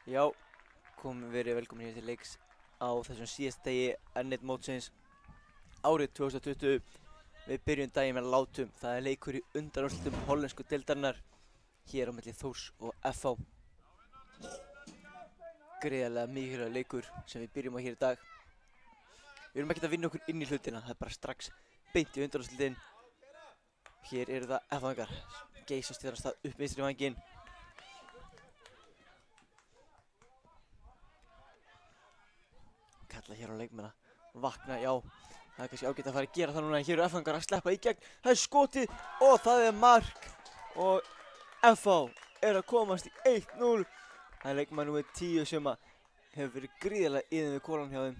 Já, verið velkomin hér til leiks á þessum síðasta degi N1 mótsins árið 2020. Við byrjum daginn með látum. Það er leikur í undanúrslitum hollensku deildarinnar hér á milli Þórs og FH. Gríðarlega mikilvægur leikur sem við byrjum á hér í dag. Við erum ekkert að vinna okkur inn í hlutina, það er bara strax beint í undanúrslitin. Hér eru það FH-ingar, geysast þér af stað upp vinstri vænginn. Kalla hér á leikmenn að vakna, já. Það er kannski ágætt að fara að gera það núna, en hér eru FH-ingar að sleppa í gegn. Það er skotið og það er mark og FH er að komast í 1-0. Það er leikmann númer 10 sem hefur verið gríðarlega iðin við kolan hjá þeim.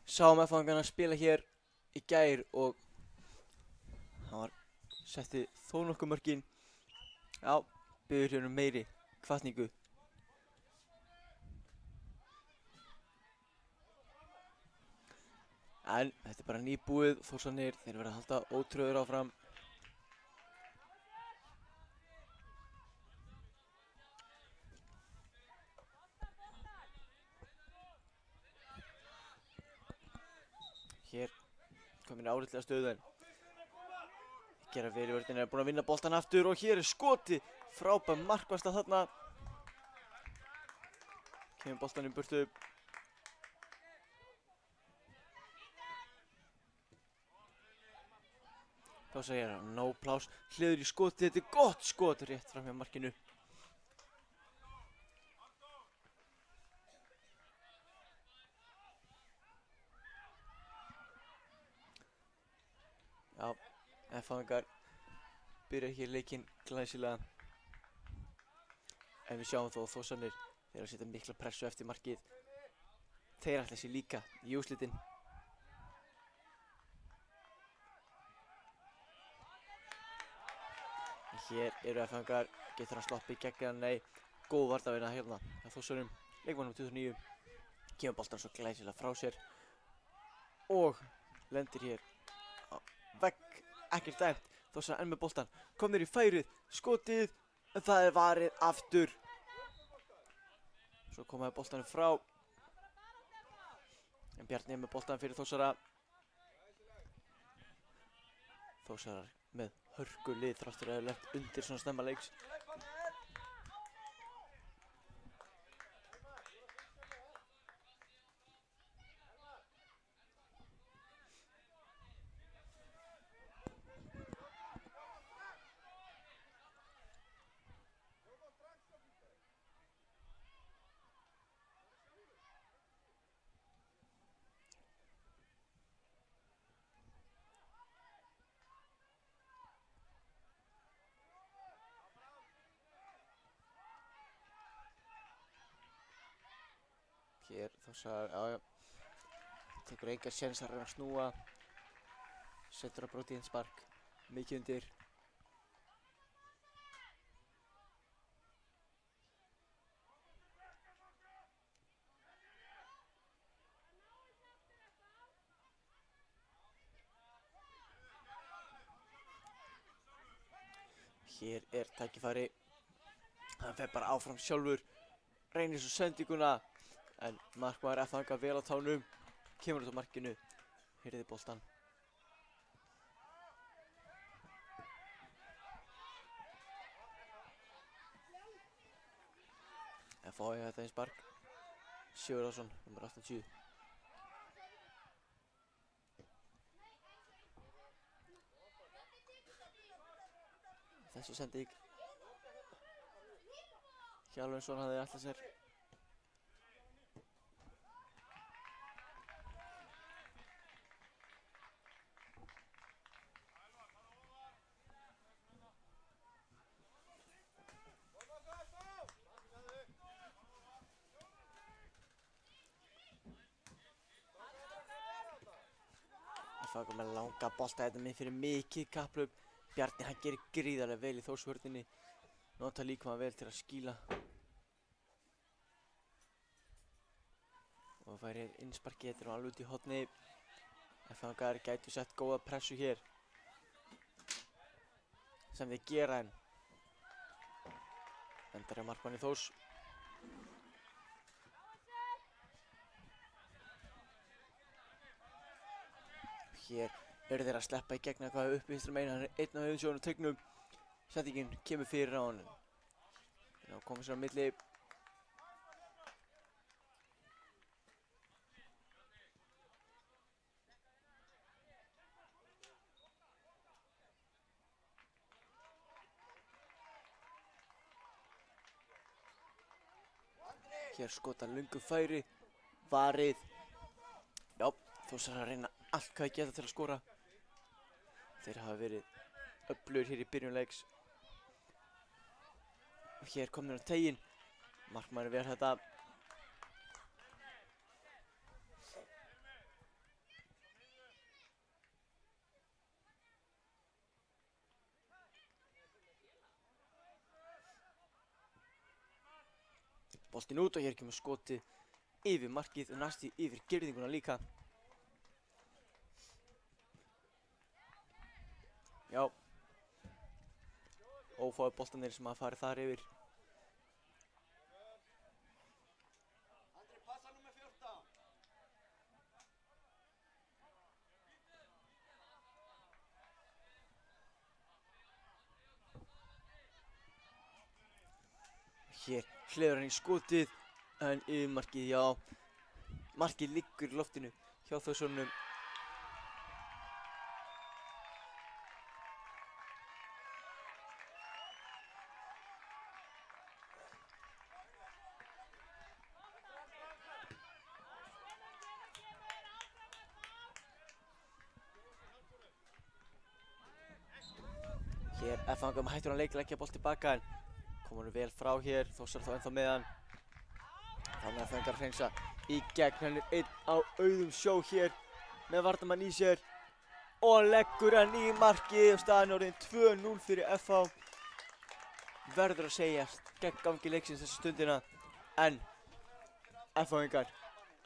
Sáum FH-ingarna spila hér í gær og hann setti þó nokkuð mörkin. Já, biður hér meiri hvatningu. En þetta er bara nýbúið, Þórsarnir, þeir verða að halda ótröður áfram. Hér komin áreitlega stöðu en gera vel í vörðinni, er búinn að vinna boltan aftur og hér er skoti. Frábær markvarsla þarna. Kemur boltan í burtu. Þá segir hann, no pláss, hliður í skoti, þetta er gott skot rétt fram hjá markinu. Já, FH-ingar byrja hér leikinn glæsilega. En við sjáum þó að Þórsarnir, þeir að setja mikla pressu eftir markið. Þeir ætla sér líka í úrslitin. Hér eru FH-ingar, getur hann sloppið í gegn, nei, góð varnarvinna hérna hjá Þórsarum, leikmann nr. 29. Kemur boltan svo glæsilega frá sér og lendir hér á vegg, ekkert dæmt. Þórsar enn með boltan, komnir í færið, skotið, en það er varið aftur. Svo komaði boltanum frá, en Bjarni er með boltan fyrir Þórsara. Þórsarar með hörkulið þráttur að hafa lent undir svona snemma leiks. Hér Þórsar, tekur enga séns að reyna að snúa. Setur að broti inn spark, mikið undir. Hér er tækifæri. Hann fer bara áfram sjálfur, reynir svo sendinguna. En markmaður FH-ingar vel á tánum, kemur út á markinu, hirðir boltan. FH eiga þetta í spark, Sigurðarsson, nr. 80. Þessi sending. Hjálvinsson hafði ætlað sér. FH með langa bolta þetta með fyrir mikið kapphlaup. Bjarni hann gerir gríðarlega vel í Þórsvörninni. Nota líka vel til að skýla. Og fær hér innsparkið, þetta er alveg út í horni. FH-ingar gætu sett góða pressu hér. Sem þeir gera en Endar markmanni Þórs. Hér eru þeir að sleppa í gegn eitthvað upp vinstra megin. Hann er einn á höfuðsjónu tegnum. Sendingin kemur fyrir á honum. Já, komið sér á milli. Hér skota löngu færi. Varið. Já, Þórsar að reyna allt hvað geta til að skora. Þeir hafa verið öflugir hér í byrjun leiks. Og hér komnir á teiginn. Markmaðurinn ver þetta. Boltinn út og hér kemur skotið yfir markið og næst yfir girðinguna líka. Já. Ófáir boltarnir sem hafa farið þar yfir. Andri, passa nummer 14. Hér hliður hann í skotið en yfir markið, já. Markið liggur í loftinu hjá Þórsunum. Hér F-fangum hættur hann leik, leggja bolt tilbaka en komur hann vel frá hér. Þórsar þá ennþá með hann. Þannig að F-fangar hreinsa í gegn. Hann er einn á auðum sjó hér með varnarmann í sér og leggur hann í markið og staðan orðin 2-0 fyrir FH. Verður að segjast gegn gangi leiksins þessa stundina en F-fangar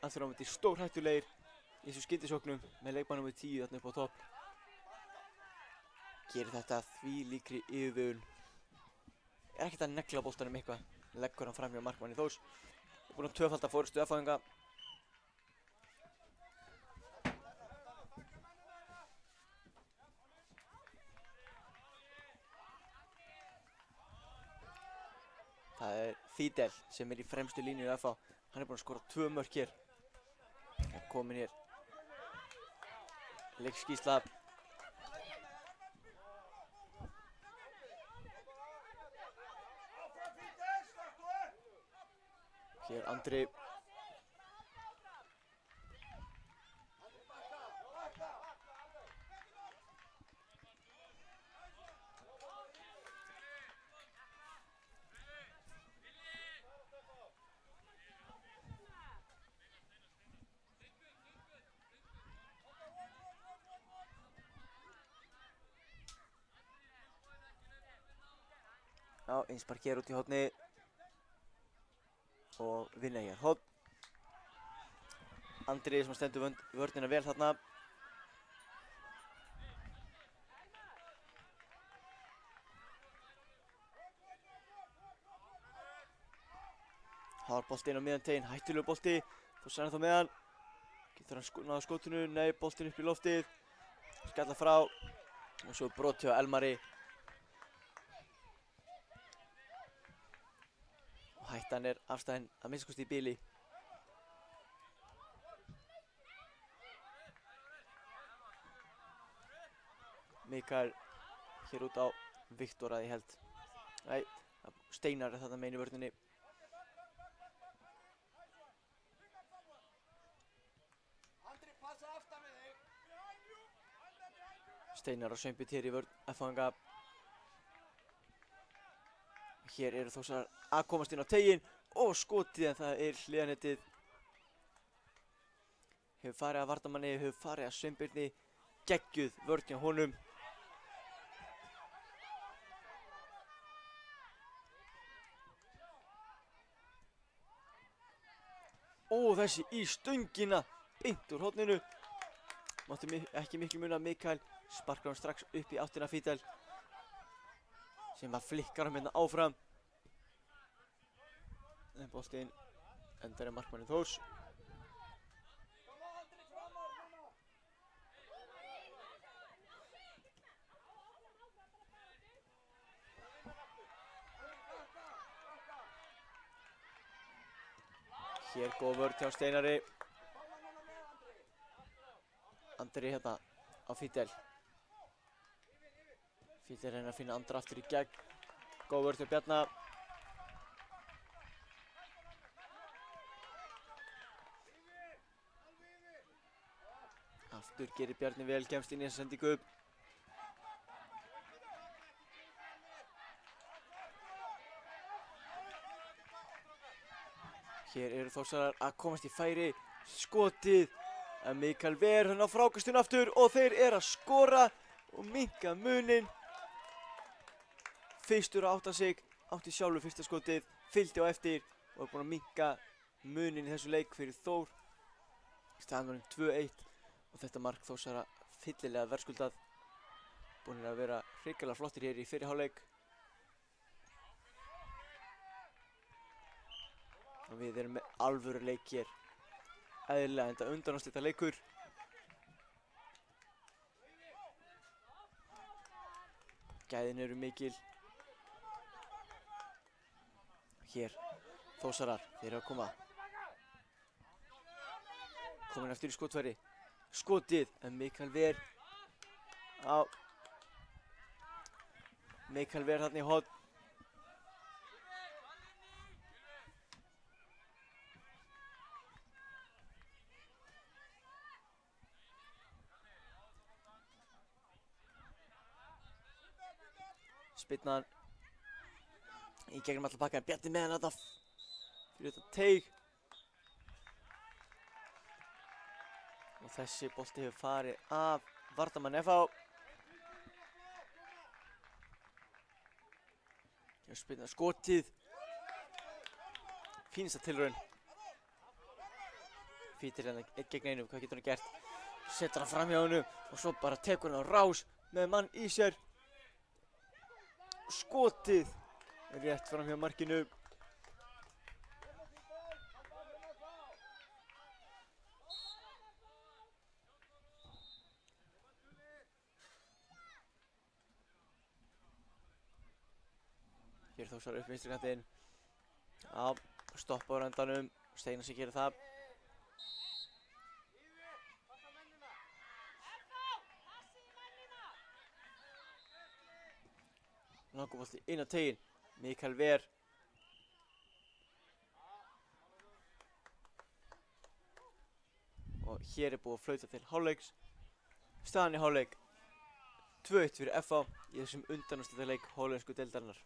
aftur á móti stórhættulegir í þessu skyndisóknum með leikmann númer 10 þarna upp á topp. Gerir þetta þvílíkri yfirvegun. Er ekkert að negla boltanum eitthvað. Leggur hann fram hjá markmanni Þórs. Er búinn að tvöfalda forystu F-fanga. Það er Fidel sem er í fremstu línu í FH. Hann er búinn að skora 2 mörk hér. Hann er komin hér. Leikskýrsla. Hér Andri. Já, einspark hér út í horni. Og vinna hér horn. Andri sem stendur vörnina vel þarna. Har bolti inn á miðjan teginn, hættulegur bolti. Þórsar ennþá með hann. Getur hann náða skotinu? Nei, boltinn upp í loftið. Skalla frá. Og svo brot hjá Elmari. Og hættan er afstæðin að minnsta kosti í bili. Mikael hér út á Viktor að ég held. Nei, Steinar er þarna megin í vörninni. Andri, passa aftan við þig. Steinar á sveimpið hér í vörn F-fanga. Hér eru Þórsar að komast inn á teginn og skotið en það er hliðanettið. Hefur farið að varnarmanni, hefur farið að Sveinbirni. Geggjuð vörn hjá honum. Og þessi í stöngina beint úr horninu. Mátti ekki miklu muna að Mikael sparkar hann strax upp í áttina Fidel sem að flikkar hann hérna áfram. En boltinn endar í markmanni Þórs. Koma Andri framar núna. Hér góð vörn hjá Steinari. Koma núna með Andri. Andri hérna á Fidel. Fidel reynir að finna Andra aftur í gegn. Góð vörn hjá Bjarna. Aftur gerir Bjarni vel, kemst inn í þessa sendingu. Hér eru Þórsarar að komast í færi. Skotið. En Mikael Ver hann á frákastun aftur og þeir eru að skora og minnka munin. Fyrstur að átta sig, átti sjálfur fyrsta skotið, fylgdi á eftir og er búinn að minnka munin í þessu leik fyrir Þór. Staðan var 2-1 og þetta mark Þórsara fyllilega verðskuldað. Búinn að vera hrikalega flottir hér í fyrri hálfleik. Og við erum með alvöru leik hér. Eðlilega enda undanúrslita leikur. Gæðin eru mikil. Hér, Þórsarar, þeir eru að koma. Komin aftur í skotfæri. Skotið, en Mikael Ver á Mikael Ver þarna í horn. Spyrnan í gegnum alla pakka, en Bjarni með hann þarna fyrir þetta teig. Og þessi bolti hefur farið af varnarmanni FH. Hér spyrna skotið. Fínasta tilraun. Fítir hérna einn gegn einum, hvað getur hann gert? Setur hann fram hjá honum og svo bara tekur hann á rás með mann í sér. Skotið rétt fram hjá markinu. Hér Þórsar upp vinstri kantinn. Já, stoppa á endanum. Steinar sem gerir það. Langabolti inn á teiginn. Mikael Ver. Og hér er búið að flauta til hálfleiks. Staðan í hálfleik 2-1 fyrir FH í þessum undanúrslita leik hollensku deildarinnar.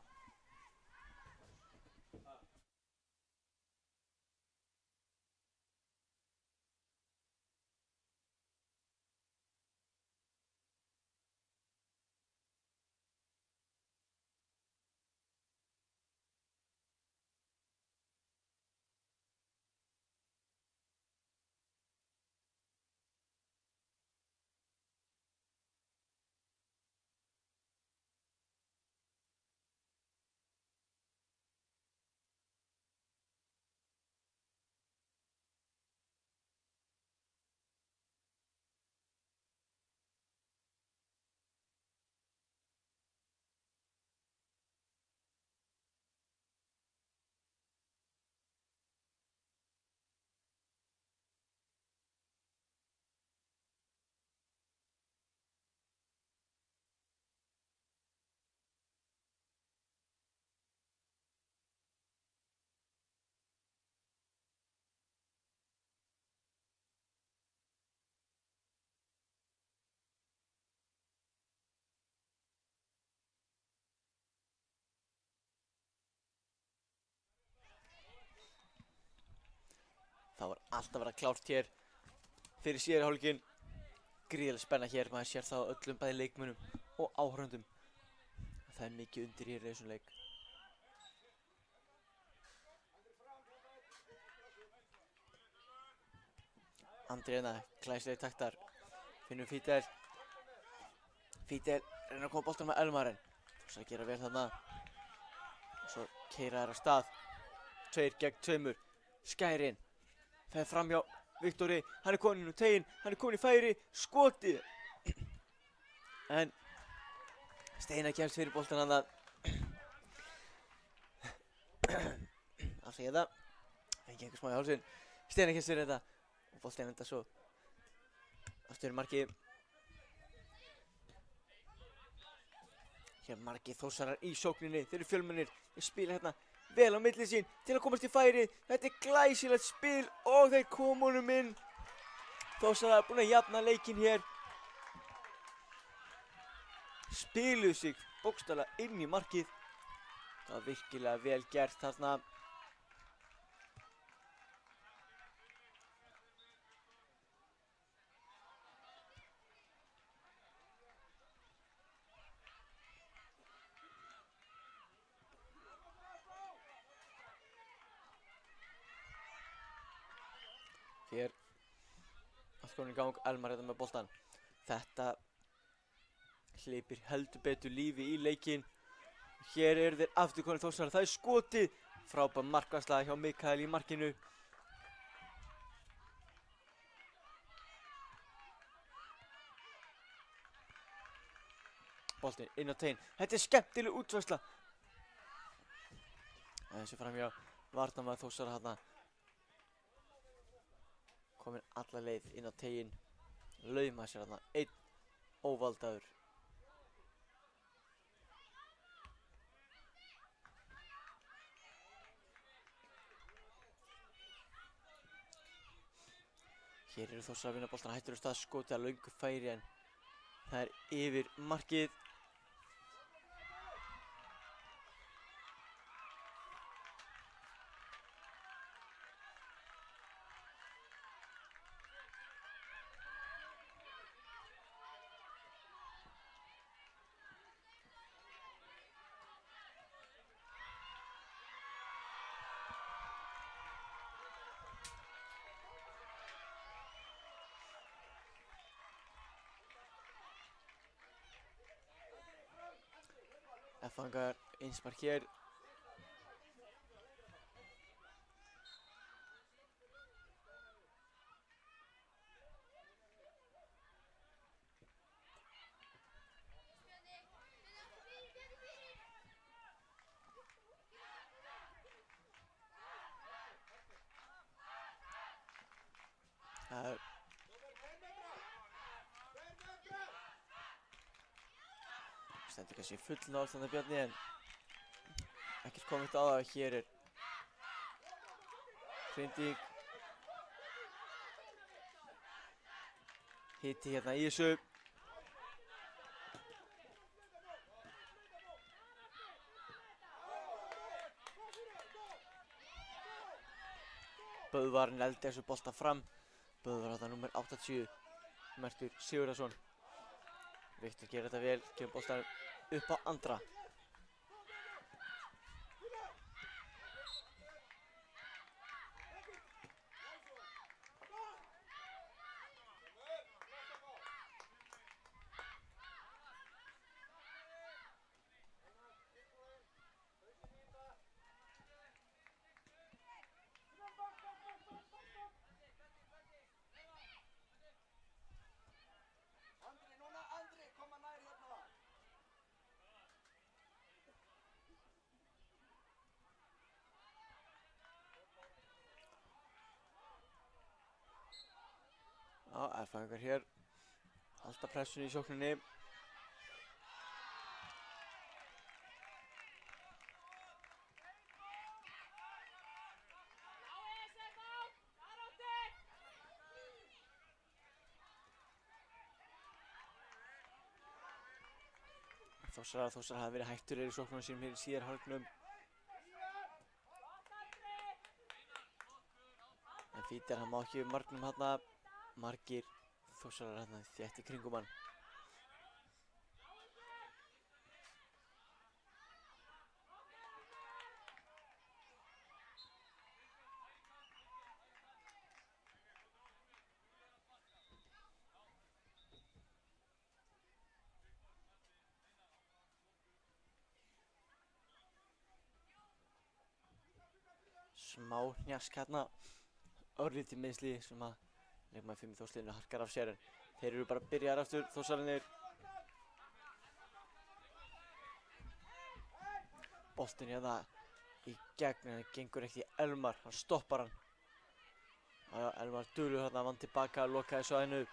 Það var alltaf verið klárt hér fyrir síðari hálfleikinn. Gríðarleg spenna hér, maður sér það á öllum bæði leikmönnum og áhorfendum. Það er mikið undir hér í þessum leik. Andri hérna, glæsilegir taktar. Finnum Fidel. Fidel reynir að koma boltanum með Elmaren. Þórsar að gera vel þarna. Og svo keyra þær af stað. 2 gegn 2. Skærin fer fram hjá Viktori, hann er komin inn úr tegin, hann er komin í færi, skotið. En Steinar kemst fyrir boltan hann að afsækja þetta. Fengi einhver smá í hálsinn. Steinar kemst fyrir þetta og boltan enda svo aftur marki. Hér margir Þórsarar í sókninni, þeir eru fjölmennir, þeir spila hérna vel á milli sín til að komast í færi. Þetta er glæsilegt spil og þeir koma honum inn. Þórsarar búin að jafna leikinn hér. Spiluðu sig bókstaflega inn í markið. Það var virkilega vel gert þarna. Hér allt komin í gang, Elmar hérna með boltan. Þetta hleypir heldur betur lífi í leikinn. Hér eru þeir aftur konið Þórsarar, það er skotið. Frábær markvarsla hjá Mikael í markinu. Boltinn inn á tegin, þetta er skemmtileg útvarsla. Þessi fram hjá varnarmaður Þórsarar hérna. Komin alla leið inn á tegin, lauma sér þarna, einn óvaldaður. Hér eru Þórsarar að vinna boltana, hættur á stað, skotið að löngu færi en það er yfir markið. Fangar einspark hér. Stendur kannski full náð þannig Bjarni en ekkert komið á það. Hér er Hrindík. Hiti hérna í þessu. Böðvar neldi þessu bolta fram. Böðvar þetta númer 80, Mertur Sigurðarsson. Viktor gerir þetta vel, kemur boltan upp á andra. Andri, koma nær hérna. Já, F-fangar hér. Halda pressunni í sókninni. Þórsarar hafa verið hættulegir í sóknunum sínum hér í síðar hálfleiknum. En Fítar, hann má ekki við margnum hérna. Margir Þórsarar hérna þétt í kringum hann. smá hnjask hérna, örlítið meiðsli sem að leikmaður 5 í Þórsliðinu harkar af sér en þeir eru bara byrjaðir aftur, Þórsarinir. Boltinn hérna í gegn en það gengur ekki í Elmar, hann stoppar hann. Já, Elmar dulur hérna, vann tilbaka, lokaði svæðinu.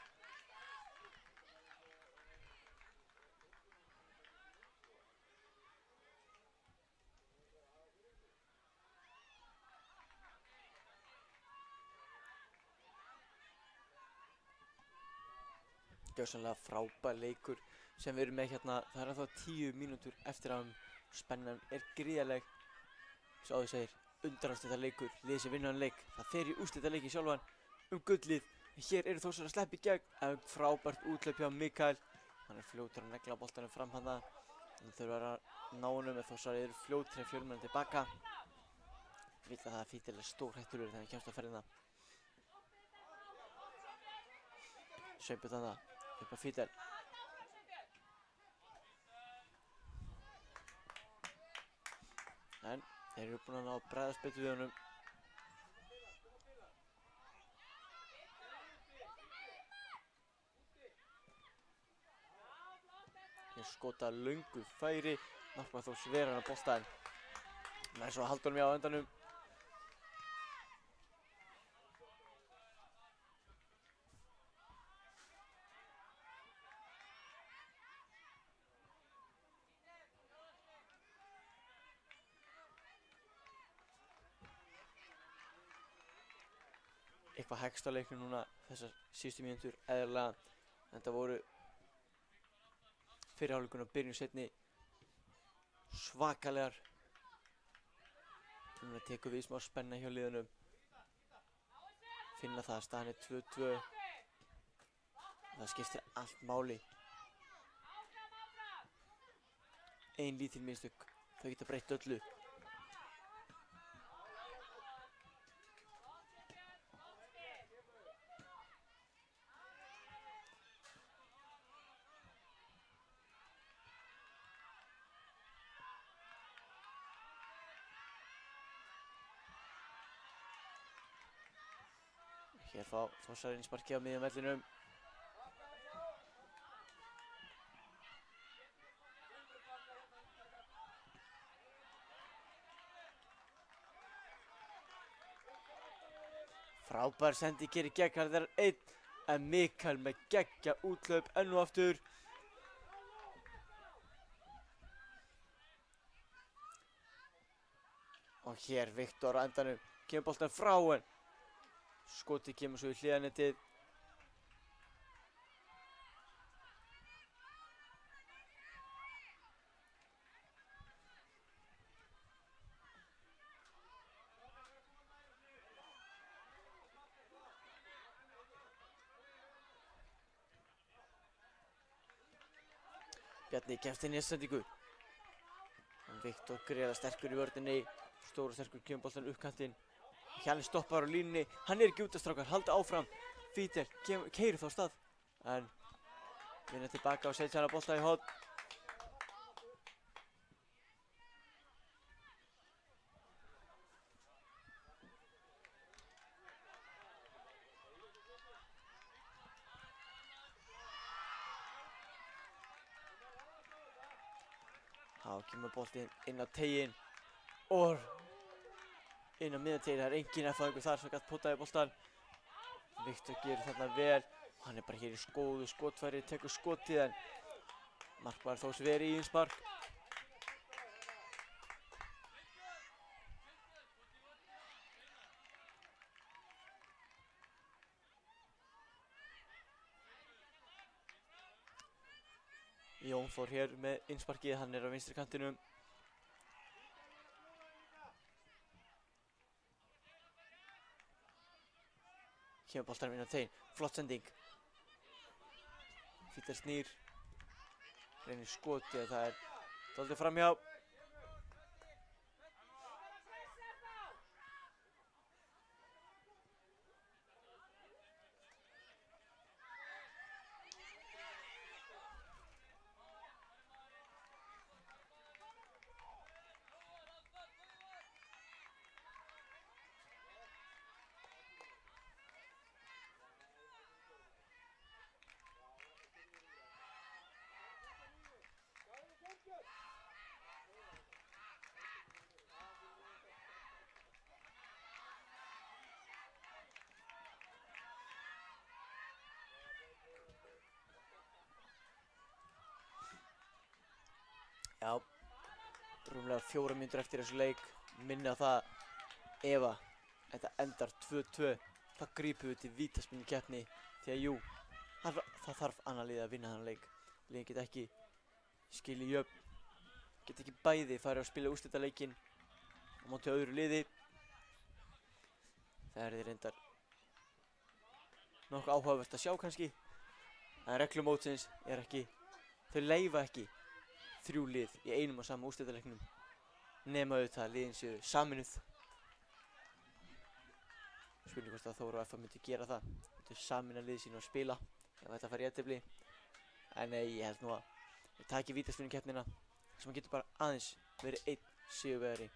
Gjörsamlega frábær leikur sem við erum með hérna. Það er ennþá 10 mínútur eftir að spennan er gríðarleg. Svo áður segir, undanúrslitaleikur, liðið sem vinnur hann leik. Það fer í úrslitaleiki sjálfan gullið. Hér eru Þórsar að sleppa í gegn. Frábært úthlaup hjá Mikael. Hann er fljótur að negla boltanum fram hana. Þannig þurfa að ná honum ef Þórsar eru fljótir að fjölmenn tilbaka. Vill að það er Fítill stórhættulegur þegar hann kemst á ferðina. Sveipur þarna. Upp á Fítill. En þeir eru búin að ná að bregðast betur við honum. Hér skota löngu færi. Markmaður Þórs ver hann að boltaðinn. Nær svo að halda honum hjá á endanum. Eitthvað hægst á leiknum núna þessar síðustu mínútur eðlilega. Þetta voru fyrri hálfleikurinn og byrjun seinni svakalegar. Núna tekur við smá spenna hjá liðunum. Finna það að staðan er 2-2. Það skiptir allt máli. Ein lítil mistök, þau geta breytt öllu. Hér fá Þórsarinn sparkið á miðjum vellinum. Frábær sendi gerir gegn, það er einn. En Mikael með geggja úthlaup enn og aftur. Og hér Viktor á endanum. Kemur boltan frá henn. Skotið kemur svo í hliðarnetið. Bjarni kemst inn í sendingu. Viktor greiða sterkur í vörninni. Stóra sterkur kemur boltan uppkantinn. Hjalli stoppar á línunni, hann er ekki út af strákar, halda áfram. Fítill keyrir þá af stað. En vinna tilbaka og setja hann að bolta í horn. Þá kemur boltinn inn á teiginn. Og inn á miðanteginn, það er engin F-fæðingur þar sem gætt potaði boltan. Viktor gerir þarna vel. Hann er bara hér í góðu skotfæri, tekur skotið en markmaður Þórs verið í innspark. Jón Þór hér með innsparkið, hann er á vinstri kantinum. Kemur boltanum inn á teginn, flott sending. Fítill snýr. Reynir skotið, það er dálítið framhjá. Já, rúmlega 4 mínútur eftir þessu leik. Minni á það, ef að þetta endar 2-2, þá grípum við til vítaspyrnukeppni. Því að jú, það þarf annað lið að vinna þennan leik. Liðin geta ekki skilið jöfn, geta ekki bæði farið að spila úrslitaleikinn á móti öðru liði. Það er reyndar nokkuð áhugavert að sjá kannski. En reglur mótsins er ekki, þau leyfa ekki 3 lið í einum og sama úrslitaleiknum. Nema auðvitað að liðin séu saminuð. Spurning hvort að Þór og FH myndi gera það. Myndi samina liðið sínu að spila ef þetta fari í jafntefli. En nei, ég held nú að við taki vítaspyrnukeppnina sem að getur bara aðeins verið einn sigurvegari.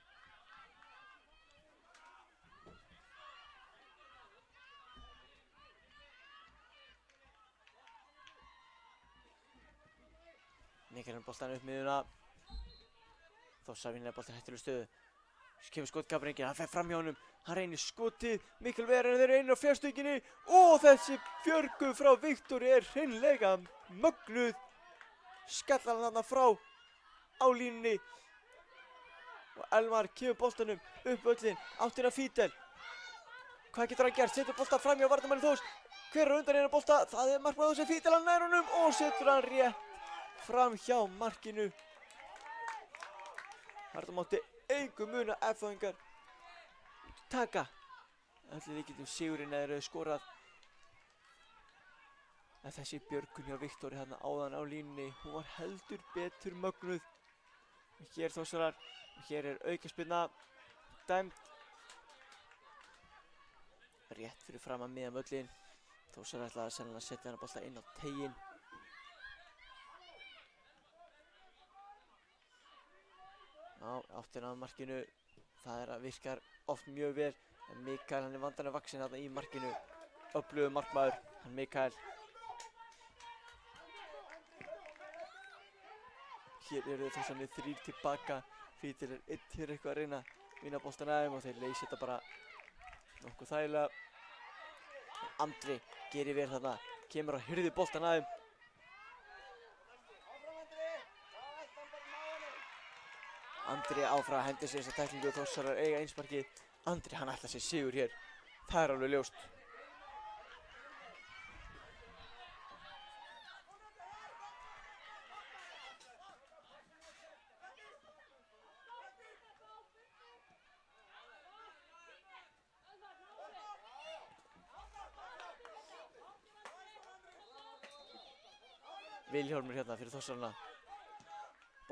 Mikael boltan upp miðuna. Þórsar vinna boltan hættulega stöðu. Kemur skot Gabriel, hann fer fram hjá honum. Hann reynir skotið. Mikkel Verið þeir reynir á fjárstökinni. Og þessi björgu frá Viktori er hreinlega mögnuð. Skallar hann þarna frá á línunni. Og Elmar kemur boltanum upp völlinn. Áttina Fidel. Hvað getur hann gert? Setur boltan fram hjá varnarmanni Þórs. Hver er undan hérna bolta? Það er markmaður sem Fidel, hann nær honum og setur hann rétt fram hjá markinu. Þarna mátti engu muna FH-ingar taka öllu líkindum sigurinn eða þeir hefðu skorað. En þessi björgun hjá Viktori þarna áðan á línunni, hún var heldur betur mögnuð. Og hér Þórsarar, og hér er aukaspyrna dæmd. Rétt fyrir fram að miðja völlinn. Þórsarar ætlaði sennilega að setja hana bolta inn á teiginn. Já, áttina af markinu, það virkar oft mjög vel. En Mikael, hann er vandarlega vaxinn þarna í markinu. Öflugur markmaður, hann Mikael. Hér eru Þórsarnir 3 tilbaka. Fidel er einn hér eitthvað að reyna að vinna boltan af þeim og þeir leysa þetta bara nokkuð þægilega. Andri gerir vel þarna, kemur og hirðir boltan af þeim. Andri áfram hendir sér þessa tæklingu og Þórsarar eiga einsmarkið. Andri, hann ætlar sér sigur hér. Það er alveg ljóst. Vilhjálmur hérna fyrir Þórsarana.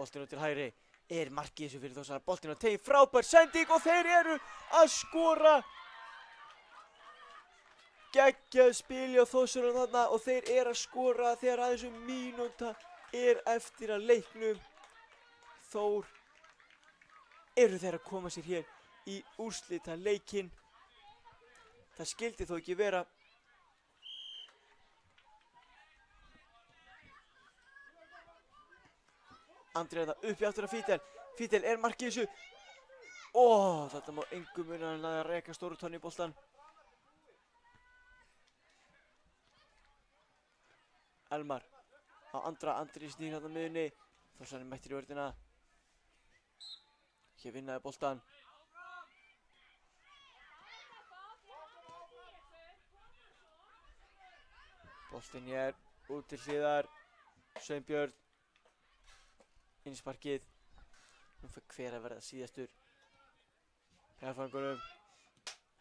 Boltinn út til hægri. Er markið þessu fyrir Þórsarar. Boltinn á teig, frábær sending og þeir eru að skora. Geggjað spil hjá Þórsarar þarna og þeir eru að skora þegar aðeins mínúta er eftir að leiknum. Þór eru þeir að koma sér hér í úrslitaleikinn. Það skildi þó ekki vera. Andri er það upp í áttina Fidel. Fidel er markið þessu. Þetta má engum muna hann að reka stóru tonni í boltan. Elmar á Andri snýr hérna miðunni. Þórsarnir mættir í vörðina. Hér vinnaði boltan. Boltinn hér út til hliðar. Sveinbjörn. Innsparkið. Nú fyrir hver að verða síðastur. Herfangunum.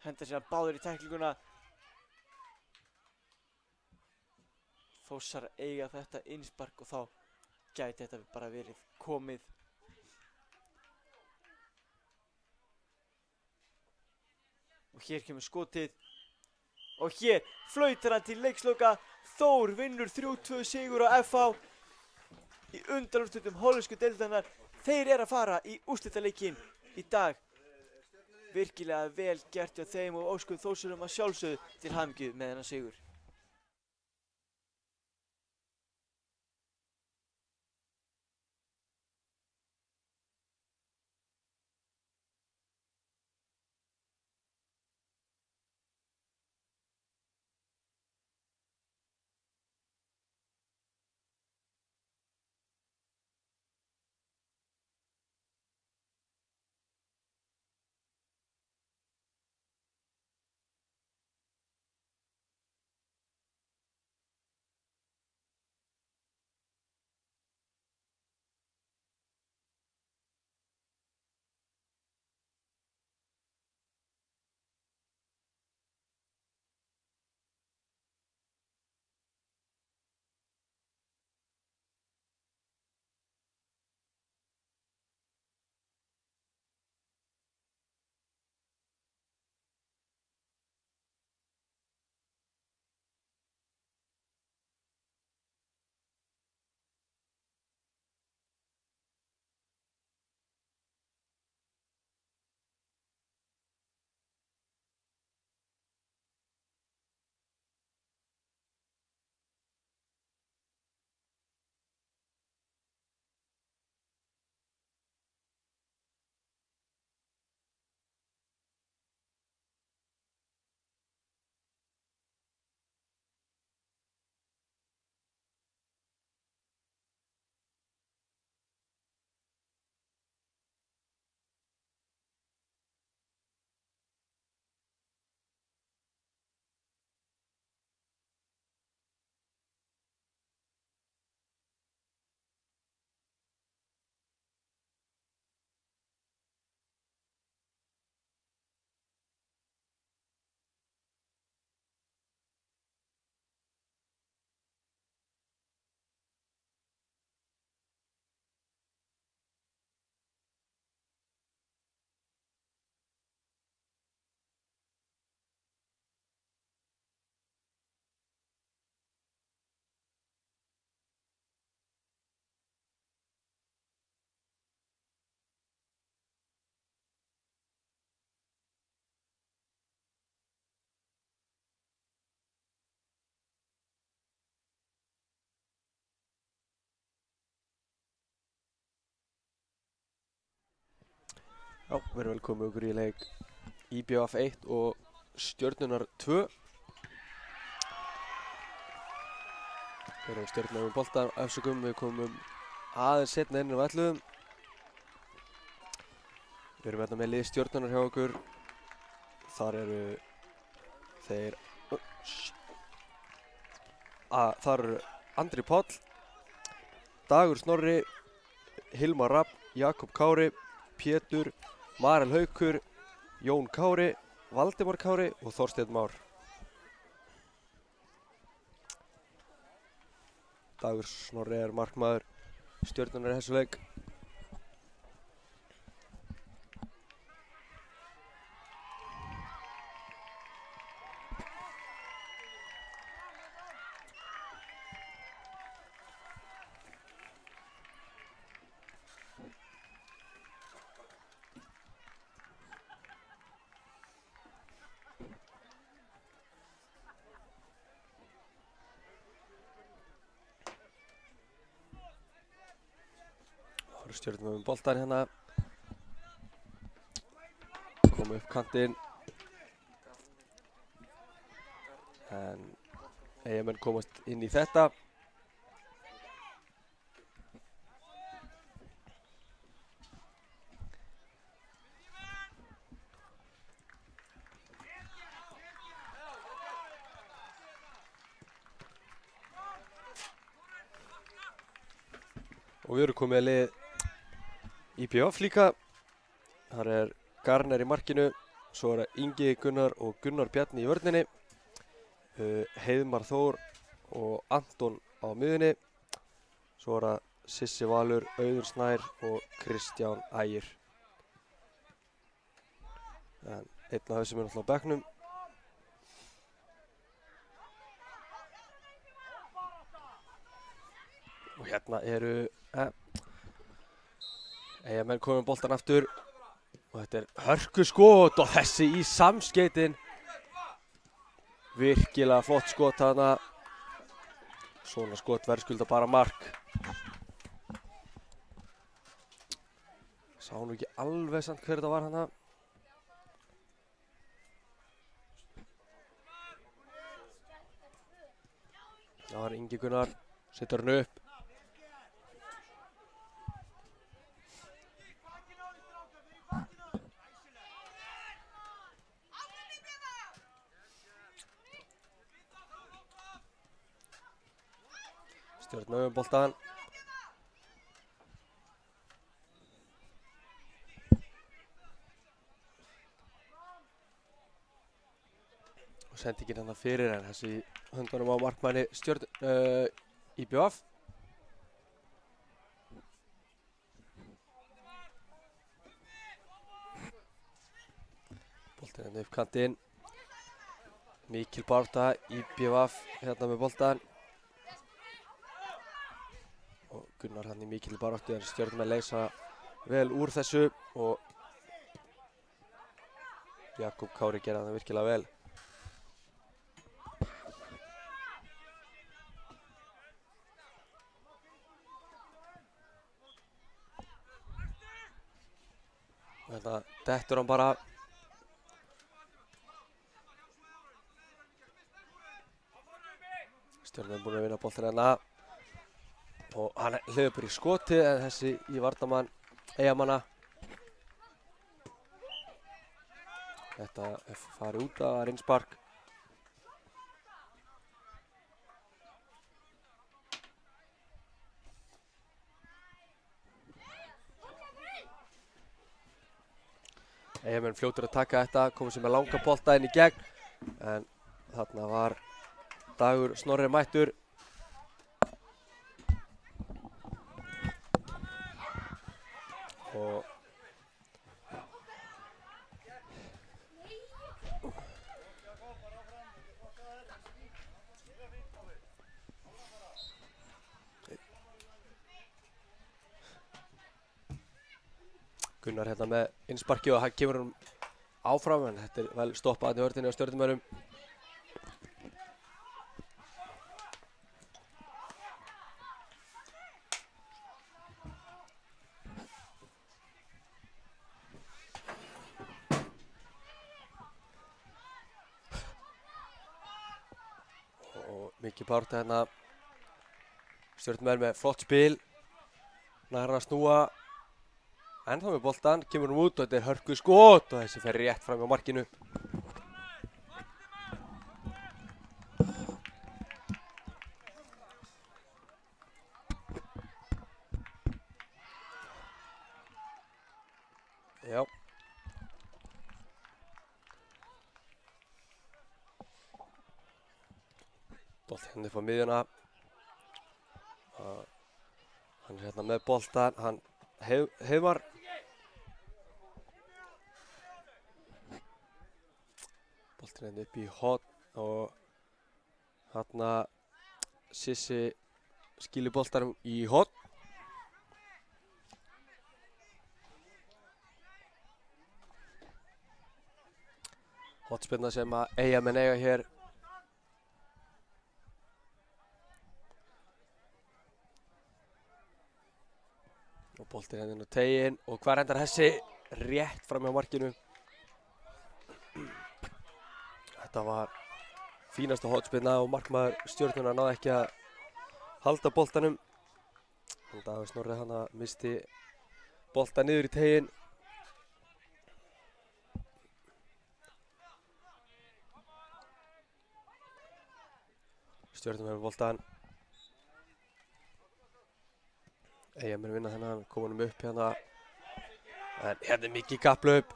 Henda sér báður í tæklinguna. Þórsar eiga þetta innspark og þá gæti þetta bara verið komið. Og hér kemur skotið. Og hér flautar hann til leiksloka. Þór vinnur 3-2 sigur á FH. Í undanúrslitum hollensku deildarinnar. Þeir eru að fara í úrslitaleikinn í dag. Virkilega vel gert hjá þeim og óskum Þórsurum að sjálfsögðu til hamingju með þennan sigur. Já, við erum velkomið okkur í leik IBF 1 og Stjörnunar 2. Við erum Stjörnunar með boltan afsökum, við komum aðeins seinna inn á ætluðum. Við erum hérna með lið Stjörnunar hjá okkur. Þar eru þeir... Þar eru Andri Páll, Dagur Snorri, Hilmar Rapp, Jakob Kári, Pétur, Marel Haukur, Jón Kári, Valdimar Kári og Þorsteinn Már. Dagur Snorri er markmaður Stjörnunar í þessu leik. Stjörnunar með boltan hérna. Komum upp kantinn. En Eyjamenn komast inn í þetta. Og við erum komið að lið IBF líka. Þar er Garner í markinu, svo er það Ingi Gunnar og Gunnar Bjarni í vörninni, Heiðmar Þór og Anton á miðjunni, svo er það Sissi Valur, Auður Snær og Kristján Ægir. En einn af þessum er náttúrulega á bekknum. Og hérna eru Eyjamenn komið með boltan aftur og þetta er hörkuskot og þessi í samskeytin. Virkilega flott skot þarna. Svona skot verðskulda bara mark. Sá nú ekki alveg samt hver þetta var hana. Það var Ingi Gunnar, setur hann upp. Stjörnunar með boltan. Og sendingin hérna fyrir en þessi höndunum á markmanni IBF. Boltin hérna upp kantinn. Mikil barátta IBF hérna með boltan. Og Gunnar hann í mikil baráttu en Stjörnumenn leysa vel úr þessu og Jakob Kári gera það virkilega vel. Þetta dettur hann bara. Stjörnumenn búin að vinna boltan hérna. Og hann hleypur í skoti en þessi í varnarmann Eyjamanna. Þetta er farið út af innspark. Eyjamenn fljótur að taka þetta, komið sér með langa bolta inn í gegn. En þarna var Dagur Snorri mættur. Og Gunnar hérna með innsparki og hann kemur hann áfram en þetta er vel stoppað í vörninni á Stjörnumönnum. Mikið baráttu hérna. Stjörnumenn með flott spil. Nær að snúa. Ennþá með boltan, kemur hún út og þetta er hörku skot og þessi fer rétt fram á markinu. Já. Bolti hérna upp á miðjuna. Hann er hérna með boltan, hann Heiðmar. Boltinn hérna upp í horn og hérna Sissi skýlir boltanum í horn. Hornspyrna sem að Eyjamenn eiga hér. Og boltinn hérna inn á teiginn og hvar endar þessi rétt fram hjá markinu. Þetta var fínasta hornspyrna og markmaður Stjörnunnar náði ekki að halda boltanum. Dagur Snorri hann misti boltan niður í teiginn. Stjörnunnar með boltan. Eyjamenn vinna þennan, koma honum upp hérna. En hérna er mikið kapphlaup.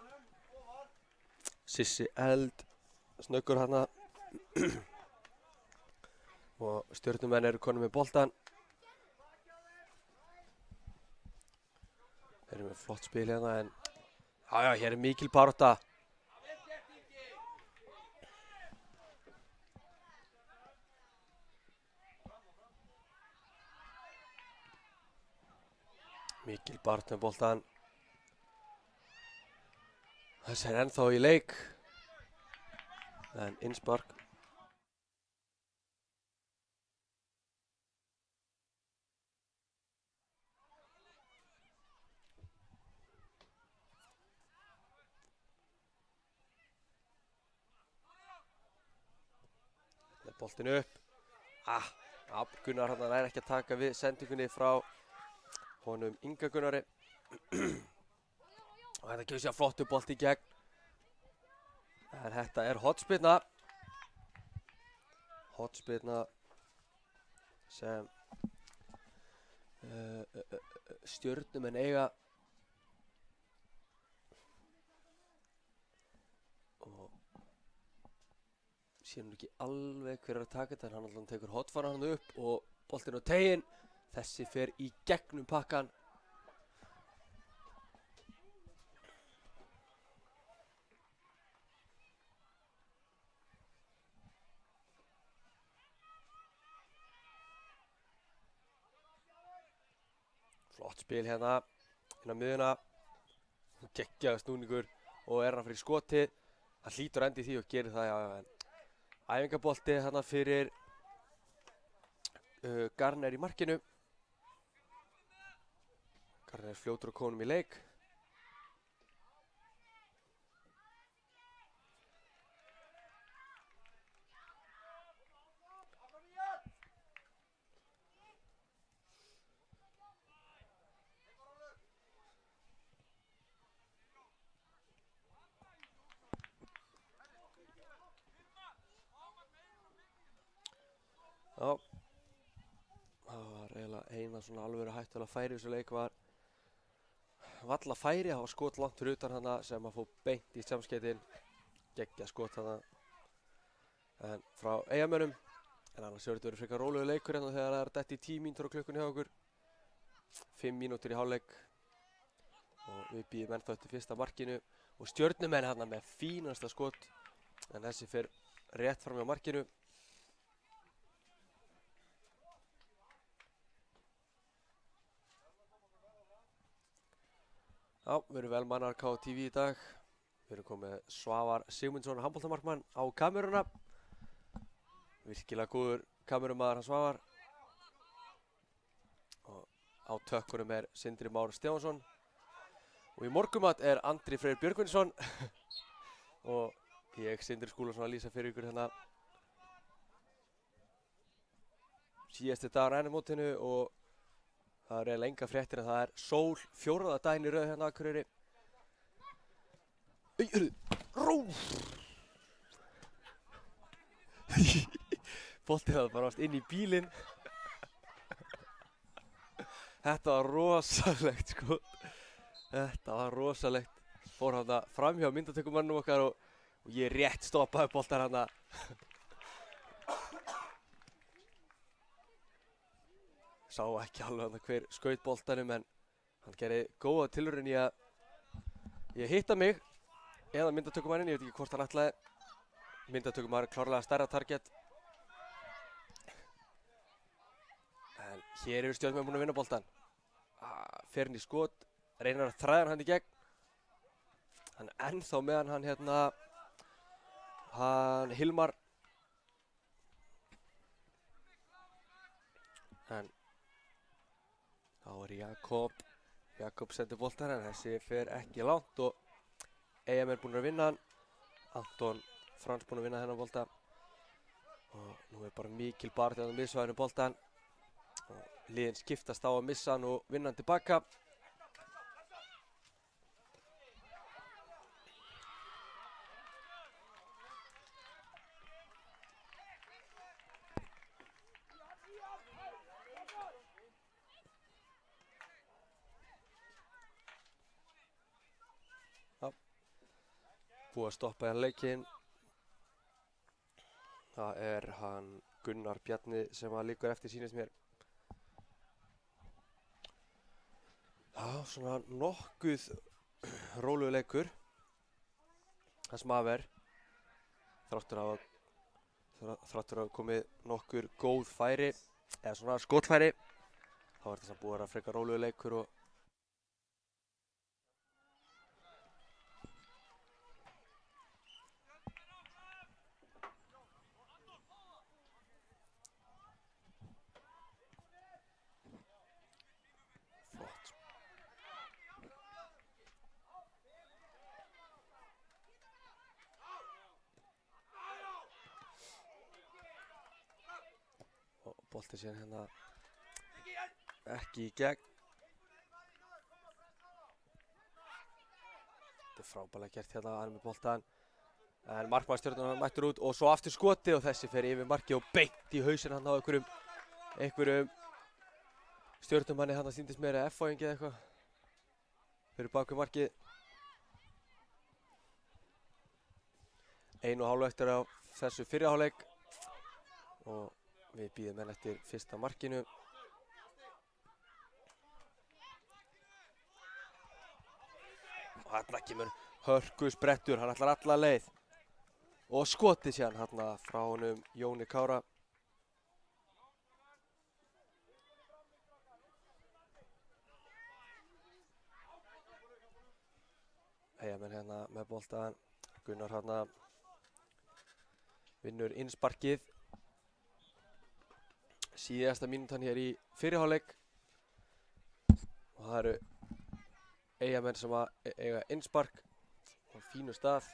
Sissi Eld snöggur hérna. Og Stjörnumenn eru konum með boltan. Þeir eru með flott spil hérna en já, hér er mikil barátta. Mikil barátta með boltan. Þessi er ennþá í leik. En innspark. Boltinn upp. Gunnar hann er ekki að taka við sendingunni frá honum Inga Gunnari. Og þetta gefur sér flottu bolt í gegn. En þetta er hornspyrna. Hornspyrna sem Stjörnumenn eiga. Og sé nú ekki alveg hver er að taka þetta en hann alltaf tekur hotfara hann upp og boltinn á teiginn. Þessi fer í gegnum pakkan. Flott spil hérna inn á miðjuna. Geggjaður snúningur og er hann fyrir skotið. Hann hlýtur endi í því og gerir það, já. Æfingabolti hérna fyrir Garner í markinu. Garner fljótur á konum í leik. Já, það var eiginlega eina svona alvöru hættulega færi í þessu leik var valla færi, það var skot langt fyrir utan hana sem að fór beint í samskeytin. Geggjað skot hana en frá Eyjamönnum. En annars hefur þetta verið frekar rólegur leikur hérna þegar það er dætt í 10 mínútur á klukkunni hjá okkur. 5 mínútur í hálfleik og við bíðum ennþá eftir fyrsta markinu og Stjörnumenn hérna með fínasta skot en þessi fer rétt fram hjá markinu. Já, við erum vel mannar KTV í dag. Við erum komið Svavar Sigmundsson, handboltamarkmann á kameruna. Virkilega góður kamerumaður hann Svavar. Og á tökkunum er Sindri Már Stefánsson. Og í morgumat er Andri Freyr Björgvinsson. Og ég, Sindri Skúlason, að lýsa fyrir ykkur hérna. síðasti dagur á mótinu og það eru eiginlega enga fréttir en það er sól 4. daginn í röð hérna á Akureyri. Boltinn það bara inn í bílinn. Þetta var rosalegt sko. Þetta var rosalegt. Fór hann fram hjá myndatökumannum okkar og ég rétt stoppaði boltan hann. Sá ekki alveg hann hver skaut boltanum en hann gerði góða tilraun í að hitta mig eða myndatökumannin, ég veit ekki hvort hann ætlaði. Myndatökumaður er klárlega stærra target. En hér eru Stjörnumenn búin að vinna boltan. Fer hann í skot, reynir að þræða hann í gegn. Hann er ennþá meðan hann hann Hilmar. En þá er Jakob sendir boltan en þessi fer ekki langt og Eyjamenn er búin að vinna hann. Anton Frans búin að vinna þennan bolta. Og nú er bara mikil baráttu á miðsvæðinu boltan. Og liðin skiptast á að missa hann og vinna hann tilbaka. Búið að stoppa hérna leikinn. Það er hann Gunnar Bjarni sem að liggur eftir sýnist mér. Já, svona nokkuð rólegur leikur. Það sem af er. Þráttur að hafa komið nokkur góð færi, eða svona skotfæri. Þá er þess að búið að frekar rólegur leikur og boltið síðan hérna ekki í gegn. Þetta er frábærlega gert hérna, hann er með boltan. En markmaður Stjörnunnar mættur út og svo aftur skoti og þessi fer yfir markið og beint í hausinn hann á einhverjum Stjörnumanni hann sýndist mér F-fáingi eða eitthvað. Fyrir bak við markið. 1,5 eftir á þessu fyrri hálfleik og við bíðum enn eftir fyrsta markinu. Og þarna kemur hörkusprettur, hann ætlar alla leið. Og skotið síðan hérna frá honum Jóni Kára. Eyjamenn hérna með boltan. Gunnar hérna vinnur innsparkið. Síðasta mínútan hér í fyrri hálfleik og það eru Eyjamenn sem að eiga innspark á fínu stað.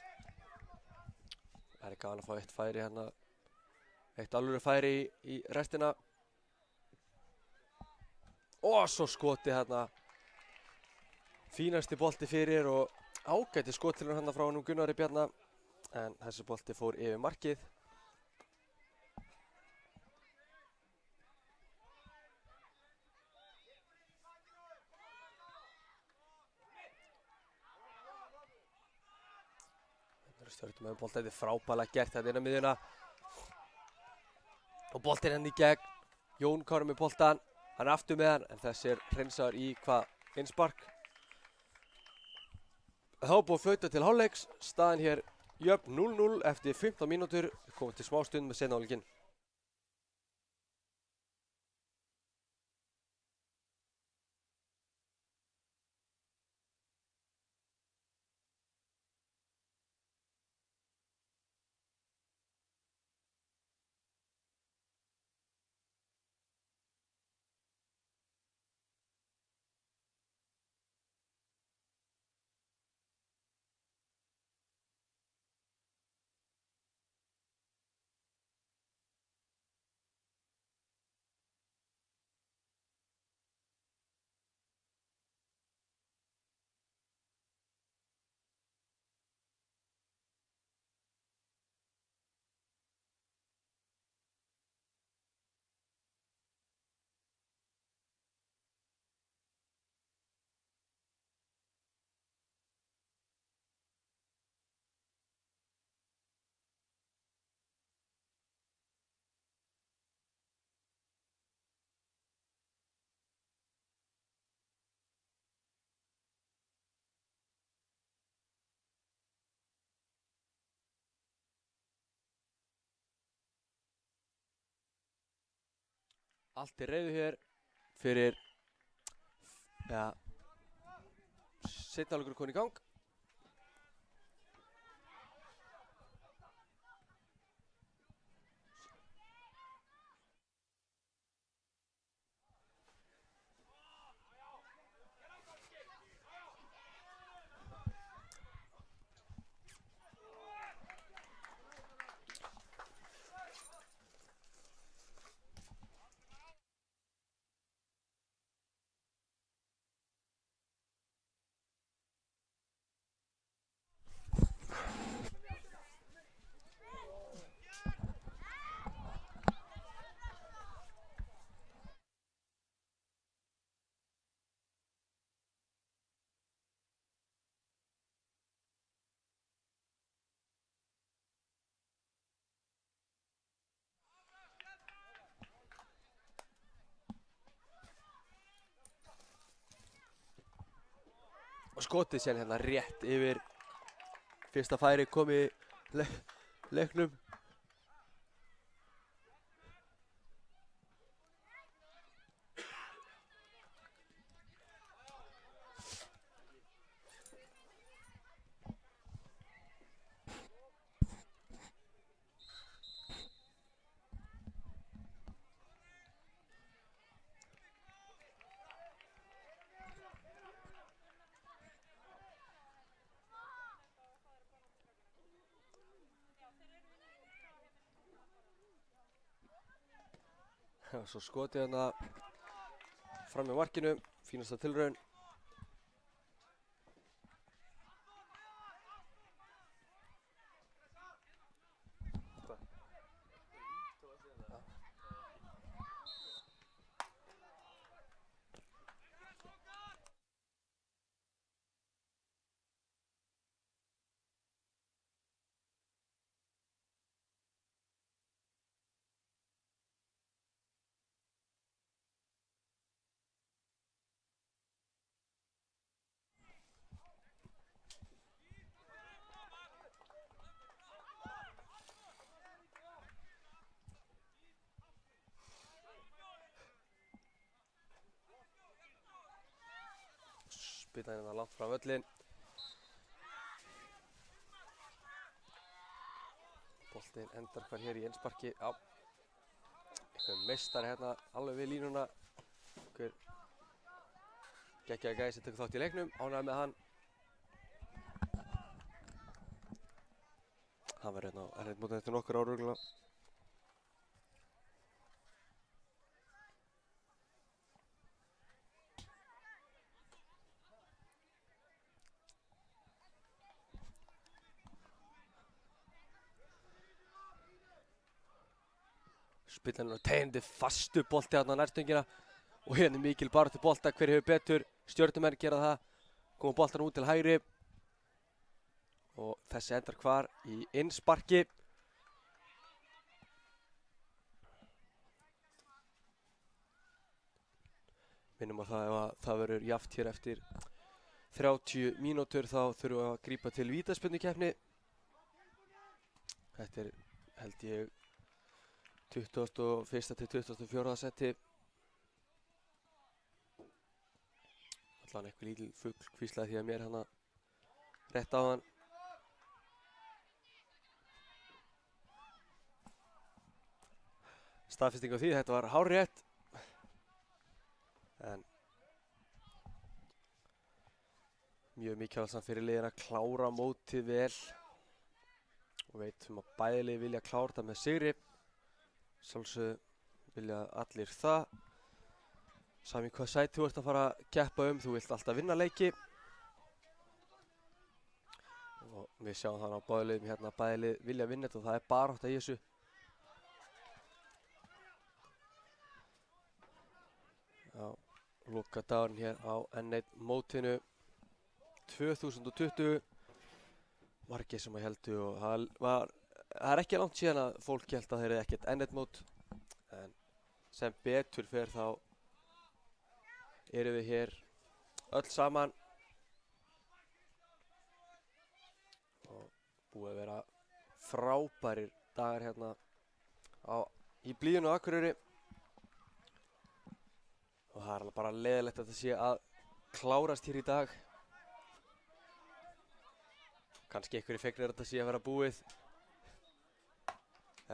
Það er gaman að fá eitt færi hérna, eitt alvöru færi í restina. Og svo skoti hérna, fínasti bolti fyrir og ágæti skottilur hérna frá honum Gunnari Bjarna en þessi bolti fór yfir markið. Stjörnum með bolta, þetta er frábærlega gert þetta inn á miðjuna. Og boltinn henni í gegn. Jón Kári með boltan, hann er aftur með hann en þessi er hreinsaður í innspark. Þá búið að flauta til hálfleiks, staðan hér jöfn 0-0 eftir 15 mínútur, komið til smá stund með seinni hálfleikinn. allt er reiðu hér fyrir, ja, seinni hálfleikur er kominn í gang. Og skotið sér hérna rétt yfir fyrsta færi komið í leiknum. Svo skotið hérna fram í markinu, fínasta tilraun. Spila hérna langt frá völlin. Boltinn endar hvar hér í innsparki. Já. Einhver meistari hérna alveg við línuna. Einhver geggjaður gæi sem tekur þátt í leiknum. Ánægður með hann. Hann verður hérna á erfitt móti eftir nokkur ár örugglega. Spillan og tegnandi fastu bolti hérna á nærstöngina og hérna mikil baráttu bolta, hver hefur betur, Stjörnumenn gera það, koma boltan út til hægri og þessi endar hvar í innsparki. Minnum á það ef að það verður jafnt hér eftir 30 mínútur þá þurfum við að grípa til vítaspyrnukeppni. Þetta er held ég 21. til 24. seti. Allan eitthvað lítil fugl hvíslaði því að mér hana rétt á hann. Staðfesting á því, þetta var hárrétt. En mjög mikilvægt fyrir liðin að klára mótið vel og veit að bæði lið vilja klára þetta með sigri. Sjálfsögðu vilja allir það. Sami hvað sæti þú ert að fara að keppa þú vilt alltaf vinna leiki. Og við sjáum þannig á báði liðum hérna að bæði lið vilja vinna þetta og það er barátta í þessu. Já, lokadagurinn hér á N1 mótinu 2020. Margir sem að héldu og það er ekki langt síðan að fólk held að þeir eru ekkert N1 mót, en sem betur fer þá erum við hér öll saman og búið að vera frábærir dagar hérna í blíðunni á Akureyri Og það er bara leiðilegt að þetta sé að klárast hér í dag. Kannski einhverjir fegnir að þetta sé að vera búið.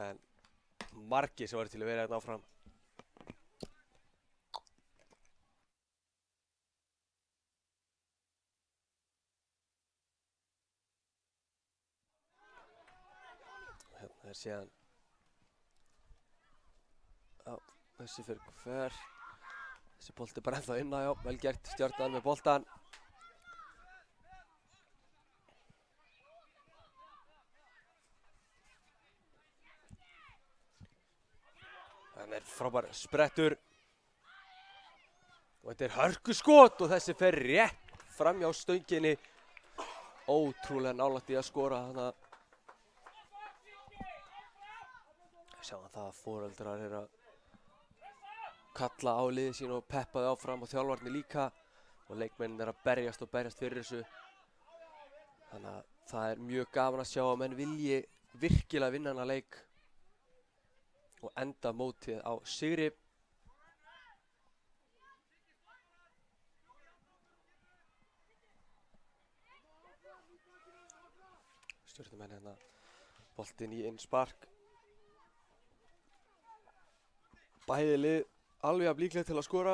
En margir sem verður til að vera hérna áfram. Hérna er síðan. Já, þessi fyrir hver. Þessi bolti bara ennþá inn á, já, vel gert, Stjarnan með boltan. Þannig er frábær sprettur. Og þetta er hörkuskot og þessi fer rétt fram hjá stönginni. Ótrúlega nálægt í að skora þarna. Sjáum það að foreldrar eru að kalla á liðið sín og peppa þau áfram og þjálfarnir líka. Og leikmennin eru að berjast fyrir þessu. Þannig að það er mjög gaman að sjá að menn vilji virkilega vinna hana leik. Og enda mótið á sigri. Stjörnumenn hérna boltinn í innspark. Bæði lið alveg jafn líkleg til að skora.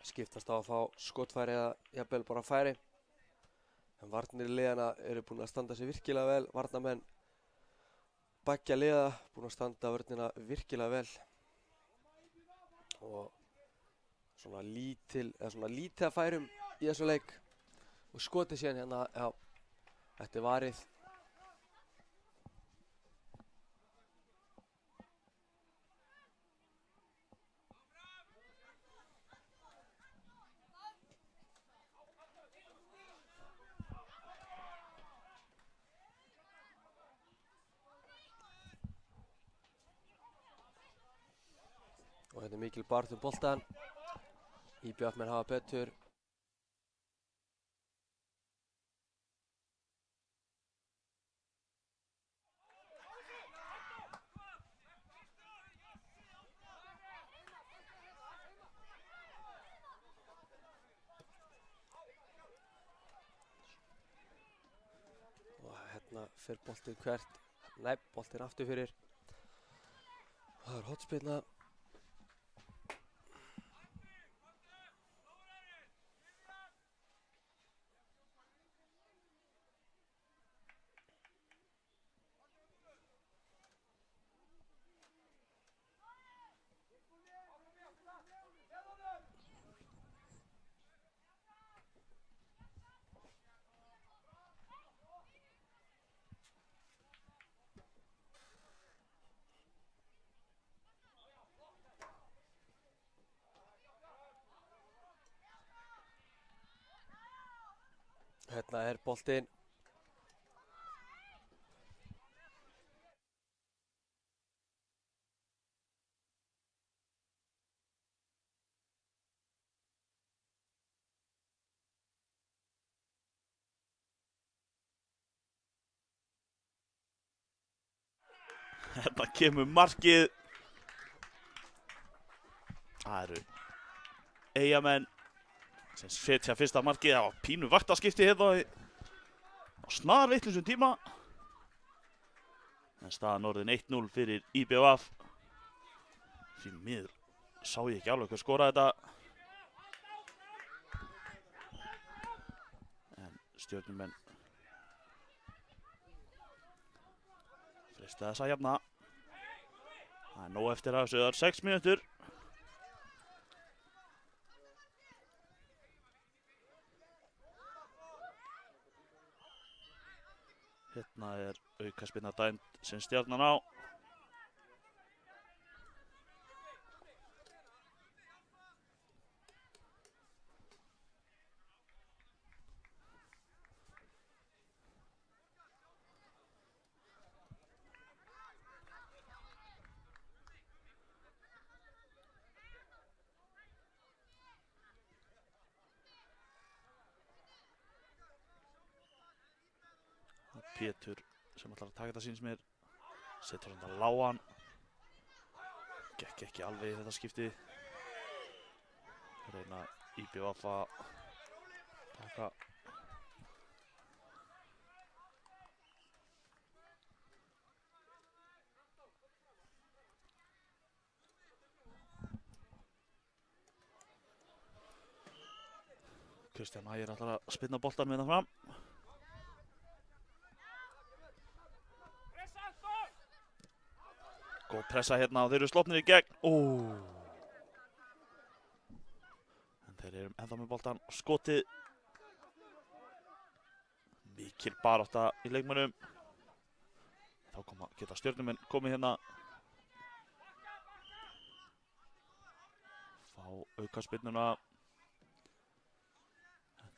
Skiptast á að fá skotfæri eða jafnvel bara færi. En varnir liðana eru búin að standa sig virkilega vel. Varnarmenn beggja liða búin að standa vörnina virkilega vel. Og svona lítið að færum í þessu leik. Og skotið síðan hérna, já, þetta er varið. Og þetta er mikil barð boltan. IBF menn hafa betur. Og hérna fer boltinn hvert. Nei, boltinn aftur fyrir. Það er hornspyrna. Hérna er boltinn. Hérna kemur markið. Það eru Eyjamenn sem setja fyrsta markið. Það var pínu vaktaskipti hérna á snarvitlausum tíma. En staðan orðin 1-0 fyrir IBF. Því miður sá ég ekki alveg hver skoraði þetta. En Stjörnumenn freista þess að jafna. Það er nóg eftir að þessu, það er 6 mínútur. Hérna er aukaspyrna dæmd sem Stjarnan á. Pétur sem ætlar að taka þetta síns mér. Setur hann að lágan. Gekk ekki alveg í þetta skipti. reyna IBVF að taka Kristján Ægir ætlar að spinna boltan með það fram. Góð pressa hérna og þeir eru slopnir í gegn. En þeir eru ennþá með boltan. Skotið. Mikil barátta í leikmönnum. Þá geta stjörnumenn komið hérna. Fá aukaspyrnuna.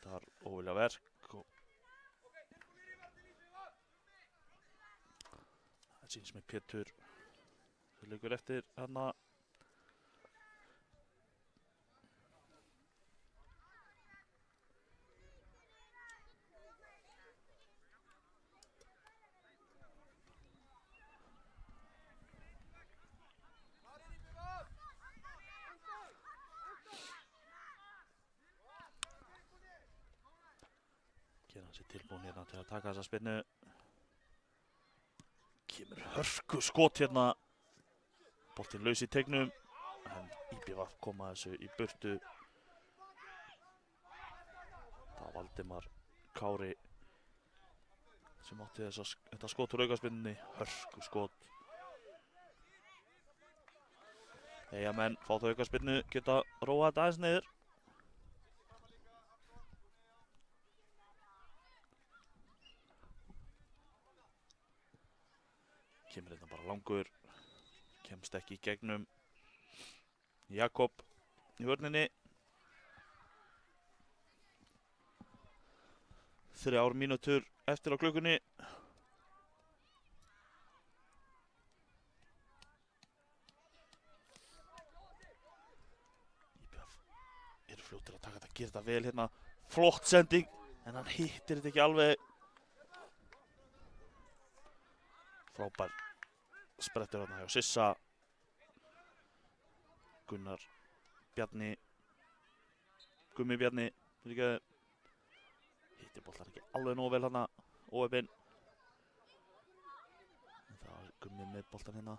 Þetta var óvilja verk og það sýnst með Pétur sem liggur eftir hérna. Gera hann sér tilbúin hérna til að taka þessa spinnu. Kemur hörku skot hérna. Boltinn laus í teignum. En IBVF koma þessu í burtu. Það var Valdimar Kári sem átti þetta skot úr aukaspyrnunni. Hörku skot. Eyjamenn fá það aukaspyrnu, geta róað þetta aðeins niður. Kemur hérna bara langur, kemst ekki í gegnum Jakob í vörninni. 3 mínútur eftir á klukkunni. IBVF eru fljótir að taka þetta, gera þetta vel hérna. Flott sending, en hann hittir þetta ekki alveg. Frábær sprettur hérna hjá Sissa. Gunnar Bjarni, Gummi Bjarni, hittir boltan ekki alveg nógu vel hérna, óheppinn. Það var Gummi með boltan hérna.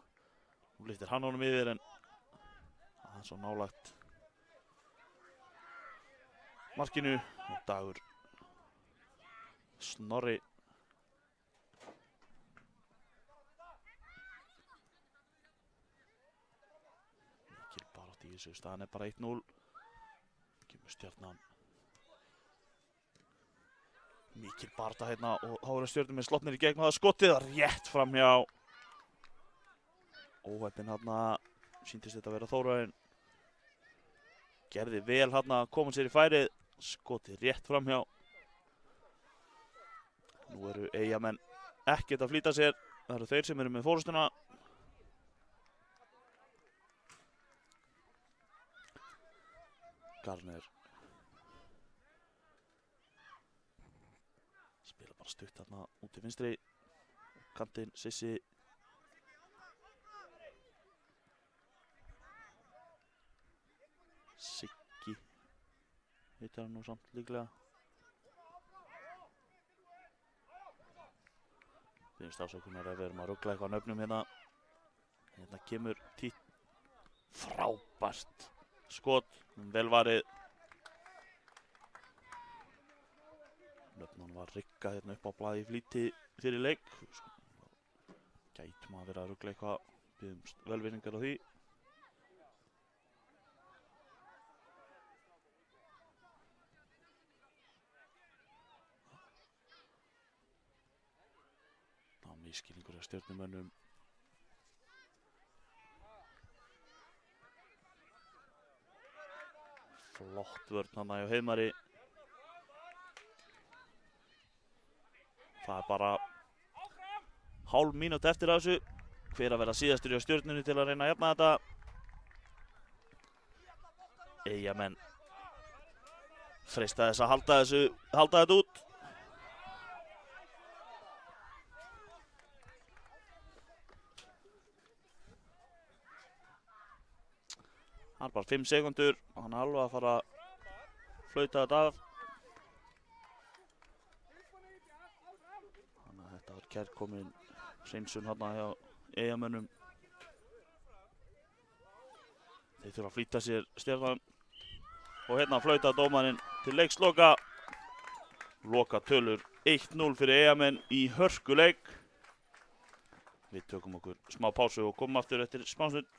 Nú lyftir hann honum yfir en það er svo nálægt markinu og Dagur Snorri. Staðan er bara 1-0. Kemur Stjarnan. Mikil barda hérna og þá eru Stjörnumenn slopnir í gegn og það er skotið rétt framhjá. Óheppinn hérna, sýndist þetta að vera Þórarinn. Gerði vel hérna, kom hann sér í færið, skotið rétt framhjá. Nú eru Eyjamenn ekkert að flýta sér, það eru þeir sem eru með fórustuna. Garner spila bara stutt þarna út í vinstri kantinn. Sissi Siggi heitir hann nú samt líklega. Finnst ásökunar ef við erum að rugla eitthvað nöfnum hérna. Hérna kemur títt frábært skot, vel varið. Nöfnun var riggað hérna upp á blaði í flýti fyrir leik. Gætum að vera að rugla eitthvað, biðumst velvirðingar á því. Það var misskilningur af Stjörnumönnum. Flott vörn hana hjá Heiðmari. Það er bara hálf mínúti eftir af þessu. Hver að vera síðastur hjá Stjörnunni til að reyna að jafna þetta. Eyjamenn freista þess að halda þetta út. Það er bara 5 sekúndur og hann er alveg að fara að flauta þetta af. Þannig að þetta var kærkomin hreinsun hérna hjá Eyjamönnum. Þeir þurfa að flýta sér Stefán. Og hérna flauta dómarinn til leiksloka. Loka tölur 1-0 fyrir Eyjamenn í hörkuleik. Við tökum okkur smá pásu og komum aftur eftir smástund.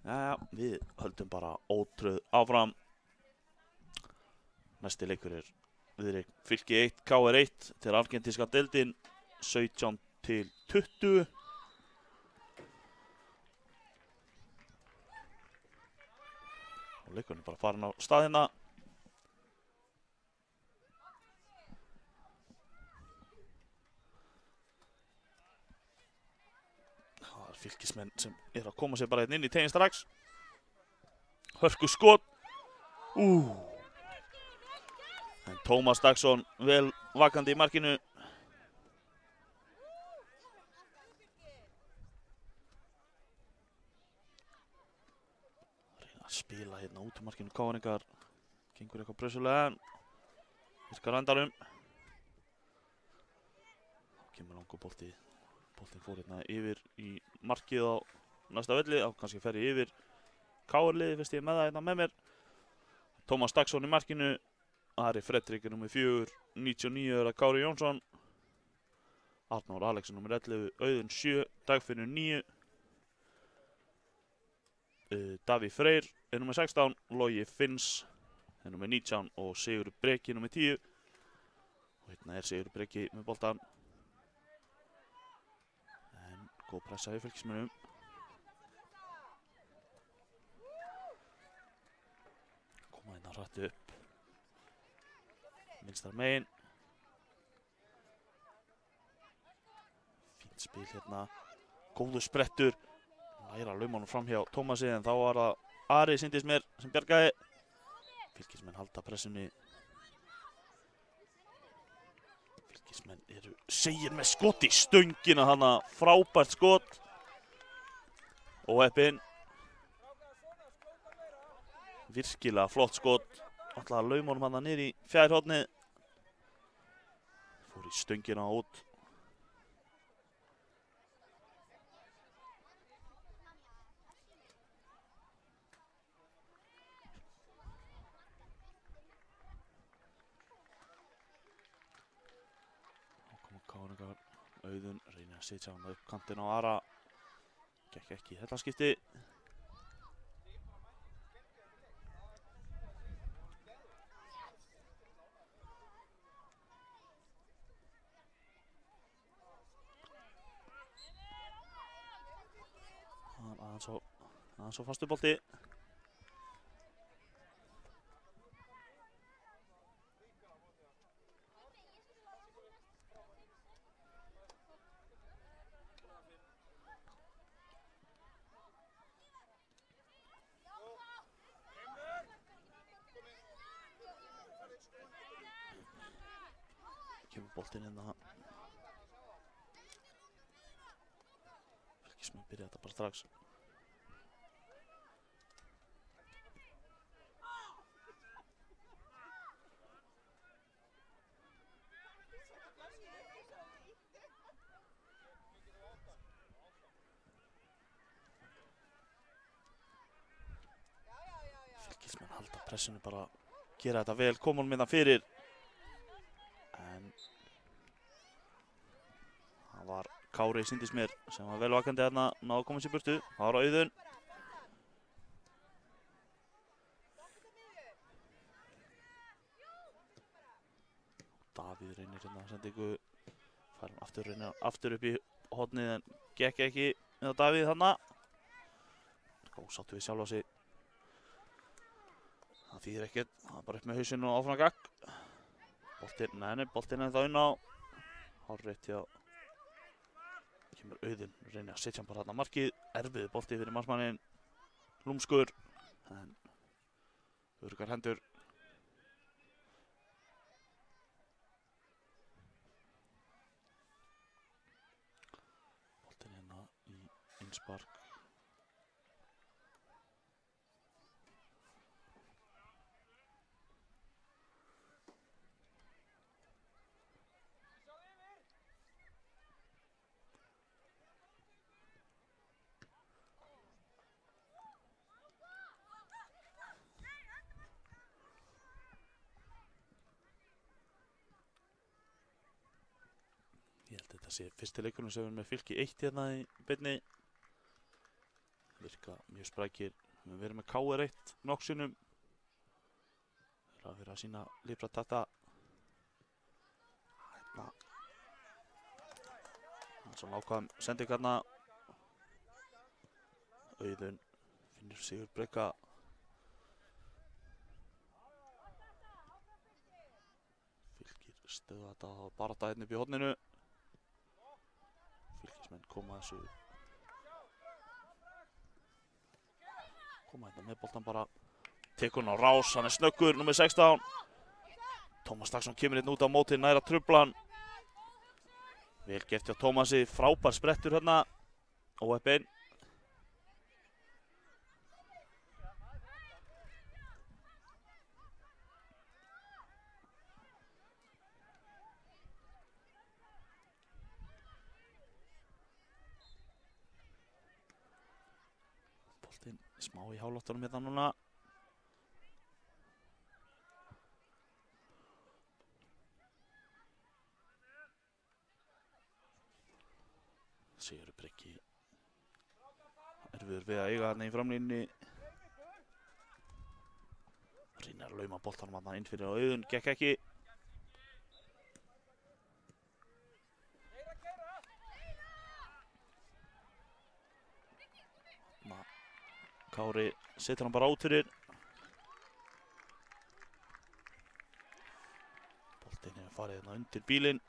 Jæja, við höldum bara ótröð áfram. Næsti leikur er viðreign Fylki 1, KR 1. Þetta er argentíska deildin 17-20. Og leikurinn er bara farin á staðina. Fylkismenn sem er að koma sér bara inn í teginn strax. Hörku skot. En Tómas Dagsson vel vakandi í markinu. Reyna að spila hérna út í markinu Káringar. Gengur eitthvað brösulega en virkar endarum. Kemur langur bolti. Boltinn fór hérna yfir í markið á næsta velli, á kannski fer yfir KR-liði fyrst ég með það hérna með mér. Tómas Dagsson í markinu, Ari Fredrik er nummer 4, 99 er það Kári Jónsson, Arnór Alexson nummer 11, Auðun 7, Dagfinnur 9, Daví Freyr er nummer 16, Logi Finns er nummer 19 og Sigur Breki nummer 10. Og hérna er Sigur Breki með boltan. Góð pressa í Fylkismönnum. Koma hérna hratt upp. Vinstra megin. Fínt spil hérna. Góður sprettur. Læra laumanum fram hjá Tómasi en þá var það Ari sýndist mér sem bjargaði. Fylkismenn halda pressunni. Fylkismenn eru segir með skot í stöngina hana, frábært skot. Óheppinn. Virkilega flott skot. Ætlaði að lauma honum hana niður í fjærhornið. Fór í stöngina út. Káringar, Auðun reynir að setja hann upp kantinn á Ara. Gekk ekki í þetta skipti. Aðeins svo fastur bolti. Kemur boltinn hérna. Fylkismenn byrja þetta bara strax. Fylkismenn halda pressinu bara, gera þetta vel, koma honum hérna fyrir. En það var Kári sýndist mér sem var vel vakandi hérna, náðu að koma sér í burtu. Það var Auðun. Davíð reynir hérna að senda ykkur, fær hann aftur, reynir aftur upp í hornið en gekk ekki með Davíð þarna. Ósáttu við sjálfa sig. Það þýðir ekkert, það er bara upp með hausinn og áfram gagg. Boltinn ennþá inn á. Hárrétt hjá. Kemur Auðun, reynir að setja hann bara þarna markið. Erfiður bolti fyrir markmanninn. Lúmskur. En öruggar hendur. Boltinn hérna í innspark. Ég held að þetta sé fyrsti leikurinn sem við erum með Fylki 1 hérna í beinni. Virka mjög sprækir. Við erum með KR 1 nokksunum. Það er að vera að sína lífra tata. Hérna. Það er svona ákvæðum sending hérna. Auðun finnur Sigur Breka. Fylkir stöða þetta og barata hérna upp í horninu. Fylkismenn koma þessu. Koma hérna með boltan bara. Tekur hann á rás, hann er snöggur, númer 16. Tómas Dagsson kemur hérna út á móti, næra truflan. Vel gert hjá Tómasi, frábær sprettur hérna. Óheppinn. Boltinn smá í hálóttunum hérna núna. Sigur Breki erfiður við að eiga þarna í framlínunni. Reynir að lauma boltanum þarna inn fyrir Auðun, gekk ekki. Kári setur hann bara út fyrir. Boltinn hefur farið hérna undir bílinn.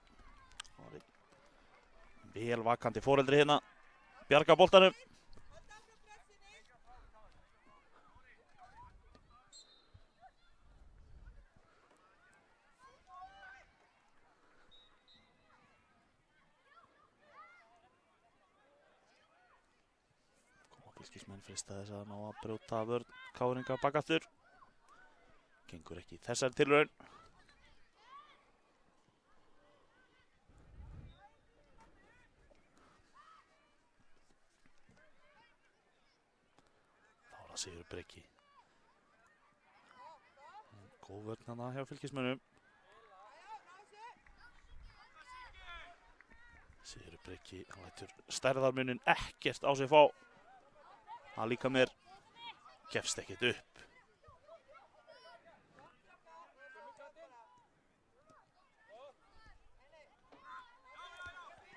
Vel vakandi foreldri hérna. Bjarga boltanum. Fylkismenn freista þess að ná að brjóta vörn KR-inga bakaftur. Gengur ekki í þessari tilraun. Þá er það Sigur Breki. Góð vörn hana hjá Fylkismönnum. Sigur Breki, hann lætur stærðarmunin ekkert á sig fá. Hann líka mér gefst ekkert upp.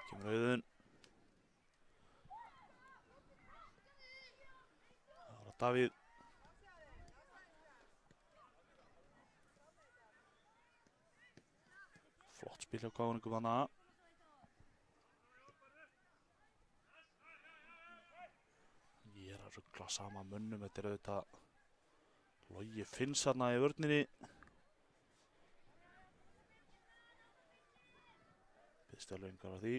Kemur Auðun. Það var Davíð. Flott spil hjá KR-ingum hana. Ég er að rugla sama mönnum, þetta er auðvitað Logi Finns þarna í vörninni. Biðst alveg á því.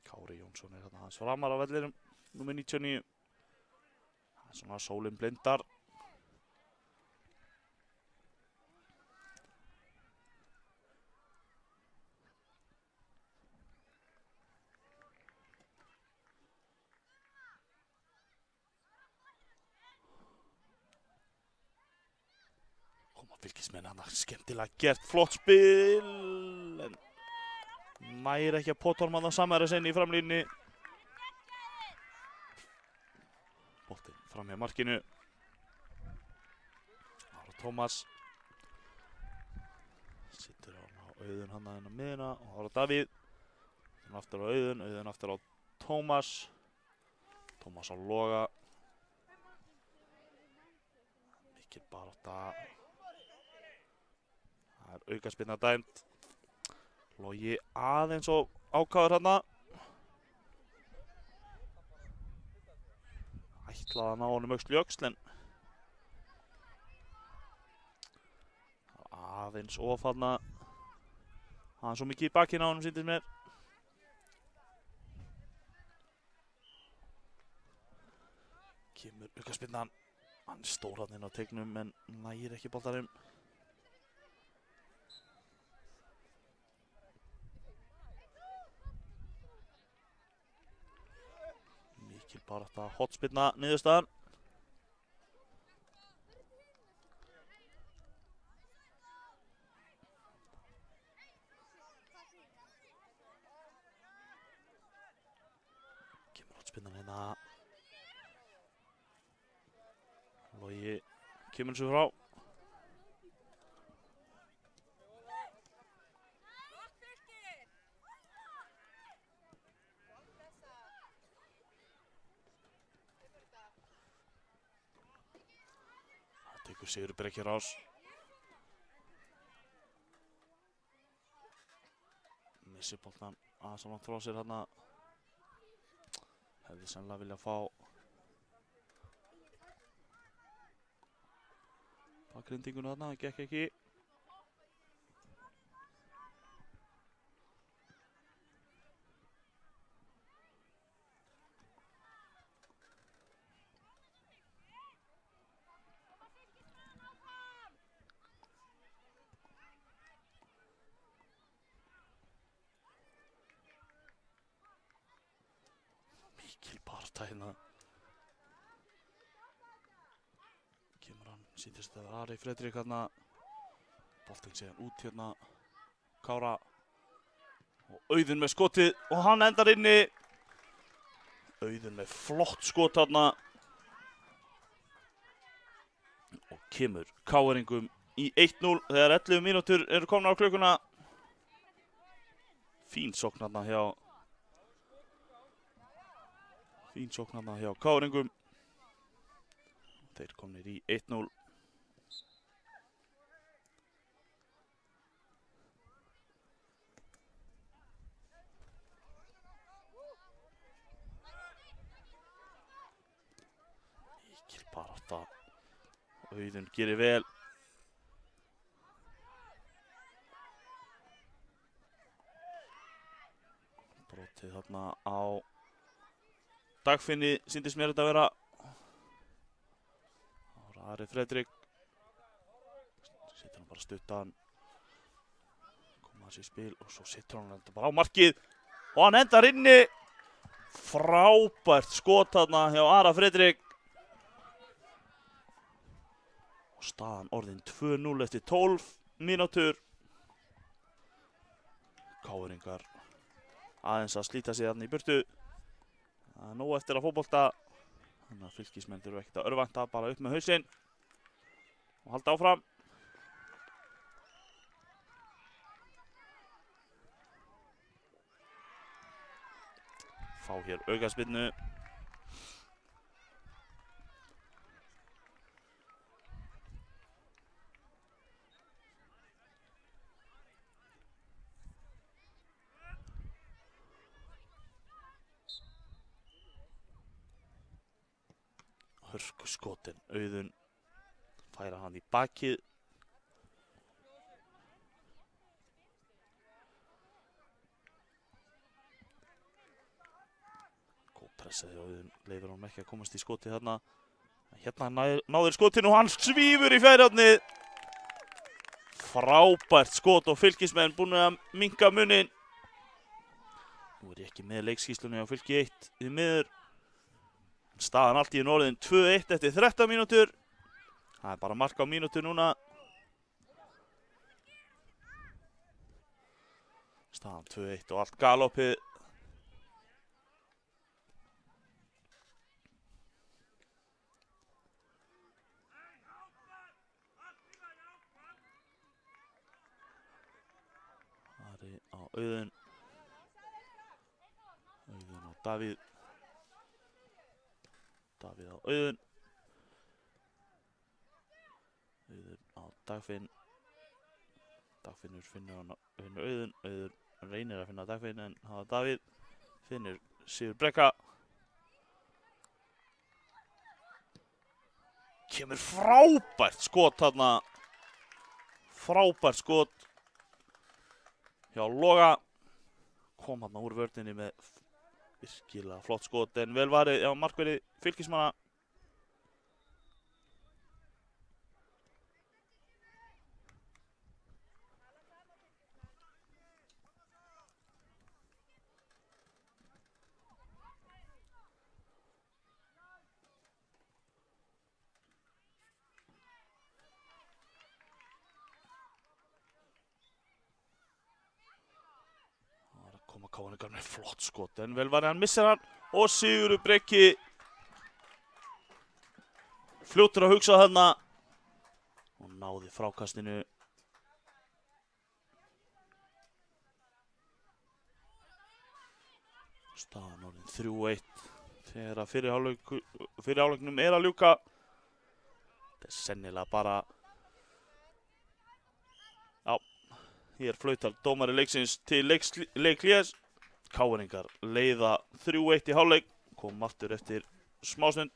Kári Jónsson er þarna hans framar á vellinum, númer 99. Það er svona sólin blindar. Fylkismenn hann skemmtilega gert, flott spil en næri ekki að pottorma það samæra sinni í framlínni. Boltinn fram hjá markinu. Ára Tómas sittur á Auðun hann inn á miðuna og Ára Davíð. Aftur á Auðun, Auðun aftur á Tómas. Tómas á Loga. Mikil barátta. Það er aukaspyrna dæmd. Logi aðeins og ákváður þarna. Ætlaði að ná honum öxl í öxl en aðeins of þarna. Hann svo mikið í bakinn á honum sýndist mér. Kemur aukaspyrnan. Hann er stór þarna inn á teignum en nægir ekki boltanum. Bara þetta hotspinna niðurstaðan. Kemur hotspinnan hérna. Logi kemur svo frá. Sigur Breki rás. Missir boltan aðeins langt frá sér þarna. Hefði sennilega viljað fá bakgrindinguna þarna, það gekk ekki. Kilparta hérna. Kemur hann, sýndist að Ari Fredrik hérna. Boltinn séðan út hérna. Kára. Og Auðun með skotið og hann endar inni. Auðun með flott skot hérna. Og kemur KR-ingum í 1-0 þegar 11 mínútur eru komnar á klukkuna. Fín sókn hérna hjá KR-ingum. Þeir komnir í 1-0. Mikil barátta. Auðun gerir vel. Brotið þarna á Dagfinni sýndist mér þetta að vera. Ari Fredrik. Setur hann bara stuttan. Koma hans í spil og svo setur hann þetta bara á markið. Og hann endar inni. Frábært skot þarna hjá Ara Fredrik. Og staðan orðin 2-0 eftir 12 mínútur. KR-ingar aðeins að slíta sig þarna í burtu. Það er nóg eftir að fótbolta. Þannig að Fylkismenn þurfa ekkert að örvænta, bara upp með hausinn og halda áfram. Fá hér aukaspyrnu. Hörku skotin, Auðun færa hann í bakið. Góð pressaði Auðun, leifir hann ekki að komast í skotið þarna. Hérna náður skotinu og hann svífur í fjærhjárnið. Frábært skot og Fylkismenn búin að minnka munin. Nú er ég ekki með leikskýrslunni á Fylki 1 í miður. Staðan allt í orðin 2-1 eftir 13 mínútur. Það er bara mark á mínútu núna. Staðan 2-1 og allt galopið. Ari á Auðun. Auðun og Davíð. Davíð á Auðun. Auðun á Dagfinn. Dagfinnur finnur Auðun. Auðun reynir að finna Dagfinn en hafa Davíð. Finnur Sigur Brekka. Kemur frábært skot þarna. Frábært skot hjá Loga. Kom þarna úr vörninni með virkilega flott skot en vel varið á markverði Fylkismanna. Koma KR-ingar með flott skot en vel varið, hann missir hann og Sigurður Breki fljótur að hugsa þarna og náði frákastinu. Staðan orðin 3-1 þegar að fyrri hálfleiknum er að ljúka. Þetta er sennilega bara hér flautar dómari leiksins til leikhlés. KR-ingar leiða 3-1 í hálfleik, kom aftur eftir smástund.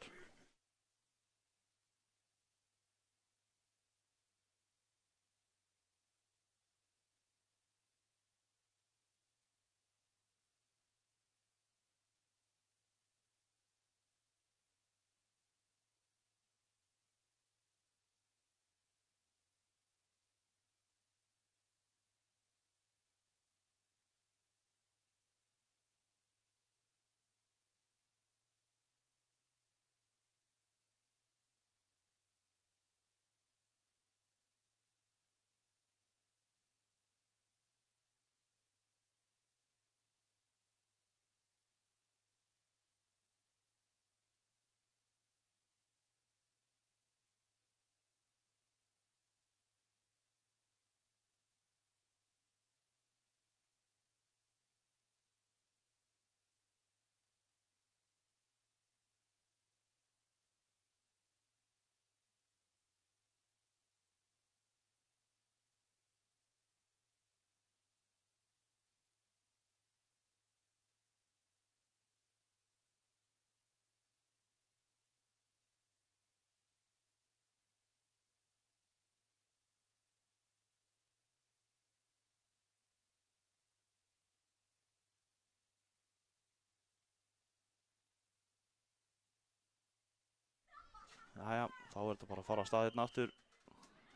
Jæja, þá er þetta bara að fara af stað hérna aftur.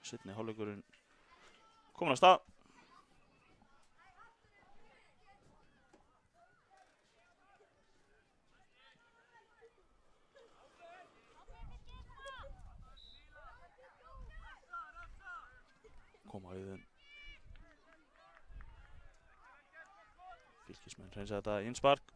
Seinni hálfleikurinn kominn af stað. Koma Auðun. Fylkismenn hreinsa þetta innspark.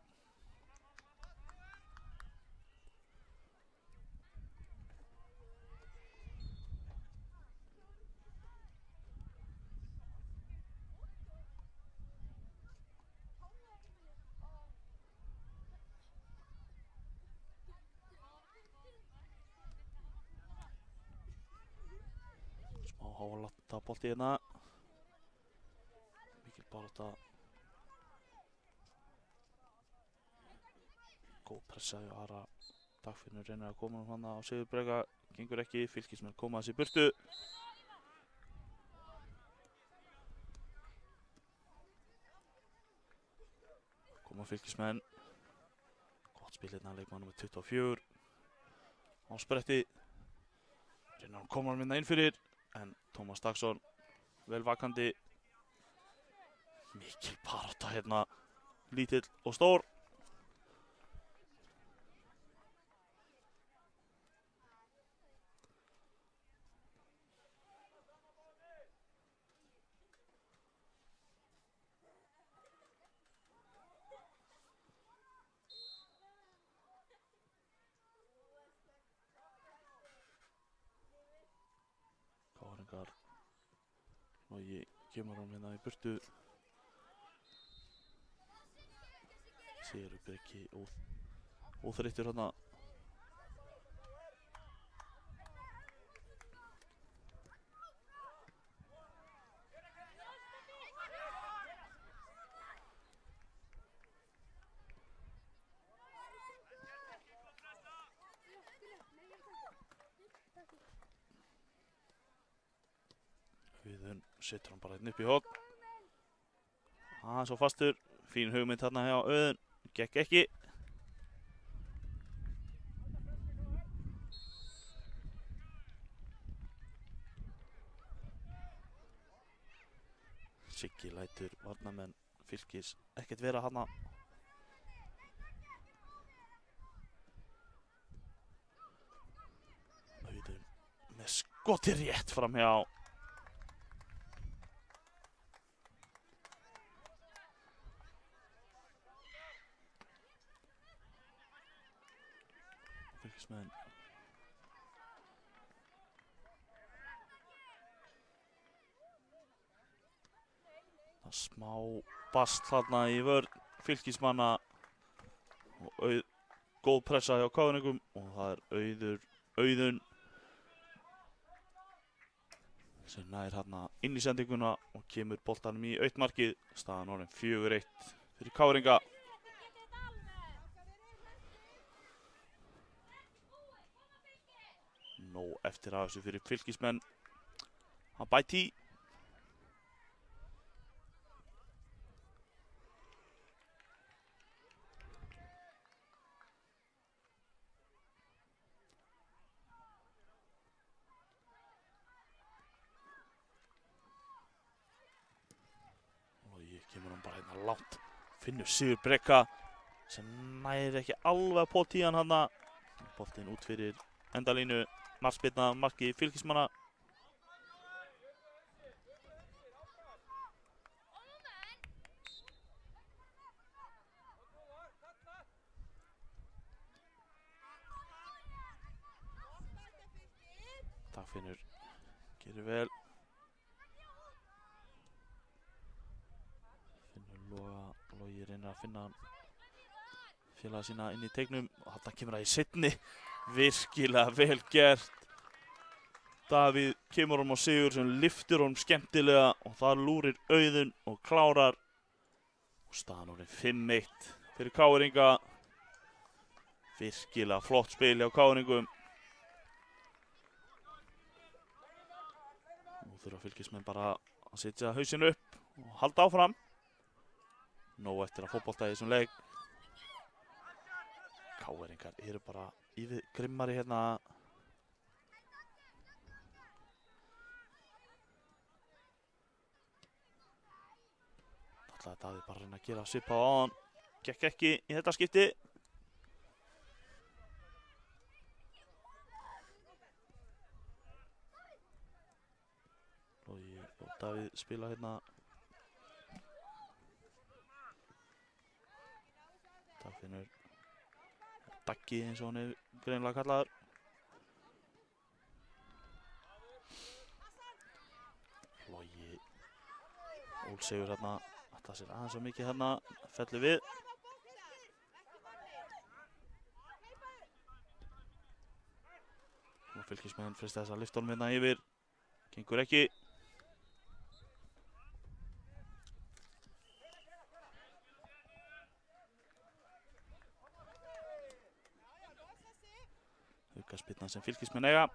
Smá hávalata bolti hérna. Mikil barátta. Góð pressa hjá Ara. Dagfinnur reynir að koma hann á Sigurbrega. Gengur ekki. Fylkismenn koma þessi í burtu. Koma Fylkismenn. Gott spil hérna leikmann nr. 24. Á spretti. Reynir að koma hann minna inn fyrir. En Tómas Dagsson vel vakandi. Mikil barátta hérna. Lítill og stór. Káringar. Logi kemur hann hérna í burtu. Sigurbreki óþreyttur hérna. Auðun setur hann bara hérna upp í horn. Aðeins og fastur. Fín hugmynd hérna hjá Auðun. Gekk ekki. Siggi lætur varnarmenn Fylkis ekkert vera hana. Auðun með skoti rétt fram hjá. Fylkismenn. Það er smá bast þarna í vörn Fylkismanna og góð pressa hjá Káringum og það er Auðun sem nær hérna inn í sendinguna og kemur boltanum í auttmarkið. Staðan orðin 4-1 fyrir Káringa. Nóg eftir af þessu fyrir Fylkismenn. Hann bæti í. Og ég kemur hann bara hérna langt. Finnur Sigurbreka sem næri ekki alveg på tíðan hann. Boltinn út fyrir endalínu. Markspyrna marki Fylkismanna. Dagfinnur gerir vel. Logi reynir að finna félaga sína inn í teignum og þarna kemur það í seinni. Virkilega vel gert. Davíð kemur á sigur sem lyftir honum skemmtilega og þar lúrir Auðun og klárar. Og staðan orðin 5-1 fyrir Káringa. Virkilega flott spil hjá Káringum. Nú þurfa Fylkismenn bara að setja hausinn upp og halda áfram. Nóg eftir að fótbolta í þessum leik. Káringar eru bara grimmari hérna ætlaði Davíð bara að reyna að gera svipað á áðan. Gekk ekki í þetta skipti. Logi og Davíð spila hérna. Það finnur Daggi eins og hann er greinilega kallaður. Logi Ólsegur hérna, ætla sér aðeins svo mikið hérna, fellur við. Og Fylkismenn frista þess að lyfta honum hérna yfir, gengur ekki. Aukaspyrna sem Fylkismenn eiga.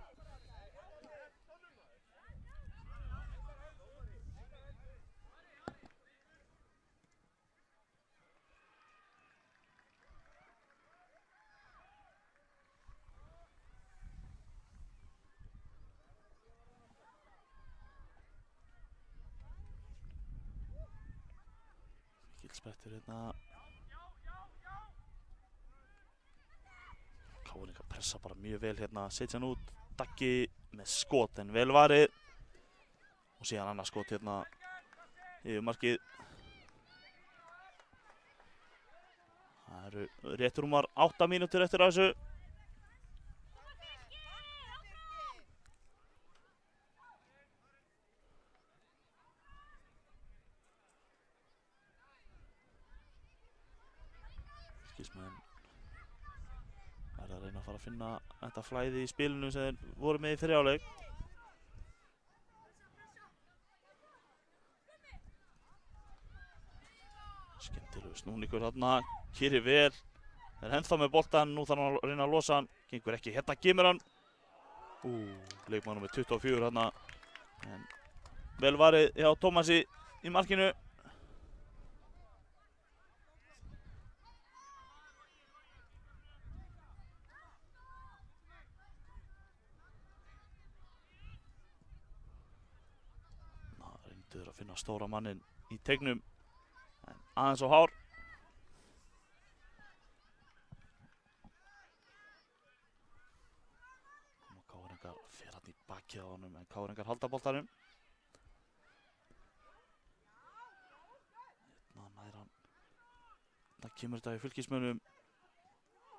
Sprettur hérna. Káringar pressa bara mjög vel hérna, setja hann út. Daggi með skot en vel varið. Og síðan annað skot hérna yfir markið. Það eru rétt rúmar 8 mínútur eftir af þessu. Fylkismenn verða að reyna að fara að finna þetta flæði í spilinu sem þeir voru með í fyrri hálfleik. Skemmtilegu snúningur þarna, Kiri vel, er ennþá með boltan, nú þarf hann að reyna að losa hann, gengur ekki, hérna kemur hann. Leikmaður númer 24 þarna, en vel varið hjá Tómasi í markinu. Reyndur að finna stóra mannin í teignum, en aðeins á hár. Og Káringar fer hann í bakið á honum, en Káringar halda boltanum. Hérna nær hann. Það kemur þetta í Fylkismönnum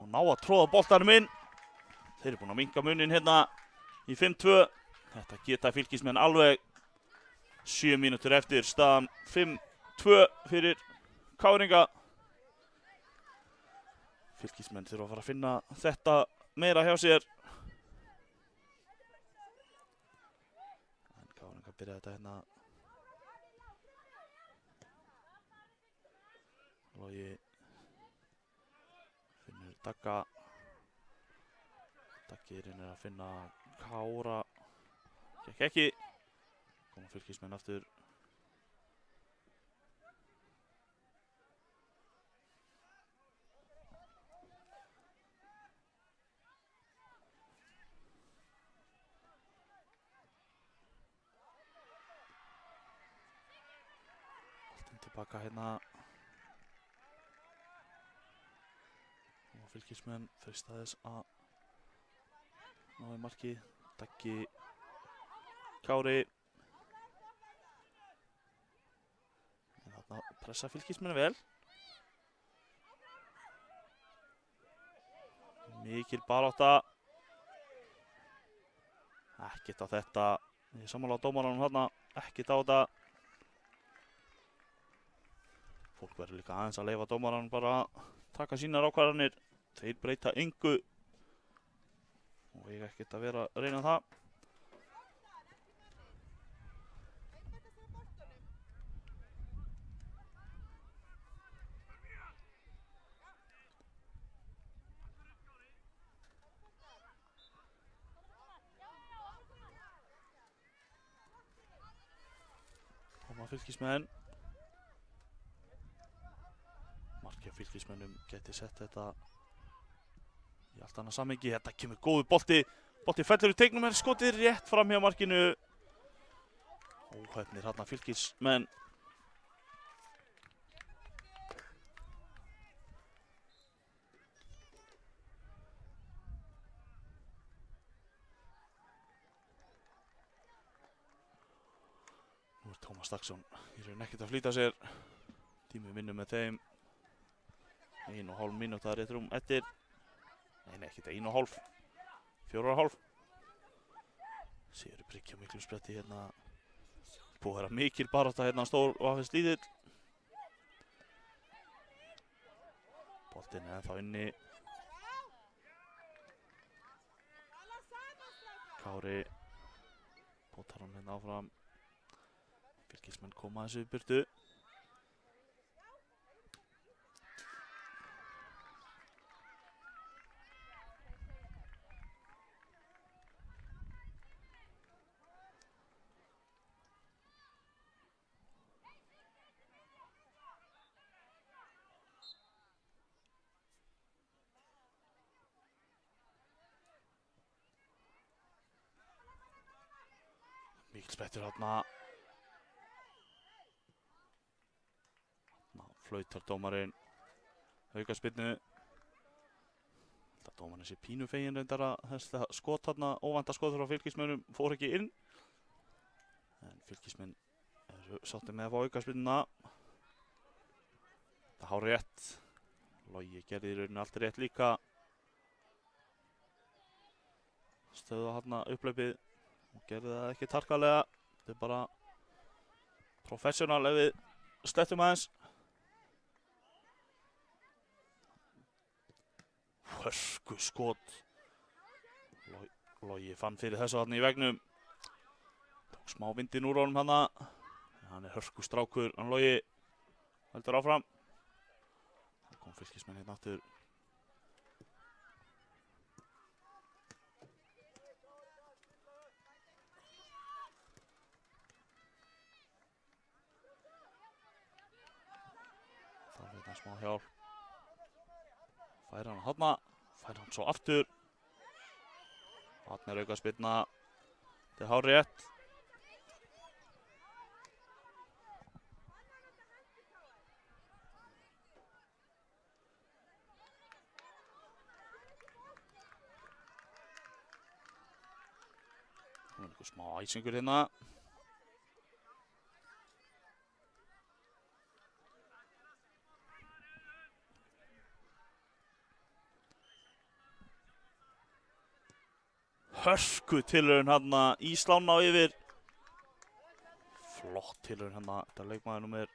og ná að tróða boltanum inn. Þeir eru búin að minnka munnin hérna í 5-2. Þetta geta Fylkismenn alveg. 7 mínútur eftir, staðan 5-2 fyrir Káringa. Fylkismenn þurfa að fara að finna þetta meira hjá sér. En Káringa byrjaði þetta hérna. Logi finnur Dagga. Daggi reynir að finna Kára. Gekk ekki. Koma Fylkismenn aftur. Boltinn tilbaka hérna. Koma Fylkismenn freista þess að ná í markið. Daggi, Kári. Pressa Fylkismenn vel. Mikil barátta. Ekkert á þetta. Ég er sammála á dómaranum þarna. Ekkert á þetta. Fólk verður líka aðeins að leyfa dómaranum bara að taka sínar ákvarðanir. Þeir breyta engu. Og ég ekkert að vera að reyna það. Fylkismenn. Markið á Fylkismennum geti sett þetta í allt annað samhengi. Þetta kemur góður bolti. Bolti fellur í teignum en skotið rétt fram hjá markinu. Óhefnir hérna Fylkismenn. Tómas Dagsson í raun ekkert að flýta sér. Tími vinnur með þeim. 1,5 mínúta rétt rúm eftir. Nei, ekkert 1,5. 4,5. Sigurður Breki á miklu spretti hérna. Búið að vera mikil barátta hérna stór og aðeins lítill. Boltinn er ennþá inni. Kári bótar hann hérna áfram. Fylkismenn koma þessu í burtu. Mikil sprettur þarna. Flautar dómarinn aukaspyrnu. Þetta dómarinn sé pínu feginn reyndar að þetta skot þarna, óvænta skot frá Fylkismönnum fór ekki inn. En Fylkismenn eru sáttir með að fá aukaspyrnuna. Þetta hárrétt. Logi gerði í rauninni allt rétt líka. Stöða þarna upphlaupið. Hún gerði það ekki tarkalega. Þetta er bara professional ef við slettum aðeins. Hörku skot. Logi fann fyrir þessu þarna í vegnum. Tók smá vindinn úr honum hana. Hann er hörku strákur, hann Logi heldur áfram. Það kom Fylkismenn hérna aftur. Það er þetta smá hjálp. Fær hann hana, fær hann svo aftur. Þarna er aukaspyrna. Þetta er hárrétt. Það er einhver smá æsingur hérna. Hörku tilraun hérna í slána á yfir. Flott tilraun hérna. Þetta er leikmaður númer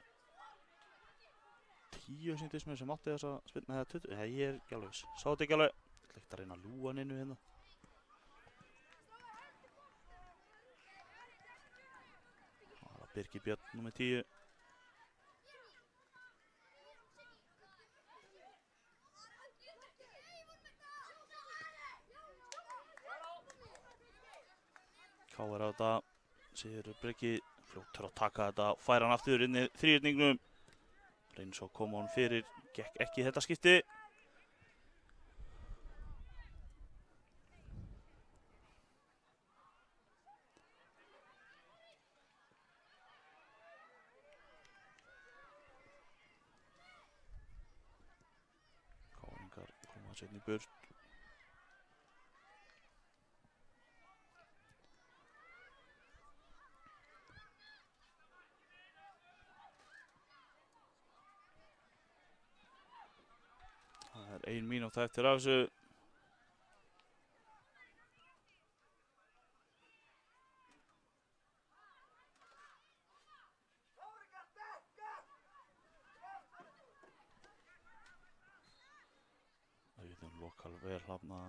10 sýndist mér sem átti þessa spyrna eða 20. Nei, ég er ekki alveg viss. Sá þetta ekki alveg. Ég ætla ekkert að reyna að lúa hann innu hérna. Það er Birgir Björn númer 10. KR á þetta, Sigurður Breki fljótur að taka þetta og færa hann aftur inn í þríhyrningnum. Reynir svo að koma hann fyrir, gekk ekki þetta skipti. KR-ingar koma seinni í burt. Það er 1 mínúta eftir af þessu. Auðun lokal vel hafna.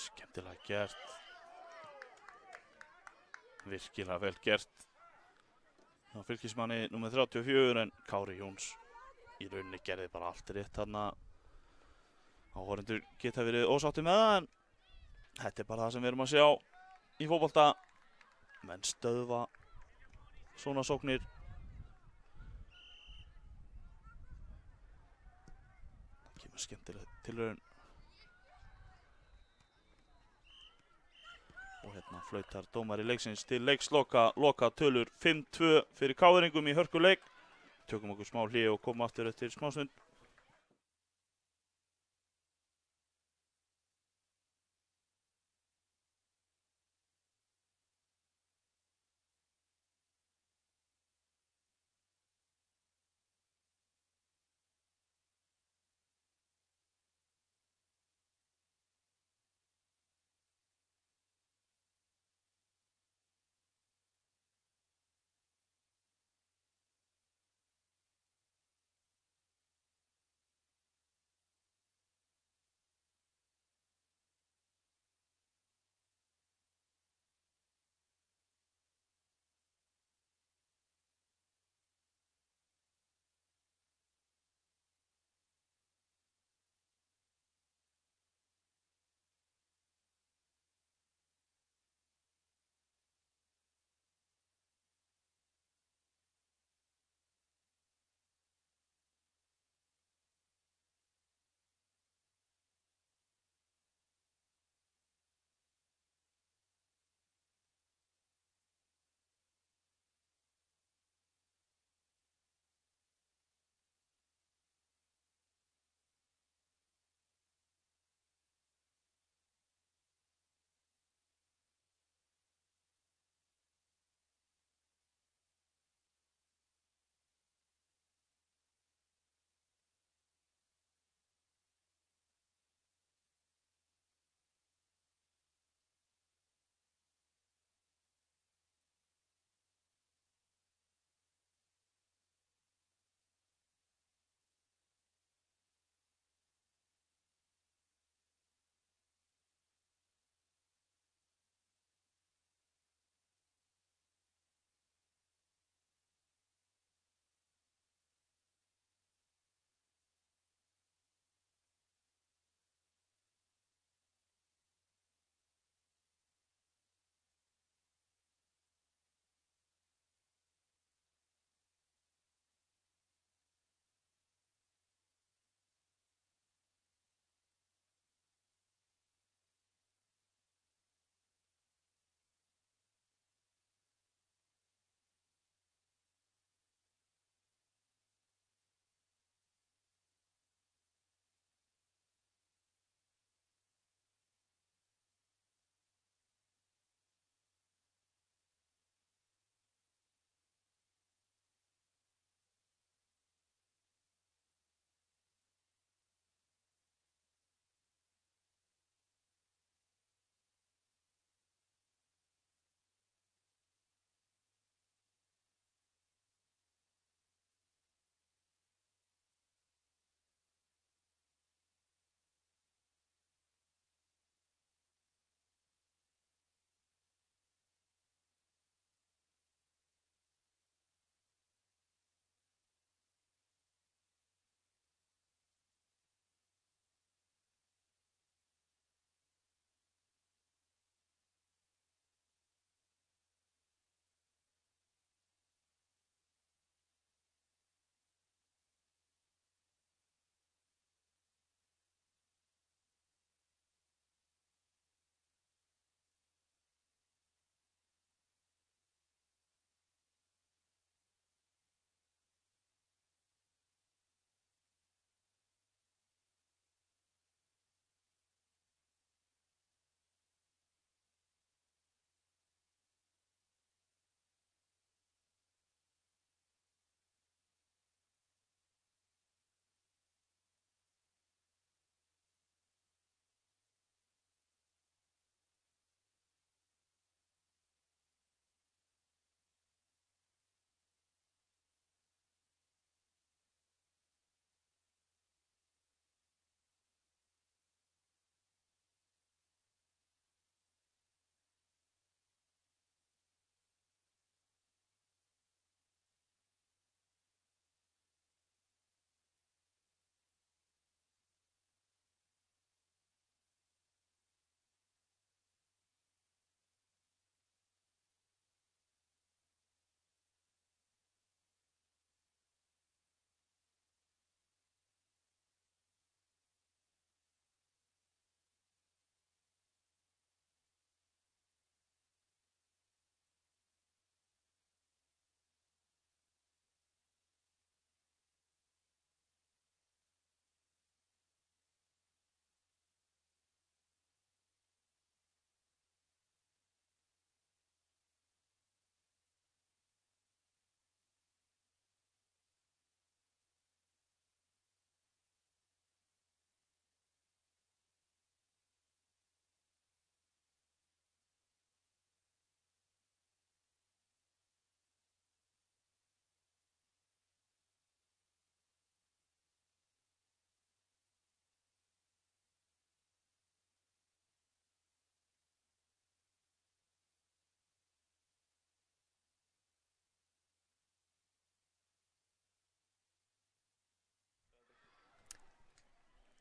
Skemmtilega gert. Virkilega vel gert. Það var Fylkismanni númer 34 en Kári Jóns í rauninni gerði bara allt rétt þarna. Áhorfendur geta verið ósátti með það en þetta er bara það sem við erum að sjá í fótbolta. Menn stöðva svona sóknir. Það kemur skemmtileg tilraun. Og hérna flautar dómari leiksins til leiksloka, loka tölur 5-2 fyrir KR-ingum í hörkuleik. Tökum okkur smá hlé og komum aftur eftir smástund.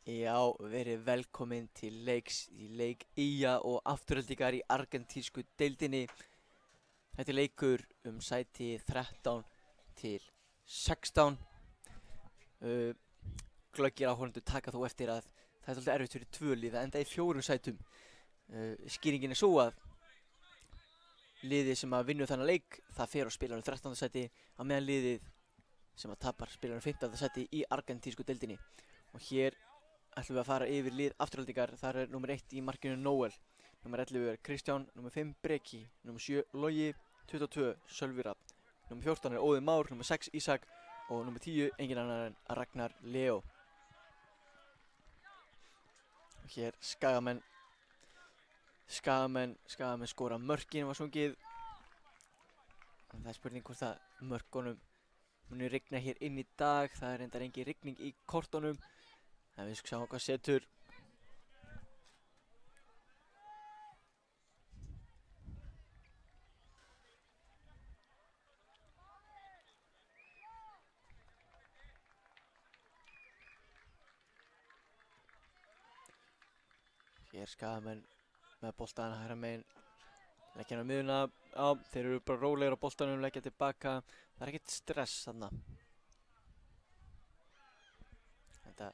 Já, verið velkomin til leiks í leik Ía og Aftureldingar í argentísku deildinni. Þetta er leikur sæti 13 til 16. Glöggir áhorfendur taka þó eftir að það er svolítið erfitt fyrir tvö lið að enda í 4 sætum. Skýringin er svo að liðið sem að vinna þennan leik, það fer og spilar 13. sæti, á meðan liðið sem að tapar spilar 15. sæti í argentísku deildinni. Og hér ætlum við að fara yfir lið Aftureldingar. Þar er nummer 1 í markinu Nóel, nummer 11 er Kristján, nummer 5 Breki, nummer 7 Logi, 22 Sölvi Rafn, nummer 14 er Óðinn Már, nummer 6 Ísak og nummer 10 engin annar en Ragnar Leo. Og hér Skagamenn skora mörkin var sungið. Það er spurning hvort að mörkunum muni rigna hér inn í dag. Það er reyndar engin rigning í kortunum, en við sjáum hvað setur. Hér Skagamenn með boltan hægra megin, leggja hann á miðuna. Já, þeir eru bara rólegir á boltanum, leggja tilbaka. Það er ekkert stress þarna. Þetta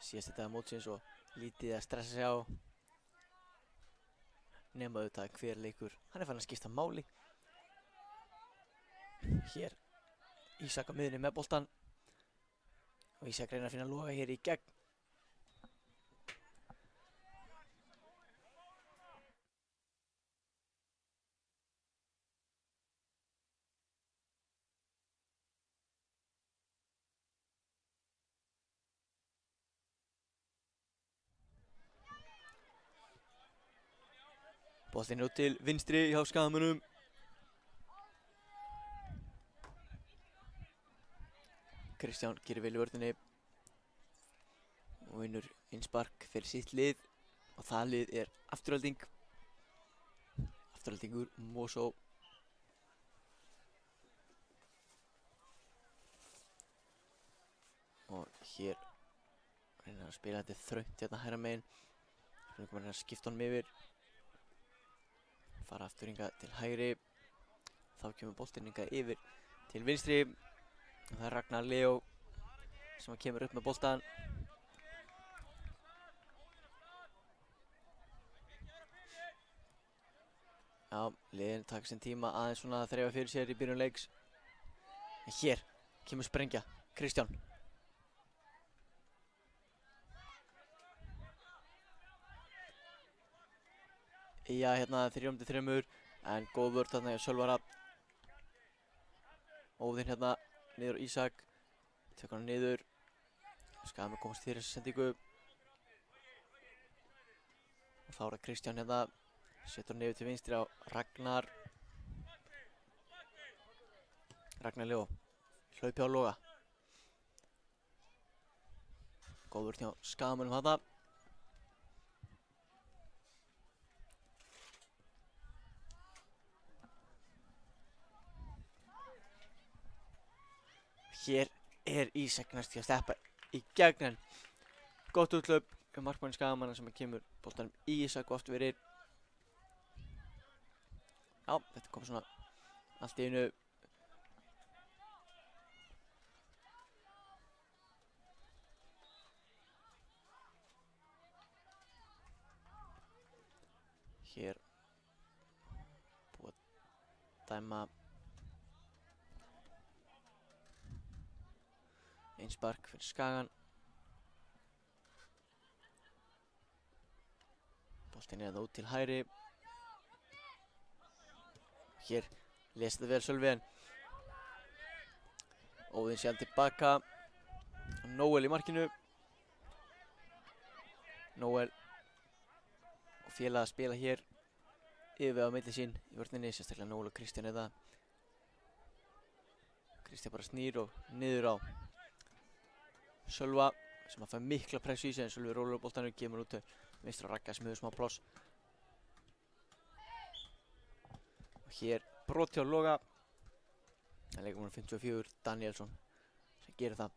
síðast þetta mótsins og lítið að stressa sig á. Nema auðvitað hver leikur, hann er farin að skipta máli. Hér Ísak á miðunni með boltan og Ísak reynar að finna Loga hér í gegn. Boltinn er út til vinstri hjá Skagamönnum. Kristján gerir vel í vörninni og vinnur innspark fyrir sitt lið, og það lið er Afturelding. Aftureldingur Mosó. Og hér reynir að spila þetta þröngt hérna hægra megin. Þannig að skipta honum yfir. Fara aftur hingað til hægri. Þá kemur boltinn hingað yfir til vinstri. Og það er Ragnar Leo sem kemur upp með boltan. Já, liðin taka sinn tíma aðeins svona að þreifa fyrir sér í byrjun leiks. En hér kemur sprengja. Kristján. Já, hérna 3-3, en góð vörn þarna hjá Sölva Rafn. Óðinn hérna niður á Ísak, tekur hann niður. Skagamenn komast fyrir þessa sendingu. Og þá er það Kristján hérna, setur hann niður til vinstri á Ragnar. Ragnar Leo, hlaupi á Loga. Góð vörn hjá Skagamönnum þarna. Hér er Ísak næst að steppa í gegn, en gott úthlaup hjá markmanni Skagamanna sem kemur boltanum í Ísak og aftur fyrir. Já, þetta kom svona allt í einu. Hér búið að dæma einspark fyrir Skagan. Boltinn er það út til hægri. Hér lesi þetta vel Sölvi, en Óðinn síðan tilbaka. Nóel í markinu. Nóel og félag að spila hér yfir á milli sín í vörninni, sérstaklega Nóel og Kristján eða. Kristján bara snýr og niður á Sölva sem að fæ mikla pressu í sig, en Sölvi rólur á boltanum, kemur út til vinstri á Ragga sem hefur smá pláss. Og hér brot hjá Loga. Það leikur númer 54 Danielsson sem gerir það.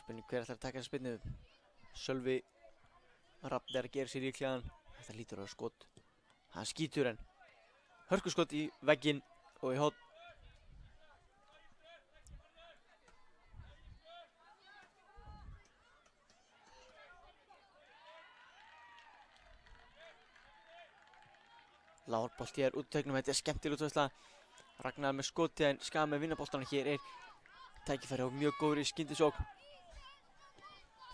Spurning hver ætlar að taka þessa spyrnu. Sölvi Rafn er að gera sér líklegan. Þetta lítur á skot. Hann skýtur en hörkuskot í vegginn og í horn. Lárbolti er úttegnum, þetta er skemmtileg útveðsla. Ragnar með skoti en Skagamenn með vinnaboltann. Hér er tækifæri á mjög góðri skyndisókn.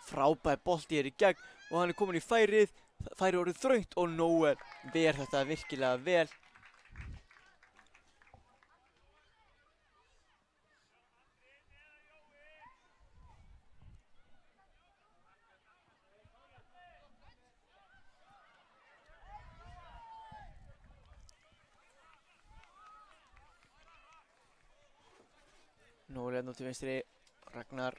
Frábær bolti er í gegn og hann er komin í færið. Færið orðið þröngt og Nóel ver þetta virkilega vel. Nóel nú til vinstri, Ragnar.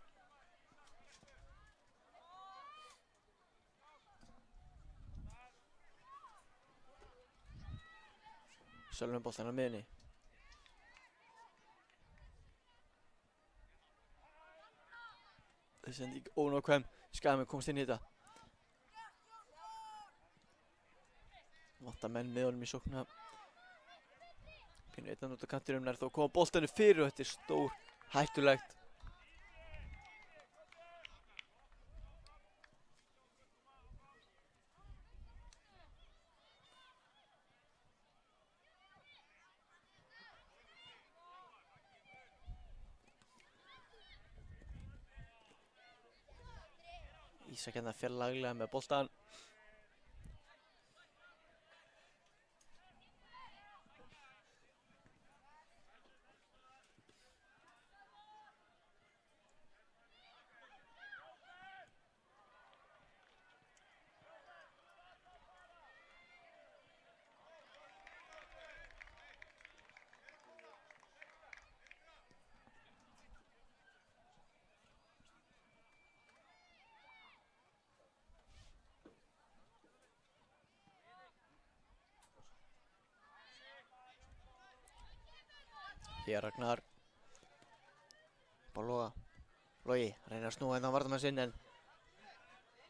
Sölvi með boltann á miðunni. Þessi sending ónákvæm. Skagamenn komst inn í þetta. Vantar menn með honum í sókna. Pínu einn út á kantinum nær þó að koma boltanum fyrir og þetta er stór hættulegt. Ísak hérna fer laglega með boltan. Hér Ragnar. Bara Loga. Logi reynir að snúa hérna á varnarmann sinn en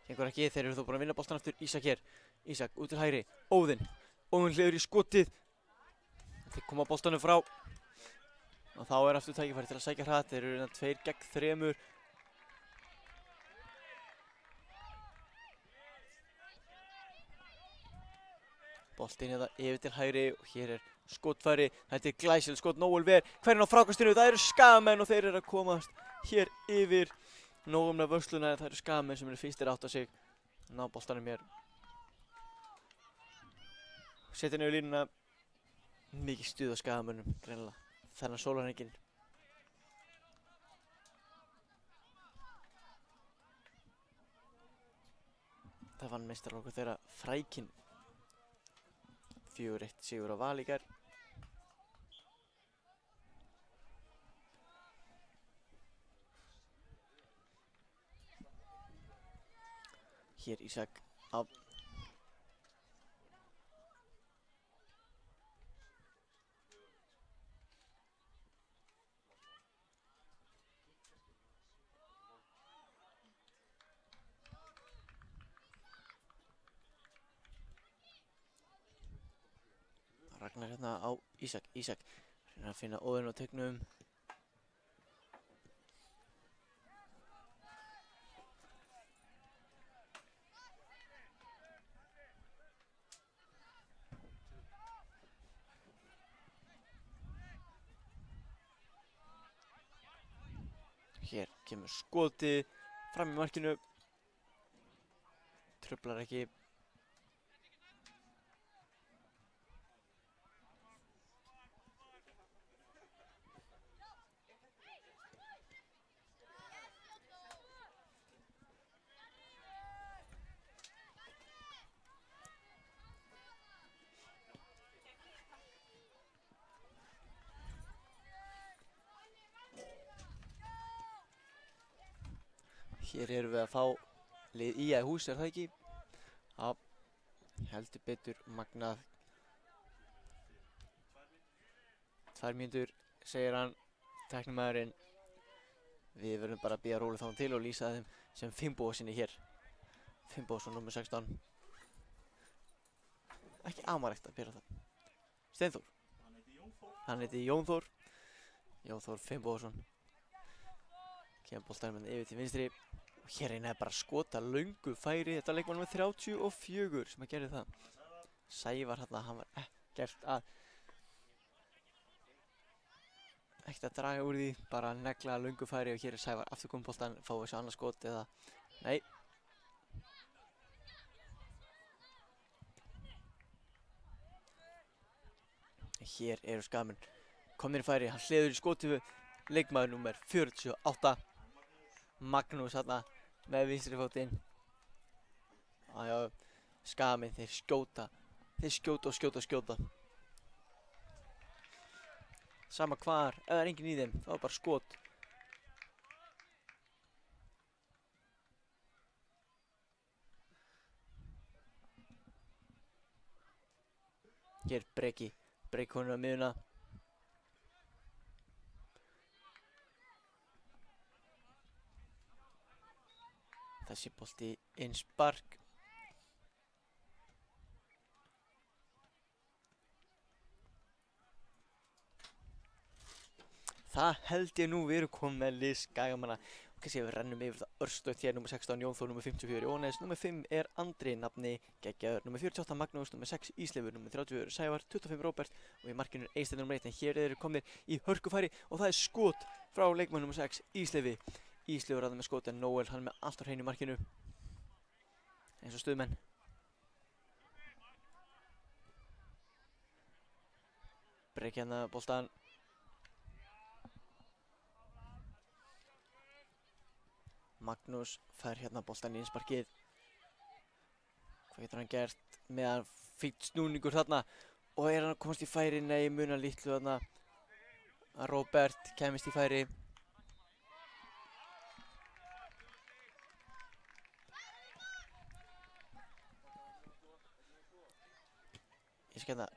gengur ekki. Þeir eru þó búin að vinna boltan aftur. Ísak hér. Ísak út til hægri. Óðinn. Óðinn hliður í skotið. Þeir koma boltanum frá. Og þá er aftur tækifæri til að sækja hratt. Þeir eru hérna 2 gegn 3. Boltinn hérna yfir til hægri og hér er skotfæri. Þetta er glæsilegt skot. Nóel ver. Hverjum á frákastinu? Það eru Skagamenn og þeir eru að komast hér yfir. Nóg með vörsluna en það eru Skagamenn sem eru fyrstir að átta sig. Ná boltanum hér. Setja niður línuna. Mikið stuð á Skagamönnum, greinilega. Þennan sólarhringinn. Það vann meistaraflokkur þeirra Frækinn. 4-1 sigur á Val í gær. Hér Ísak á Ragnar hérna á Ísak. Ísak reynir að finna Óðinn á teignum. Hér kemur skoti fram í markinu. Truflar ekki. Hér erum við að fá lið í hús, er það ekki? Já, heldur betur magnað. 2 mínútur, segir hann, tæknimaðurinn. Við verðum bara að bíða rólega þá til og lýsa þeim sem Finnbogasyni hér. Finnbogason nummer 16. Ekki amaregt að bera það. Steinþór. Hann heiti Jón Þór. Jón Þór Finnbogason. Kemur boltanum með yfir til vinstri. Og hér reynaði bara að skota löngu færi. Þetta var leikmann með 34 sem að gera það. Sævar hann var ekkert að draga úr því, bara að negla löngu færi og hér er Sævar aftur komið boltan, fá þessu annað skot eða nei. Hér eru Skagamenn komnir í færi, hann hliður í skoti við leikmaður númer 48 Magnús þarna með vinstri fótinn. Skagamenn þeir skjóta og skjóta. Sama hvar, ef það er enginn í þeim, þá er bara skot. Hér Breki honum á miðuna. Þessi bolti inn spark. Það held ég nú, við erum komið með lið Skagamanna. Og kannski við rennum yfir það örstugt hér, nummer 16 Jón Þór, nummer 54 Jóhannes, nummer 5 er Andri, nafni geggjaður, nummer 48 Magnús, nummer 6 Ísleifur, nummer 34 Sævar, 25 Róbert og í markinu Eysteinn nummer 1, en hér eru komnir í hörkufæri og það er skot frá leikmann nummer 6 Ísleifi. Ísleifur aðeins með skot en Nóel hann með allt á hreinu í markinu eins og stuðmenn. Breki hérna boltan. Magnús fær hérna boltan í innsparkið. Hvað getur hann gert meðan fýtt snúningur þarna og er hann að komast í færi? Nei, munar litlu þarna. Róbert kemist í færi. Ég skal hérna.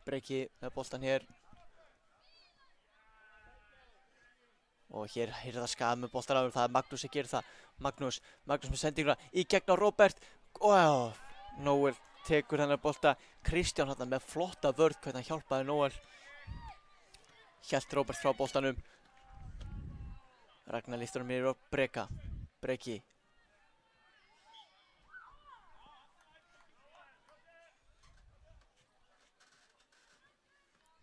Breki með boltan hér. Og hér er það Skagamenn með boltan á, það er Magnús sem gerir það. Magnús með sendinguna í gegn á Róbert. Nóel tekur hennar bolta. Kristján hérna með flotta vörð, hvernig hann hjálpaði Nóel. Hélt Róbert frá boltanum. Ragnar lyftir honum yfir á Breki.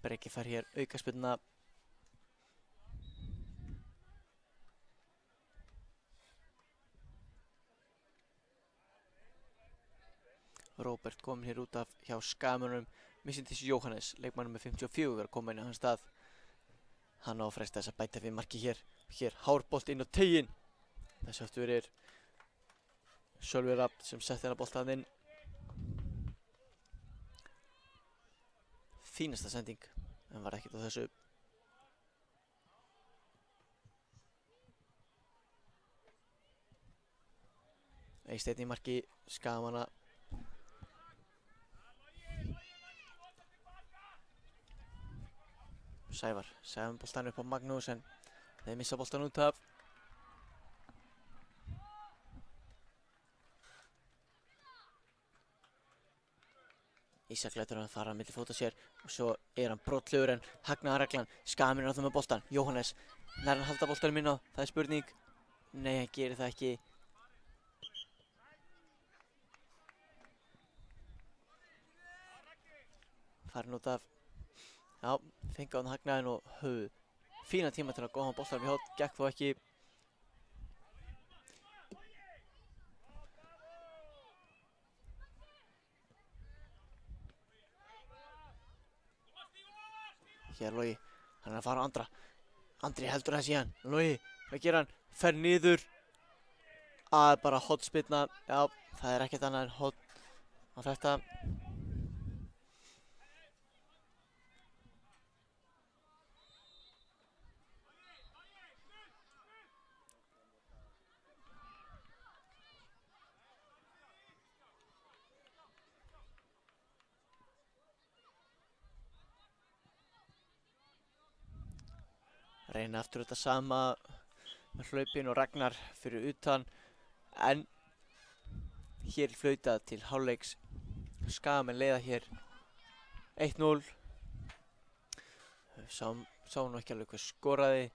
Breki fær hér aukaspyrna. Róbert komin hér út af hjá Skagamönnum. Misindis Jóhannes, leikmannum með 54, komin í hans stað. Hann á að fresta þess að bæta við marki hér. Hér hárbolt inn á teiginn. Þessi aftur er Sölvi Rapp sem setti hennar boltan inn. Fínasta sending, en var ekkert á þessu. Eysteinn í marki Skagamanna. Sævar með boltan upp á Magnús en þeir missa boltan út af. Ísak lætur hann fara milli fóta sér og svo er hann brotlegur en hagnaðar reglan. Skagamenn er áfram með boltan. Jóhannes nær hann halda boltanum inn á, það er spurning. Nei, hann gerir það ekki. Farin út af. Já, fengi á hann hagnaðin og höfðu fína tíma til að góða hann boltanum í hótt, gekk þó ekki. Hér Logi, hann er að fara á Andra. Andri heldur það síðan. Logi, hvað gerir hann? Fer niður. Bara hotspyrna. Já, það er ekkert annað en hot á þetta. reyna aftur þetta sama með hlaupin og Ragnar fyrir utan, en hér er flautað til hálfleiks. Skagamenn leiða hér 1-0. Sáum nú ekki alveg hver skoraði,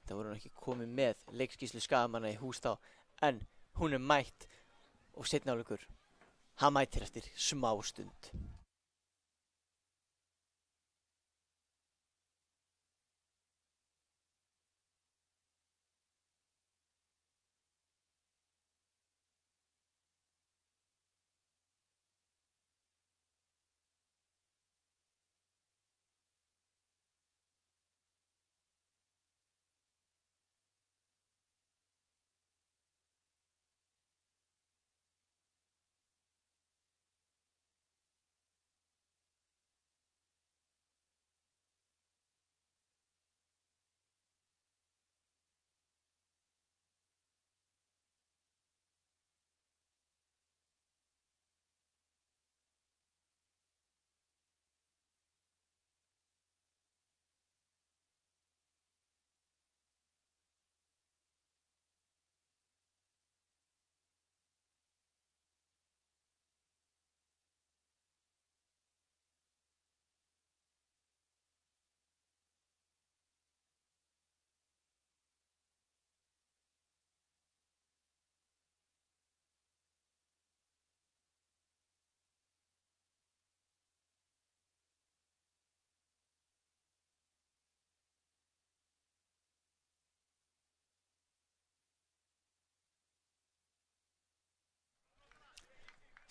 það voru nú ekki komið með leikskýrslu Skagamanna í hús þá, en hún er mætt og seinni hálfleikur, hann mætir eftir smá stund.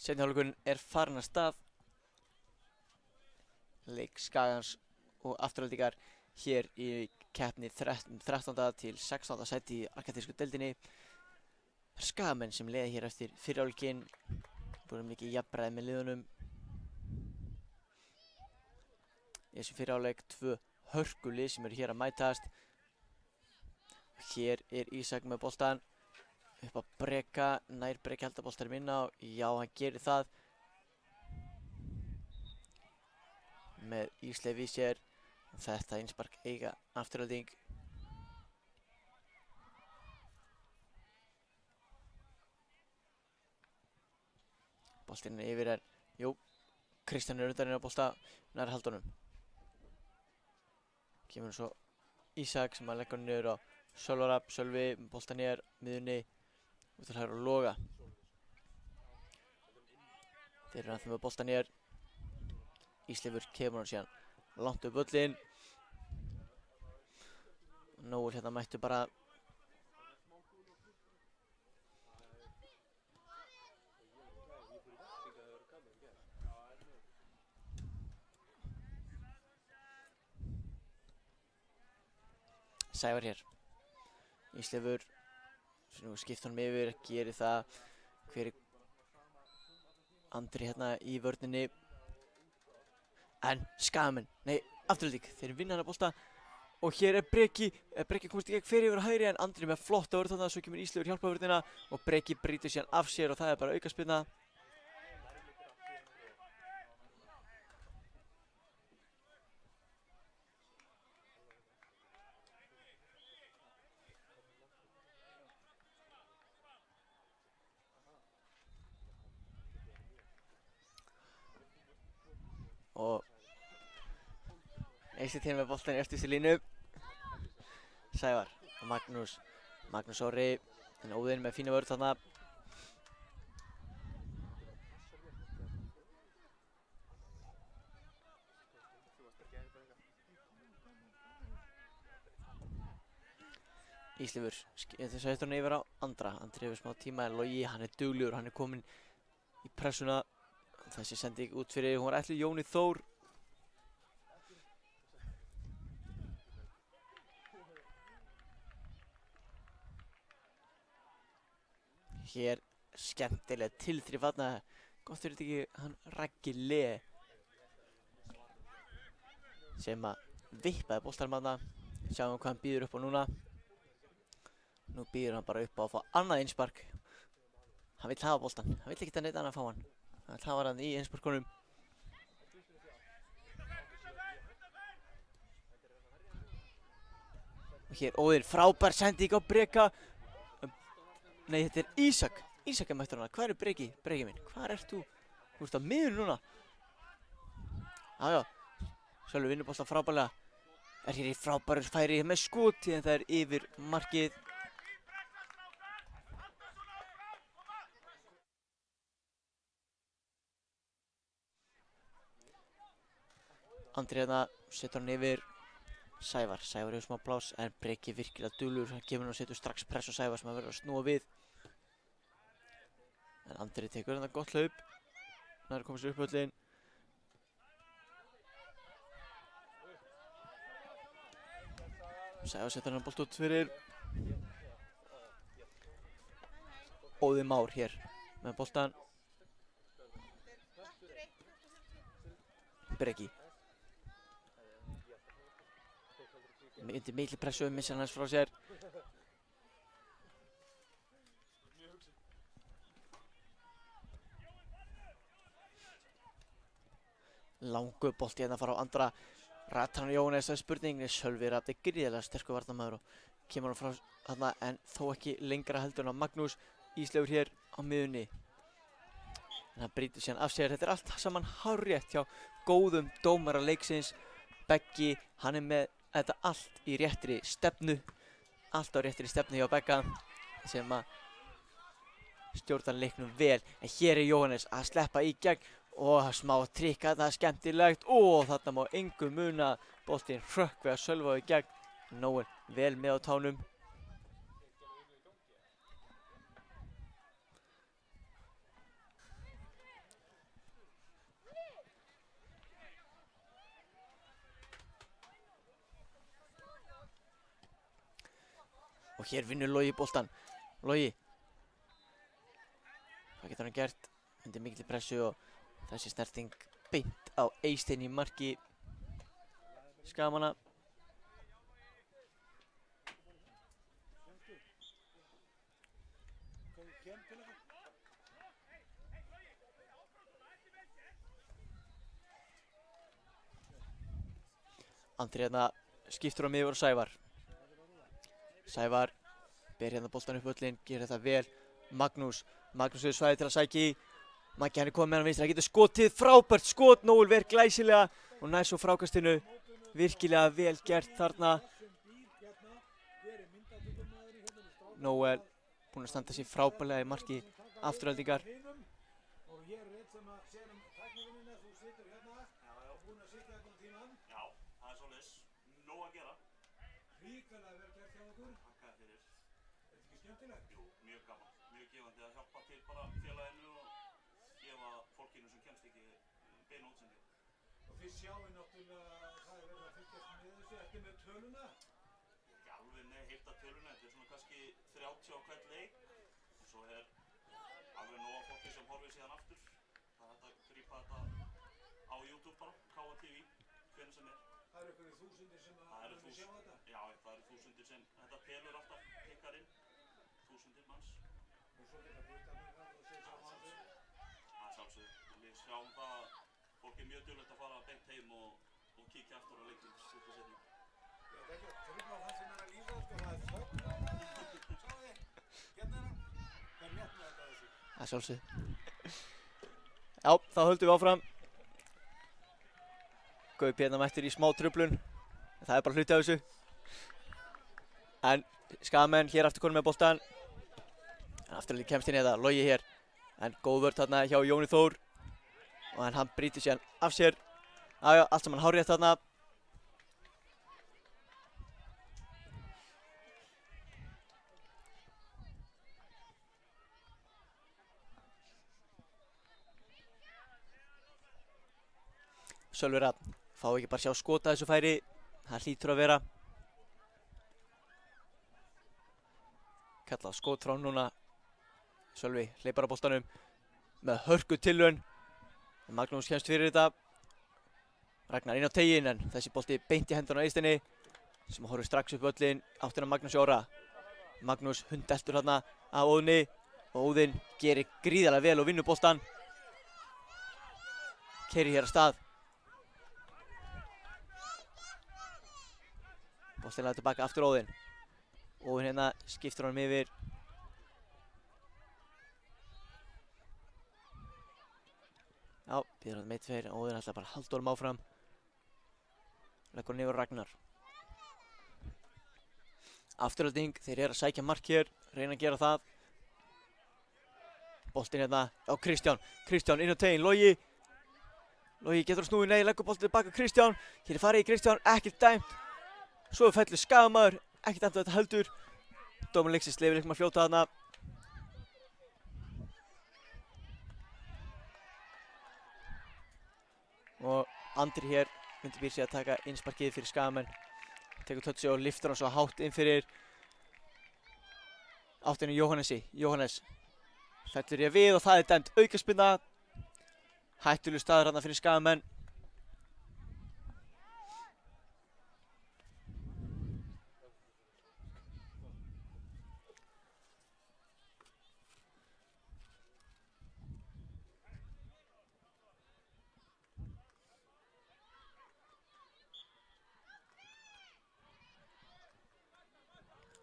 Seinni hálfleikurinn er farin af stað. Leik Skagans og Aftureldingar hér í keppni 13. til 16. sæti í akademísku deildinni. Það er Skagamenn sem leiða hér eftir fyrri hálfleikinn. Búið mikið jafnræði með liðunum. Í þessum fyrri hálfleik 2 hörkulið sem eru hér að mætast. Hér er Ísak með boltann. Upp að Breka, nær Breki halda boltanum inn á, já hann gerir það. Með Ísleif í sér, þetta innspark eiga Afturelding. Boltinn er yfir jú, Kristján er undan á bolta, nær haldunum. Kemur svo Ísak sem að leggja niður á Sölvarab, Sölvi, boltan er miðunni. Út til hægra og Loga. Þeir eru ennþá með boltan hér. Ísleifur kemur hann síðan langt upp völlinn. Nógur hérna mættu bara Sævar hér. Ísleifur nú skipt honum yfir, gerir það. Hver er Andri hérna í vörninni. En Skagamenn, nei, Afturelding, þeir vinna hana bolta. Og hér er Breki komst í gegn fyrir yfir hægri en Andri með flotta vörð þarna. Svo kemur Ísleifur hjálpa vörnina og Breki brýtur síðan af sér og það er bara aukaspyrna. Og Eysteinn með boltan í eftirstu línu. Sævar og Magnús Orri en Óðinn með fína vörð þarna. Ísleifur, þess að hann yfir á Andra. Andri hefur smá tíma en Logi, hann er duglegur, hann er kominn í pressuna. Þessi sending út fyrir, hún var ætluð Jóni Þór. Hér skemmtilega tilþrif þarna. Gott fyrir þetta ekki hann Raggi Le sem að vippaði boltanum þarna. Sjáum hvað hann býður upp á núna. Nú býður hann bara upp á að fá annað innspark. Hann vill hafa boltan, hann vill ekki neitt annað að fá hann. Það var hann í innsparkunum. Og hér Óðinn, frábær sending á Breka. Nei, þetta er Ísak. Ísak mættur hana. Hvað er Breki? Breki minn, hvað ert þú? Þú ert á miðjunni núna. Jájá, Sölvi vinnur boltann frábærlega. Er hér í frábæru færi með skoti en það er yfir markið. Andri hérna setur hann yfir Sævar. Sævar hefur smá plás en Breki virkilega dulur. Hann kemur og setur strax press á Sævar sem hann verður að snúa við. En Andri tekur hérna gott hlaup. Hann er komið sér upp völlin. Sævar setur hann bolt út fyrir. Óðinn Már hér með boltan. Breki. Undir mikli pressu, missir hann hans frá sér. Langur bolti hérna fara á Andra. Ratar hann Jóhannes, það er spurning. Sölvi Rafn er gríðarlega sterkur varnarmaður og kemur hann frá þarna en þó ekki lengra heldur en á Magnús. Ísleifur hér á miðjunni. En hann brýtur síðan af sér. Þetta er allt saman hárrétt hjá góðum dómara leiksins. Beggi, hann er með þetta allt í réttri stefnu. Allt á réttri stefnu hjá Begga sem að stjórnar leiknum vel. En hér er Jóhannes að sleppa í gegn og smá trikk að það er skemmtilegt og þarna má engu muna. Boltinn hrökk við að Sölva í gegn. Nóel vel með á tánum. Og hér vinnur Logi boltan. Logi. Hvað getur hann gert? Undir mikilli pressu og þessi snerting beint á Eystein í marki Skagamanna. Andri hérna skiptur á miður og Sævar. Sævar ber hérna boltan upp völlin, gerir þetta vel. Magnús hefur svæði til að sækja í. Maggi hann er komið með hann vinstri, hann getur skotið, frábært skot, Nóel ver glæsilega og nær svo frákastinu. Virkilega vel gert þarna. Nóel búinn að standa sér frábærlega í marki Aftureldingar. Þið sjáu náttúrulega að það er verið að fylgjast með þessu. Ertu með töluna? Ekki alveg með heilta töluna, þetta er svona kannski 30 á hvern leik og svo er alveg nóga fólki sem horfir síðan aftur. Það er hægt að grípa þetta á YouTube bara, KTV, hvernig sem er. Það eru einhverjir þúsundir sem að sjá þetta? Já, það eru þúsundir sem þetta telur alltaf tikkar inn, þúsundir manns. Og svo geta búið að segja saman þessu? Það sjálfsög, við sjáum það að fólk er mjög duglegt að fara beint heim og kíkja aftur á leikinn svolítið setni. Já, það er ekki að trúna á það sem er að líða, sko, það er þögn. Sjáu þið, hérna er hann. Það er rétt með þetta þessu. Það sjálfsög. Já, þá höldum við áfram. Gaupi hérna mættur í smá truflun. Það er bara hluti af þessu. En Skagamenn hér aftur konum með boltan. En Afturelding kemst inn í þetta, Logi hér. En góð vörn þarna hjá Jóni Þór. Og hann brýtur síðan af sér. Jájá, allt saman hárrétt þarna. Sölvi Rafn, fá ekki bara sjá skota þessu færi. Það hlýtur að vera. Kallað skot frá núna. Sölvi hleypar á boltanum með hörku tilraun. Magnús kemst fyrir þetta. Ragnar inn á teginn en þessi bolti beint í hendurna á Eysteinni sem horfir strax upp völlin áttina Magnús Jóra. Magnús hundeltur þarna af Óðni og Óðinn gerir gríðarlega vel og vinnur boltan. Keyrir hér af stað. Boltinn laður tilbaka aftur Óðinn. Óðinn hérna skiptir honum yfir. Já, býður hann meitt fyrir. Óðinn ætlar bara að halda honum áfram. Leggur hann yfir á Ragnar. Afturhalding, þeir eru að sækja mark hér. Reyna að gera það. Boltinn hérna á Kristján. Kristján inn á teginn, Logi. Logi getur að snúi, nei, leggur boltinn tilbaka Kristján. Hér er farið í Kristján, ekkert dæmt. Svo fellur Skagamaður, ekkert dæmt á þetta heldur. Dómur leiksins leyfir leikum að fljóta þarna. Og Andri hér undirbýr sig að taka innsparkið fyrir Skagamenn. Tekur touchi og liftur hann svo hátt inn fyrir áttinu Jóhannesi. Jóhannes fellur ég við og það er dæmt aukaspinna. Hættulegur staður þarna fyrir Skagamenn.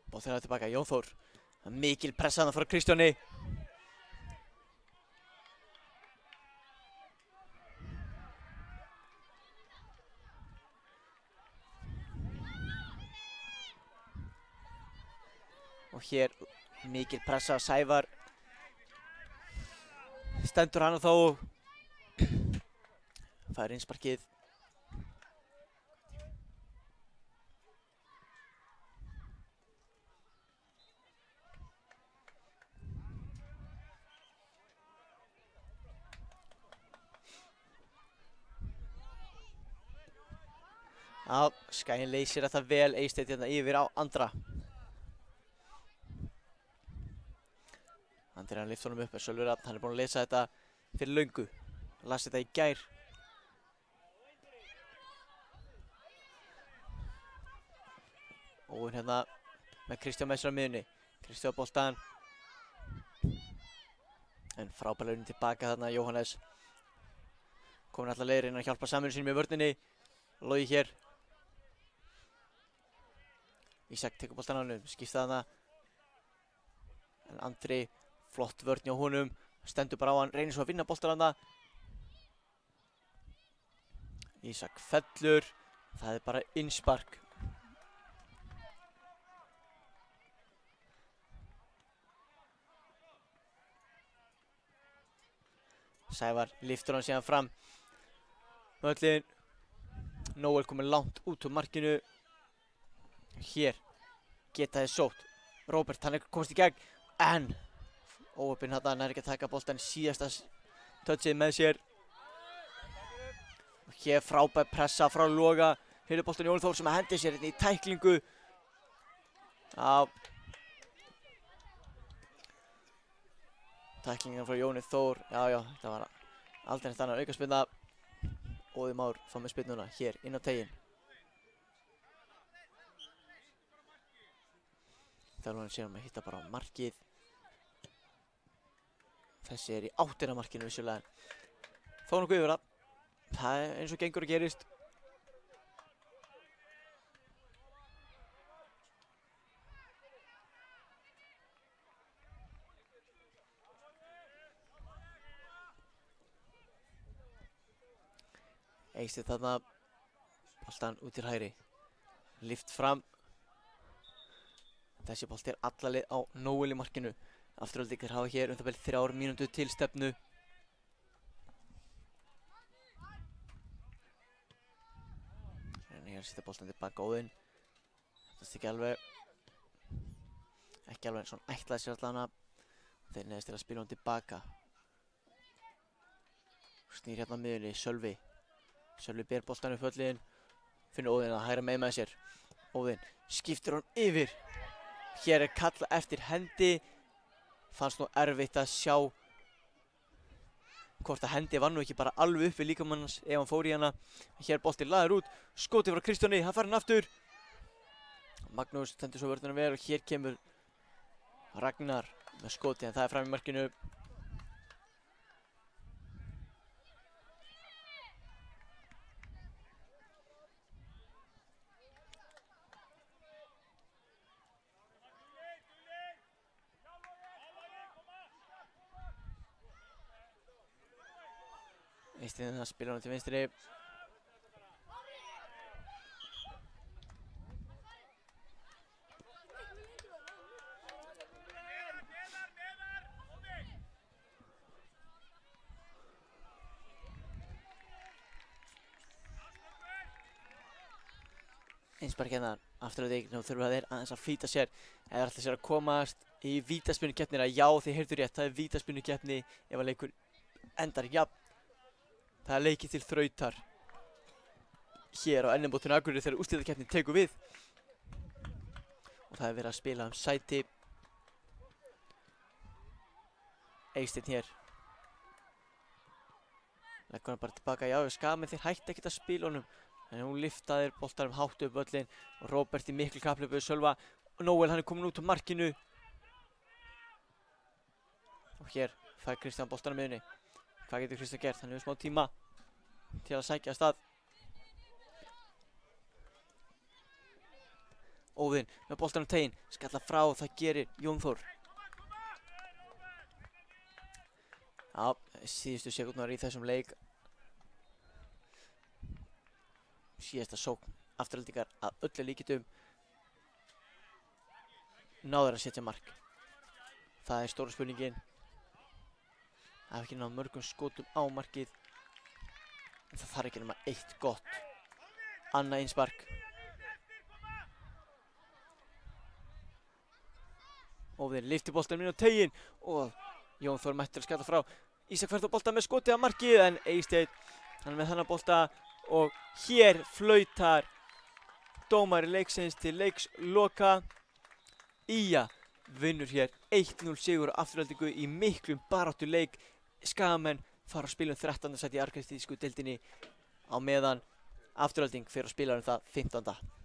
Boltinn er tilbaka, Jón Þór. Mikil pressa þarna frá Kristjáni. Og hér mikil pressa, Sævar stendur hann þá og fær innsparkið. Já, Skaginn leysir þetta vel, Eysteinn hérna yfir á Andra. Andri hann lyfti honum upp, Sölvi Rafn, hann er búinn að lesa þetta fyrir löngu. Hann las þetta í gær. Og hérna með Kristján með sér á miðunni. Kristján á boltann. En frábærlega unni tilbaka þarna, Jóhannes. Komin allar leiðir inn að hjálpa saminu sínum í vörninni. Logi hér. Ísak tekur boltann á honum, skipta þarna. En Andri, flott vörn hjá honum, stendur bara á hann, reynir svo að vinna boltan þarna. Ísak fellur, það er bara innspark. Sævar lyftur hann síðan fram. Völlin, Nóel komið langt út úr markinu. Hér geta þið sótt. Róbert, hann er komast í gegn, en óöpinn hann er ekki að taka boltan síðasta touchið með sér. Og hér frábær pressa frá Loga. Hér er boltan Jón Þór sem að hendi sér í tæklingu. Já. Tæklingan frá Jóni Þór. Já, þetta var aldrei neitt annar aukaspinna. Óði Már fá með spinnuna hér inn á teginn. Þjálfarinn sér að hitta bara á markið. Þessi er í áttina markinu vissulega. Þó nokkuð yfir það. Það er eins og gengur að gerist. Eysteinn þarna. Boltan út til hægri. Lyft fram. Þessi bolti er alla leið á Nóel í markinu. Afturhaldingar hafa hér það vel 3 mínútur til stefnu. Reynir að setja boltan tilbaka Óðinn. Þetta er ekki alveg eins og hann ætlaði sér allavega. Þeir neðist til að spila hann tilbaka. Snýr hérna á miðunni, Sölvi. Sölvi ber boltan upp völlin. Finnur Óðinn að hægra með sér. Óðinn skiptir hann yfir. Hér er kalla eftir hendi. Fannst nú erfitt að sjá hvort að hendi var nú ekki bara alveg upp við líkamannans ef hann fór í hana. Hér boltinn laður út. Skotið frá Kristjáni, hann fær hann aftur. Magnús stendur svo vörðunum vel og hér kemur Ragnar með skotið en það er fram í markinu. Eistinn að spila hann til vinstri. Einspark hérna aftur á þig, nú þurfa þeir aðeins að flýta sér eða ætla sér að komast í vítaspyrnukeppnina. Já, þið heyrðu rétt, það er vítaspyrnukeppni ef að leikur endar jafn. Það er leikið til þrautar hér á NM-mótinu Akureyri þegar úrslitakeppnin tekur við. Og það er verið að spila sæti. Eistinn hér. Leggur hann bara tilbaka, já, Skagamenn þeir hætti ekkert að spila honum. En hún lyftaðir boltanum hátt upp völlinn og Róbert í miklu kapphlaupi við Sölva. Og Nóel hann er komin út á markinu. Og hér fær Kristján boltanum miðunni. Hvað getur Kristján gert? Hann hefur smá tíma til að sækja að stað. Óðinn með boltanum tegin, skalla frá, það gerir Jón Þór. Já, síðustu sekúndar í þessum leik. Síðasta sókn Aftureldingar að öllu líkindum. Náður að setja mark. Það er stóra spurningin. Það hefur ekki náð mörgum skotum á markið. En það þarf ekki nema eitt gott. Annað einspark. Óðinn lyfti boltanum inn á tegin og Jón Þór mættur að skalla frá. Ísak fær þá bolta með skotið á markið en Eysteinn hann er með þennan bolta og hér flautar dómari leiksins til leiksloka. Ía vinnur hér 1-0 sigur á Aftureldingu í miklum baráttuleik. Skagamenn fara að spila 13. sæti í arkadísku deildinni á meðan Afturelding fer að spila það 15.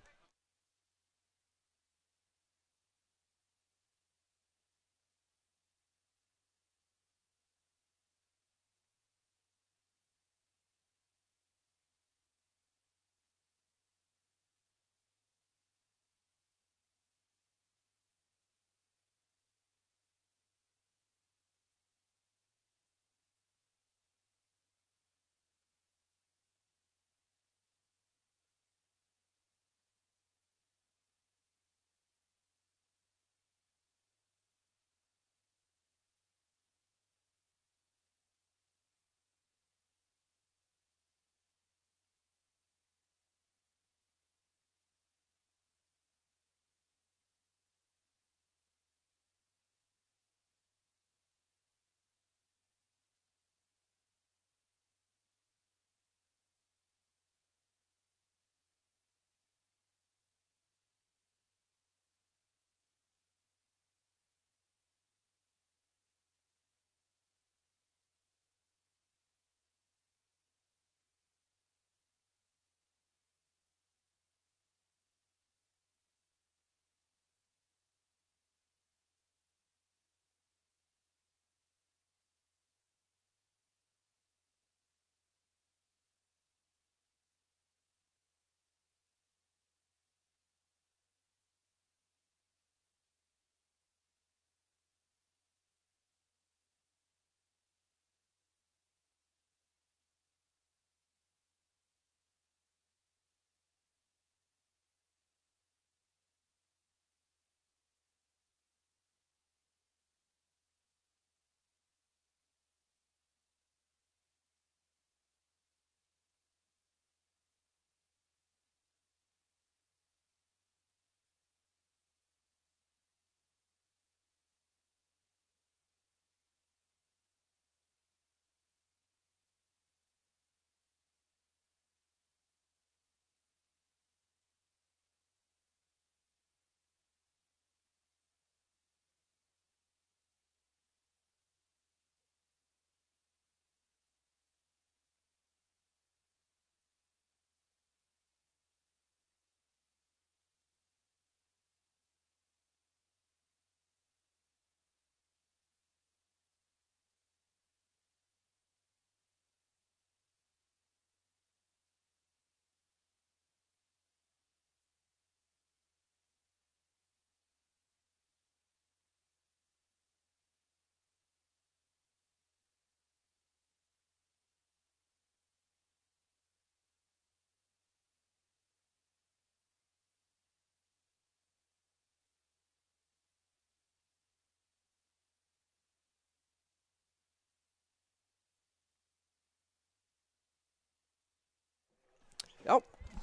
Já,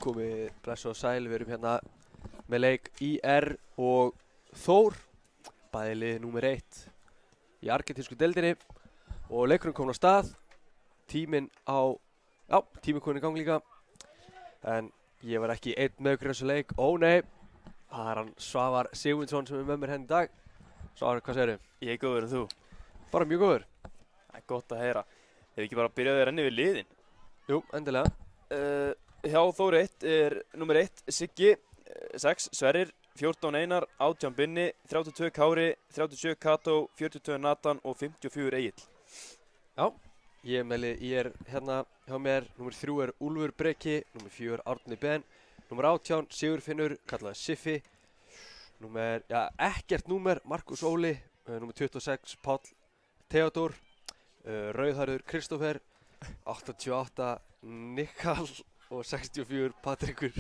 komið bless og sæl, við erum hérna með leik IR og Þór, bæði liðið númer 1 í argentínsku deildinni og leikurinn komin á stað, tíminn komin í gang líka, en ég var ekki einn með ykkur í þessu leik, ó nei, það er hann Svavar Sigmundsson sem er með mér henni í dag. Svavar, hvað segirðu? Ég er góður en þú. Bara mjög góður. Það er gott að heyra. Hefur ekki bara byrjaði að renni við liðin? Jú, endilega. Hjá Þóri 1 er nummer 1 Siggi, 6 Sverrir, 14 Einar, 18 Binni, 32 Kári, 37 Kató, 42 Nathan og 54 Egill. Já, ég er hérna hjá mér, nummer 3 er Úlfur Breki, nummer 4 Árni Ben, nummer 18 Sigurfinnur, kallaði Siffi, ekkert númer, Markus Óli, nummer 26 Páll Theodór, Rauðharður Kristófer, 88 Nikal og 64 Patrikur.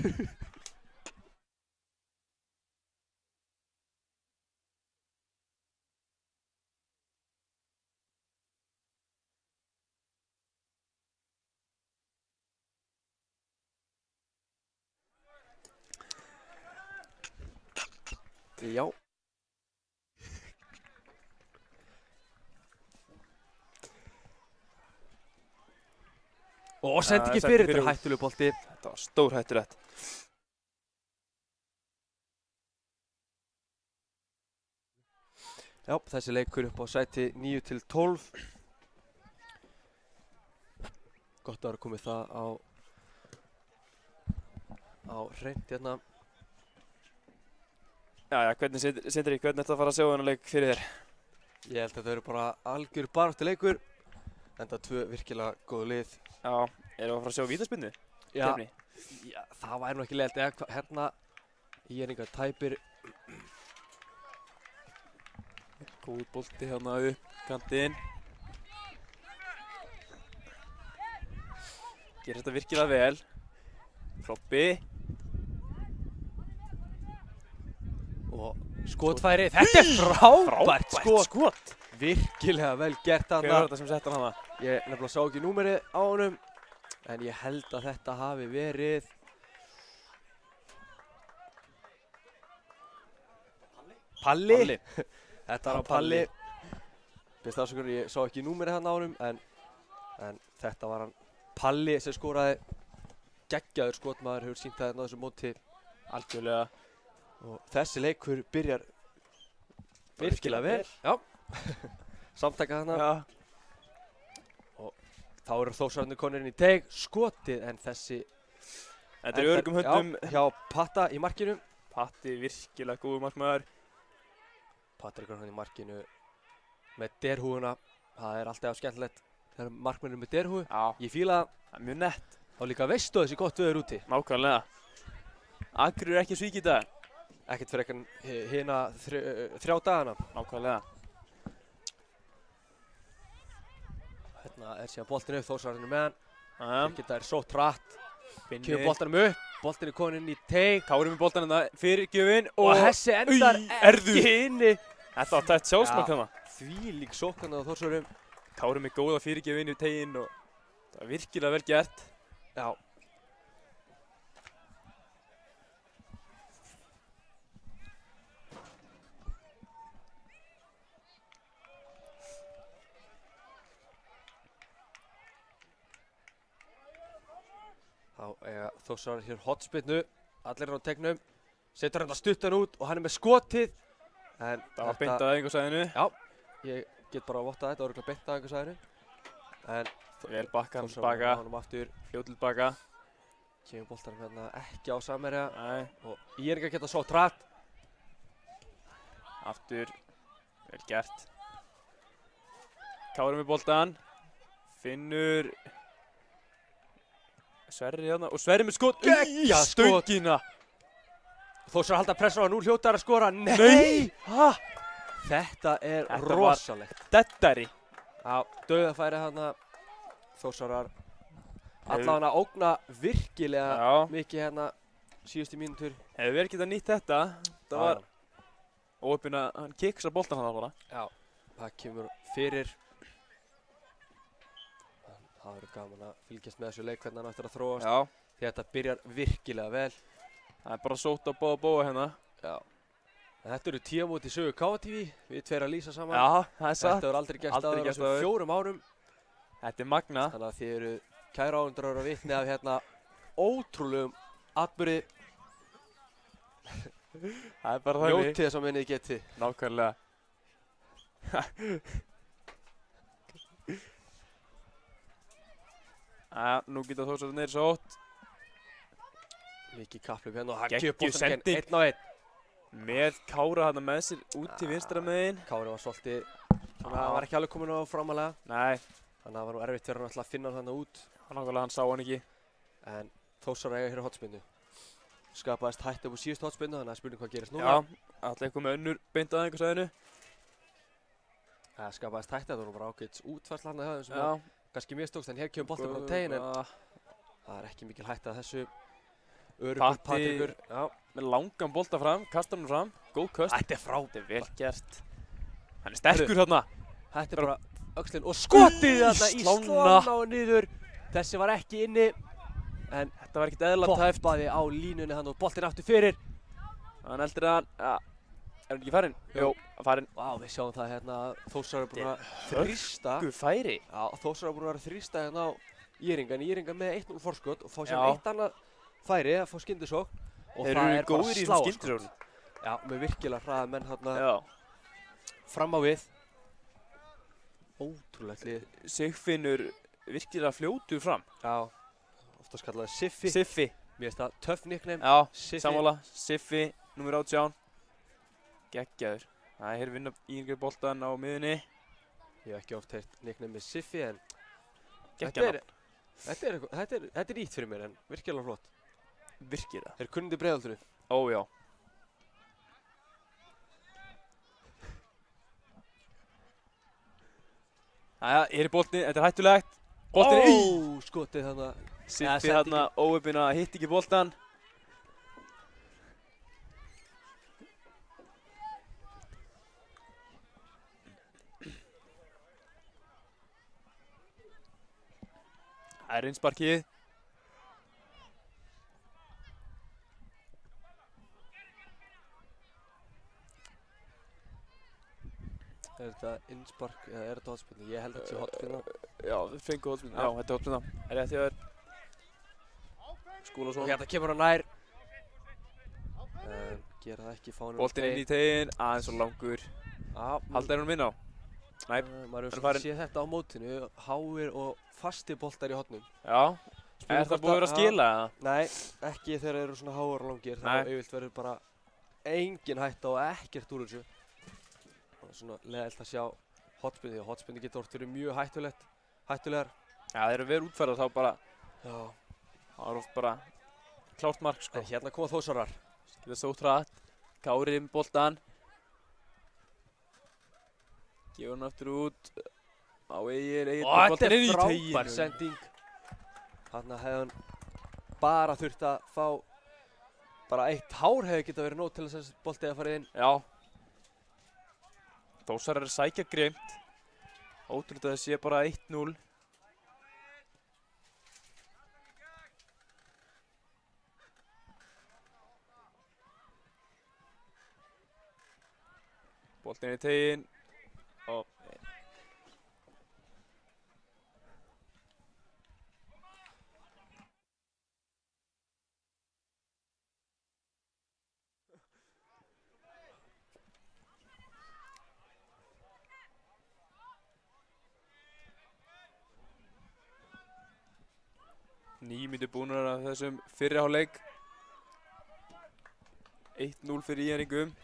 Já. Og sendi ekki fyrir, þetta er hættulegu bolti. Þetta var stór hættulegt. Já, þessi leikur upp á sæti 9 til 12. Gott að vera komið það á hreint hérna. Jæja, Sindri, hvernig ertu að fara að sjá þennan leik fyrir þér? Ég held að þetta eru bara algjör baráttu leikur. Enda 2 virkilega góðu lið. Já, erum við að fara að sjá vítaspyrnu? Já, það væri nú ekki leiðilegt. Hérna, ég er einhver tæpir. Góð bolti hérna upp kantinn. Gerir þetta virkilega vel. Kloppi. Og skotfæri, þetta er frábært skot. Virkilega vel gert Hver hana. var þetta sem sett hann hana? Ég nefnilega sá ekki númerið á honum, en ég held að þetta hafi verið Palli. Þetta var Palli. Best afsökunar, ég sá ekki númerið hann á honum, en þetta var hann Palli sem skoraði. Geggjaður skotmaður, hefur sýnt það hérna á þessu móti. Algjörlega. Og þessi leikur byrjar virkilega vel. Já. Samtaka þarna. Já. Og þá eru Þórsararnir konur inn í teig, skotið, en þessi Þetta er í öruggum höndum. Já, hjá Patta í markinu. Patti virkilega góður markmaður. Patrik hann í markinu með derhúfuna. Það er alltaf skemmtilegt þegar markmennir með derhúfu. Já. Ég fíla það. Það er mjög nett. Þá líka veistu þessi gott veður úti. Nákvæmlega. Akureyri er ekki að svíkja í dag. Ekkert fyrir ekkan hina 3 dagana. Nákvæmlega. Hérna er síðan boltinn upp, Þórsararnir með hann. Jæja. Það er svo tratt. Binni. Kemur boltanum upp. Boltinn er komin inn í teig. Kári með boltan hérna fyrirgjöfin Og þessi endar ekki inni. Þetta var tætt sjálfsmark þarna. Þvílík sókn á Þórsarum. Kári með góða fyrirgjöfin í teginn og það var virkilega vel gert. Já. Þá eiga Þórsarar hér hotspinnu. Allir er á tegnum. Setur hann að stuttan út og hann er með skotið. En Það var beint að æfingarsvæðinu. Já, ég get bara að votta þetta, örugglega beint að einhversæðinu. En Vel bakka, hann Þórsarar baka, ná honum aftur. fljót til baka. Kemur boltanum hérna ekki á samherja. Nei, Og ég er ekki að geta svo tratt. aftur. Vel gert. Kári með boltan. Finnur Sverri hérna og Sverri með skot. Geggjað skot. Stöngina. Þórsarar halda pressa á hann, nú hljótar að skora. Nei! Ha? Þetta er Þetta var- rosalegt. Dettari. Já, dauðafæri hana. Þórsarar allavega ógna virkilega Já. mikið hérna síðustu mínútur. Hefur verið getað nýtt þetta. Það var óöppin að hann kiksar boltan hann bara. Já, það kemur fyrir. Það verður gaman að fylgjast með þessu leik hvernig hann ættir að þróast. Já. því að þetta byrjar virkilega vel. Það er bara sótt á bóða hérna. Já. En þetta eru tímamót í sögu KTV, við tveir að lýsa saman. Já, það er satt. Þetta hefur aldrei gerst Aldrei áður á gerst þessum áður. 4 árum. Þetta er magna. Þannig að þið eru kæra áhundur að vitni af hérna ótrúlegum atburði. Það er bara þannig. Njótið þess að minnið geti. Nákvæmlega. Nú geta Þórsararnir sótt. Mikið kapphlaup hérna og hann Geggjuð gefur boltann sending. gegn 1 á 1. Með Kára þarna með sér út til vinstra megin. Kári var svolítið, svona, hann var ekki alveg komin á framalega. Nei, Þannig að það var nú erfitt fyrir hann alltaf að finna hann út. nákvæmlega hann sá hann ekki. En Þórsarar eiga hér hotspinnu. Skapaðist hætti upp á síðustu hotspinnu, þannig að spurning hvað gerist núna. Já, allir eitthvað með önnur beint að einhversæðinu. Það skapaðist hætti, það var nú bara ágæts útfærsla hann að það sem Já. að kannski mistókst, en hér kemur boltinn frá tegin, en Ah, það er ekki mikil hætti að þessu. Örugur Patti- Patrikur, já. Með langan bolta fram, kastar hann fram, góð köst. Þetta er frá. Þetta er vel gert. Hann er sterkur þarna. Þetta er bara öxlinn og skotið þarna í slána. slána og niður. Þessi var ekki inni, en Þetta var ekkert eðla tæft. poppaði á línunni hann og boltinn aftur fyrir. Hann eldir hann. Ja. Er hann ekki farinn? Jú, farinn. Vá, við sjáum það hérna, Þórsarar er búin að þrýsta. Guð færi. Já, Þórsarar er búin að vera að þrýsta hérna á Íringa, en Íringa með 1-0 forskot og fá sér Já. eitt annað færi að fá skyndisókn. Og Þeir það eru er bara góðir í þessum sláarskot. skyndisóknum. Já, með virkilega hraða menn hérna Já. fram á við. Ótrúlegt lið. Sigfinnur virkilega fljótur fram. Já, oftast kallaði Siffi. Siffi. Mér finnst það töff nickname. Já, Siffi. sammála. Siffi, númer 18. Geggjaður. Það er hér vinna Íringar boltan á miðunni. Ég hef ekki oft heyrt nickname með Siffi, en Geggjaður. þetta er nýtt fyrir mér, en virkilega flott. Virkilega. Þeir kunnundi Breiðholtinu. Ó, já. Jæja, er í boltni, þetta er hættulegt. Boltinn er í. Skotið þarna. Siffi sendi hérna óöfinn að hitt ekki boltan. Það er innsparkið. Er þetta innspark eða er þetta hotspinna? Ég held að þetta sé hotspinna. Já, við fengum hotspinna. Já, þetta er hotspinna. Er rétt hjá þér. Skúlason. Og hérna kemur hann nær. Gera það ekki, fá hann Boltinn inn í teginn, aðeins og langur. Halda er hún minn á? Nei, maður er hefur farin. séð þetta á mótinu. Háir og fasti boltar í hotnum. Já. Er það búið að vera að skila eða? Nei, ekki þegar þeir eru svona háir og langir. Nei. Þá auðvilt verður bara engin hætta og ekkert úr þessu. Það er svona leiðilt að sjá hotspinni, því að hotspinni getur orðið verið mjög hættulegar. Já, þeir eru verið útfærðar þá bara, Já. það er oft bara klárt mark sko. En hérna koma Þórsarar. Geta sótt hratt. Kári með boltan. Gefur hann aftur út. Á Egil Og þetta er frábær sending. Þarna hefði hann bara þurft að fá, bara eitt hár hefði getað verið nóg til þess að boltið að fara inn. Já. Þórsarar er sækja greimt. Ótrúlega að það sé bara 1-0. Boltinn í teginn. Og Nýmyndir búnar af þessum fyrri hálfleik. 1-0 fyrir Íringum.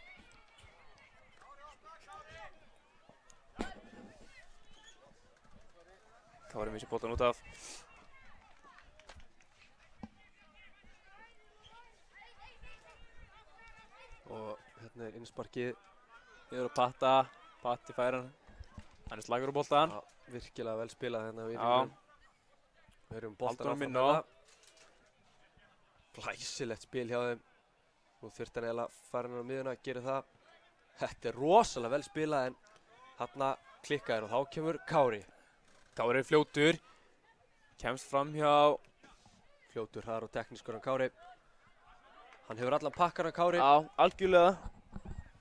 Kári missi boltan út af. Og hérna er innsparkið. Niður á Patta. Patti fær hann. Hann er slagur á boltan. Já, virkilega vel spilað hérna við Já. Íringum. Við erum boltan Halldór áfram minna á. hérna. Glæsilegt spil hjá þeim. Nú þurfti hann eiginlega að fara inn á miðuna, gera það. Þetta er rosalega vel spilað, en þarna klikkaði hann og þá kemur Kári. Kári er fljótur. Kemst fram hjá fljótur, hraðar og teknískur hann Kári. Hann hefur allan pakkan hann Kári. Já, algjörlega.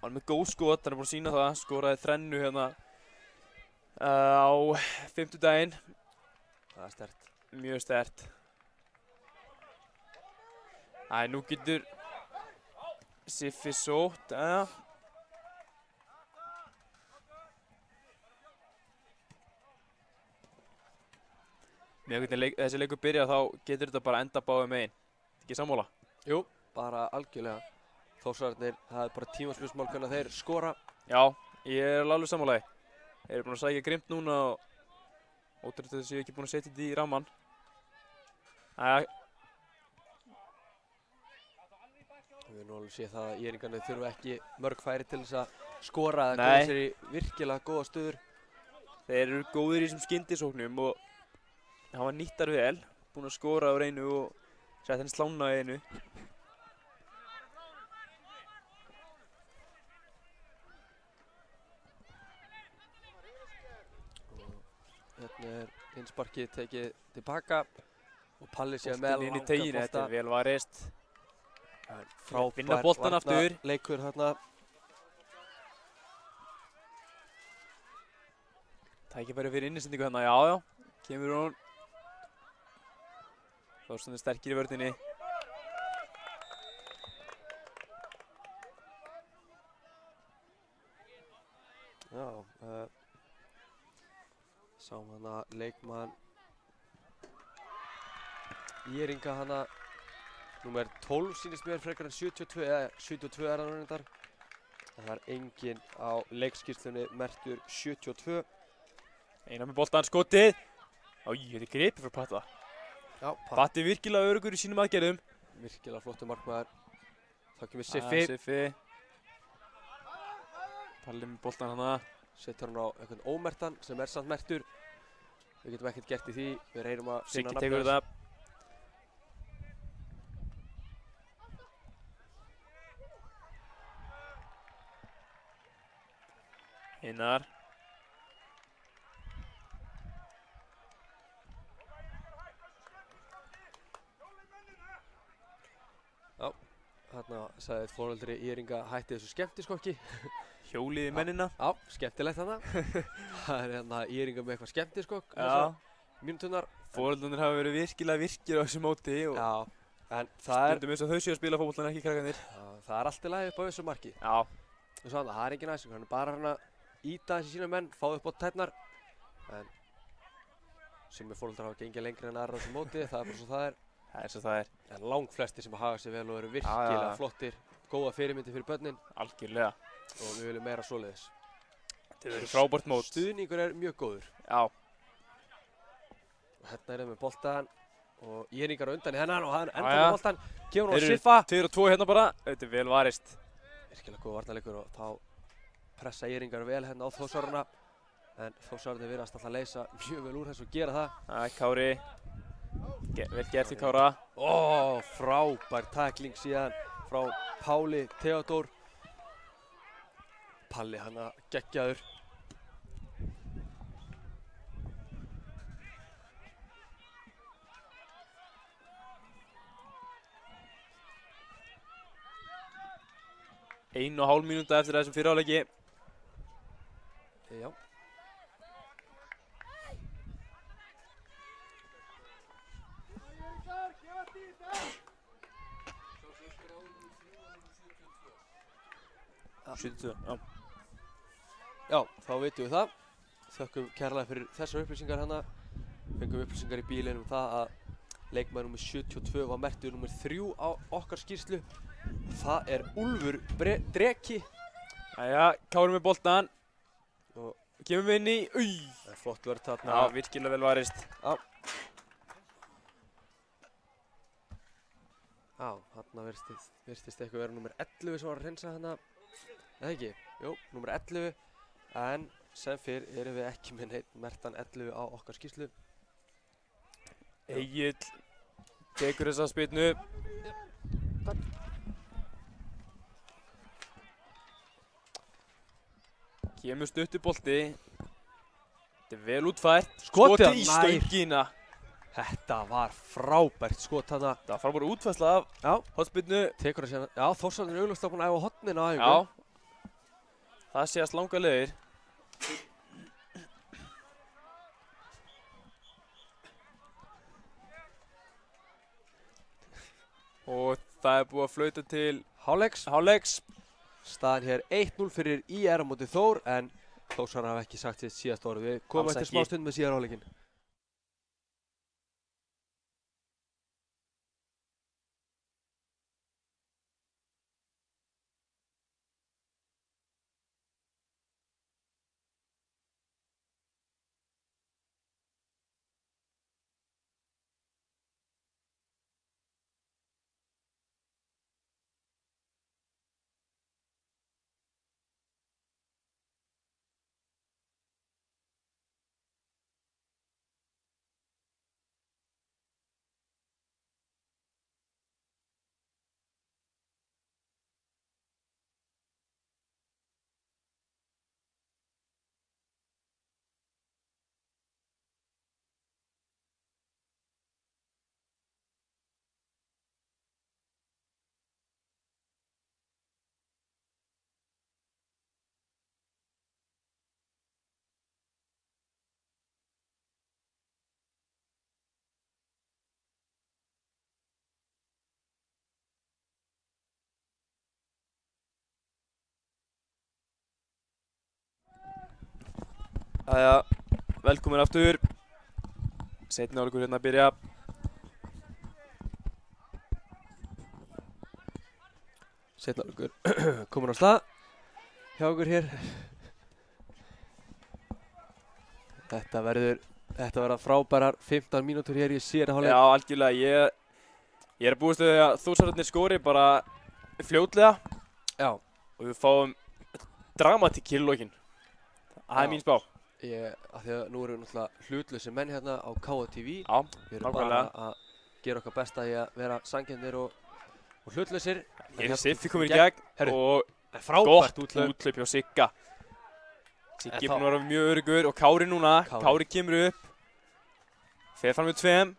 Hann er með góð skot, hann er búinn að sýna það. Skoraði þrennu hérna á fimmtudaginn. Það er sterkt. Mjög sterkt. Æ, nú getur Siffi sótt, Með hvernig þessi leikur byrjar þá getur þetta bara enda báðum megin. Ekki sammála? Jú, bara algjörlega. Þórsararnir, það er bara tímaspilsmál hvernig þeir skora. Já, ég er alveg sammálaði. Þeir eru búin að sækja grimmt núna og ótrúlega þessi ekki búin að setja þetta í ramman. Við erum nú alveg séð það að Írningarnir þurfa ekki mörg færi til þess að skora eða Nei. koma sér í virkilega góða stöður. Þeir eru góðir í þessum skyndisóknum og hafa nýttar vel. Búin að skora á einu og setja henni slána í einu. Hérna er innsparkið tekið tilbaka og Palli séð með Boltinn inn í teginu, þetta er vel varist. Vinna boltann aftur. Leikur hérna. Tækifæri fyrir innisendingu hérna, já. Kemur hún. Þórsson er sterkir í vörðinni. Já, sáum hana leikmann Írninga hana númer 12 sýnist mér frekar en 72 eða 72 er hann reyndar. Það er enginn á leikskýrslunni merktur 72. Einar með boltan, skotið. Þetta er gripið fyrir Patta. Já, Patti virkilega örugur í sínum aðgerðum. virkilega flottur markmaður. Þá kemur Siffi. Siffi. Palli með boltan hana. Setur hann á einhvern ómertan sem er samt merktur. Við getum ekkert gert í því. Við reynum að finna Siggi tekur þetta. Einar. Já, þarna sagði foreldri Írninga hætti þessu skemmtiskokki. Hjólið í mennina. Já, skemmtilegt þarna. Það er hérna Írninga með eitthvað skemmtiskokk. Mínúturnar. Foreldrarnir hafa verið virkilega virkir á þessu móti og Já, en það er, stundum eins og þau séu að spila fótbolta en ekki krakkarnir. það er allt í lagi upp á þessu marki. Já. Og svo það er engin æsing, hann er bara hann að íta þessi sína menn, fá upp á tærnar. En sumir foreldrar hafa gengið lengri en aðra á þessu móti, það er bara svo það er. Það er svo það er. En langflestir sem haga sig vel og eru virkilega já. flottir, góða fyrirmyndir fyrir börnin Algjörlega. og við viljum meira svoleiðis. Þetta er frábært mót. Stuðningur er mjög góður. Já. Og hérna er það með boltan og Írningar á undan í hennan og hann Já, enda já. með boltan, kemur hann á Þeir eru Siffa. 2 og 2 hérna bara. Þetta er vel varist. Virkilega góð varnarleikur og þá pressa Írningar vel hérna á Þórsarana. En Þórsararnir virðast alltaf leysa mjög vel úr þessu og gera það. Kári. Vel gert í Kára. Frábær tækling síðan frá Páli Theodór. Palli hann að geggjaður. Ein og hálf mínúta eftir þessum fyrri hálfleiki. Já. Já, þá veitum við það. Þökkum kærlega fyrir þessar upplýsingar hérna. Fengum upplýsingar í bílinn það að leikmaður nr. 72 var merktur nr. 3 á okkar skýrslu. Það er Úlfur Dreki. Jæja, Kári með boltan. Og kemur við inn í. það er flott vörð þarna. Já, virkilega vel varist. Já, þarna virtist eitthvað vera nr. 11 sem var að hreinsa þarna. Eða ekki? Jú, nr. 11. En sem fyrr erum við ekki með neitt merktan 11 á okkar skýrslu. Egill tekur þessa spyrnu. Kemur stuttur bolti. Þetta er vel útfært. Skotið í nær. stöngina. Þetta var frábært skot þarna. Það fara bara útfærsla af Já, hotspinnu. tekur það síðan. Já, Þórsarnir augljóslega búin að æfa hotnin á Já. æfingu. Það séast langa leiðir. Og það er búið að flauta til Hálfleiks. hálfleiks. Staðan hér 1-0 fyrir IR á móti Þór, en Þórsarnar hafa ekki sagt sitt síðast orð. Við komum Alls eftir ekki. smá stund með síðar hálfleikin. Jæja, velkomin aftur. Seinni hálfleikur hérna að byrja. Seinna hálfleikur komin á stað. Hjá okkur hér. Þetta verða frábærar 15 mínútur hér í síðari Já, hálfleik. algjörlega. Ég er búist við að Þórsararnir skori bara fljótlega Já. og við fáum dramatík í lokin. Það Já. er mín spá. Af því að nú erum við náttúrulega hlutlausi menn hérna á KTV. Já, Við erum bara nákvæmlega. að gera okkar besta í að vera sanngjarnir og hlutlausir. Hér er Siffi komin í gegn Herru, og frábært gott úthlaup. úthlaup hjá Sigga. En Siggi er þá- búinn að vera mjög öruggur og Kári núna. Kári. Kári kemur upp. Fer fram með 2.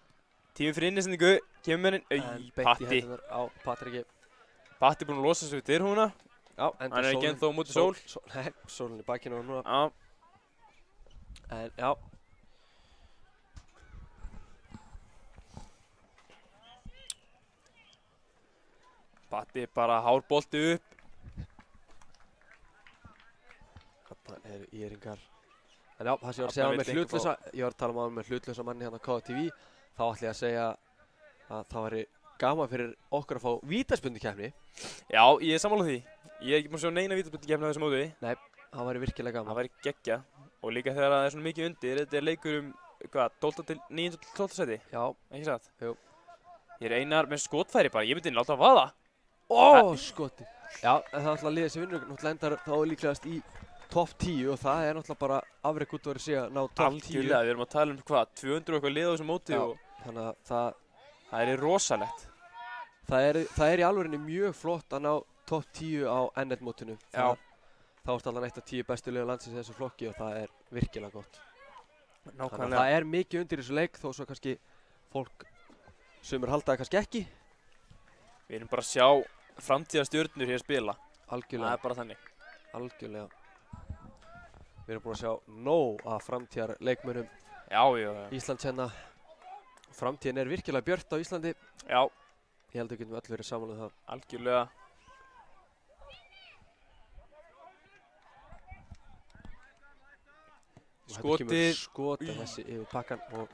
Tími fyrir innesendingu. Kemur með henni. En beint í Patti. hendunar á Patriki. Patti er búinn að losa sig við dyrhúna. Já, enda Hann er ekki sólin- ennþá á móti sól. Nei, sólin í bakkinu og núna. Já. En já. Patti er bara hár bolti upp. Þarna eru íringar. En já, það sem ég var að Þarna segja vill með einhver hlutlausa, ég var að tala um með hlutlausa manni hérna á KTV, þá ætla ég að segja að það væri gaman fyrir okkur að fá vítaspyrnukeppni. Já, ég er sammála því. Ég er ekki búinn að sjá neina vítaspyrnukefni á þessu móti. Það væri virkilega Það gaman. væri geggja. Og líka þegar það er svona mikið undir. Þetta er leikur um, hvað, 12. til 9. til 12. seti. Já. Ekki satt? Jú. Ég er Einar með skotfæri bara. Ég myndi láta að vaða. Ó, skoti. Já, en það er náttúrulega liðið sem vinnur náttúrulega endar þá líklegast í topp 10 og það er náttúrulega bara afrek út að vera að segja ná topp 10. Algjörlega, við erum að tala um hvað, 200 og eitthvað lið á þessu móti Já. og Þannig að það er rosalegt. Það er í alvörinni mjög flott að ná topp 10 á N1-mótinu. Já. Þá ertu allan eitt af 10 bestu liðum landsins í þessu flokki og það er virkilega gott. Þannig að Nákvæmlega. það er mikið undir í þessu leik þó svo kannski fólk sumir halda það kannski ekki. Við erum bara að sjá framtíðarstjörnur hér spila. Það Algjörlega, er bara þannig. algjörlega. Við erum búin að sjá nóg af framtíðar leikmönnum Já, já, já. Íslands hérna. Framtíðin er virkilega björt á Íslandi. Já, Ég held að við getum öll verið saman um það. algjörlega. Og hérna kemur Skotið. skotið þessi yfir pakkan og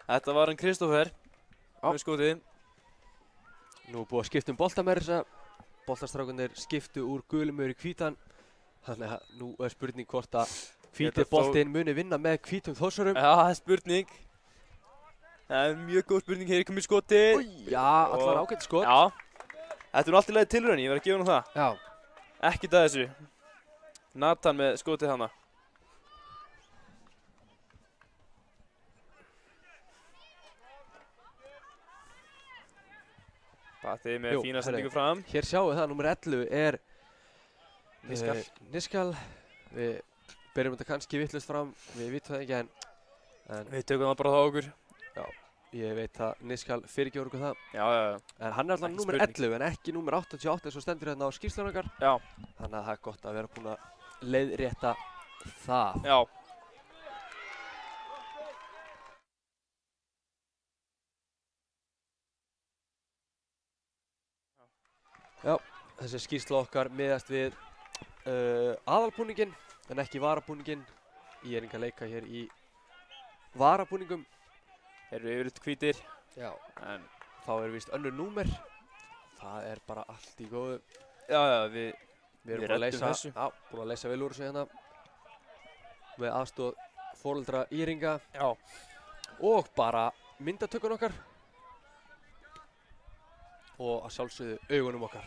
Þetta var hann Kristófer. Já. Með skotið. nú er búið að skipta bolta með þess að boltastrákunir skiptu úr gulum yfir í hvítan. Þannig að nú er spurning hvort að hvíti Þetta boltinn muni vinna með hvítum Þórsurum. Já, það er spurning. Það er mjög góð spurning. Hér er komið skotið. Já, allar ágætt skot. Já. Þetta er alltaf leiðið tilraun, ég verð að gefa hann það. Já. Ekkert að þessu. Nathan með skotið hana. Patti með Jú, fína herri. sendingu fram. Hér sjáum við það, nummer 11 er Niskal. Niskal. Við byrjum þetta kannski vitlaust fram, við vitum það ekki en Við tökum það bara þá okkur. Ég veit að Niskal fyrirgefur okkur það. Já. En hann er alltaf Ekki númer spurning. 11 en ekki númer 88 eins og stendur hérna á skýrslunum okkar. Já. Þannig að það er gott að vera búin að leiðrétta það. Já. Þessi skýrsla okkar miðast við aðalbúninginn en ekki varabúninginn. Ég er enga leika hér í varabúningum. Eru yfirleitt hvítir. Já. En Þá er víst önnur númer. Það er bara allt í góðu. já, við Við erum Við búin að reddum leysa, þessu. búin að leysa vel úr þessu hérna. Með aðstoð foreldra Íringa Já. og bara myndatökun okkar. Og að sjálfsögðu augunum okkar.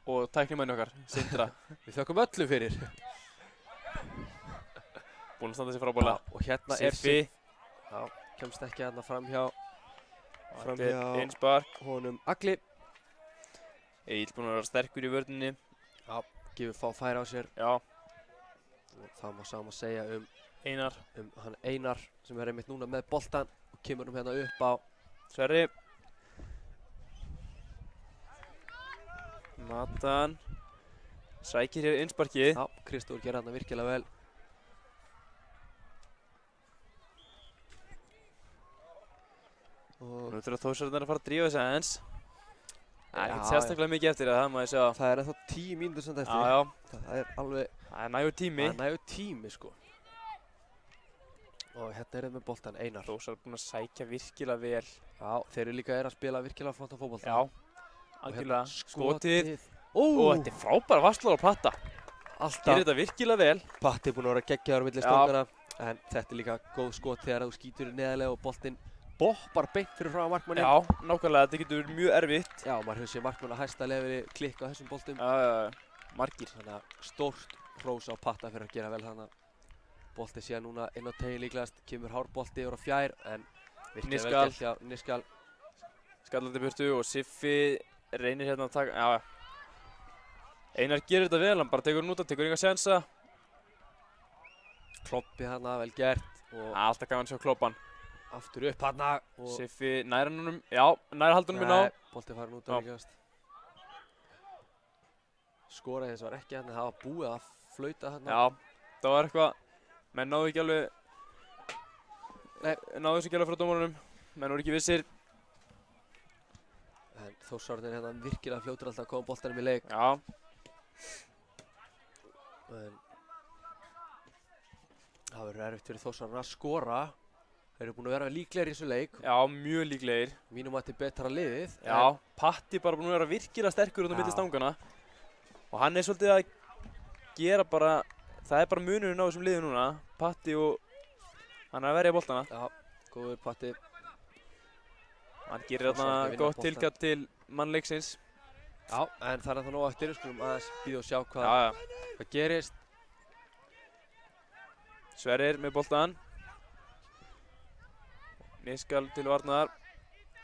Og tæknimanni okkar, Sindra. Við þökkum öllum fyrir. Búinn að standa sér frábælega. Og hérna er Siffi. Já, kemst ekki hérna framhjá Framhjá. Einspark. honum Agli. Egil búinn að vera sterkur í vörninni. Gefur fá færi á sér. Já. Og það má sama segja Einar. hann Einar sem er einmitt núna með boltan og kemur hérna upp á Sverri. Nathan. Sækir hér einsparkið. Já, Kristófur gerir hérna virkilega vel. Og Nú þurfa Þórsararnir að fara að drífa þessi aðeins. Það er Já, ekkert sérstaklega mikið eftir það maður sjá. það er ennþá 10 mínútur samt eftir. Já. Það er alveg, Það er nægur tími. það er nægur tími sko. Og hérna er þeir með boltan Einar. Þórsar er búinn að sækja virkilega vel. Já, þeir eru líka að spila virkilega flottan fótbolta. Já. Og Algjörlega. hérna Skotið. Ó, Og þetta er frábæra varslar á Patta. alltaf. Gerir þetta virkilega vel. Patti er búinn að vera geggjaður á milli Já. stangana. En þetta er líka góð skot þegar þú skýtur neðarlega og boltinn boppar beint fyrir frá markmanni. Já, nákvæmlega. Þetta getur verið mjög erfitt. Já, maður hefur séð markmann að hæsta lefri klikka á þessum boltum. Já. Margir. Þannig að stórt hrós á Patta fyrir að gera vel þannig. Bolti síðan núna inn á tegin líklegast, kemur hárbolti yfir á fjær en virkilega vel Niskal. gert hjá Niskal. Skallandi burtu og Siffi reynir hérna að taka. Já. Einar gerir þetta vel. Hann bara tekur hann út og tekur enga sénsa. Kloppi hana, vel gert og Alltaf gaman að sjá kloppan. aftur upp hana og Siffi nær hannum. Já, nær haldunum inn á. bolti farin út Já. á líklegast. Skoraði þess var ekki hann, það var búið að flauta hana. Já, það var eitthvað. Menn náðu ekki alveg. Nei, náðu þessu ekki alveg frá dómarunum. Menn voru ekki vissir. En Þórsararnir hérna virkilega fljótur alltaf að koma boltanum í leik. Já. En það verður erfitt fyrir Þórsararna að skora. Þeir eru búin að vera líklegir í þessu leik. Já, mjög líklegir. Mínum að þetta er betra liðið. Já, Patti bara búinn að vera virkilega sterkur út á milli Já. stangana. Og hann er svolítið að gera bara, það er bara munurinn á þessum liðum núna. Patti og hann er að verja boltana. Já, góður Patti. Hann gerir Þórsararnir þarna vinna gott boltann. tilkall til mannleiksins. Já, en það er það nóg eftir. Skulum aðeins bíða og sjá Já. hvað gerist. Sverrir með boltan. Niskal til varnar.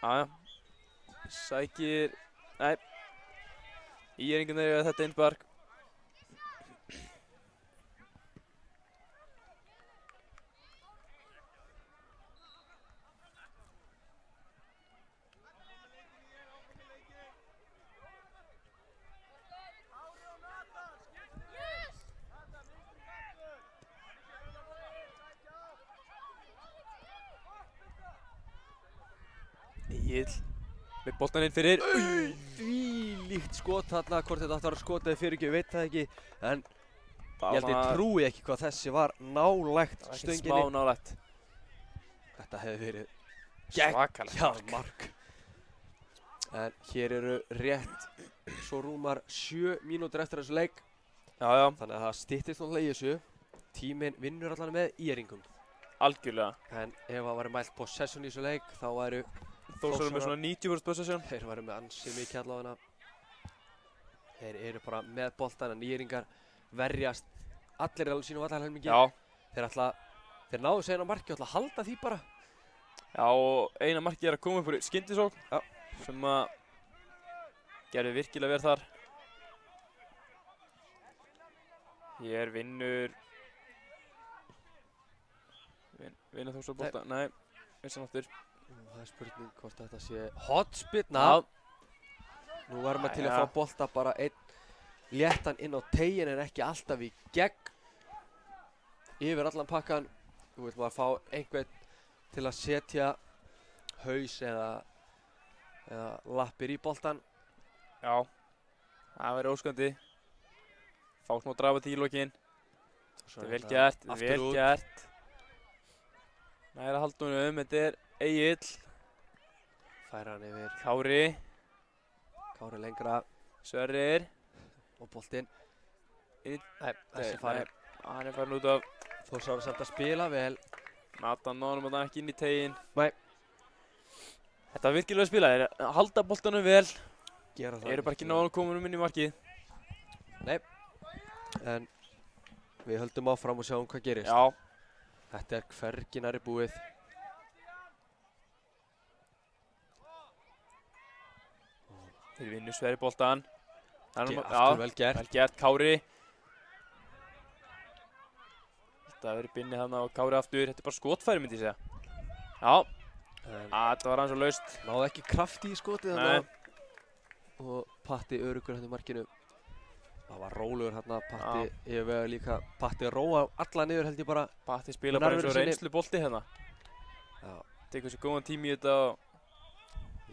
Já. Sækir, nei. Íringarnir eiga þetta einspark. Egil með boltan inn fyrir. Þvílíkt skot þarna, hvort þetta átti að vera skot eða fyrir ekki, ég veit það ekki. En Það ég held ég trúi ekki hvað þessi var nálægt Ekkert stönginni. smá nálægt. Þetta hefði verið Svakalegt geggjað mark. En hér eru rétt svo rúmar 7 mínútur eftir þessu leik. Já, Þannig að það styttist náttúrulega í þessu. Tíminn vinnur allan með íringum. algjörlega. En ef það væri mælt possession í þessu leik, þá væru Þórsararnir með svona 90% possession. þeir væru með ansi mikið allavega. Þeir eru bara með boltan en íringar verjast allir alveg sínum vallarhelmingi. Já, Þeir náðu segja á marki og ætla að halda því bara. já, og eina markið er að koma upp úr skyndisókn. Já. Sem að gerði virkilega vel þar. Hér vinnur Vinna Þórsar bolta, nei, eins og náttúr. Það er spurning hvort þetta sé hotspinna. Nú varum við til að Jæja. fá bolta bara einn léttan inn á tegin en ekki alltaf í gegn. Yfir allan pakkan. Nú vil maður fá einhvern til að setja haus eða lappir í boltan. Já, það væri óskandi. Fá smá dramatík í lokin. Þetta er vel gert, aftur vel út. gert. Næra haldunum, þetta er Egill, Færa hann yfir Kári, Kári lengra Sverrir. og boltinn. Inn- Nei, þessi farin. Hann er farin út af. Þórsar samt að spila vel. Nathan náðum hann ekki inn í tegin. Nei. Þetta er virkilega að spila, þeir halda boltanum vel. Gera það. Eru bara ekki náðum komin inn í markið. En við höldum áfram og sjáum hvað gerist. Já, Þetta er hvergi nærri búið. þeir vinnu Sverrir boltan. Aftur vel gert. Vel gert, Kári. Þetta verið binni þarna og Kári aftur. Þetta er bara skotfæri myndi ég segja. Já, En þetta var hans og laust. náði ekki krafti í skotið Nei. þarna. Og Patti örugur hérna í markinu. Það var rólegur hérna, Patti yfirvega líka. Patti róa alla niður held ég bara. Patti spila bara eins og Nærveru sinni. reynslu bolti hérna. Já, Tekur sér góðan tími í þetta og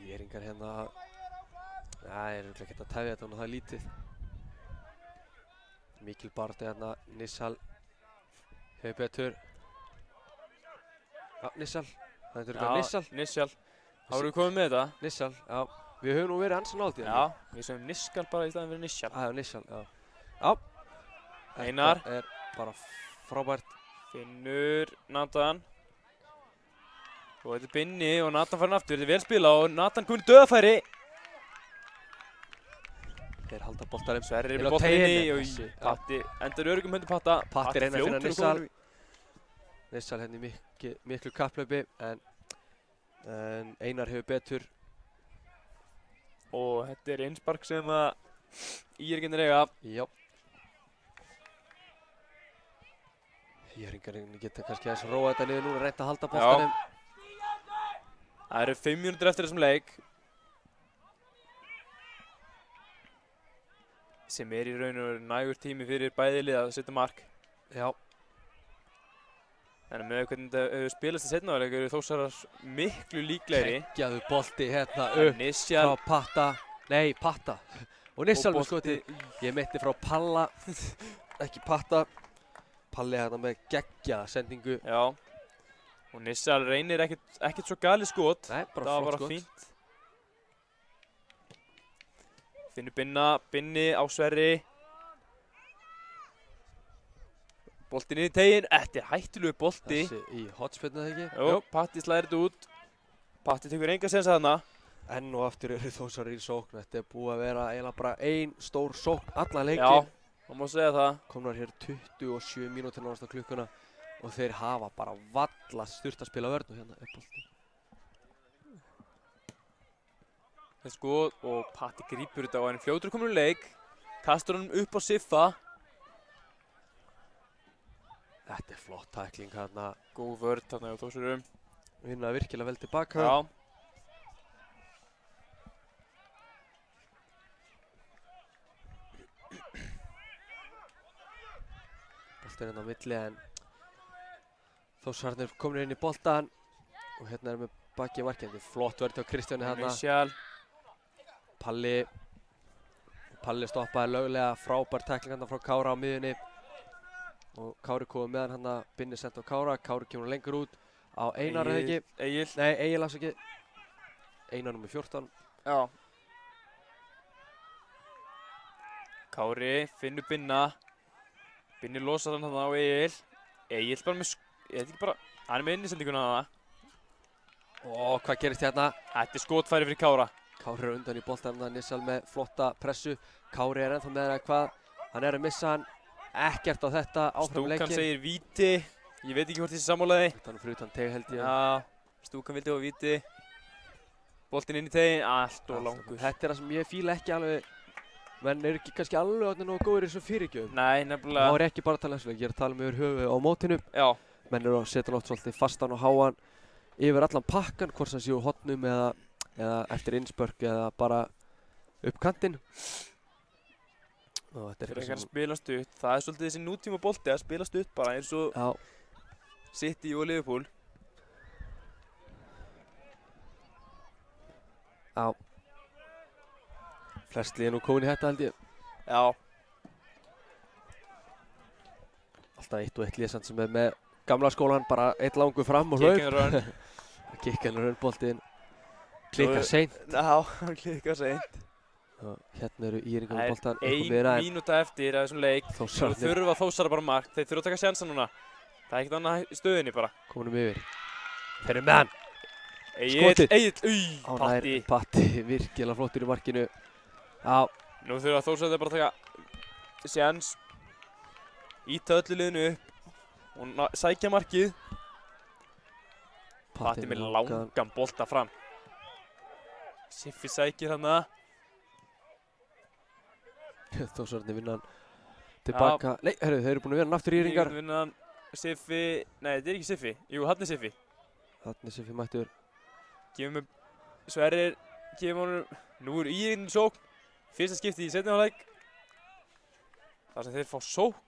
Ýringar hérna. Það er örugglega ekkert að tefja þetta og það er lítið. Mikil barði hérna, Nissal. Hefur betur. Já, Nissal. Það er örugglega Nissal. Nissal. Þá erum við komið með þetta. Nissal, já. Við höfum nú verið ansi nált í Já, við segjum Niskal bara í staðinn fyrir Nissal. Já, Nissal, já. Já. Einar. Þetta er bara frábært. Finnur Nathan. Og þetta er Binni og Nathan farin aftur. Þetta er vel spila og Nathan komin í döðafæri. Þeir halda boltanum. Sverrir er Inn með á boltan inni teginni. og Þessi, já. Patti endur örugum höndum Patta. Patti reyna að finna fljótur að Nissal. koma í- Nissal hérna í miklu kapplaupi en Einar hefur betur. Og þetta er einspark sem að Írginir eiga. Já. Ýringar geta kannski aðeins róa þetta niður núna, reynt að halda boltanum. Það eru 5 mínútur eftir þessum leik. Sem er í raun og veru nægur tími fyrir bæði lið að setja mark. Já. En með hvernig þetta hefur spilast í seinna áleik eru Þórsarar miklu líklegri. Geggjaðu bolti hérna upp Nissal frá Patta. Nei, Patta. Og Nissal og með skoti. Ég meitti frá Palla, ekki Patta. Palli hérna með geggjaða sendingu. Já. Og Nissal reynir ekkert svo gali skot. Nei, bara Það var flott bara skot. fínt. Finnur Binni á Sverri. Boltinn inn í tegin. Þetta er hættulegu bolti. Þessi í hotspinnu eða ekki? Jó, Patti slæðir þetta út. Patti tekur enga sens að þarna. Enn og aftur eru Þórsarar í sókn. Þetta er búið að vera eiginlega bara ein stór sókn allan Já, leikinn. það má segja það. Komnar hér 27 mínútur nánast á klukkuna og þeir hafa bara valla sturt að spila vörn og hérna er bolti. Það er skot og Patti grípur þetta og hann er fljótur komin úr leik. Kastur hann upp á Siffa. Þetta er flott tækling hérna. Góð vörn þarna hjá Þórsurum. Vinna virkilega vel tilbaka. Já. Boltinn hérna á milli en Þórsararnir komin inn í boltan og hérna er með baki í markið. Þetta er flott vörn hjá Kristjáni hérna. Nissal. Palli stoppaði löglega, frábær tækling hérna frá Kára á miðjunni og Kári komið með hann hérna, Binni sent á Kára, Kári kemur lengur út á Einar eða ekki? Egill. Nei, Egil afsaki. Einar nummer 14. Já. Kári, Finnur Binna. Binni losar hann þarna á Egill. Egill bara með, ég veit ekki bara, hann er með innisendinguna þarna. Og hvað gerist hérna? Þetta er skotfæri fyrir Kára. Kári er undan í boltanum, það er Nissal með flotta pressu. Kári er ennþá með það hvað, hann er að missa hann. Ekkert á þetta, áfram Stúkan leikinn. segir víti. Ég veit ekki hvort þessi sammálaði. Utan fyrir utan teg held ég. Já, Stúkan vildi á víti. Boltinn inn í tegin, allt og langur. Þetta er það sem ég fíla ekki alveg. Menn eru ekki kannski alveg orðnir nógu góðir í þessu fyrirgjöfum. Nei, Þá nefnilega. er ég ekki bara að tala um þessu leik, ég er að tala um yfir höfuð á mótinu. Já, Menn eru að setja nátt svolítið fastan og háan. yfir allan pakkan, hvort sem séu hotnum eða eftir innspörk eða bara upp kantinn. Og þetta er Fyrir eitthvað að sem, spila stutt, það er svolítið þessi nútíma bolti að spila stutt bara eins og já, City og Liverpool. já. Flest lið er nú komin í þetta held ég. Já, Alltaf 1-1 lið samt sem er með gamla skólan, bara eitt langur fram og hlaup. kick and run. Kick and run boltinn. Klikkar seint. Já, hann klikkar seint. Og hérna eru Íringar Það með boltan upp á er miðjuna, ein mínúta eftir af þessum leik. Nú Þórsararnir þurfa Þórsara bara mark, þeir þurfa að taka sjansa núna. Það er ekkert annað í stöðinni bara. kominum yfir. Þeir eru með hann. Egill, Skotið. Patti. Patti, virkilega flottur í markinu. Já, Nú þurfa Þórsararnir bara að taka sjans. Íta öllu liðinu upp og sækja markið. Patti með langan bolta fram. Siffi sækir hann það. Þórsararnir vinna hann tilbaka. Nei, herru, þeir eru búin að vinna hann aftur Íringar. Vinna hann Siffi, nei þetta er ekki Siffi. Jú, hann er Siffi. Þarna er Siffi mættur. Gefum upp Sverrir, gefum honum, nú er Írin sókn. Fyrsta skipti í seinni hálfleik. Þar sem þeir fá sókn.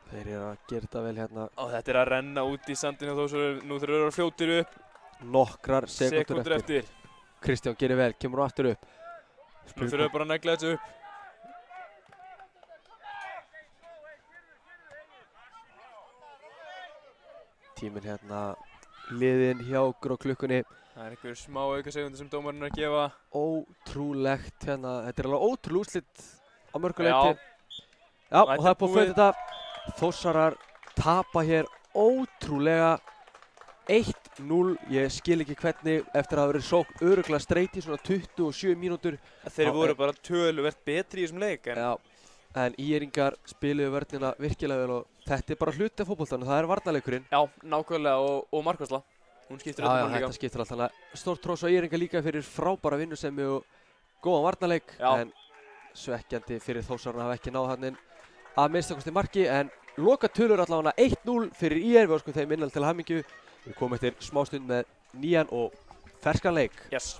Þeir eru að gera þetta vel hérna. Og þetta er að renna út í sandinu þó svo nú þurfa að vera fljótir upp. Nokkrar sekúndur Sekúndur eftir. eftir. Kristján gerir vel, kemur hún aftur upp. Nú þurfa bara að negla þessu upp. Tíminn hérna liðinn hjá okkur á klukkunni. Það er einhver smá aukasegundir sem dómarinn er að gefa. Ótrúlegt hérna. Þetta er alveg ótrúlega úrslit á mörgu Já. leyti. Já, og Þetta það er er búið að búið. fyrir þetta. Þórsarar tapa hér ótrúlega 1-0. Ég skil ekki hvernig eftir að hafa verið sókn örugglega streit í svona 27 mínútur. Þeir Já, voru bara töluvert betri í þessum leik en Já, en Íringar spiluðu vörnina virkilega vel og þetta er bara hluti af fótboltanum, það er varnarleikurinn. já, nákvæmlega og markvarsla. Hún skiptir Já, þetta máli líka. þetta skiptir allt. Þannig að stórt hrós á Íringar líka fyrir frábæra vinnusemi og góðan varnarleik. Já. En svekkjandi fyrir Þórsarana hafa ekki náð hann inn að minnstakosti marki. En loka tölur allavega 1-0 fyrir IR. Við óskum þeim innal til hamingju. Við komum eftir smástund með nýjan og ferskan leik. Yes.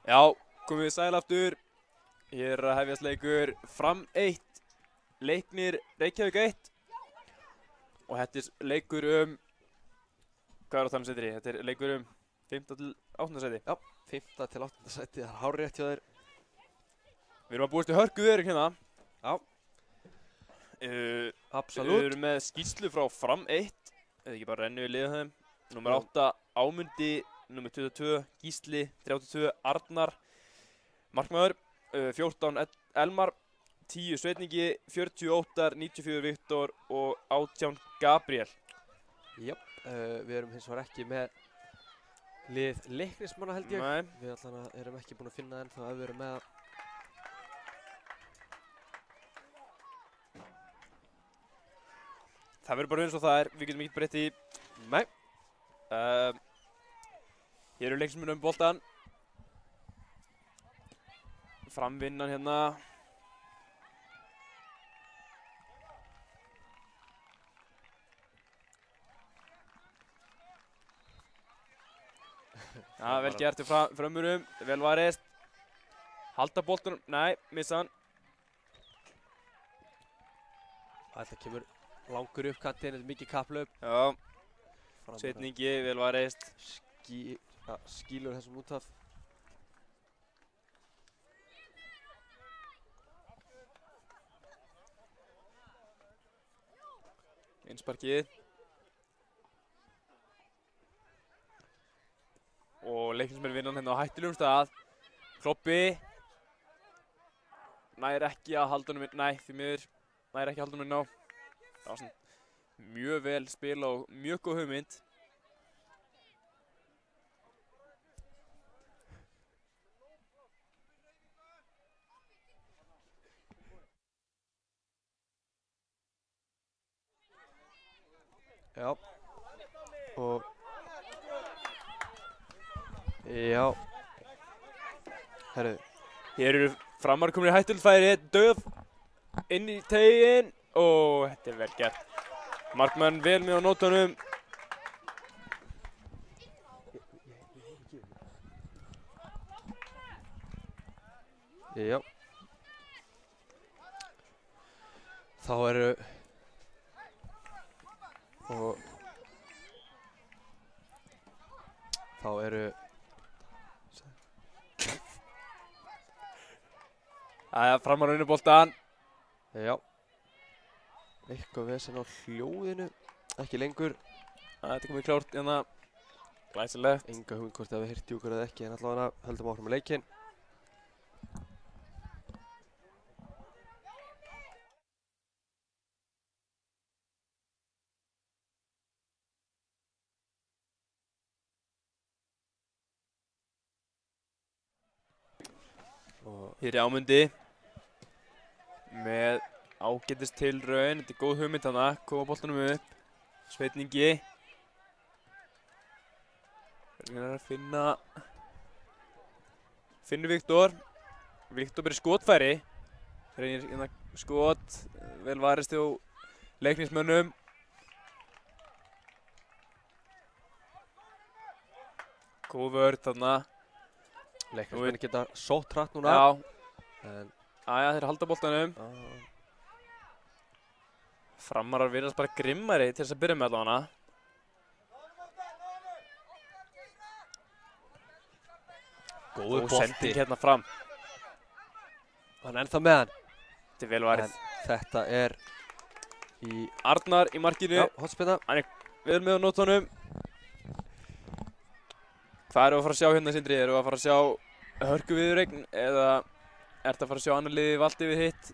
Já, komum við sæl aftur. Hér er að hefjast leikur Fram 1, Leiknir Reykjavík 1. Og þetta er leikur hvað er á þannig setri? Þetta er leikur 5. til 8. seti. Já, 5. til 8. sæti, það er hárrétt hjá þér. Við erum að búast við hörku veður hérna. Já. Absolutt. Við erum með skýrslu frá Fram 1. Eða ekki bara rennu við liða þeim. Númer 8, Ámundi. Númer 22, Gísli. 32, Arnar. Markmaður. 14, Elmar. 10, Sveitningi. 48, 94, Viktor. Og 18, Gabriel. Jöp, við erum hins vegar ekki með lið Leiknismanna held ég. Nei. Við allan erum ekki búin að finna ennþá að við erum með það. Það verður bara eins og það er, við getum ekki breytt í. Nei. Hér eru leiksmenn boltan. Framvinnan hérna. Já, vel gert til frömmurum, vel varist. Halda boltanum, nei, missa hann. Þetta kemur langur upp kantinn, þetta er mikið kapplaup. Já, Sveitningi, vel varist. Skýlur þessum út af. Einsparkið. Og Leiknismenn vinna hérna á hættulegum stað. Kloppi. Nær ekki að halda honum inn, nei því miður. Nær ekki að halda honum inn á. Það var svona mjög vel spila og mjög góð hugmynd. Já. Og já. Herru. Hér eru Framar komin í hættulfæri, Döð inn í teginn og þetta er vel gert. Markmann vel með á nótunum. Já. Þá eru og þá eru Framar unni boltan. já. Eitthvað vesen á hljóðinu, ekki lengur. Þetta komið klárt hérna. Glæsilegt. Enga hugmynd hvort að við hirti okkur eða ekki, en allavega höldum áfram með leikinn. Hér er Ámundi með ágætis tilraun. Þetta er góð hugmynd hana, koma boltanum upp. Sveitningi. Hvernig er að finnur Viktor. Viktor byrjar skotfæri. Reynir hérna skot, vel varist hjá Leiknismönnum. Góð vörð þarna. Leiknismenn geta sótt hratt núna. Já. En Æja, þeir halda boltanum. Framarar virðast bara grimmari til þess að byrja með allavega. góður Og bolti. sending hérna fram. Hann er ennþá með hann. Þetta er vel varið. En þetta er í Arnar í markinu. já, hotspinna. Við erum með á nótunum. Hvað erum við að fara að sjá hérna, Sindri? Erum við að fara að sjá hörku viðureign eða ertu að fara að sjá annar liði valdi við hitt?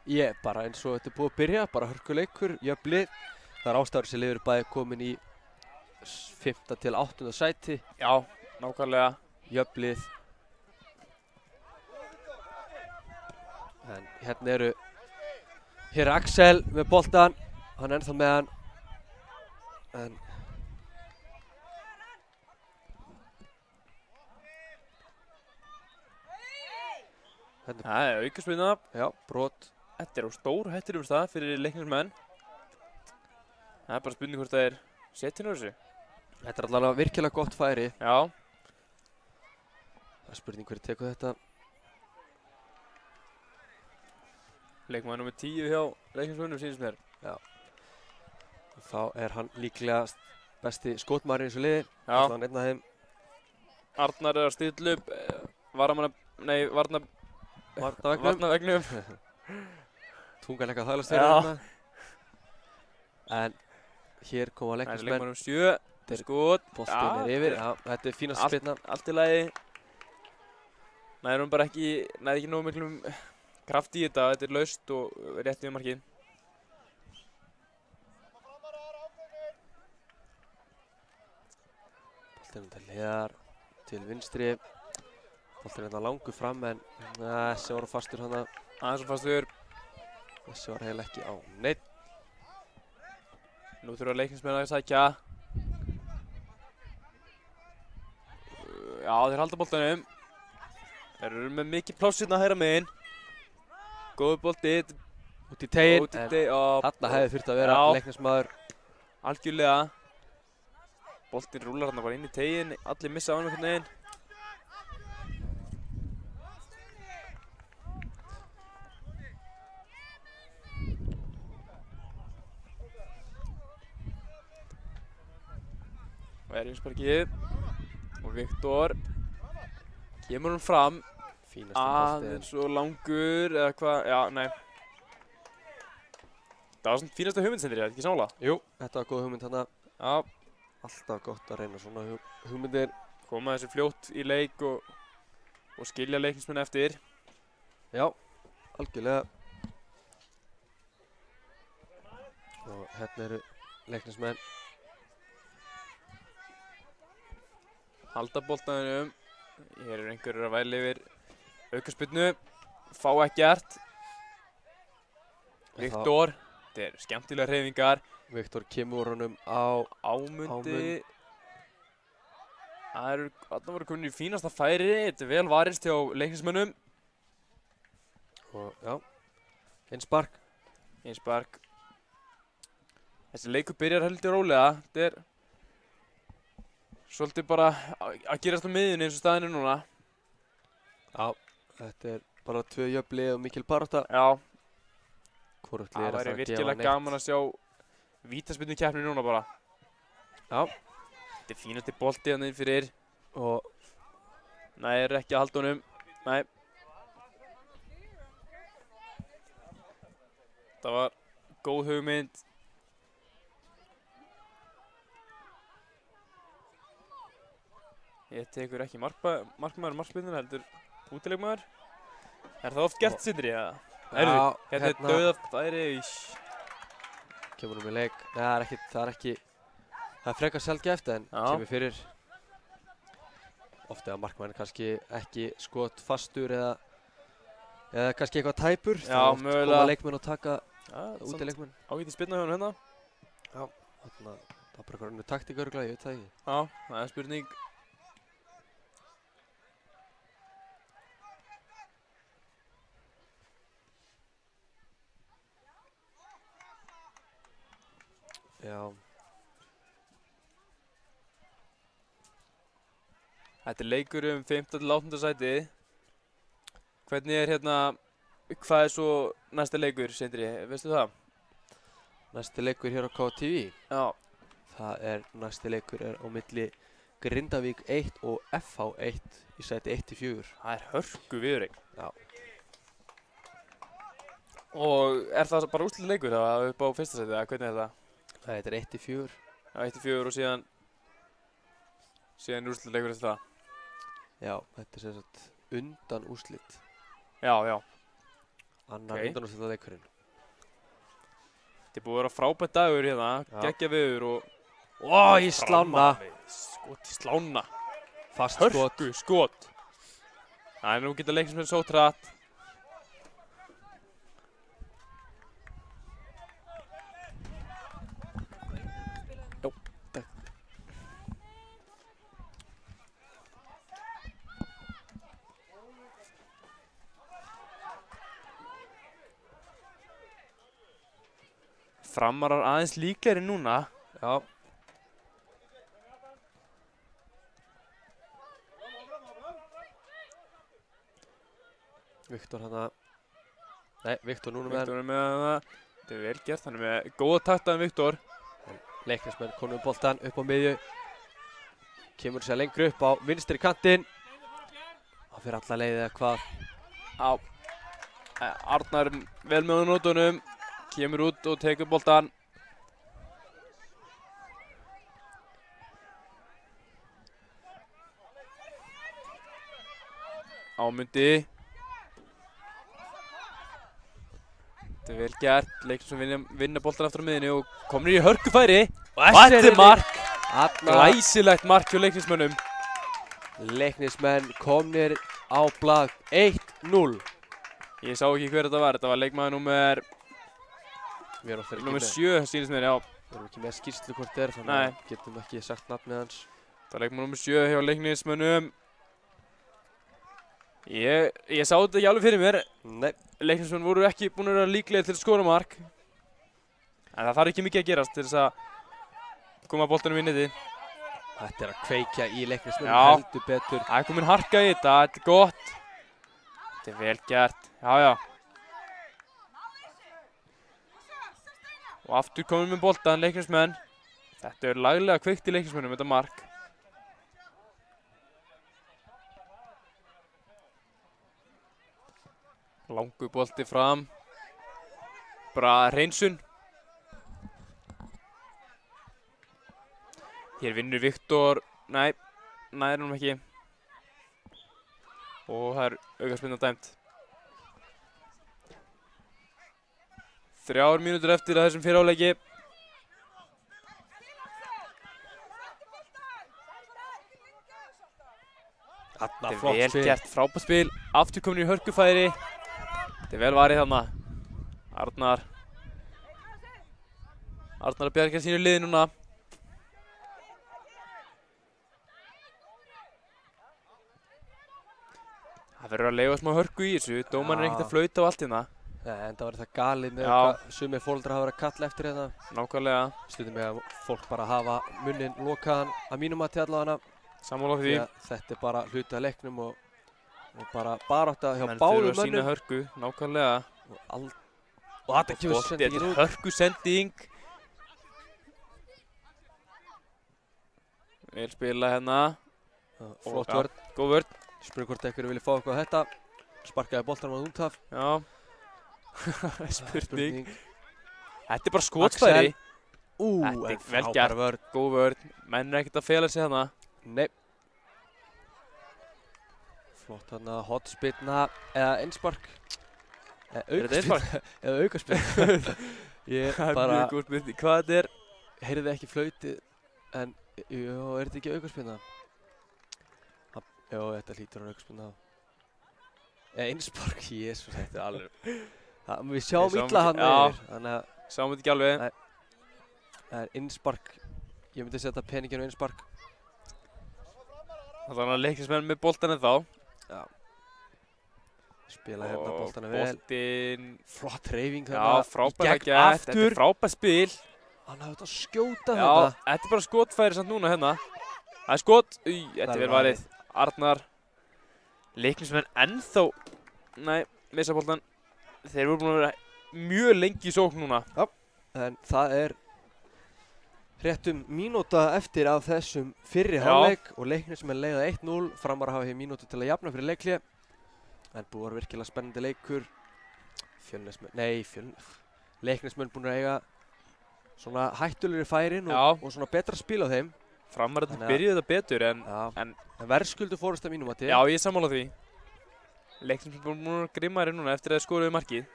Ég bara eins og þetta er búið að byrja, bara hörkuleikur, jöfnlið. Það er ástæður sem liður bæði komin í 5. til 8. sæti. Já, nákvæmlega. Jöfnlið. En hérna eru, hér er Axel með boltan. Hann er ennþá með hann. En Það er aukaspyrna. já, brot. Þetta er á stór hættulegum stað fyrir Leiknismenn. Það er bara spurning hvort það er setjinn á þessu. Þetta er allavega virkilega gott færi. Já. spurning hver tekur þetta. Leikmaður nummer 10 hjá Reykjanesmönnum sýnist mér. Þá er hann líklega besti skotmaður í þessu liði. Já. Allan einn af þeim. Arnar er að stilla upp varnarvegnum. Tungan þælast Já. hérna. En hér koma Leiknismenn. Leikmaður nummer 7. Skot. Boltinn er yfir. Já, þetta er fínasta spyrna. Allt í lagi. Nærum bara ekki nógu miklum kraft í þetta. Þetta er laust og rétt yfir markið. Boltinn til hliðar, til vinstri. Boltinn hérna langur fram en þessi var fastur hana. Aðeins og fastur. Þessi var heil ekki á neitt. Nú þurfa Leiknismenn að sækja. Já, þeir halda boltanum. Þeir eru með mikið pláss hérna hægra megin. Góður bolti. Út í teginn. Út í teginn. Þarna hefði þurft að vera Leiknismaður. Algjörlega. Boltinn rúlar hérna bara inn í teginn. Allir missa á hann einhvern veginn. Verjumsparkið. Og Viktor kemur hann fram. Fínasti bolti. Aðeins og langur eða hvað, já, nei. Það var svona fínasta hugmynd sem þér, ekki sammála? Jú, þetta var góð hugmynd þarna. Já. Alltaf gott að reyna svona hugmyndir. Koma þessu fljótt í leik og skilja Leiknismenn eftir. Já, algjörlega. Og hérna eru Leiknismenn. Halda boltanum. Hér eru einhverjir að væla yfir aukaspyrnu. Fá ekkert. Viktor. Þetta eru skemmtilega hreyfingar. Viktor kemur honum á Ámundi. Þarna voru komin í fínasta færi. Þetta er vel varist hjá Leiknismönnum. Og já, einspark. Einspark. Þessi leikur byrjar heldur rólega. Þetta er svolítið bara að gerast á miðjunni eins og staðinu núna. Já, þetta er bara 2 jöfn lið og mikil barátta. Já. Hvorugt lið Það er að væri fara að gefa virkilega neitt. gaman að sjá vítaspyrnukeppni núna bara. Já. Þetta er fínasti bolti hann inn fyrir. Og Nei, er ekki að halda honum. Nei. Það var góð hugmynd. Ég tekur ekki markmaður markspyrnuna heldur útileikmaður. Er það oft gert, Sindri? Hérna er dauðafæri. Kemur í leik. Nei, það er frekar sjaldgæft en kemur fyrir. Oft eða markmaðurinn kannski ekki skot fastur eða kannski eitthvað tæpur. Já, mögulega. Koma leikmenn og taka útileikmenn. Ágæti spyrna hjá hann hérna. Já, það er bara eitthvað önnur taktík örugglega, ég veit það ekki. Já, það er spurning. Já. Þetta er leikur 5. til 8. sæti. Hvernig er hérna, hvað er svo næsta leikur, Sindri, veistu það? Næsti leikur hér á KTV. Já. Næsti leikur er á milli Grindavík 1 og FH 1 í sæti 1-4. Það er hörku viðureign. Já. Og er það bara úrslit leikur það upp á fyrsta sæti, eða hvernig er það? Nei, þetta er 1-4. Já, 1-4 og síðan úrslit leikur eftir það. Já, þetta er sem sagt undan úrslit. Já, já. Annar undan úrslit leikurinn. Þetta er búið að vera frábært dagur hérna, geggja viður og... Ó, í slána! Skot í slána. Fast skot. Hörku skot. Það nú geta Leiknismenn svo hratt. Jó, takk. Framarar aðeins líklegri núna. Já. Viktor hana. Nei, Viktor núna með Viktor er með hana. Þetta er vel gert, hann er með góða taktaðan Viktor. Leiknismenn konum boltan upp á miðju. Kemur sér lengur upp á vinstri kantinn. Það fyrir alla leið eða hvað. Á. Arnar vel með á nótunum. Kemur út og tekur boltan. Ámundi. Þetta er vel gert. Leiknir sem vinna boltan aftur á miðinni og komnir í hörkufæri. Og þetta er mark. Glæsilegt mark hjá Leiknismönnum. Leiknismenn komnir á blað 1-0. Ég sá ekki hver þetta var. Þetta var leikmaður númer Við erum ekki númer með, 7, sýnist mér, já. við erum ekki með skýrslu hvort það er, þannig Nei. að getum ekki sagt nafnið hans. Það var leikmaður númer 7 hjá Leiknismönnum. Ég sá þetta ekki alveg fyrir mér. Nei, Leiknismenn voru ekki búin að vera líklegir til að skora mark. En það þarf ekki mikið að gerast til þess að koma boltanum inn í því. þetta er að kveikja í Leiknismenn Já. heldur betur. Það er komin harka í þetta, þetta er gott. Þetta er vel gert, já. Og aftur komin með boltan, Leiknismenn. Þetta er laglega kveikt í Leiknismennum, þetta mark. Langur bolti fram. Bara hreinsun. Hér vinnur Viktor. Nei, nær honum ekki. Og það er aukaspyrna dæmt. 3 mínútur eftir að þessum fyrir áleiki. Þarna Þetta flott er vel spil. gert, frábært spil. Aftur komin í hörkufæri. Þetta er vel varið þarna. Arnar að bjarga sínu liði núna. Það verður að leifa smá hörku í þessu. Dómarinn er ekkert að flauta á allt hérna. Nei, en það var þetta galið með Já. hvað sumir fóldrar hafa verið að kalla eftir þetta. Nákvæmlega. Stundum með að fólk bara hafa munnin lokaðan að mínum að til allavega. Sammála Því því. að þetta er bara hluti af leiknum og bara barátta hjá Menn báðum þurfa að sína mönnum. hörku. Nákvæmlega. Og þetta kemur Þetta sendingin er út. hörku sending. Vel spila hérna. Flott Já. vörn. Góð vörn. Spurning hvort einhverju vilja fá eitthvað á þetta. Sparkaði boltanum á útaf. Já. Spurning. Þetta er bara skotfæri. Axel. Þetta En er vel frábær gert. vörn. Góð vörn. Menn er ekkert að fela sig hérna. Nei. Flott þarna hotspilna eða einspark. Er þetta einspark? Eða aukaspilna. Ég Það er bara mjög góð spurning. Hvað þetta er? heyrði ekki flautið en jú, er þetta ekki aukaspilna? Jú, þetta hlýtur að aukaspilna. Einspark, jésus, þetta er alveg. Við sjáum Við sjáum illa ekki- hann já. yfir. Þannig að Sáum þetta ekki alveg. Nei. það er einspark. Ég myndi setja peninginu einspark. Þannig að Leiknismenn með boltan en þá. Spila hérna Og boltana vel. boltinn. Flott reyfing Já, frábært gegn gert. Þetta aftur. er frábært spil. Hann hafði þetta að skjóta Já, þetta. þetta er bara skotfæri samt núna hérna. Það er skot. Þetta Það er er vel varið. Arnar. Leiknismenn ennþá. Nei, missa boltan. Þeir voru búin að vera mjög lengi í sókn núna. En það er réttum mínúta eftir af þessum fyrri Já. hálfleik og Leiknismenn leiða 1-0. Framar hafa hér mínútu til að jafna fyrir leikhlé. En búið var virkilega spennandi leikur. Leiknismenn búin að eiga svona hættulegri færin og svona betra spil á þeim. Framararnir Þannig að- byrjuðu þetta betur en En verðskuldu fórust að mínum að til. já, ég er sammála því. Leiknismenn búin að grimmari núna eftir að þeir skoruðu markið.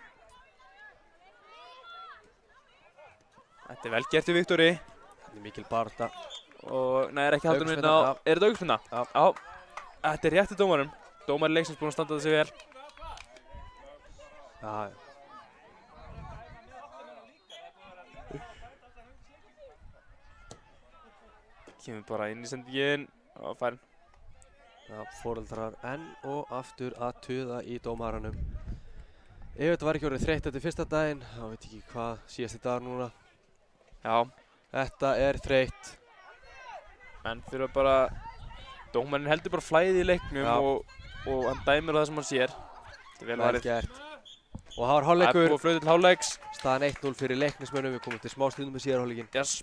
Þetta er vel gert í Viktori. Þetta er mikil barátta. Og nei, er ekki haldunum inn Aukaspyrna, á. Er þetta aukaspyrna? Já. Já. Þetta er rétt í dómarum. Dómari leiksins búinn að standa þessi vel. Já. Kemur bara inn í sendingin. Og færin. Já, foreldrar enn og aftur að tuða í dómaranum. Ef þetta var ekki orðið þreytt eftir fyrsta daginn, þá veit ég ekki hvað síðasti dagur núna. Já. Þetta er þreytt. Menn fyrir bara. Dómarinn heldur bara flæði í leiknum Já. og hann dæmir á það sem hann sér. Þetta er vel Vel varið. gert. Og það var Það er hálfleikur, búið að flöðu til hálfleiks. staðan 1-0 fyrir Leiknismönnum, við komum til smá stundum með síðar hálfleikin. Yes.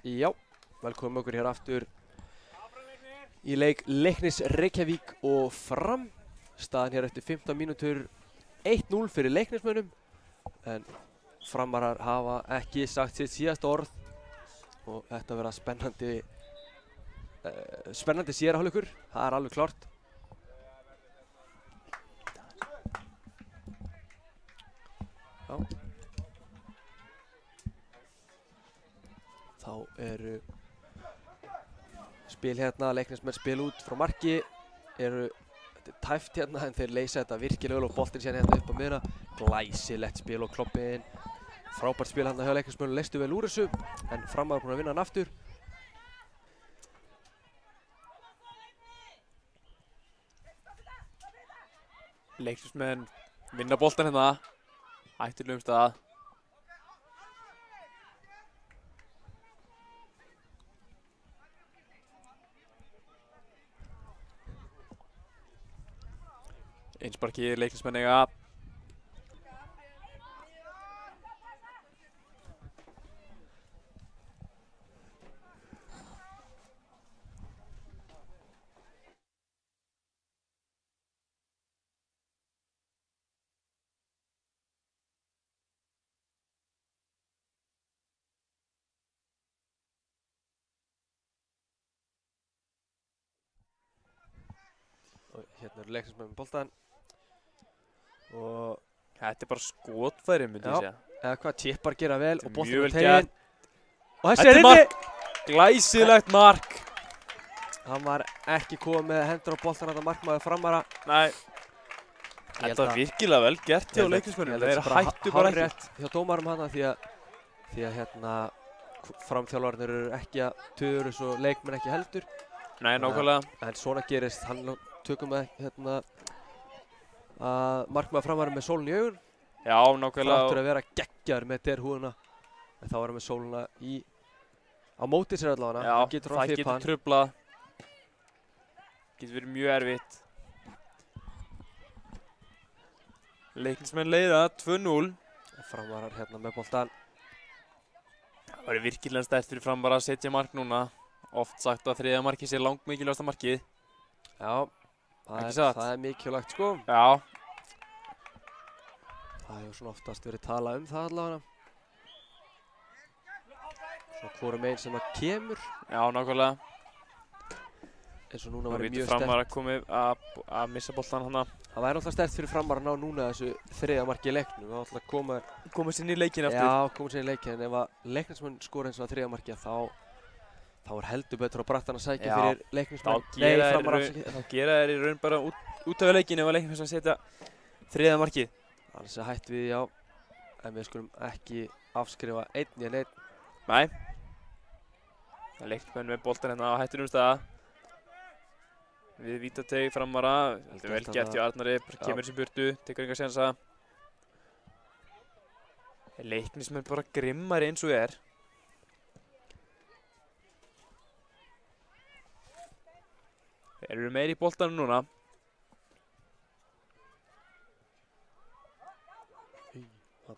Já, velkomum okkur hér aftur í leik Leiknis Reykjavík og Fram. Staðan hér eftir 15 mínútur 1-0 fyrir Leiknismönnum, en Framarar hafa ekki sagt sitt síðasta orð og þetta verða spennandi síðara hálfleikur, það er alveg klárt. Já. Þá eru spil hérna, Leiknismenn spil út frá marki, þetta er tæft hérna en þeir leysa þetta virkilega vel og boltinn síðan hérna upp á miðjuna. Glæsilegt spil og kloppinn, frábært spil hérna hjá Leiknismönnum, leystu vel úr þessu en Framar búin að vinna hann aftur. Leiknismenn vinna boltan hérna, hættulegum stað. Einsparki Leiknismenn eiga. Og hérna eru Leiknismenn með boltan. Og Þetta er bara skotfæri, myndi ég Já. segja. eða hvað, Tippar gera vel og Þetta er boltinn mjög á vel teiginn. gert. Og þessi Þetta er er inni! mark. Glæsilegt mark. Hann var ekki komið með hendur á boltan þetta markmaður Framara. Nei, Ég held þetta var að- virkilega vel gert hjá Leiknismönnum. Þeir hættu bara ekki. hárrétt hjá dómarum hana því að hérna framþjálfarnir eru ekki að tuður svo leikmenn ekki heldur. Nei, nákvæmlega. En svona gerist, hann tökum við hérna að markmaður Framara með sólun í augun. Já, nákvæmlega. Þráttur að vera geggjar með derhúðuna. En þá er hann með sóluna á móti sér allavega. Já, Hann getur það hann getur fipað. trublað. Getur verið mjög erfitt. Leiknismenn leiða 2-0. Framarar hérna með boltan. Það var virkilega sterkt fyrir Fram bara að setja mark núna. Oft sagt að þriðja markið sé langmikilvægasta markið. Já, Ekki satt? það er mikilvægt sko. Já, Það hefur svona oftast verið talað um það allavega. Svona hvorum einn sem það kemur. já, nákvæmlega. Eins og núna Nú var vitur mjög Fram sterkt. bara komið að missa boltan hana. Það væri alltaf sterkt fyrir Framar að ná núna þessu þriðja marki í leiknum. Það var alltaf komað Komist inn í leikinn aftur. Já, komið sér í leikinn. En ef að Leiknismenn skora eins og þriðja marki þá er heldur betur á brattan að sækja Já, fyrir Leiknismenn. Þá gera Framar þeir í raun bara út af leikinn ef að Leiknismenn setja þriðja markið. Alls að hætt við, já. En við skulum ekki afskrifa einn í einn. Nei. Það er leikmenn með boltan hérna á hættunum stað. Við vítateg framara. Þetta er vel gert hjá Arnari, bara kemur sér burtu, tekur enga sénsa. Leiknismenn bara grimmari eins og er. Þeir eru meiri í boltanum núna.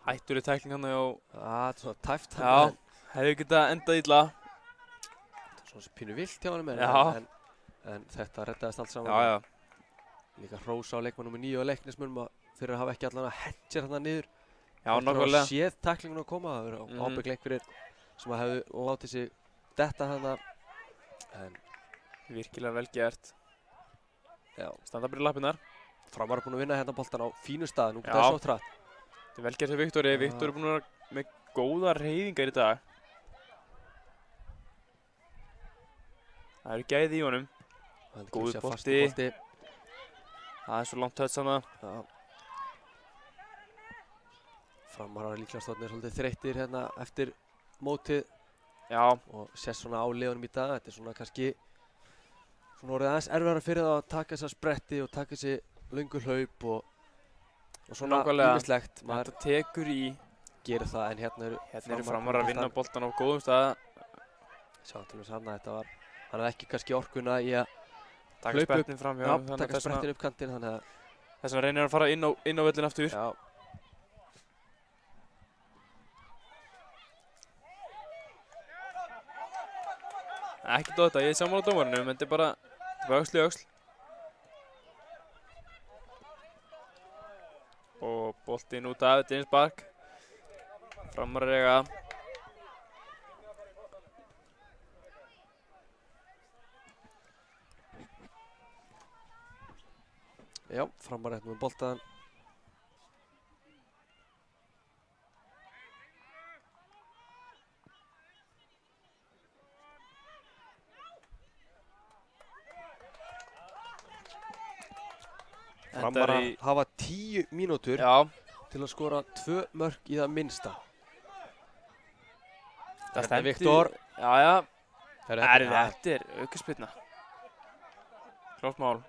Hættuleg tækling hann hjá... Þetta er svona tæft Já, hefði getað endað illa. Þetta er svona pínu vilt hjá honum Já. en þetta reddaðist allt saman. Já, já. Líka hrósa á leikmann nr. 9 á Leiknismönnum fyrir að hafa ekki allan að hent sér þarna niður. Já, Eftir að nákvæmlega. hafa séð tæklinguna að koma, það verður ábygglega einhverjir sem að hefðu látið sig detta þarna. En Virkilega vel gert. já, Standa bara í lappirnar. Framar er búinn að vinna hérna boltan á fínu stað, nú getur Já. það svo trætt. Þetta er vel gert hjá Viktori. Já. Viktori er búinn að vera með góðar hreyfingar í dag. Það eru gæði í honum. Góður bolti. Það er svo langt höll saman. Já. Framar er líklega stóðnir svolítið þreyttir hérna eftir mótið Já, og sést svona á liðunum í dag. Þetta er svona kannski svona orðið aðeins erfiðara fyrir það að taka þessa spretti og taka þessi löngu hlaup og svona Nákvæmlega. ýmislegt. Maður þetta tekur í. gerir það en hérna Hérna eru framar að vinna boltan á góðum stað. Sjáum til þess að þetta var, hann hafði ekki kannski orkuna í að Taka Hlaupa upp. sprettin fram. taka sprettin upp kantinn, þannig að Þess vegna reynir hann að fara inn á völlin aftur. já, Ekki dóta, ég er sammála á dómarnum, þetta er bara öxl í öxl. Og boltinn út af James Bark. Framar að rega. já, Framar hérna með boltan. Framar að hafa 10 mínútur Já, til að skora 2 mörk í það minnsta. það Hérna er Viktor. Já, já. Herra, Þetta er aukaspyrna. Klárt mál.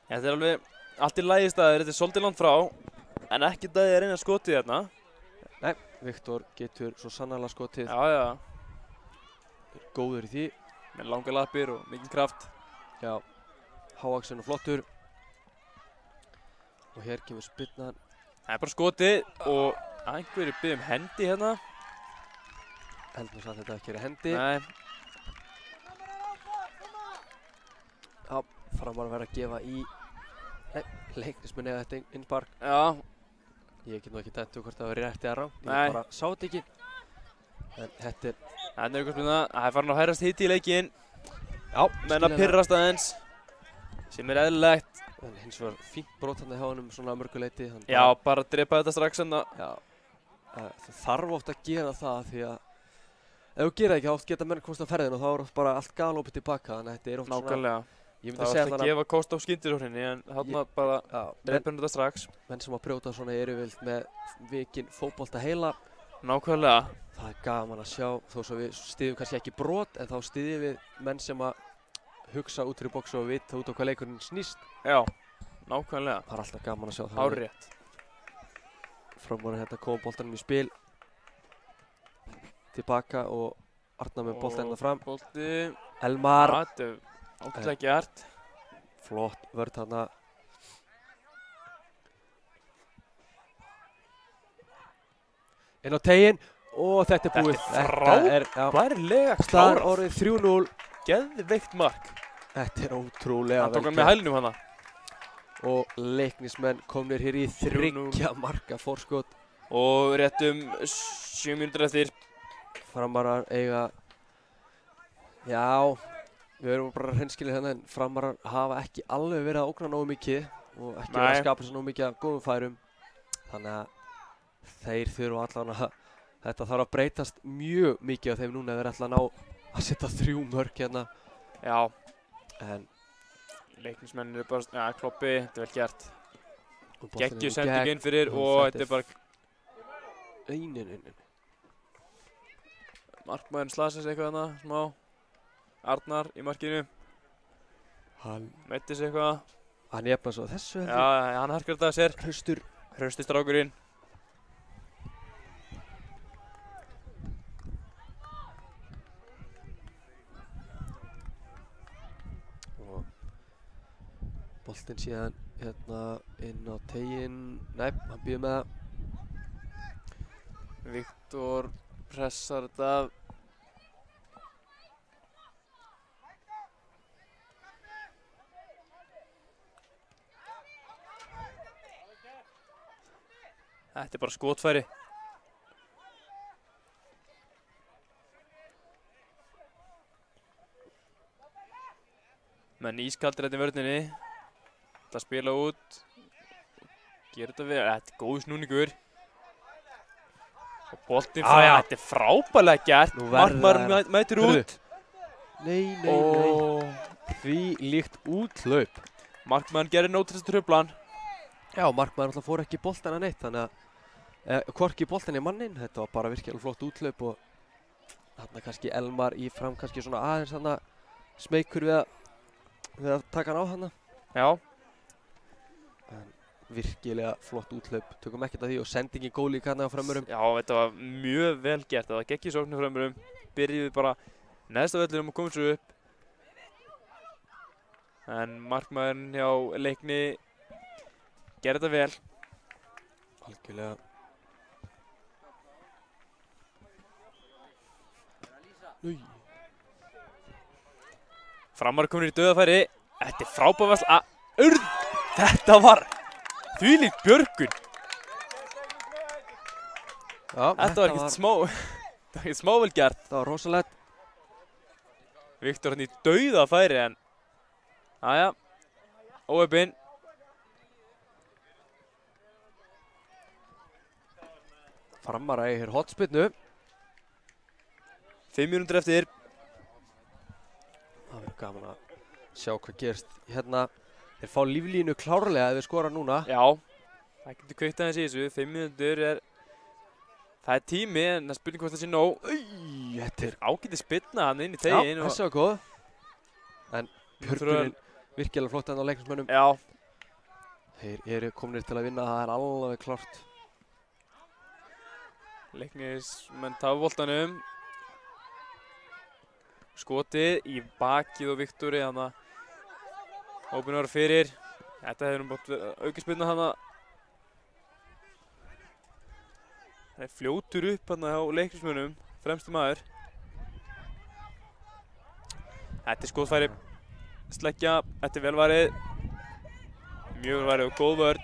Þetta er alveg allt í lagi staðir, þetta er svolítið langt frá. En ekki það ég reyna skotið hérna. Nei, Viktor getur svo sannarlega skotið. Já, já. Góður í því. Með langa lappir og mikinn kraft. Já, hávaxinn og flottur. Og hér kemur spyrnan. Það er bara skotið og einhverju byggði um hendi hérna. Heldur samt þetta ekki er hendi. Nei, Já, Framar verður að gefa í. Nei, Leiknismenn eða þetta inn Bark. já, Ég get nú ekki dæmt hvort það verið rétt eða rangt. Nei. Ég bara sá þetta ekki. En þetta er, þetta er aukaspyrna. Það er farin að hærast hitti í leikinn. já, Menn að pirrast aðeins. Sem er eðlilegt. En hins vegar fínt brotandi hjá honum svona að mörgu leyti. hann Já, bara- bara drepa þetta strax en það. Já, það þarf oft að gera það því að ef þú gerir það ekki, þá oft geta menn komst á ferðin og þá er oft bara allt galopið tilbaka, þannig að þetta er oft svona, Nákvæmlega. ég myndi Það segja var að þannig gefa kost á skyndiróhrinni en þarna bara að menn, drepa henni þetta strax. menn sem að brjóta svona eru vilt með vikinn fótbolta heila, Nákvæmlega. það er gaman að sjá, þó svo við styðjum kannski ekki brot, en þá styðjum við menn sem að hugsa út fyrir bóksu og vita út á hvað leikurinn snýst, Já, nákvæmlega. það er alltaf gaman að sjá það. Hárrétt. Framar hérna koma boltanum í spil, tilbaka og Arnar með boltan hérna fram, Bolti. Elmar, Þetta er ágætlega gert. flott vörð þarna. Inn á teginn og þetta er búið. Þetta er já, Bærlega staðan klárað. orðið 3-0. Geðveikt mark. Þetta er ótrúlega Hann tók vel hann með gert. hælinum hana. Og Leiknismenn komnir hér í 3-0. 3 marka fórskot. Og rétt 7 mínútur eftir. Framarar eiga, já, við erum bara hreinskilið hérna en Framarar hafa ekki alveg verið að ógna nógu mikið og ekki verið að Nei. skapa sér nógu mikið af góðum færum. Þannig að þeir þurfa allan að, þetta þarf að breytast mjög mikið á þeim núna ef þeir ætla að ná að setja 3 mörk hérna. Já, En, leiknismenn eru bara, ja, kloppi, þetta er vel gert. Geggju sending inn fyrir og þetta er bara Nei. markmaðurinn slasast eitthvað þarna, smá. Arnar í markinu, Hann meiddist eitthvað. Hann er bara svo þessu Já, hann harkar þetta að sér. Hraustur. Hrausti strákurinn. Og boltinn síðan hérna inn á teginn. Nei, hann býður með það. Viktor pressar þetta. Þetta er bara skotfæri. Menn ískaldir þetta í vörninni. Þetta spila út. Gera þetta vel. Þetta er góð snúningur. Og boltinn frá. Þetta er frábærlega gert. Markmaðurinn mætir út. Nei. Því líkt úthlaup. Markmaðurinn gerir nót til þess að trufla hann. Já, markmaður alltaf fór ekki boltana neitt, þannig að hvorki boltan í mannin, þetta var bara virkilega flott úthlaup og þarna kannski Elmar í fram kannski svona aðeins þarna smeykur við að taka hann á þarna. Já. En virkilega flott úthlaup, tökum ekkert að því og sendingi góð líka hérna á frömmurum. Já, þetta var mjög vel gert, þetta var geggjur sóknir frömmurum. Byrjuðu bara neðsta vellinum og komum svo upp. En markmaðurinn hjá Leikni gerði þetta vel. Algjörlega. Núi. Framar komin í döðafæri. Þetta er frábært að urð. Þetta var þvílík björgun. Já, Þetta var ekkert smá vel gert. Þetta var rosalegt. Viktor hann í döðafæri en aðja, óöfinn. Framar að hér hotspinnu. 5 mínútur eftir. Það verður gaman að sjá hvað gerist hérna. Þeir fá líflínu klárlega ef þeir skora núna. Já, það getur kveikt aðeins í þessu. 5 mínútur það er tími en það er spurning hvort það sé nóg. Þetta er ágætið spilna hann inn í teginn. Já, þessi var góð. En björgunin virkilega flott hann á leiknismönnum. Já. Þeir eru kominir til að vinna, það er alveg klárt. Leiknismenn tafa boltanum. Skotið í bakið á Viktori, þannig að hópinn var fyrir. Þetta hefur búin aukaspilna þannig að það er fljótur upp hann á leiknismönnum, fremstu maður. Þetta er skotfæri, sleggja, þetta er velvarið. Mjög velvarið og góð vörn.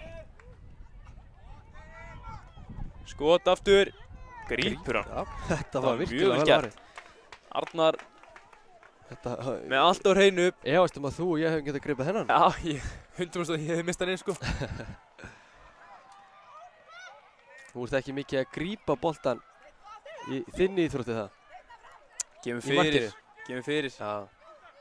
Skot aftur, grípur hann. Já, þetta var mjög virkilega vel vel gert. varið. Arnar Þetta, með allt á hreinu. ég veist að þú og ég hefum getað gripið hennan. Já, 100% að ég hef mistað hann inn sko. Þú ert ekki mikið að grípa boltan í þinni íþrótti það. Gefum Í markinu. fyrir. Já.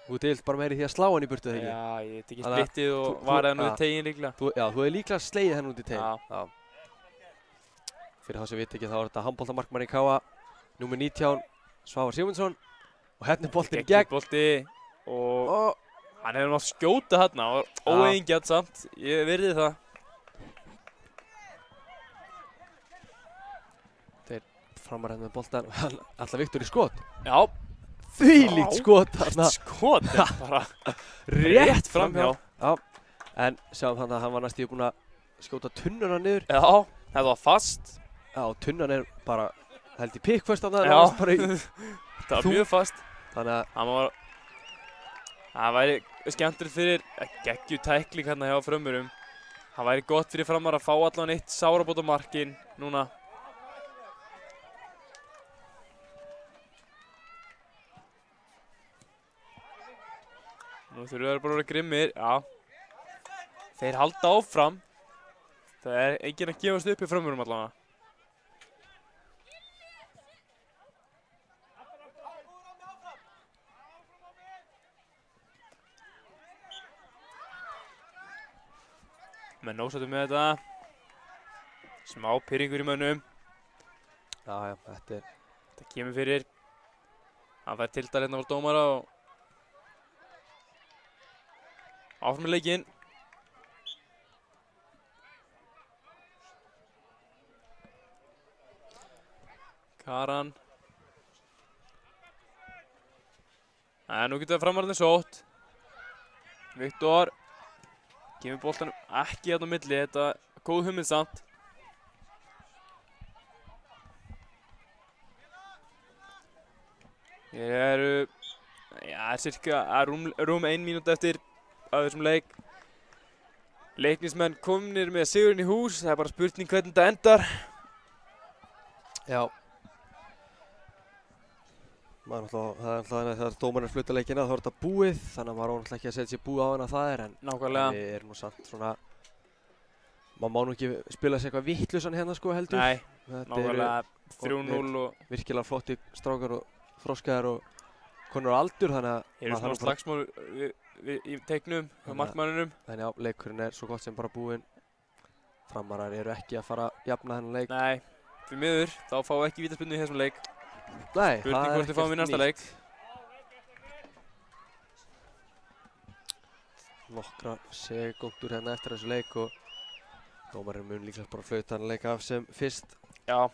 Þú deilt bara meiri því að slá hann í burtu þegar ekki. Já, ég tekið Þannig að splittið og þú- var hann já. út teginn líklega. Þú hefur líklega slegið henn út í teginn. Já. Fyrir þá sem veit ekki þá er þetta handboltamarkmann í Káa, númer 19, Svavar Sigmundsson. Og hérna er boltinn í gegn. Bolti og Og hann hefur mátt skjóta þarna og óeigingjarnt samt. Ég virði það. framar hérna með boltan. Alltaf Viktor í skot. Já, Þvílíkt skot þarna. skot er bara Rétt framhjá. Já. En sjáum þannig að hann var næstíð búinn að skjóta tunnuna niður. Já, þetta var fast. Já, tunnan er bara held í pikkföst af það. Já, Bara í, það var mjög fast. þannig að Það væri skemmtilegt fyrir geggju tækling hérna hjá frömmurum. Það væri gott fyrir framar að fá allan eitt sárabót á markinn núna. Nú þurfum við bara að vera grimmir, já. Þeir halda áfram. Það er enginn að gefast upp í frömmurum allavega. Menn ósáttu með þetta. Smá pirringur í mönnum. Já, já, þetta er Þetta kemur fyrir. Hann fær tildar hérna frá dómara og áfram með leikinn. Karan. Nú getur það framarðin sótt. Viktor. Kemur boltanum ekki hérna á milli. Þetta er góð hugmynd samt. Hér eru, cirka rúm 1 mínúta eftir af þessum leik. Leiknismenn komnir með sigurinn í hús. Það er bara spurning hvernig þetta endar. Já. Þegar dómarinn flutta leikina þá er þetta búið, þannig að maður á náttúrulega ekki að setja sér búið á hana það er, en Nákvæmlega. við erum nú samt svona, maður má nú ekki spila sér eitthvað vittlusan hérna sko heldur. Nei, Þetta nákvæmlega eru 3-0 og virkilega flotti strákar og þroskaðar og konur á aldur, þannig að eru maður smá þarf bara- slagsmál í teiknum hjá Þannig að- markmanninum. Þannig já, leikurinn er svo gott sem bara búinn. Framarar eru ekki að fara að jafna þennan leik. Nei, fyrir miður, þá fáum við ekki vítaspyrnu í þessum leik. Nei, Spurning hvort við fáum í næsta leik. Nokkrar sekúndur hérna eftir þessu leik og dómarinn mun líklega bara flauta þennan leik af sem fyrst. Já.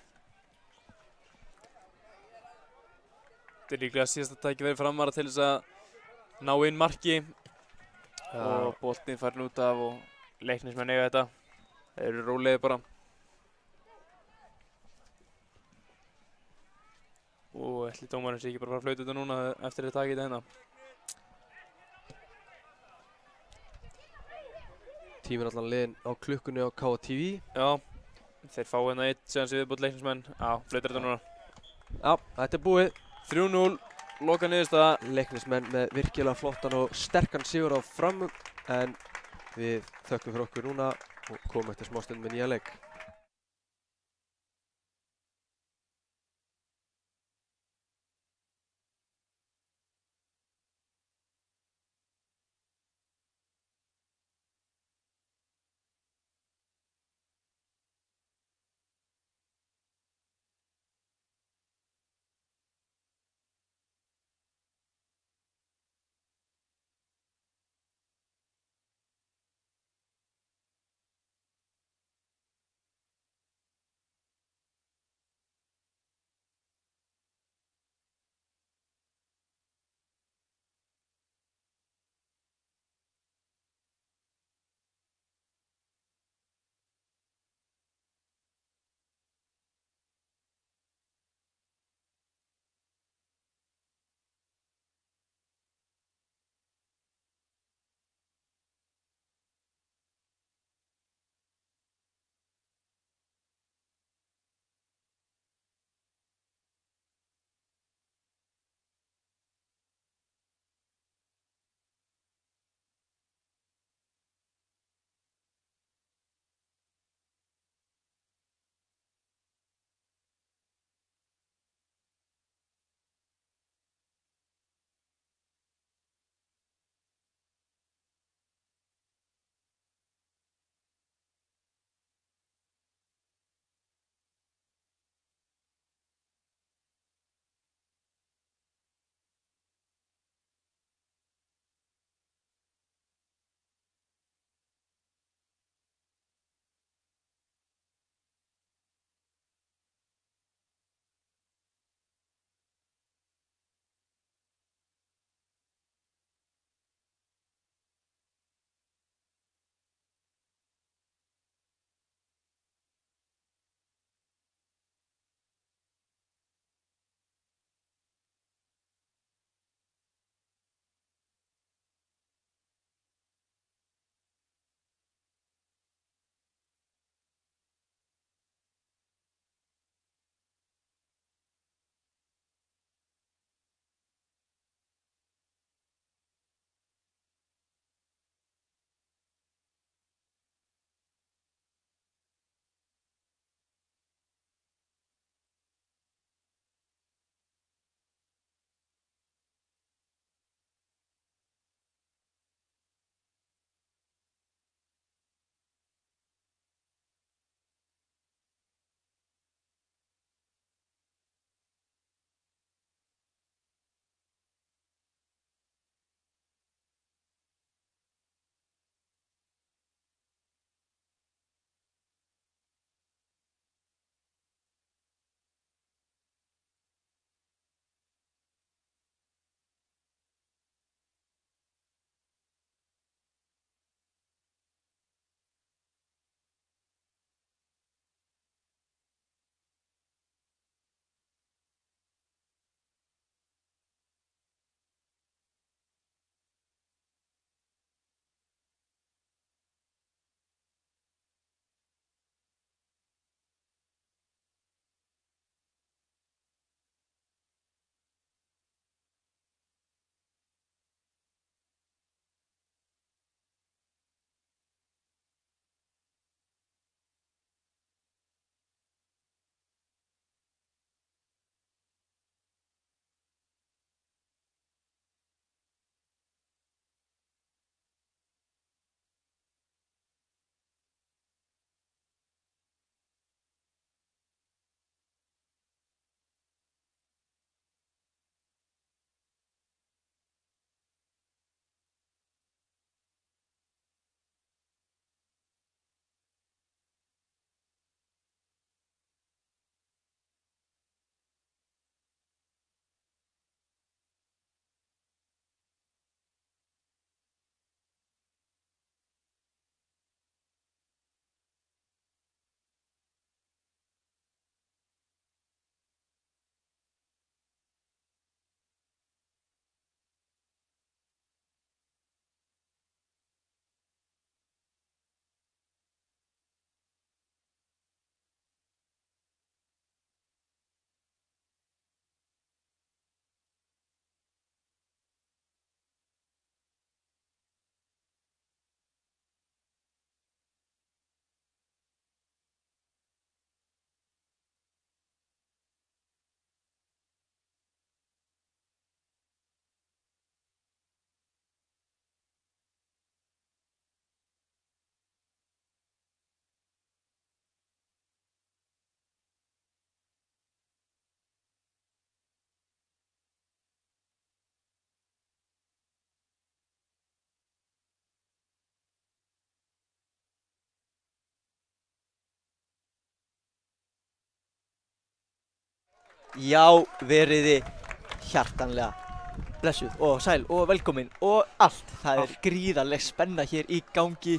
Þetta er líklega síðasta tækifæri framara til þess að ná inn marki og boltinn farin út af og Leiknismenn eiga þetta. Þeir eru rólegir bara. Og ætli dómarinn sé ekki bara að fara að flauta þetta núna eftir að taka þetta hérna. Tíminn allan liðinn á klukkunni á KTV. Já, þeir fá hérna eitt síðan sem viðbútt Leiknismenn. Já, flautar þetta núna. Já, þetta er búið. 3-0, loka niðurstaða. Leiknismenn með virkilega flottan og sterkan sigur á Fram, en við þökkum fyrir okkur núna og komum eftir smástund með nýja leik. Já, veriði hjartanlega blessuð og sæl og velkomin og allt. Það er gríðarleg spenna hér í gangi.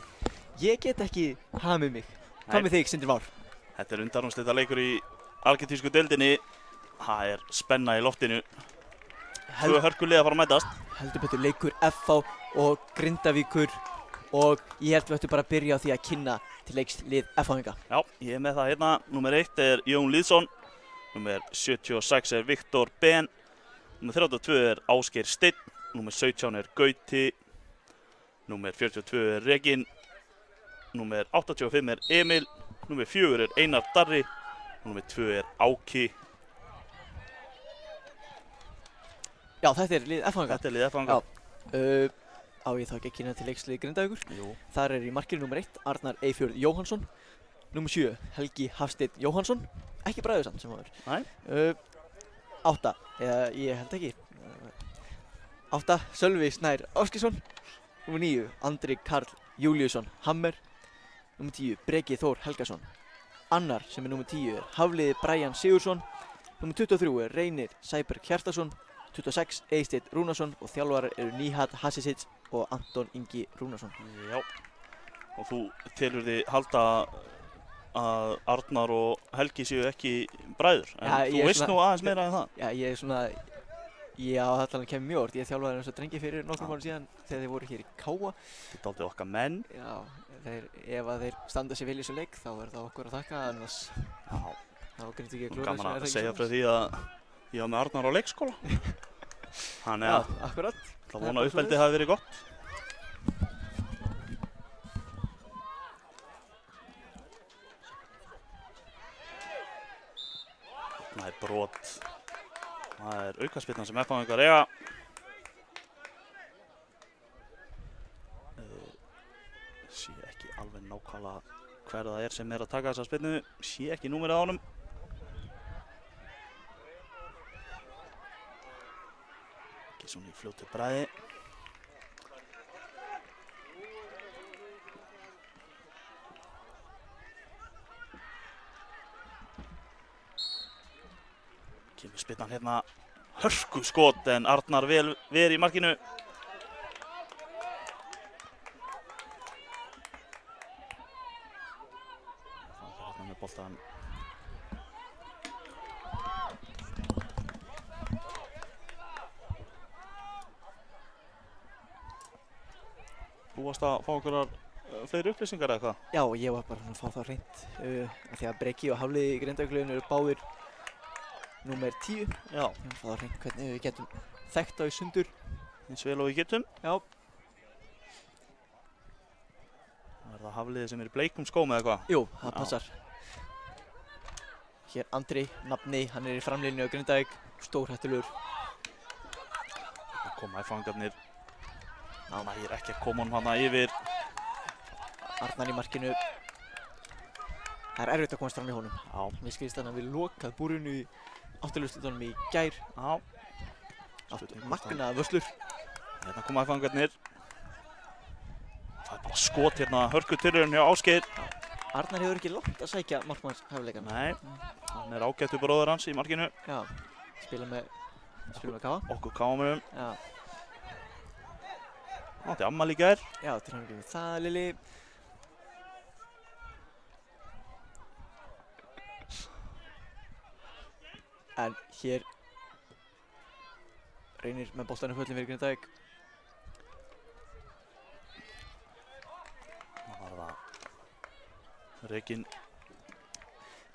Ég get ekki hamið mig. Hvað með þig, Sindri Már? Þetta er undanúrslita leikur í argentísku deildinni. Það er spenna í loftinu. Tvö hörkulið að fara að mætast. Heldur betur leikur FH og Grindavíkur og ég held við ættum bara að byrja á því að kynna til leiks lið FH-inga. Já, ég er með það hérna. Númer 1 er Jón Lýðsson. Númer 76 er Viktor Ben. Númer 32 er Ásgeir Steinn. Númer 17 er Gauti. Númer 42 er Reginn. Númer 85 er Emil. Númer 4 er Einar Darri. Númer 2 er Áki. Já, þetta er lið FH-inga. Þetta er lið FH-inga. Á ég þá ekki að kynna til leiks lið Grindavíkur. Jú. Þar er í markinu númer 1 Arnar Eyfjörð Jóhannsson. Númer 7 Helgi Hafsteinn Jóhannsson. Ekki bræður samt sem hann er. Nei. 8, eða ég held ekki. 8 Sölvi Snær Áskilsson. Númer 9 Andri Karl Júliusson Hammer. Númer 10 Breki Þór Helgason. Annar sem er númer 10 er Hafliði Bræjan Sigursson. Númer 23 er Reynir Sæberg Hjartarson. 26 Eysteinn Rúnarsson og þjálfarar eru Nihat Hasisic og Anton Ingi Rúnarsson. Já. Og þú telur þið halda að Arnar og Helgi séu ekki bræður. En Já, þú veist nú aðeins meira en það. Já, ég er svona, já, þetta kemur mjög orð. Ég þjálfaði eins og drengi fyrir nokkrum árum síðan þegar þeir voru hér í Káa. Þetta er dálítið okkar menn. Já, ef að þeir standa sér vel í þessu leik þá er það okkur að þakka, annars Já. þá grint ekki að Og klúra gaman að segja frá því að ég var með Arnar á leikskóla. Þannig Já, að akkurat. það vona að uppeldið hafi verið gott. Það er brot. Það er aukaspyrnan sem FH-ingar eiga. Sé ekki alveg nákvæmlega hver það er sem er að taka þessa spyrnu. Sé ekki númerið á honum. Ekki svona í fljótu bragði. Kemur spyrnan hérna hörku skot en Arnar vel verið í markinu. Það er hérna með boltan. Þú varst að fá einhverjar fleiri upplýsingar eða hvað? Já, ég var bara að fá það hreint af því að Breki og Hafliði í Grindavíkurliðinu eru báðir númer 10. Já, Ég var að fá það hreint hvernig við getum þekkt á í sundur. eins vel og við getum. Já, Það er það Hafliði sem er í bleikum skóm eða hvað? jú, það Já. passar. Hér Andri, nafni, hann er í framlínu á Grindavík, stórhættulegur. Það koma FH-ingarnir. Nægir ekki að koma honum hana yfir. Arnar í markinu. Það er erfitt að komast fram í honum. Já, Mér skilst þannig að við lokað búrinu í áttalúrslitunum í gær. já. Áttu magnaða vöslur. Hérna koma FH-ingarnir. Það er bara skot hérna, hörku tilraun hjá Ásgeir. Arnar hefur ekki langt að sækja markmannshæfileikann. Nei, hann er ágættur bróður hans í markinu. Já, spila með Káa. Okkur kámurum. Já, Það átti ammali í gær. já, til hamingju með það, Lili. En hér Reynir með boltann upp höllin fyrir Grindavík. Það var það Reginn.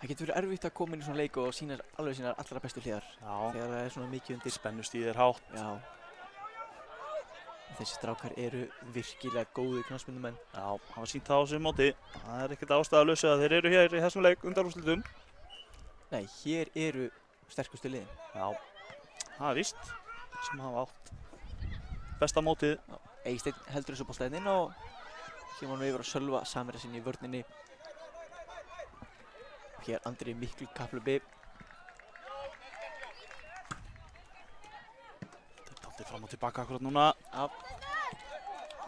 Það getur verið erfitt að koma inn í svona leik og sýna alveg sínar allra bestu hliðar Já, þegar það er svona mikið undir. spennustíð er hátt. Já. Þessi strákar eru virkilega góðir knattspyrnumenn. Já, hafa sýnt það á þessu móti. Það er ekkert ástæðalausu að þeir eru hér í þessum leik undanúrslitum. Nei, hér eru sterkustu liðin. Já, það er víst. Sem hafa átt besta mótið. Eysteinn heldur þessu boltann inn og kemur hann yfir að Sölva samherja sinni í vörninni. Hér Andri miklu kaplubi. Þetta er dálítið fram og tilbaka akkurat núna. Já.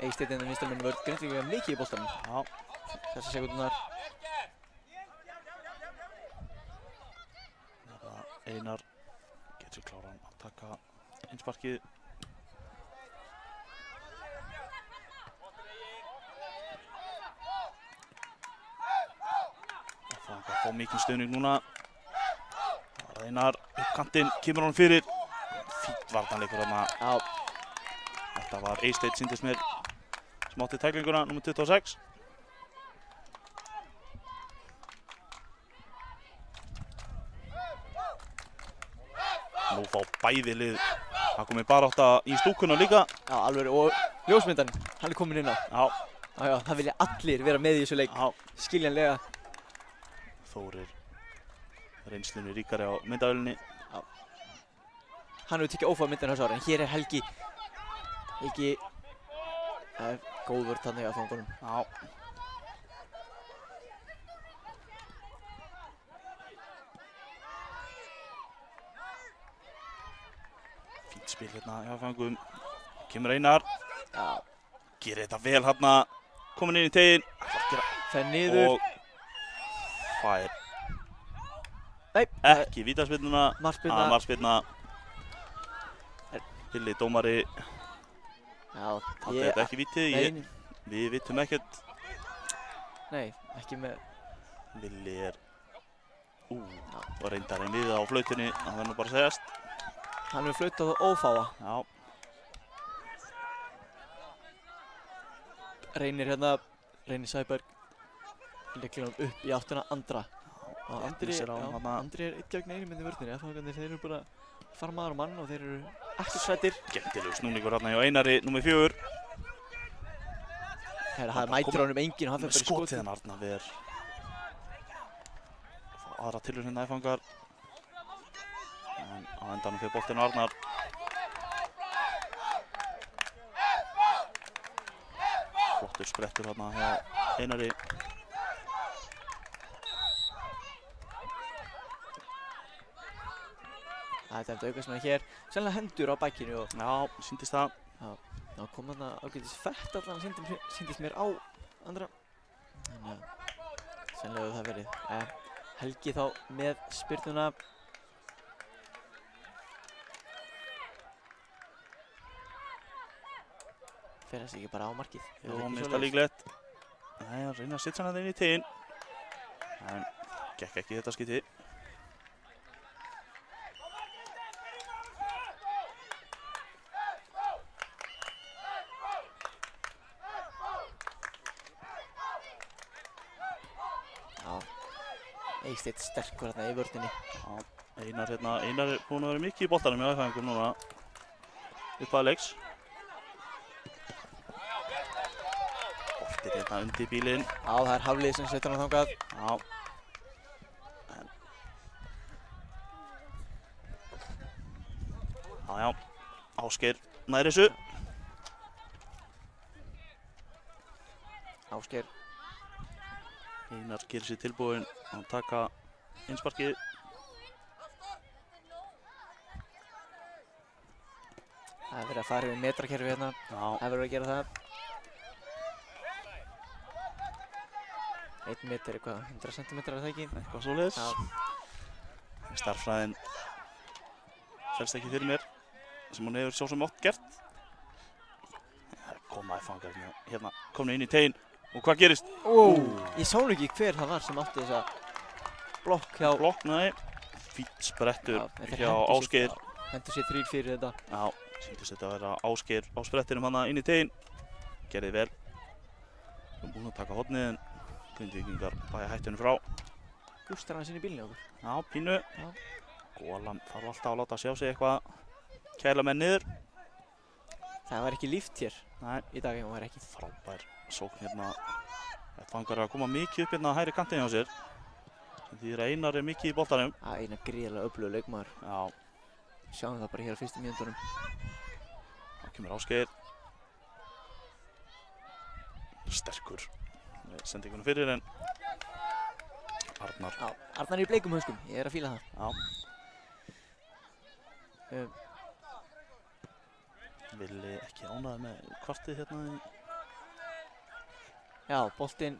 Eysteinn en vinstarmenn vörn Grindvíkinga mikið í boltanum. Já, Þessar sekundunar. Einar Sér klára hann að taka einsparkið. Það fá mikinn stuðning núna. Einar upp kantinn, kemur hann fyrir. Fínt varnarleikur þarna. Já, Þetta var A-State, sýndist mér, sem átti tæklinguna, númer 26. Nú fá bæði lið að komi barátta í stúkuna líka. já, alveg, og ljósmyndan, hann er komin inn á. Já, Já, það vilja allir vera með í þessu leik, já. skiljanlega. Þórir reynslunni ríkari á myndavélinni. Hann hefur tekið ófæða myndin þessu ári, en hér er Helgi. Helgi, góður þannig að fangunum. Já. Fínt spil hérna hjá fangum. Kemur Einar, Já, gerir þetta vel hérna. Komin inn í teginn. fer niður. Og fær Nei, ekki vítaspyrnuna. markspyrna. Markspyrna. Hilli dómari Já, taldi þetta ekki vítið. Nei, Við vitum ekkert. nei, ekki með. Villi er og reyndar einn við á flautunni. Það verður nú bara að segjast. Hann hefur flautað ófáa. Já. Reynir hérna, Reynir Sæberg. Leiklir hann upp í áttuna Andra. Og Andri, missir á já, þarna. Andri er 1 gegn 1 myndi vörðinni. Fangarnir, þeir eru bara að fara maður og mann og þeir eru ekki svættir. Skemmtilegur snúningur hérna hjá Einari, númer 4. Það mætir honum enginn og hann fer bara í Skotið skotið. hann Arnar við er. Fá aðra tilhör hérna æfangar. En á endanum fyrir boltinn á Arnar. Flottur sprettur hérna hjá Einari. Það er dæmt aukast með hér. Sennilega hendur á bækinu og Já, sýndist það. þá kom þarna ágætis fett allan sýndist mér á Andra. Þannig að sennilega hefur það verið. Helgi þá með spyrnuna. Fer þessi ekki bara á markið? Er Jú, það ekki minnst það svoleiðis? líklegt. Nei, hann reynir að setja hann inn í teginn. En gekk ekki þetta skipti. Já. A-State sterkur hérna í vörninni. Já, Einar er búinn að vera mikið í boltanum hjá æfingum núna. Uppaða leiks. Boltinn hérna undir bílinn. Já, það er Haflið sem setur hann þangað. Já. Já, Ásgeir nær þessu. Ásgeir. Einar gerir sér tilbúinn að taka einsparkið. Það er verið að fara yfir metrakerfi hérna. Já, Það er verið að gera það. 1 metr er hvað, 100 cm er það ekki? eitthvað svoleiðis. Já. Starffræðin felst ekki fyrir mér, sem hún hefur svo sem oft gert. Komaði fangar hérna, komin inn í teginn. Og hvað gerist? Ég sá nú ekki hver það var sem átti þessa blokk hjá... Bloknaði. Fínt sprettur Já, þetta er hjá hendur sér- Ásgeir. já, hendur sér 3 fyrir þetta. Já, sýndist þetta að vera Ásgeir á sprettinum hana inn í teginn. Gerði vel. Við erum búin að taka hornið en Grindvíkingar bæja hættunum frá. Gústar hann sinni í bílni okkur. Já, pínu. Já. Gólan þarf alltaf að láta sjá sig eitthvað. Kæla menn niður. Það var ekki líft hér Nei, í dag, það var ekki. frábær sókn hérna. Þetta fangar að koma mikið upp hérna hægri kantinn hjá sér. Sem þýðir að Einar er mikið í boltanum. Það er eina gríðarlega öflugur leikmaður. Já, Sjáum það bara hér á fyrstu mínútunum. þá kemur Ásgeir. Sterkur. Við sendingunum fyrir en Arnar. Já, Arnar er í bleikum hönskum, ég er að fíla það. Já. Um, Villi ekki ánægður með kvartið hérna. já, boltinn...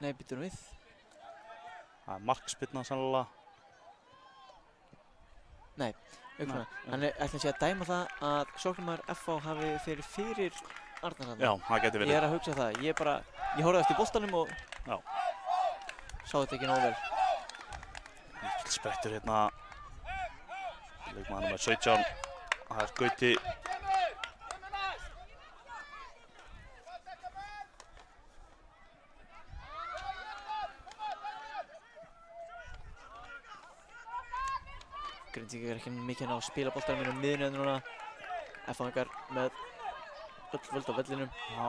Nei, býtur hann við. Það er markspyrna sannlega. Augnablik. Hann ætla sé að dæma það að sóknarmaður FH hafi fyrir Arnar þarna. Já, það geti Ég verið. er að hugsa það. Ég horfði eftir boltanum og Já. sá þetta ekki nógu vel. Mikil sprettur hérna. Leikmaður nummer 17. Það er Gauti. Grindvíkingar er ekki mikið að spila boltanum inn á miðjunni núna. FH-ingar með öll völd á vellinum. Já.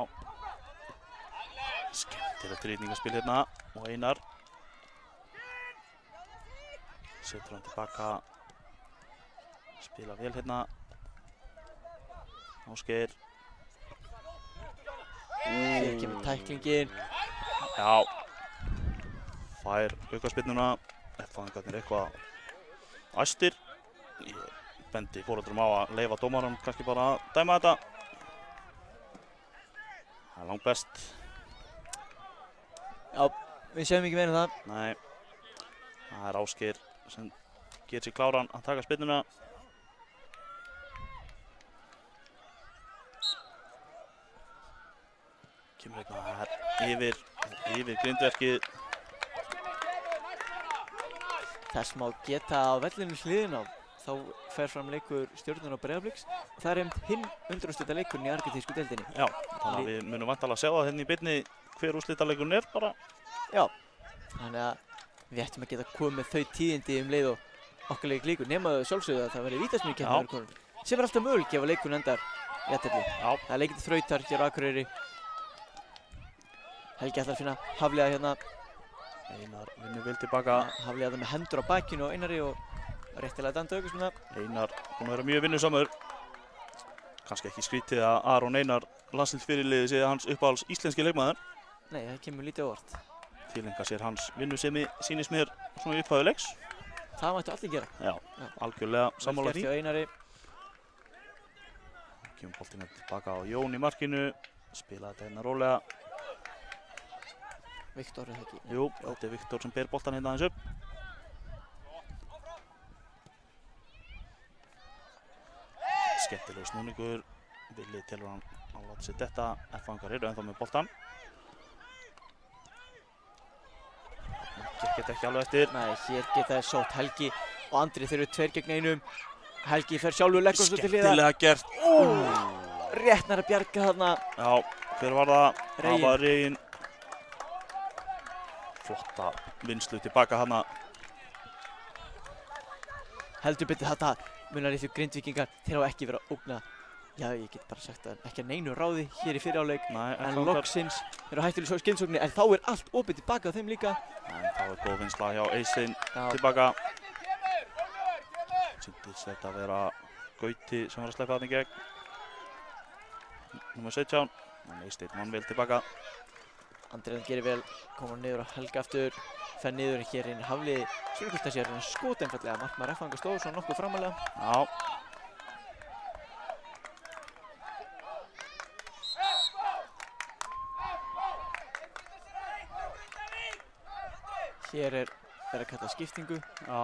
Skemmtilegt rýtningaspil hérna og Einar setur hann tilbaka, spila vel hérna. Ásgeir. Hér kemur tæklingin. Já. Fær aukaspyrnuna. F-fangarnir eitthvað æstir. Ég bendi foreldrum á að leyfa dómaranum kannski bara að dæma þetta. Það er langt best. Já, við séum ekki meira en það. Nei. Það er Ásgeir sem gerir sig kláran að taka spyrnuna. Kemur hérna her yfir grindverkið. Þess má geta á vellinu hliðina á. Þá fer fram leikur Stjörnunar og Breiðabliks. Það er hinn undanúrslita leikurinn í argentísku deildinni. Já, þannig að við munum væntanlega sjá það hérna í beinni hver úrslitaleikurinn er bara. Já, þannig að við ættum að geta komið með þau tíðindi leið og okkar leik líkur. Nema þau sjálfsögðu að það verði vítaspyrnukeppni öðru hvorum. Sem er alltaf möguleiki ef að leikurinn endar í jafntefli. Já. Það er leikindi þrautar hér á Akureyri. Helgi ætlar að finna Hafliða hérna. Einar vinnur vel tilbaka. Hafliða með hendur á bakinu á Einari og réttilega dæmda aukaspyrna. Einar búinn að vera mjög vinnusamur. Kannski ekki skrítið að Aron Einar landsliðsfyrirliði sé hans uppáhalds íslenski leikmaður. Nei, það kemur lítið á óvart. Tileinka sér hans vinnusemi sýnist mér svona í upphafi leiks. Það mættu allir gera. Já, algjörlega sammála Vel því. gert hjá Einari. Kemur boltinn tilbaka á Jón í markinu. Spila þetta hérna rólega. Viktor er það ekki. Jú, þetta er Viktor sem ber boltan hérna aðeins upp. Skemmtilegur snúningur. Villi telur hann að láta sér detta. F-fangar eru ennþá með boltan. Gekk þetta ekki alveg eftir. Nei, hér geta þeir sótt Helgi og Andri, þeir eru 2 gegn 1. Helgi fer sjálfur leggur svo til hliðar. Skemmtilega gert. Rétt nær að bjarga þarna. Já, hver var það? Reginn. Það var Reginn. Flotta vinnslu tilbaka hana. Heldur betur þetta munar litlu Grindvíkingar, þeir hafa ekki verið að ógna. Já, ég get bara sagt að ekki að neinu ráði hér í fyrri áleik. Nei, En loksins eru hættulega svo skynsóknir, en þá er allt opið tilbaka á þeim líka. En þá er góð vinnsla hjá Eystein Já. tilbaka. Sýndist þetta að vera Gauti sem var að sleppa þarna í gegn. Númer 17. En Eystein mann vel tilbaka. Andriðan gerir vel, komur niður á Helga aftur, fer niður hér inn í Hafliði. Svo hvort það sé að skota einfallega. Markmaður F-fangar stóð svo nokkuð framalega. Já. Hér er verið að kalla skiptingu. Já.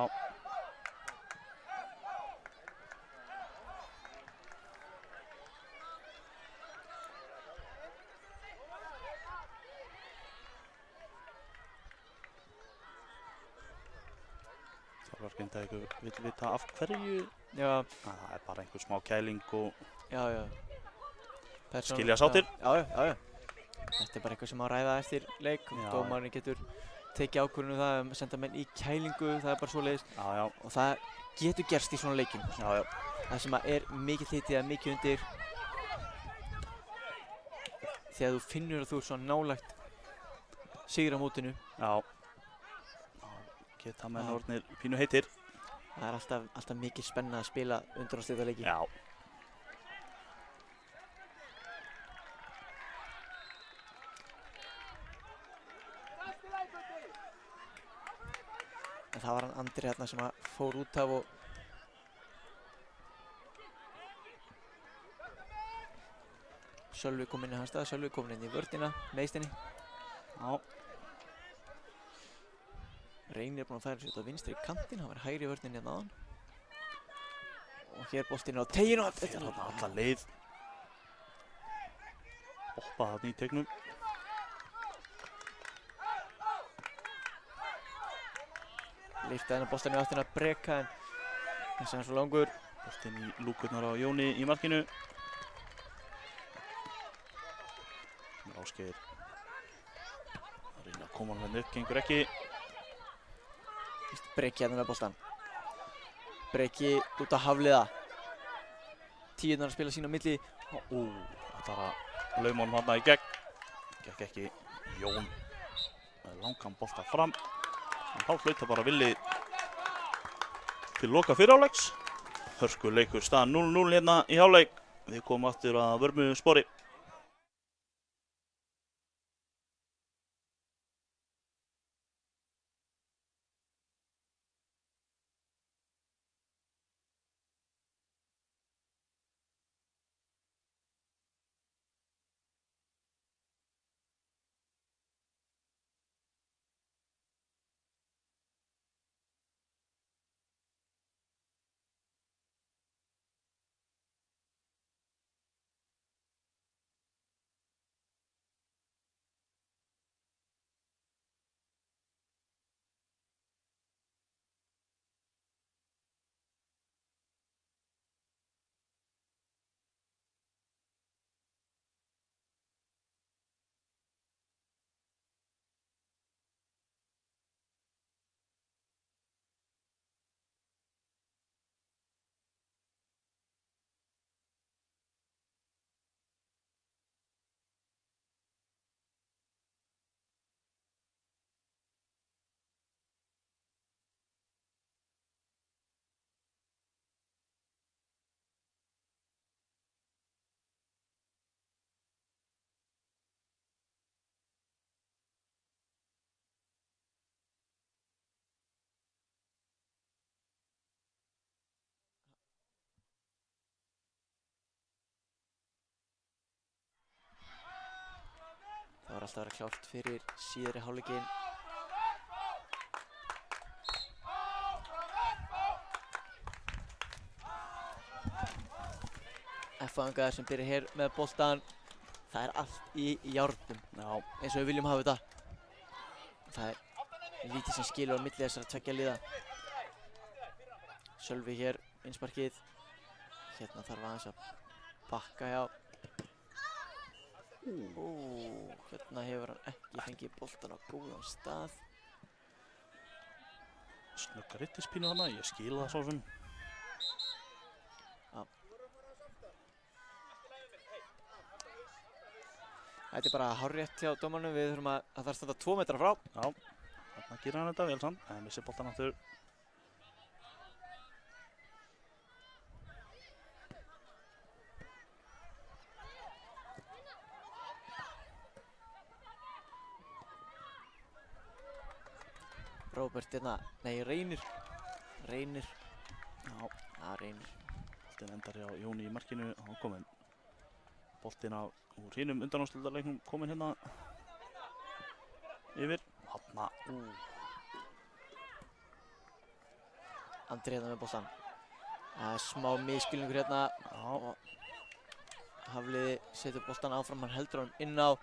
Grindavíkur vill vita af hverju. Já, Það er bara einhver smá kæling og já. Skilja sáttir. Já. Þetta er bara eitthvað sem á að ræða eftir leik. Já. Dómarinn getur tekið ákvörðun um það að senda menn í kælingu, það er bara svoleiðis. Já. Og það getur gerst í svona leikjum. Já. Það sem er mikið hiti eða mikið undir. Þegar þú finnur að þú ert svona nálægt sigramótinu. Já. Geta menn orðnir pínu heitir. Það er alltaf mikið spenna að spila undanúrslitaleiki. Já. En það var hann Andri hérna sem að fór út af og Sölvi kom inn í hans stað, Sölvi kom inn í vörnina með Eysteini. Já. Reynir er búinn að færa sér út á vinstri kantinn, hann var hægri í vörninni hérna áðan. Og hér boltinn á teginu. Þetta er þarna alla leið. Boppa þarna í tegnum. Lyfti þennan boltann í áttina að Breka en þessi hann svo langur. Boltinn í lúkurnar á Jóni í markinu. Ásgeir að reyna að koma hann upp, gengur ekki. Breki hérna með boltan. Breki út að Hafliða. Tíurnar að spila sín á milli. Þetta var að lauma honum þarna í gegn. Gekk ekki. Jón með langan bolta fram. En þá flautar bara Villi til loka fyrrháleiks. Hörku leikur staðan 0-0 hérna í hálfleik. Við komum aftur að vörmu spori. Það var alltaf að vera klárt fyrir síðari hálfleikinn. F-fangar sem byrja hér með boltan. Það er allt í járnum. Já, Eins og við viljum hafa þetta. Það er lítið sem skilur á milli þessara tveggja liða. Sölvi hér, innsparkið. Hérna þarf aðeins að bakka hjá. Hérna hefur hann ekki fengið boltan á góðan stað. snögga rittispínu hana, ég skil það svo sem. Þetta er bara hárrétt hjá dómarnum, við þurfum að það þarf að standa 2 metra frá. Já, þarna gerir hann þetta vel sann, en missir boltan aftur. Róbert hérna, nei Reynir. Já, Reynir. Boltinn endar hjá Jóni í markinu, hann kominn. Boltinn úr hinum undanúrslitaleiknum kominn hérna yfir. Hanna, Andri hérna með boltan. Það er smá misskilningur hérna. Já, Hafliði setur boltan áfram, hann heldur hann inn á.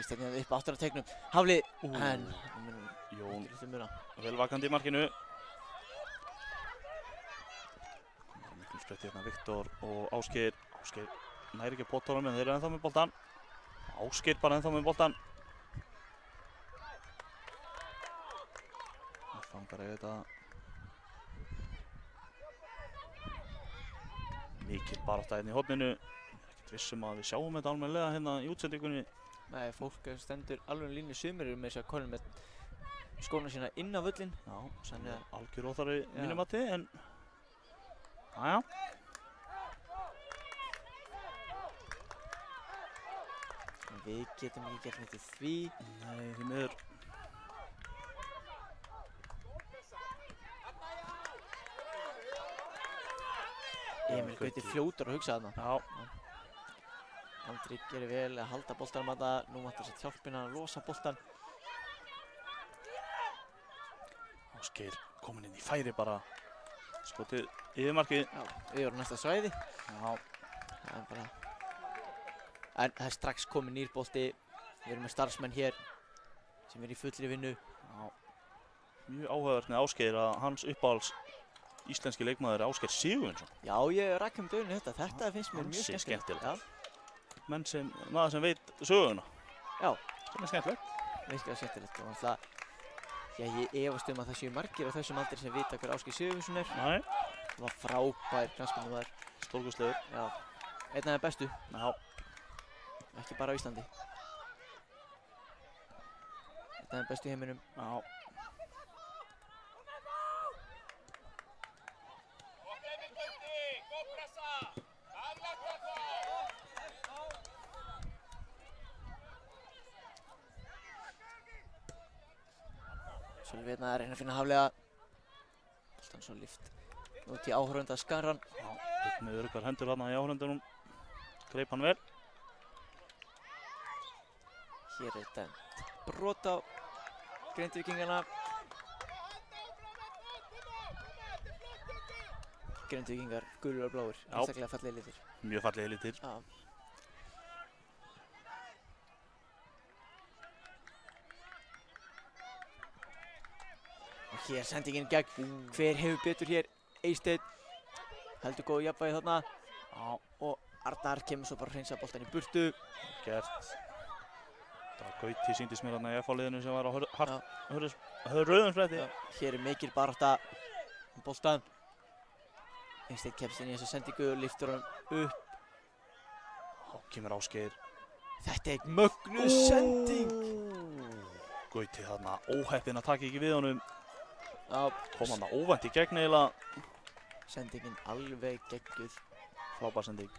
Ístegnin upp áttur á teiknum. Hafliði, en Jón Þumuna. vel vakandi í markinu. Komur miklu spretti hérna Viktor og Ásgeir. Ásgeir næri ekki pottónum en þeir eru ennþá með boltan. Ásgeir bara ennþá með boltan. Það fangar eiga þetta. Mikil barátta hérna í horninu. Ég er ekkert viss um að við sjáum þetta almennilega hérna í útsendingunni. Nei, fólk stendur alveg í línu, sumir eru með þess að konum með skóna sína inn á völlinn. Já, sem Þannig er algjör óþarfi Já. mínum mati, en aðja. Við getum ekki gert neitt í því. Nei, því miður. Emil Gauti fljótur að hugsa þarna. Já, Andri gerir vel að halda boltanum að það. Nú vantar sér hjálpina að losa boltan. Ásgeir kominn inn í færi bara. Skotið yfir markið. Já, við erum næsta svæði. Já. Það er bara... En það er strax kominn nýr bolti. Við erum með starfsmenn hér sem er í fullri vinnu. Já. Mjög áhugavert með Ásgeir að hans uppáhalds íslenski leikmaður er Ásgeir Sigurvinsson. Já, ég rækka um dögnu þetta. Þetta finnst mér mjög Ansi skemmtilegt. skemmtilegt. Maður sem veit söguna. Já. Sem er skemmtilegt. Virkilega skemmtilegt og alltaf... Já, ég efast að það séu margir á þessum aldri sem vita hver Ásgeir Sigurvinsson er. Nei. Það var frábær knattspyrnumaður. Stórkostlegur. Já. Einn af þeim bestu. Já. Ekki bara á Íslandi. Einn af þeim bestu í heiminum. Já. Sölvi hérna að reyna að finna Hafliða. Boltan svo lyft út í áhorfenda skaran. Já. Einn með öruggar hendur þarna í áhorfendunum. Greip hann vel. Hér er dæmt brot á Grindvíkingana. Grindvíkingar gulir og bláir. Já. Einstaklega fallegir litir. Mjög fallegir litir. Já. Og hér sendingin gegn. Hver hefur betur hér? Eysteinn. Heldur góðu jafnvægi þarna. Já. Og Arnar kemur svo bara að hreinsa boltan í burtu. Gert. Það var Gauti sýndist mér þarna í FH-liðinu sem var á rauðum spretti. Já, hér er mikil barátta um boltan. Eysteinn kemst inn í þessa sendingu og lyftur hann upp. Þá kemur Ásgeir. Þetta er mögnuð sending. Gauti þarna óheppinn að taka ekki við honum. Já, Kom hann óvænt í gegn eiginlega. sendingin alveg geggjuð. Frábær sending.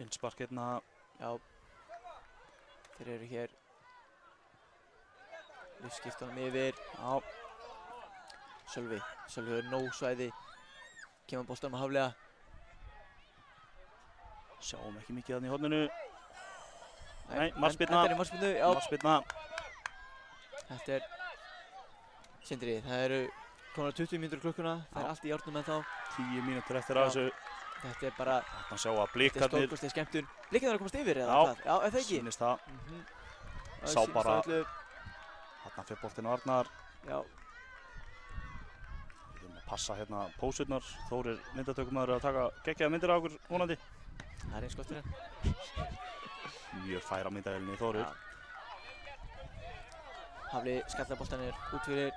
Innspark hérna. Já, þeir eru hér. Lífskipta honum yfir. Já. Sölvi er nóg svæði. Kemur boltanum að Hafliða. Sjáum ekki mikið þarna í horninu. Nei, En markspyrna. þetta er markspyrnu, já. Markspyrna. Þetta er Sindri, það eru konar 20 mínútur á klukkuna. Það er allt í járnum ennþá. 10 mínútur eftir að þessu. Þetta er bara, Þarna sjá að þetta er blikarnir. stórkostleg skemmtun. Blikarnir eru að komast yfir eða Já. hvað? Já, er það ekki? Sýnist það. Það Sá sýnist bara- á öllu. Þarna fyrir boltinn á Arnar. Já, Við erum að passa hérna pósurnar. Þórir myndatökumæður að taka geggjaða myndir á okkur vonandi. það er eins gott fyrir hann. Mjög færa myndavélinni Þórir. Já. Hafli skallaboltanir út fyrir.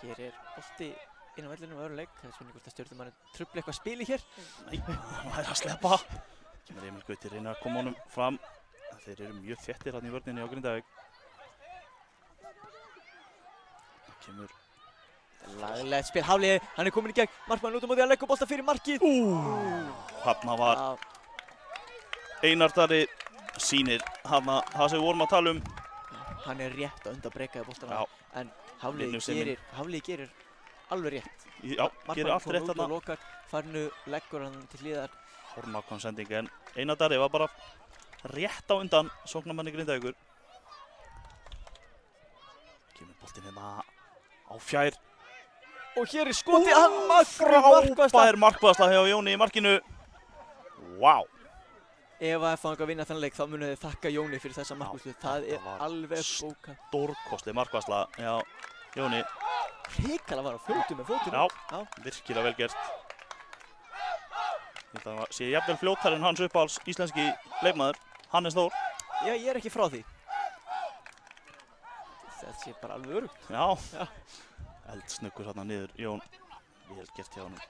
Hér er bolti inn á vellinum á öðrum leik. Það er spurning hvort að stjórnumanninn trufli eitthvað spili hér. Nei, hann er að sleppa. Kemur Emil Gauti reyna að koma honum fram. Þeir eru mjög þéttir hann í vörninni á Grindavík. Það kemur. Laglegt spil. Hafli, hann er komin í gegn. Markmann út á móti að leggja bolta fyrir markið. Þarna var Já, Einar Darri sýnir hana það sem við vorum að tala um. hann er rétt að undan breykaði boltana. Já. En Hafli Vinnusemin. gerir alveg rétt. Já, gerir allt rétt Markmann fór út þarna. og lokar. Farnu leggur hann til hliðar. Hórnákvæm sending en Einar Darri var bara rétt á undan sóknarmanni Grindavíkur. Kemur boltinn hérna á fjær. Og hér er skotið hann markvarsla. Frábær markvarsla hjá Jóni í markinu. Vá. Ef að fanga að vinna þennan leik þá munu þið þakka Jóni fyrir þessa markvarslu. Það þetta er var alveg bókað. Stórkostleg markvarsla hjá Jóni. Hrikalega var á fljótu með fótunum. Já, virkilega vel gert. Ég held að það sé jafnvel fljótar en hans uppáhalds íslenski leikmaður, Hannes Þór. Já, ég er ekki frá því. Þetta sé bara alveg örugt. Já. Já. Eldsnöggur hérna niður, Jón. Vel gert hjá honum.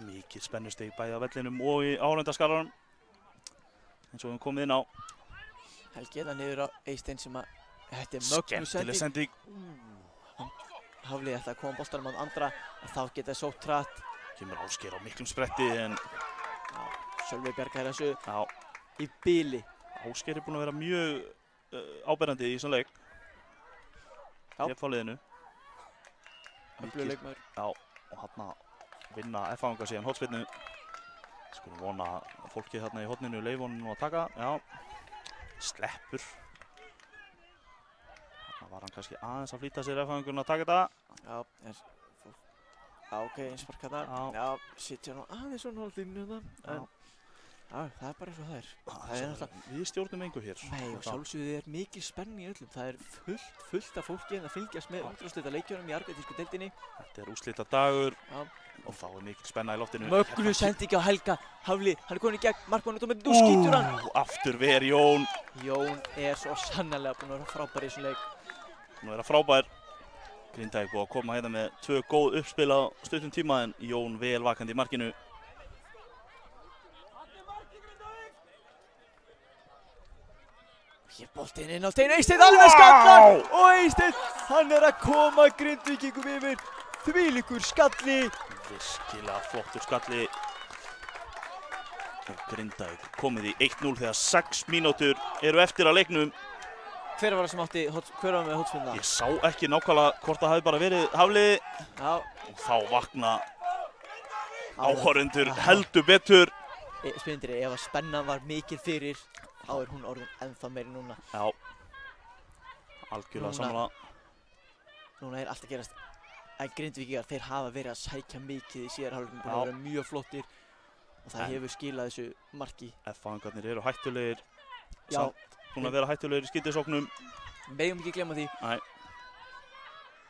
Mikið spennustig bæði á vellinum og í áhorfendaskaranum. Eins og við höfum komið inn á. Helgi hérna niður á Eystein sem að þetta er mögnu Skemmtileg sending. Hafliði ætla að koma boltanum á andra en þá geta sótt hratt. Kemur Ásgeir á miklum spretti en Sölvi bjargar þessu já, í bili. Ásgeir er búinn að vera mjög áberandi í þessum leik. Já. Ég fá liðinu. Öflugur leikmaður. Já, og hann að vinna F-anga síðan hornspyrnu. Skulum vona að fólkið þarna í horninu leyfi honum nú að taka. Já, sleppur. Þarna var hann kannski aðeins að flýta sér F-angurinn að taka þetta. Já, ok, einspark hérna. Já. Já, sitja nú aðeins svona á línuna en já, það er bara eins og það er. Það er náttúrulega, Við stjórnum engu hér. nei, og sjálfsögðu er mikil spenni í öllum. Það er fullt af fólki en að fylgjast með útrúslita leikjunum í argentísku deildinni. Þetta er úrslita dagur Já. og þá er mikil spenna í loftinu. Mögnu sendingi á Helga. Hafli, hann er komin í gegn, markmann út á með, nú skýtur hann. Aftur ver Jón. Jón er svo sannarlega búinn að vera frábær í þessum leik. Búinn að vera frábær. Grindavík búið að koma hérna með 2 góð uppspil á stuttum tíma en Jón vel vakandi í markinu. Hér boltinn inn á Stein, Eysteinn alveg skallar og Eysteinn, hann er að koma Grindvíkingum yfir. Þvílíkur skalli. Virkilega flottur skalli. Og Grindavík komið í 1-0 þegar 6 mínútur eru eftir að leiknum. Hver var það sem átti, hver var með hótspilna? Ég sá ekki nákvæmlega hvort það hafi bara verið Hafliði Já, og þá vakna áhorfendur heldur betur. Spindri, ef að spennan var mikil fyrir, þá er hún orðin ennþá meiri núna. Já, algjörlega Núna- sammála. Núna er allt að gerast. En Grindvíkingar, þeir hafa verið að sækja mikið í síðar hálfleikum, búin Já. að vera mjög flottir og það En- hefur skilað þessu marki. F-fangarnir eru hættulegir, Já, samt búin að vera hættulegir í skyndisóknum. megum ekki glemma því. Nei.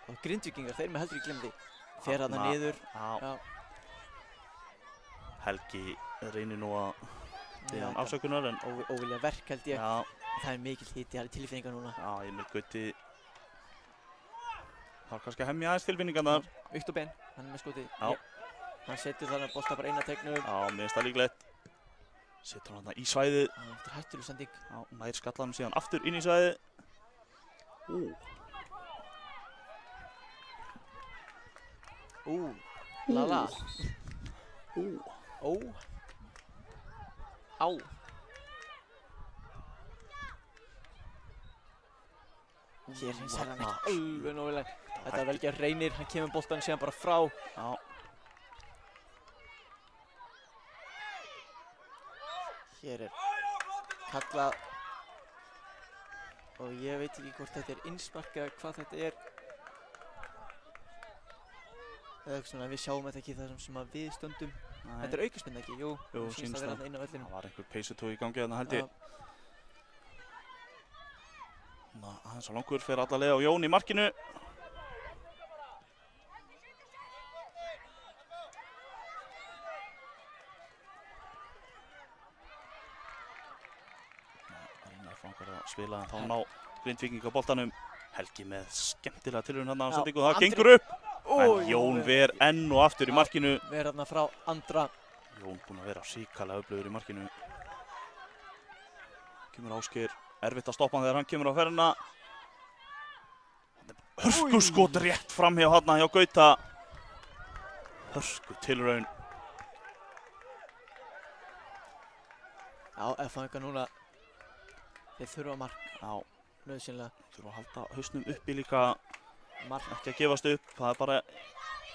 Og Grindvíkingar, þeir með heldur ekki glemma því. Fer þarna Þarna- niður. Já. Já. Helgi reynir nú að biðja hann Já, afsökunar en óvilja verk held ég. já, Það er mikil hiti, það er tilfinningar núna. já, Emil Gauti þarf kannski að hemja aðeins tilfinningarnar. Viktor Ben, hann er með skotið. Já. Hann setur þarna bolta bara eina tegnum. Já, mér finnst það líklegt. Setur hann þarna í svæðið. Þetta er hættuleg sending. Já, nær skallanum síðan aftur inn í svæðið. Lala. Ó. Á. Hér hins er hann ekki alveg nógulega. Þetta er vel ekki að Reynir, hann kemur boltanum síðan bara frá. Já, Hér er kallað. Og ég veit ekki hvort þetta er innspark eða hvað þetta er. Eða eitthvað svona, við sjáum þetta ekki þar sem að við stöndum. Þetta er aukaspinn ekki, jú. Jú, Mér sýnist sýnist að vera það. þarna inn á vellinum. það var einhver peysutói í gangi þarna held ég. Aðeins á langur fer alla leið á Jón í markinu. Það reyna F-fangar að spila en þá ná Grindvíkingar boltanum. Helgi með skemmtilega tilraun þarna á Já, sendingu og það Andri- gengur upp. Ó, En Jón ver enn og aftur í markinu. Við erum þarna frá andra. Jón búinn að vera ríkalega öflugur í markinu. Kemur Ásgeir, erfitt að stoppa hann þegar hann kemur á ferðina. Hörku skot rétt fram hjá hann hjá Gauta. Hörku tilraun. Já, F-fangar núna. Þeir þurfa mark, Já, nöðsynlega. þurfa að halda hausnum uppi líka. Mark, Ekki að gefast upp. Það er bara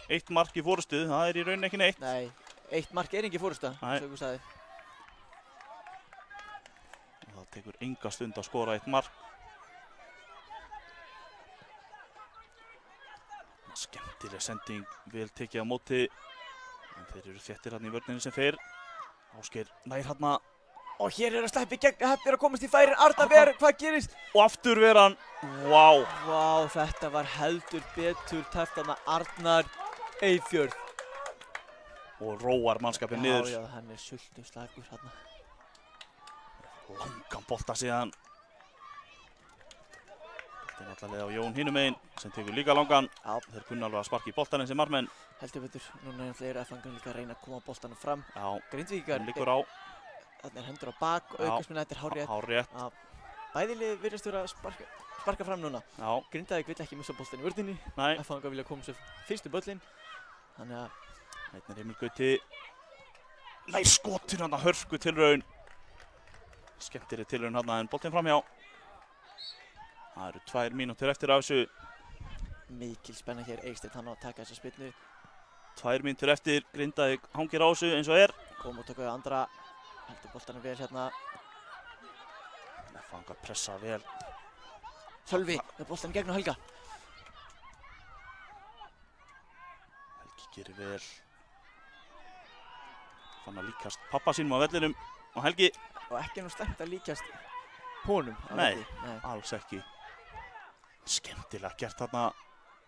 eitt mark í fórustu. Það er í rauninni ekki neitt. nei, eitt mark er ekki fórusta, Nei. svo ykkur sagði. Og það tekur enga stund að skora eitt mark. Skemmtileg sending, vel tekið á móti. En þeir eru þéttir hann í vörninu sem fyrr. Ásgeir nær hann Og hér er að sleppi gegn, þetta er að komast í færin, Arnar Ver, hvað gerist? og aftur ver hann. Vá, Vá, þetta var heldur betur tæft þarna Arnar Eyfjörð. og róar mannskapin niður. Já, hann er sultu slagur þarna. Langan bolta síðan. Þetta er náttúrulega á Jón hinum megin sem tekur líka langan. Já. Þeir kunna alveg að sparka í boltan þessi markmenn. Heldur betur, núna er F-fangar líka að reyna að koma boltanum fram. Já, Grindvíkingar, hann liggur á. þarna er hendur á bak og Já. aukarsminna, þetta er hárrétt. Hárrétt. Bæði lið virðast vera að sparka fram núna. Já, Grindavík vill ekki missa boltan í vörninni. nei. F-fangar vilja koma sér fyrstu böllin. Þannig að Einn er Emil Gauti. Nei, skotir hann að hörku tilraun. Skemmtileg tilraun hann en boltinn framhjá. Það eru 2 mínútur eftir af þessu. mikil spenna hér, Eiksteinn hann á að taka þessa spilnu. 2 mínútur eftir, Grindavík hangir á þessu eins og er. Kom og tökkaði andra, heldur boltanum vel hérna. F-fangar pressa vel. Sölvi með boltan gegn á Helga. Helgi gerir vel. Fann að líkast pappa sínum á vellinum. Og Helgi, Og ekki nú slæmt að líkjast honum. á Nei. velli. Nei. alls ekki. Skemmtilega gert þarna.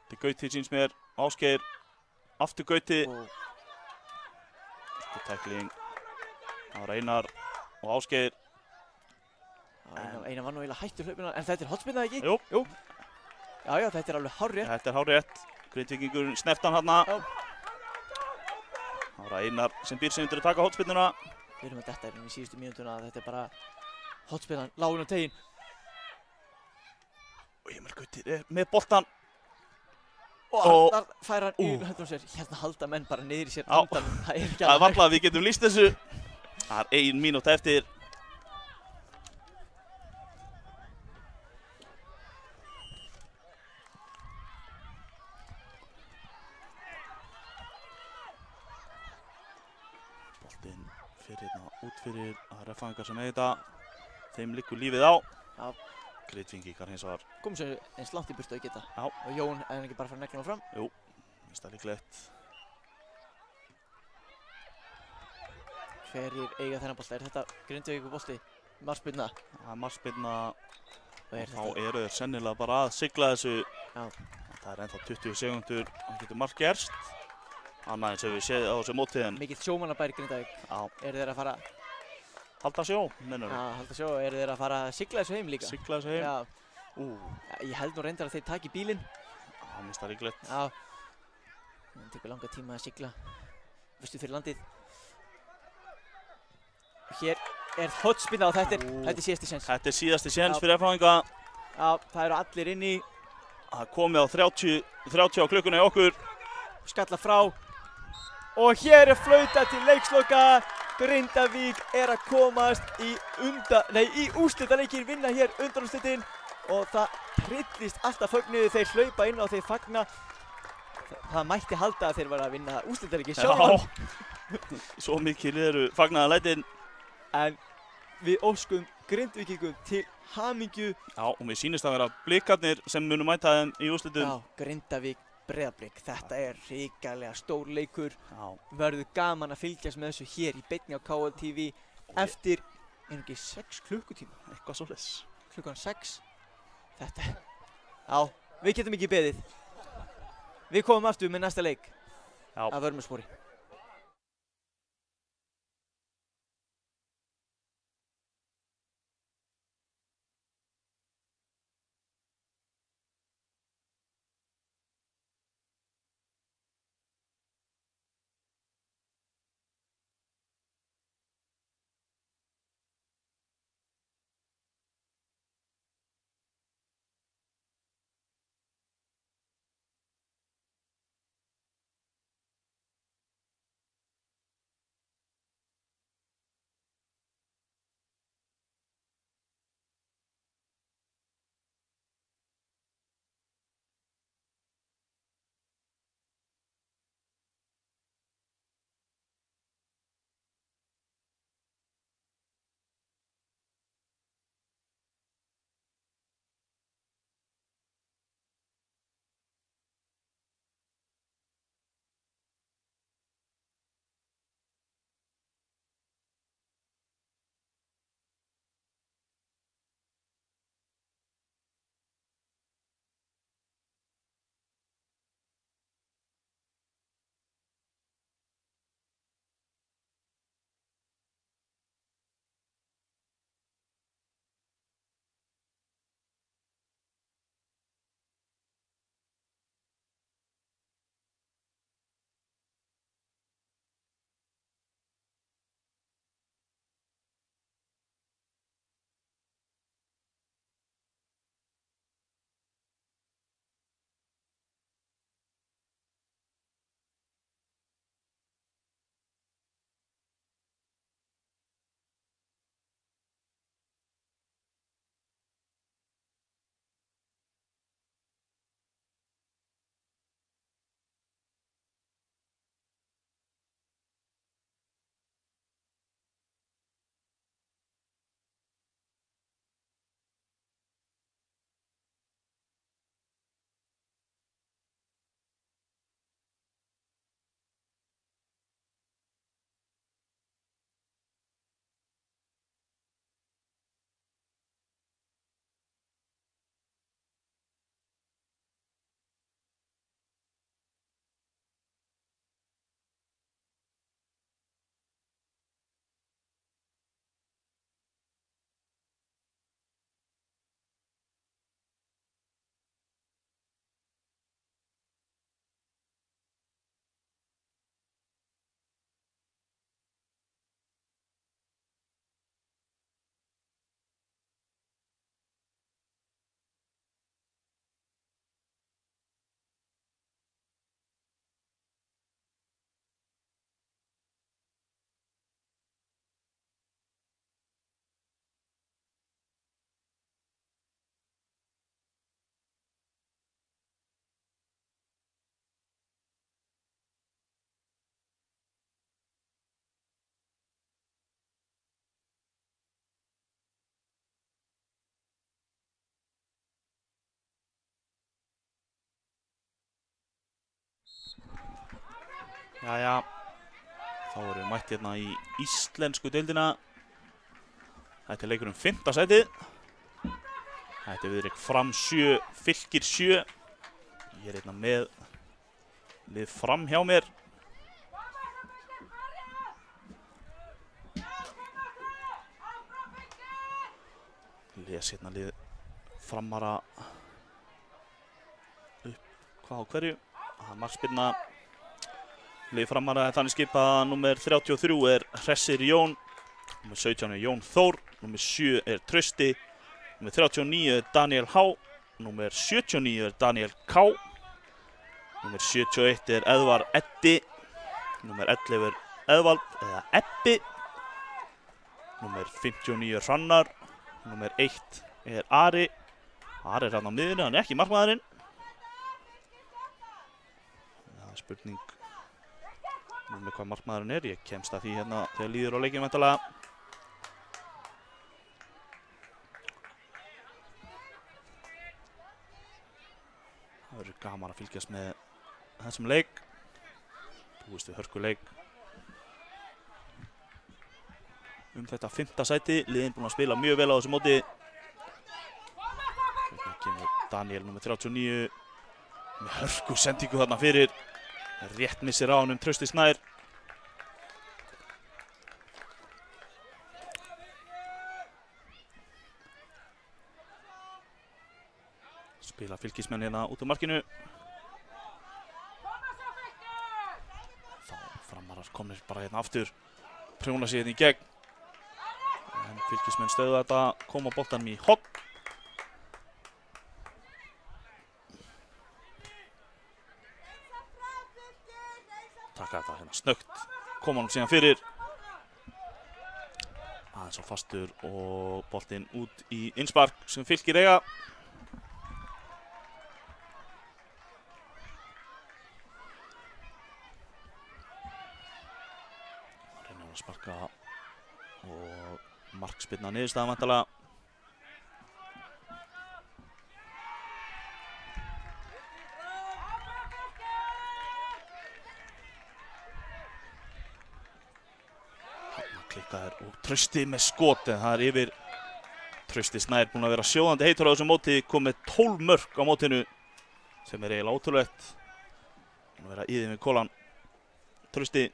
Þetta er Gauti síns mér. Ásgeir. Aftur Gauti. Og Þetta er tækling. Það var Einar og Ásgeir. Einar var nú eiginlega hættur hlaupina, en þetta er hotspinna ekki? Jú. Já, þetta er alveg hárrétt. Þetta er hárrétt. Grindvíkingur snertan þarna. Já. Það var Einar sem býr sig undir að taka hotspinnuna. Við erum að detta inn í síðustu mínútuna að þetta er bara hotspinnan, lágun á tegin. Og Emil Gauti er með boltan. Og Arnar fær hann í höndunum sér. Hérna halda menn bara niður í sér Já. andanum. Það er ekki Það er alveg varla að við getum lýst þessu. Það er 1 mínúta eftir. Boltinn fyrir hérna út fyrir að F-fangar sem eiga þetta. Þeim liggur lífið á. Já. Grindvíkingar hins vegar. Komum sér eins langt í burtu að geta. Já. Og Jón, er hann ekki bara að fara að negla hann fram? Finnst það líklegt. Hverjir eiga þennan bolta? Er þetta Grindavíkur bolti? Marspilna? Það er markspyrna. Og er Þá þetta? eru þeir sennilega bara að sigla þessu. Já. Það er ennþá 20 sekúndur og það getur margt gerst. Annað eins og við séð á þessu móti en Mikill sjómannabær Grindavík. já, Eru þeir að fara halda sjó, mennur við. að halda sjó? Eru þeir að fara að sigla þessu heim líka? Sigla þessu heim. Já. Já, Ég held nú reyndar að þeir taki bílinn. minnst það líklegt. Já. Það tekur langa tíma að sigla. Veistu fyrir landið. Hér er hotspinna og þetta er síðasti séns. Þetta er síðasti séns Já. fyrir F-fanga. Já, það eru allir inn í. Það er komið á 30 á klukkuna í okkur. Skalla frá. Og hér er flauta til leiksloka. Grindavík er að komast í úrslitaleikinn, vinna hér undanúrslitin. Og það trillist alltaf fögnuðu, þeir hlaupa inn og þeir fagna. Það mætti halda að þeir var að vinna úrslitaleikinn sjálfan. Svo mikil eru fagnaðarlætin. En við óskum Grindvíkingum til hamingju. Já, og mér sýnist að vera blikarnir sem munu mæta þeim í úrslitum. Já, Grindavík, Breiðablik. Þetta er hrikalega stór leikur. Já. Verður gaman að fylgjast með þessu hér í beinni á KLTV eftir, ekki 6 klukkutíma. Eitthvað svoleiðis. Klukkan 6. Þetta, já, við getum ekki beðið. Við komum aftur með næsta leik. Já. Af Vörmuspori. Jæja, þá erum við mætt hérna í íslensku deildina. Þetta er leikur 5. sætið. Þetta er viðrik Fram 7, Fylkir 7. Ég er hérna með lið Fram hjá mér. Les hérna lið Framara upp hvað á hverju. Það er markspyrna. Lið Framara er þannig skipað að númer 33 er Hressir Jón, númer 17 er Jón Þór, númer 7 er Trausti, númer 39 er Daniel H, númer 79 er Daniel K, númer 71 er Eðvar Eddi, númer 11 er Eðvald eða Ebbi, númer 59 er Hrannar, númer 1 er Ari. Ari er hann á miðunni, hann er ekki markmaðurinn. Það er spurning með hvað markmaðurinn er, ég kemst að því hérna þegar líður á leikinn væntanlega. Það verður gaman að fylgjast með þessum leik. Búist við hörkuleik. Þetta 5. sæti, liðin búin að spila mjög vel á þessu móti. Hérna kemur Daniel númer 39 með hörku sendingu þarna fyrir. Rétt missir á honum Trausti Snær. Spila fylkismenn hérna út á markinu. Þá Framarar komnir bara hérna aftur. Prjóna sig hérna í gegn. En fylkismenn stöðu þetta, koma boltanum í horn. Taka þetta hérna snöggt, koma hann síðan fyrir. Aðeins á fastur og boltinn út í innspark sem Fylkir eiga. Reynir að sparka og markspyrna niðurstaðan væntanlega. Klikkaður og Trausti með skot, en það er yfir. Trausti Snær búinn að vera sjóðandi heitur á þessum móti, kom með 12 mörk á mótinu sem er eiginlega ótrúlegt. Búinn að vera í því með kolan. Trausti.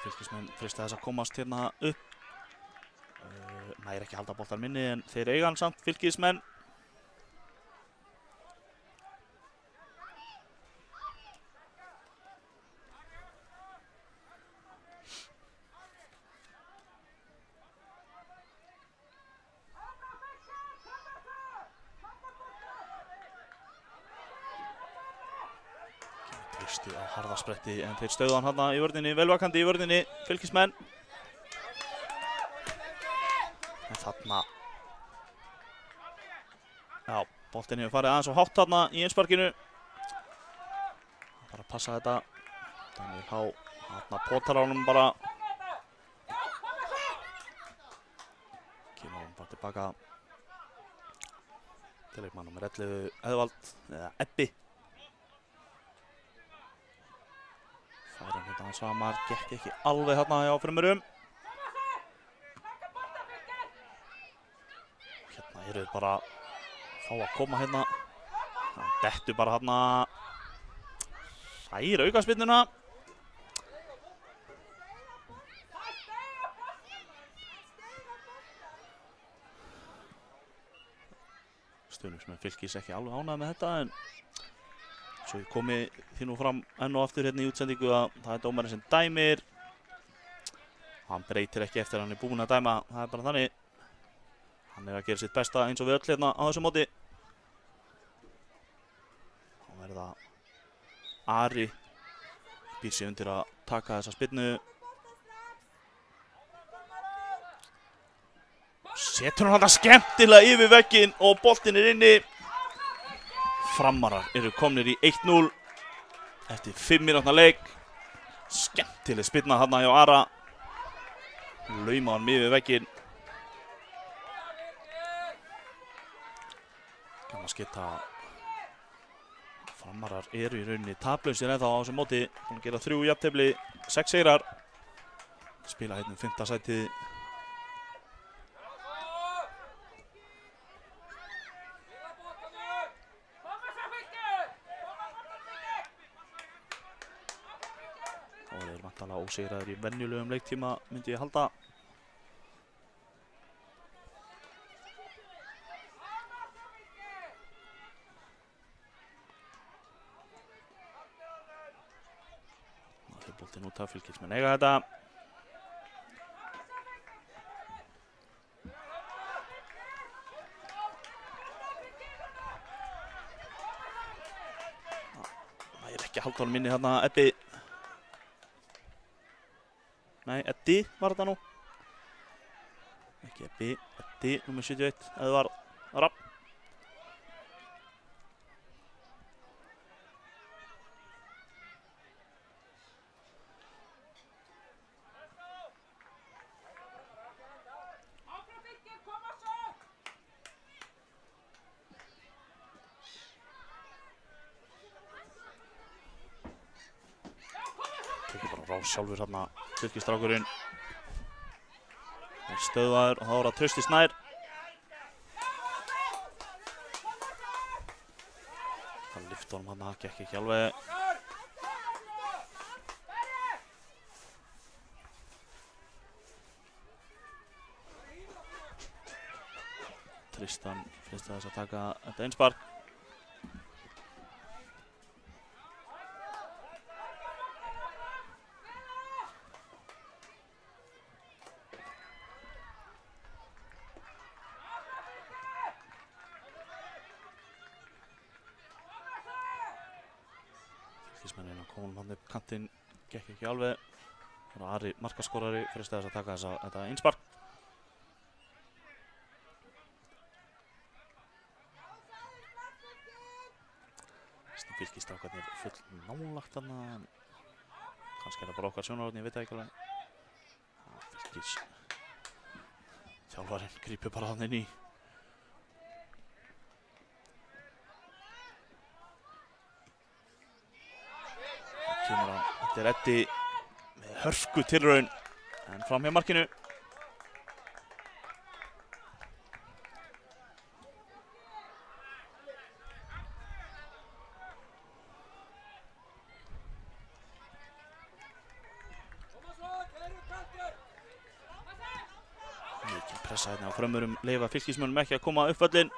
Fylkismenn freista þess að komast hérna upp. Nær ekki að halda boltan minni en þeir eiga hann samt, Fylkismenn. Trausti á harðaspretti en þeir stöðu hann hérna í vörninni, velvakandi í vörninni, Fylkismenn. En þarna, já, boltinn hefur farið aðeins og hátt þarna í einsparkinu. Það þarf að passa þetta. Daniel H, þarna potar á honum bara. Kemur hann bara tilbaka til leikmann númer 11, Eðvald, eða Ebbi. Færum hérna hans Samar, gekk ekki alveg hérna hjá frumurum. Hérna eru bara að fá að koma hérna. Hann dettur bara hérna. Fær aukaspyrnuna. Stuðningsmenn Fylkis ekki alveg ánægð með þetta, en svo ég komi því nú fram enn og aftur hérna í útsendingu að það er dómarinn sem dæmir. Hann breytir ekki eftir að hann er búinn að dæma, það er bara þannig. Hann er að gera sitt besta eins og við öll hérna á þessu móti. Þá verður það Ari, býr sig undir að taka þessa spyrnu. Setur hann þetta skemmtilega yfir vegginn og boltinn er inni. Framarar eru komnir í 1-0 eftir 5 mínútna leik. Skemmtileg spyrna þarna hjá Ara. Lauma hann miður vegginn. Gamla skytta. Framarar eru í rauninni taplausir ennþá á þessum móti. Búin að gera 3 jafntefli, 6 sigrar. Spila hérna 5. sætið. Og þeir vantanlega ósigraðir í venjulegum leiktíma, myndi ég halda. Það er boltinn út af, Fylkismenn eiga þetta. Það er ekki halda honum inni þarna, Ebbi. Nei, Eddi var þetta nú. Ekki Ebbi, Eddi, nummer 71, Eðvarð Rapp. Tekur bara rás sjálfur þarna Fylkisstrákurinn. Stöðvaður og þá er það Trausti Snær. Það lyfti honum þarna, gekk ekki alveg. Tristan finnst þess að taka þetta einspark. Fylkismennina komum hann upp kantinn, gekk ekki alveg. Það var Ari markaskorari, freistað þess að taka þetta einspark. Fylkisstrákarnir full nálagt þarna, en kannski er það bara okkar sjónarhorn, ég veit það ekki alveg. Fylkis þjálfarinn grípur bara þarna inn í. Það kemur hann, þetta er Eddi með hörku tilraun, en fram hjá markinu. Mikil pressa hérna á frömmurum, leyfa Fylkismönnum ekki að koma upp völlinn.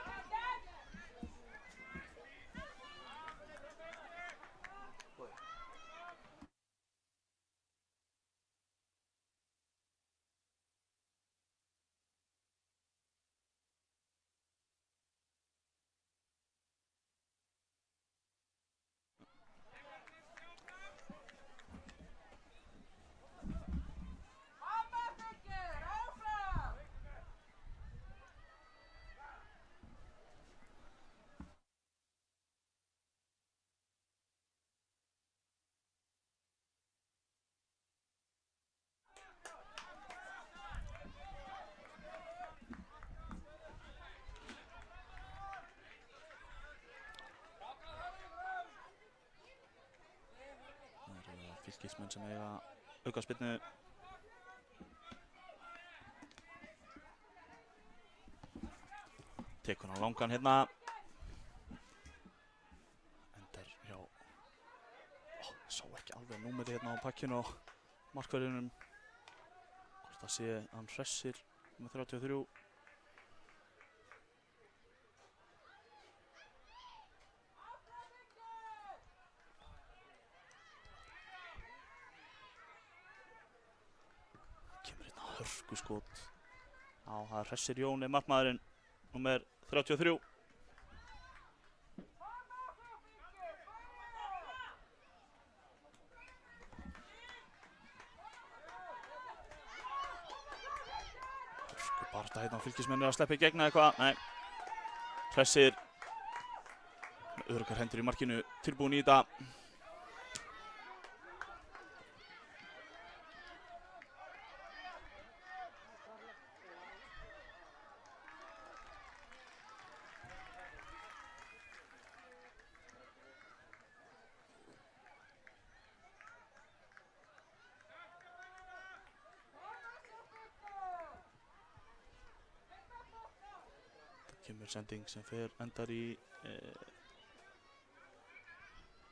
Fylkismenn sem eiga aukaspyrnu. Tekur hann langan hérna. Endar hjá, sá ekki alveg númerið hérna á pakkinu á markverðinum. Hvort það sé hann Hressir með 33. Hörkuskot. Já, það er Hressir Jón er markmaðurinn, númer 33. Hörkubarta hérna á Fylkismennir að sleppa í gegna eitthvað. Nei. Hressir með öruggar hendur í markinu, tilbúin í þetta. Kemur sending sem endar í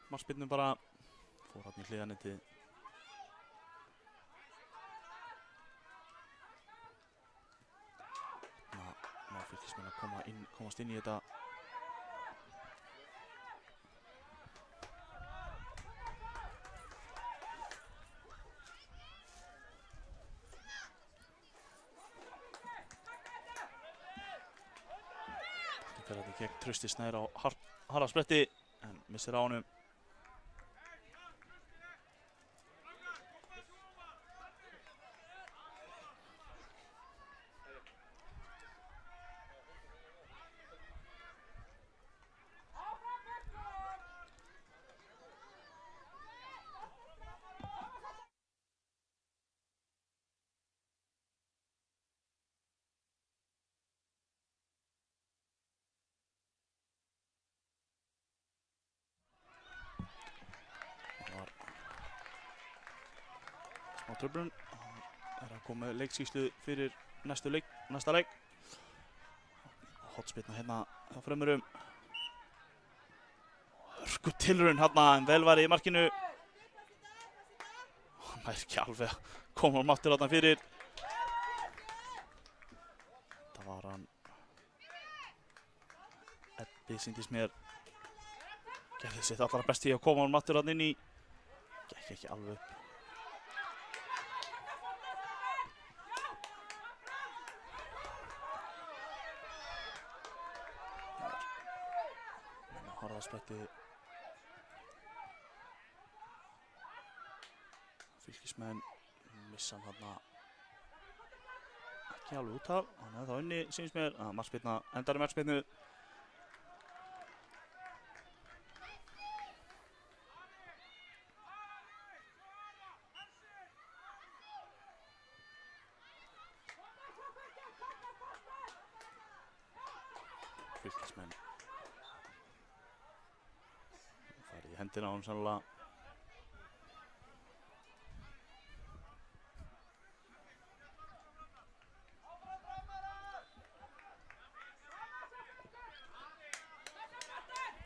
markspyrnu bara. Fór hann í hliðarnetið. Ná Fylkismenn að komast inn í þetta. Fer þetta gegn Trausti Snær á harða spretti en missir á honum. Smá truflun. Hann að koma með leikskýrslu fyrir næsta leik. Hotspyrna hérna á Frömmurum. Hörku tilraun hérna en vel var í markinu. Hann nær ekki alveg að koma á máttur þarna fyrir. Það var hann. Ebbi sýndist mér. Gerði sitt allra best í að koma á máttur þarna inn í. Gekk ekki alveg upp. Harðaspretti. Fylkismenn missa hann þarna ekki alveg út af. Hann hefði þá inni, sýnist mér, að markspyrna endar í markspyrnu. Fylkismenn farið í hendina á hann sannlega.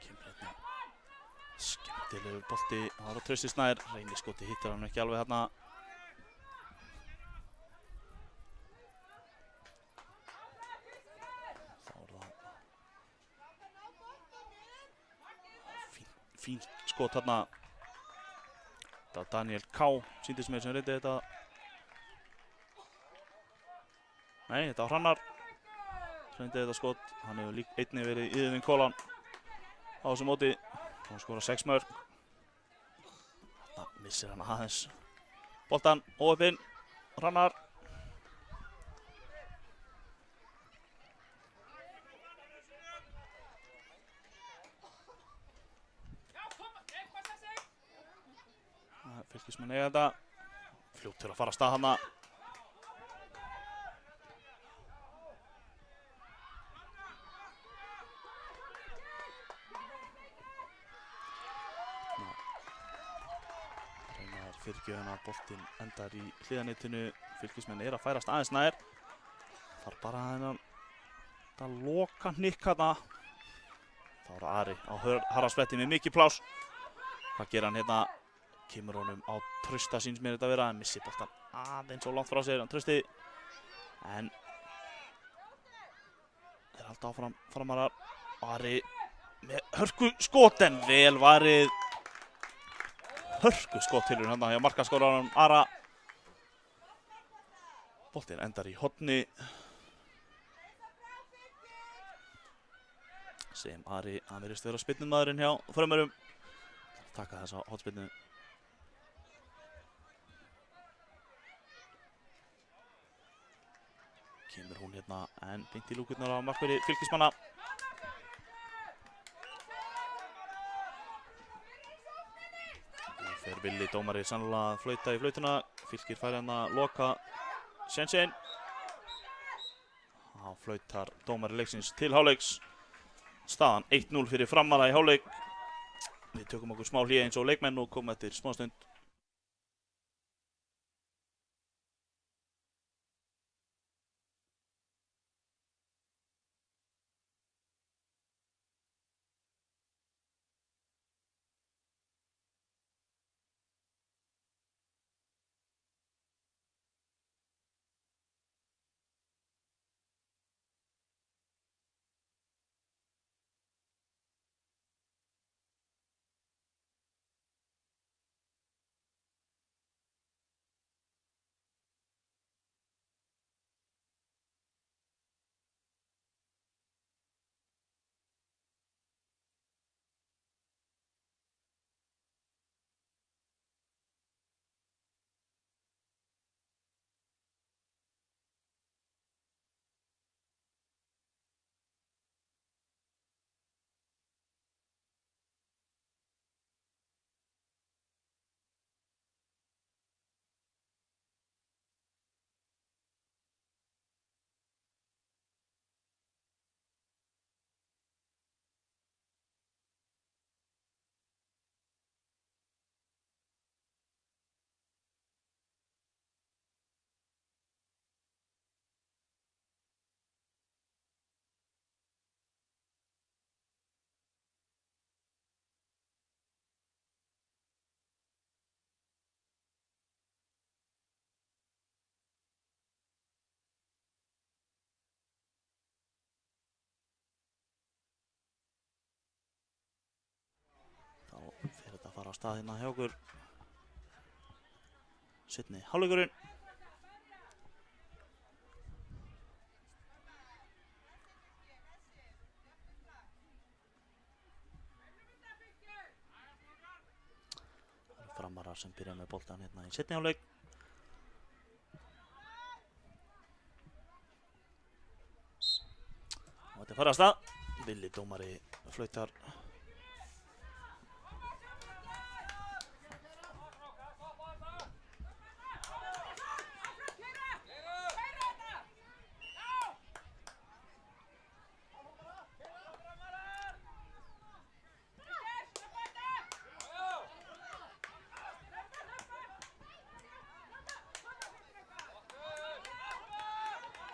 Kemur hérna skemmtilegur bolti. Það var á Trausti Snær. Reyniskoti hittir hann ekki alveg þarna. Fín skot þarna. Það var Daniel K. Sýndist mér sem reyndi þetta. Nei, þetta var Hrannar. Reyndi þetta skot. Hann hefur einnig verið í Iðvin Kolan á þessu móti. Hann skora 6 mörk. Þarna missir hann aðeins boltan. Óöppinn. Hrannar. Fylkismenn eiga þetta. Fljótt til að fara af stað hana. Reynar fyrirgjöfuna, boltinn endar í hliðarnetinu. Fylkismenn er að færast aðeins nær. Þarf bara að loka hnykk hana. Þá er Ari á harðaspretti með mikið pláss. Hvað gera hann hérna? Kemur honum á Trausta síns mér þetta að vera, en missir boltan aðeins og langt frá sér, hann Trausti. En er alltaf áfram framarar. Ari með hörku skot, en vel varið. Hörku skot til hérna hjá markaskoraranum Ara. Boltinn endar í horni. Sem Ari, hann virðist vera spyrnumaðurinn hjá Frömmurum. Taka þessa hornspyrnu. Kemur hún hérna en beint í lúkurnar á markverði Fylkismanna. Nú fer Villi dómari sannlega að flauta í flautuna. Fylkir fær hérna að loka sénsinn. Þá flautar dómari leiksins til hálfleiks. Staðan 1-0 fyrir Framara í hálfleik. Við tökum okkur smá hlé eins og leikmenn og komum eftir smástund. stað hérna hjá okkur seinni hálfleikurinn. Það eru Framarar sem byrja með boltan hérna í seinni hálfleik. Og þetta er fara af stað. Villi dómari flautar.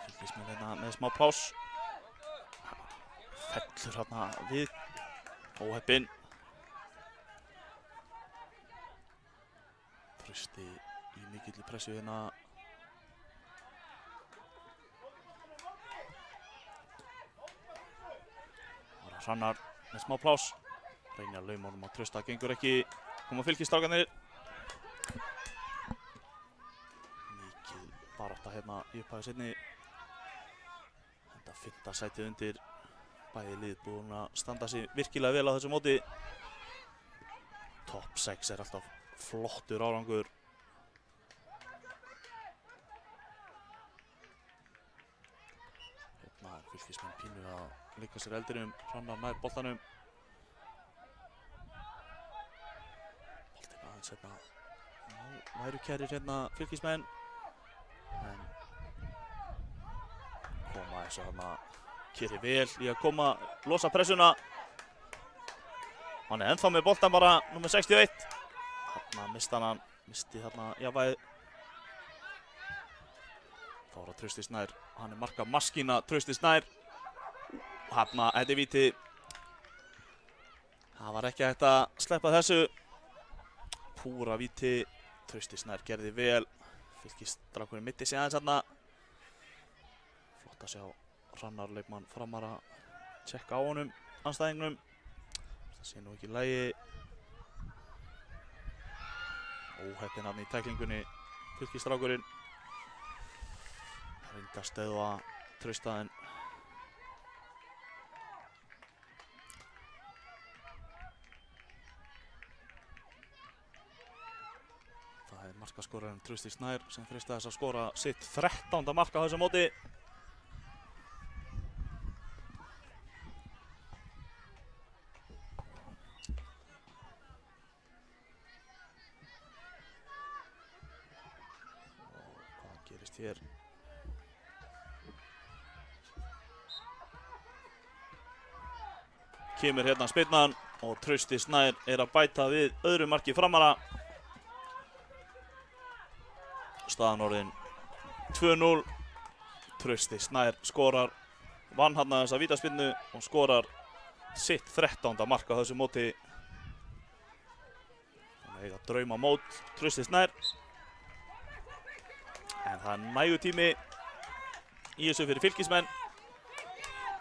Fylkismenn hérna með smá pláss. Fellur hérna við. Óheppinn. Trausti í mikilli pressu hérna. Hrannar með smá pláss. Reynir að lauma honum á Trausta, gengur ekki. Koma Fylkisstrákarnir. Mikið barátta hérna í upphæðu seinni. Þetta 5. sætið undir. Bæði lið búin að standa sig virkilega vel á þessu móti. Top 6 er alltaf flottur árangur. Hérna er Fylkismenn pínu að líka sér eldinum. Hrannar nær boltanum. Boltinn aðeins hérna. Væru kærir hérna Fylkismenn. En koma þessu hérna. Keri vel í að koma, losa pressuna. Hann er ennþá með boltan bara, nummer 61. Þarna misti þarna jafnvægið. Þá er það Trausti Snær, hann er marka maskína Trausti Snær. Þarna, þetta er víti. Það var ekki hægt að sleppa þessu. Púra víti, Trausti Snær gerði vel. Fylkisstrákurinn mitti sig aðeins þarna. Flott að sjá. Hrannar leikmann Framara tjekka á honum, andstæðingnum. Það sé nú ekki í lagi. Óheppinn hann í tæklingunni, Fylkisstrákurinn. Reyndi að stöðva Trausta en það er markaskorarinn Trausti Snær sem freistaði þess að skora sitt 13. mark á þessu móti. Hér kemur hérna spyrnan og Trausti Snær er að bæta við öðru marki Framara. Staðan orðin 2-0. Trausti Snær skorar, vann hann að þessa vítaspyrnu og skorar sitt 13. mark á þessu móti. Hann eiga drauma mót Trausti Snær. En það er nægur tími í þessu fyrir Fylkismenn.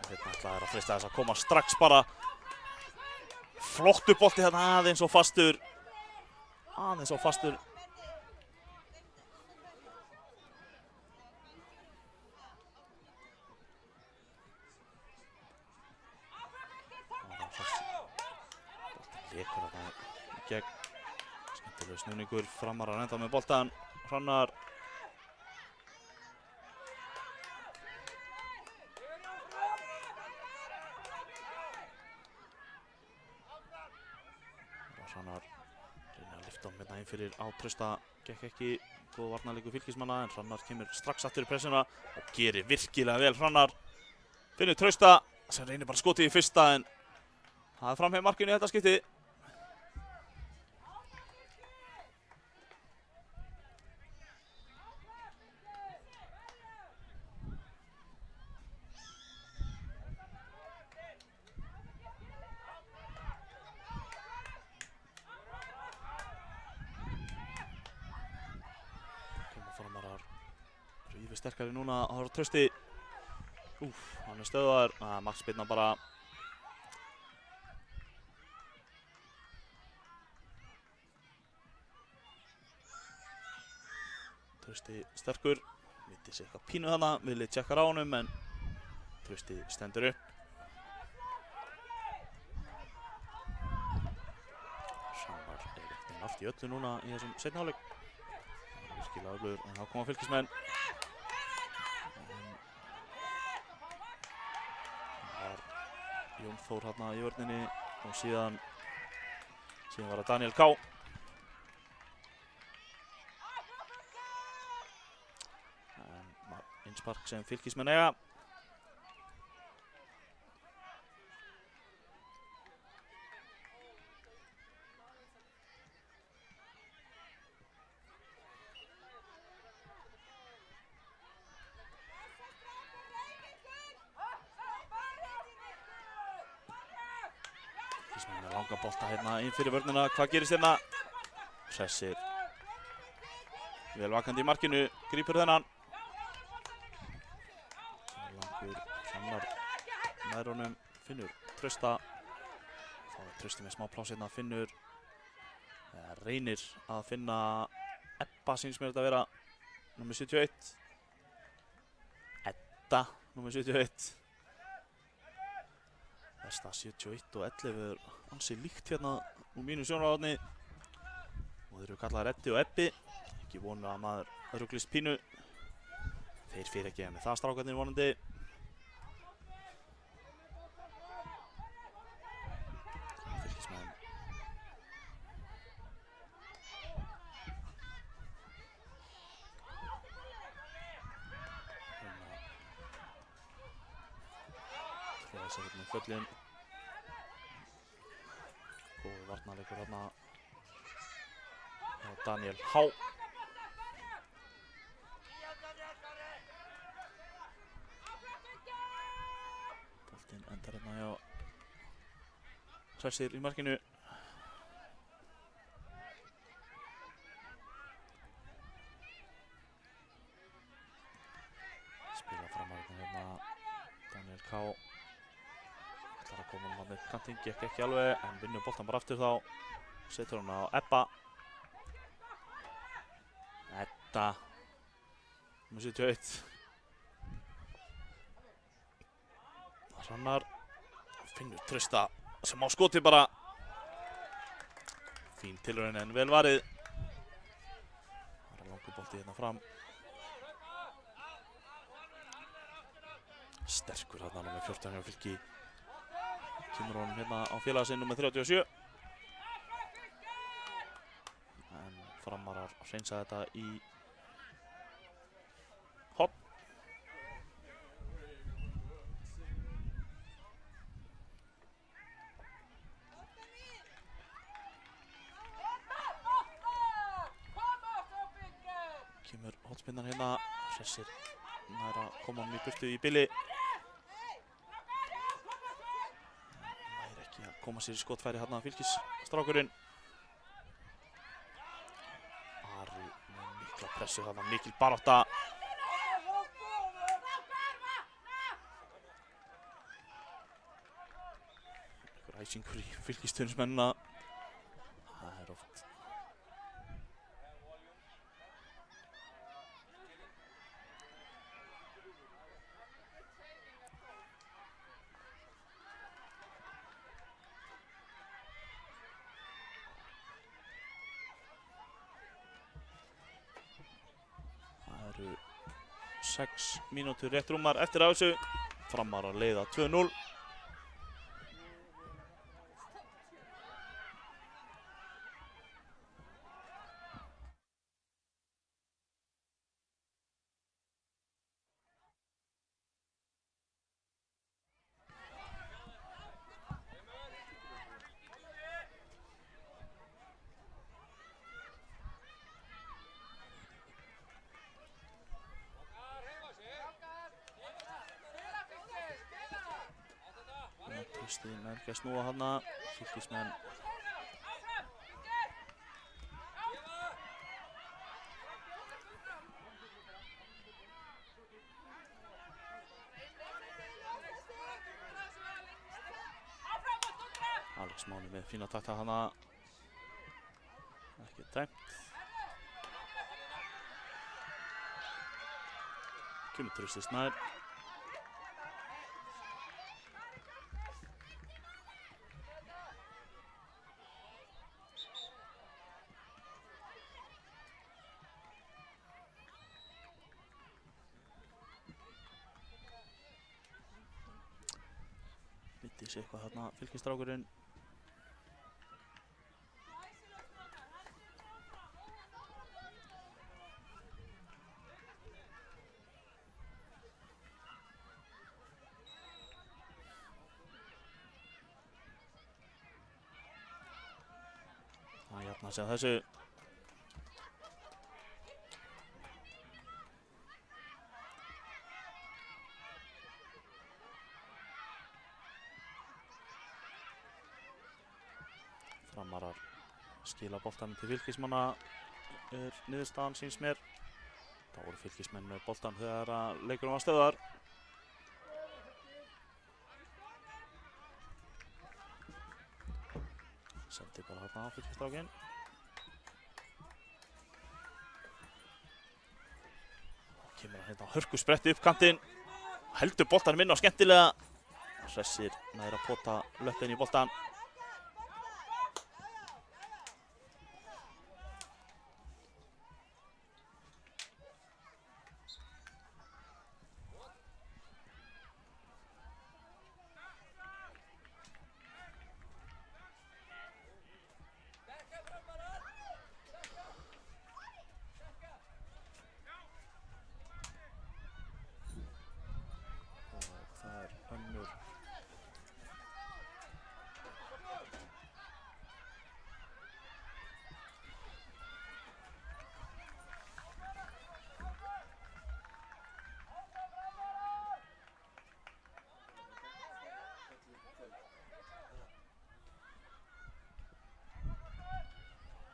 Hérna ætlaði að freista þess að koma strax bara. Flottur bolti hérna aðeins og fastur. Aðeins og fastur. Boltin lekur þarna í gegn. Skemmtilegur snúningur, Framarar enda með boltan. Hrannar. Hrannar reynir að lyfta honum hérna inn fyrir á Trausta, gekk ekki, góð varnarleikur Fylkismanna en Hrannar kemur strax aftur í pressuna og gerir virkilega vel Hrannar. Finnur Trausta sem reynir bara skotið í fyrsta en það er framhjá markinu í þetta skipti. Sterkari núna, það var Trausti. Hann er stöðvaður. Markspyrna bara. Trausti sterkur, viti sér eitthvað pínu þarna, Vili tjekkar á honum en Trausti stendur upp. Hrannar er allt í öllu núna í þessum seinni hálfleik. Virkilega öflugur, en þá koma Fylkismenn. Það var Jón Þór hérna í vörninni og síðan var það Daniel K. Innspark sem Fylkismenn eiga. Fylkismenn með langa bolta hérna inn fyrir vörnina. Hvað gerist hérna? Hressir. Vel vakandi í markinu, grípur þennan. Hrannar nær honum, finnur Trausta. Þá er Trausti með smá pláss hérna, finnur reynir að finna Ebba, sýnist mér þetta að vera númer 71. Edda, númer 71. Þesta 71 og 11 er ansi líkt hérna úr mínu sjónarhorni. Og þeir eru kallaðir Eddi og Ebbi. Ekki vonu að maður ruglist pínu. Þeir fyrirgefa með það strákarnir vonandi. Fylkismenn. Þegar þess að hérna föllin. Góð varnarleikur hérna. Daniel H. Boltinn endar hérna hjá Hressir í markinu. Spila fram að hérna Daniel K. Ætlar að koma hann með kantinn, gekk ekki alveg en vinnur boltan bara aftur þá. Setur hann á Ebba. Edda númer 71. Hrannar finnur Trausta sem á skoti bara. Fín tilraun en vel varið. Það er langur bolti hérna fram. Sterkur hérna númer 14 hjá Fylki. Kemur honum hérna á félaga sinn númer 37. En Framarar hreinsa þetta í horn. Kemur hornspinnan hérna, Hressir nær að koma hann í burtu í bili. Nær ekki að koma sér í skotfæri hérna Fylkisstrákurinn. Ari með mikla pressu þarna, mikil barátta. Einhver æsingur í Fylkisstuðningsmennina. Það er oft. Það eru 6 mínútur rétt rúmar eftir af þessu. Framarar að leiða 2-0. Trausti nær ekki að snúa hana. Fylkismenn Alex Máni með fína takta hana. Ekki dæmt. Kemur Trausti Snær. Vitið sér eitthvað þarna Fylkisstrákurinn. Það jafna sig á þessu. Framarar skila boltanum til Fylkismanna niðurstaðan síns mér. Það voru Fylkismenn með boltan þegar að leikurinn var stöðvar. Sendi bara þarna á Fylkisstrákinn. Kemur hann hérna á hörku spretti upp kantinn. Heldur boltanum inn á skemmtilega. Hressir nær að pota löppin í boltan. Önnur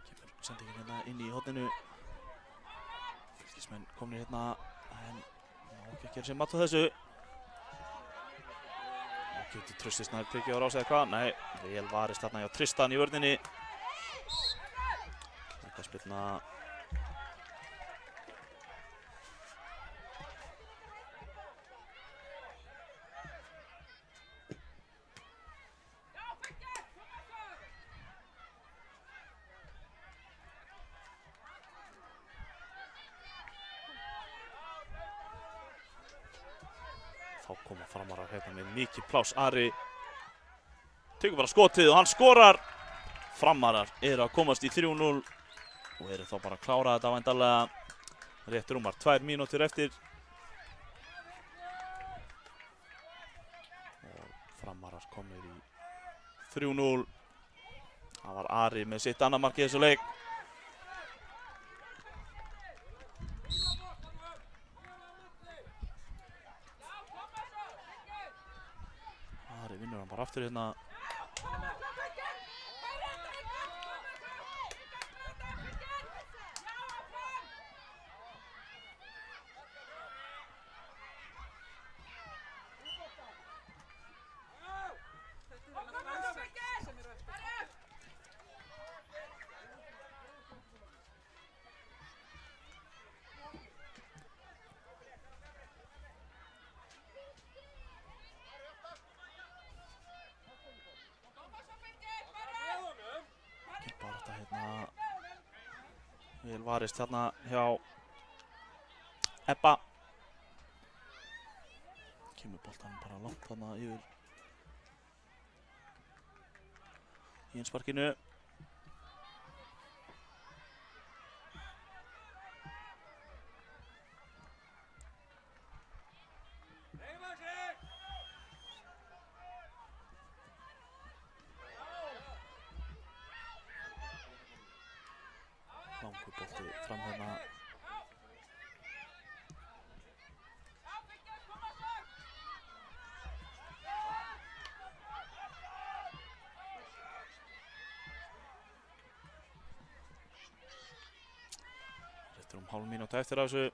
kemur sendingin hérna inn í horninu. Fylkismenn komnir hérna en má ekki gera sér mat á þessu. Getur Trausti Snær tekið á rás eða hvað? Nei, vel varist þarna hjá Tristan í vörninni. Þetta spilna. Þá koma Framarar hérna með mikið pláss. Ari tekur bara skotið og hann skorar. Framarar eru að komast í 3-0 og eru þá bara að klára þetta væntanlega. Rétt rúmar 2 mínútur eftir. Og Framarar komir í 3-0. Það var Ari með sitt annað mark í þessu leik. Vinnur hann bara aftur hérna. Vel varist þarna hjá Ebba. Kemur boltanum bara langt þarna yfir í einsparkinu. Langur bolti fram hérna. Réttur hálf mínúta eftir þessu.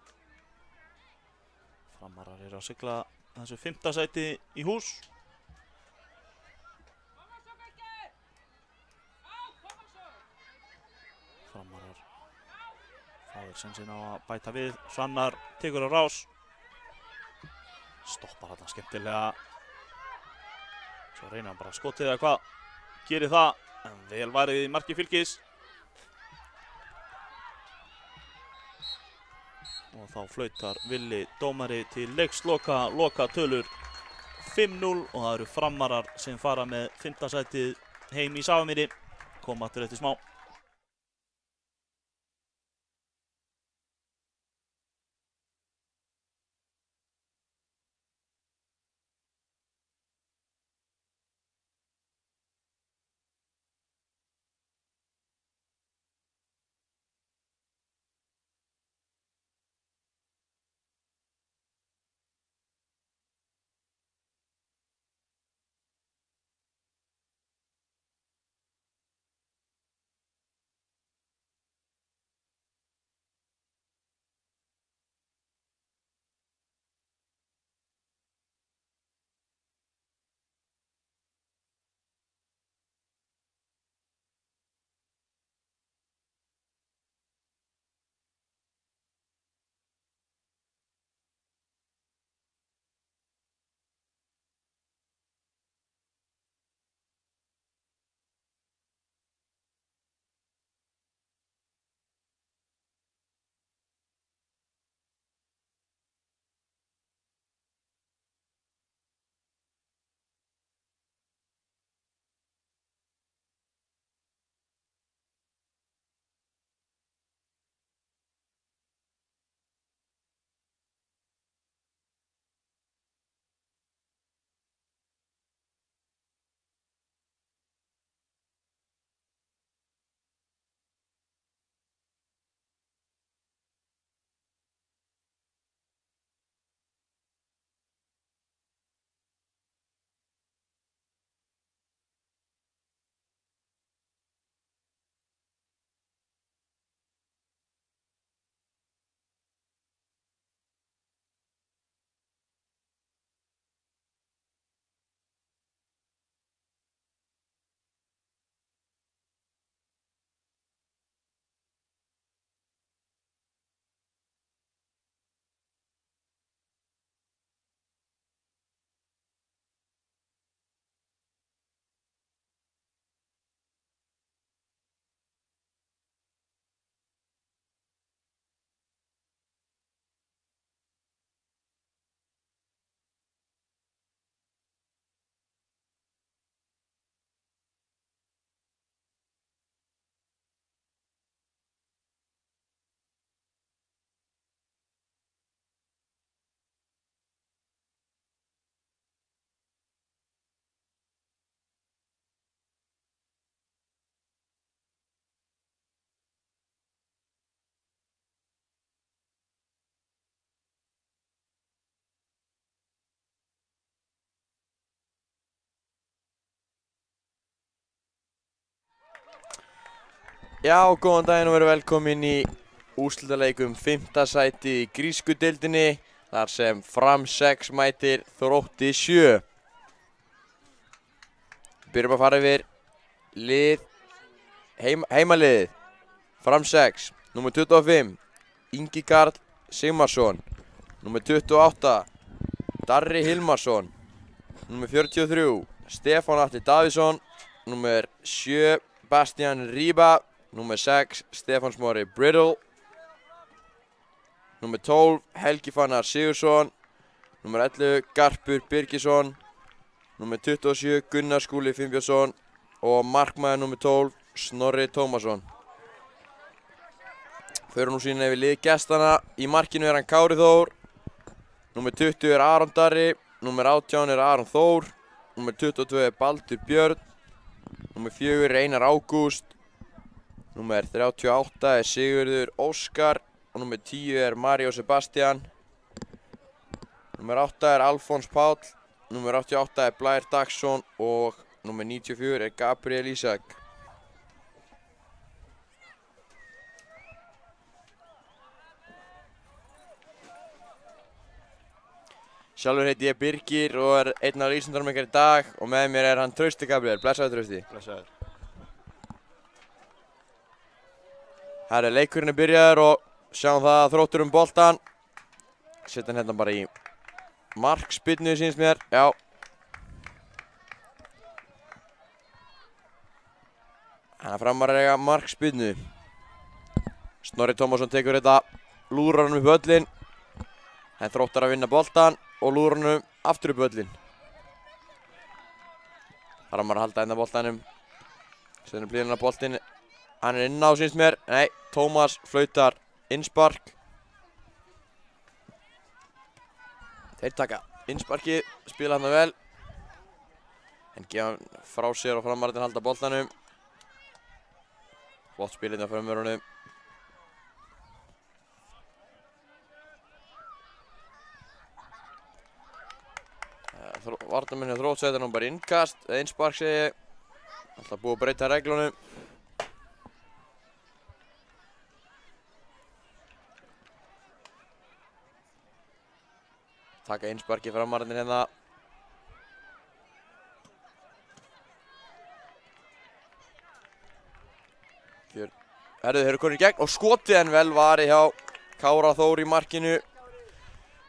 Framarar eru að sigla þessu 5. sæti í hús. Framarar fáir sensinn á að bæta við. Svannar tekur á rás. Stoppar þarna skemmtilega. Svo reynir hann bara skotið eða hvað. Gerir það, en vel varið í marki Fylkis. Og þá flautar Villi dómari til leiksloka, loka tölur 5-0 og það eru Framarar sem fara með 5. sætið heim í Safamýri. Koma aftur eftir smá. Já, góðan daginn og verið velkomin í úrslitaleik 5. sæti í grísku deildinni þar sem Fram 6 mætir Þrótti 7. Byrjum að fara yfir lið, heimaliðið. Fram 6, númer 25, Ingi Karl Sigmarsson. Númer 28, Darri Hilmarsson. Númer 43, Stefán Atli Davíðsson. Númer 7, Bastian Riba. Númer 6, Stefán Smári Brittle. Númer 12, Helgi Fannar Sigursson. Númer 11, Garpur Birgisson. Númer 27, Gunnar Skúli Finnbjörnsson. Og markmaður númer 12, Snorri Tómasson. Förum nú síðan yfir lið gestana. Í markinu er hann Kári Þór. Númer 20 er Aron Darri. Númer 18 er Aron Þór. Númer 22 er Baldur Björn. Númer 4 er Einar Ágúst. Númer 38 er Sigurður Óskar. Og númer 10 er Mario Sebastian. Númer 8 er Alfons Páll. Númer 88 er Blær Dagsson. Og númer 94 er Gabriel Ísak. Sjálfur heiti ég Birgir og er einn af lýsindarum ykkar í dag og með mér er hann Trausti Gabriel. Blessaður Trausti. Blessaður. Herri, leikurinn er byrjaður og sjáum það að Þróttur boltan. Setja hann hérna bara í markspyrnu sýnst mér, já. Þannig að Framar eiga markspyrnu. Snorri Tómasson tekur þetta, lúrar hann upp völlinn. En Þróttar að vinna boltan og lúrar hann aftur upp völlinn. Framar að halda inn á boltanum. Sennur blíðan á boltinn. Hann inn á sýnst mér. Nei, Tómas flautar innspark. Þeir taka innsparkið, spila hann vel. En gefa hann frá sér og Framarinn halda boltanum. Flott spilinn á framvörunum. Varnarmenn hjá Þrótt setur hann bara innkast, eða innspark segi ég. Alltaf búið að breyta reglunum. Taka innsparki Framarinn hérna. Herðu, þeir eru konur í gegn og skotið en vel varið hjá Kára Þór í markinu.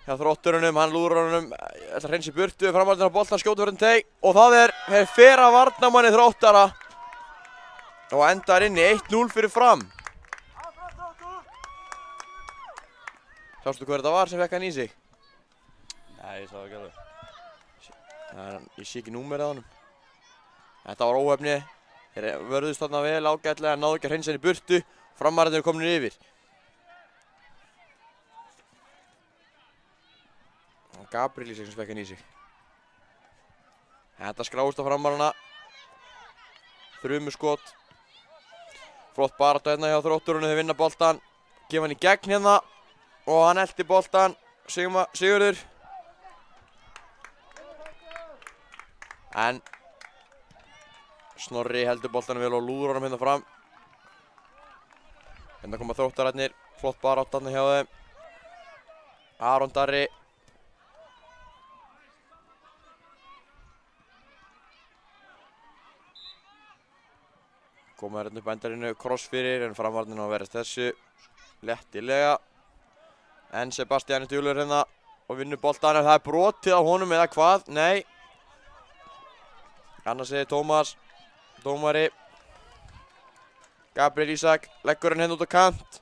Hjá Þrótturunum, hann lúrar honum, ætlar að hreinsa í burtu, Framarinn á boltan, skjóta fyrir teig og það er fer að varnarmanni Þróttara og endar inni 1-0 fyrir Fram. Sástu hver þetta var sem fekk hann í sig? Nei, ég sá ekki alveg. Ég sé ekki númerið á honum. Þetta var óhefni. Þeir vörðust þarna vel ágætlega, náðu ekki að hreinsa hann í burtu, Framarinn eru komin yfir. Gabriel sem fekk hann í sig. Þetta skráist á Framarana. Þrumuskot. Flott barátta hérna hjá Þrótturunum, þeir vinna boltan. Gefa hann í gegn hérna og hann elti boltan. Sigurður. En Snorri heldur boltanum vel og lúður honum hérna fram. Hérna koma Þróttararnir. Flott barátta hérna hjá þeim. Aron Darri. Koma hérna upp endarinu, kross fyrir, en Framvarnin á að verðast þessu léttilega. En Sebastian er duglegur hérna og vinnur boltan, ef það er brotið á honum eða hvað? Nei. Annars segir Tómas, dómari. Gabriel Ísak leggur hann hérna út á kant.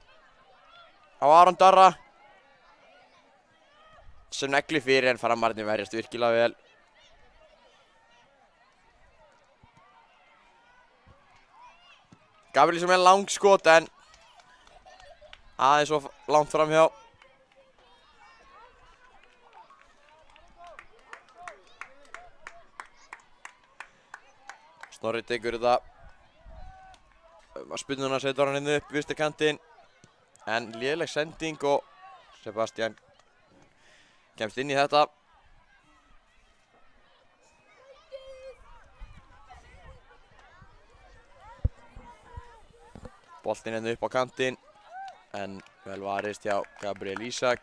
Á Aron Darra. Sem negli fyrir en Framvarnin verðast virkilega vel. Gabriel sem er langskot en aðeins svo langt framhjá. Snorri tekur þetta. Spunnuna setur hann inn upp vinstri kantinn. En léleg sending og Sebastian kemst inn í þetta. Boltinn hérna upp á kantinn, en vel varist hjá Gabriel Ísak.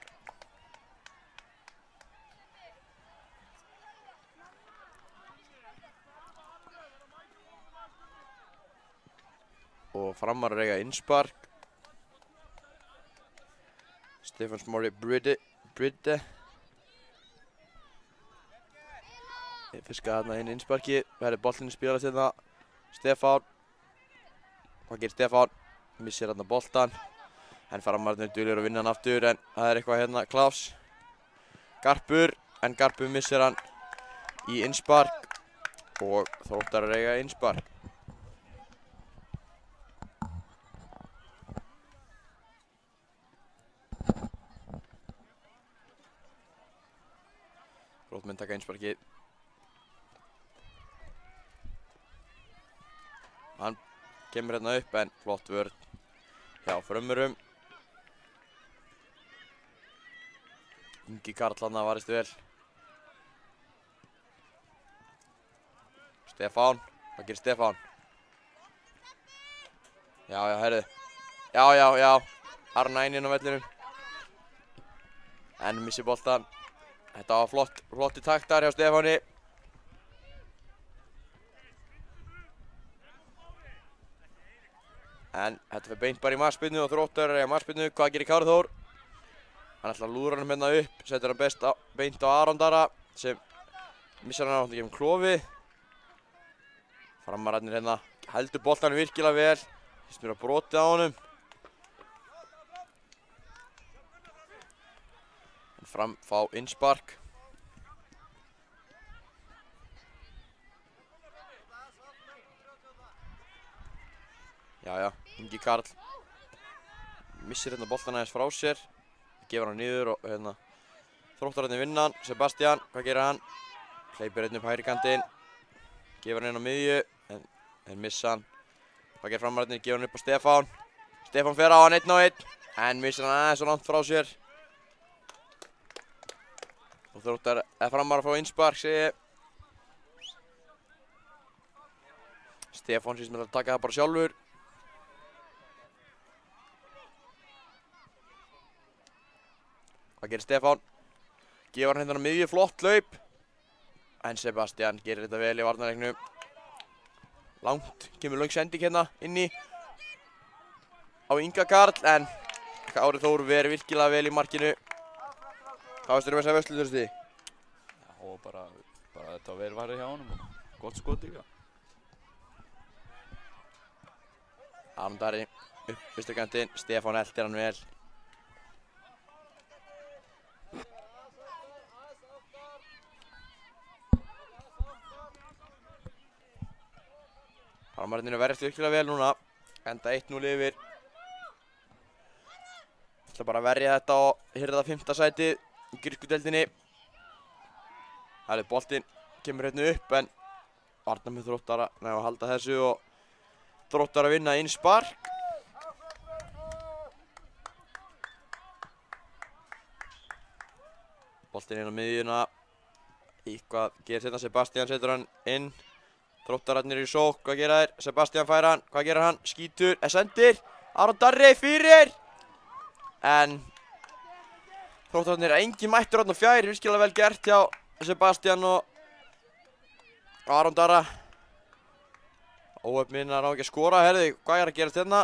Og Framar eiga innspark. Stefán Smári Brydde. Fiska þarna inn innsparki. Verður boltinn spilast hérna. Stefán. Hvað gerir Stefán? Missir hérna boltan. En Framarnir duglegur að vinna hann aftur, en það er eitthvað hérna Klaus. Garpur, en Garpur missir hann í innspark og Þróttarar eiga innspark. Þróttmenn taka innsparkið. Hann kemur hérna upp, en flott vörn hjá Frömmurum. Ingi Karl hann varist vel. Stefán, hvað gerir Stefán? Já, herðu. Já. Arna inn á vellinum. En missir boltan. Þetta var flotti taktar hjá Stefáni. En þetta fyrir beint bara í markspyrnu og Þróttar eiga markspyrnu. Hvað gerir Kári Þór? Hann ætlar að lúra hann hérna upp, setur hann beint á Aron Darra sem missar hann átt ekki klofi. Framararnir hérna heldur boltanum virkilega vel. Finnst mér að brotið á honum. Fram fá innspark. Jæja, Ingi Karl missir hérna boltan aðeins frá sér. Gefur hann niður og hérna Þróttararnir vinna hann. Sebastian, hvað gerir hann? Hleypir hérna upp hægri kantinn. Gefur hann inn á miðju en missa hann. Hvað gerir framararnir? Gefur hann upp á Stefán. Stefán fer á hann 1-1 en missir hann aðeins svo langt frá sér. Og Þróttar framarar frá innspark segi ég. Stefán sýnst mér að taka það bara sjálfur. Hvað gerir Stefán? Gefur hann hérna á miðju, flott hlaup. En Sebastian gerir þetta vel í varnarleiknum. Langt, kemur löng sending hérna inni á Inga Karl en Kári Þór verið virkilega vel í markinu. Hvað veist þér þessa vörslu þurfti? Já, bara þetta var vel varið hjá honum og gott skot líka. Aron Darri upp vinstri kantinn, Stefán eltir hann vel. Framararnir verðast virkilega vel núna, enda 1-0 yfir. Ætla bara að verja þetta og hirða 5. sætið í grísku deildinni. Boltinn kemur hérna upp en varnar með Þróttara að halda þessu og Þróttar að vinna innspark. Boltinn inn á miðjuna. Eitthvað gerir þetta, Sebastian setur hann inn. Þróttararnir í sók, hvað gera þeir? Sebastian fær hann, hvað gerir hann? Skítur, sendir. Aron Darri fyrir. En Þróttararnir engin mættur þarna fjær, virkilega vel gert hjá Sebastian og Aron Darra. Óöfninnar á ekki að skora, herði, hvað að gerast hérna?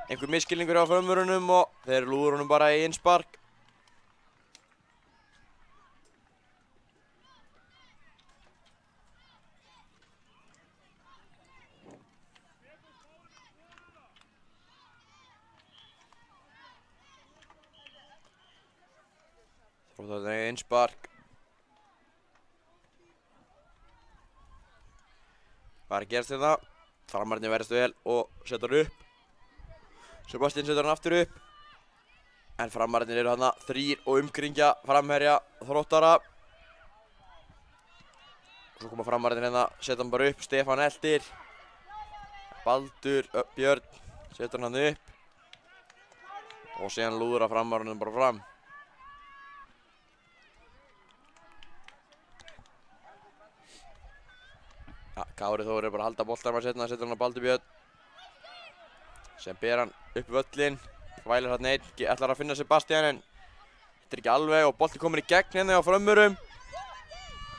Einhver misskilningur á frömmurunum og þeir lúður honum bara í innspark. Þróttararnir í innspark. Hvað að gerast hérna? Framararnir verðast vel og setur upp. Sebastian setur hann aftur upp. En framararnir eru þarna 3 og umkringja framherja Þróttara. Svo koma framararnir hérna, setja hann bara upp. Stefán eltir. Baldur, Björn, setur hann upp. Og síðan lúðra framararnir bara fram. Ja, Kári Þór er bara að halda boltanum að setja hann á Baldur Björn. Sem ber hann upp völlinn. Vælir hann einn, ætlar að finna Sebastian en þetta er ekki alveg og boltinn komin í gegn hérna á frömmurum.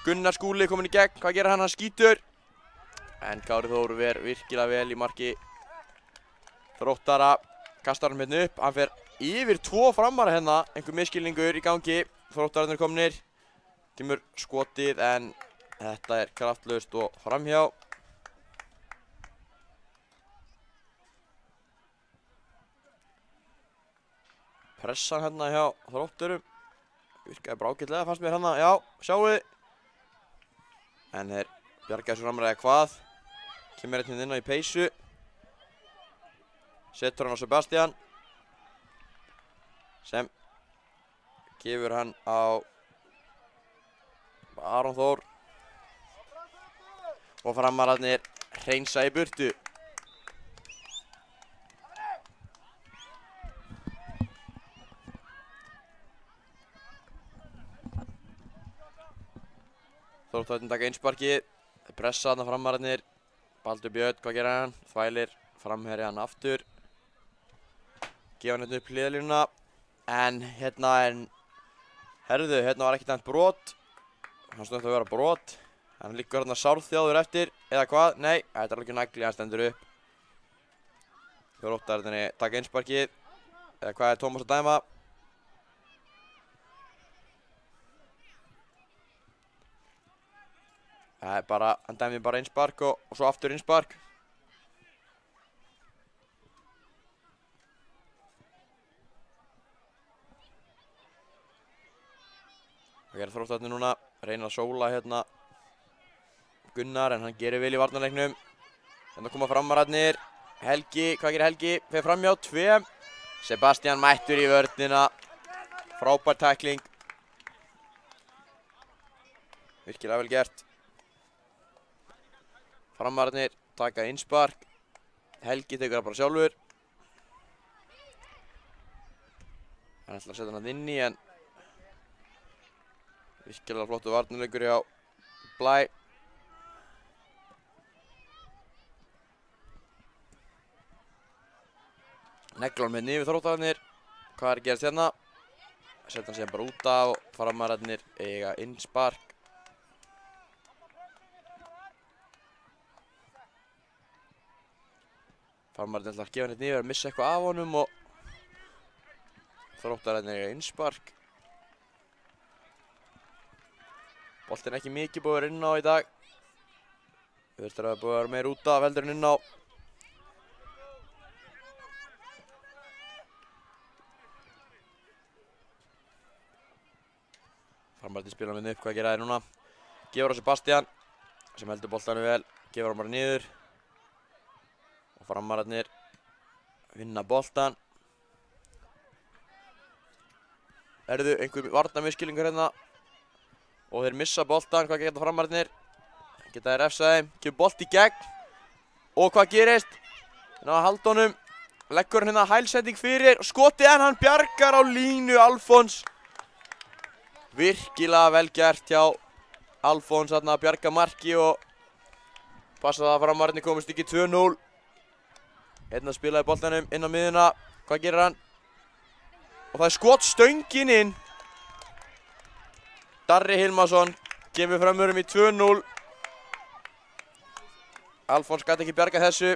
Gunnar Skúli komin í gegn, hvað gerir hann? Hann skýtur. En Kári Þór ver virkilega vel í marki Þróttara. Kastar hann hérna upp, hann fer yfir 2 framara hérna. Einhver misskilningur í gangi, Þróttararnir komnir. Kemur skotið en þetta er kraftlaust og framhjá. Pressan hérna hjá Þrótturum. Virkaði bara ágætlega fannst mér hérna, já, sjáu þið. En þeir bjargaði svo framræði hvað. Kemur hérna inn á í peysu. Setur hann á Sebastian. Sem gefur hann á Aron Þór. Og framararnir hreinsa í burtu. Þróttararnir taka innsparkið. Þeir pressa þarna framararnir. Baldur Björn, hvað gerir hann? Þvælir framherja hann aftur. Gefa hann hérna upp hliðarlínuna. En hérna herðu, hérna var ekkert nefnt brot. Hann stöndi að vera brot. Hann liggur hérna sárþjáður eftir, eða hvað? Nei, þetta er alveg nagli, hann stendur upp. Þróttararnir taka innsparkið. Eða hvað er Tómas að dæma? Það er bara, hann dæmir bara innspark og svo aftur innspark. Það gerir Þróttararnir núna, reyna að sóla hérna Gunnar, en hann gerir vel í varnarleiknum. Hérna koma framararnir. Helgi, hvað gerir Helgi? Fer framhjá, 2. Sebastian mættur í vörnina. Frábær tækling. Virkilega vel gert. Framararnir taka innspark. Helgi tekur það bara sjálfur. Hann ætlar að setja hann inn í, en virkilega flottu varnarleikur hjá Blæ. Neglar hann með niður Þróttararnir. Hvað er að gerast hérna? Setja hann síðan bara út af og framararnir eiga innspark. Framararnir ætlar að gefa hann hérna yfir, að missa eitthvað af honum og Þróttararnir eiga innspark. Boltinn ekki mikið búið að vera inn á í dag. Þurftur að búið að vera meir út af heldur en inn á. Framararnir spila með upp, hvað gera þeir núna? Gefur á Sebastian, sem heldur boltanum vel, gefur hann bara niður. Og framararnir vinna boltan. Erðu einhver varnarmisskilningur hérna? Og þeir missa boltan, hvað geta framararnir? Geta þeir refsað þeim, kemur bolt í gegn. Og hvað gerist? Ná að halda honum, leggur hann hérna hælsending fyrir, skoti en hann bjargar á línu Alfons. Virkilega vel gert hjá Alfons að bjarga marki og passa það að framararnir komist ekki 2-0. Hérna spilaði boltanum inn á miðuna, hvað gerir hann? Og það er skot stöngin inn. Darri Hilmarsson kemur framurum í 2-0. Alfons gat ekki bjarga þessu.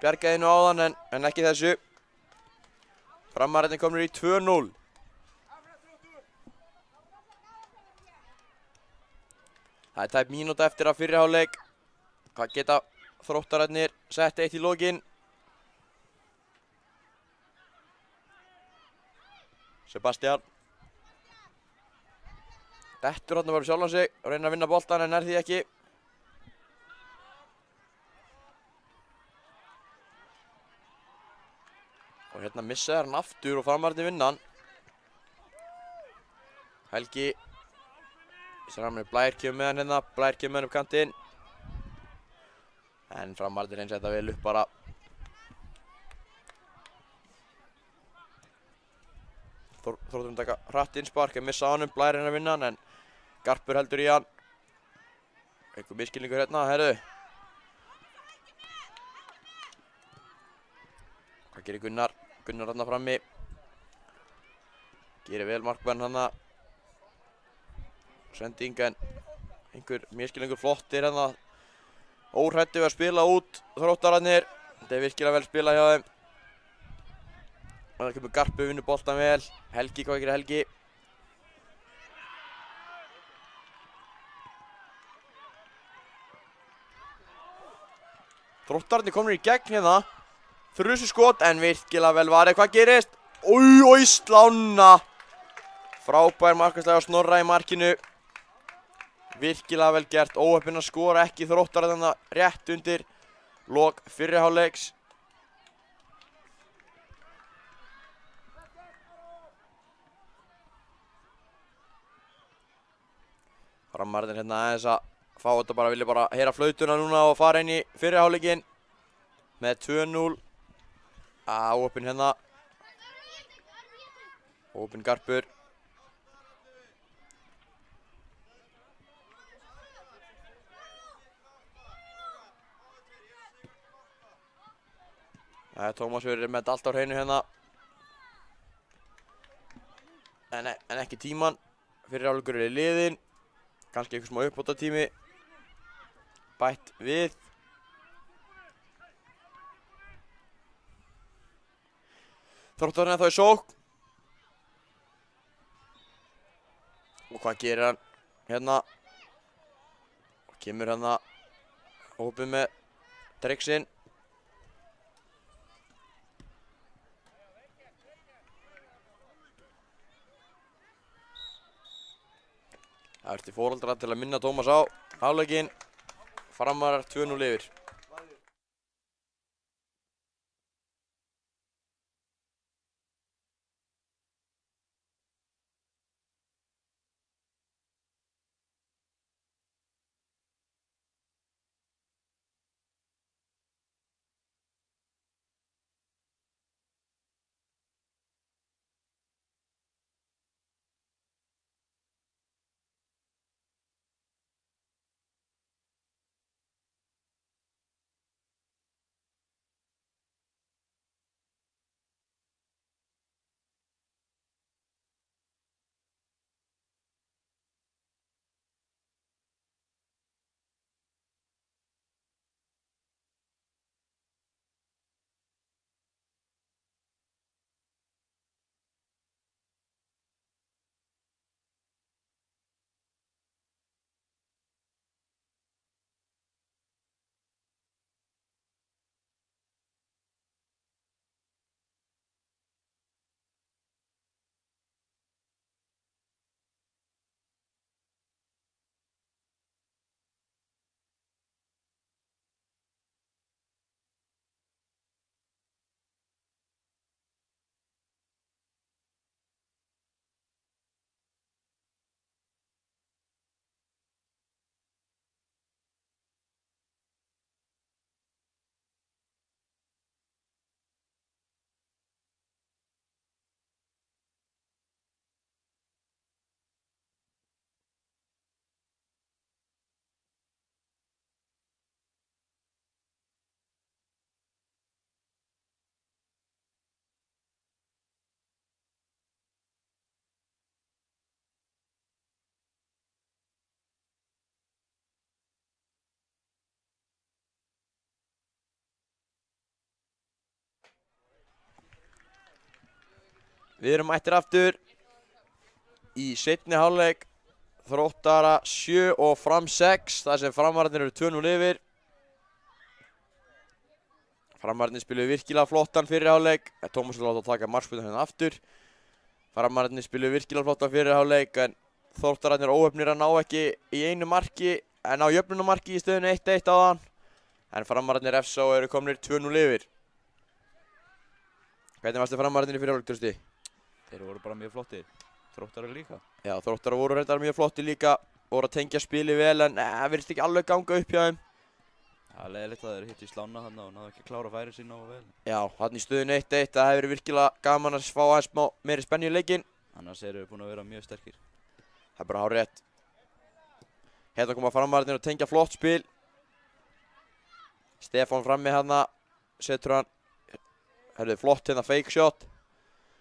Bjargaði nú áðan en ekki þessu. Framararnir komnir í 2-0. Það er tæp mínúta eftir að fyrri hálfleik. Hvað geta Þróttararnir sett eitt í lokin? Sebastian. Dettur hann bara sjálfan sig og reyna að vinna boltan en því ekki. Og hérna missaði hann aftur og framararnir vinna hann. Helgi. Saman með Blær kemur með hann hérna, Blær kemur með hann upp kantinn. En framararnir eins þetta vel upp bara. Þróttararnir taka hratt innspark, missa á honum, Blær að vinna hann en Garpur heldur í hann. Einhver misskilningur hérna, herru. Hvað gerir Gunnar? Gunnar hérna frammi. Gerir vel markmann hérna. Sending en einhver misskilningur flottir hérna. Óhrættir við að spila út Þróttararnir. Þetta er virkilega vel spilað hjá þeim. Það kemur Garpur, vinnur boltan vel. Helgi, hvað gerir Helgi? Þróttararnir komnir í gegn hérna. Þrusu skot en virkilega vel varið. Hvað gerist? Ói, slána. Frábær markaslega á Snorra í markinu. Virkilega vel gert, óheppinn að skora ekki Þróttararnir rétt undir lok fyrri hálfleiks. Framararnir hérna aðeins að fá þetta bara, vilja bara heyra flautuna núna og fara inn í fyrri hálfleikin með 2-0. Óheppinn hérna. Óheppinn Garpur. Tómas verður með allt á hreinu hérna. En ekki tíman. Fyrri hálfleikur er liðinn. Kannski eitthvað smá uppbótartími bætt við. Þróttararnir þá í sókn. Og hvað gerir hann? Hérna. Kemur hérna opið með Drexin. Það ertu fóreldra til að minna Tómas á hálfleikinn. Framarar 2-0 yfir. Við erum mættir aftur í seinni hálfleik. Þróttara 7 og Fram 6, þar sem Framararnir eru 2-0 yfir. Framararnir spiluðu virkilega flottan fyrri hálfleik. Tómas vil láta taka markspyrnu hérna aftur. Framararnir spiluðu virkilega flottan fyrri hálfleik, en Þróttararnir óheppnir að ná ekki í einu marki, en á jöfnumarki í stöðunni 1-1 áðan. En Framararnir FSO eru komnir 2-0 yfir. Hvernig varstu Framararnir í fyrri hálfleik, Trausti? Þeir voru bara mjög flottir. Þróttarar líka. Já, Þróttarar voru reyndar mjög flotti líka. Voru að tengja spili vel, en það virðist ekki alveg ganga upp hjá þeim. Það er leiðilegt að þeir hittu í slána þarna og náðu ekki að klára færi sín nógu vel. Já, þarna í stöðunni 1-1. Það hefur verið virkilega gaman að fá aðeins meiri spennu í leikinn. Annars eru við búin að vera mjög sterkir. Það er bara hárrétt. Hérna koma Framararnir og tengja flott spil. Stefán frammi hérna. Setur hann. Herðu, flott hérna fake shot.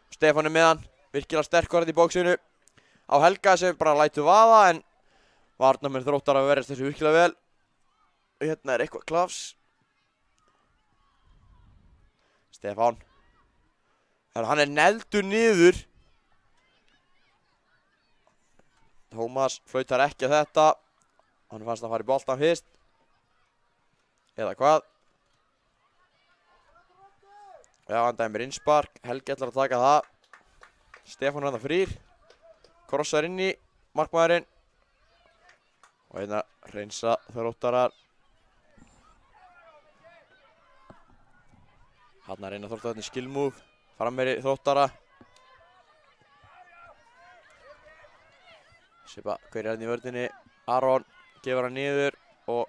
Stefán er með hann. Virkilega sterkur í bóksinu. Á Helga sem bara lætur vaða, en varnarmenn Þróttar að verðast þessu virkilega vel. Og hérna er eitthvað klafs. Stefán. Hann er negldur niður. Tómas flautar ekki að þetta. Hann fannst að fara í boltan fyrst. Eða hvað? Já, hann dæmir innspark. Helgi ætlar að taka það. Stefán er þarna frýr. Krossar inn í markmaðurinn. Og hérna reynsa Þróttarar. Hérna reyna Þróttararnir skill move. Frammeri Þróttara. Svipa hver er hérna í vörðinni. Aron gefur hann niður og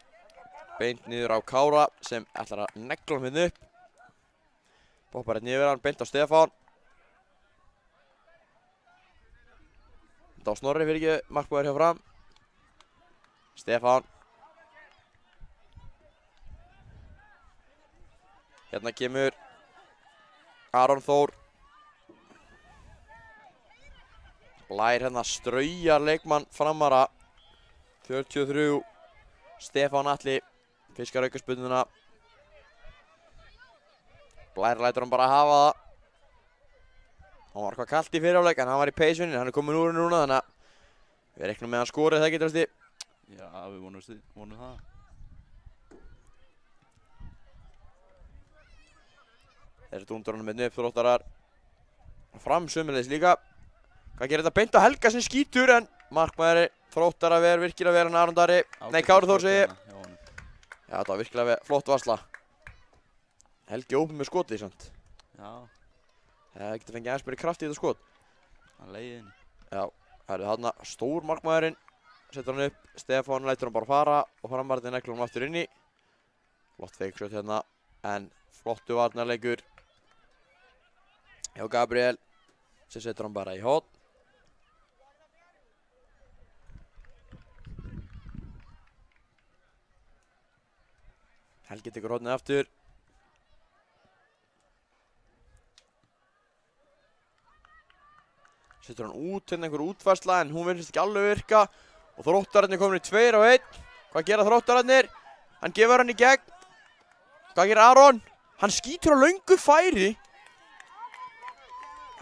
beint niður á Kára sem ætlar að negla hann hérna upp. Boppar hérna yfir hann, beint á Stefán. Þetta á Snorri fyrir ekki markmaður hjá Fram. Stefán. Hérna kemur Aron Þór. Blær hérna straujar leikmann Framara. 43. Stefán Atli fiskar aukaspyrnuna. Blær lætur hann bara hafa það. Hann var eitthvað kalt í fyrirháleik, en hann var í peysunni. Hann er komin úr henni núna, þannig að við reiknum með hann skorið, það getur alltaf. Já, við vonum það. Þeir dúndar honum með upp Þróttarar. Fram sömuleiðis líka. Hvað gerir þetta beint á Helga sem skýtur en markmaður Þróttara verður virkilega verið en Aron Darri. Nei, Kári Þór segi ég. Já, þetta var virkilega flott varsla. Helgi ópinn með skotið samt. Já, Það getur fengið aðeins meiri kraft í þetta skot. hann leiði inn. Já, það er þarna stór markmaðurinn. Setur hann upp, Stefán lætur hann bara fara og framarðin neglur hann aftur inni. Flott feiksjótt hérna, en flottu varnarleikur hjá Gabriel sem setur hann bara í horn. Helgi tekur hornið aftur. Setur hann út, hérna einhver útfærsla en hún virðist ekki alveg virka. Og Þróttararnir komin í 2-1. Hvað gera Þróttararnir? Hann gefur hann í gegn. Hvað gerir Aron? Hann skýtur á löngu færi.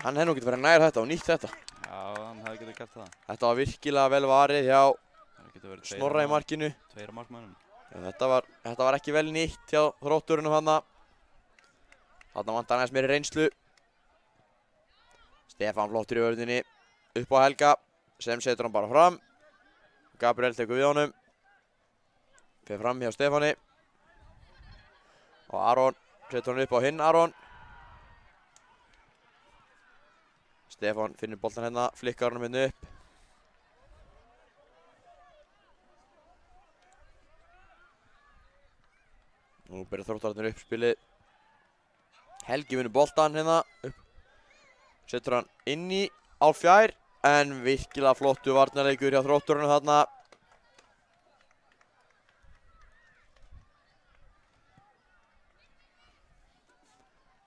Hann hefði nú getið verið nær þetta og nýtt þetta. Já, hann hefði getið gert það. Þetta var virkilega vel varið hjá Það getur verið Snorra í markinu. Tveir markmönnum. Já, þetta var ekki vel nýtt hjá Þrótturunum þarna. Þarna vantar aðeins meiri reynslu. Stefán flottur í vörðinni. Upp á Helga sem setur hann bara fram. Gabriel tekur við honum. Fer fram hjá Stefáni. Og Aron setur hann upp á hinn Aron. Stefán finnur boltan hérna, flikkar hann hérna upp. Nú byrjar Þróttararnir upp spilið. Helgi vinnur boltan hérna upp. Setur hann inn í á fjær. En virkilega flottu varnarleikur hjá Þrótturunum þarna.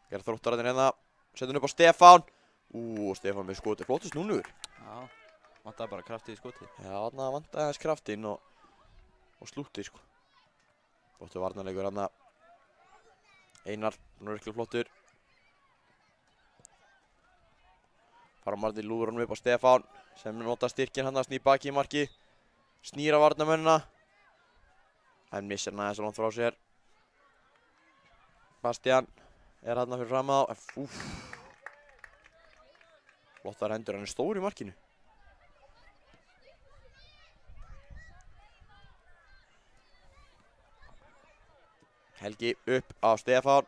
Gerð Þróttararnir hérna. Setur hann upp á Stefán. Stefán með skoti. Flottu snúnur. Já, vantaði bara kraftið í skotið. Já, þarna vantaði aðeins kraftinn og slútti sko. Flottu varnarleikur þarna. Einar, hann er virkilega flottur. Framarði lúður hann upp á Stefán sem nota styrkinn hann að snýr baki í marki. Snýra varnarmennina. En missir hann aðeins langt frá sér. Bastian er hann fyrir fram á. Flottar hendur, hann er stór í markinu. Helgi upp á Stefán.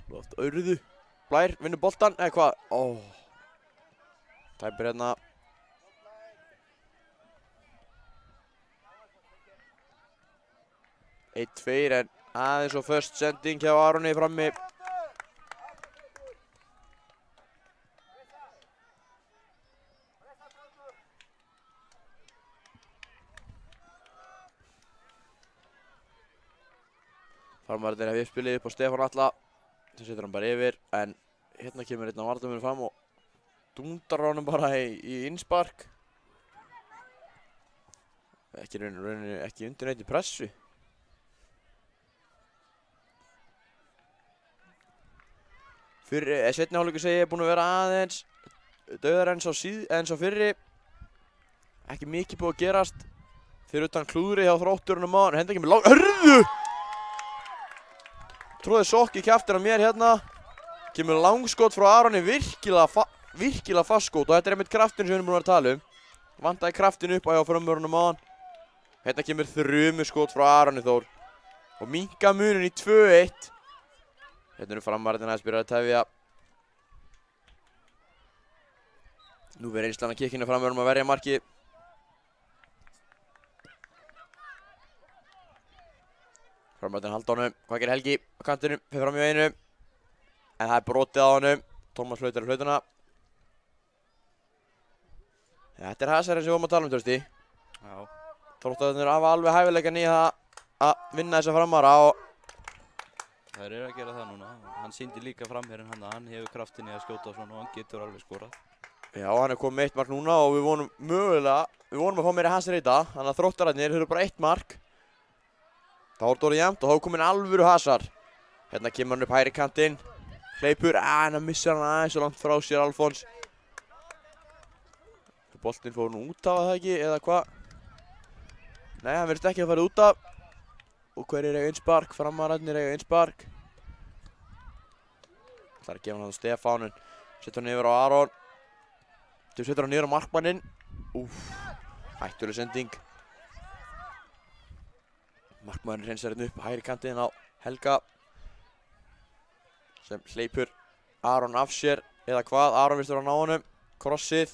Flott Aurðu. Blær vinnur boltan, eða hvað? Tæpir hérna. Eitt, tveir, en aðeins og först sending hjá Aroni frammi. Farmarðir hef uppspilið upp á Stefán Alla. Það setur hann bara yfir, en hérna kemur einn af varnarmönnum fram og dúndar honum bara í innspark. Ekki rauninni ekki undir neitt í pressu. Seinni hálfleikur segi ég er búinn að vera aðeins dauðar eins og fyrri. Ekki mikið búið að gerast. Fyrir utan klúðri hjá Þrótturunum á hann. Henda kemur langt. Hörðu! Tróði sokk í kjaftina mér hérna. Kemur langskot frá Aroni. Virkilega fast skot. Og þetta er einmitt kraftin sem við erum búin að tala um. Vantaði kraftin upp á hjá framvörunum á hann. Hérna kemur þrumuskot frá Aroni Þór. Og minnka munin í 2-1. Hérna eru framarðin aðeins byrjað að tefja. Nú verður reynslan að kikkinu framvörum að verja marki. Framarðin halda honum. Hvað gerir Helgi á kantinum? Fyrir fram í einu. En það er brotið á honum. Tómas flautar í hlautuna. Þetta er hasarinn sem við vorum að tala um, Trausti. Já. Þróttararnir hafa alveg hæfileikann í það að vinna þessa framara og Þær eru að gera það núna. Hann sýndi líka framherinn hann hefur kraftin í að skjóta svona og hann getur alveg skorað. Já, hann er komið með 1 mark núna og við vonum að fá meira hasar í þetta. Þannig að Þróttararnir eru bara 1 mark. Það voru orðið jæmt og þá er komin alvöru hasar. Hérna kemur hann upp hægri kantinn. hleypur, en hann missir hann aðeins og langt frá sér Alfons. Boltinn fór nú út af það ekki, eða hvað? Nei, hann verðist ekki að fara út af. Og hverjir eiga innspark? Framararnir eiga innspark. Það er að gefa hann á Stefán, setur hann yfir á Aron. Setur hann niður á markmanninn. Hættuleg sending. Markmanninn hreinsar hérna upp hægri kantinn á Helga. Sem hleypur Aron af sér, eða hvað? Aron virðist vera að ná honum. Krossið.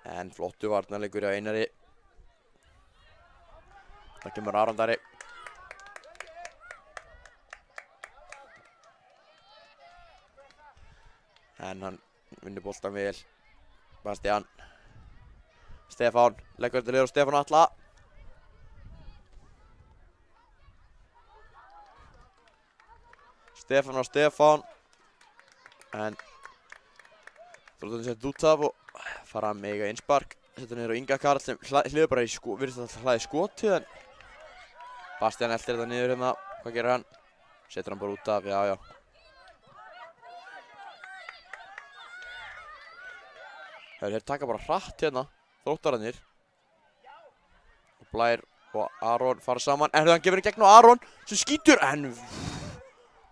En flottu varnarleikur hjá Einari. Það kemur Aron Darri. En hann vinnur boltan vel. Bastian. Stefán. Leggur þetta liður á Stefán Atla. Stefán á Stefán. En Þrótturinn setið út af og fara að mega innspark. Settur niður á Inga Karl sem hliður bara í virðist að hlaði skotið en Bastian eldir þetta niður hérna. Hvað gerir hann? Setur hann bara út af, já. Þeir taka bara hratt hérna, Þróttararnir. Og Blær og Aron fara saman. En hann gefur í gegn á Aron sem skýtur en...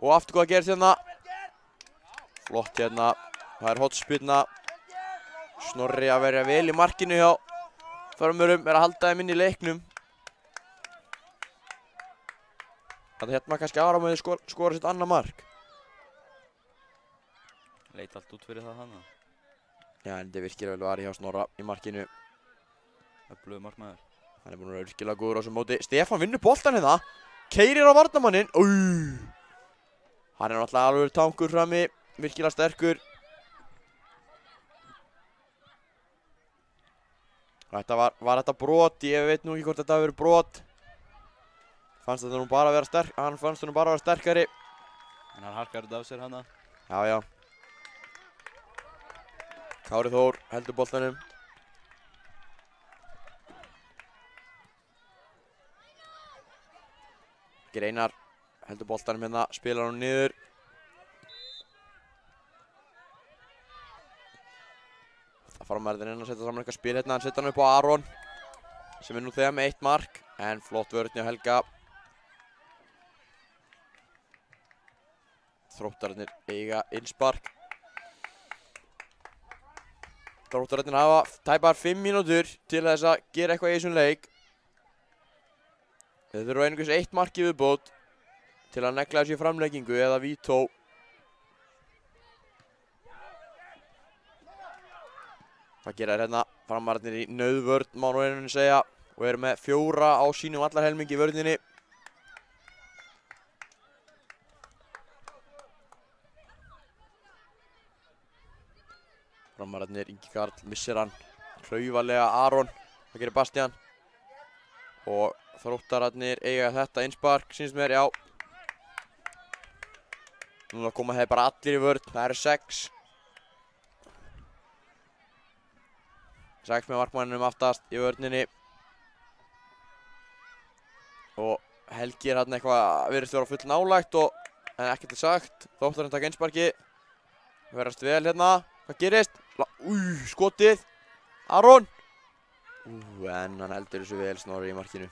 Og aftur hvað gerist hérna. Flott hérna. Það er hotspilna. Snorri að verja vel í markinu hjá Förmurum, að halda þeim inn í leiknum. Þetta hérna kannski Aron með skora sitt annað mark. Leit allt út fyrir það hana. Já, en þetta virkilega vel var hjá Snorra í markinu. Öflugur markmaður. Hann er búinn að vera virkilega góður á þessum móti. Stefán vinnur boltan hérna. Keyrir á varnarmanninn. Hann er náttúrulega alveg tankur frammi. Virkilega sterkur. Þetta var þetta brot, ég veit nú ekki hvort þetta hafi verið brot. Fannst þetta nú bara að vera hann fannst þetta nú bara að vera sterkari. En hann harkar þetta af sér hana. Já. Kári Þór heldur boltanum. Greinar heldur boltanum hérna, spilar hann niður. Það fara maður inn að setja saman eitthvað spil hérna, hann setja hann upp á Aron sem er nú þegar með 1 mark en flott vörn hjá Helga. Þróttararnir eiga innspark. Þróttararnir hafa tæpar 5 mínútur til þess að gera eitthvað í þessum leik. Þeir þurfa einungis 1 mark í viðbót til að negla þessu í framleggingu eða vító. Hvað gera þeir hérna? Framararnir í nauðvörn má nú einhvern veginn segja og eru með 4 á sínum allar helmingi í vörninni. Framararnir, Ingi Karl missir hann klaufalega Aron. Hvað gerir Bastian? Og Þróttararnir eiga þetta innspark, sýnst mér, já. Núna koma þeir bara allir í vörn, það eru 6. 6 með markmanninum aftast í vörninni. Og Helgi er hérna eitthvað virðist vera full nálægt en ekkert sagt. Þróttararnir taka innsparki. Verðast vel hérna. Hvað gerist? Skotið. Aron. En hann heldur þessu vel Snorri í markinu.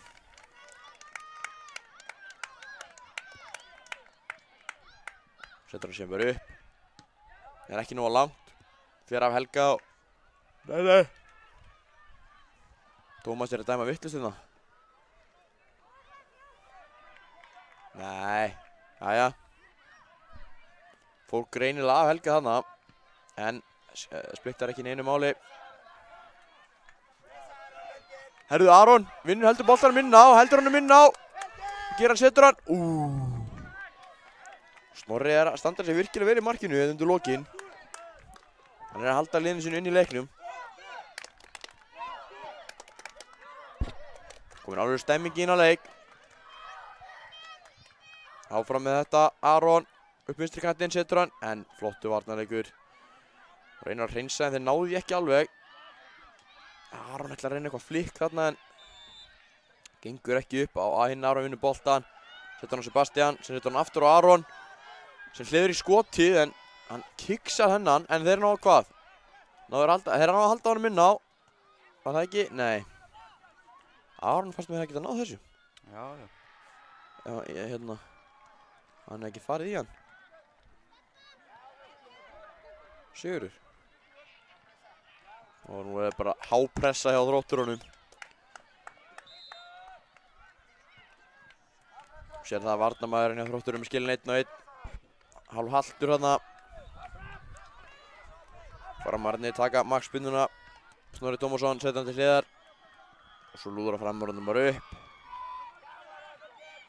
Setur hann sem bara upp. Það er ekki nóga langt. Fer af Helga og... Nei. Tómas er að dæma vitlaust hérna. Nei. Jæja. Fór greinilega af Helga þarna. En splittar ekki neinu máli. Herðu Aron. Vinnur heldur boltanum inn á. Heldur hann inn á. Gerir hann, setur hann. Snorri er að standa sig virkilega vel í markinu eða undir lokin. Hann er að halda liðinu sinu inn í leiknum. Komin alveg stemming inn á leik. Áfram með þetta Aron. Upp vinstri kantinn setur hann. En flottu varnarleikur. Reynar að hreinsa en þeir náðu ekki alveg. Aron ætla að reyna eitthvað flikk þarna en gengur ekki upp á að hinn Aron vinnur boltan. Setur hann á Sebastian. Sem setur hann aftur á Aron. sem hliður í skotið en hann kiksar hennan en þeir ná hvað? Þeir ná að halda honum inn á. Var það ekki? Nei. Aron fannst mér að geta náð þessu. Já, já. Já, hann ekki farið í hann. Sigurður. Og nú bara hápressa hjá Þrótturunum. Sér það að varnarmaðurinn hjá Þrótturunum skilin 1 og 1. Hálf haltur þarna. Framarnir taka markspinnuna. Snorri Tómasson setja hann til hliðar. Og svo lúður að framurðunum bara upp.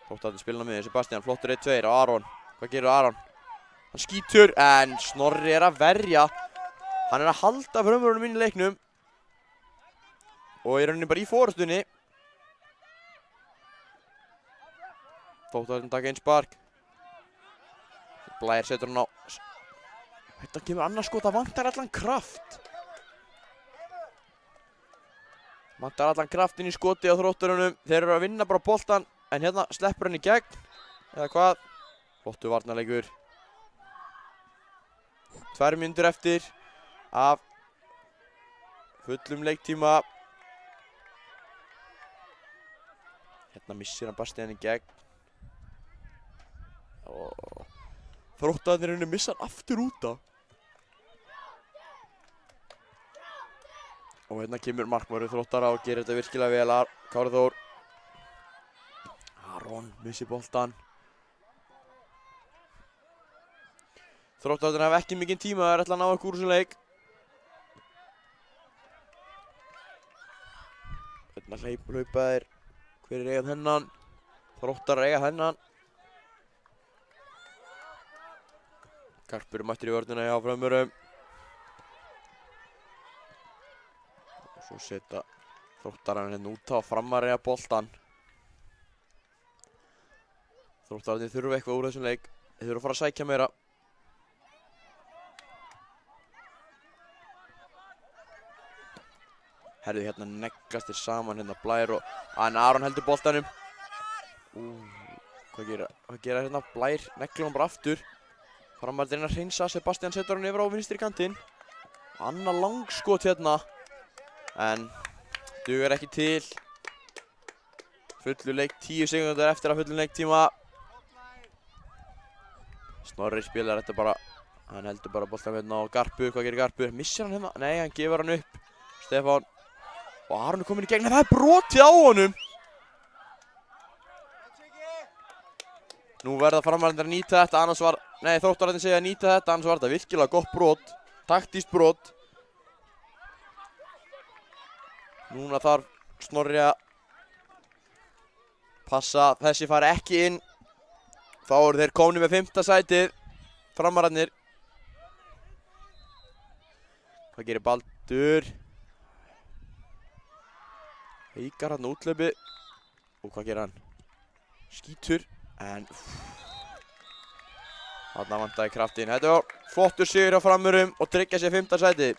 Þróttarnir spilna miðið. Sebastian flottur 1-2 á Aron. Hvað gerur Aron? Hann skýtur en Snorri að verja. Hann að halda framurðunum inn í leiknum. Og í rauninni bara í forustunni. Þróttarnir taka einn spark. Blær setur hann á. Þetta kemur annars skot, það vantar allan kraft. Vantar allan kraftin í skoti á Þrótturunum. Þeir eru að vinna bara boltan, en hérna sleppur hann í gegn. Eða hvað? Flottu varnarleikur. 2 mínútur eftir af fullum leiktíma. Hérna missir hann Bastian í gegn. Og Þróttarnir missa hann aftur út af. Og hérna kemur markmaður Þróttara og gerir þetta virkilega vel. Kári Þór. Aron missir boltan. Þróttarnir hafa ekki mikinn tíma, þeir ætla að ná eitthvað úr þessum leik. Hérna hlaupa þeir. Hver er eigað hennan? Þróttar eiga hennan. Garpur mættir í vörnina hjá Frömmurum. Og svo setja Þróttararnir hérna út á Framar eiga boltan. Þróttararnir þurfa eitthvað úr þessum leik. Þeir þurfa að fara að sækja meira. Herðu hérna neggast þeir saman hérna Blær og Aron heldur boltanum. Hvað gera hérna? Blær neglir hann bara aftur. Framar reyna að hreinsa, Sebastian setur hann yfir á vinstri kantinn. Annar langskot hérna. En dugar ekki til. Fullu leik, 10 sekúndar eftir að fullu leiktíma. Snorri spilar þetta bara. Hann heldur bara boltan hérna á Garpu. Hvað gerir Garpu? Missir hann hérna? Nei, hann gefur hann upp. Stefán. Og Aron er komin í gegn. Það er brotið á honum. Nú verða Framararnir að nýta þetta, annars var... Nei, Þróttararnir segja að nýta þetta, annars var þetta virkilega gott brot. Taktískt brot. Núna þarf Snorri að passa að þessi fari ekki inn. Þá eru þeir komnir með 5. sætið. Framararnir. Hvað gerir Baldur? Heikar hann útlöpi. Og hvað gerir hann? Skítur. En þarna vantaði kraftinn. Þetta var flottur sigur á Framurum og tryggja sér 5. sætið.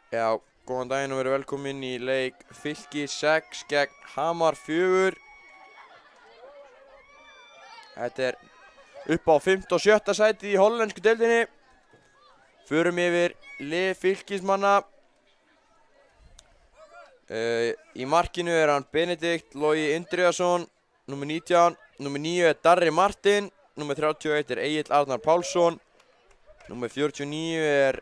Já, góðan daginn og verið velkomin í leik Fylki 6 gegn Hamar 4. Þetta er upp á 5. og 7. sætið í hollensku deildinni. Förum yfir lið Fylkismanna. Í markinu er hann Benedikt Logi Indriðason, númer 19. Númer 9 er Darri Martin. Númer 31 er Egill Arnar Pálsson. Númer 49 er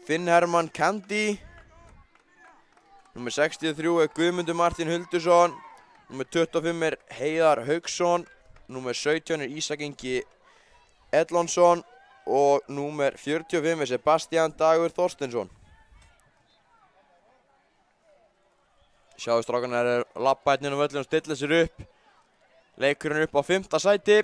Finn Hermann Kandi. Númer 63 er Guðmundur Martin Huldursson. Númer 25 er Heiðar Hauksson. Númer 17 er Ísak Ingi Edlonsson. Og númer 45 er Sebastian Dagur Þorsteinsson. Sjáðu strákarnir er labba hérna inn á völlinn og stilla sér upp. Leikurinn upp á 5. sæti.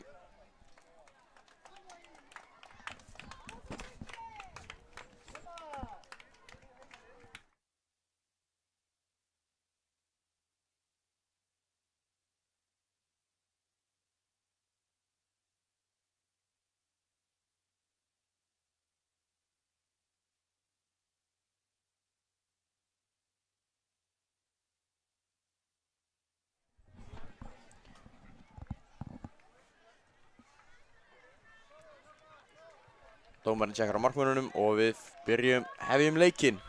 Dómarinn tjekkar á markmönnunum og við hefjum leikinn.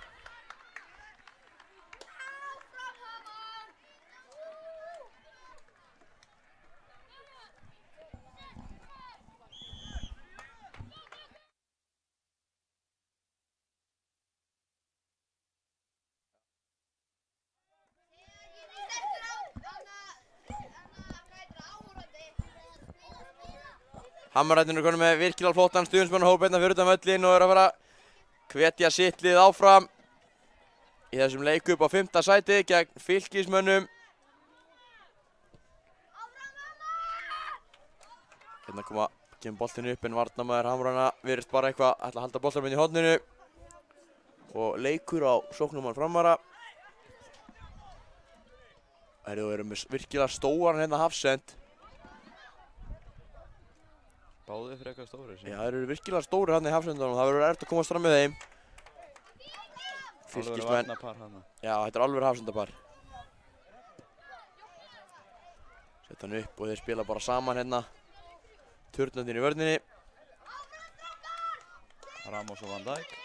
Hamarættin konum með virkilega flottan stuðningsmannahóp hérna fyrir utan völlinn og að fara að hvetja sitt lið áfram í þessum leik upp á 5. sæti gegn Fylkismönnum. Hérna kemur boltinn upp en varnarmaður Hamrana virðist bara eitthvað ætla að halda boltanum inn í horninu og leikur á sóknarmann Framara. Þeir eru með virkilega stóran hérna hafsend. Báðir frekar stóri. Já, þeir eru virkilega stóri hann í hafsendunum. Það verður erfitt að komast fram með þeim. Fylkismenn. Já, þetta er alveg hafsendapar. Sett hann upp og þeir spila bara saman hérna. Turnandinn í vörninni. Ramos og Van Dijk.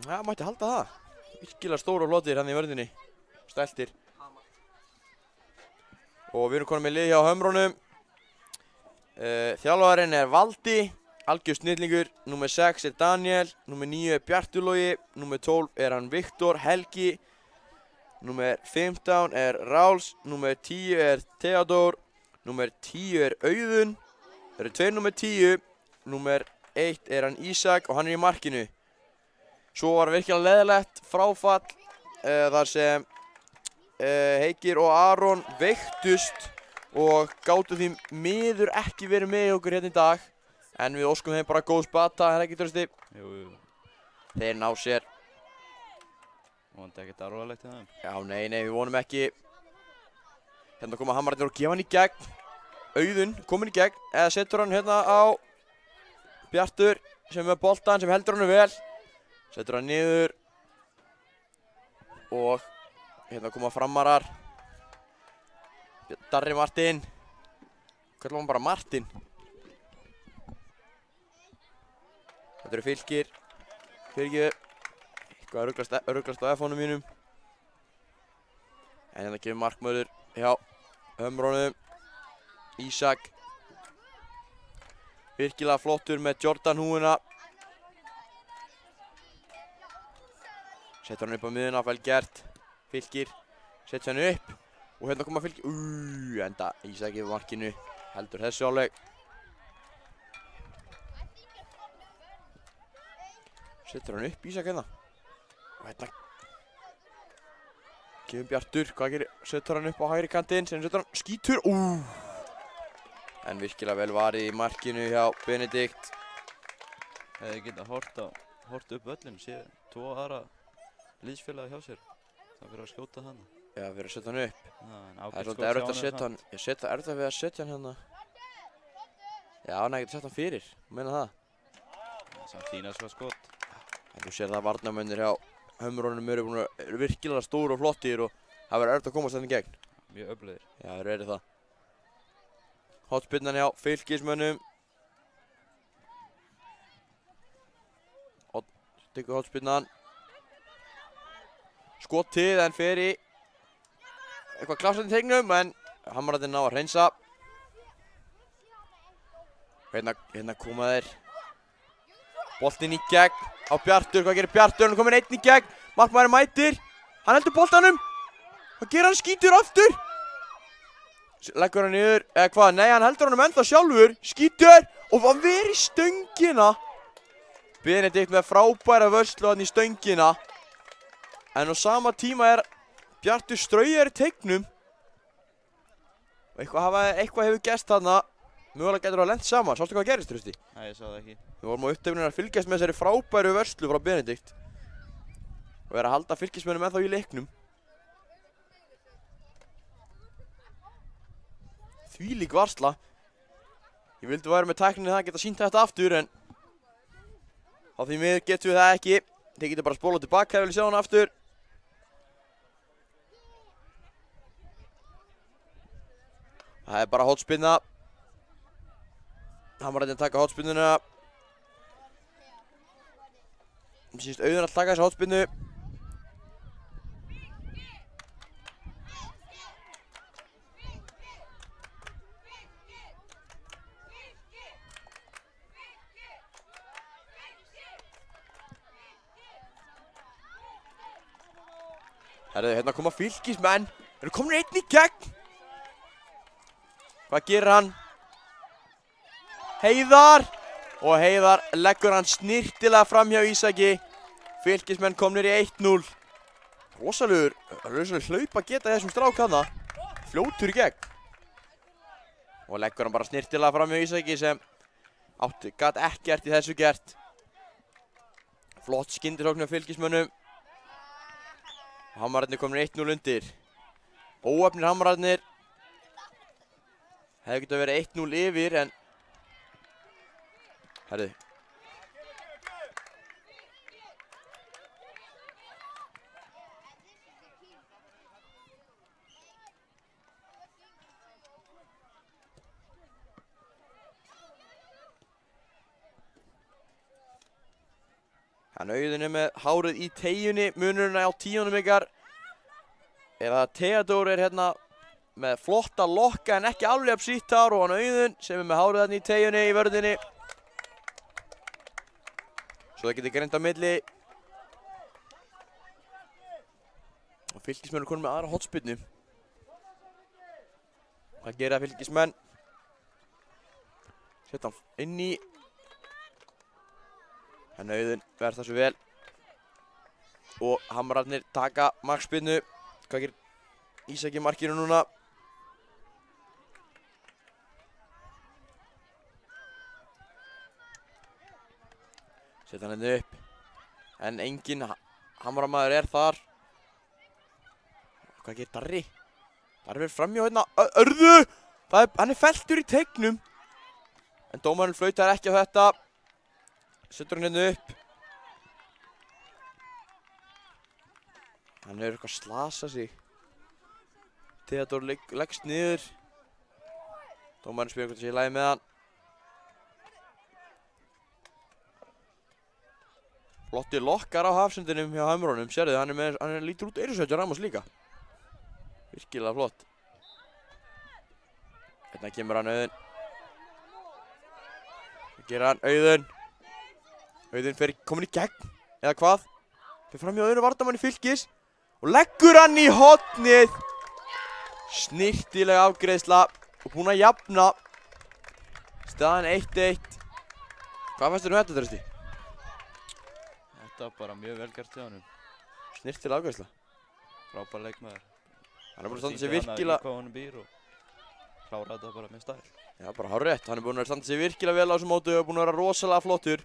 Já, mætti halda það. Virkilega stóru og flottir hann í vörninni. Stæltir. Og við erum konum með lið hjá Hömrónum. Þjálfarinn er Valdi, algjör snillingur. Númer 6 er Daniel, númer 9 er Bjartulogi, númer 12 er hann Viktor Helgi, númer 15 er Ráls, númer 10 er Theodor, númer 10 er Auðun, það eru 2 númer 10, númer 1 er hann Ísak og hann er í markinu. Svo var virkilega leiðilegt fráfall þar sem Heikir og Aron veiktust og gátu því miður ekki verið með okkur hérna í dag. En við óskum þeim bara góðs bata, er ekki Trausti? Jú. Þeir ná sér. Vonandi ekkert alvarlegt hjá þeim. Já, nei, við vonum ekki. Hérna koma Hamararnir og gefa hann í gegn. Auðun kominn í gegn, eða setur hann hérna á Bjartur sem er með boltan, sem heldur hann vel. Setur hann niður. Og hérna koma Framarar. Darri Martin. Kallar hann bara Martin. Þetta eru Fylkir. Fylkir. Eitthvað ruglast á F-honum mínum. En hérna kemur markmaður hjá Hömrónum. Ísak. Virkilega flottur með Jordan húfuna. Setur hann upp á miðuna, vel gert. Fylkir. Setur hann upp. Og hérna koma Fylkir. Enda Ísak yfir markinu. Heldur þessu áleik. Setur hann upp Ísak hérna. Og hérna gefur Bjartur. Hvað gerir? Setur hann upp á hægri kantinn. Sen setur hann skítur. En virkilega vel varið í markinu hjá Benedikt. Hefði getað hort upp völlin. Séð 2 aðra liðsfélagi hjá sér. Það fyrir að skjóta hana. Já, fyrir að setja hann upp. Það er svolítið erfitt að setja hann. Ég setja erfitt við að setja hann hérna. Já, hann getur sett hann fyrir. Meina það. Samt fína svo skot. En þú sér það að varnarmennir hjá Hömrunum eru virkilega stór og flottir og það verður erfitt að komast þarna í gegn. Mjög öflugir. Já, þeir eru það. Hornspyrnan hjá Fylkismönnum. Tekur hornspyrnan. Skotið en fer í eitthvað klásandi tegnum en Hamrarnir ná að hreinsa. Hérna koma þeir. Boltinn í gegn á Bjartur. Hvað gerir Bjartur? Hann er komin einn í gegn. Markmaðurinn mætir. Hann heldur boltanum. Hvað gerir hann? Skýtur aftur. Leggur hann niður. Eða hvað? Nei, hann heldur honum ennþá sjálfur. Skýtur. Og var verið í stöngina. Benedikt með frábæra vörslu hann í stöngina. En á sama tíma er Bjartur straujar í tegnum. Eitthvað hefur gerst þarna. Mögulega getur það lent saman. Sástu hvað gerist, Trausti? Nei, ég sá það ekki. Við vorum á upptöfninu að fylgjast með þessari frábæru vörslu frá Benedikt. Og vera að halda fylgismönnum ennþá í leiknum. Þvílík varsla. Ég vildi vera með tækninni það að geta sýnt þetta aftur en á því miður getum við það ekki. Þið getur bara að spóla tilbaka ef við viljum sjá hana aftur. Það er bara hornspyrna. Hamrarnir taka hornspyrnuna. Mér sýnist Auðun að taka þessa hornspyrnu. Herðu, hérna koma Fylkismenn. Eru komin einn í gegn. Hvað gerir hann? Heiðar. Og Heiðar leggur hann snirtilega fram hjá Ísaki. Fylkismenn komnir í 1-0. Rosalegur hlaupa geta þessum strák hana. Fljótur í gegn. Og leggur hann bara snirtilega fram hjá Ísaki sem gat ekkert í þessu gert. Flott skyndirsókn af Fylkismönnum. Hamrarnir komin 1-0 undir. Óöfnir Hamrarnir. Hefði getað verið 1-0 yfir en herðu. Hann Auðun er með hárið í teyjunni, munurinn á tíunum ykkar. Eða Theodór er hérna með flotta lokka en ekki alveg af sítt hár og hann Auðun sem er með hárið hérna í teyjunni í vörðinni. Svo það getur greint á milli. Og Fylkismenn er konum með aðra hornspyrnu. Hvað gera Fylkismenn? Setta hann inn í. Hann Auðun verður það svo vel. Og Hamrarnir taka markspyrnu. Hvað gerir Ísaki markinu núna? Setta hann henni upp. En engin Hamramaður er þar. Hvað gerir Darri? Darri verður framhjá hérna. Örðu! Hann er feltur í tegnum. En dómarinn flautar ekki á þetta. Setur hann henni upp. Hann hefur eitthvað slasað sig. Theodór leggst niður. Dómarinn spyrir hvort það sé í lagi með hann. Flotti lokkar á hafsendinum hjá Hamrunum. Sérðu, hann lítur út Eiríksveit og Ramos líka. Virkilega flott. Hérna kemur hann Auðun. Það gerir hann Auðun. Auðun komin í gegn. Eða hvað? Fyrir fram hjá Auðun og varnarmanni Fylkis. Og leggur hann í hornið. Snirtileg afgreiðsla. Og búinn að jafna. Staðan 1-1. Hvað fannst þér þetta, Trausti? Þetta var bara mjög vel gert hjá honum. Snirtileg afgreiðsla. Frábær leikmaður. Hann er búinn að standa sig virkilega. Í hvað honum býr og klára þetta bara með stæl. Já, bara hárrétt. Hann er búinn að standa sig virkilega vel á þessum móti og búinn að vera rosalega flottur.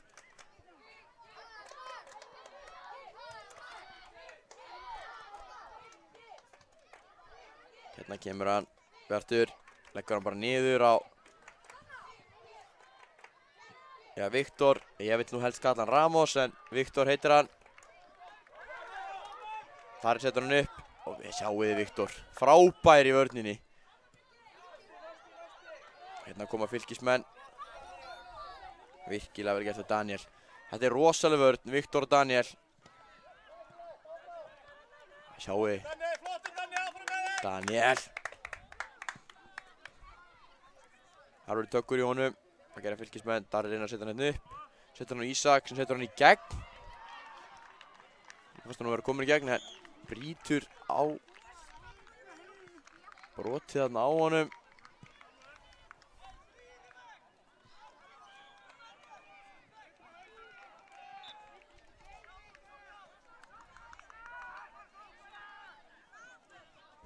Hérna kemur hann, Bjartur, leggur hann bara niður á Já, Viktor, ég vil nú helst kalla hann Ramos, en Viktor heitir hann. Þar setur hann upp og við sjáum við Viktor. Frábær í vörninni. Hérna koma fylkismenn. Virkilega verið gert af Daniel. Þetta er rosaleg vörn, Viktor og Daniel. Sjáum við. Daniel. Það eru tökkur í honum. Það gera fylkismenn, Darri reyna að setja hann hérna upp. Setur hann á Ísak, sem setur hann í gegn. Fannst hann að vera komin í gegn, en brýtur á brotið þarna á honum.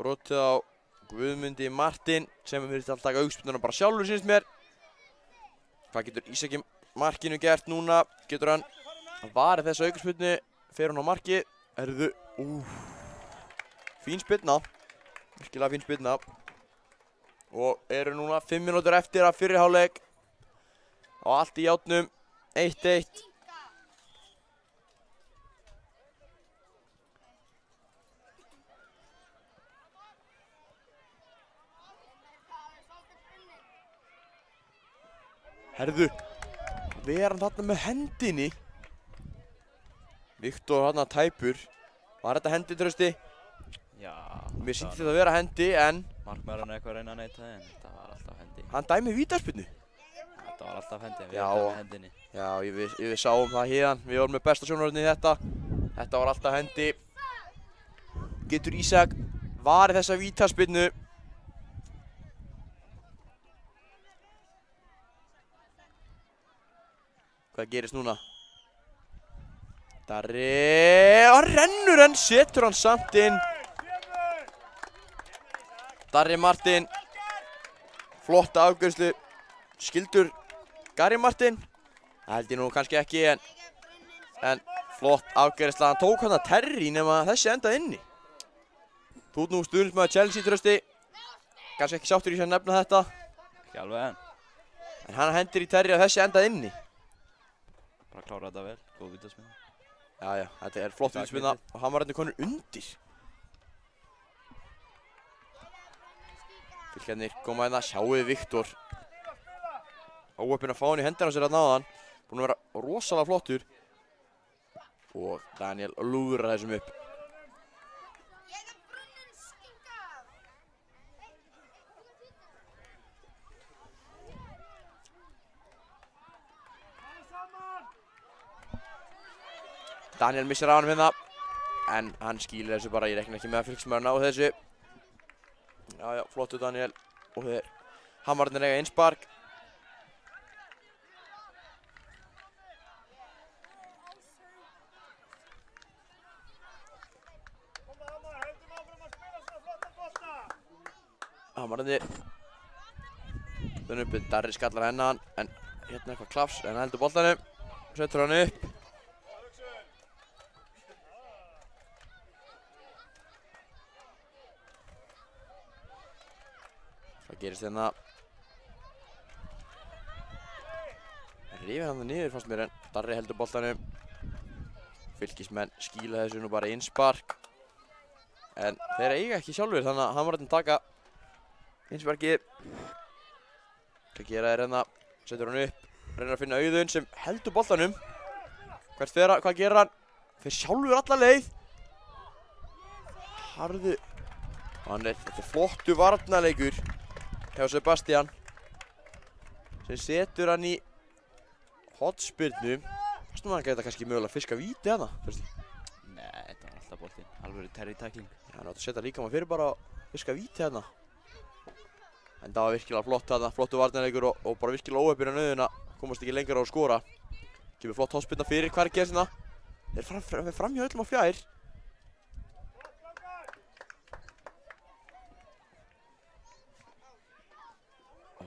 Brotið á Guðmundi Martin, sem virðist alltaf taka augsbyrnuna bara sjálfur, syns mér. Hvað getur Ísak í markinu gert núna? Getur hann varið þessa aukaspyrnu? Fer hann á markið? Herðu, fín spyrna. Virkilega fín spyrna. Og eru núna 5 mínútur eftir af fyrri hálfleik. Og allt í járnum. 1-1. Herðu, ver hann þarna með hendinni. Viktor þarna tæpur. Var þetta hendi, Trausti? Já. Mér sýndi þetta að vera hendi, en Markmaðurinn er eitthvað að reyna að neita en þetta var alltaf hendi. hann dæmið vítaspyrnu. Þetta var alltaf hendi, við Já. erum með hendinni. Já, við sáum það hérna. Við vorum með besta sjónarhornið í þetta. Þetta var alltaf hendi. Getur Ísak varið þessa vítaspyrnu? Hvað gerist núna? Darri, hann rennur en setur hann samt inn. Darri Martin, flotta afgjörðslu. Skildur Gary Martin? Það held ég nú kannski ekki, en flott afgjörðsla. Hann tók hann að Terry nema þessi endaði inni. Þú ert nú stuðningsmaður Chelsea, Trausti. Kannski ekki sáttur í að nefna þetta. Ekki alveg en. En hann hendir í Terry að þessi endaði inni. Bara klára þetta vel, góð vítaspyrna. Já, þetta er flott vítaspyrna og hann var hérna konur undir. Fylkjarnir koma hérna, sjáum við Viktor. Óöppin að fá hann í hendina á sér hérna áðan. Búinn að vera rosalega flottur. Og Daniel lúðrar þessum upp. Daniel missir á hann hérna, en hann skýlir þessu bara, ég rekna ekki með að fylgismæður ná þessu. Já, flottu Daniel, og þeir Hamarnir eiga innspark. Hamarnir, þannig uppi, Darri skallar hennan, en hérna eitthvað klafs, en hann heldur boltanum, setur hann upp. Hvað gerist hérna? Rífið hann það niður fannst mér, en Darri heldur boltanum. Fylkismenn skýla þessu nú bara innspark. En þeir eiga ekki sjálfur, þannig að hann var að taka innsparkið. Hvað gera þeir hérna? Setur hann upp, reynir að finna Auðun sem heldur boltanum. Hvert fer hann? Hvað gerir hann? Fer sjálfur alla leið. Harðu. Þetta er flottu varnarleikur hjá Sebastian sem setur hann í hornspyrnu. Veistu maður geta kannski mögulega fiska víti hana? Nei, þetta var alltaf boltinn, alveg Terry tackling. Já, hann átti að setja líka maður fyrir bara að fiska víti hana. En það var virkilega flott hana, flottu varnarleikur og bara virkilega óheppinn á nauðina. Komast ekki lengra á að skora. Kemur flott hornspyrna fyrir, hvað er að gera hérna? Þeir framhjá öllum á fjær.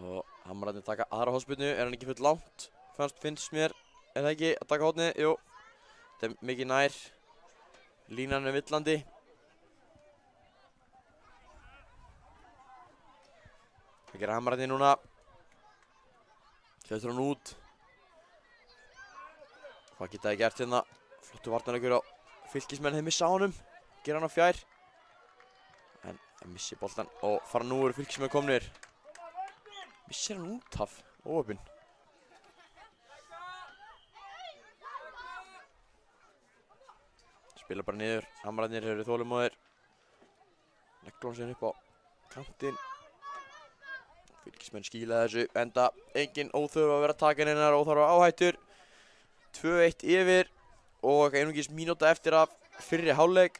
Og Hamararnir taka aðra hornspyrnu, er hann ekki full langt? Finnst mér, er það ekki að taka hornið? Jú, þetta er mikið nær. Línan er villandi. Það gera Hamararnir núna. Setur hann út. Hvað geta þið gert hérna? Flottu varnarleikur á Fylkismenn, þeir missa á honum. Gera hann á fjær. En missi boltan og fara nú eru Fylkismenn komnir. Missir hann út af óöpinn. Spila bara niður, Hamrarnir eru þolinmóðir. Negla hann sér upp á kantinn. Fylkismenn skýla þessu, enda engin óþörf að vera takin einar óþarfa áhættur. 2-1 yfir og einungis mínúta eftir af fyrri hálfleik.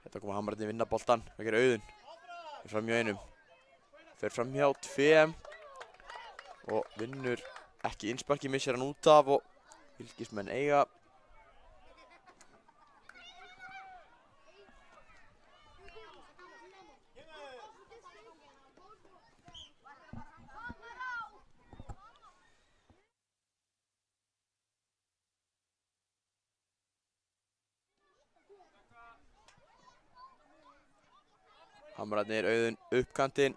Þetta koma Hamrarnir vinna boltan, það gerir Auðun. Fer fram hjá einum. Fer fram hjá tveim. Og vinnur ekki innsparki, missir hann út af og Fylkismenn eiga. Hamrarnir, Auðun, uppkantinn.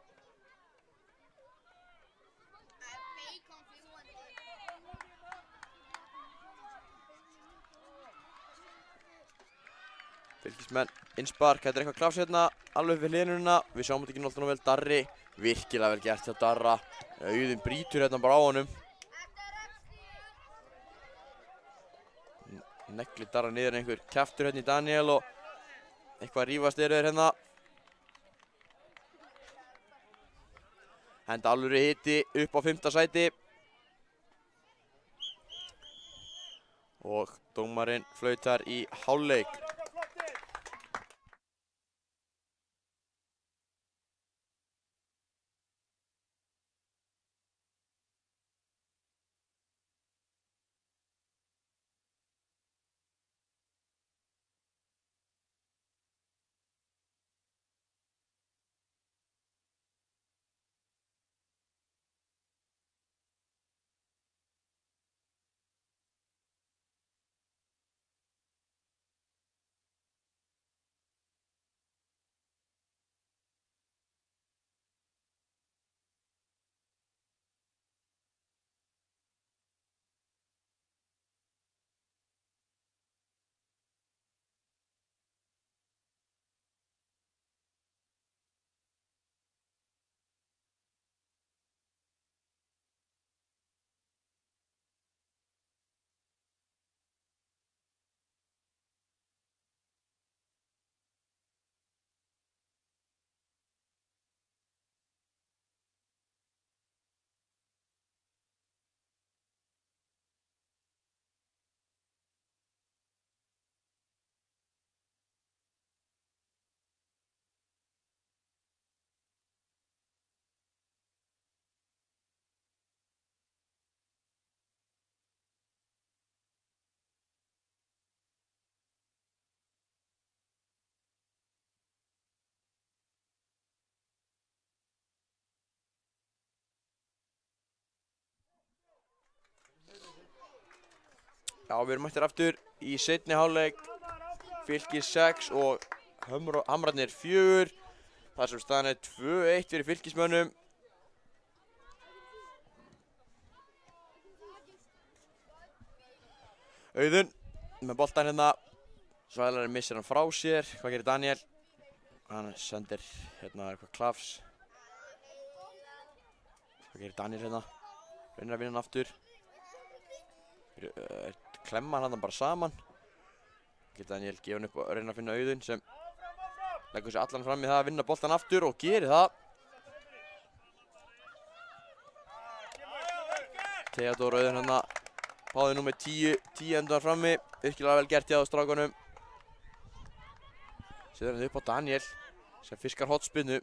Fylkismenn, innspark, þetta eitthvað klafs hérna, alveg við hliðinuna. Við sjáum þetta ekki náttúrulega vel, Darri. Virkilega vel gert hjá Darra. Auðun brýtur hérna bara á honum. Neglir Darra niður einhver kjaftur hérna í Daniel og eitthvað rífast eru þeir hérna. Henda alvöru hiti upp á 5. sæti. Og dómarinn flautar í hálfleik. Já, við erum mættir aftur í seinni hálfleik. Fylkis 6 og Hamrarnir 4. Þar sem staðan er 2-1 fyrir Fylkismönnum. Auðun með boltan hérna. Svælarinn missir hann frá sér. Hvað gerir Daniel? Hann sendir hérna eitthvað klafs. Hvað gerir Daniel hérna? Reynir að vinna hann aftur. Klemma hann bara saman. Getur Daniel gefa hann upp og reyna að finna Auðun sem leggur sér allan fram í það að vinna boltan aftur og gerir það. Theodor Auðun hérna. Páði nú með 10 endur frammi. Virkilega vel gert hjá strákunum. Setur hann upp á Daniel sem fiskar hotspinnu.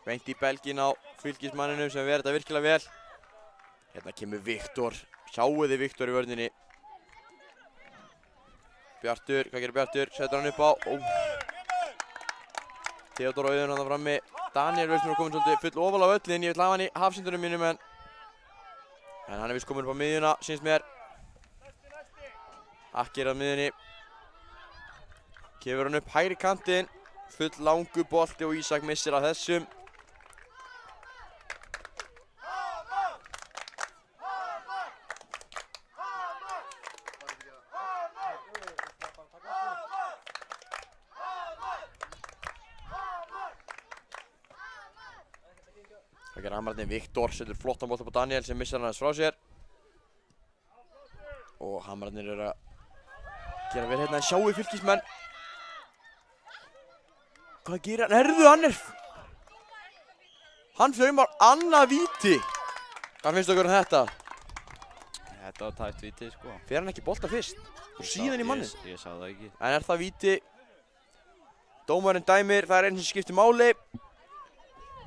Beint í belginn á Fylkismanninum sem verður þetta virkilega vel. Hérna kemur Viktor. Sjáu þið Viktor í vörninni. Bjartur, hvað gerir Bjartur? Setur hann upp á. Theodor Auðun hann frammi. Daniel veist nú komin svolítið full ofal á öllin. Ég vil hafa hann í hafsendunum mínum en En hann er vist komin upp á miðjuna, syns mér. Akkir á miðjunni. Kefur hann upp hægri kantinn. Full langu bolti og Ísak missir af þessum. Það gerir Hamararnir. Viktor setur flottan bolt upp á Daniel sem missar hann aðeins frá sér. Og Hamararnir eru að gera vel hérna en sjáu Fylkismenn. Hvað gerir hann? Herðu, hann flaumar annað víti. Hvað finnst okkur um þetta? Þetta var tætt víti, sko. Fer hann ekki bolta fyrst? Og síðan í mannin? Ég sá það ekki. En er það víti? Dómarinn dæmir, það er einn sem skiptir máli.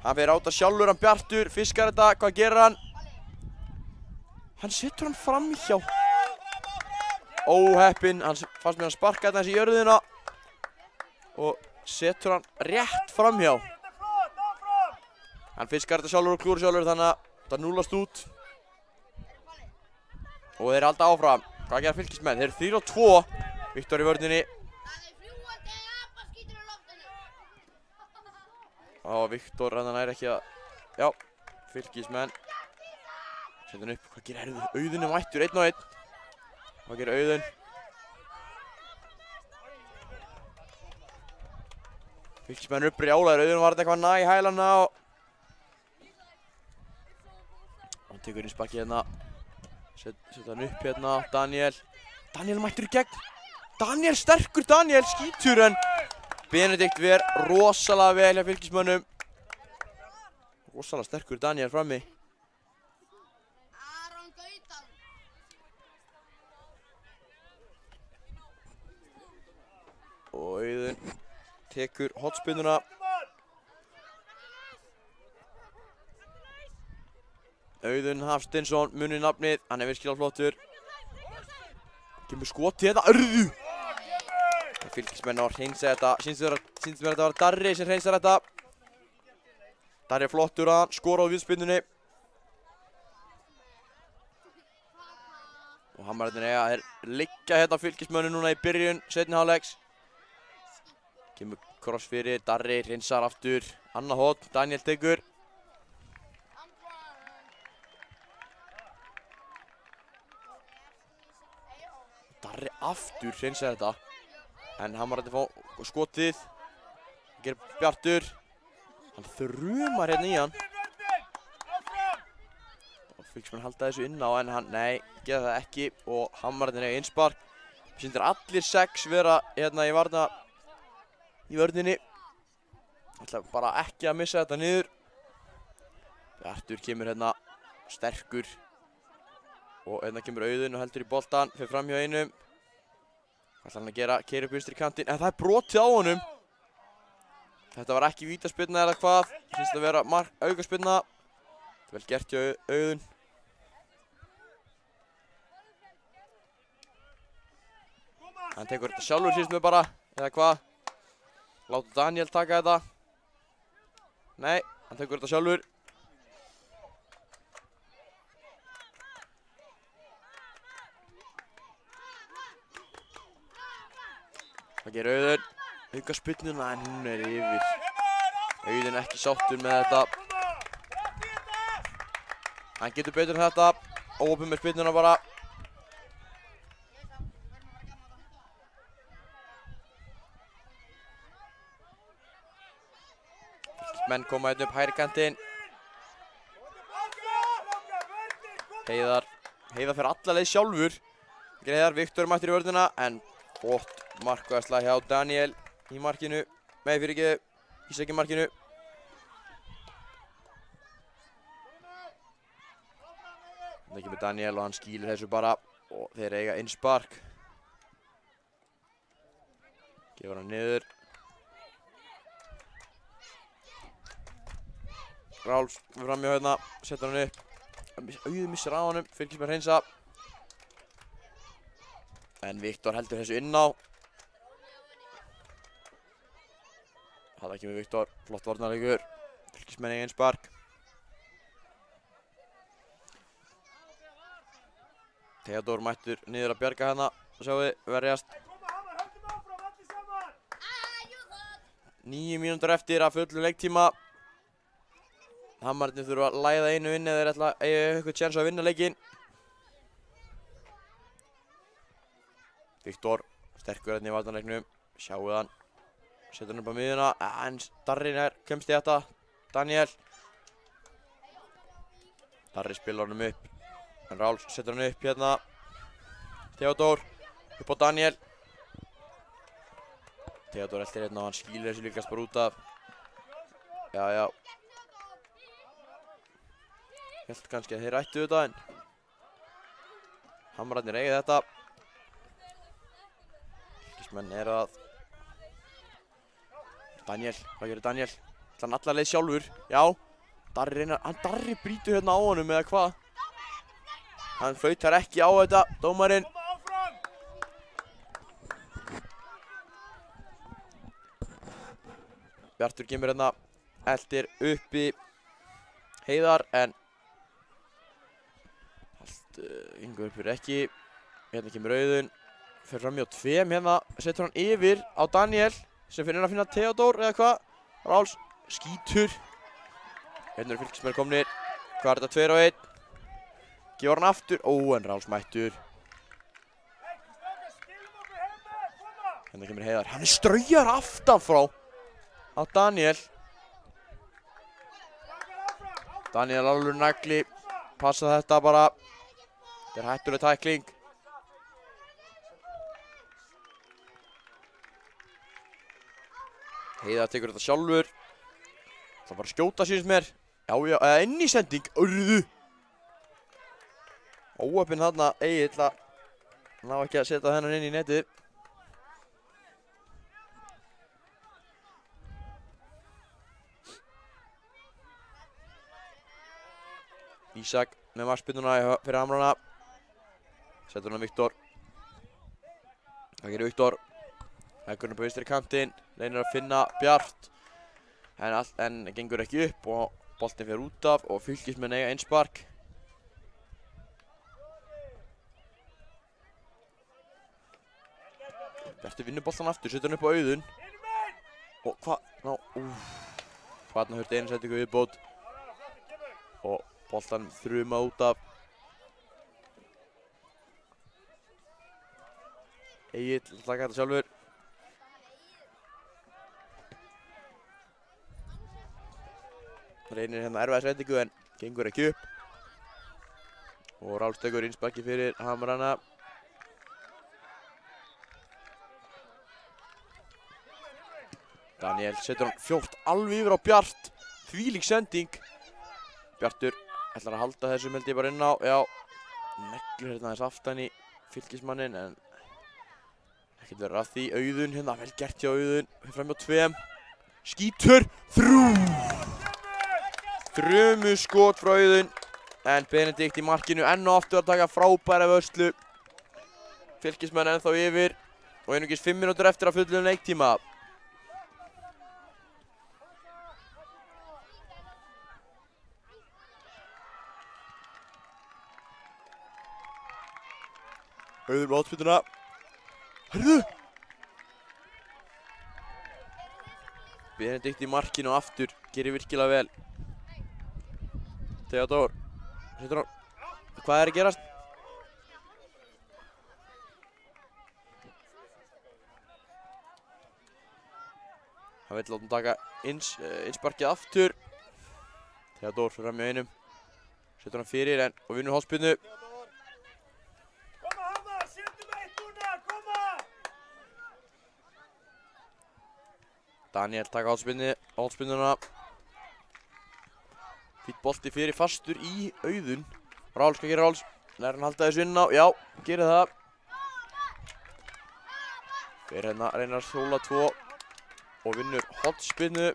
Hann fer áta sjálfur, hann Bjartur, fiskar þetta, hvað gerir hann? Hann setur hann fram hjá. Óheppinn, hann fannst mér að sparka þetta eins í jörðina. Og setur hann rétt fram hjá. Hann fiskar þetta sjálfur og klúður sjálfur þannig að það núlast út. Og þeir halda áfram. Hvað gera Fylkismenn? Þeir eru 3-2. Viktor í vörninni. Og Viktor, hann er ekki að... Já, Fylkismenn. Setja hann upp. Hvað gerir Herðu? Auðun er mættur, 1-1. Hvað gerir Auðun? Fylkismenn eru upp brjálaðir. Auðun var þetta eitthvað næ í hælana og... Hann tekur inn spakki hérna. Setja hann upp hérna. Daniel mættur í gegn. Daniel, sterkur Daniel, skítur en... Benedikt ver rosalega vel hjá Fylkismönnum. Rosalega sterkur Daniel frammi. Og Auðun tekur hornspinnuna. Auðun Hafsteinsson, munið nafnið, hann er virkilega flottur. Kemur skoti þetta, Örðu! Fylkismenn á að hreinsa þetta, sýnst mér að þetta var Darri sem hreinsar þetta. Darri er flottur að hann, skora á víðspinnunni. Og Hamararnir eiga að liggja hérna Fylkismönnum núna í byrjun, seinni hálfleiks. Kemur kross fyrir, Darri hreinsar aftur, annað horn, Daniel tekur. Darri aftur hreinsar þetta. En Hamararnir fá skotið. Gerir Bjartur. Hann þrumar hérna í hann. Og Fylkismenn halda þessu inn á en hann, nei, gera það ekki. Og Hamararnir eiga innspark. Sýndir allir 6 vera hérna í vörninni. Ætla bara ekki að missa þetta niður. Bjartur kemur hérna sterkur. Og hérna kemur Auðun og heldur í boltan. Fer fram hjá einum. Hvað ætlar hann að gera? Keyrir upp vinstri kantinn, en það er brotið á honum. Þetta var ekki vítaspyrna eða hvað. Sýnst að vera aukaspyrna. Vel gert hjá Auðun. Hann tekur þetta sjálfur sýnst mér bara, eða hvað. Láta Daniel taka þetta. Nei, hann tekur þetta sjálfur. Hvað gerir Auðun? Auka spyrnuna en hún er yfir. Auðun ekki sáttur með þetta. Hann getur betur en þetta. Óopinn með spyrnuna bara. Fylkismenn koma hérna upp hægri kantinn. Heiðar fer alla leið sjálfur. Heiðar, Viktor mættur í vörðina en flott markværsla hjá Daniel í markinu. Nei, fyrirgeðu, Ísak í markinu. Það kemur Daniel og hann skýlir þessu bara og þeir eiga innspark. Gefur hann niður. Ráls fram hjá hérna, setur hann upp. Auðun missir á honum, Fylkismenn hreinsa. En Viktor heldur þessu inn á. Það kemur Viktor, flott varnarleikur. Fylkismenn eiga innspark. Theodór mættur niður að bjarga hérna. Sjáu þið, verjast. 9 mínútur eftir að fullu leiktíma. Hamarnir þurfa að læða einu inn eða þeir ætla að eiga eitthvað tjens að vinna leikinn. Viktor, sterkur hérna í varnarleiknum. Sjáu hann. Setur hann upp á miðuna. En Darri kemst í þetta. Daniel. Darri spilar honum upp. En Ráls setur hann upp hérna. Theodór. Upp á Daniel. Theodór eltir hérna og hann skýlir þessu líkast bara út af. Já. Held kannski að þeir ættu þetta en Hamararnir eigi þetta. Fylkismenn eru að Daniel, hvað gerir Daniel? ætlar hann alla leið sjálfur. Já, Darri reynar, Darri brýtur hérna á honum eða hvað? Hann flautar ekki á þetta, dómarinn. Bjartur kemur hérna, eldir uppi Heiðar en allt yngur uppur ekki. Hérna kemur Auðun, fer fram í á 2 hérna, setur hann yfir á Daniel sem finnir að finna Theodór eða hvað. Ráls skítur. Hérna eru fylkismenn komnir. Hvað er þetta, 2 á 1? Gefur hann aftur, en Ráls mættur. Hérna kemur Heiðar, hann straujar aftan frá á Daniel. Daniel alveg nagli, passa þetta bara. Þetta er hættuleg tækling. Heiðar tekur þetta sjálfur. Það bara að skjóta síðan mér. Já, eða inn í sending. Urðu. Óöppinn þarna, Egill að ná ekki að setja þennan inn í netið. Ísak með markspinnuna fyrir Hamrana. Setur hann Viktor. Það gerir Viktor. Heggur hann på vinstri kantinn. Reynir að finna Bjart. En gengur ekki upp og boltinn fer út af og fylkismenn eiga einspark. Bjartur vinnur boltan aftur, setur hann upp á Auðun. Og hvað? Hvaðna hurti einu settingu viðbót. Og boltan þruma út af. Egill taka þetta sjálfur. Reynir hérna erfiða settingu en gengur ekki upp. Og Ráls tekur innsparki fyrir Hamrana. Daniel setur hann fljótt alveg yfir á Bjart. Þvílík sending. Bjartur ætlar að halda þessum held ég bara inn á. Já, neglir hérna þess aftan í fylkismannin en ekkert verður að því. Auðun hérna, vel gert hjá Auðun. Fram á 2. Skítur. Þrumu skot frá Auðun. En Benedikt í markinu enn og aftur að taka frábæra vörslu. Fylkismenn ennþá yfir. Og einungis 5 mínútur eftir að fullum leiktíma. Auður með hotspilluna. Hörðu! Benedikt í markinu aftur. Gerir virkilega vel. Theodór. Setur hann. Hvað er að gerast? Hann vill láta hann taka innsparkið aftur. Theodór fyrir fram í einum. Setur hann fyrir og vinnur hotspillu. Daniel taka hotspinnuna. Fýtt bolti fyrir fastur í Auðun. Ráls, hvað gerir Ráls? Nær hann halda þessu inn á? Já, gerir það. Fyrir hérna reynir að þóla 2 og vinnur hotspinnu.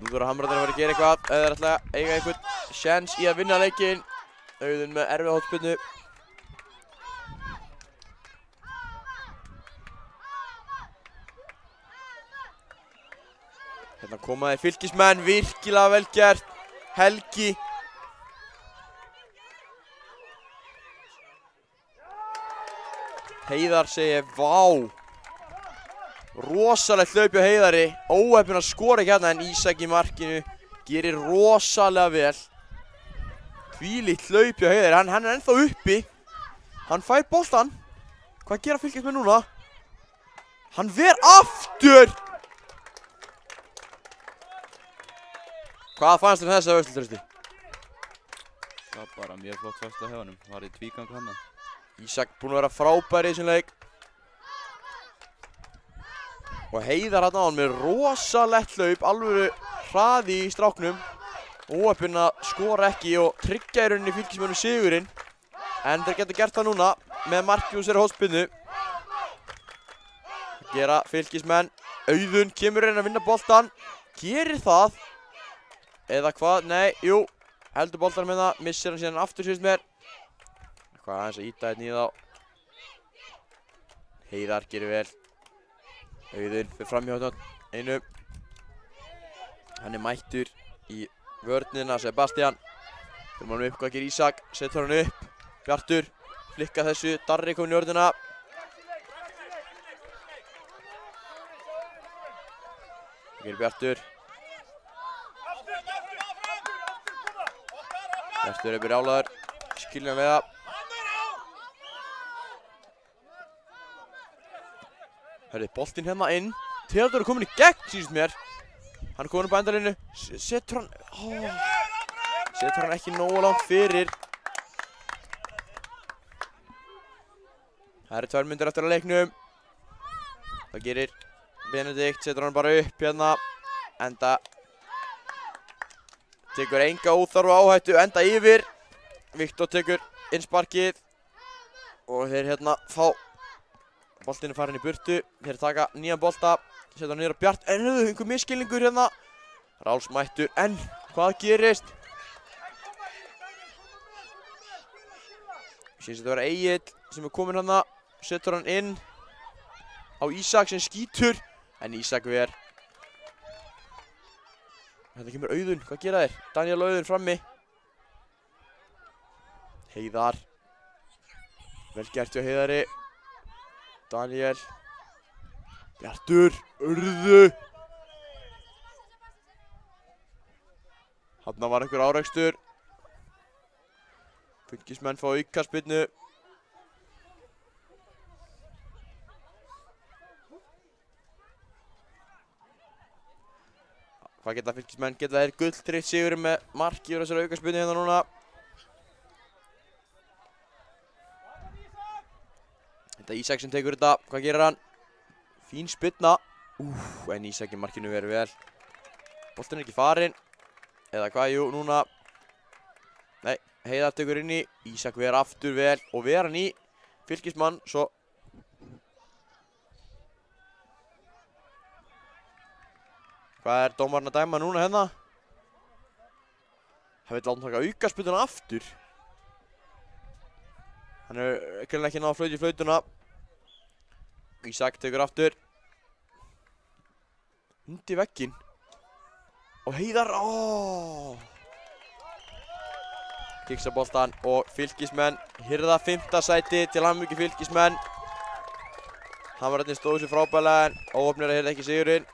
Nú þurfa Hamrarnir að vera að gera eitthvað eða þeir ætla að eiga einhvern sjens í að vinna leikinn. Auðun með erfið hotspinnu. Hérna koma þeir Fylkismenn, virkilega vel gert. Helgi. Heiðar segir vá. Rosalegt hlaup hjá Heiðari. Óheppinn að skora ekki hérna en Ísak í markinu gerir rosalega vel. Hvílíkt hlaup hjá Heiðari. Hann er ennþá uppi. Hann fær boltan. Hvað gera Fylkismenn núna? Hann ver aftur. Hvað fannst þér þessa vörslu, Trausti? Það var bara mjög flott fyrst að hefanum. Var í tvígang hana. Ísak búinn að vera frábær í þessum leik. Og Heiðar hann á hann með rosalegt hlaup, alvöru hraði í stráknum. Óheppinn að skora ekki og tryggja í rauninni Fylkismönnum sigurinn. En þeir geta gert það núna með marki úr sér hóspinnu. Gera Fylkismenn. Auðun kemur inn að vinna boltan. Gerir það. Eða hvað? Nei, jú. Heldur boltan með það. Missir hann síðan aftur síðust mér. Hvað aðeins að íta hérna í þá. Heiðar gerir vel. Auðun fyrir framhjá einu. Hann er mættur í vörnina, Sebastian. Fyrir hann upp, hvað gerir Ísak? Setur hann upp. Bjartur. Flikka þessu. Darri komin í vörnina. Það gerir Bjartur. Bjartur er brjálaður. Skiljanlega. Hörru, boltinn hérna inn. Theodor er komin í gegn, sýnist mér. Hann er komin upp á endalínu. Setur hann ekki nógu langt fyrir. Það eru 2 mínútur eftir að leiknum. Það gerir Benedikt, setur hann bara upp hérna. Enda. Tekur enga óþarfa áhættu, enda yfir. Viktor tekur innsparkið. Og þeir hérna fá. Boltinn er farin í burtu. Þeir taka nýjan bolta. Setja hann niður á Bjart. En einhver misskilningur hérna. Ráls mættur. En hvað gerist? Sýnst þetta vera Egill sem er komin hérna. Setur hann inn á Ísak sem skýtur. En Ísak ver. Þetta kemur Auðun. Hvað gera þeir? Daniel Auðun frammi. Heiðar. Vel gert hjá Heiðari. Daniel. Bjartur. Urðu. Þarna var einhver árekstur. Fylkismenn fá aukaspyrnu. Hvað geta Fylkismenn? Geta þeir gulltryggð sigurinn með marki úr þessari aukaspyrnu hérna núna. Þetta er Ísak sem tekur þetta. Hvað gerir hann? Fín spyrna. En Ísak í markinu verður vel. Boltinn er ekki farinn. Eða hvað? Jú, núna. Nei, Heiðar tekur inn í. Ísak verður aftur vel. Og verður hann í Fylkismann. Svo. Hvað er dómarinn að dæma núna hérna? Það vil láta hann taka aukaspyrnuna aftur. Hann er greinlega ekki náð að flauta í flautuna. Ísak tekur aftur. Undir vegginn. Og Heiðar, Kiksa boltan og Fylkismenn hirða 5. sæti til hamingju Fylkismenn. Hamararnir stóðu sér frábærlega en óheppnir að hirða ekki sigurinn.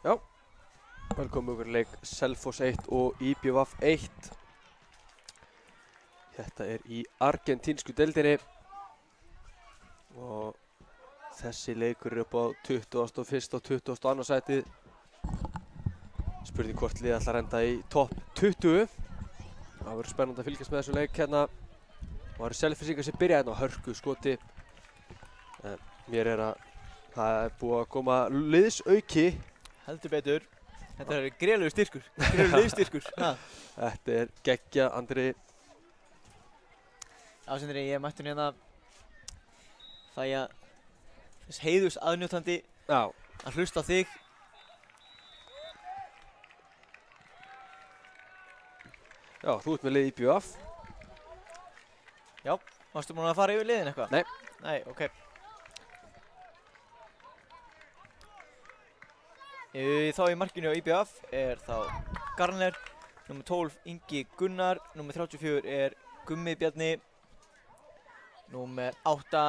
Velkomin okkur leik Selfoss 1 og IBVF 1. Þetta er í argentínsku deildinni og þessi leikur er upp á 21. og 22. sætið. Spurning hvort liðið ætlar að enda í topp 20. Það verður spennandi að fylgjast með þessum leik hérna. Og það eru Selfyssingar sem byrja hérna á hörku skoti. En mér er að það er búið að koma liðsauki. Heldur betur. Þetta er greiðlegur styrkur. Greiðlegur liðsstyrkur. Þetta er geggja, Andri. Já, Sindri, ég mætti hérna það ég þess heiðurs aðnjótandi að hlusta á þig. Já, þú ert með lið IBVF. Já, varstu búin að fara yfir liðin eitthvað? Nei. Nei, ok. Þá í markinu á IBVF er þá Garner, nr. 12 Ingi Gunnar, nr. 34 er Gummi Bjarni, nr. 8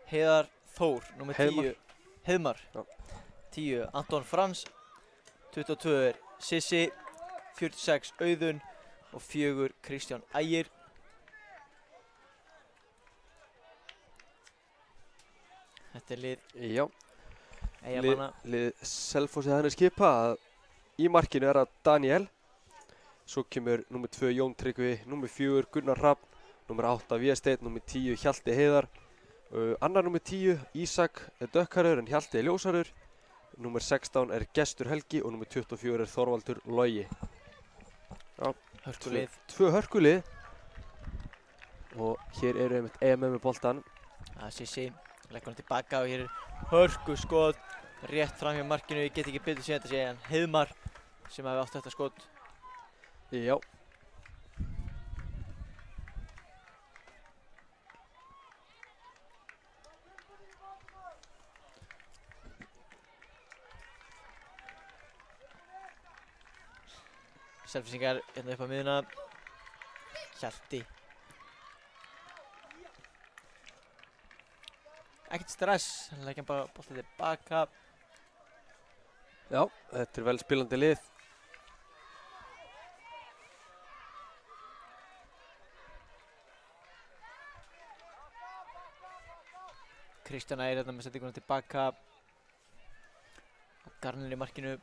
Heiðar Þór, nr. 10 Heiðmar, 10 Anton Frans, 22 er Sissi, 46 Auðun og 4 Kristján Ægir. Þetta er lið Eyjamanna. Lið Selfossi þannig skipa að í markinu er að Daniel. Svo kemur nr. 2 Jón Tryggvi, nr. 4 Gunnar Hrafn, nr. 8 Vésteinn, nr. 10 Hjalti Heiðar. Annar nr. 10 Ísak er dökkarður en Hjalti er ljósarður. Nr. 16 er Gestur Helgi og nr. 24 er Þorvaldur Logi. Já, Hörkulið. Tvö hörkulið. Og hér eru einmitt með boltan. Það er Sissi. Leggur hann tilbaka og hér er hörku skot rétt fram hjá markinu. Ég get ekki betur séð þetta sé en Heiðmar sem hafi átt þetta skot. Já. Selfyssingar hérna upp á miðuna. Hjalti. Ekkert stress, hann leggja bara boltið tilbaka. Já, þetta er vel spilandi lið. Kristján Ægir hérna með sendinguna tilbaka. Garner í markinu.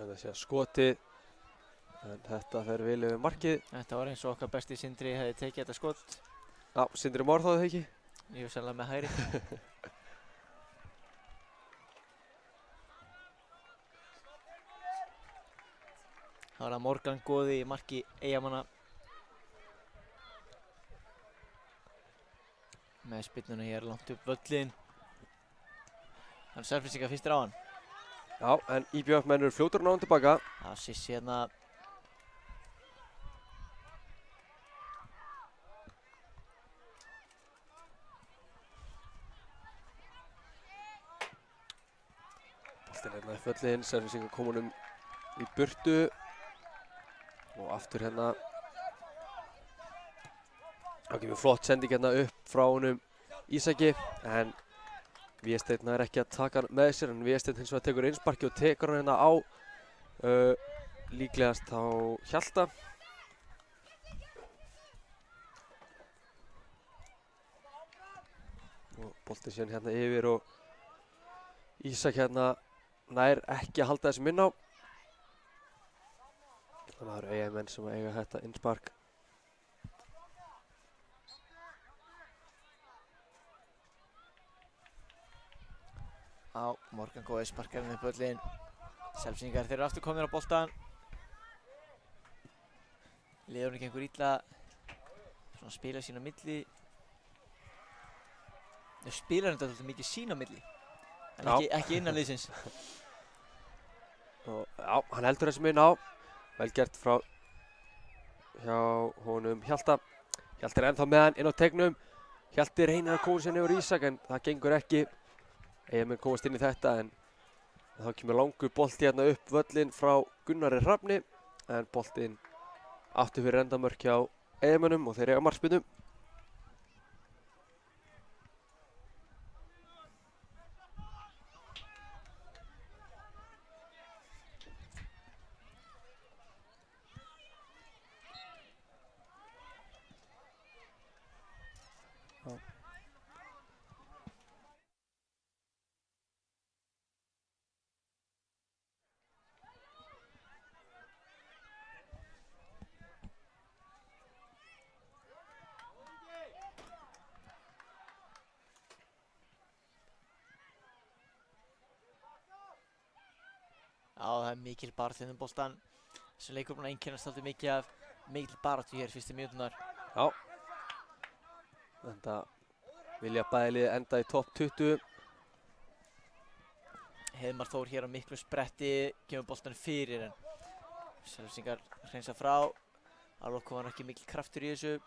Þetta sé að skotið, en þetta fer vel yfir markið. Þetta var eins og okkar besti Sindri hefði tekið þetta skot. Já, Sindri Már þáði það ekki? Ég var sérlega með hægri. Það var að Morgan Góði í marki Eyjamanna. Með spyrnuna hér langt upp völlin. Það er Selfyssingar fyrstir á hann. Já, en IBVF menn eru fljótur náðan tilbaka. Það Sissi hérna. Boltinn hérna í völlin, Selfyssingar koma honum í burtu. Og aftur hérna. Það kemur flott sending hérna upp frá honum Ísaki, en Vésteinn er ekki að taka hann með sér, en Vésteinn hins vegar tekur einsparki og tekur hann hérna á líklegast á Hjalta. Og boltinn síðan hérna yfir og Ísak hérna nær ekki að halda þessum inn á. Þannig að það eru Eyjamenn sem eiga þetta innspark. Á, Morgan Góði sparkar hann upp völlin. Selfyssingar þeir eru aftur komnir á boltan. Liðurinn gengur illa svona spila sín á milli. Þau spila þetta alltaf mikið sín á milli, en ekki innan liðsins. Og já, hann heldur þessum inn á. Vel gert frá hjá honum Hjalta. Hjalti ennþá með hann inn á tegnum. Hjalti reynir að koma sér niður Ísak en það gengur ekki. Eyjamenn komast inn í þetta en þá kemur langur bolti hérna upp völlinn frá Gunnari Hrafni en boltinn átti fyrir endamörk hjá Eyjamönnum og þeir eiga markspyrnu. Já, það er mikil baráttu um boltann. Þessi leikur búinn að einkennast dálítið mikið af mikil baráttu hér fyrstu mínúturnar. Já. Þetta vilja bæði lið enda í topp 20. Heiðmar Þór hér á miklu spretti, kemur boltann fyrir en Selfyssingar hreinsa frá. Alveg kom hann ekki mikil kraftur í þessu.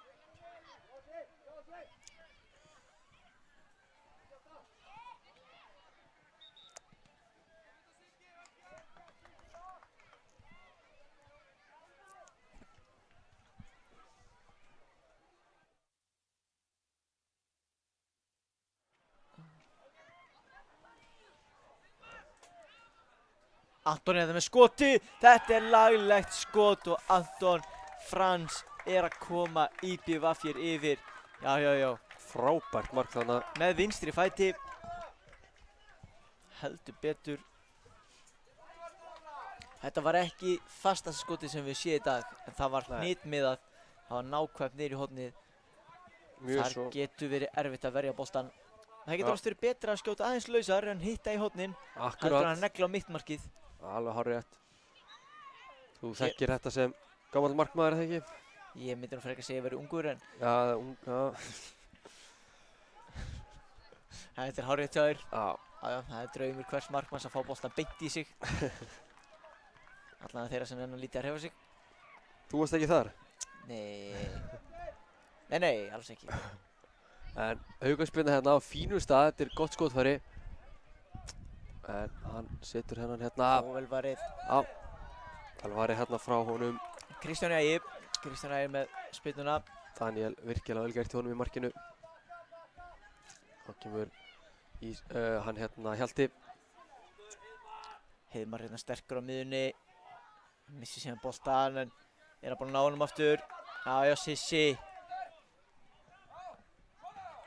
Anton er það með skoti, þetta er laglegt skot og Anton Frans er að koma IBVF hér yfir. Já. Frábært mark þarna. Með vinstri fæti. Heldur betur. Þetta var ekki fastasta skotið sem við séum í dag, en það var hnitmiðað. Það var nákvæmt niður í hornið. Þar getur verið erfitt að verja boltann. Það getur alveg verið betra að skjóta aðeins lausar en hitta í hornin. Heldur hann að negla á mittmarkið. Alveg hárrétt. Þú þekkir þetta sem gamall markmaður, eða ekki? Ég myndi nú frekar segja að vera ungur en... Já, já. Þetta er hárrétt hjá þér. Já, það er draumur hvers markmanns að fá boltann beint í sig. Allavega þeirra sem enn lítið að hreyfa sig. þú varst ekki þar? Nei, alls ekki. En aukaspyrna hérna á fínu stað, þetta er gott skotfæri. En hann setur hennan hérna. Og vel varið. Já, vel varið hérna frá honum. Kristján Ægir með spyrnuna. Daniel virkilega vel gert í honum í markinu. Þá kemur hann hérna Hjalti. Heiðmar hérna sterkur á miðunni. Missir síðan boltan en er að búin að ná honum aftur. Já, Sissi.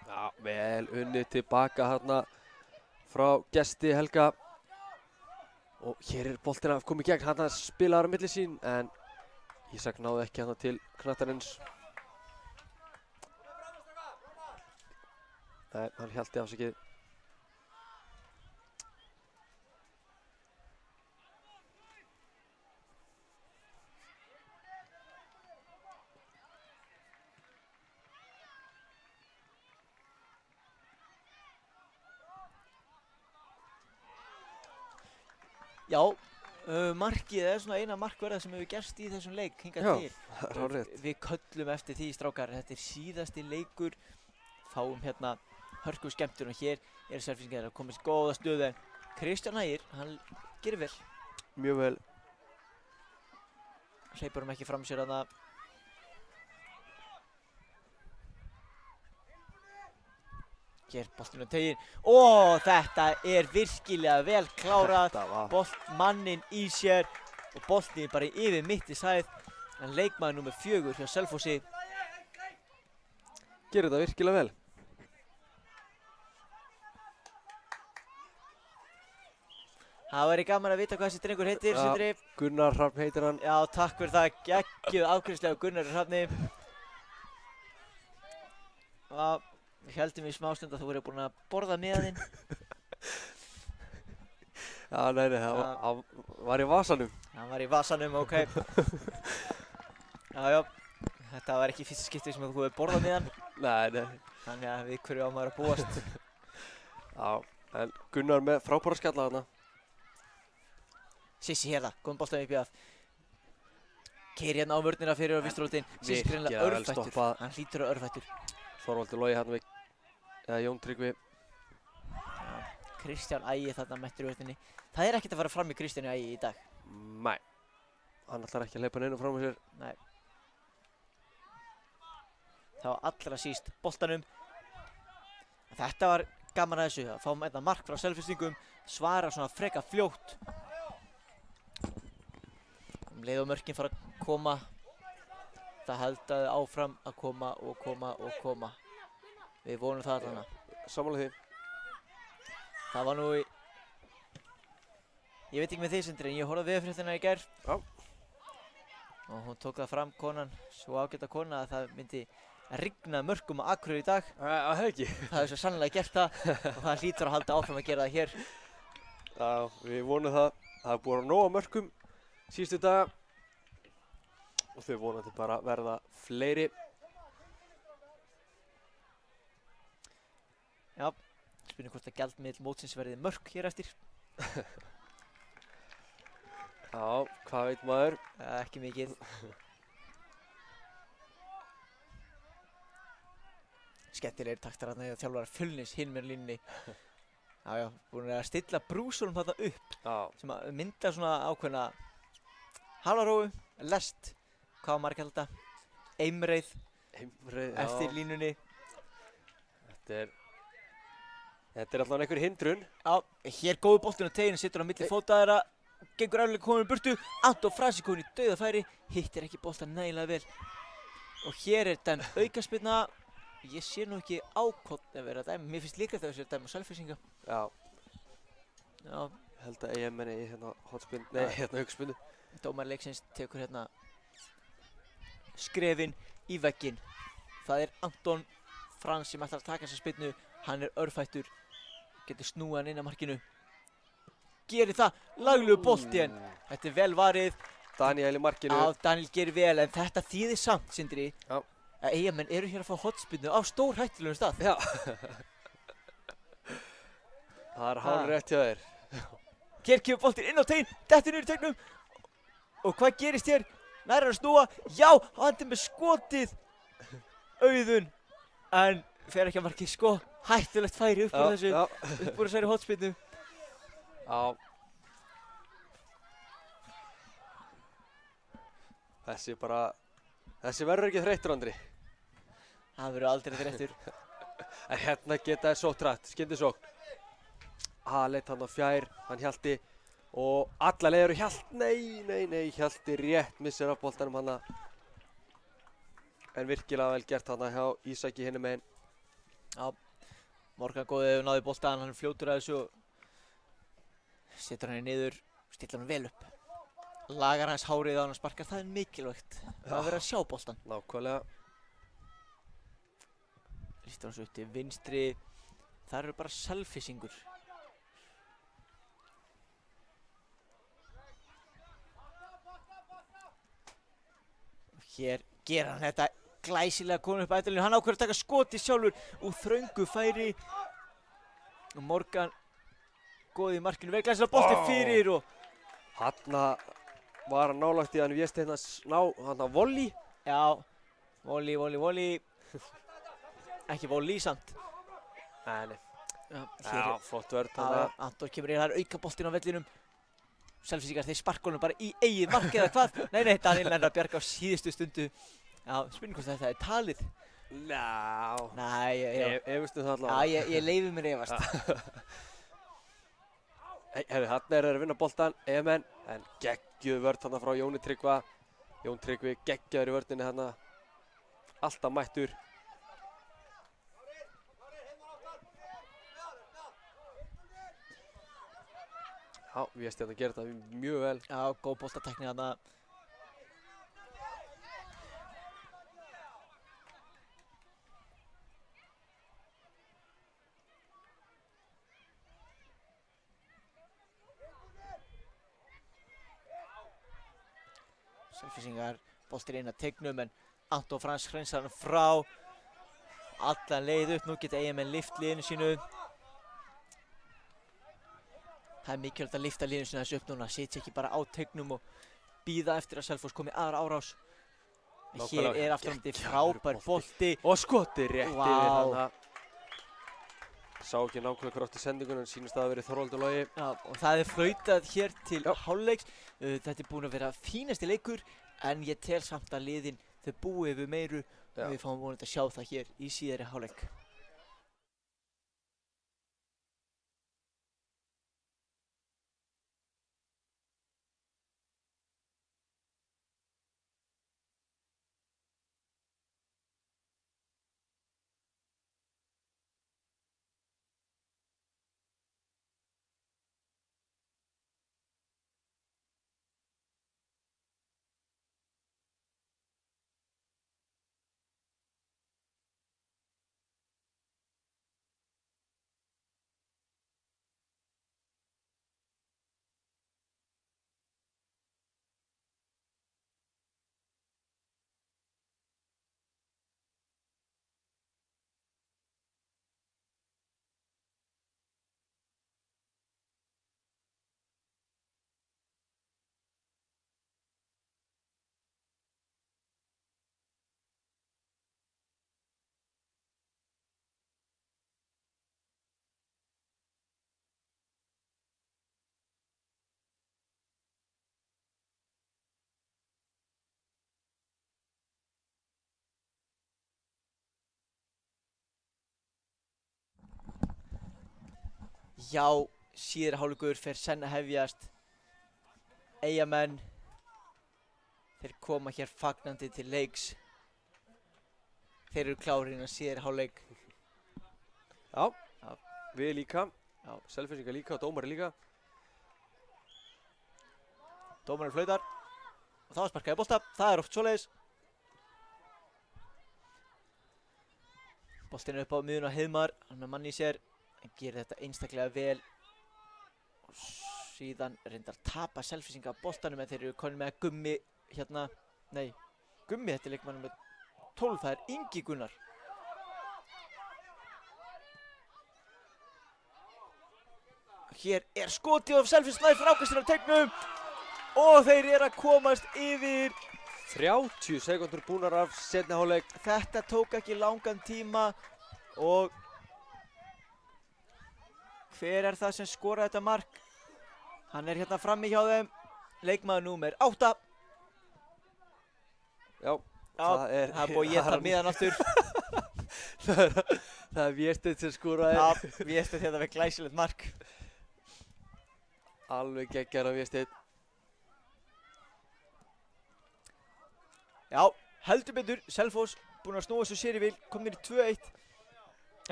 Já, vel unnið tilbaka hérna frá Gesti Helga. Og hér er boltinn að koma í gegn. Hann spilaður á milli sín en Ísak náði ekki hérna til knattarins. Nei, hann Hjalti afsakið. Já, markið er svona eina markverða sem hefur gerst í þessum leik hingað til. Já, það er hárrétt. Við köllum eftir því, strákar, þetta er síðasti leikur. Fáum hérna hörku skemmtun og hér eru Selfyssingar að komast í góða stöðu en Kristján Ægir, hann gerir vel. Mjög vel. Hleypur hann ekki fram sér þarna. Hér boltinn á tauginn. Þetta er virkilega vel klárað. Bolt manninn í sér og boltinn bara yfir mitt í sæð. En leikmaður númer 4 hjá Selfossi. Gerir þetta virkilega vel. Það væri gaman að vita hvað þessi drengur heitir, Sindri. Gunnar Hrafn heitir hann. Já, takk fyrir það. Geggjuð afgreiðslega Gunnar Hrafni. Við heldum í smástund að þú verið búinn að borða miðaðinn. Já, nei, það var í vasanum. Hann var í vasanum, ok. Já, þetta var ekki fyrsta skiptið sem þú hefði borðað miðan. Nei. Þannig að við hverju á maður að búast. Já, en Gunnar með frábæra skalla þarna. Sissi hérna, góðum boltan upp í að. Keiri hérna á vörnina fyrir á vinstrótin. Sýnst greinilega virkilega vel örfættur. stoppað. Hann hlýtur að örfættur. Þorvaldur Logi hann við, eða Jón Tryggvi. Kristján Ægi þarna mættur í vörninni. Það er ekkert að fara fram í Kristjáni Ægi í dag. Nei, hann ætlar ekki að hleypa neinu fram á sér. Nei. Það var allra síst boltanum. Þetta var gaman að þessu, að fá einna mark frá Selfyssingum, svara svona freka fljótt. Leið og mörkin fara að koma. Það heldaði áfram að koma og koma og koma. Við vonum það allan. Sammála því. Það var nú ég veit ekki með því Sindri, en ég horfði á veðurfréttina í gær. Já. Og hún tók það fram, konan, svo ágæta kona, að það myndi rigna mörkum á Akureyri í dag. Það hefði ekki. Það hefur svo sannlega gert það og það hlýtur að halda áfram að gera það hér. Já, við vonum það. Það er búið að nóga mörkum síðustu daga. Og þau vonandi bara verða fleiri. Já, spurning hvort að gjaldmiðill mótsins verði mörk hér eftir. Já, hvað veit maður? Ekki mikið. Skemmtilegir taktar þarna hjá þjálfara Fjölnis hinn með línunni. Já, búin að stilla brúsunum þarna upp Já. sem að mynda svona ákveðna halarófu, lest, hvað var maður að kalla þetta? Eimreið Heimreið, já. eftir línunni. Þetta er allavega einhver hindrun. Já, hér góðu boltinn á teginu, situr á milli fóta þeirra, gengur aflega komin burtu, Anton Fransi komin í dauðafæri, hittir ekki boltan nægilega vel. Og hér er dæmt aukaspyrna, ég sé nú ekki ákotn að vera dæmi, mér finnst líka þegar þessi dæmi á Selfyssinga. Já. Já, Held að EM-menni í hérna hotspinn, nei, hérna aukspinnu. dómari leiksins tekur hérna skrefin í vegginn. Það er Anton Frans sem ætlar að taka þessa spyrnu, hann er örfættur, getur snúið hann inn að markinu. Gerir það, laglegu bolti en þetta er vel varið. Daniel í markinu. Já, Daniel gerir vel, en þetta þýðir samt, Sindri, Já. að Eyjamenn eru hér að fá hotspyrnu á stór hættulegum stað. Já. Það er hálfrétt hjá þér. Hér kemur boltinn inn á teginn, dettur niður í tegnum. Og hvað gerist hér? Nær að snúa, já, hann er með skotið. Auðun, en fer ekki að markið sko. Hættulegt færi upp úr þessu, upp úr þessari hotspyrnu. Já. Þessi verður ekki þreyttur, Andri. Það verður aldrei þreyttur. En hérna geta þær sótt rætt, skyndisókn. Leitt hann á fjær, hann Hjalti. Og alla leið eru nei, Hjalti rétt missir af boltanum hana. En virkilega vel gert hana hjá Ísaki hinum megin. Já, Morgan góði hefur náði boltan, hann er fljótur að þessu og setur hann niður, stillar hann vel upp. Lagar hans hárið á hann og sparkar, það er mikilvægt. Það verður að sjá boltan. Nákvæmlega. Ristur hans upp til vinstri, það eru bara Selfyssingur. Hér ger hann þetta glæsilega komin upp að ætlunni, hann ákveður að taka skoti sjálfur úr þröngu færi. Og Morgan góði í markinu, vel glæsilega bolti fyrir og Hanna var hann nálægt í hann Vésteinn að ná hann að volley. já, volley. Ekki volley samt. Nei. Já, Já, flott vörð Já, hana. Anton kemur inn, það er aukaboltinn á vellinum. Selfyssingar, þeir sparka honum bara í eigið mark eða hvað? Nei, Daniel nær að bjarga á síðustu stundu. Já, spurning hvort þetta er talið. Nei, Efumst það já, allavega. ég leyfi mér efast. Herri, hann er að vinna boltan, Eyjamenn, en geggjuð vörð hana frá Jóni Tryggva. Jón Tryggvi geggjaður í vörðinni hana. Alltaf mættur. Já, Vésteinn að gera þetta mjög vel. Já, góð boltatekni þarna. Selfyssingar boltir inn að tegnum en Anton Frans hreinsar hann frá. Allan leið upp, nú geta Eyjamenn lyft liðinu sínu. Það er mikilvægt að lyfta liðinu sínu þessu upp núna, sitja ekki bara á tegnum og bíða eftir að Selfoss komi aðra árás. En hér Nákvæmlega. er aftur á móti frábær bolti. Og skoti rétt Vá. yfir hana. Sá ekki nákvæmlega hver átti sendingun en sýnist að það hafi verið Þorvaldur Logi. Já, og það er flautað hér til hálfleiks. Þetta er búinn að vera fínasti leikur, en ég tel samt að liðin þau búi yfir meiru og við fáum vonandi að sjá það hér í síðari hálfleik. Já, síðari hálfleikur fer senn að hefjast. Eyjamenn, þeir koma hér fagnandi til leiks. Þeir eru klárir innan síðari hálfleik. Já, við líka. Selfyssingar líka og dómari líka. Dómarinn flautar og þá sparkaði bolta. Það er oft svoleiðis. Boltinn er upp á miðjuna á Heiðmar, hann með manni í sér. En gerir þetta einstaklega vel og síðan reyndar tapa Selfyssingar boltanum en þeir eru konið með Gummi hérna, nei, Gummi þetta er leikmannum með 12, það er Ingi Gunnar. Hér er skotið og Selfoss nær frákastur af teignum og þeir eru að komast yfir. 30 sekúndur búnar af seinni hálfleik. Þetta tók ekki langan tíma og hver er það sem skoraði þetta mark? Hann er hérna frammi hjá þeim, leikmaður númer 8. Já, það er búið að éta miðan aftur. það er Vésteinn sem skoraði. Já, Vésteinn hérna við glæsilegt mark. Alveg geggjar af Vésteinn. Já, heldur betur, Selfoss búinn að snúa þessu séri vil, komin í 2-1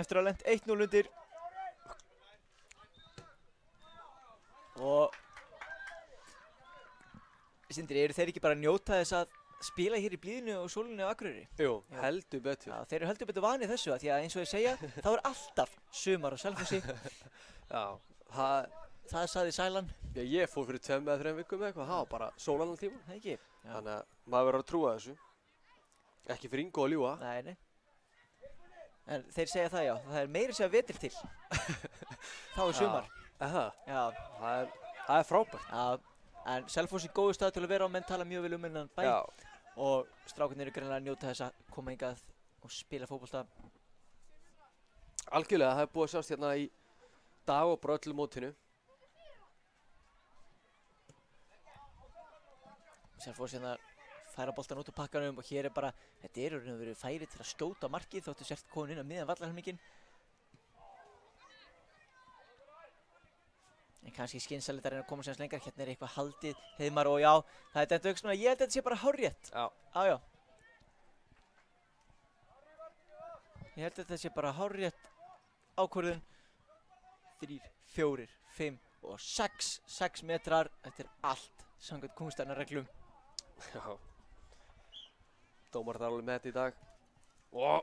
eftir að lent 1-0 undir. Og Sindri, eru þeir ekki bara að njóta þess að spila hér í blíðinu og sólinu á Akureyri? Jú, heldur betur. Já, þeir eru heldur betur vanið þessu að því að eins og ég segja, þá er alltaf sumar á Selfossi. Já, það sagði Sælan. Já, ég fór fyrir 2 eða 3 vikum eða eitthvað, það var bara sólan allan tíma. Það ekki? Já. Þannig að maður verður að trúa þessu. Ekki fyrir Ingo að ljúga. Nei, nei. En þeir segja það já, það er meiri segja vetur til. Þá er sumar. Já. Það er frábært. Já, en Selfoss er góðu stað til að vera á, menn tala mjög vel um innan bæ. Já. Og strákarnir eru greinilega að njóta þess að koma hingað og spila fótbolta. Algjörlega, það er búið að sjást hérna í dag og bara öllu mótinu. Selfoss hérna færa boltan út úr pakkanum og hér er bara, þetta er raun og veru færi til að skjóta markið þóttu sért komin inn á miðjan vallarhelminginn. En kannski skynsamlegt að reyna að koma sem lengra, hérna er eitthvað haldið, Heiðmar og já, það er þetta auksmann að ég held að þetta sé bara hárrétt. Já. Já. Ég held að þetta sé bara hárrétt ákvörðun. 3, 4, 5 og 6, 6 metrar, þetta er allt samkvæmt kúnstæðnarreglum. Já. Dómar þar alveg með þetta í dag. Og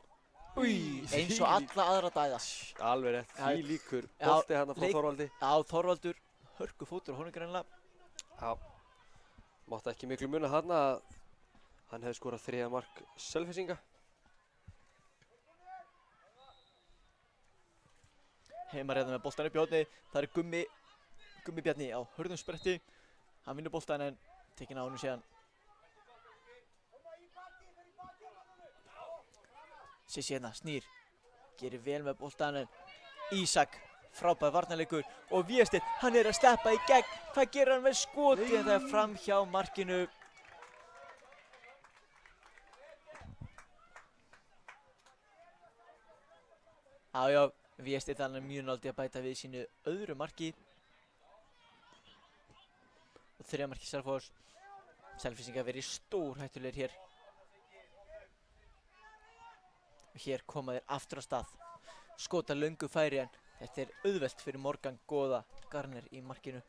eins og alla aðra dæða. Alveg rétt, því líkur bolti hérna frá Þorvaldi. Já, Þorvaldur, hörku fótur og honum greinlega. Já, mátti ekki miklu muna hérna að hann hefði skorað 3. mark Selfyssinga. Heimar hérna með boltan upp í horni, það er Gummi Bjarni á hörðum spretti. Hann vinnur boltan en tekin á honum síðan. Sissi hérna, snýr, gerir vel með boltan en Ísak, frábær varnarleikur og Vésteinn, hann er að sleppa í gegn. Hvað gerir hann með skoti en það er fram hjá markinu. Já, Vésteinn hann er mjög náldi að bæta við sínu öðru marki. Og 3 marki Selfoss. Selfyssingar verið stórhættulegir hér. Og hér koma þeir aftur á stað. Skota löngu færi en þetta er auðvelt fyrir Morgan Góða Garner í markinu.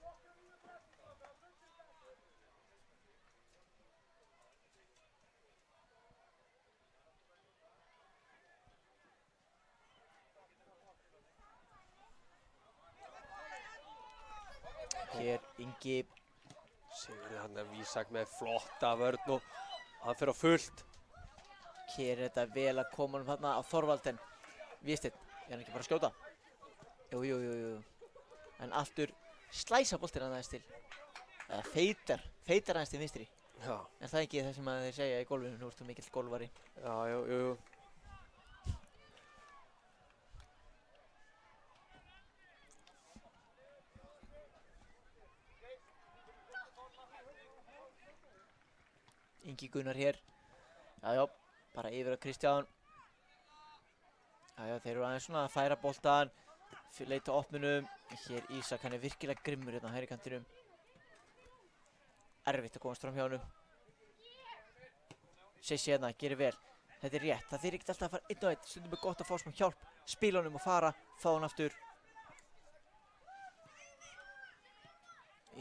Hér Ingi. Sigurður hann er Ísak með flotta vörn og hann fer á fullt. Hér er þetta vel að koma honum þarna á Þorvald en Vésteinn, er hann ekki bara að skjóta? Jú. En aftur slæsa boltinn hann aðeins til. Eða feitar aðeins til vinstri. Já. Er það ekki það sem að þeir segja í golfinu? Nú ertu mikill golfari. Já, jú. Ingi Gunnar hér. Já, bara yfir á Kristján. Já, þeir eru aðeins svona að færa boltan, leita opnunum. Hér Ísak, hann er virkilega grimmur hérna á hægri kantinum. Erfitt að komast fram hjá honum. Sissi hérna, gerir vel. Þetta er rétt, það þýr ekkert alltaf að fara 1 og 1. Stundum er gott að fá smá hjálp, spila honum og fara, fá hann aftur.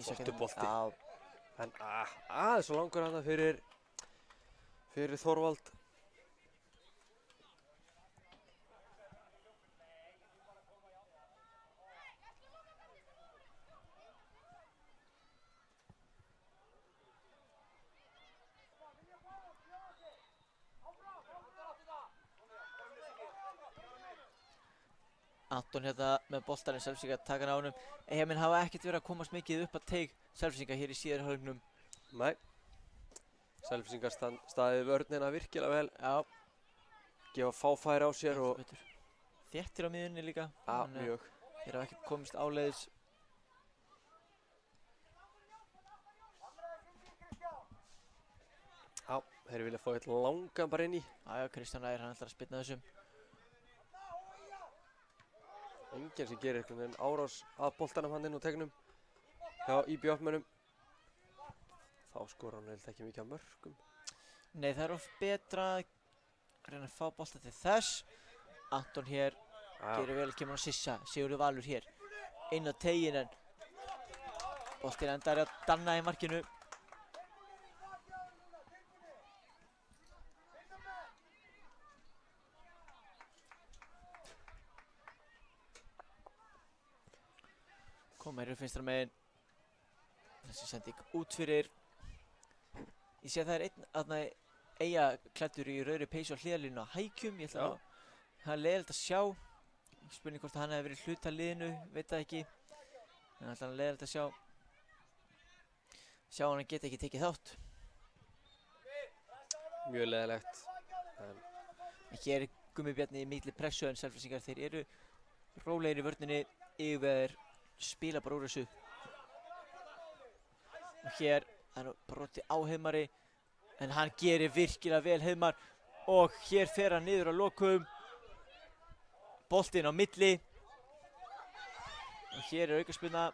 Flottur bolti. Já, En aðeins svo langur hann fyrir Þorvald. Anton hérna með boltaninn, Selfyssingar taka hann á honum. Eyjamenn hafa ekkert verið að komast mikið upp að teig Selfyssingar hér í síðari hálfleiknum. Nei. Selfyssingar staðið vörnina virkilega vel. Já, Gefa fá færi á sér og... betur. Þéttir á miðunni líka. Já, Þannig að mjög. þeir hafa ekkert komist áleiðis. Já, þeir vilja fá eitt langan bara inn í. Já, Kristján Ægir, hann ætlar að spyrna þessum. Enginn sem gerir einhvern veginn árás að boltanum hann inn á tegnum hjá IB-opmönnum. Þá skora hann held ekki mikið af mörkum. Nei, það er of betra að reyna að fá bolta til þess. Anton hér, gerir vel, kemur hann Sissa, Sigurður Valur hér. Inn á tegin en boltinn endar að danna í markinu. Koma hér upp vinstra megin. Þessi sending út fyrir. Ég sé að það er einn aðna Eyja klæddur í rauðri peysu á hliðarlínu á Hækjum. Ég ætla að það er leiðilegt að sjá. Spurning hvort hann hefði verið hluta af liðinu, veit það ekki. En það er leiðilegt að sjá hann geta ekki tekið þátt. Mjög leiðilegt. Hér er Gummi Bjarni í mikli pressu en Selfyssingar þeir eru rólegir í vörninni yfir spila bara úr þessu. Og hér er nú broti á Heiðmari en hann gerir virkilega vel Heiðmar og hér fer hann niður á lokum. Boltinn á milli og hér er aukaspyrna.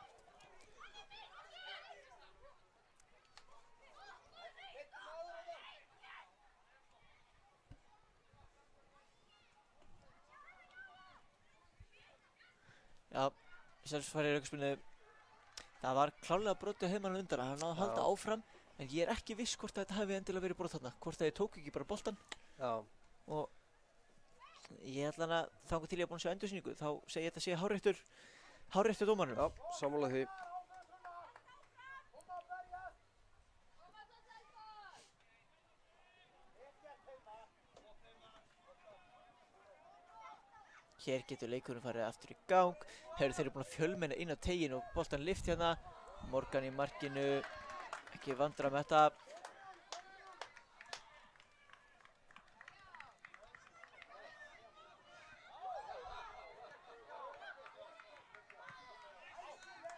Já, Selfoss færir aukaspyrnu. Það var klárlega brotið á Heiðmann undan, hann náði að halda áfram en ég er ekki viss hvort að þetta hefði endilega verið brot þarna, hvort að ég tók ekki bara boltan. Já. Og ég ætla að þangað til ég er búinn að sjá endursýningu, þá segi ég þetta sé hárréttur dómarnum. Já, sammála því. Hér getur leikurinn farið aftur í gang. Þeir eru búin að fjölmenna inn á tegin og boltan lyft hérna. Morgan í markinu. Ekki vandra með þetta.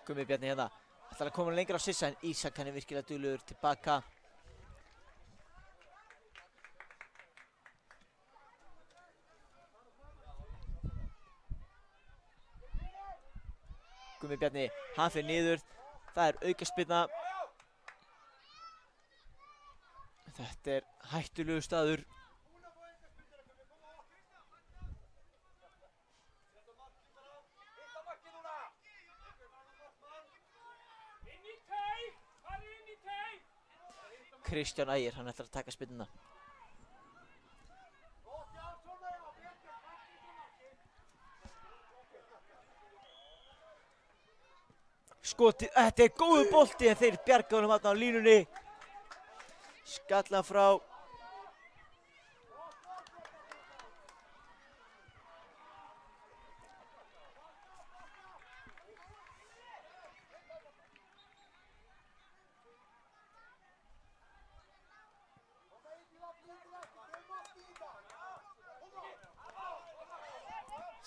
Gummi Bjarni hérna. Ætlar að koma lengra á Sissa en Ísak hann er virkilega duglegur tilbaka. Gummi Bjarni, hann fyrir niður. Það er aukaspyrna. Þetta er hættulegur staður. Kristján Ægir, hann ætlar að taka spyrnuna. Skotið, þetta er góður bolti en þeir bjarga honum þarna á línunni. Skalla frá.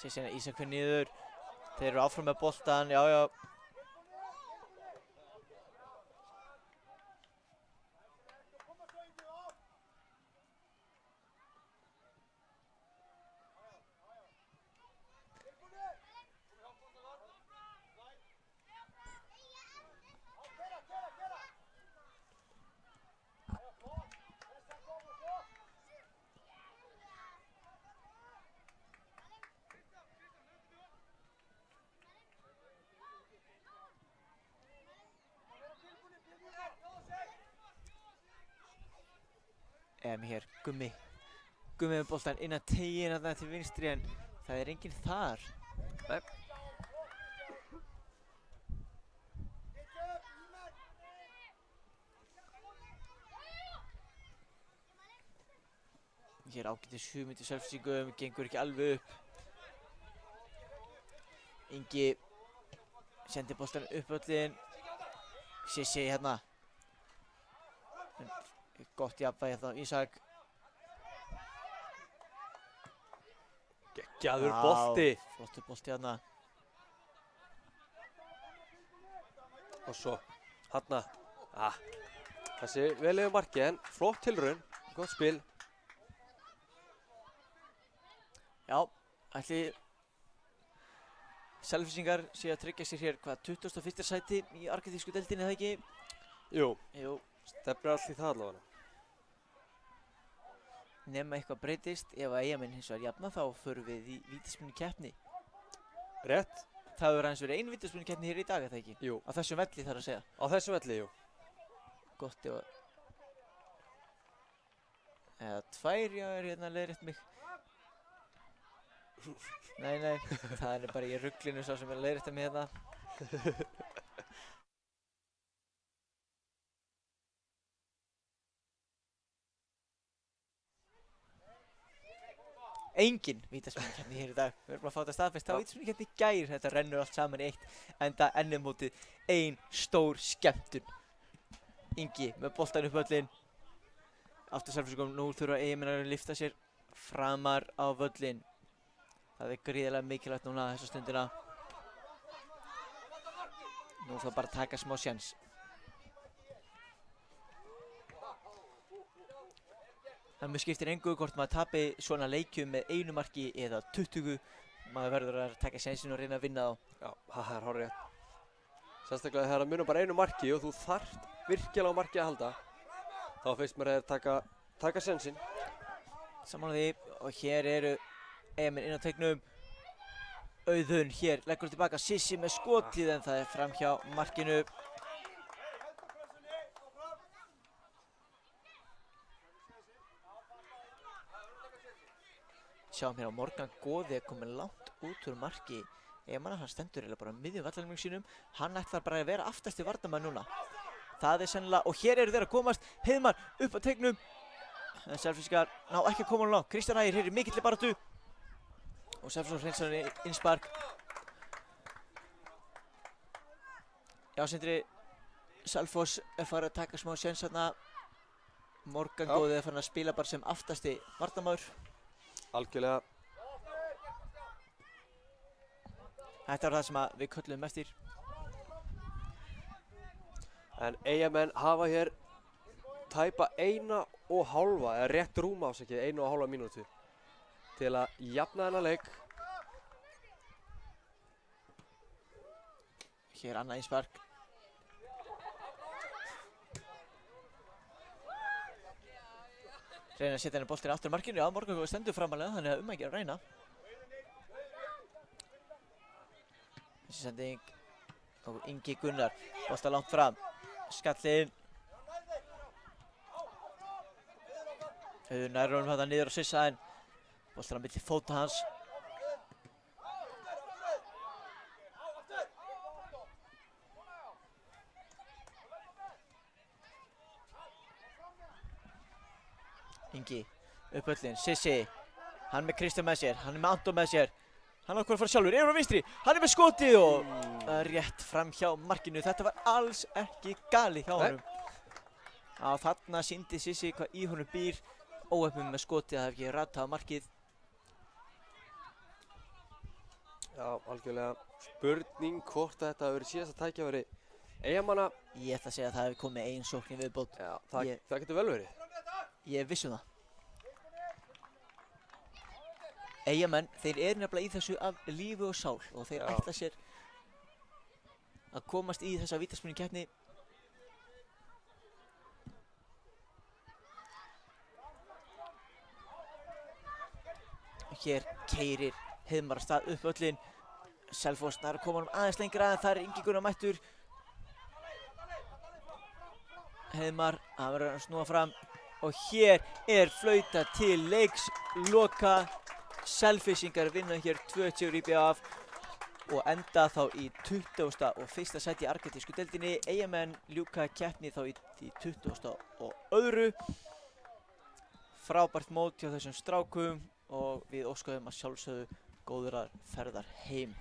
Sér síðan Ísak fyrir niður. Þeir eru áfram með boltan, já. Hér, Gummi með boltan inn að tegina þarna til vinstri en það er enginn þar. Nei. Hér ágætis hugmynd í Selfyssingum, gengur ekki alveg upp. Ingi sendi boltan upp völlinn. Sissi hérna. Gott jafnvægi hérna á Ísak. Geggjaður bolti. Flottur bolti hérna. Og svo hérna. Þessi vel yfir markið en flott tilraun. Gott spil. Já, ætli Selfyssingar sé að tryggja sér hér hvað 21. sæti í argentísku deildinni, eða ekki? Jú, Jú. stefnir allt í það allavega. Nema eitthvað breytist, ef að Eyjamenn hins vegar jafna þá förum við í vítaspyrnukeppni. Rétt. Það hefur aðeins verið ein vítaspyrnukeppni hér í dag, eða ekki? Jú. Á þessum velli þarf að segja. Á þessum velli, jú. Gott ef að... Eða tvær, já, er hérna leiðrétt mig. Nei, það er bara í ruglinu sá sem er að leiðrétta mig hérna. Engin vítaspyrnukeppni hér í dag. Við erum að fá þetta staðfest á vítaspyrnukeppni í gær. Þetta rennur allt saman í eitt. Enda ennum mótið ein stór skemmtun. Ingi með boltan upp völlinn. Aftur Selfyssingum, nú þurfa Eyjamenn að lyfta sér framar á völlinn. Það er gríðarlega mikilvægt núna þessa stundina. Nú þarf bara að taka smá sjens. Það skiptir engu hvort maður tapi svona leikjum með einu marki eða 20. Maður verður að taka sjensinu og reyna að vinna þá. Já, það er hárrétt. Sérstaklega þegar það munum bara einu marki og þú þarft virkilega á marki að halda. Þá finnst mér að taka sjensinn. Sammála því, og hér eru Eyjamenn inn á teignum. Auðun hér leggur tilbaka Sissi með skotið en það er framhjá markinu. Sjáum hér á Morgan Góði er komin langt út úr marki. Eyjamanna, hann stendur eiginlega bara á miðjum vallarhelmingnum sínum. Hann ætlar bara að vera aftasti varnarmaður núna. Það er sennilega, og hér eru þeir að komast. Heiðmar upp á teignum. En Selfyssingar ná ekki að koma langt. Kristján Ægir hér í mikilli baráttu. Og Selfysson hreinsar hann í innspark. Já, Sindri, Selfoss er farið að taka smá séns þarna. Morgan góði er farin að spila bara sem aftasti varnarmaður. Algjörlega. Þetta var það sem við köllum eftir. En Eyjamenn hafa hér tæpa 1,5 eða rétt rúma ásakið 1,5 mínútu til að jafna þennan leik. Hér annað innspark. Reyna að setja henni boltinn aftur á markinu. Já, Morgan stendur framalega, þannig að að gera að reyna. Þessi sending og Ingi Gunnar. Bolta langt fram. Skallið. Nær honum þetta niður á Sissa en boltar á milli fóta hans. Ingi, uppöllin, Sissi, hann með Kristján með sér, hann með Anton með sér, hann ákveður að fara sjálfur, yfir á vinstri, hann með skotið og rétt fram hjá markinu, þetta var alls ekki galið hjá honum. Þarna sýndi Sissi hvað í honum býr, óheppinn með skotið, það hef ekki ratað á markið. Já, algjörlega. Spurning hvort að þetta hafi verið síðasta tækifæri Eyjamanna. Ég ætla að segja að það hefði komið ein sókn í viðbót. Já, það getur vel verið. Ég er viss um það. Eyjamenn, þeir eru nefnilega í þessu af lífi og sál og þeir ætla sér að komast í þessa vítaspyrnukeppni. Hér keyrir Heiðmar af stað upp öllin. Selfoss nær að koma honum aðeins lengra en það er Ingi Gunnar mættur. Heiðmar, hann verður að snúa fram. Og hér er flauta til leiks loka. Selfyssingar vinna hér 2-2 í BAF og enda þá í 21. sæti í argentísku deildinni. Eyjamenn ljúka keppni þá í 22. Frábært mót hjá þessum strákum og við óskuðum að sjálfsögðu góðrar ferðar heim.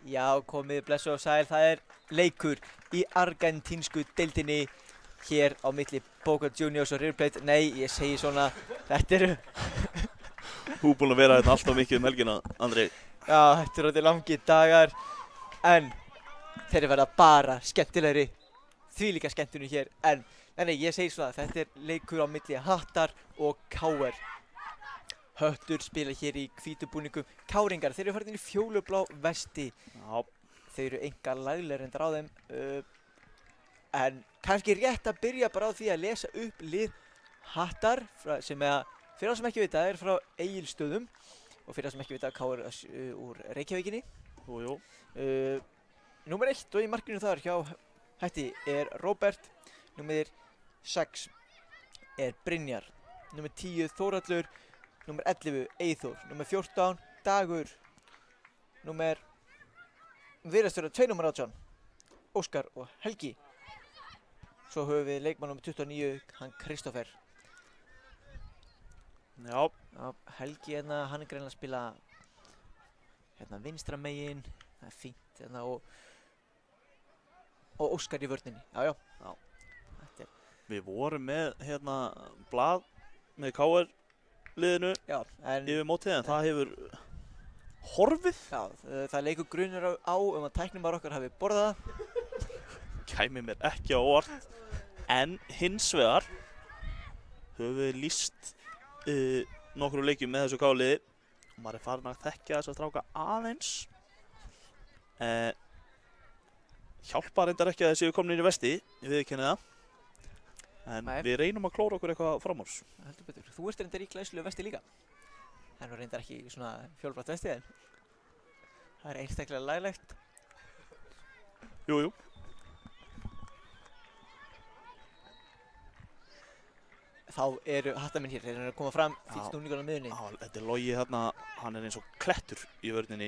Já, komið blessu og sæl, það er leikur í argentínsku deildinni hér á milli Boca Juniors og River Plate. Nei, ég segi svona, þetta eru, Þú búinn að vera hérna alltaf mikið helgina, Andri. já, þetta eru langi dagar, en þeir verða bara skemmtilegri, þvílíka skemmtinu hér, en nei, ég segi svona, þetta er leikur á milli Hattar og KR. Höttur spila hér í hvítubúningum, Káringar, þeir eru farin í fjólublá vesti. Já, Þeir eru enga laglegir reyndar á þeim, en kannski rétt að byrja bara á því að lesa upp lið Hattar, sem fyrir það sem ekki vita er frá Egilsstöðum og fyrir það sem ekki vita KR úr Reykjavíkinni. jú. Númer 1 og í markinu þar hjá Hætti er Róbert, númer 6 er Brynjar, númer 10 Þórhallur, númer 11 Eyþór, númer 14 Dagur, númer virðast vera 2 númer 18 Óskar og Helgi. Svo höfum við leikmann númer 29, hann Kristófer. Já, Já, Helgi hérna, hann er greinilega að spila hérna vinstra megin, það er fínt hérna og Óskar í vörninni. Já. Þetta er, við vorum með hérna blað með KR liðinu já, en yfir mótið en það hefur horfið. já, það leikur grunur á að tæknumar okkar hafi borðað það. Kæmi mér ekki á óvart. En hins vegar höfum við lýst nokkru leikjum með þessu KR-liði og maður er farin að þekkja þess að stráka aðeins. Hjálpar reyndar ekki að þeir séu komnir inn í vesti, ég viðurkenni það. En Nei. við reynum að klóra okkur eitthvað fram úr. Heldur betur. Þú ert reyndar í glæsilegu vesti líka. Það er reyndar ekki svona fjólublátt vesti en það er einstaklega laglegt. Jú. Þá eru Hattarmenn hér, þeir eru að koma fram Já. fyrst núningur á miðunni. Á, þetta er Logi þarna, hann er eins og klettur í vörninni.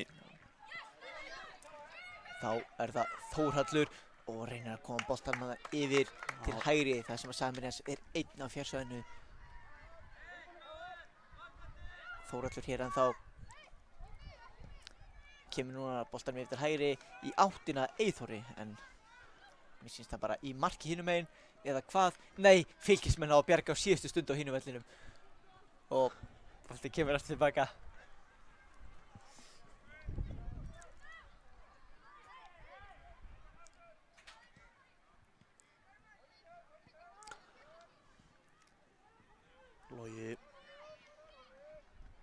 Þá er það Þórhallur og reynir að koma boltanum yfir til hægri þar sem að Samirias er einn á fjársvæðinu. Þórhallur hér en þá kemur núna boltanum yfir til hægri í áttina að Eyþóri en mér syns það bara í marki hinum megin eða hvað? Nei, Fylkismenn á að bjarga á síðustu stundu á hinum vellinum og boltinn kemur aftur tilbaka. Logi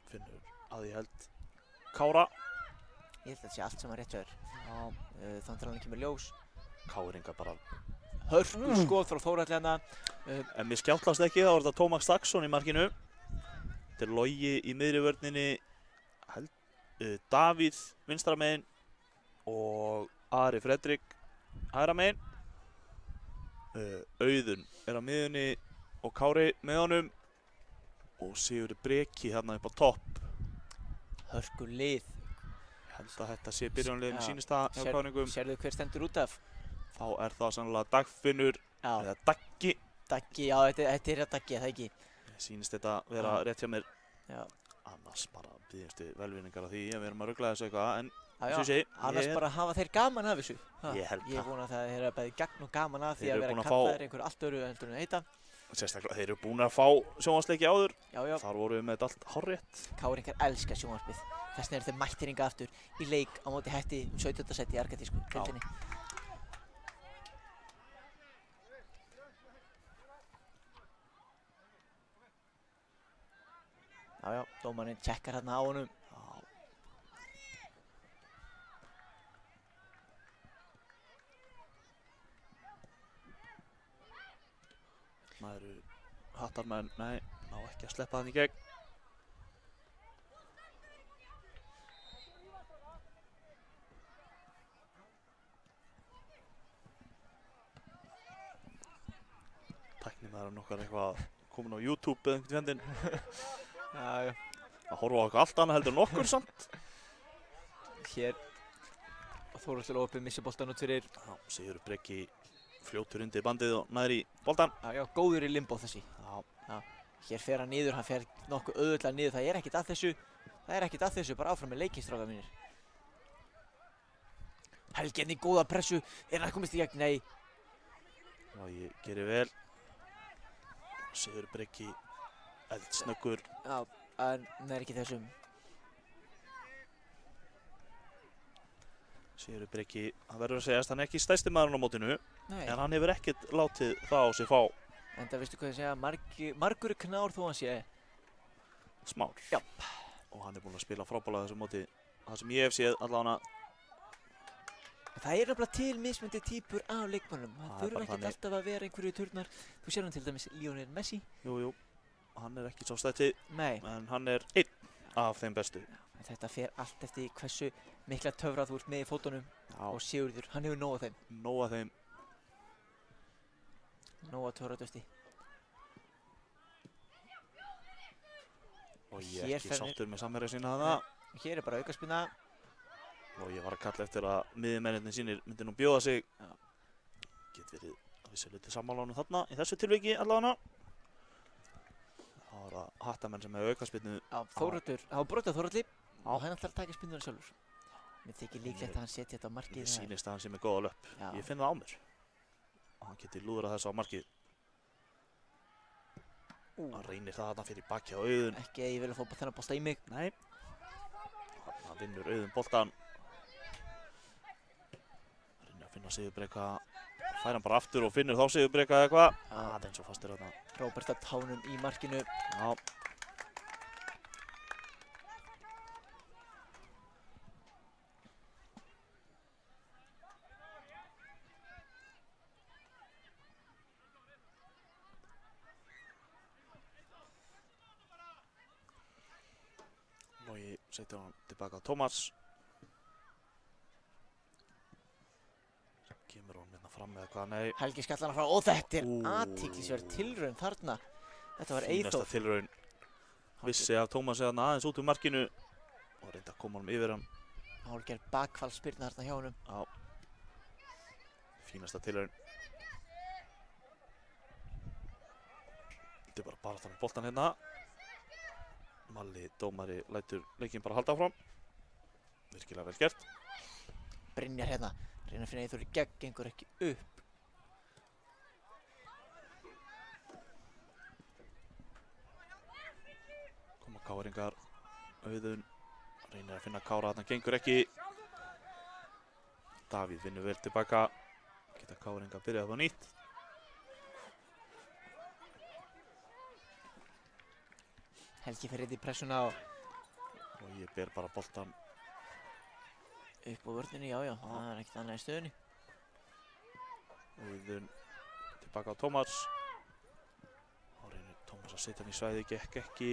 finnur að ég held Kára. Ég held að þetta sé allt saman rétt hjá þér. Þannig að hann kemur ljós. Káringa bara. Hörku skot frá Þórhalli hérna. En mér skjáttlast ekki, þá var þetta Tómas Dagsson í markinu. Þetta er Logi í miðri vörninni, Davíð vinstra megin og Ari Fredrik hægra megin. Auðun er á miðunni og Kári með honum og Sigurður Breki hérna upp á topp. Hörku lið. Ég held að þetta sé byrjunarliðinu Já. sýnist það hjá Kárningum. Sérðu hver stendur út af? Þá er það sannlega Dagfinnur Já, eða Daggi. Daggi, já, þetta er að Daggi, það ekki. Sýnist þetta vera Já. rétt hjá mér. Já, Annars bara byggjumst við velvinningar af því að við erum að ruggla þessu eitthvað. En já, eins og ég segi, annars bara hafa þeir gaman af þessu. Ha, Ég held Ég það. vona að það er bæði gagn og gaman af því Þeir að eru vera búin að kallaðir einhver allt öru heldur en heita. sérstaklega þeir eru búin að fá sjónvarsleiki áður. Já, Þar vorum við með þetta allt hárrétt. Káringar elska sjónvarpið. Þess vegna eru þeir mættir hingað aftur í leik á móti Hætti 17. seti í argentísku deildinni. Já, dómarinn tjekkar hérna á honum. Það eru Hattarmenn, nei, ná ekki að sleppa þann í gegn. Tæknimaðurinn okkar eitthvað komin á YouTube eða einhvern vendinn. Já, Að horfa á eitthvað allt annað heldur en okkur samt. hér Þórhallur Ópi missi boltan út fyrir. Já, Sigurður Breki fljótur undir bandið og næri í boltan. Já, góður í limbo þessi. Já, Hér fer hann niður, hann fer nokkuð auðvitað niður. Það er ekkert að þessu, bara áfram með leikinn, strákar mínir. Helgi henni í góða pressu. Er hann komist í gegn? Nei. Logi gerir vel. Sigur Breki eldsnöggur. Já, en það ekki þessum. Sigur Breki, það verður að segjast, hann er ekki stærsti maðurinn á mótinu. Nei. En hann hefur ekkert látið það á sig fá. En það veistu hvað ég segja, margur er knár þó hann sé. Smár. Já. Og hann er búinn að spila frábælega þessu móti. Það sem ég hef séð allavega. Það er nefnilega til mismunandi típur af leikmönnum. Það Það er þurfa bara ekkert þannig. alltaf að vera einhverju turnar. Þú sér hann til dæmis Lionel Messi. Jú. Hann er ekki svo stætti, Nei. en hann er einn af þeim bestu. En þetta fer allt eftir hversu mikla töfra þú ert með í fótunum. Já. Og Sigurður, hann hefur nóg af þeim. Nóg af þeim. Nóg af töfradösti. Og ég Hér er ekki fer- sáttur með samherja sína þarna. Hér er bara aukaspinna. Og ég var að kalla eftir að miðjumennirnir sínir myndi nú bjóða sig. Já. Get verið að vissu liti sammála þarna, í þessu tilviki allavega. Það var það hattamenn sem hefur aukaspinnu. Já, Þórhallur, það var brotið á Þórhalli. Og hann ætlar að taka spinnuna sjálfur. Mér þykir líklegt að hann setja þetta á markið. Ég sýnist að hann sé með góða löpp. Já. Ég finn það á mér. Og hann geti lúðrað þessu á markið. Hann reynir það þarna fyrir baki á Auðun. Ekki að ég vil að fá þennan bolta í mig. Nei. Hann vinnur Auðun boltan. Reynir að finna Sigurbreka. Fær hann bara aftur og finnur þá Sigurbreka eða eitthvað. Það er eins og fastur þarna. Róbert að tánum í markinu. Já. Logi setur hann tilbaka á Tómas. Kemur hann hérna fram með eitthvað, nei. Helgi skallar hann frá og þetta er Ú. athyglisverð tilraun þarna. Þetta var Fínasta Eyþór. tilraun. Vissi af Tómasi þarna aðeins út úr markinu og reyndi að koma honum yfir hann. Hálfgerð bakfallsspyrna þarna hjá honum. Já. Fínasta tilraun. Þetta er bara baráttan um boltan hérna. Malli dómari lætur leikinn bara halda áfram. Virkilega vel gert. Brynjar hérna. Reyna að finna Eyþór í gegn, gengur ekki upp. Koma Káringar. Auðun reynir að finna Kára þarna, gengur ekki. Davíð vinnur vel tilbaka. Geta Káringar byrjað á nýtt. Helgi fer í pressuna og Og ég ber bara boltan. upp á vörðinni, já. Það er ekkert annað í stöðunni. Auðun tilbaka á Tómas. Þá reynir Tómas að setja hann í svæði, gekk ekki.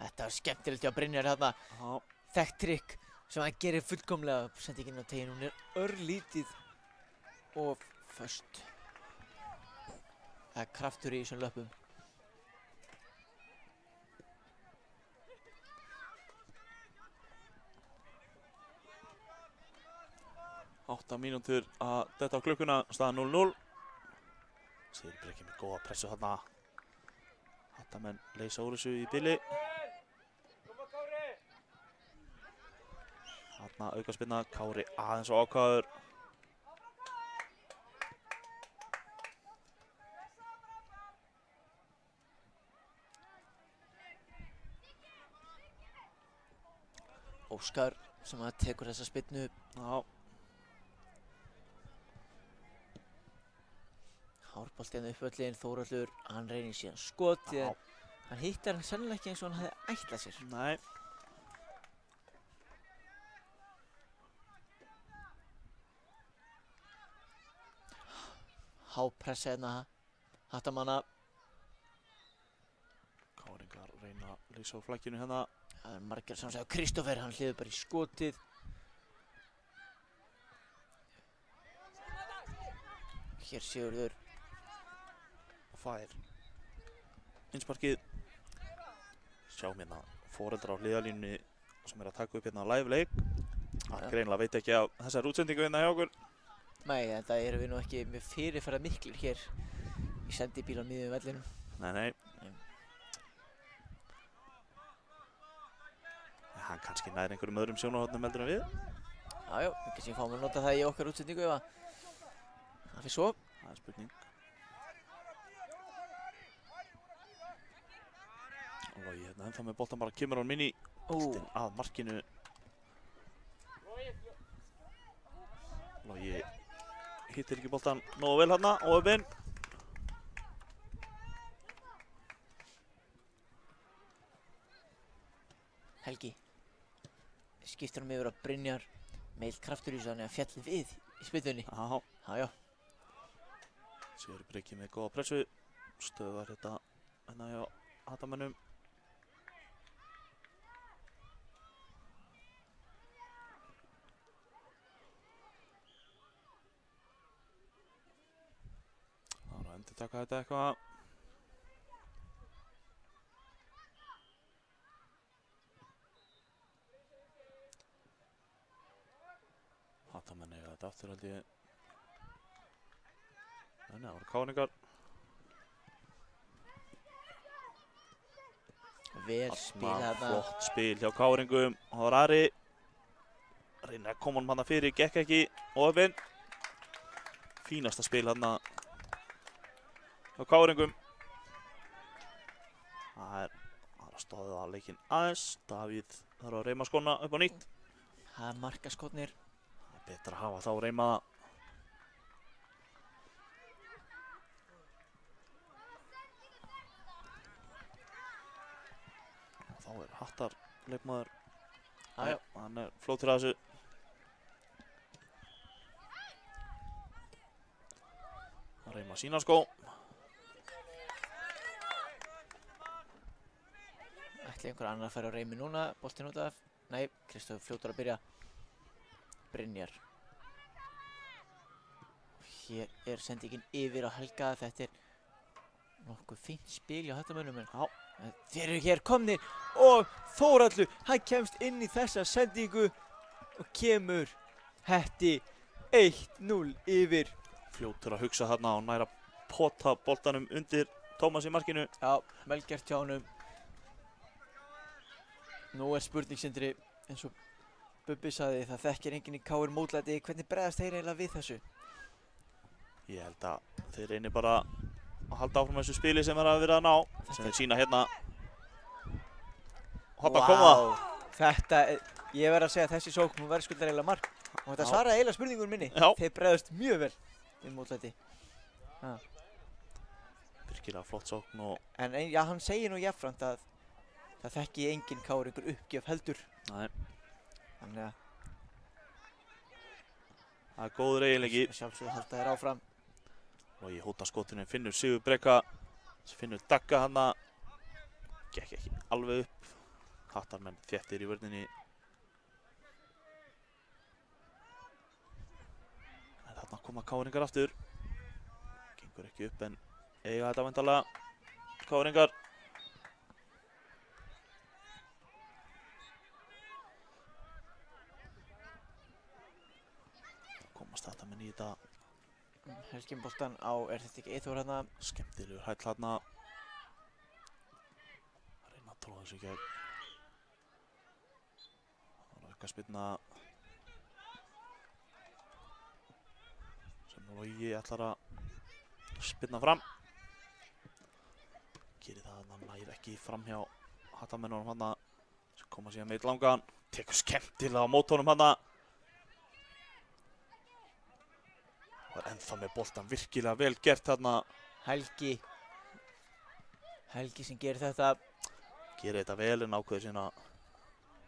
Þetta var skemmtilegt hjá Brynjar þarna. Já. Þekkt trikk sem hann gerir fullkomlega. Sendi ekki inn á tegin, hún er örlítið og föst. Það er kraftur í þessum löpum. Átta mínútur að detta á klukkuna, staðan 0-0. Sigurbreki með góða pressu þarna. Hattamenn leysa úr þessu í bili. Þarna aukaspinna, Kári aðeins og ákvaður. Óskar sem að tekur þessa spyrnu. Já. Hárbolti hérna upp völlin, Þórhallur, hann reynir síðan skotið. Já. Hann hittar hann sennilega ekki eins og hann hefði ætlað sér. Nei. Hápressa hérna, hattamanna. Káringar reyna að leysa úr flækjunu hérna. Það er margir sem segja Kristófer, hann hliður bara í skotið. Hér Sigurður. Og fær innsparkið. Sjáum hérna foreldrar á hliðalínunni sem er að taka upp hérna live leik. Hann greinilega veit ekki af þessar útsendingu hérna hjá okkur. Nei, en það erum við nú ekki með fyrirferða miklir hér í sendibíl á miðjum vellinum. Nei, nei. hann kannski nær einhverjum öðrum sjónarhornum heldur en við. Já, við kannski fáum að nota það í okkar útsendingu ef að það fyrir svo. Það er spurning. Og Logi hérna ennþá með boltan, bara kemur hann inn í boltinn að markinu. Logi hittir ekki boltan nógu vel hérna og upp inn. Helgi skiptir hann yfir að Brynjar meill kraftur í þessu þannig að fjalli við í spytunni. Já. Sigurður Breki með góða pressu, stöðvar þetta hérna hjá hatamönnum. Það er að endurtaka þetta eitthvað. Hatamenn eiga þetta aftur held ég. Þannig að það voru káningar. Vel spila þetta. Flott spil hjá káringum. Og það var Ari. Reynir að koma hann fyrir, gekk ekki. Og upp inn. Fínasta spil hann hjá káringum. Það er að stóða að leikinn aðeins. Davíð þarf að reima skona upp á nýtt. Það er markaskotnir. Betra að hafa þá reymaða. Og þá er Hattar leikmaður. Já. Hann er fljótur að þessu. Að reyma sína skó. Ætli einhver annar að fara á reymi núna, boltinn út af. Nei, Kristóf fljótur að byrja. Brynjar. Hér er sendingin yfir á Helga. Þetta er nokkuð fínt spil hjá hattamönnum. Þeir eru hér komnir og Þórhallur, hann kemst inn í þessa sendingu og kemur Hetti 1-0 yfir. Fljótur að hugsa þarna og næra pota boltanum undir Tómas í markinu. Já, vel gert hjá honum. Nú er spurning Sindri, eins og Bubbi sagði, það þekkir enginn í KR mótlæti. Hvernig bregðast þeir eiginlega við þessu? Ég held að þeir reynir bara að halda áfram þessu spili sem er að vera að ná. Sem þeir sína hérna. Hopp að koma. Þetta, ég verð að segja að þessi sókn, hún verðskuldar eiginlega mark. Og þetta svaraði eiginlega spurningur minni. Já. Þeir bregðast mjög vel við mótlæti. Virkilega flott sókn og... En já, hann segir nú jafnframt að það þekki enginn KR uppgjöf heldur. Nei. Þannig að það er góður eiginleiki. Sjálfsögðu halda þér áfram. Og í hótaskotinu finnur Sigur Breka. Finnur Dagga hana. Gekk ekki alveg upp. Hattarmenn þéttir í vörninni. En þarna koma káringar aftur. Gengur ekki upp en eiga þetta væntanlega. Káringar. Komast þetta menn í þetta. Helgin boltan á, er þetta ekki Eyþór hérna? Skemmtilegur hæll hérna. Reyna að tróða þessu í gegn. Það var eitthvað spilna sem Logi ætlar að spilna fram. Gerir það að hann næri ekki fram hjá hattamennunum hérna sem koma síðan með eitt langan. Tekur skemmtilega á mótónum hérna. Og er ennþá með boltan, virkilega vel gert þarna. Helgi sem gerir þetta. Gerir þetta vel en ákveður síðan að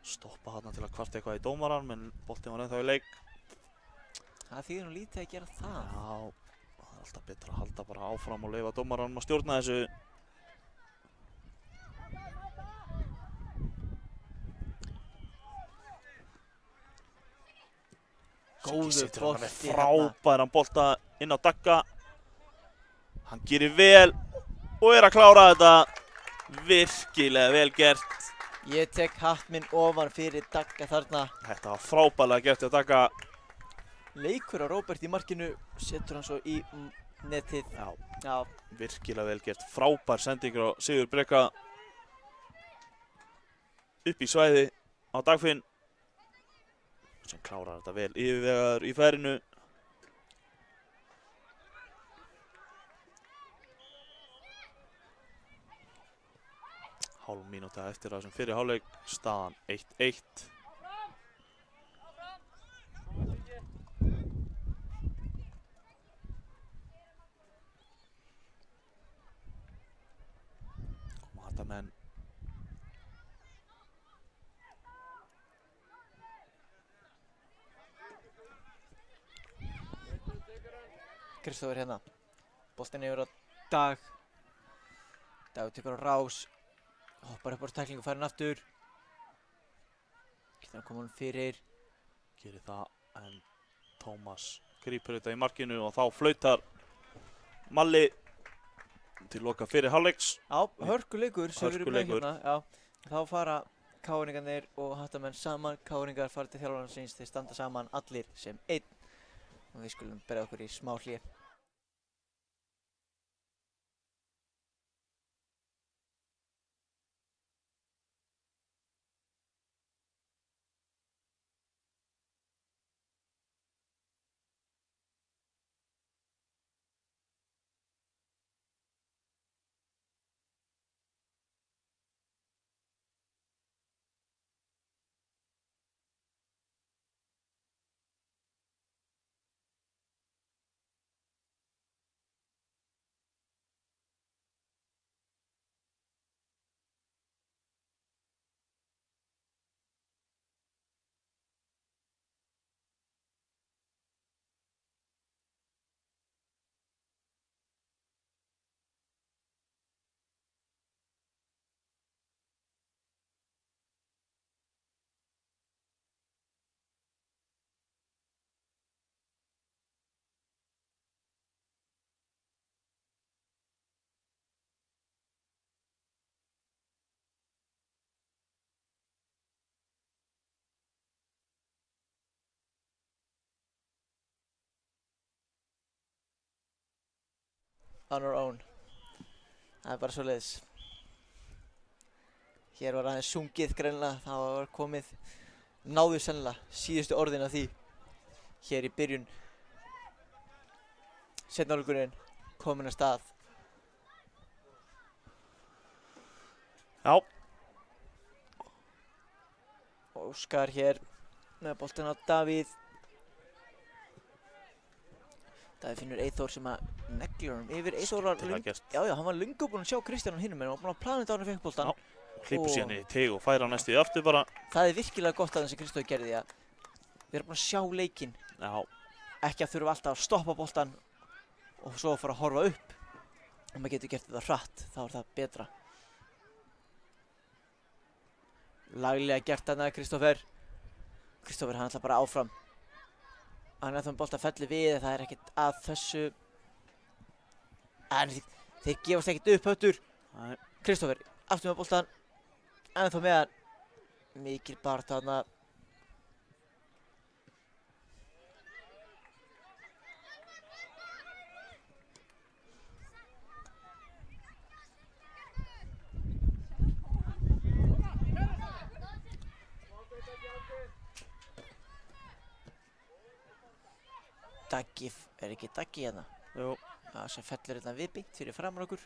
stoppa þarna til að kvarta eitthvað í dómaran, menn boltinn var ennþá í leik. Það þýðir nú lítið að gera það. Já, það er alltaf betra að halda bara áfram og leyfa dómaranum að stjórna þessu. Góður bolti frábæran bolta inn á Dagga. Hann gerir vel og er að klára þetta. Virkilega vel gert. Ég tek hatt minn ofan fyrir Dagga þarna. Þetta var frábærlega gert hjá Dagga. Leikur á Róbert í markinu, setur hann svo í netið. Já. Virkilega vel gert. Frábær sendingur á Sigur Breka. Upp í svæði á á Dagfinn sem klárar þetta vel yfirvegaður í færinu. Hálf mínúta eftir það sem fyrir hálfleik, staðan 1-1. Koma þetta menn. Kristófer hérna. Boltinn yfir á Dag. Dag tekur á rás. Hoppar upp á tæklingu, fær hann aftur. Getur hann koma hann fyrir. Gerir það, en Tómas grípur þetta í markinu og þá flautar Malli til loka fyrir hálfleiks. Já, hörkuleikur sem við erum með Hörkuleikur. hérna. Já, þá fara káringarnir og hattamenn saman. Káringar fara til þjálfarans síns, þeir standa saman allir sem einn. Og við skulum berja okkur í smá hlé. On our own. Það er bara svoleiðis. Hér var aðeins sungið greinilega, það var komið, náðu sennilega síðustu orðin af því hér í byrjun. Seinni hálfleikurinn kominn af stað. Já, Óskar hér með boltinn á Davíð. Davíð finnur Eyþór sem að neglir honum yfir. Eyþór var skemmtilega gert. já, hann var löngu búinn að sjá Kristján á hinum en hann var búinn að plana þetta á hann að fekk boltann. hleypur síðan í teig og færa næstu í aftur bara. Það er virkilega gott að þessi Kristóf gerði því að við erum búin að sjá leikinn. Já, Ekki að þurfa alltaf að stoppa boltann og svo fara að horfa upp. Ef maður getur gert þetta hratt, þá er það betra. Laglega gert þarna Kristófer. Kristófer hann ætlar bara áfram. Hann er það með bolta felli við, það er ekkert að þessu. En þeir gefast ekkert upp höttur. nei, Kristófer, aftur með boltan. En þá með hann. Mikil baráttu þarna. Daggi, er ekki Daggi hérna? jú, Það sem fellur hérna viðbyggt fyrir framan okkur.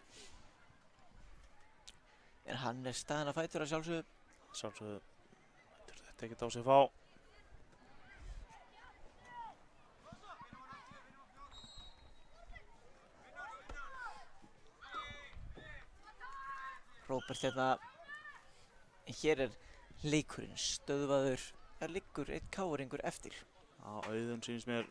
En hann er staðinn að fætur að sjálfsögðu. sjálfsögðu, þetta ekkert á sig fá. Róbert hérna. En hér er leikurinn stöðvaður. Það liggur einn káringur eftir. Já, Auðun sýnist mér.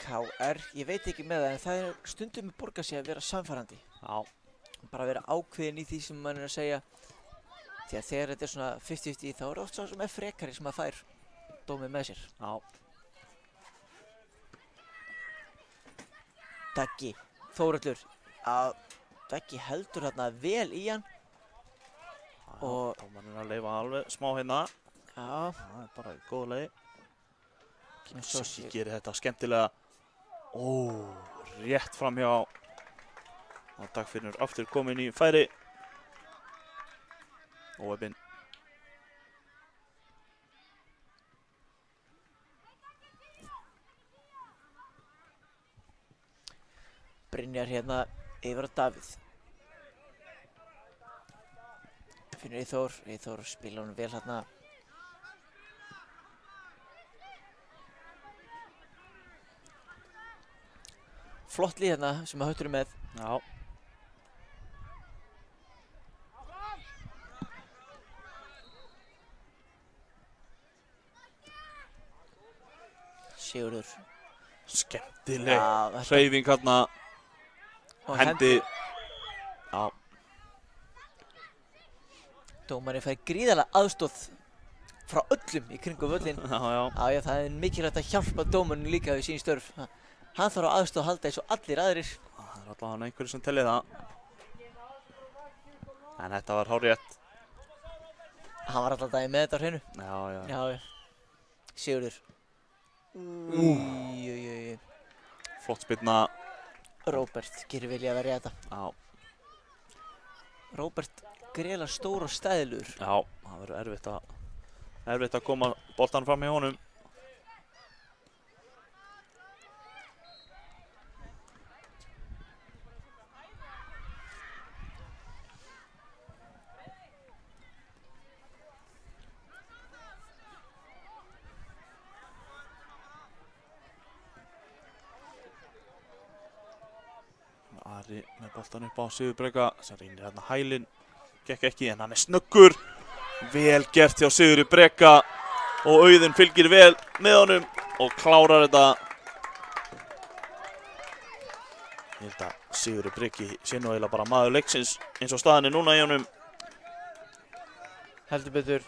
KR, ég veit ekki með það en það er stundum með borga sig að vera samfærandi. Já, Bara vera ákveðin í því sem mann er að segja. Því að þegar þetta er svona 50-50 þá er oft sá sem er frekari sem að fær dómið með sér. já, Daggi, Þórhallur, að Daggi heldur þarna vel í hann. Og- Dómarinn er að leyfa alveg smá hérna. Já, Það er bara í góðu lagi. en svo Sassi gerir þetta skemmtilega. Rétt framhjá. Og Dagfinnur aftur komin í færi. Óheppinn. Brynjar hérna yfir á Davíð. Finnur Eyþór spila honum vel hérna. Flott lið hérna sem að Höttur er með. Já. Sigurður. Skemmtileg þetta- hreyfing hérna. og Hendi. Já. Dómarinn fær gríðarlega aðstóð frá öllum í kringum völlinn. Já. Já, það er mikilvægt að hjálpa dómarinn líka við sín störf. Hann þarf á aðstóð að halda eins og allir aðrir. Það er allavega einhverju sem telli það. En þetta var hárrétt. Hann var alltaf daginn með þetta á hreinu. Já. Já. Sigurður. Új. Flott spyrna. Róbert gerir vilja að verja þetta. Já. Róbert greiðlega stór og stæðilegur. Já, það verður erfitt að koma boltan fram hjá honum. Ari með boltan upp á Sigurbreka sem reynir hérna hælinn. Gekk ekki en hann er snöggur. Vel gert hjá Sigurði Breka og Auðun fylgir vel með honum og klárar þetta. Ég held að Sigurði Breki sé nú eiginlega bara maður leiksins eins og staðan er núna í honum. Heldur betur.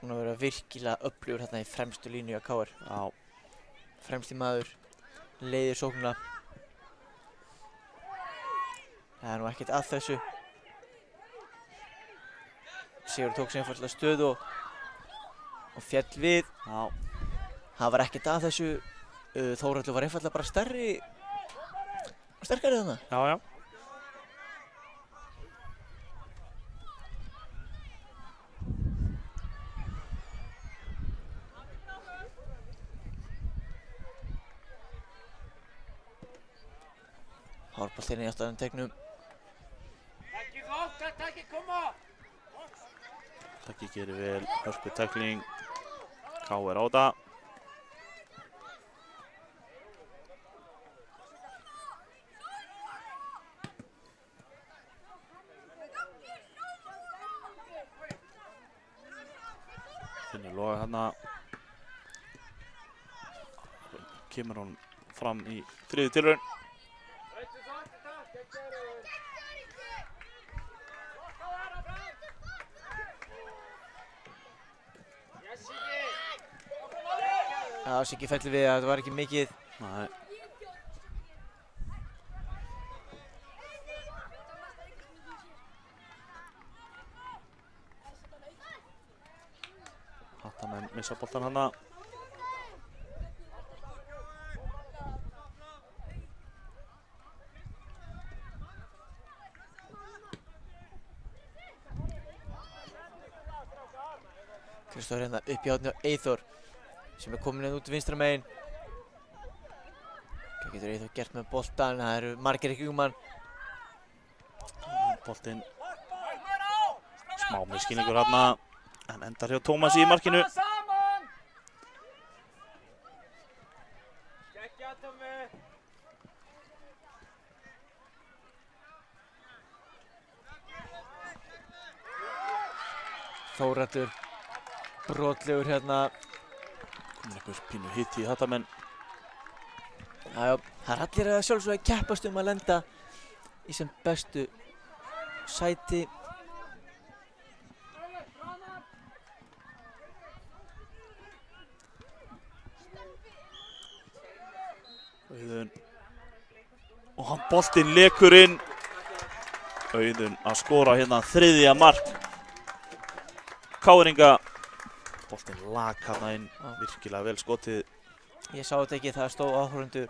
Hún har verið virkilega öflugur hérna í fremstu línu á KR. Já. Fremsti maður. Leiðir sóknuna. Það er nú ekkert að þessu. Sigurður tók sér einfaldlega stöðu og féll við. Já. Það var ekkert að þessu. Þórhallur var einfaldlega bara sterkari þarna. Já. Hárboltinn í aftan tegnum. Takki gerir vel, hörku tækling. KR á þetta. Finnur Loga hérna. Kemur hún fram í þriðju tilraun. Já, Siggi fellir við að þetta var ekki mikið. Nei. Hattamenn missa boltan hana. Kristófur hérna upp í hornið á Eyþór sem er komin hérna út vinstra megin. Hvað getur Eyþór gert með boltan? Það eru margir ekki um hann. Boltinn smá misskilningur hérna en endar hjá Tómasi í markinu. Þórhallur brotlegur hérna. Komur einhver pínu hitt í þetta menn. Já, það er allir að sjálfsögðu að keppast að lenda í sem bestu sæti. Auðun. Og hann boltinn lekur inn. Auðun að skora hérna þriðja mark KR-inga. Boltinn lag hérna inn, virkilega vel skotið. Ég sá þetta ekki, það stóð áhorfendur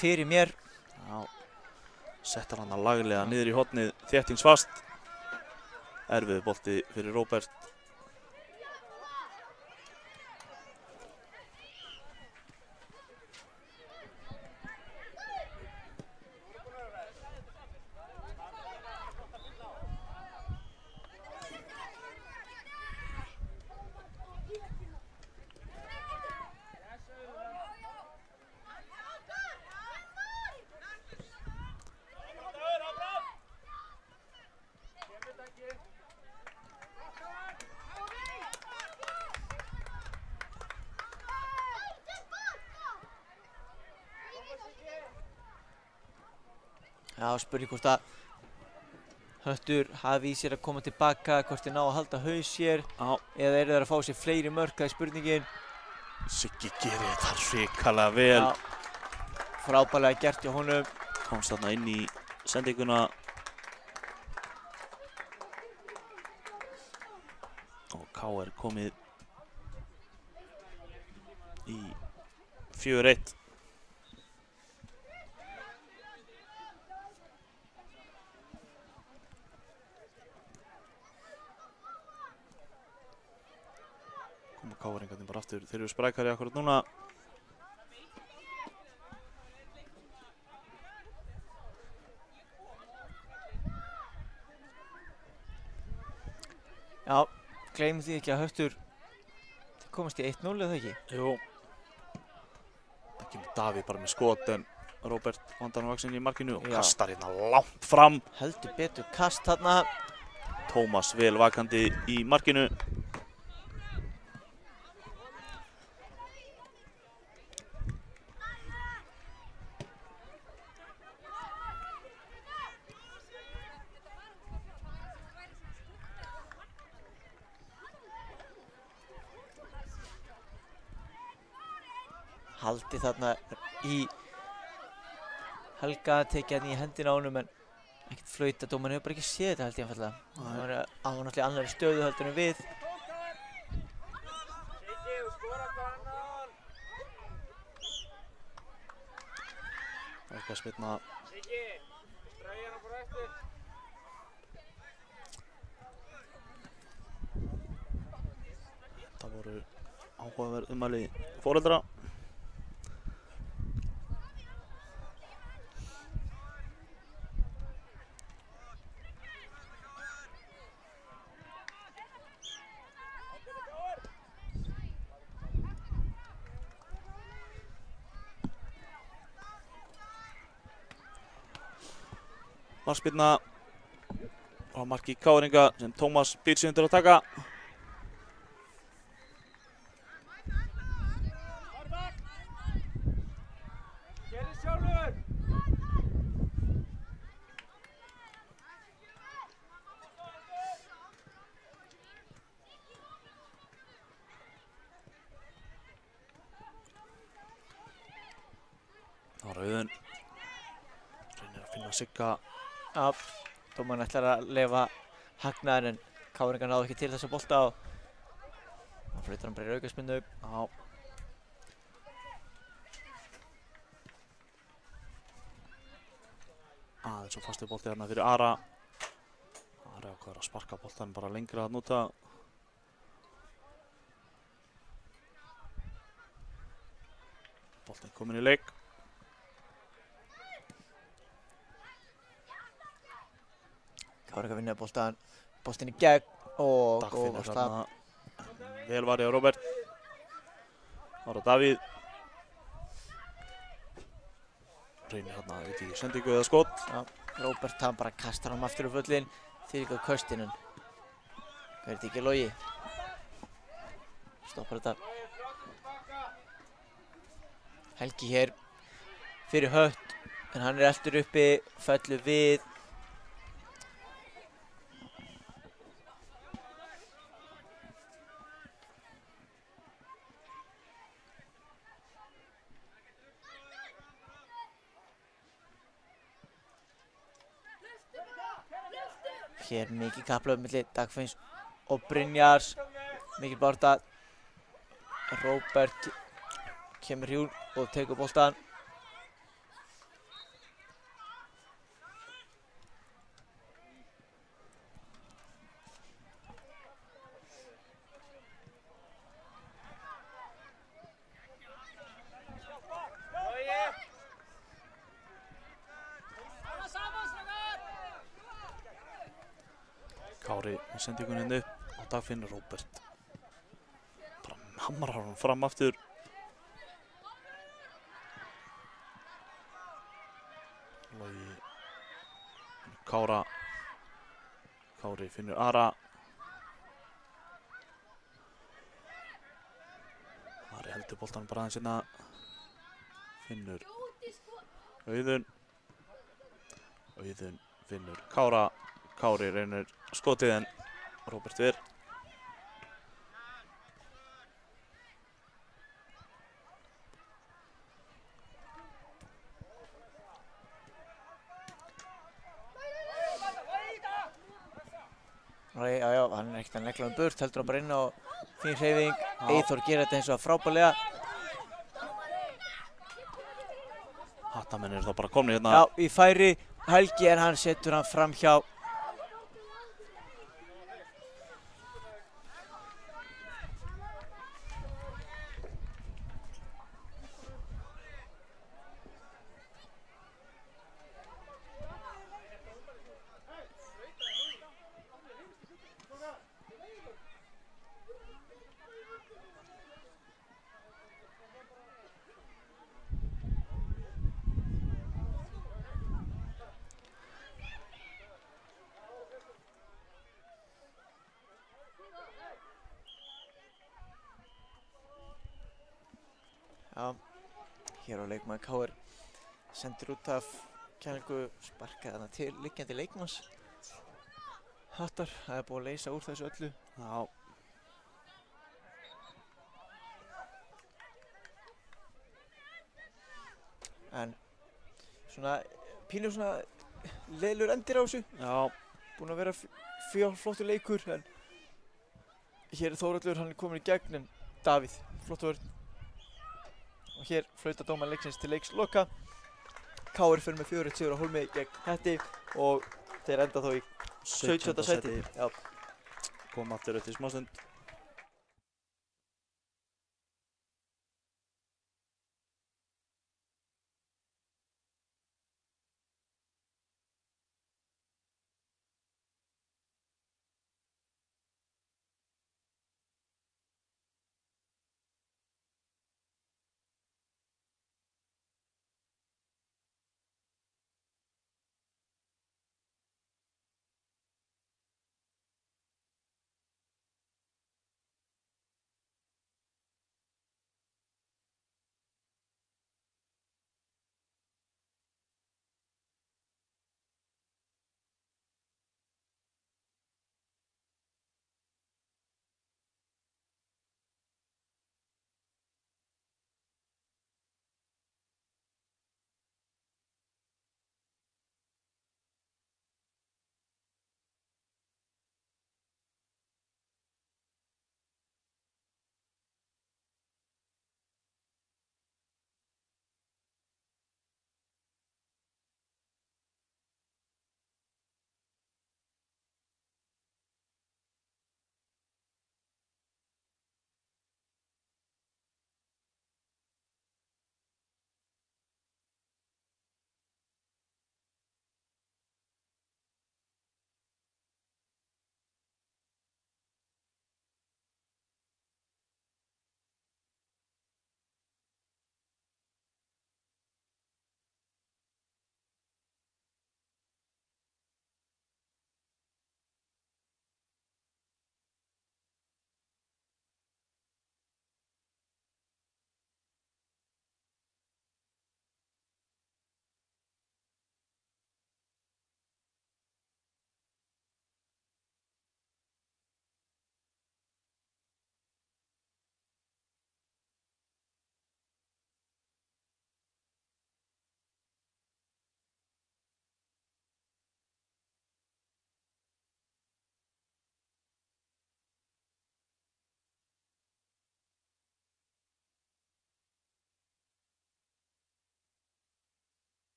fyrir mér. Já, settar hann að laglega niður í hornið, þéttingsfast. Erfiður bolti fyrir Róbert. Já, spurning hvort að Höttur hafi í sér að koma tilbaka, hvort þeir ná að halda haus sér. Já. Eða eru þeir að fá sér fleiri mörk, það er spurningin. Siggi gerir þetta hrikalega vel. Frábærlega gert hjá honum. Komst þarna inn í sendinguna. Og KR komið í 4-1. KR-ingarnir bara aftur, þeir eru sprækari akkurat núna. Já, gleymum því ekki að Höttur þeir komast í 1-0 eða ekki? Jú. Það kemur Davíð bara með skot en Róbert vandan vaxinn í markinu og kastar hérna langt fram. Heldur betur kast þarna. Tómas vel vakandi í markinu. Haldi þarna í Helga, tekið hann í hendina á honum en ekkert flauta, dómarinn hefur bara ekki séð þetta held ég einfallega. Það var náttúrulega annarri stöðu heldur en við. Eitthvað spilna. Það voru áhugaverð ummæli foreldra. Markspyrna á marki KR-inga sem Tómas býr sig undir að taka. Það var Auðun. Reynir að finna Sigga. Já, dómarinn ætlar að leyfa hagnaðinn en KR-ingar náðu ekki til þessa bolta og þá flautar hann bara í aukaspyrnu. Já. Aðeins og fastur bolti hérna fyrir Ara. Ari ákveður að sparka boltan bara lengra að núta. Boltin kominn í leik. KR-ingar vinna boltinn í gegn og Dagfinnur góð slap. Vel varði á Róbert. Ára Davíð. Reynir hérna út í sendingu eða skot. Já, Róbert hann bara kastar hann aftur úr völlinn fyrir ykkur köstinn en hvað er þetta ekki Logi? Stoppar þetta. Helgi hér fyrir Hött en hann er eldur uppi, fellur við. hér mikið kapphlaup milli Dagfinns og Brynjars. Mikil baráttu. Róbert kemur hjún og tekur boltan. Kári með sendingunni inn upp og Dagfinn Róbert bara hamrar hann fram aftur. Logi Kára. Kári finnur Ara. Ari heldur boltanum bara aðeins hérna. Finnur Auðun. Auðun finnur Kára. Kári reynir skotið en Róbert ver. Já, hann ekkert að negla burt, heldur hann bara inn á fín hreyfing. Eyþór gerir þetta eins og frábærlega. Hattamenn eru þá bara komnir hérna. Já, í færi Helgi en hann setur hann fram hjá. Já, hér á leikmaður KR sendir út af kælingu, sparkaði hana til liggjandi leikmanns. Hattar, það búið að leysa úr þessu öllu. Já. En svona, pínu svona leiðilegur endir á þessu. Já. Búinn að vera flottur leikur, en hér er Þórhallur, hann er komin í gegn, en Davíð, flott vörn. Og hér flautar dómari leiksins til leiksloka. KR fyrir með 4-1 sigur á Hólmi gegn Hetti og þeir enda þó í 17. sæti. Já. Kom aftur eftir smástund.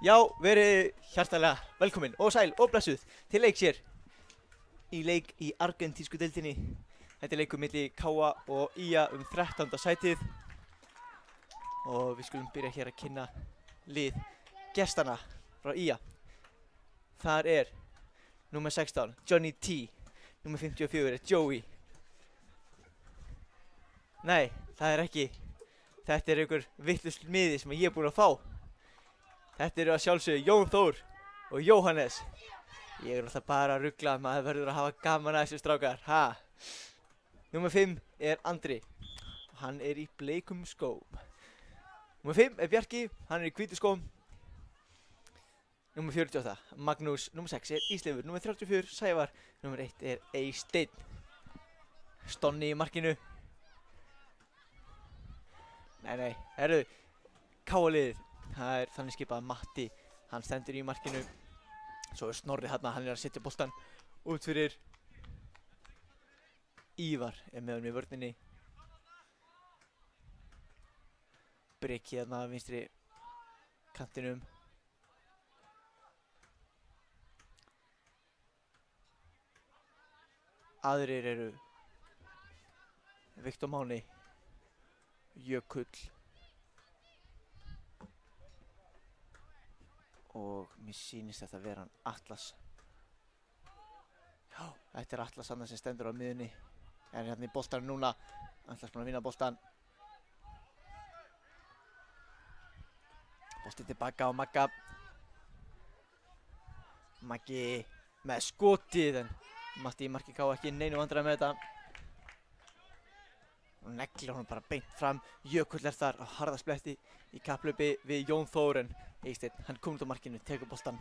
Já, verið hjartalega velkomin og sæl og blessuð til leiks hér í leik í argentísku deildinni. Þetta er leikur milli KA og IA 13. sætið og við skulum byrja hér að kynna lið gestana frá IA. Þar er númer 16, Johnny T, númer 54 er Joey. Nei, það er ekki. Þetta er einhver vitlaus miði sem ég er búinn að fá. Þetta eru að sjálfsögðu Jón Þór og Jóhannes. Ég er alltaf bara að rugla, maður verður að hafa gaman að þessu strákar, ha? Númer 5 er Andri. Hann er í bleikum skóm. Númer 5 er Bjarki, hann er í hvítu skóm. Númer 48, Magnús. Númer 6 er Ísleifur. Númer 34, Sævar. Númer 1 er Eysteinn. Stonni í markinu. Nei, herru, K-liðið. Það er þannig skipað Matti, hann stendur í markinu. Svo er Snorri hann er að setja boltan út fyrir. Ívar er með hann í vörninni. Breki hérna að vinstri kantinum. Aðrir eru Viktor Máni, Jökull og mér sýnist þetta að vera hann Atlas. Já, þetta er Atlas hann sem stendur á miðunni. Er hérna í boltanum núna. Atlas búinn að vinna boltan. Boltinn tilbaka á Magga. Maggi með skotið en Matti í marki ká ekki neinu vandræði með þetta. Og neglir honum bara beint fram. Jökull er þar á harðaspletti í kapplaupi við Jón Þór en Eysteinn, hann kom út á markinu, tekur boltan.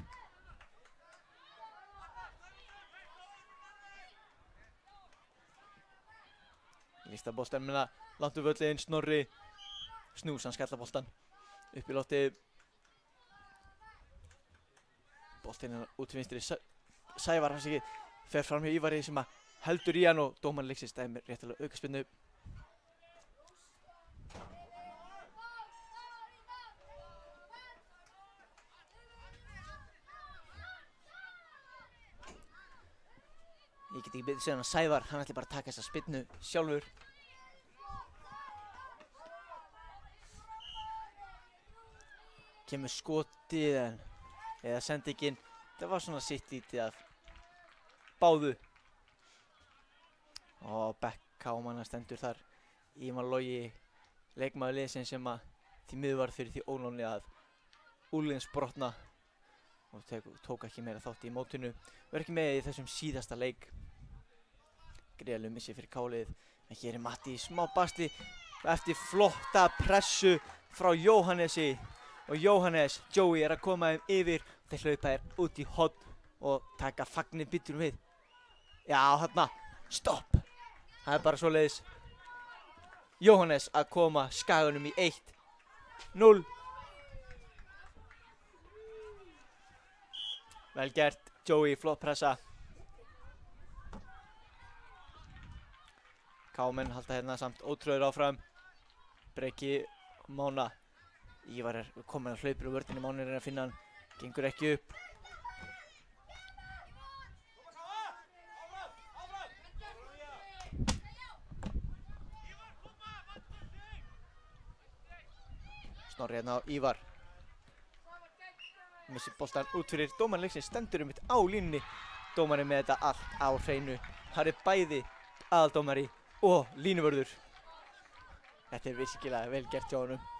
Lista boltan minna, langt úr völlin, Snorri. Snús, hann skallar boltan upp í loftið. Boltinn er út til vinstri. Sævar hans ekki fer fram hjá Ívari sem að heldur í hann og dómarinn leiksins dæmir réttilega aukaspyrnu. Ég get ekki betur séð hann að Sævar, hann ætli bara að taka þessa spyrnu sjálfur. Kemur skotið en eða sendingin. Það var svona sitt lítið af báðu. Og Beck-kámanna stendur þar. Ívar Logi, leikmaður liðsins sem að því miður varð fyrir því óláni að úliðinsbrotna og tók ekki meira þátt í mótinu. Verður ekki með í þessum síðasta leik. Gríðarlegur missi fyrir K-liðið. En hér er Matti í smá basli eftir flotta pressu frá Jóhannesi. Og Jóhannes, Joey er að koma þeim yfir. Þeir hlaupa þér út í horn og taka fagnir byttunum við. Já, þarna, stopp. Það er bara svoleiðis. Jóhannes að koma Skaganum í 1-0. Vel gert, Joey, flott pressa. Kámenn halda hérna samt ótrúður áfram. Breki Mána. Ívar er komin að hlaupir úr vörninni, Máni er að finna hann. Gengur ekki upp. Snorri hérna á Ívar. Missir boltan út fyrir dómarinn leiksins, stendur mitt á línunni. Dómarinn með þetta allt á hreinu. Það er bæði aðaldómari og línuvörður. Þetta er virkilega vel gert hjá honum.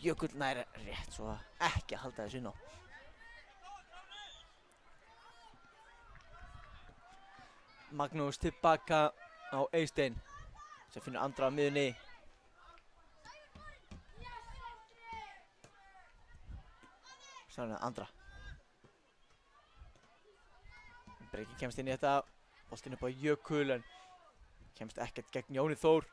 Jökull nær rétt svo að ekki að halda þessu inn á. Magnús tilbaka á Eysteinn sem finnur Andra á miðunni. Svona Andra. Breki kemst inn í þetta. Boltinn upp á Jökull en kemst ekkert gegn Jóni Þór.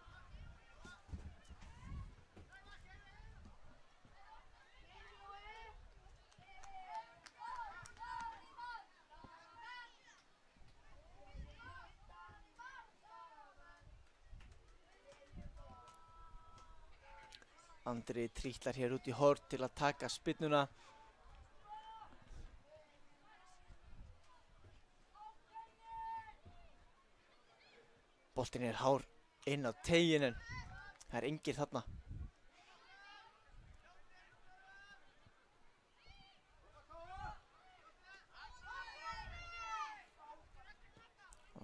Andri trítlar hér út í horn til að taka spyrnuna. Boltinn er hár inn á teiginn en það er engir þarna.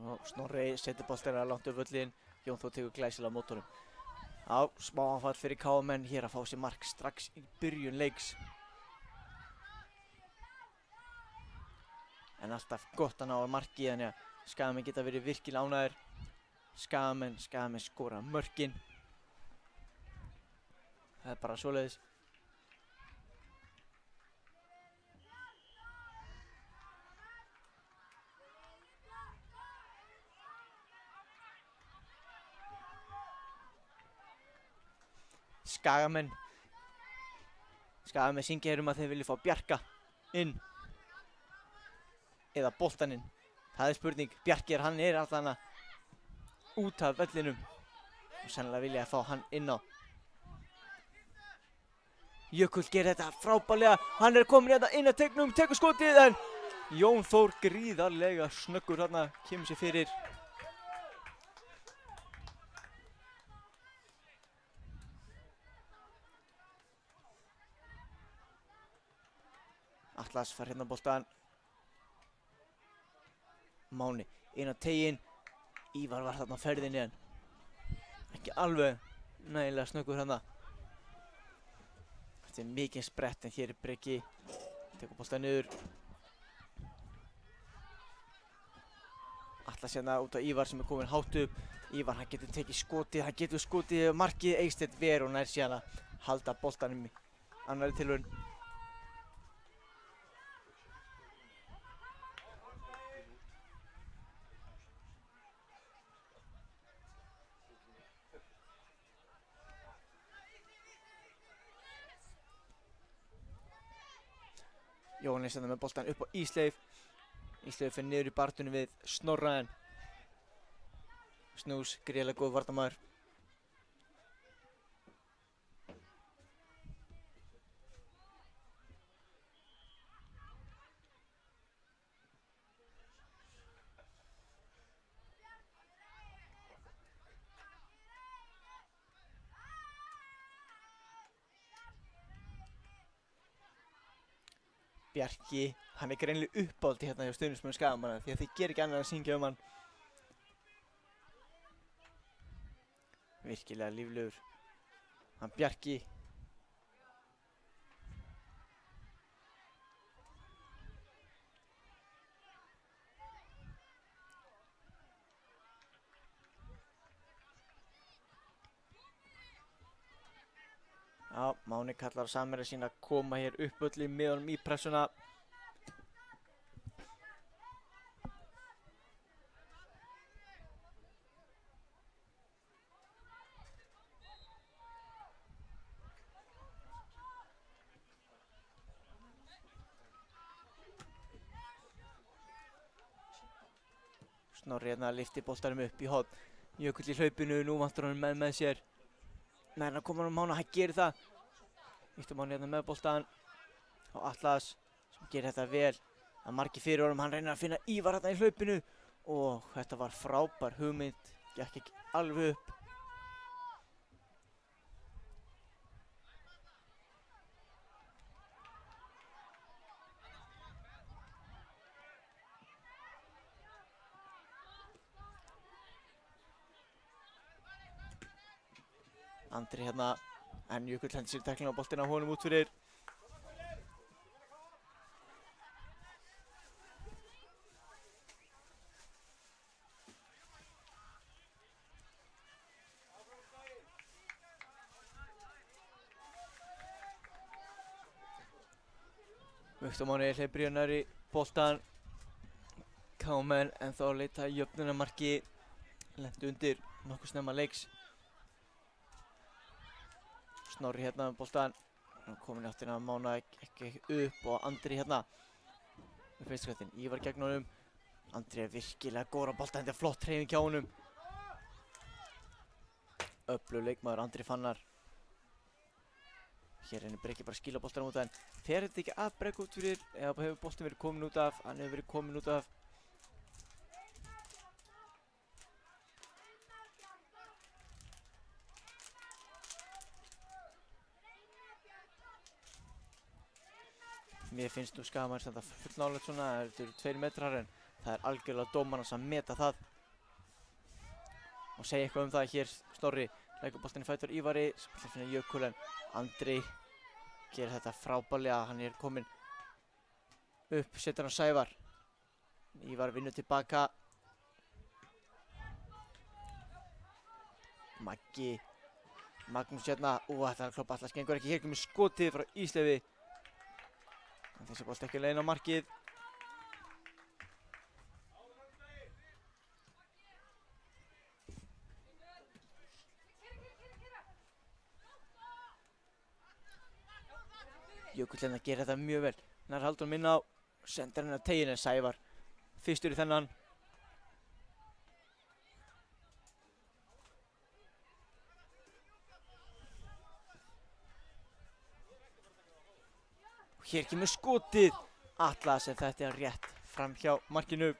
Og Snorri setur boltinn langt upp völlinn. Jón Þór tekur glæsilega á mót honum. Já, smá anfall fyrir KM hér að fá sér mark strax í byrjun leiks. En alltaf gott að ná að marki, þannig að Skagamenn geta verið virkilega ánægðir. Skagamenn skora mörkin. Það er bara svoleiðis. Skagamenn syngja hér að þeir vilja fá Bjarka inn eða boltann inn. Það er spurning. Bjarki hann er allan út af vellinum og sennilega vilja að fá hann inn á. Jökull gerir þetta frábærlega. Hann er komin hérna inn að tegnum, tekur skotið en Jón Þór gríðarlega snöggur hérna, kemur sér fyrir. Atlas fær hérna boltan. Máni inn á teiginn. Ívar var þarna á ferðinni en ekki alveg nægilega snöggur hérna. Þetta er mikið sprett en hér er Breki. Tekur boltan niður. Atlas hérna út á Ívar sem er komin hátt upp. Ívar hann getur tekið skotið, hann getur skotið markið. Eysteinn ver og nær síðan að halda boltanum í annarri tilraun. Jóhannes með boltan upp á Ísleif. Ísleif fer niður í bartunni við Snorra en Snús, gríðarlega góð varnarmaður. Bjarki, hann er greinilega uppáldi hérna hjá stuðningsmönnum Skagamanna því að þið gerir ekki annað að syngja hann. Virkilega líflegur. Hann Bjarki. Já, Máni kallar á samherja sína að koma hér upp öllu með honum í pressuna. Snorri hérna lyfti boltanum upp í horn. Jökull í hlaupinu, nú vantar hann með sér. Nei, hann komur Mána, hann gerir það. Viktor Máni hérna með boltan. Og Atlas sem gerir þetta vel. Það er margir fyrir honum, hann reynir að finna Ívar hérna í hlaupinu. Og þetta var frábær hugmynd, gekk ekki alveg upp. Andri hérna, en Jökull hendi sér tækling á boltina á honum út fyrir. Viktor Máni hleypur hérna í boltan. KM en þá leita jöfnunarmarki. Lentu undir nokkuð snemma leiks. Snorri hérna með boltan. Komin í áttina að Mána ekki upp og Andri hérna með fyrstskvættin. Ívar gegn honum. Andri er virkilega góður á boltan, þetta er flott hreyfing hjá honum. Öflugur leikmaður Andri Fannar. Hér reynir Breki bara að skila boltanum út af en fer þetta ekki að Breki út fyrir eða hefur boltin verið komin út af, hann hefur verið komin út af. Mér finnst nú Skagamaður standa fullnálega svona, þetta eru 2 metrar en það er algjörlega dómarans að meta það. Og segja eitthvað um það hér, Snorri leggur boltann í fætur Ívari, sem ætlar að finna Jökul en Andri gerir þetta frábærlega, hann er kominn upp, setur hann Sævar. Ívar vinnur tilbaka. Maggi, Magnús hérna, þetta er að kloppa alltaf skengur ekki, hér kemur skotið frá Ísleifi. Þessi bolt ekki leiðin á markið. Jökull hérna gerir þetta mjög vel. Nær haldur hann minna á, sendir hann að teginu Sævar. Fyrstur í þennan. Hér kemur skotið Atlas en þetta er rétt fram hjá markinu.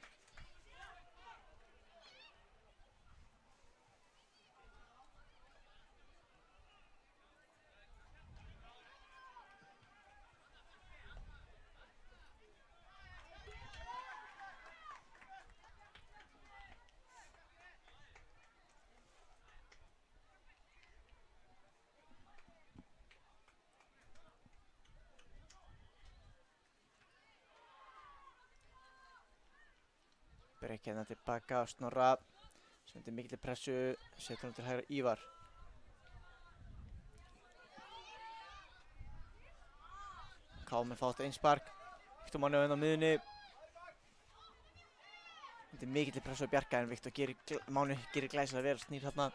Breki hérna tilbaka á Snorra, sendir mikilli pressu, setur hann til hægra Ívar. Kámi fátt einspark, Viktor Máni á henn á miðunni. Sendir mikilli pressu á Bjarka en Viktor Máni gerir glæsilega vel, snýr hérna.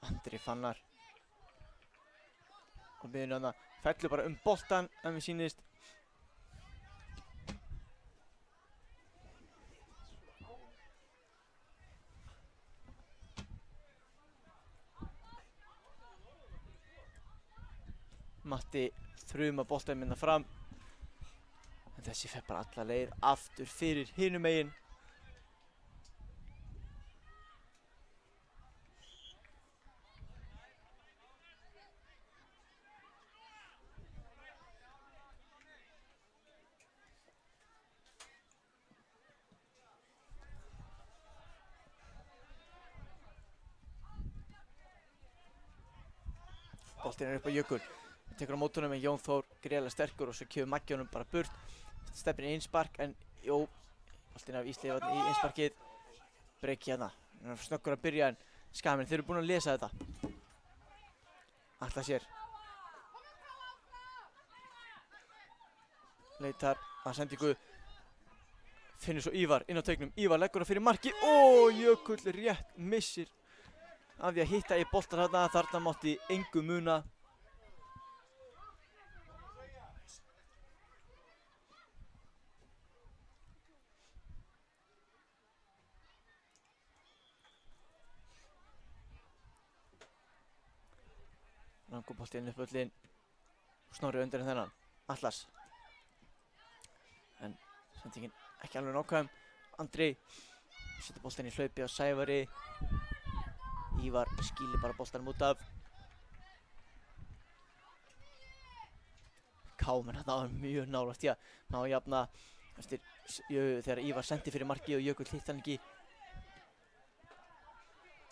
Andri Fannar. Og miðunni hana fellur bara boltan ef mér sýnist. Matti þruma boltan minna fram. En þessi fer bara alla leið aftur fyrir hinum megin. Boltinn er upp á Jökul. Tekur á móti honum en Jón Þór greiðlega sterkur og svo kemur Maggi honum bara burt. Stefnir í einspark en jú, boltinn af Ísleifi í einsparkið. Breki hérna. Hann er snöggur að byrja en Skagamenn, þeir eru búin að lesa þetta. Atlas sér. Leitar að sendingu. Finnur svo Ívar inn á teignum. Ívar leggur það fyrir marki. Jökull rétt missir af því að hitta í boltan þarna mátti engu muna. Langur bolti inn upp völlinn. Snorri undir en þennan. Atlas. En sendingin ekki alveg nákvæm. Andri setur boltinn í hlaupi á Sævari. Ívar skýlir bara boltanum út af. Kámen hann var mjög nálægt í að ná að jafna eftir þegar Ívar sendi fyrir markið og Jökull hitt hann ekki.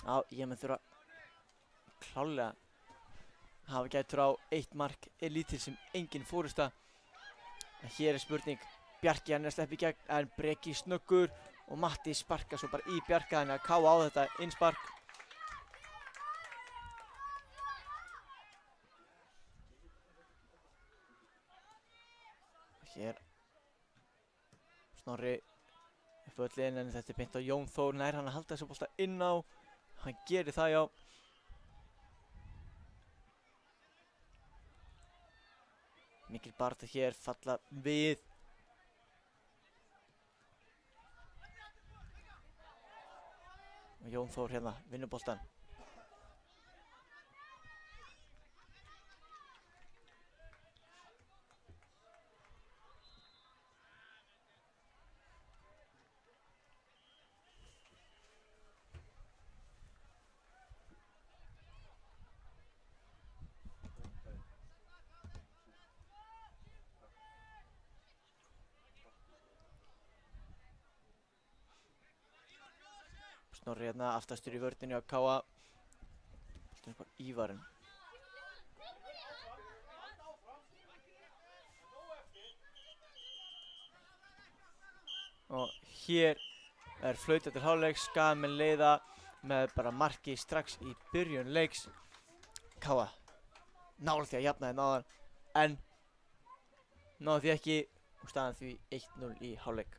Já, ég mun þurfa klálega hafa gætur á 1 mark er lítið sem engin fórusta. En hér er spurning, Bjarki hann er að sleppa í gegn en Breki snöggur og Matti sparkar svo bara í Bjarka þannig að Káa á þetta innspark. Hér Snorri upp völlinn en þetta er beint á Jón Þór, nær hann að halda þessu bolta inn á. Hann gerir það, já. Mikil barða hér, falla við. Og Jón Þór hérna, vinnur boltan. Snorri hérna aftastur í vörninni á Káa. Boltinn upp á Ívarinn. Og hér flautað til hálfleiks, Skagamenn leiða með bara marki strax í byrjun leiks. Káa nálægt því að jafna þeim áðan, en náði því ekki og staðan því 1-0 í hálfleik.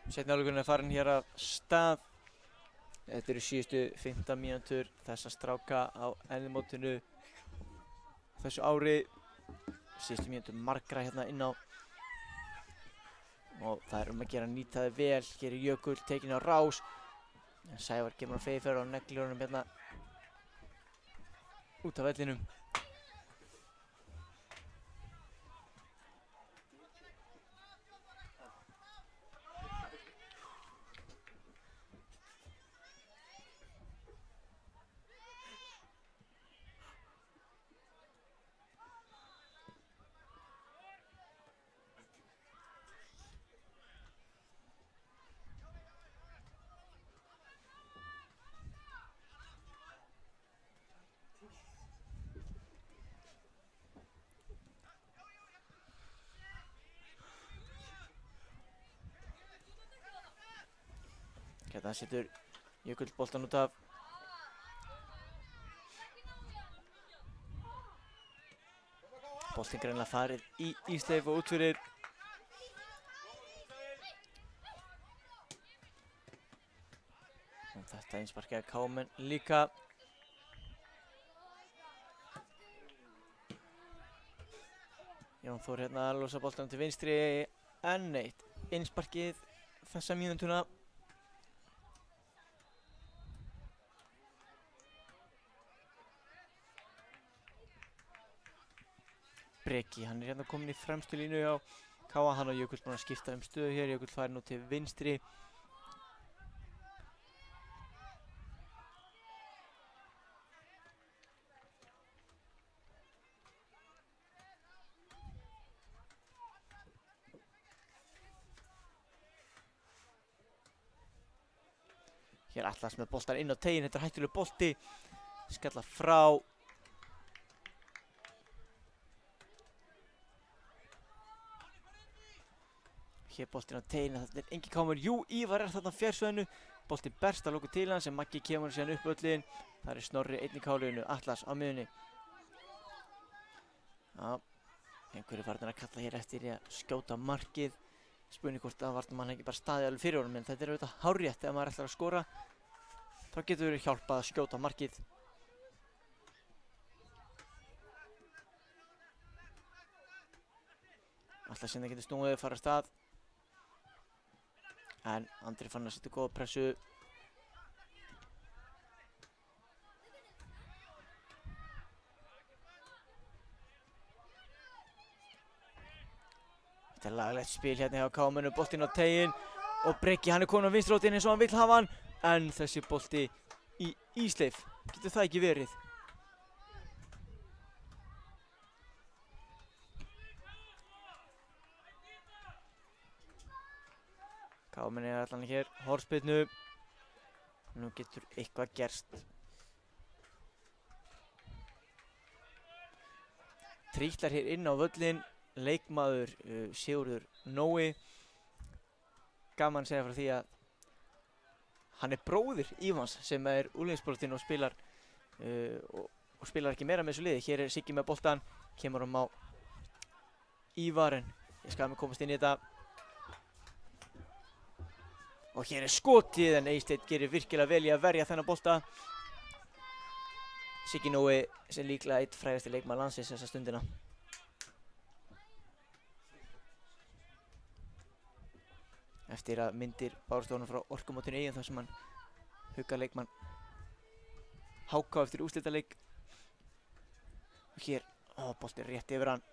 Seinni hálfleikurinn farin hér af stað. Þetta eru síðustu 15 mínútur þessa stráka á ennimótinu þessu ári. Síðustu mínútur margra hérna inn á. Og það er að gera nýta þið vel. Hér er Jökull tekinn á rás. Sævar kemur á feifer og neglir honum hérna út af vellinum. Hérna setur Jökull boltan út af. Boltinn greinilega farið í Ísleif og út fyrir. Og þetta einsparkaði Káamenn líka. Jón Þór hérna að losa boltanum til vinstri. En eitt einsparkið þessa mínútuna. Breki, hann er hérna komin í fremstu línu á Káa, hann og Jökull búin að skipta stöðu hér. Jökull fær nú til vinstri. Hér Atlas með boltan inn á teginn, þetta er hættulegur bolti. Skalla frá. Hér boltinn á teginu, þetta er engin kámur. Jú, Ívar er þarna fjársvæðinu. Boltinn berst að loku til hans en Maggi kemur síðan upp völlin. Það er Snorri einn í kálinu, Atlas á miðunni. Já, einhverju farnir að kalla hér eftir í að skjóta markið. Spurning hvort að varnarmann ekki bara staðið alveg fyrir honum, en þetta er auðvitað hárrétt ef maður ætlar að skora. Þá getur verið hjálpað að skjóta markið. Atlas sinna getur snúið, fara af stað. En Andri fann að setja góða pressu. Þetta er laglegt spil hérna hjá KM, boltinn á teginn og Breki, hann er komin á vinstrótinn eins og hann vill hafa hann, en þessi bolti í Ísleif, getur það ekki verið? KM er allan hér, hornspyrnu, nú getur eitthvað gerst. Trítlar hér inn á völlin, leikmaður Sigurður Nói. Gaman að segja frá því að hann er bróðir Ívans sem er úrlingsbrotinn og spilar ekki meira með þessu liði. Hér er Siggi með boltan, kemur á Ívar, en ég skal með komast inn í þetta. Og hér er skotið, en Eysteinn gerir virkilega vel í að verja þennan bolta. Siggi Nói sem líklega einn frægasti leikmaður landsins þessa stundina. Eftir að myndir bárust honum frá Orkumótinu Eyjum þar sem hann huggar leikmann HK eftir úrslitaleik. Og hér, bolti rétt yfir hann.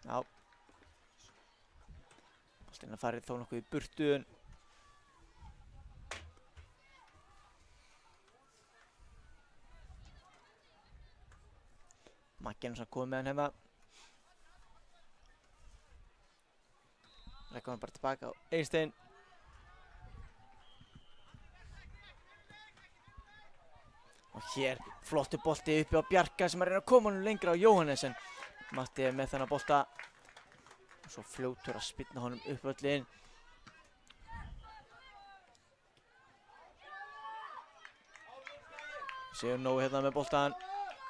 Já. Boltinn farið þó nokkuð í burtu. Maggi er komið með hann hérna. Leggur hann bara tilbaka á Eysteinn. Og hér flottur bolti uppi á Bjarka sem er að reyna að koma honum lengra á Jóhannes, en Matti er með þennan bolta. Og svo fljótur að spyrna honum upp völlin. Sigur Nói hérna með boltan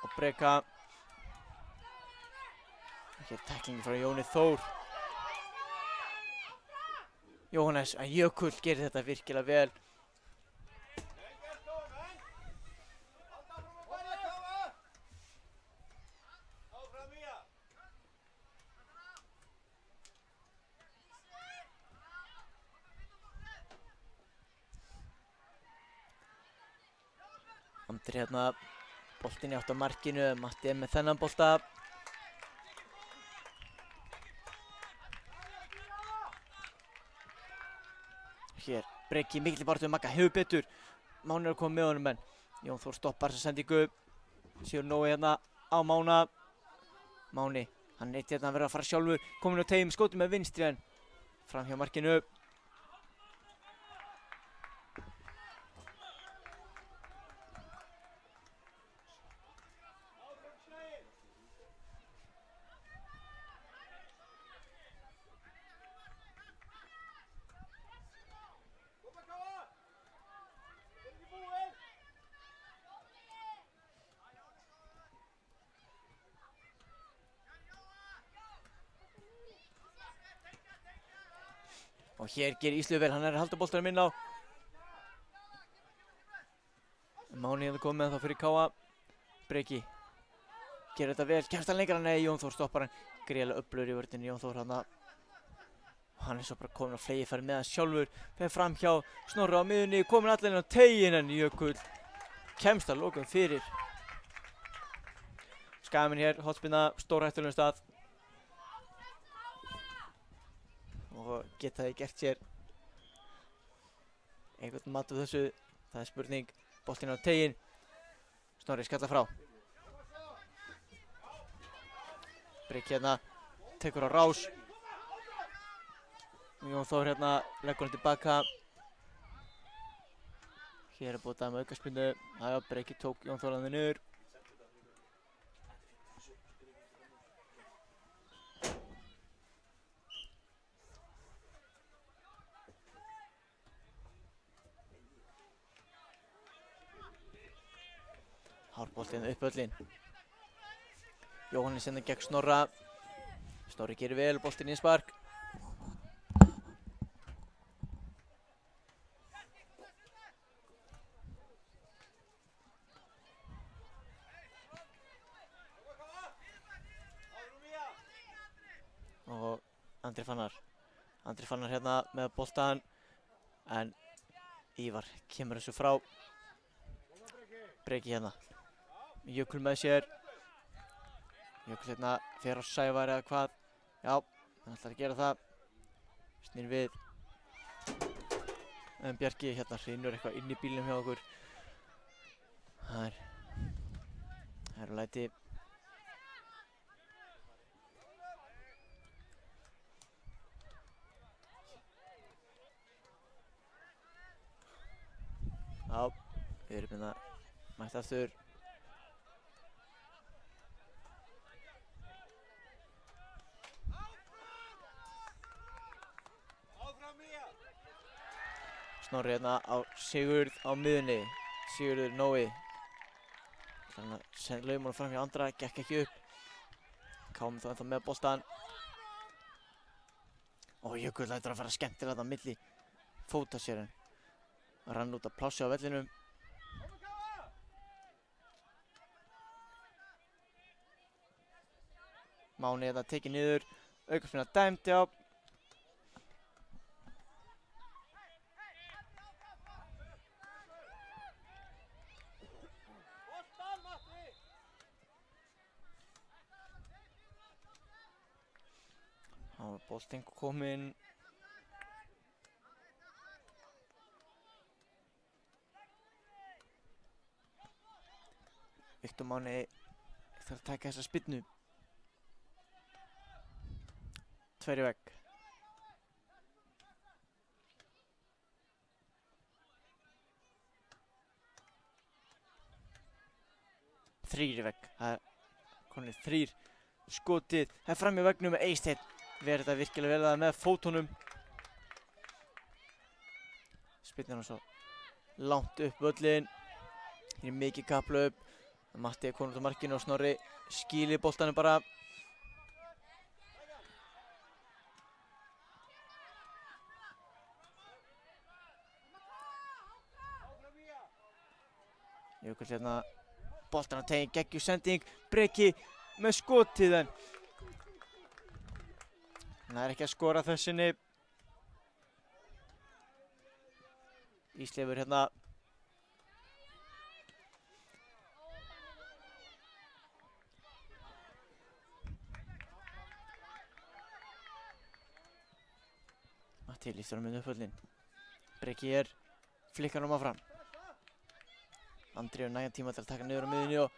og Breka. Hér tæklingi frá Jóni Þór. Jóhannes að Jökull gerir þetta virkilega vel. Andri hérna boltinn í átt á markinu, Matti er með þennan bolta. Hér, Breki mikil í baráttu við Magga, hefur betur. Máni er að koma með honum, en Jón Þór stoppar þessa sendingu. Sigur Nói hérna á Mána. Máni, hann eitt hérna að vera að fara sjálfur. Komin á tegjum, skotið með vinstri, en fram hjá markinu. Og hér gerir Ísleif vel, hann er að halda boltanum inn á. Máni hefur komið með þá fyrir Káa. Breki gerir þetta vel, kemst hann lengra? Nei, Jón Þór stoppar hann. Gríðarlega öflugur í vörðinni Jón Þór hann. Hann er svo bara komin á fleyifæri með hann sjálfur. Fer fram hjá Snorra á miðunni, komin allir inn á teginn, en Jökull kemst að lokum fyrir. Skagamenn hér, hornspyrna, stórhættulegum stað. Og geta þið gert sér einhvern mat úr þessu, það er spurning. Boltinn á teginn, Snorri skallar frá. Breki hérna, tekur á rás. Jón Þór hérna, leggur hann tilbaka. Hér er búið að dæma aukaspyrnu. Hæja, Breki tók Jón Þorlandi niður. Hárboltinn upp völlinn. Jóhannes senda gegn Snorra. Snorri gerir vel, boltinn í spark. Og Andri Fannar hérna með boltan. En Ívar kemur þessu frá. Breki hérna. Jökul með sér. Jökul hérna fer á Sævar eða hvað. Já, hann ætlar að gera það. Snýr við. En Bjarki hérna hrynur eitthvað inn í bílnum hjá okkur. Það er læti. Já, við erum hérna mætt aftur. Snorri hérna á Sigurð á miðunni. Sigurður Nói. Þannig að senda laumónu fram hjá Andra, gekk ekki upp. Káum þá ennþá með boltan. Og Jökull lætur að fara skemmtilega á milli fóta sér en rann út að plássi á vellinum. Máni þetta tekið niður. Aukaspyrna dæmd, já. Það var boltinn kominn. Viktor Máni þarf að taka þessa spyrnu. Tveir í vegg. Þrír í vegg. Það er konið þrír. Skotið. Það er fram í veggnum með Eysteinn. Verður þetta virkilega vel að með fótunum. Spyrnan og svo langt upp völlin. Það er mikið kapphlaup. Matti er konur út á markinu og Snorri skýlir boltanum bara. Jökull hérna boltan að tegja geggjur sending. Breki með skotið en hann er ekki að skora þessinni. Ísleifur hérna. Matti líftur á myndu uppvöllin. Breki flikkar hann áfram. Andri hefur nægan tíma til að taka niður á miðunni og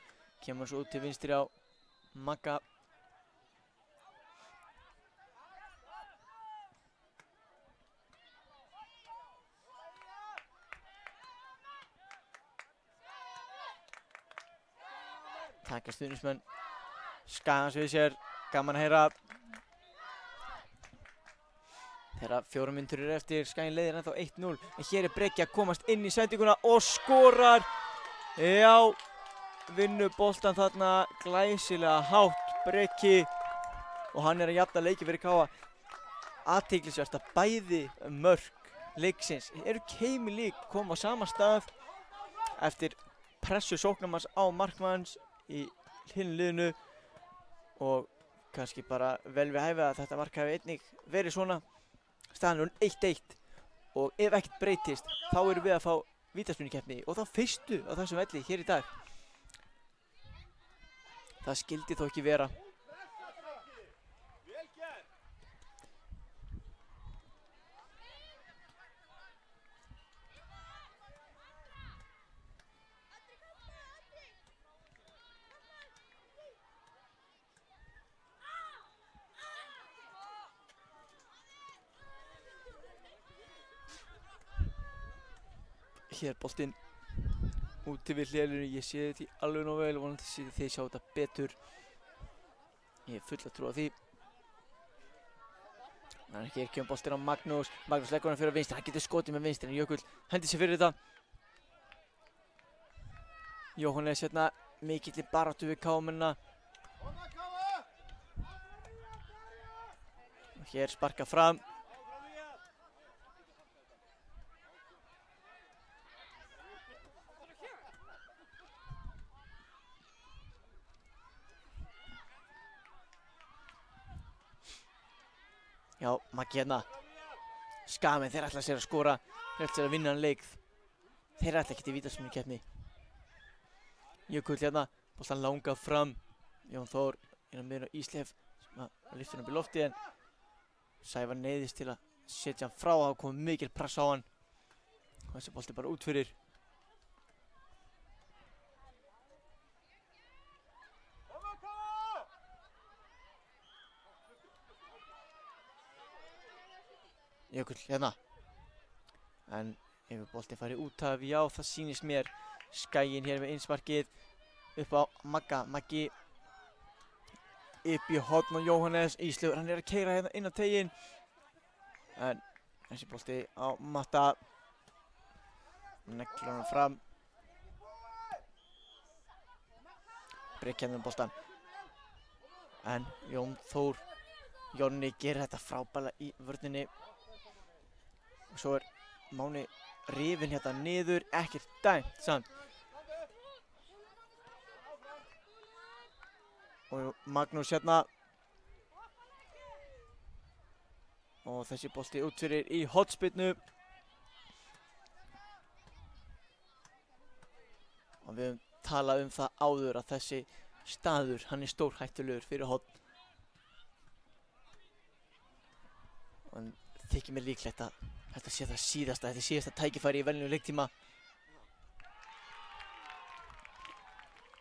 kemur svo út til vinstri á Magga. Taka stuðningsmenn Skagans við sér, gaman að heyra. Þeirra 4 mínútur eru eftir, Skaginn leiðir ennþá 1-0. En hér er Breki að komast inn í sendinguna og skorar. Já, vinnur boltan þarna glæsilega hátt Breki. Og hann er að jafna leiki fyrir KA. Athyglisvert að bæði mörk leiksins eru keimlík, koma á sama stað eftir pressu sóknarmanns á markmanns í hinu liðinu og kannski bara vel við hæfi að þetta mark hafi einnig verið svona. Staðan er 1-1 og ef ekkert breytist þá erum við að fá vítaspyrnukeppni og þá fyrstu á þessum velli hér í dag. Það skildi þó ekki vera. Hér boltinn úti við hlélinu. Ég sé þetta í alveg nóg vel, vonandi þið sjá þetta betur. Ég hef full að trúa því. En hér kemur boltinn á Magnús. Magnús leggur hann fyrir vinstri, hann getur skotið með vinstri en Jökull hendir sér fyrir þetta. Jóhannes hérna mikill í baráttu við KM-mennina. Og hér sparka fram. Já, Maggi hérna. Skagamenn, þeir ætla sér að skora. Þeir ætla sér að vinna hann leik. Þeir ætla ekkert í vítaspyrnukeppni. Jökull hérna, boltan langað fram. Jón Þór inn á miðjunni á Ísleif sem að lyfti hann upp í lofti en Sævar neyðist til að setja hann frá. Það kom mikil press á hann. Og þessi bolti bara út fyrir. Jökull hérna. En ef boltinn færi út af, já það sýnist mér. Skaginn hér með innsparkið upp á Magga. Maggi upp í horn á Jóhannes. Ísleifur, hann er að keyra hérna inn á teiginn. En þessi bolti á Matta. Neglir hann fram. Breki hérna með boltan. En Jón Þór. Jónni gerir þetta frábælega í vörninni. Og svo er Máni rifinn hérna niður, ekkert dæmt samt. Og Magnús hérna. Og þessi bolti út fyrir í hornspyrnu. Og við höfum talað um það áður að þessi staður, hann er stórhættulegur fyrir horn. Og þykir mér líklegt að þetta sé það síðasta, þetta er síðasta tækifæri í venjulegum leiktíma.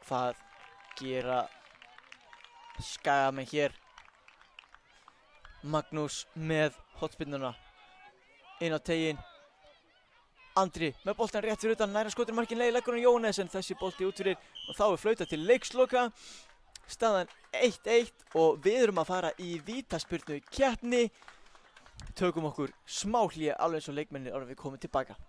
Hvað gera Skagamenn hér? Magnús með hornspyrnuna inn á teiginn. Andri með boltan rétt fyrir utan, næra skotur markinn leið leggur hann Jóhannes en þessi bolti út fyrir og þá er flautað til leiksloka. Staðan 1-1 og við erum að fara í vítaspyrnu keppni. Tökum okkur smá hlé alveg eins og leikmennir áður en við komum tilbaka.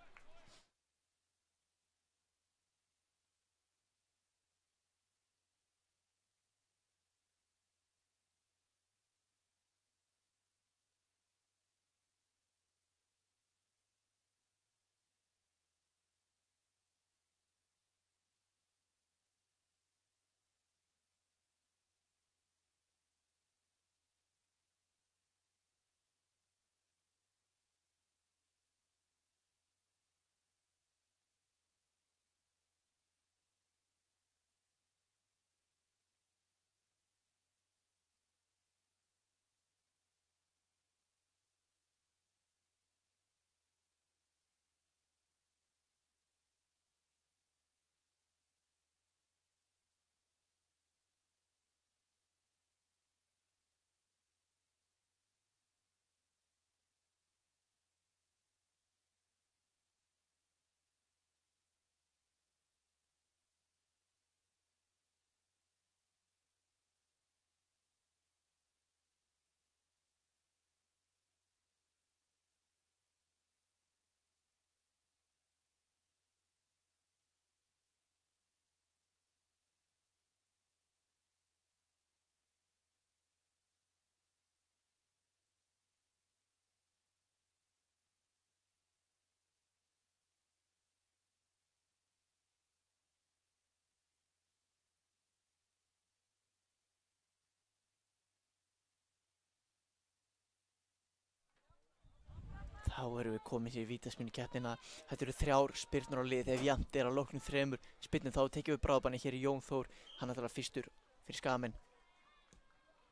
Þá erum við komin hér í vítaspyrnukeppnina. Þetta eru 3 spyrnur á lið. Ef jafnt er að loknum 3 spyrnum þá tekjum við bráðbanni hér í Jón Þór. Hann ætlar að fyrstur fyrir Skagamenn.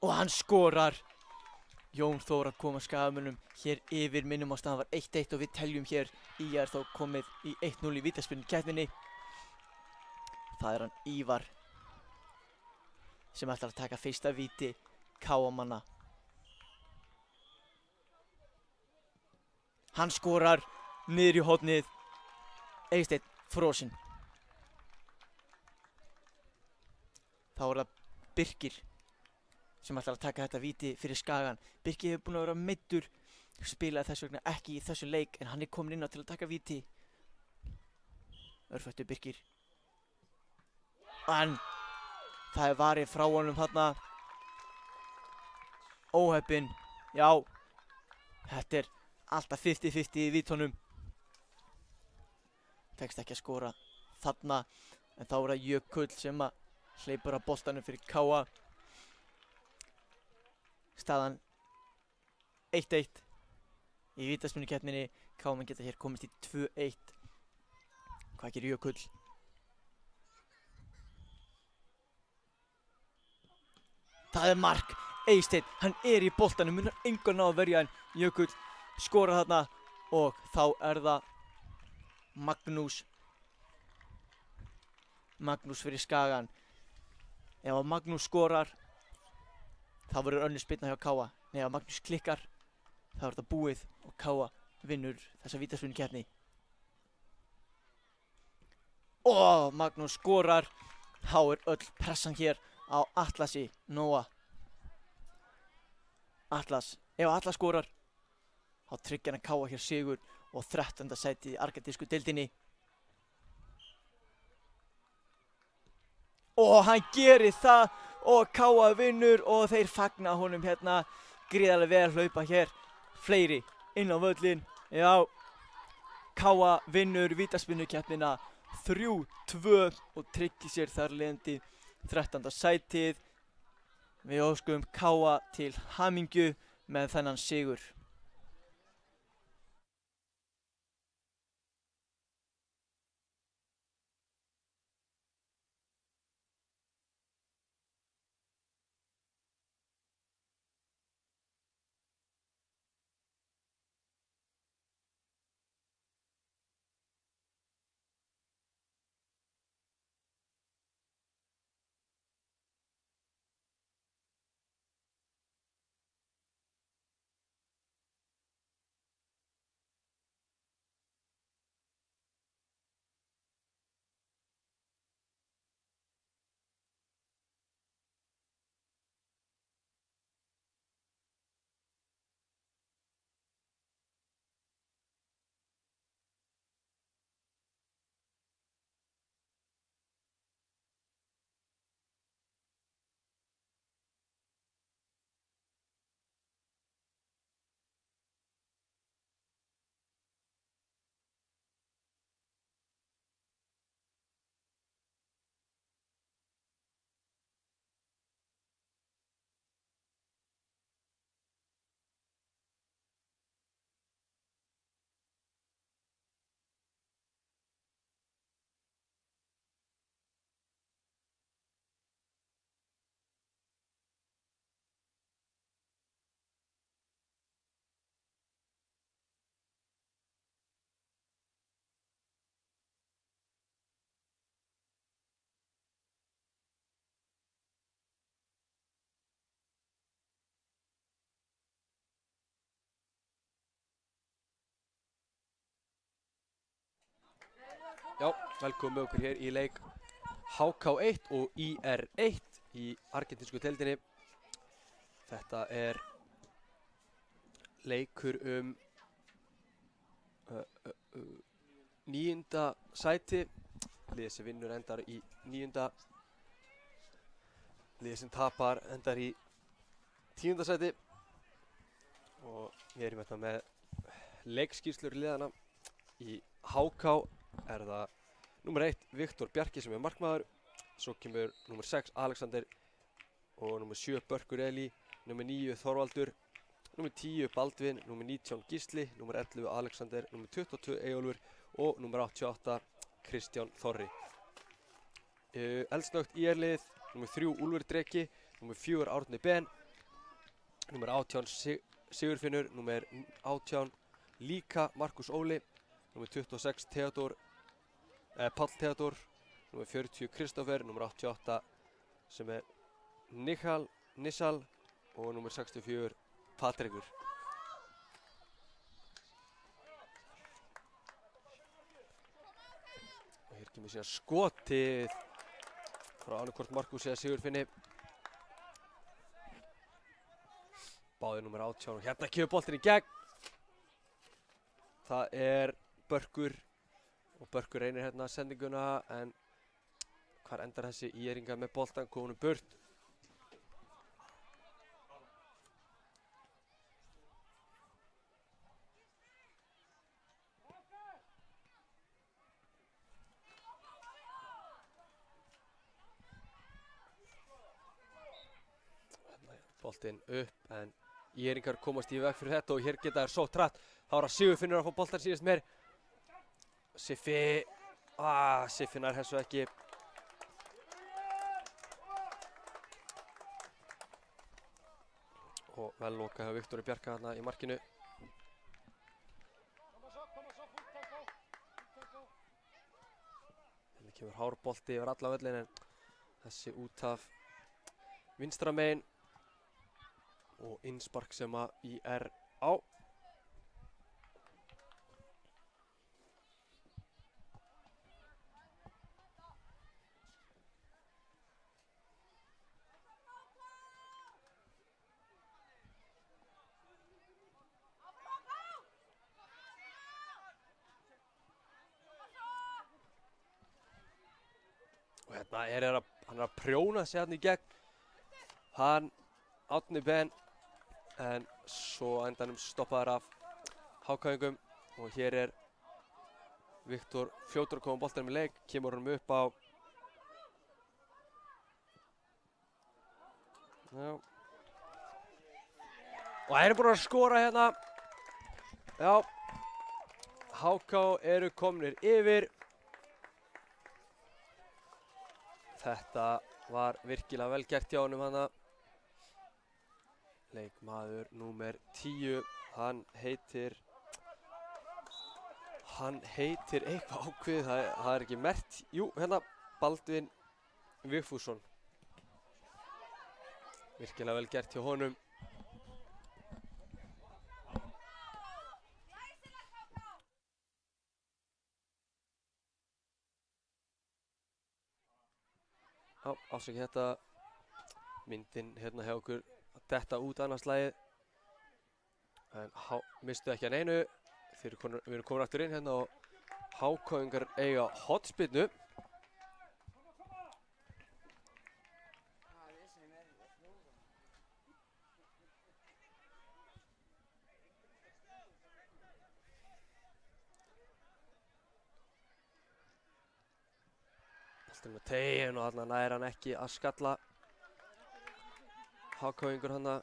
Og hann skorar! Jón Þór að koma Skagamönnum hér yfir, minnum á staðan var 1-1 og við teljum hér er þá komið í 1-0 í vítaspyrnukeppninni. Það er hann Ívar sem ætlar að taka fyrsta víti KM-manna. Hann skorar niður í hornið. Eysteinn frosinn. þá er það Birkir sem ætlar að taka þetta víti fyrir Skagan. Birkir hefur búinn að vera meiddur, spilaði þess vegna ekki í þessu leik en hann er komin inn á til að taka víti. Örfættur Birkir. En það er varið frá honum þarna. Óheppinn. Já, þetta er alltaf 50-50 í vítunum. Tekst ekki að skora þarna en þá er það Jökull sem að hleypur að boltanum fyrir Káa. Staðan 1-1 í vítaspyrnukeppninni. Káamenn geta hér komist í 2-1. Hvað gerir Jökull? Það er mark. Eysteinn, hann er í boltanum, munar engan ná að verja en Jökull skora þarna og þá er það Magnús fyrir Skagan. Ef að Magnús skorar þá verður önnur spyrna hjá Káa. Nei, ef Magnús klikkar þá er þetta búið og Káa vinnur þessa vítaspyrnukeppni. Og Magnús skorar. Þá er öll pressan hér á Atlasi Nóa. Atlas, ef Atlas skorar þá tryggja hann Káa hér sigur og 13. sæti í argentísku deildinni. Og hann gerir það og Káa vinnur og þeir fagna honum hérna gríðarlega vel. Hlaupa hér fleiri inn á völlin. Já, Káa vinnur vítaspyrnukeppnina 3-2 og tryggir sér þar leiðandi 13. sætið. Við óskum Káa til hamingju með þennan sigur. Já, velkomin með okkur hér í leik HK1 og IR1 í argentínsku deildinni. Þetta er leikur 9. sæti. Liðið sem vinnur endar í 9. Liðið sem tapar endar í 10. sæti. Og við erum hérna með leikskýrslur liðana. Í HK er það númer 1 Viktor Bjarki sem er markmaður, svo kemur númer 6 Alexander og númer 7 Börkur Eli, númer 9 Þorvaldur, númer 10 Baldvin, númer 19 Gísli, númer 11 Alexander, númer 22 Eyjólfur og númer 88 Kristján Þorri. Eldsnögt IR-lið, númer 3 Úlfur Dreki, númer 4 Árni Ben, númer 18 Sigurfinnur, númer 18 líka Markus Óli, númer 26 Páll Theodor, númer 40 Kristoffer, númer 88 sem er Nissal og númer 64 Patrikur. Og hér kemur síðan skotið frá annarkvort Markús eða Sigurfinni. Báðir númer 18 og hérna kemur boltinn í gegn. Það er Börkur og Börkur reynir hérna sendinguna en hvar endar þessi íringa með boltan, komin burt. Boltinn upp en íringar komast í veg fyrir þetta og hér geta þær sótt hratt. Þá er að Sigurfinnur að fá boltan síðast meir. Siffi, Siffi nær þessu ekki. Og vel lokað hjá Viktori Bjarka þarna í markinu. Hérna kemur hár bolti yfir alla völlin en þessi út af vinstra megin. Og innspark sem að IR á. Og hérna hann er að prjóna sig hérna í gegn. Hann, Árni Ben, en svo á endanum stoppaður af Hákavíngum og hér er Viktor fljótur að koma boltanum í leik, kemur honum upp á já. Og það er búin að skora hérna. Já, HK eru komnir yfir. Þetta var virkilega vel gert hjá honum hana. Leikmaður númer 10, hann heitir eitthvað ákveðið, það er ekki merkt, jú, hérna, Baldvin Vigfússon. Virkilega vel gert hjá honum. Já, ásækja þetta, myndin hérna hjá okkur. Detta út annars lagið en mistu ekki að neinu. Við erum komin aftur inn hérna og Hákavíingar eiga hornspyrnu. Boltinn með tegin og þarna nær hann ekki að skalla Hákavíingur hana.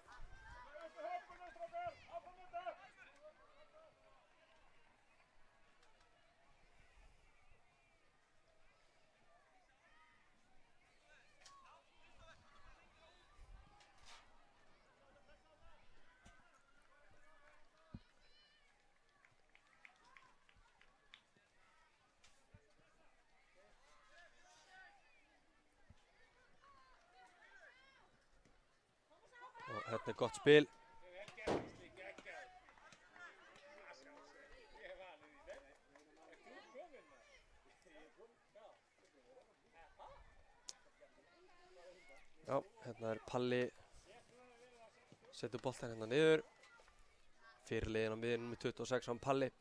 Hérna er gott spil. Já, hérna er Palli. Setur boltan hérna niður. Fyrirliðin á miðjunum með 26 á Palli.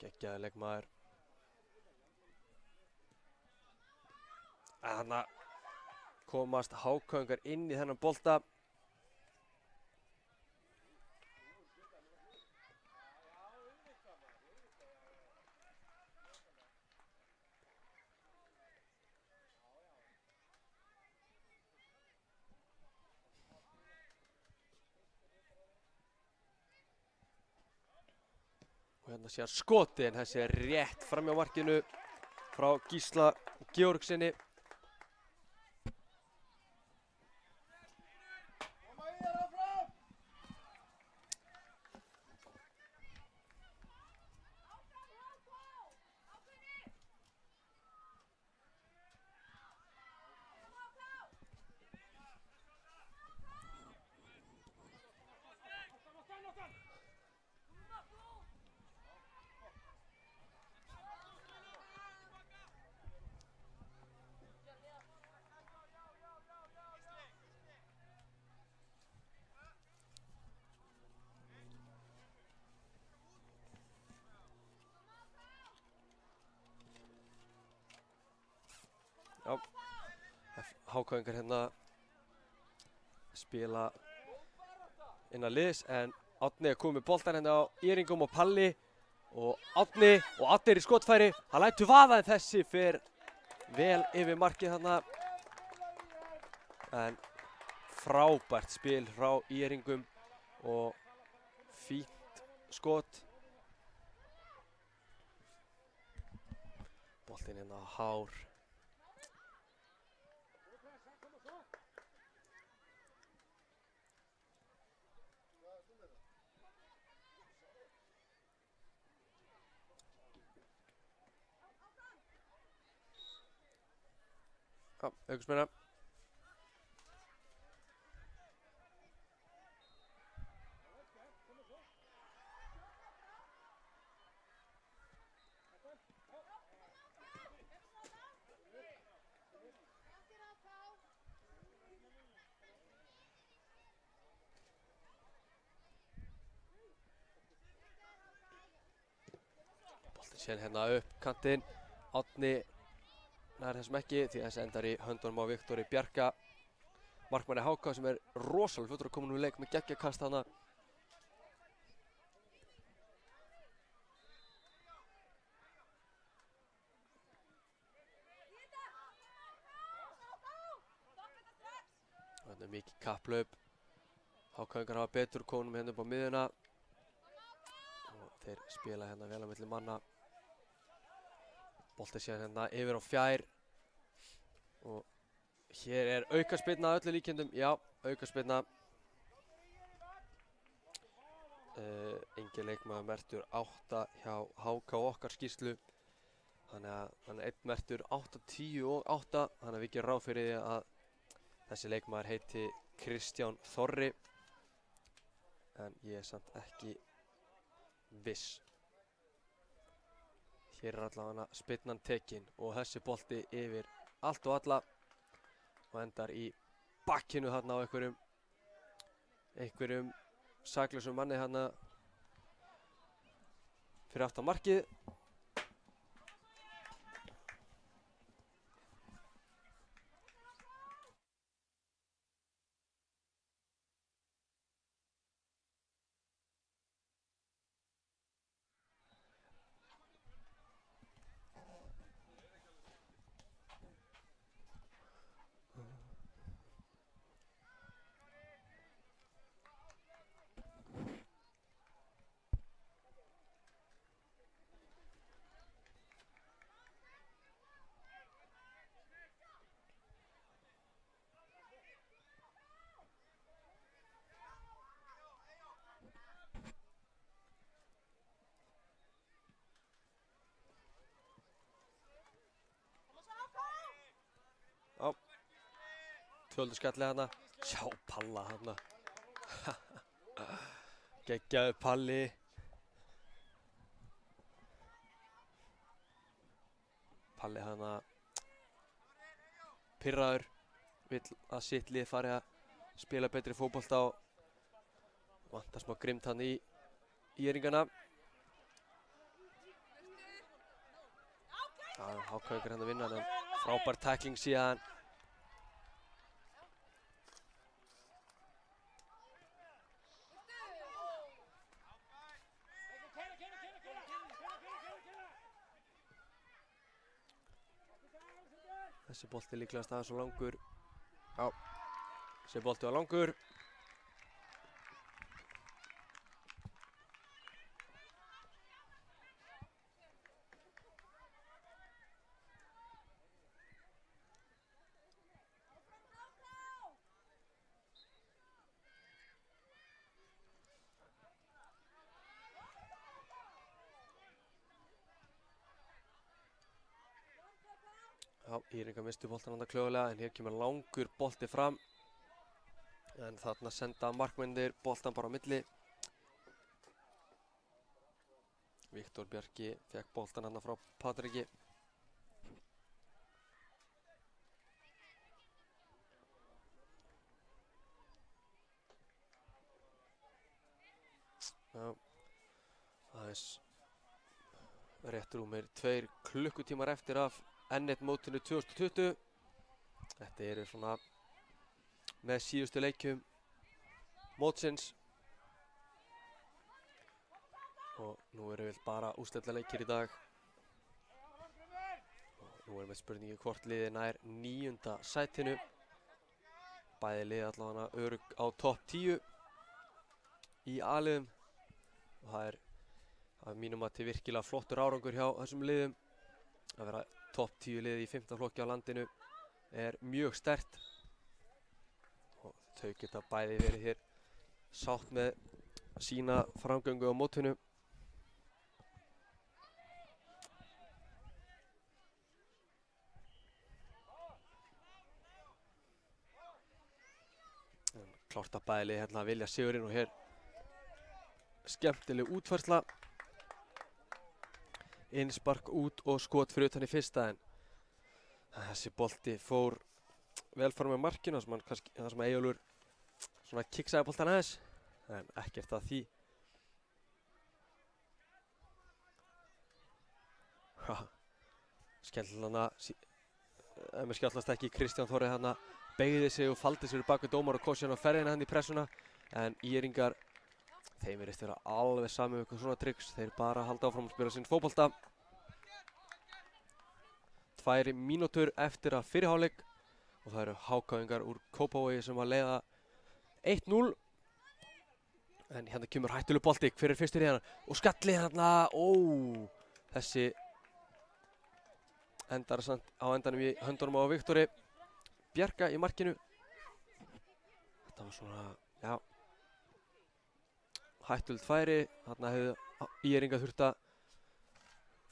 Geggjaður leikmaður. Þarna komast Hákavíingar inn í þennan bolta. Og hérna sé hann skoti en þessi er rétt framhjá markinu frá Gísla Georgsinni. Hákáingar hérna spila innan liðs en Árni er komið með boltan hérna á Íringum og Palli og Árni er í skotfæri, hann lætur vaða en þessi fer vel yfir markið þarna en frábært spil frá Íringum og fínt skot. Boltinn hérna á hár. Já, aukaspyrna. Boltinn sér hérna upp kantinn. Árni nær þessum ekki því að þessi endar í höndunum á Viktori Bjarka markmanni HK sem er rosalega fljótur að koma nú í leik með geggjakast þarna. Þetta er mikið kapplaup. HK-ingar hafa betur konum hérna upp á miðjuna og þeir spila hérna vel á milli manna. Boltinn síðan hérna yfir á fjær og hér er aukaspyrna að öllu líkindum, já, aukaspyrna. Engin leikmaður merktur 8 hjá HK okkar skýrslu, þannig að hann er einn merktur 8, 10 og 8, þannig að við gerum ráð fyrir því að þessi leikmaður heiti Kristján Þorri, en ég er samt ekki viss. Hér er allavega spyrnan tekin og þessi bolti yfir allt og alla og endar í bakkinu þarna á einhverjum saklausum manni þarna fyrir aftan markið. Tvöldu skallið hana. Sjá Palla hana. Geggjaður Palli. Palli hana pirraður. Vill að sitt lið fari að spila betri fótbolta og vantar smá grimmt hann í Íringana. HK-ingar hann að vinna en frábær tackling síðan. Þessi bolti líklegast aðeins og langur. Já, þessi bolti var langur. Já, Íringar mistu boltan hann klögulega en hér kemur langur bolti fram. En þarna senda markmennir boltan bara á milli. Viktor Bjarki fekk boltan hann frá Patriki. Já, aðeins rétt rúmir 2 klukkutímar eftir af N1 mótinu 2020. Þetta eru svona með síðustu leikjum mótsins. Og nú eru við bara úrslitaleikir í dag. Og nú erum við spurningi hvort liðið nær 9. sætinu. Bæði liðið allavega örugg á topp 10 í A-liðum. Og það er að mínum að til virkilega flottur árangur hjá þessum liðum. Að vera topp 10 liðið í 5. flokki á landinu er mjög sterkt. Og þau geta bæði verið hér sátt með sína framgöngu á mótinu. Klárt að bæði lið hérna vilja sigurinn og hér skemmtileg útfærsla. Innspark út og skot fyrir utan í fyrsta en þessi bolti fór vel fram með markinu þar sem Eyjólfur svona kiksaði boltan aðeins en ekkert að því. Skemmtilega mér skjállast ekki Kristján Þorri þarna beygði sig og faldi sig bak við dómar og kosi hann á ferðina hann í pressuna en ÍR-ingar þeim virðist vera alveg sami um eitthvað svona tricks, þeir bara halda áfram að spila sinn fótbolta. 2 mínútur eftir að fyrri hálfleik og það eru HK-ingar úr Kópavogi sem að leiða 1-0 en hérna kemur hættuleg bolti, hver er fyrstur í hérna og skallið hérna, þessi endar samt á endanum í höndunum á Viktori Bjarka í markinu. Þetta var svona, já, hættulegt færi. Þarna hefðu ÍR-ingar þurft að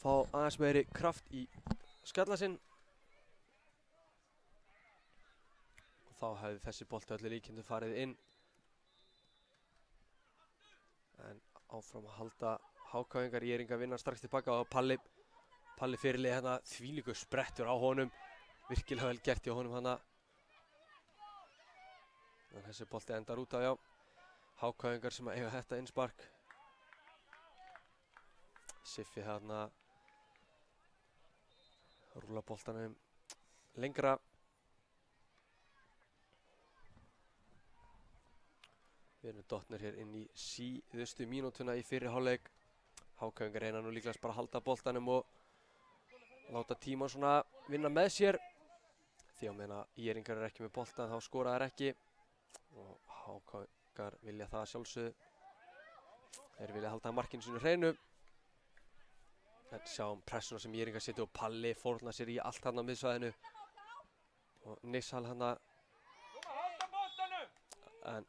fá aðeins meiri kraft í skalla sinn. Og þá hefði þessi bolti öllu líkindu farið inn. En áfram að halda HK-ingar, ÍR-ingar vinna strax tilbaka og Palli fyrirlið hérna þvílíkur sprettur á honum. Virkilega vel gert hjá honum hana. En þessi bolti endar út af, já. HK-ingar sem eiga þetta innspark. Siffi hérna rúla boltanum lengra. Við erum dottnir hér inn í síðustu mínútuna í fyrri hálfleik. HK-ingar reyna nú líklegast bara að halda boltanum og láta tímann svona vinna með sér. Því á meðan ÍR-ingar eru ekki með boltan þá skora þær ekki. Og HK-ingar vilja það sjálfsögðu. Þeir vilja halda markinu sínu hreinu. En sjáum pressuna sem ÍR-ingar setja og Palli fórnar sér í allt hann á miðsvæðinu. Og Nishal hana. En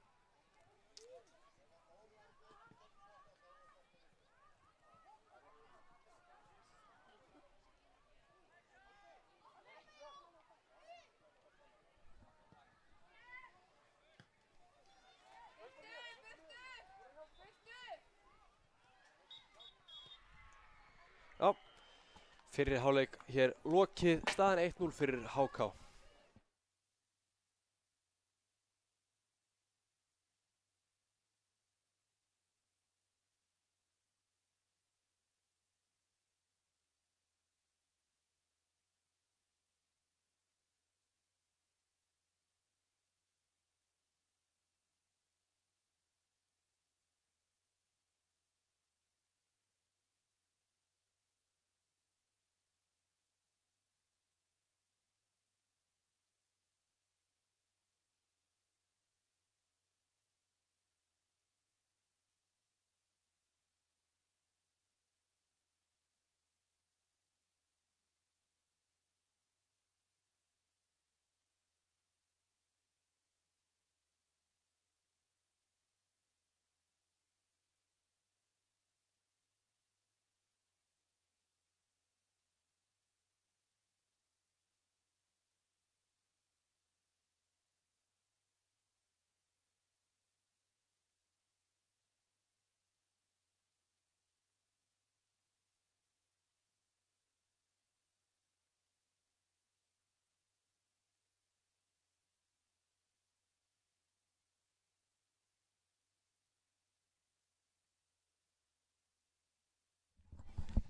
já, fyrri hálfleik hér lokið, staðan 1-0 fyrir HK.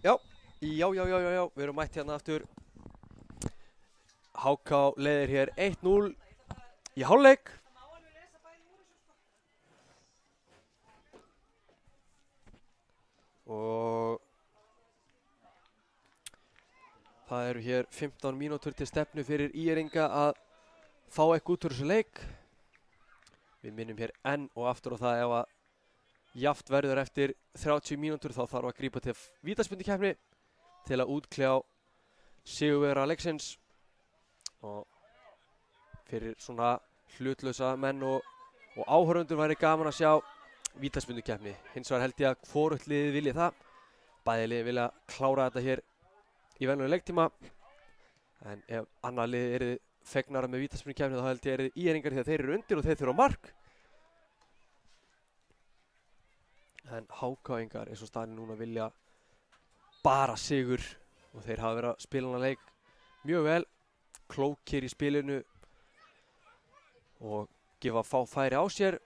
Já, við erum mætt hérna aftur. HK leiðir hér 1-0 í hálfleik. Og það eru hér 15 mínútur til stefnu fyrir ÍR-inga að fá eitthvað út úr þessu leik. Við minnum hér enn og aftur á það ef að jafnt verður eftir 30 mínútur þá þarf að grípa til vítaspyrnukeppni til að útkljá sigurvegara leiksins. Og fyrir svona hlutlausa menn og áhorfendur væri gaman að sjá vítaspyrnukeppni. Hins vegar held ég að hvorugt liðið vilji það. Bæði liðið vilja klára þetta hér í venjulegum leiktíma. En ef annað liðið eru fegnara með vítaspyrnukeppni þá held ég eru ÍR-ingar því að þeir eru undir og þeir þurfa mark. En HK-ingar eins og staðan núna vilja bara sigur og þeir hafa verið að spila hana leik mjög vel, klókir í spilinu og gefa fá færi á sér.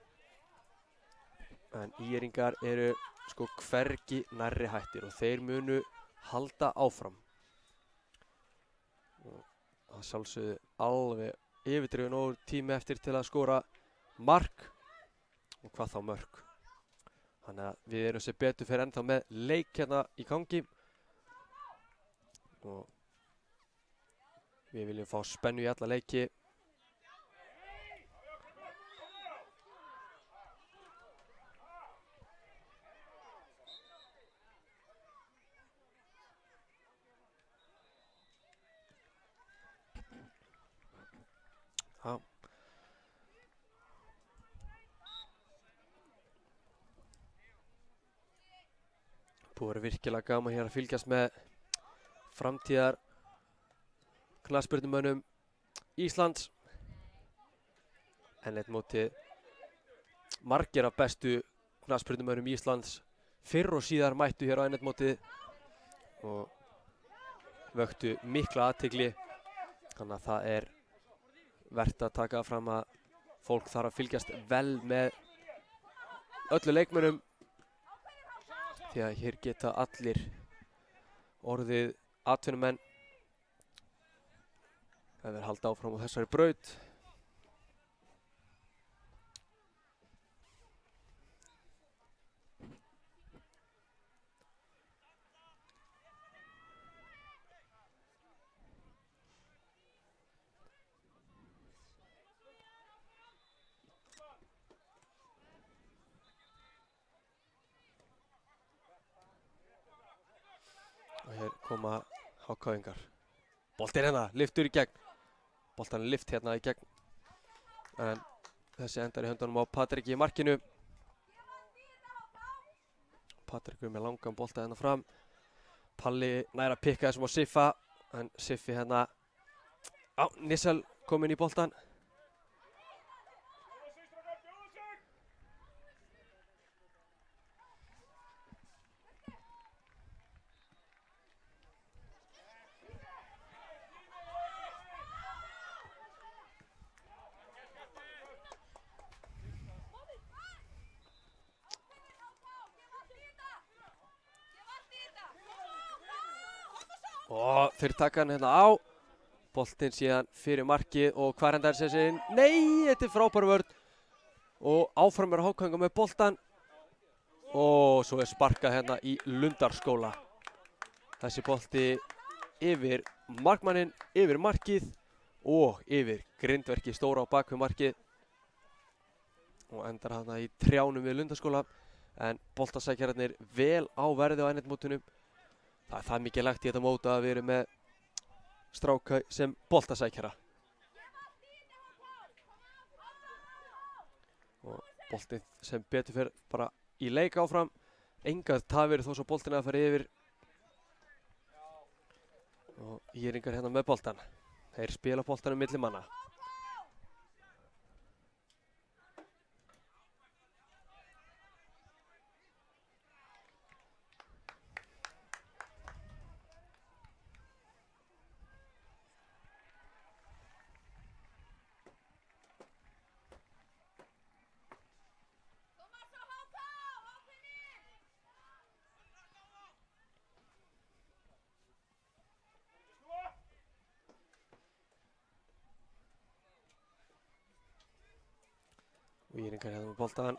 En ÍR-ingar eru sko hvergi nærri hættir og þeir munu halda áfram. Og það sjálfsögðu alveg yfirdrifin og tími eftir til að skora mark og hvað þá mörk. Þannig að við erum sem betur fyrir ennþá með leik hérna í gangi og við viljum fá spennu í alla leiki. Já. Búið að vera virkilega gaman hér að fylgjast með framtíðar knattspyrnumönnum Íslands. En eitt móti margir af bestu knattspyrnumönnum Íslands fyrr og síðar mættu hér á ennetmótið og vöktu mikla athygli. Þannig að það er verðt að taka fram að fólk þarf að fylgjast vel með öllu leikmönnum því að hér geta allir orðið atvinnumenn ef þeir halda áfram á þessari braut. Og hér koma HK-ingar. Boltinn hérna, lyftur í gegn. Boltan er lyft hérna í gegn. En þessi endar í höndunum á Patrik í markinu. Patrikur með langan bolta hérna fram. Palli nær að pikka þessum á Siffa. En Siffi hérna á Nissel kominn í boltan. Og þeir taka hann hérna á. Boltinn síðan fyrir markið og hvar endar þessi inn? Nei, þetta er frábær vörn. Og áfram er HK-ingar með boltan. Og svo er sparkað hérna í Lundarskóla. Þessi bolti yfir markmanninn, yfir markið og yfir grindverkið stóra á bakvið markið. Og endar hérna í trjánum við Lundarskóla. En boltasækjararnir vel á verði á ennetmótunum. Það er það mikið lagt í þetta mót að við erum með stráka sem boltasækjara. Og boltinn sem betur fyrir bara í leik áfram. Engar tafir þó svo boltinn að fara yfir. Og ÍR-ingar hérna með boltan. Þeir spila boltanum milli manna. Og Írringar hérna með boltan.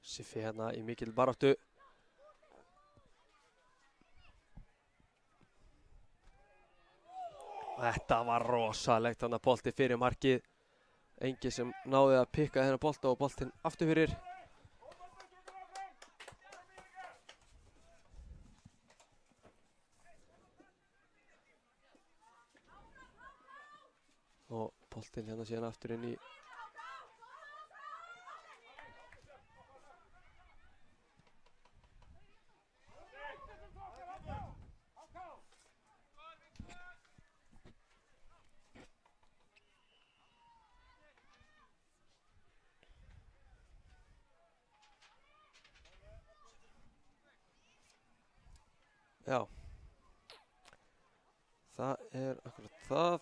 Siffi hérna í mikil baráttu. Þetta var rosalegt þannig að bolti fyrir markið. Engin sem náði að pikka þennan bolta og boltinn aftur fyrir. Og boltinn hérna síðan aftur inn í Já, það er akkurat það.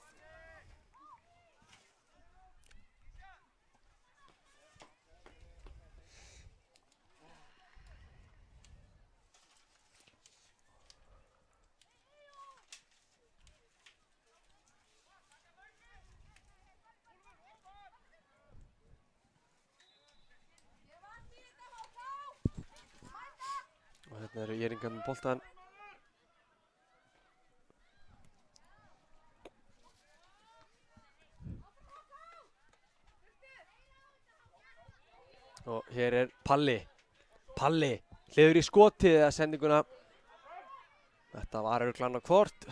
Og hérna eru Írringar með boltan. Og hér er Palli. Palli hliður í skotið eða sendinguna. Þetta var örugglega annað hvort.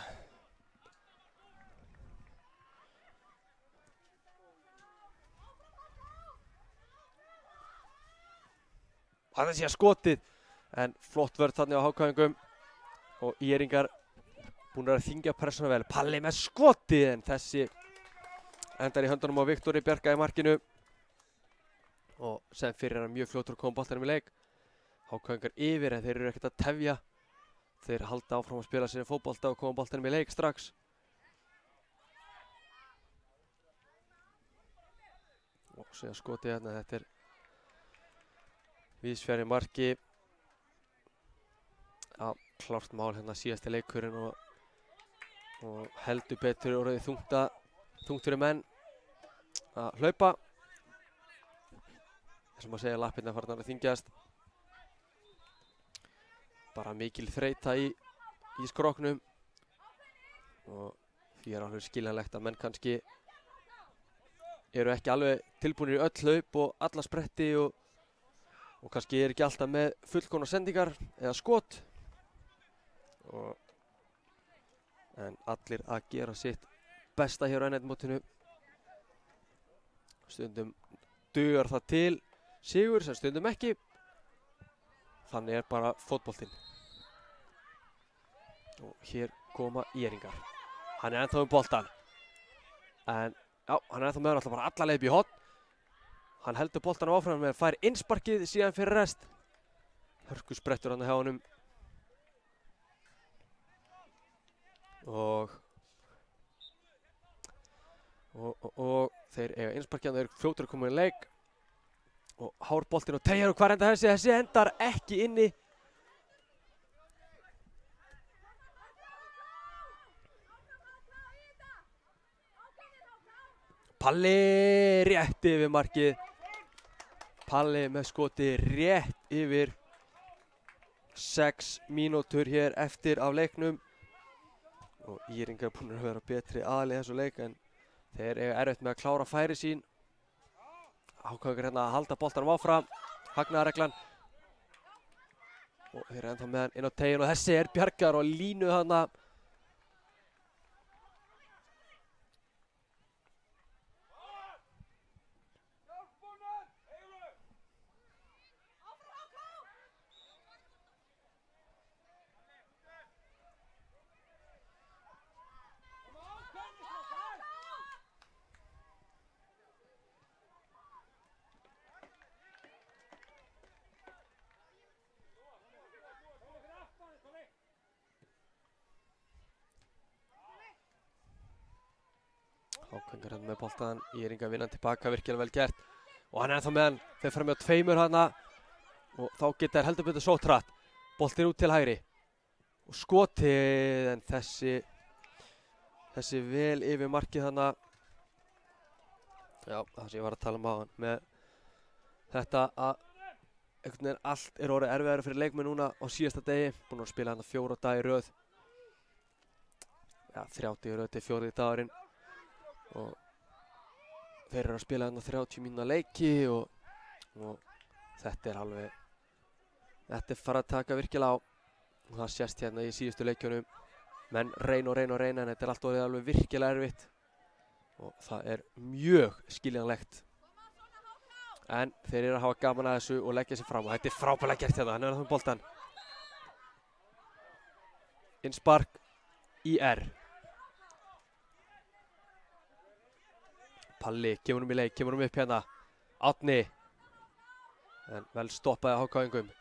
Hann sé að skotið. En flott vörð þarna á HK-ingum. Og Írringar búin að þyngja pressuna vel. Palli með skotið en þessi endar í höndunum á Viktori Bjarka í markinu. Og sem fyrir er hann mjög fljótur að koma boltanum í leik. HK-ingar yfir en þeir eru ekkert að tefja. Þeir halda áfram að spila sinni fótbolta og koma boltanum í leik strax. Og síðan skotið hérna, þetta er víðsfjarri marki. Já, klárt mál hérna síðasti leikurinn og heldur betur orðið þungt fyrir menn að hlaupa. Sem að segja lappirnar farnar að þyngjast. Bara mikil þreyta í skroknum. Og því er alveg skiljanlegt að menn kannski eru ekki alveg tilbúinir í öll hlaup og alla spretti og kannski er ekki alltaf með fullkomnar sendingar eða skot. En allir að gera sitt besta hér á N1-mótinu. Stundum dugar það til sigur sem stundum ekki. Þannig er bara fótboltinn. Og hér koma Írringar. Hann er ennþá boltan. En já, hann er ennþá með hann alltaf bara alla leið upp í horn. Hann heldur boltanum áfram með að fær innsparkið síðan fyrir rest. Hörku sprettur hann hjá honum. Og þeir eiga innsparkið, þeir eru fljótur að koma í leik. Og hár boltinn og teygjar og hvar endar þessi? Þessi endar ekki inni. Palli rétt yfir markið. Palli með skoti rétt yfir. 6 mínútur hér eftir af leiknum. Og Írringar er búin að vera betri aðalið þessu leik en þeir eiga erfitt með að klára færi sín. HK-ingar hérna að halda boltanum áfram. Hagnaðarreglan. Og þeir eru ennþá með hann inn á teiginn og þessi er Bjarkar og línu þarna. HK-ingar hérna með boltan, Írringar vinnan tilbaka, virkilega vel gert. Og hann er ennþá með hann, þeir fara með á tveimur hana. Og þá geta þær heldur betur sótt hratt. Boltinn út til hægri. Og skotið, en þessi þessi vel yfir markið þarna. Já, það sem ég var að tala um áðan með þetta að einhvern veginn allt er orðið erfiðara fyrir leikmenn núna á síðasta degi. Búin að spila þarna 4 daga í röð. Já, 30 í röð til 4. dagurinn. Og þeir eru að spila þarna 30 mínútna leiki og þetta er alveg, þetta er farið að taka virkilega á. Og það sést hérna í síðustu leikjunum. Menn reyna en þetta er allt orðið alveg virkilega erfitt. Og það er mjög skiljanlegt. En þeir eru að hafa gaman að þessu og leggja sér fram. Og þetta er frábærlega gert hérna, hann er að það boltan. Innspark IR. Palli, kemur í leik, kemur upp hérna. Árni. En vel stoppaði á HK-ingum.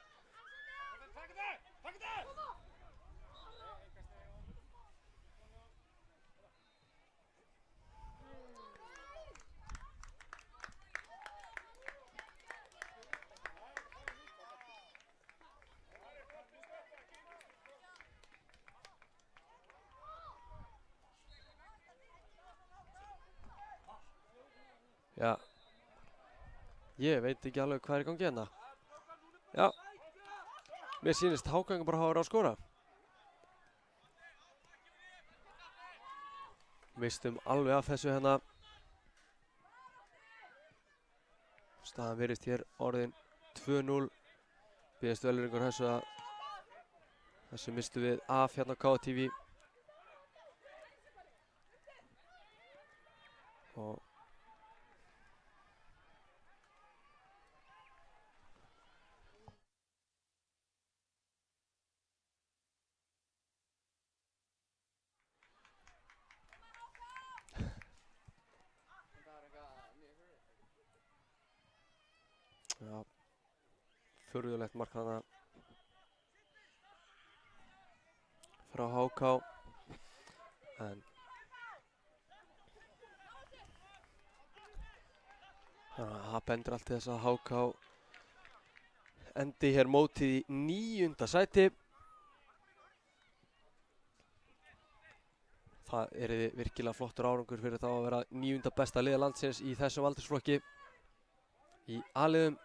Já, ég veit ekki alveg hvað er í gangi hérna. Já, mér sýnist HK bara hafa verið að skora. Mistum alveg af þessu hérna. Staðan virðist hér orðin 2-0. Biðjast velvirðingar þessu mistum við af hérna á KTV. Og já, furðulegt mark þarna frá HK. En það bendur allt til þess að HK endi hér mótið í 9. sæti. Það yrði virkilega flottur árangur fyrir þá að vera 9. besta liða landsins í þessum aldursflokki í A-liðum.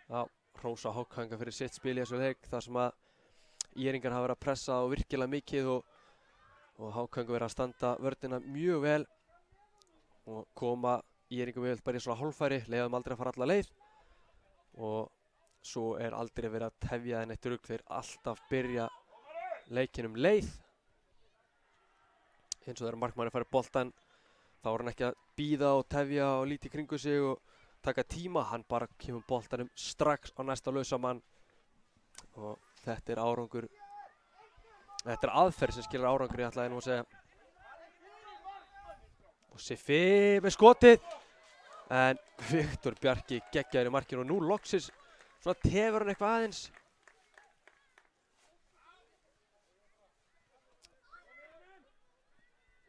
Já, hrósa HK fyrir sitt spil í þessu leik þar sem að ÍR-ingar hafa verið að pressa á virkilega mikið og HK verið að standa vörnina mjög vel og koma ÍR-ingum vel bara í svona hálffæri, leiðum aldrei að fara alla leið og svo er aldrei verið að tefja þeim eitt rugl, þeir alltaf byrja leikinn leið. Eins og þegar markmaðurinn fær boltann þá er hann ekki að bíða og tefja og líta í kringu sig og taka tíma, hann bara kemur boltanum strax á næsta lausamann og þetta er árangur, þetta er aðferð sem skilar árangur, ég ætlaði nú að segja. Og Siffi með skotið en Viktor Bjarki geggjaður í markinu og nú loksins svona tefur hann eitthvað aðeins.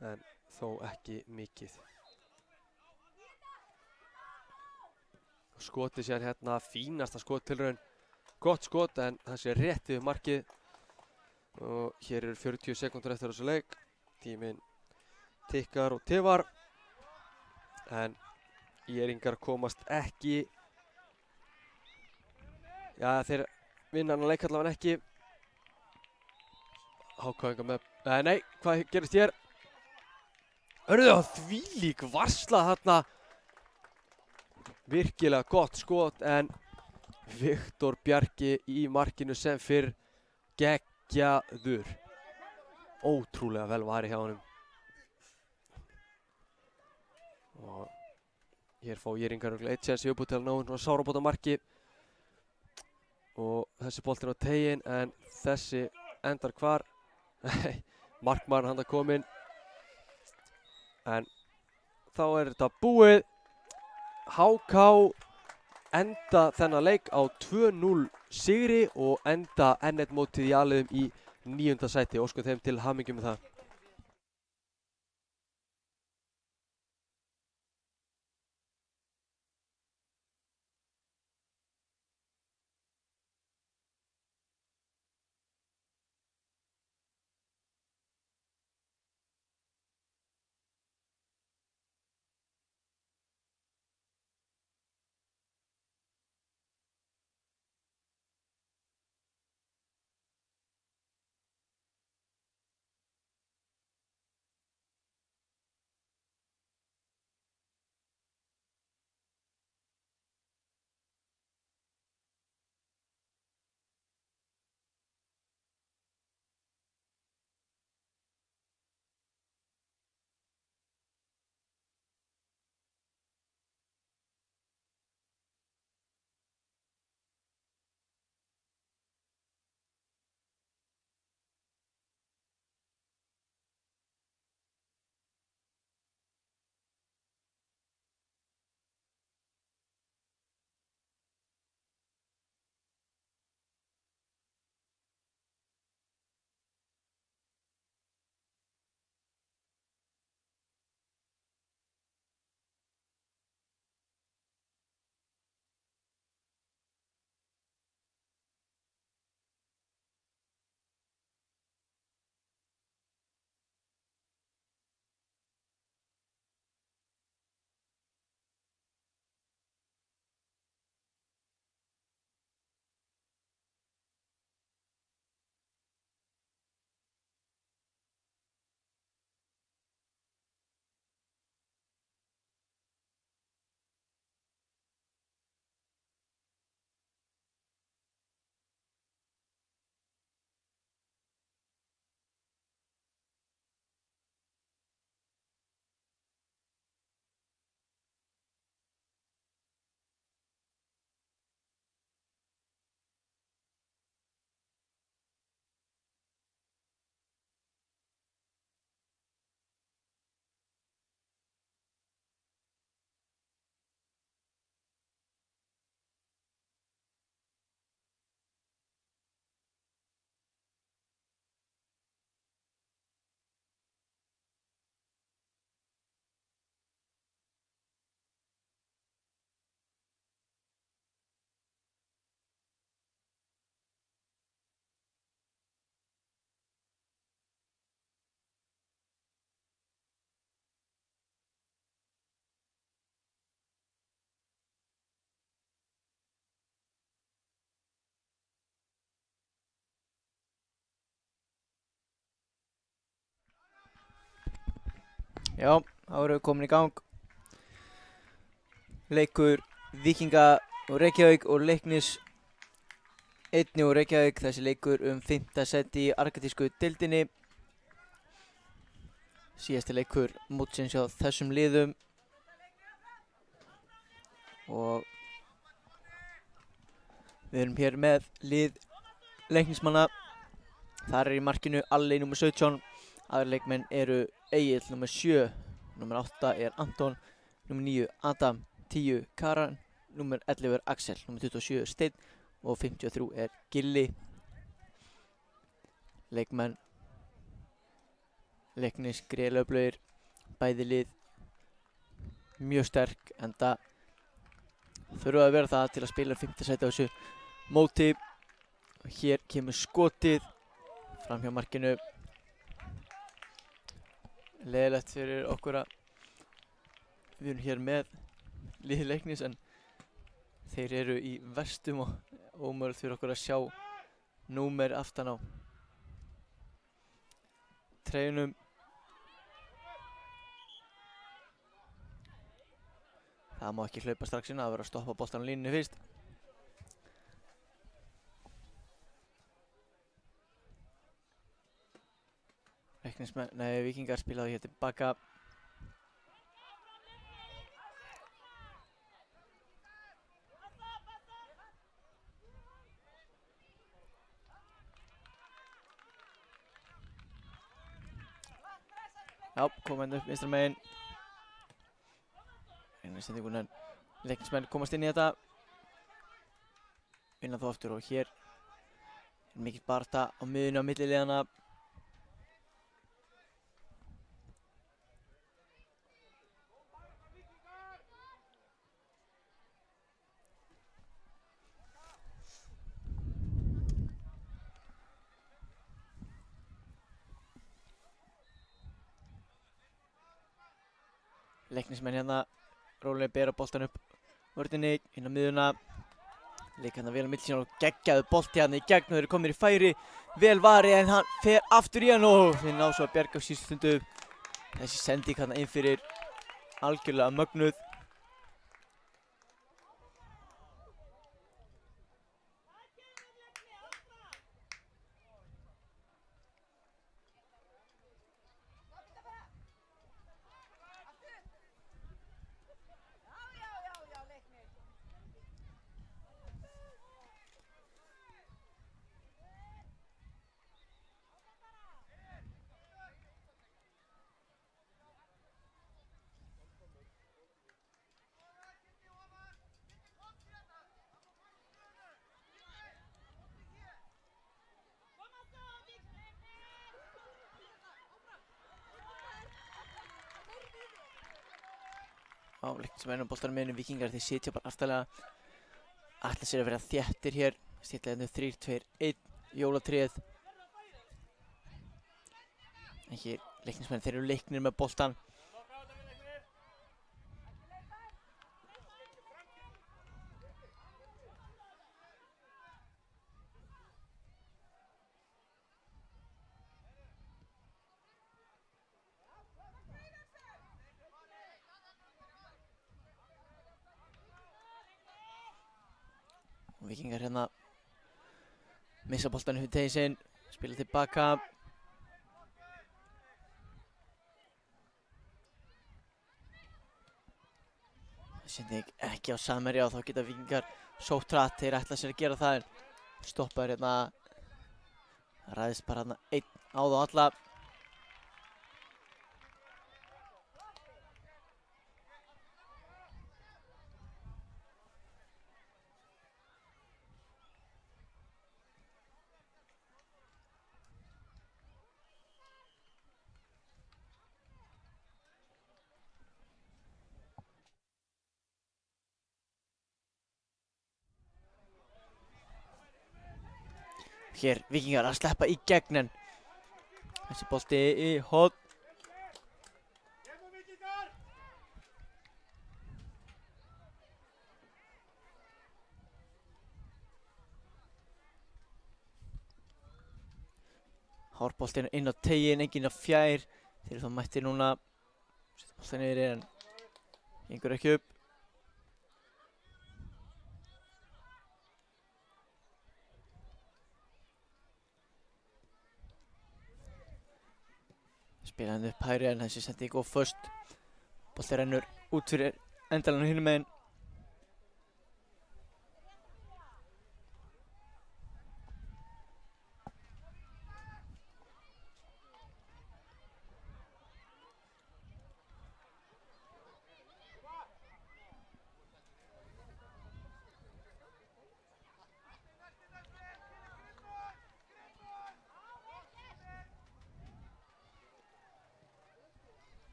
En þó ekki mikið. Skotið sér hérna, fínasta skottilraun, gott skot en það sé rétt yfir markið og hér eru 40 sekúndur eftir þessu leik, tíminn tikkar og tifar en ÍR-ingar komast ekki, já þeir vinna hann að leik allavega ekki. HK með, nei, hvað gerist hér? Hörðu það þvílík varsla þarna. Virkilega gott skot en Viktor Bjarki í markinu sem fyrr geggjaður. Ótrúlega vel varið hjá honum. Og hér fá ÍR-ingar eitt séns í uppbútt til að ná svona sárabóta marki. Og þessi boltinn á teiginn en þessi endar hvar? Nei, markmaðurinn hann kominn. En þá er þetta búið. HK enda þennan leik á 2-0 sigri og enda N1 mótið í A-liðum í 9. sæti. Óskum þeim til hamingju með það. Já, þá erum við komin í gang. Leikur Víkinga og Reykjavík og Leiknis einnig og Reykjavík. Þessi leikur 5. sæti í argentísku deildinni. Síðasti leikur mótsins hjá þessum liðum. Og við erum hér með lið Leiknismanna. Þar í markinu Alli nr. 17. Aðrir leikmenn eru Egill nr. 7, nr. 8 er Anton, nr. 9 Adam, 10 Karan, nr. 11 er Axel, nr. 27 er Steinn og 53 er Gilli. Leikmenn Leiknis gríðarlega öflugir, bæði lið mjög sterk, enda þurfa að vera það til að spila 5. sæti á þessu móti. Hér kemur skotið fram hjá markinu. Leiðilegt fyrir okkur að við erum hér með lið Leiknis en þeir eru í verstum og ómögulegt fyrir okkur að sjá númer aftan á treyjunum. Það má ekki hlaupa strax inn, það verður að stoppa boltan á línunni fyrst. Víkingar spilaði hér tilbaka. Já, komum upp vinstra megin. Fagnar sendingun en Leiknismenn komast inn í þetta. Vinna þó aftur og hér er mikill barátta á miðjunni á milli liðanna. Leiknismenn hérna rólega bera boltan upp vörninni inn á miðjuna. Leika hérna vel á milli sín og geggjaðu bolti hérna í gegn og þeir eru komnir í færi. Vel varið en hann fer aftur í hann og þeir ná svo að bjarga á síðustu stundu. Þessi sending hérna inn fyrir algjörlega mögnuð. Leiknismenn og boltanum miðjunni. Víkingar þeir sitja bara aftarlega. Ætla sér að vera þéttir hér. Stilla hérna 3, 2, 1 jólatréð. En hér Leiknismenn þeir eru leiknir með boltan. Víkingar hérna missa boltan upp í tegin sinn, spila tilbaka. Sending ekki á Samherja og þá geta Víkingar sótt hratt. Þeir ætla sér að gera það en stoppaður hérna. Ræðist bara hérna einn á þá alla. Hér Víkingar að sleppa í gegn en þessi bolti í horn. Hárboltinn inn á tegin, enginn á fjær. Þeir eru þá mættir núna. Setja boltinn niður en gengur ekki upp. Spila hann upp hægri en þessi sending of först. Bolti rennur út fyrir endalanum hinum megin.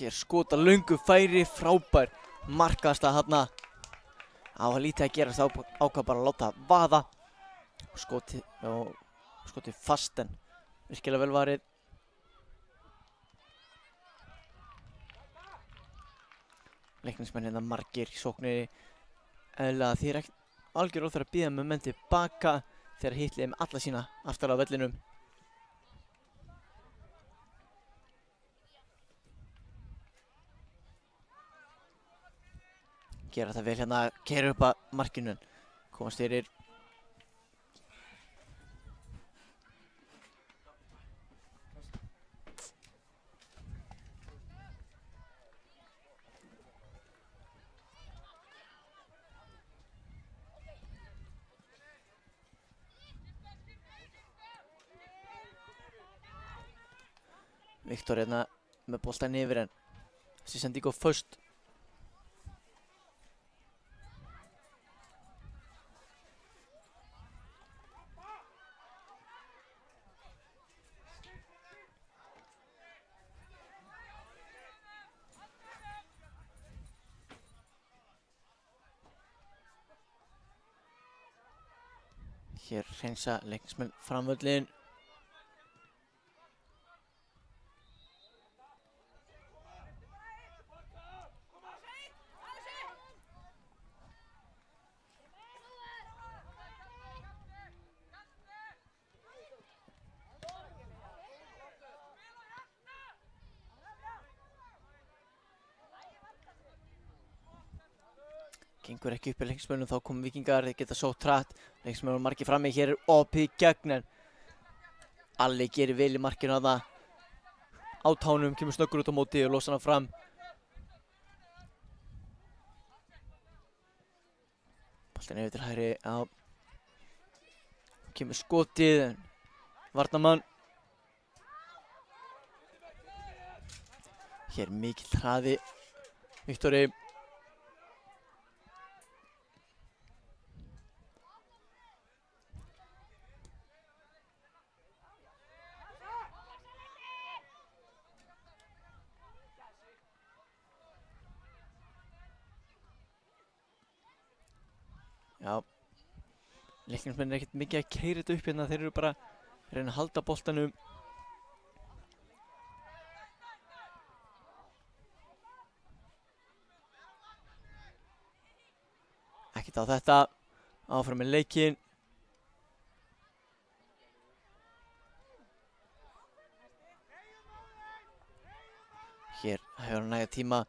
Hér skota löngu færi, frábær markaðslega þarna. Á að lítið að gerast, ákvað bara að láta vaða. Skotið fast en virkilega vel varið. Leiknismenn hérna margir í sókninni. Eðlilega því er ekkert algjör óþarf að bíða með menn tilbaka þegar hitliði með alla sína aftarlega á vellinum. Gera það vel hérna, keyra upp að markinu, komast fyrir. Viktor hérna með boltan yfir en Þessi sending á föst. Hér hreinsa leiknismenn framvöllin. Gengur ekki upp í leiknismönnum, þá komum Víkingar, þeir geta sótt hratt. Leiknismenn eru margir frammi, hér er opið gegn en Alli gerir vel í markinu að það. Á tánum, kemur snöggur út á móti og losa hana fram. Boltinn yfir til hægri, já. Kemur skotið en varnarmann. Hér mikill hraði. Viktori. Já, leiknismenn er ekkert mikið að keyra þetta upp hérna, þeir eru bara að reyna að halda boltanum. Ekkert á þetta, áfram með leikinn. Hér hefur hann næga tíma,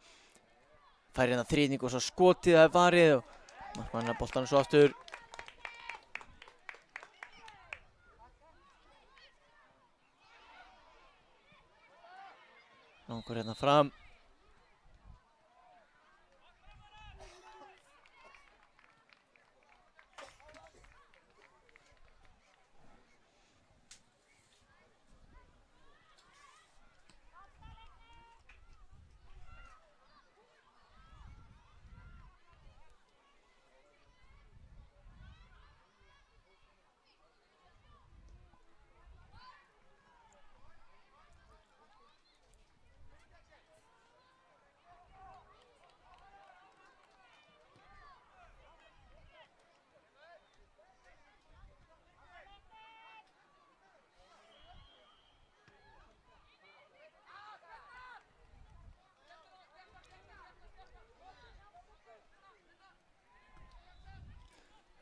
fær hérna þrýning og svo skotið það er varið og markmanninn að boltanum svo aftur. Langur hérna fram.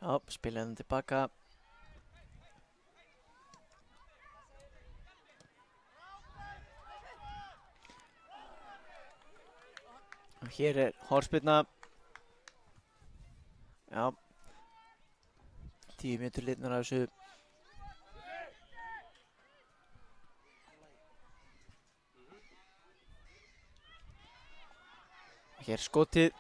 Já, spila hann tilbaka. Og hér er hornspyrna. Já. 10 mínútur liðnar af þessu. Og hér er skotið.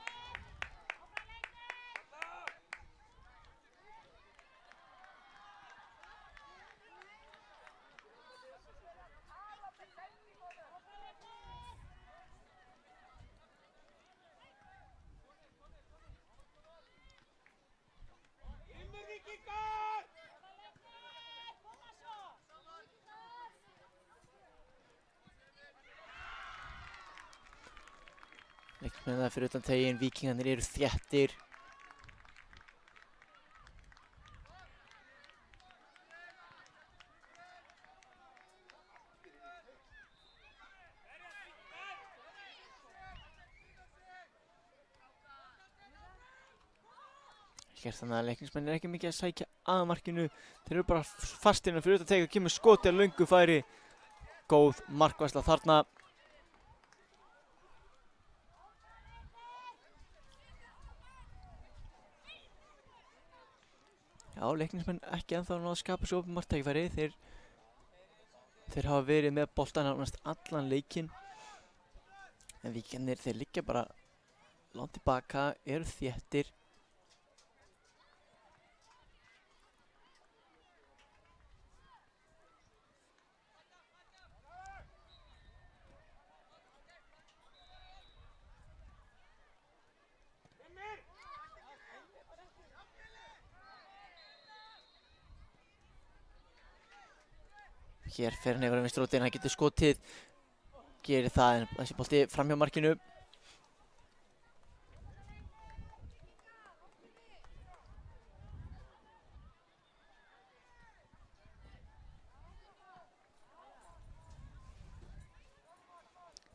Leikmenn það fyrir utan tegin, Víkingarnir eru þéttir. Þannig að leiknismenn er ekki mikið að sækja að markinu. Þeir eru bara fastir fyrir utan tegin og kemur skotið að löngu færi. Góð markvarsla þarna. Já, leiknismenn ekki ennþá náðu að skapa svo opinbert tækifæri. Þeir hafa verið með boltan nánast allan leikinn. En Víkingarnir, þeir liggja bara langt tilbaka, eru þéttir. Hér fer hann yfir vinstri rótin, hann getur skotið. Gerir það en þessi bolti framhjá markinu.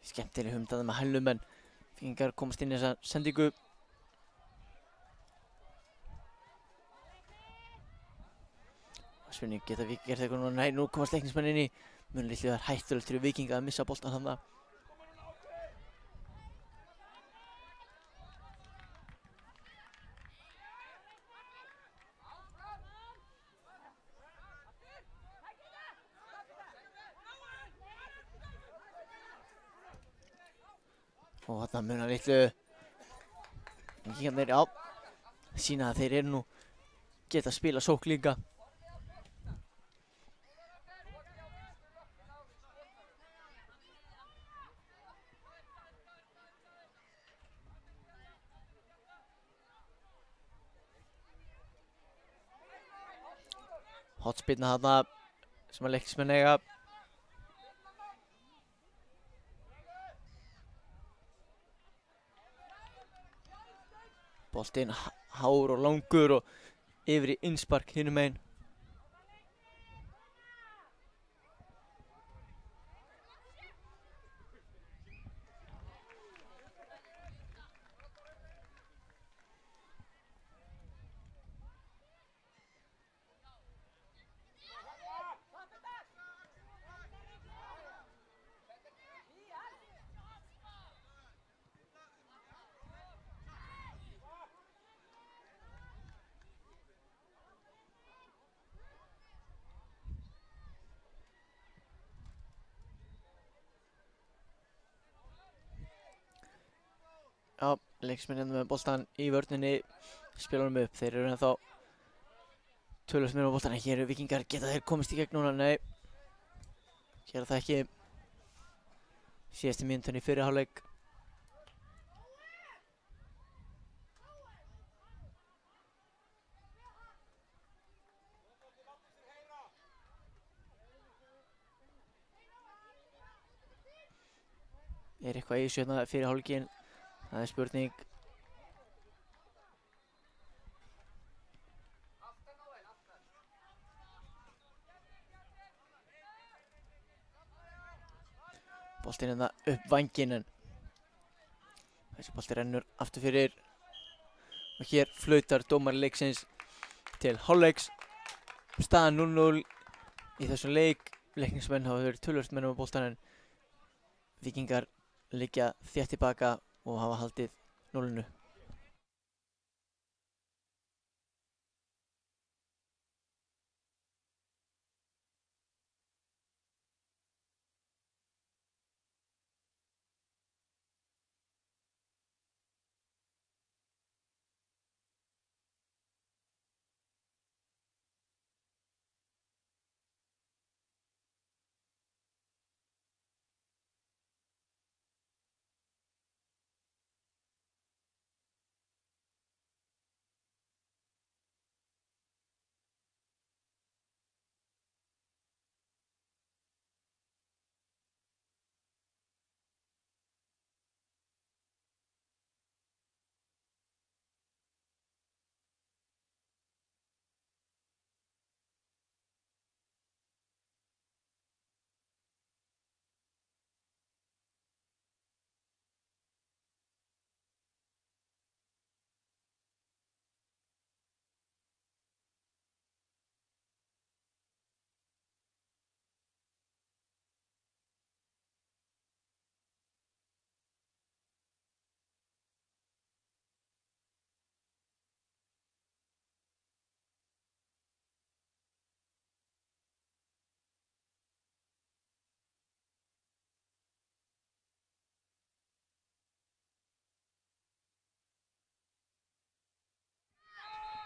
Skemmtileg humdaði með hælum en Víkingar komast inn í þessa sendingu. Spurning, geta Víkingar gert eitthvað núna? Nei, nú komast leiknismenn inn í. Mun litlu þar hættulegt fyrir Víkinga að missa boltan þarna. Og þarna munar litlu. Víkingarnir, já, sýna að þeir eru nú geta að spila sókn líka. Hotspinna þarna sem að leiknismenn eiga. Boltinn hár og langur og yfir í innspark hinum megin. Já, leiknismenn með boltan í vörninni, spila honum upp. Þeir eru ennþá töluvert meira á boltan en hér eru Víkingar. Geta þeir komist í gegn núna? Nei, gera það ekki. Síðasti mínútan í fyrri hálfleik. Er eitthvað í þessu hérna fyrir hálfleikinn? Það er spurning. Boltinn hérna upp vænginn en þessi bolti rennur aftur fyrir. Og hér flautar dómari leiksins til hálfleiks. Staðan 0-0 í þessum leik. Leiknismenn hafa verið töluvert menn á boltan en Víkingar liggja þétt tilbaka og hafa haldið 0-0.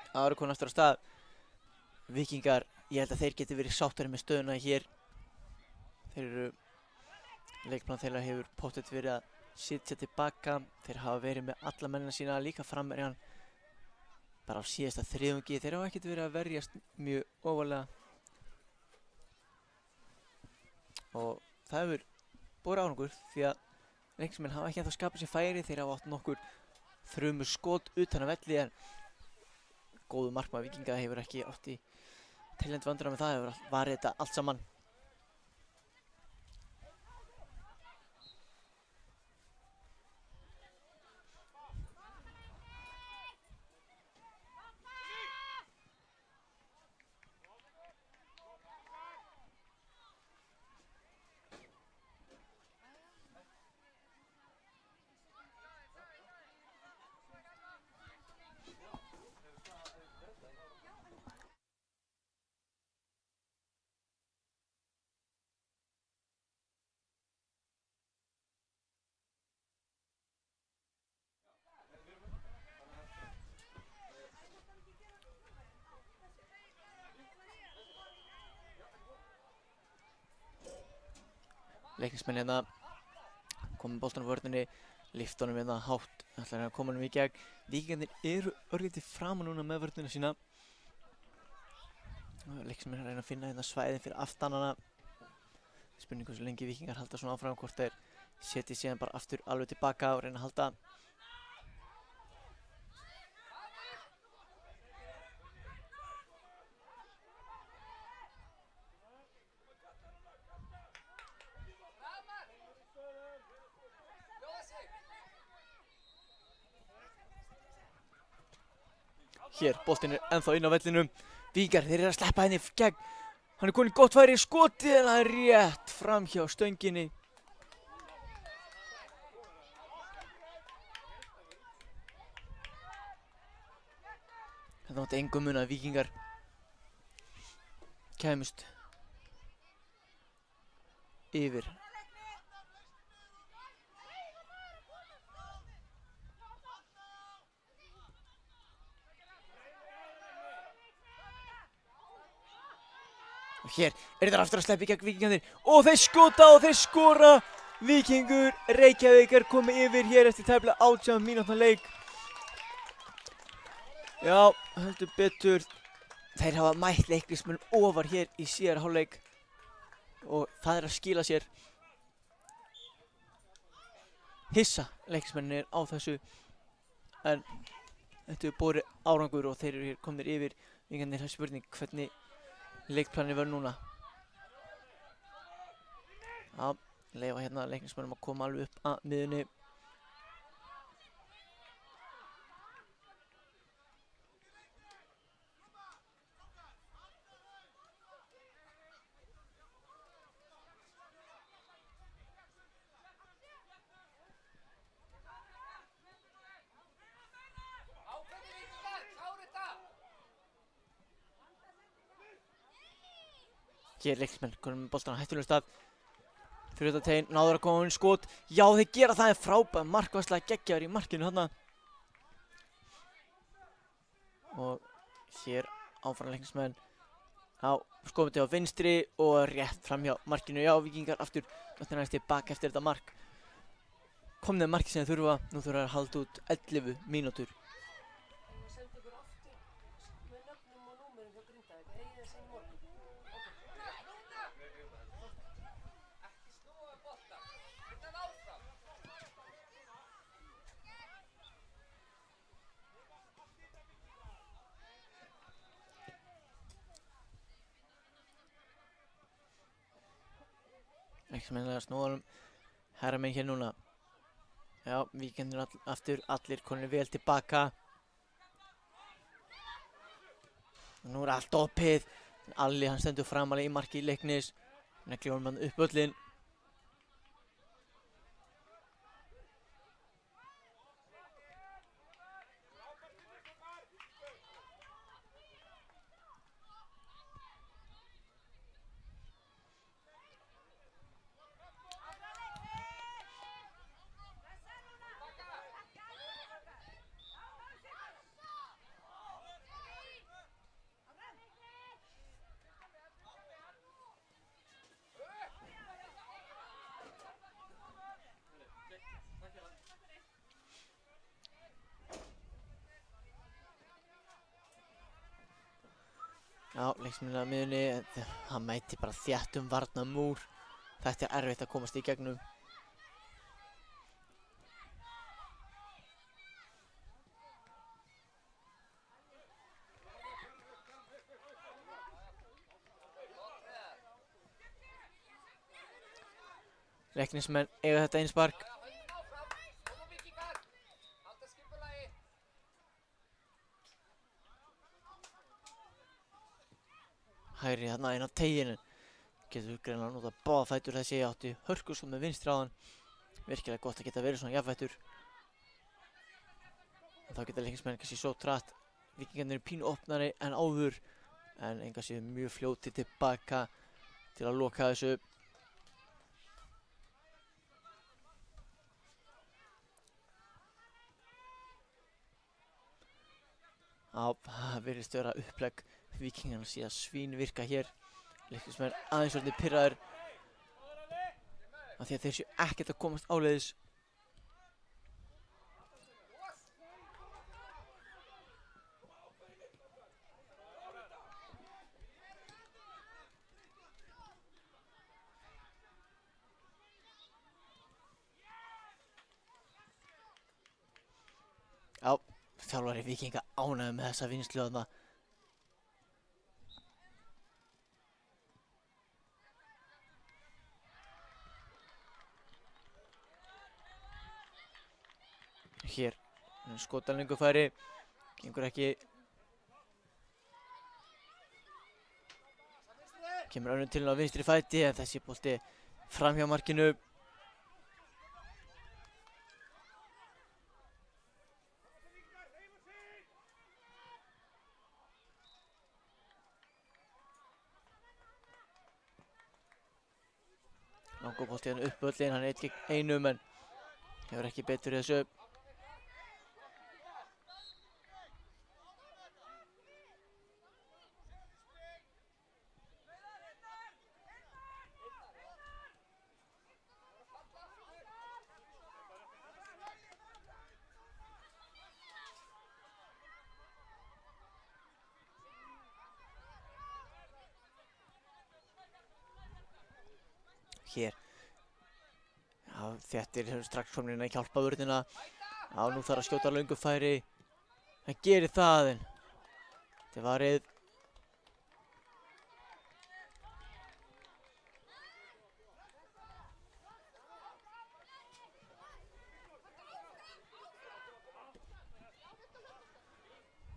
Það eru komin aftur á stað. Víkingar, ég held að þeir geti verið sáttari með stöðuna hér. Þeir eru, leikplan þeirra hefur pottet verið að sitja tilbaka. Þeir hafa verið með alla mennina sína, líka frammerjan bara á síðasta þriðjungi. Þeir hafa ekkert verið að verjast mjög ofarlega. og það hefur borið árangur því að leiknismenn hafa ekki ennþá skapað sér færi. Þeir hafa átt nokkur þrumur skot utan af velli en góðu markmaður Víkinga hefur ekki átt í teljandi vandræðum með það, hefur varið þetta allt saman. Leiknismenn hérna komið boltanum á vörninni, lyft honum hérna hátt, ætlar að koma honum í gegn. Víkingarnir eru örlítið framan núna með vörnina sína. Leiknismenn reyna að finna hérna svæðin fyrir aftan hana. Spurning hversu lengi Víkingar halda svona áfram, hvort þeir setja síðan bara aftur alveg tilbaka og reyna að halda. Hér, boltinn er ennþá inn á vellinum. Víkingar, þeir eru að sleppa henni í gegn. Hann er konið gott færi í skotið en það er rétt framhjá stönginni. Þetta mátti engum muna að Víkingar kæmust yfir. Og hér eru þeir aftur að sleppa í gegn Víkingarnir og þeir skota og þeir skora. Víkingur Reykjavík er komið yfir hér eftir tæplega 18 mínútna leik. Já, heldur betur. Þeir hafa mætt leiknismönnum ofar hér í síðari hálfleik og það er að skila sér. Hissa leiknismennir á þessu en þetta er borið árangur og þeir eru hér komnir yfir. Víkingarnir, það er spurning hvernig leikplanið verður núna. Já, leyfa hérna leiknismönnum að koma alveg upp að miðunni. Hér er leiknismenn konum með boltan á hættulegum stað. Fyrir þetta tegin, náður að koma inn skot. Já, þeir gera það, er frábæð markvarsla geggjaður í markinu þarna. Og hér áfram leiknismenn. Já, skotið á vinstri og rétt framhjá markinu. Já, Víkingar aftur náttúrulega tilbaka eftir þetta mark. Komnið markið sem þeir þurfa. Nú þurfa að halda út 11 mínútur. Leiknismenn að snúa honum herramenn hér núna. Já, Víkingarnir aftur allir konir vel tilbaka. Nú er allt opið. Alli, hann stendur framalega í marki í Leiknis. Neglir honum hann upp völlinn. Já, leiknismenn að miðunni, hann mæti bara þéttum varnarmúr Þetta er erfitt að komast í gegnum. Leiknismenn eiga þetta einspark. Hægri þarna inn á teginu. Getur greinilega notað báða fætur þessi átti hörkusum með vinstri áðan. Virkilega gott að geta verið svona jafnfætur. En þá geta leiknismenn kannski svo trætt. Víkingarnir eru pínu opnari en áður. En enga séu mjög fljóti tilbaka til að loka þessu. Það virðist vera upplegg Víkingarna síðan svín virka hér. Leiknismenn aðeins orðnir pirraðir af því að þeir séu ekkert að komast áleiðis. Já, þjálfari Víkinga ánægður með þessa vinnslu þarna. Hér, skotalningu færi, gengur ekki. Kemur önnur til á vinstri fæti en þessi bolti framhjá markinu. Langur bolti hann upp völlin, hann er 1 gegn 1 en hefur ekki betur í þessu. Hér. Já, Þéttir hefur strax komin inn að hjálpa vörnina. Já, nú þarf að skjóta löngu færi. Hann gerir það en þetta er varið.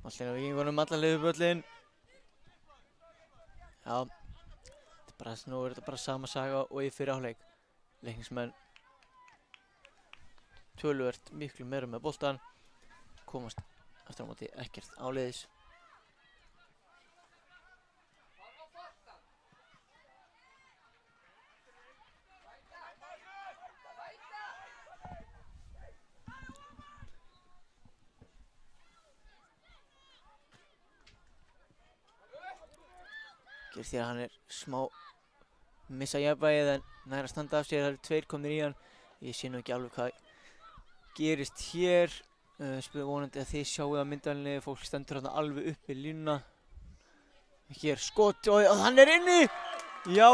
Alltaf Víkingunum allan leið upp völlin. Já. Nú er þetta bara sama saga og í fyrri hálfleik. Leiknismenn töluvert miklu meira með boltan. Komast eftir á móti ekkert áleiðis. Gerist því að hann er smá missa jafnvægið en nær að standa af sér. Það eru 2 komnir í hann. Ég sé nú ekki alveg hvað gerist hér. Spyrir vonandi að þið sjáu að myndavélinni. Fólk stendur þarna alveg upp við línuna. Hér skot og hann er inni! Já.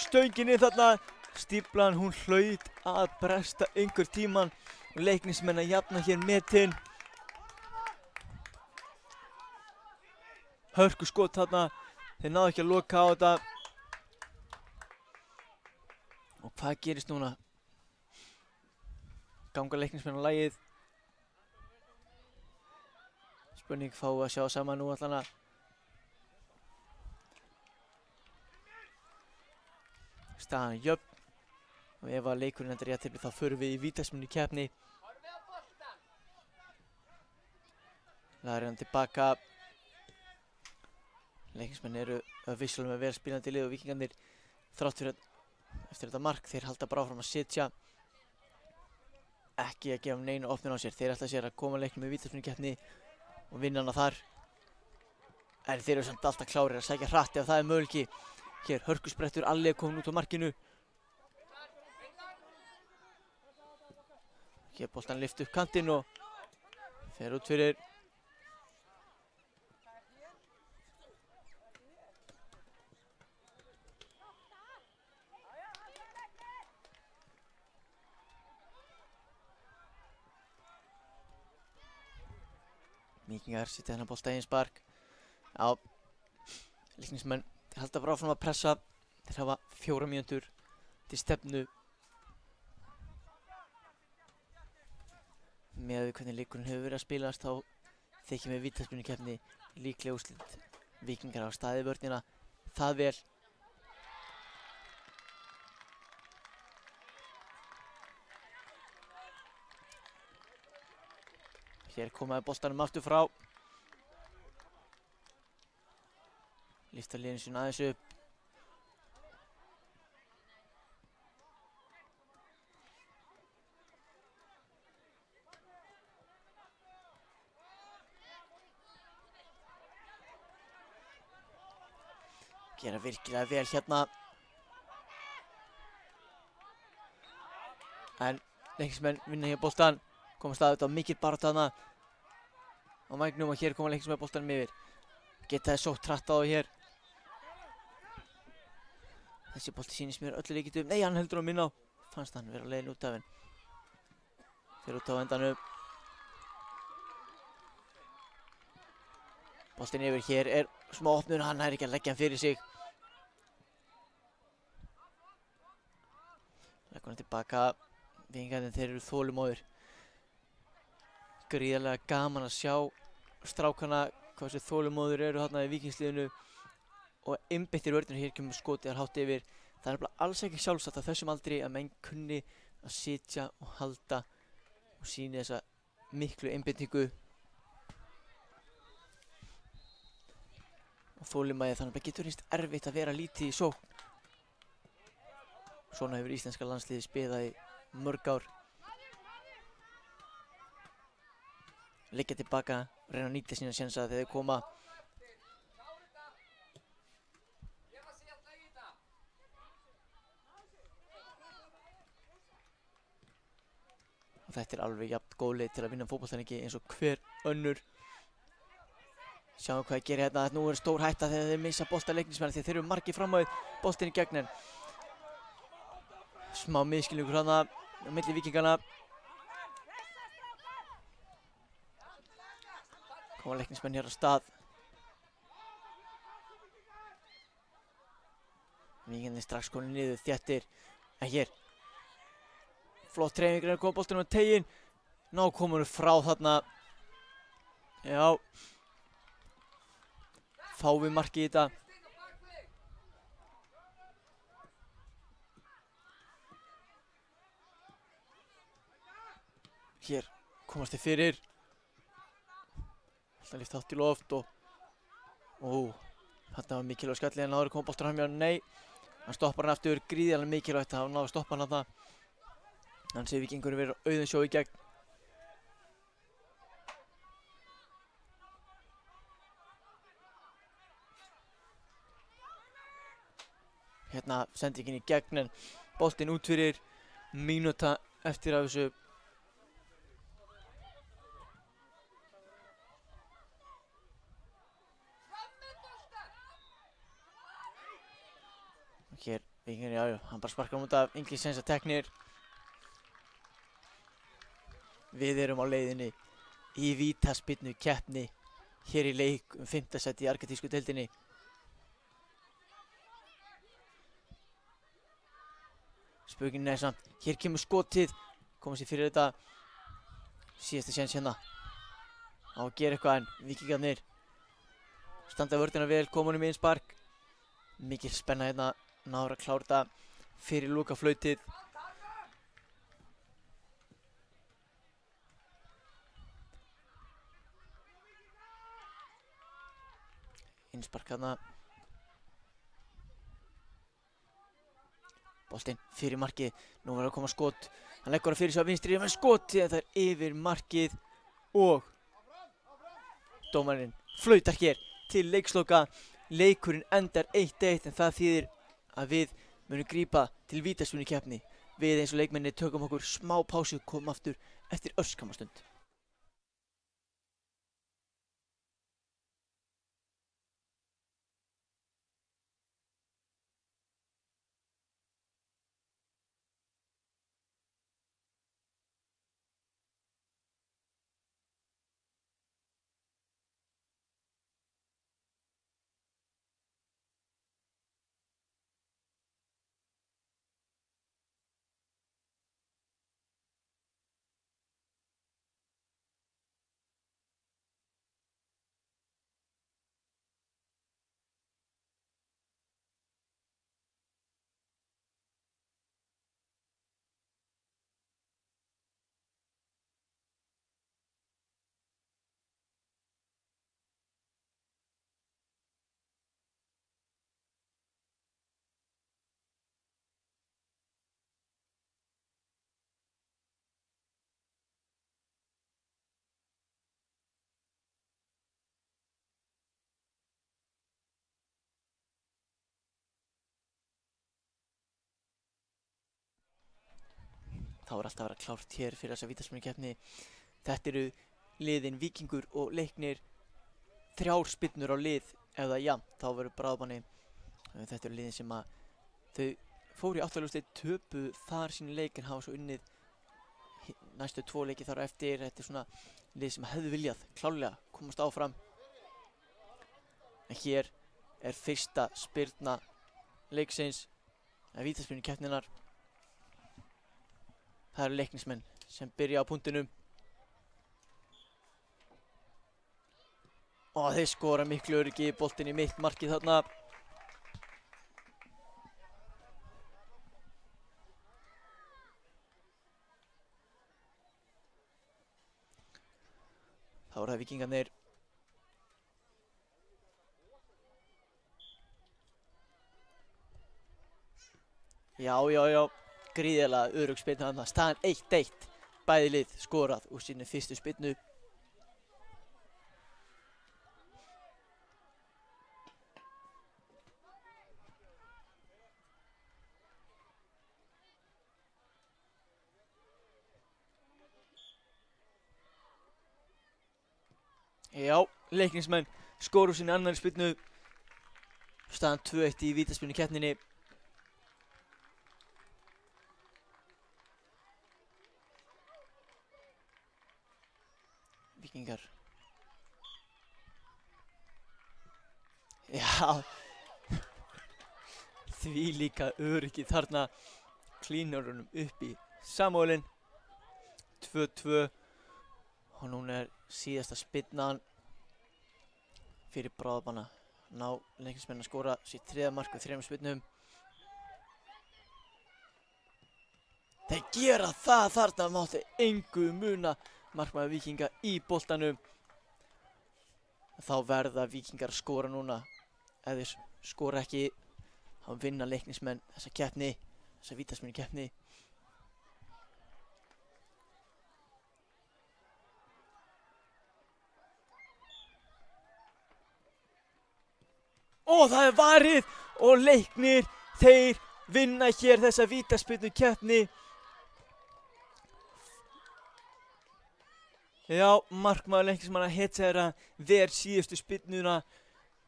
Stöngin inn þarna. Stíflan hún hlaut að bresta einhver tíman. Leiknismenn að jafna hér metin. Hörku skot þarna. Þeir náðu ekki að loka á þetta. Og hvað gerist núna? Ganga leiknismenn á lagið. Spurning fáum að sjá saman nú allan að. Staðan jöfn. Og ef að leikurinn endur rétt þá förum við í vítaspyrnu keppni. Laður hann tilbaka. Leiknismenn eru vissulega með vel spilandi lið og Víkingarnir þrátt fyrir að eftir þetta mark, þeir halda bara áfram að sitja. Ekki að gefa neinu opnun á sér. Þeir ætla sér að koma leiknum í vítaspyrnukeppni og vinna hana þar. En þeir eru samt alltaf klárir að sækja hratt ef það er möguleiki. Hér, hörkusprettur, Alli er komin út á markinu. Hér boltan lyft upp kantinn og fer út fyrir. Víkingar setja þennan bolta í spark. Já, Leiknismenn halda bara áfram að pressa. Þeir hafa 4 mínútur til stefnu. Með við hvernig leikurinn hefur verið að spilast þá þykir með vítaspyrnukeppni líklega úrslit. Víkingar hafa staðið vörnina það vel. Hér komaði boltanum aftur frá. Lyfta liðinu sín aðeins upp. Gera virkilega vel hérna. En Leiknismenn vinna hér boltan. Komast að þetta mikil barátta þarna á vægnum og hér koma Leiknismenn boltanum yfir. Geta þeir sótt hratt á það hér. Þessi bolti sýnist mér öllu líkindum. Nei, hann heldur á minna á. Fannst hann vera á leiðin út af henn. Fyrir út á endanum. Boltin yfir hér er smá opnun. Hann er ekki að leggja hann fyrir sig. Leggur hann tilbaka. Víkingarnir, þeir eru þolinmóðir. Gríðarlega gaman að sjá strákana hversu þolinmóðir eru þarna í Víkingsliðinu og einbeittir vörðinu. Hér kemur skotið hátt yfir. Það er nefnilega alls ekki sjálfsagt á þessum aldri að menn kunni að sitja og halda og sýni þessa miklu einbeitingu og þolinmæði. Þannig að það getur reynst erfitt að vera lítið í sókn. Svona hefur íslenska landsliðið spilað í mörg ár. Liggja tilbaka, reyna að nýta sína sénsa þegar þeir koma. Og þetta er alveg jafn góð leið til að vinna fótboltaleiki eins og hver önnur. Sjáum hvað ég gerir hérna. Nú er stór hætta þegar þeir missa bolta Leiknismenn því þeir eru margir fram á við. Boltinn í gegn en smá miðskilningur hana á milli Víkingana. Koma Leiknismenn hér á stað. Víkingarnir strax konur niður þéttir. En hér flott treyfingur að koma boltanum á teginn. Ná komur frá þarna. Já. Fáum við markið í þetta. Hér komast þið fyrir. Alltaf lyft hátt í loft og þarna var mikilvæg skallið en náður kom boltanum framhjá. Nei, hann stoppar hann aftur. Gríðarlega mikilvægt að hann náði að stoppa hann þarna. Hann sé Víkingurinn verið auðum sjó í gegn. Hérna sendingin í gegn en boltinn út fyrir. Mínúta eftir af þessu. Hér, Víkingur, já, hann bara sparkar út af Inglissensa teknir. Við erum á leiðinni í vítaspyrnu keppni hér í leik 5. sæti í argentísku deildinni. Spurningin er samt, hér kemur skotið, komast sér fyrir þetta síðasta séns hérna. Á að gera eitthvað en Víkingarnir standa vörðina vel, koma honum í spark. Mikil spenna hérna. Náður að klára þetta fyrir lokaflautið. Innspark þarna. Boltinn fyrir markið. Nú verður að koma skot. Hann leggur það fyrir sig á vinstri með skotið en það er yfir markið og dómarinn flautar hér til leiksloka. Leikurinn endar 1-1 en það þýðir að við munum grípa til vítaspyrnukeppni. Við eins og leikmennir tökum okkur smá pásu og komum aftur eftir örskamma stund. þá er alltaf að vera klárt hér fyrir þessa vítaspyrnukeppni. Þetta eru liðin Víkingur og Leiknir, 3 spyrnur á lið. Ef það er jafnt, þá verður bráðbanni. Þetta eru liðin sem að þau fóru í 8. úrslit, töpu þar sínu leik en hafa svo unnið næstu 2 leiki þar á eftir. Þetta er svona lið sem hefðu viljað klárlega komast áfram. En hér er fyrsta spyrna leiksins, vítaspyrnukeppninnar. Það eru Leiknismenn sem byrja á punktinum. Og þeir skora miklu öryggi, boltinn í mitt markið þarna. Þá eru það Víkingarnir. Já, gríðarlega örugg spyrna þarna. Staðan 1-1. Bæði lið skorað úr sinni fyrstu spyrnu. Já, Leiknismenn skora úr sinni annari spyrnu. Staðan 2-1 í vítaspyrnukeppninni. Víkingar. Já, því líka öryggi þarna. Klínur honum upp í samólinn. 2-2. Og núna er síðasta spyrnan fyrir bráðabanna. Ná Leiknismenn að skora sitt 3. mark við 3 spyrnum. Þeir gera það þarna, mátti engu muna. Markmaður Víkinga í boltanum. Þá verða Víkingar að skora núna. Ef þeir skora ekki, þá vinna Leiknismenn þessa keppni, þessa vítaspyrnukeppni. Og það er varið og Leiknir, þeir vinna hér þessa vítaspyrnukeppni. Já, markmaður Leiknismanna Hetsera ver síðustu spyrnuna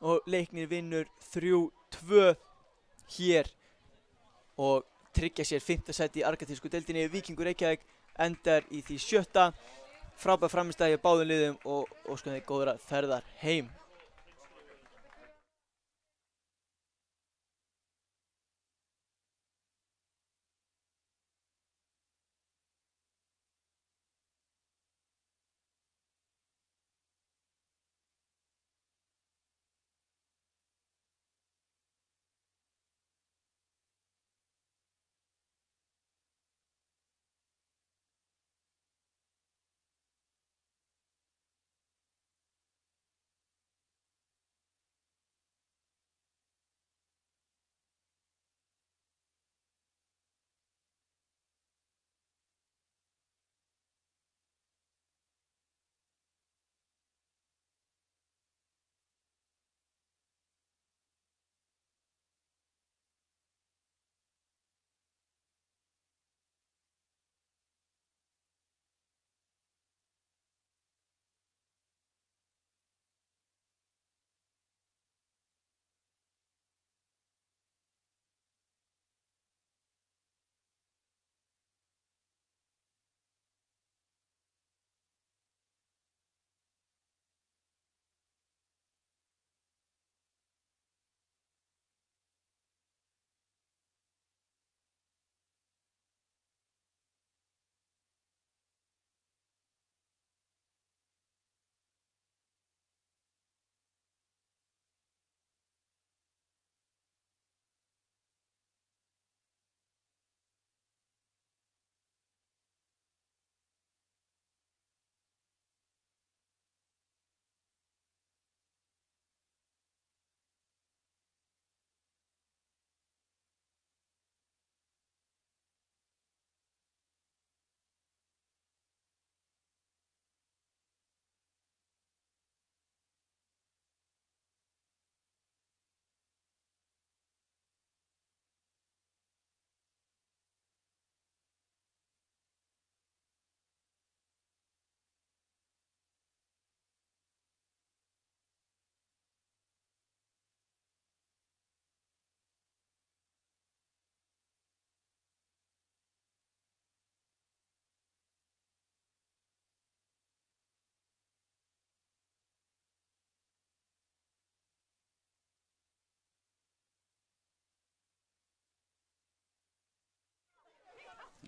og Leiknir vinnur 3-2 hér og tryggja sér 5. sæti í argentínsku deildinni. Víkingur Reykjavík endar í því 7. Frábær frammistaða hjá báðum liðum og óskum þeir góðra ferðar heim.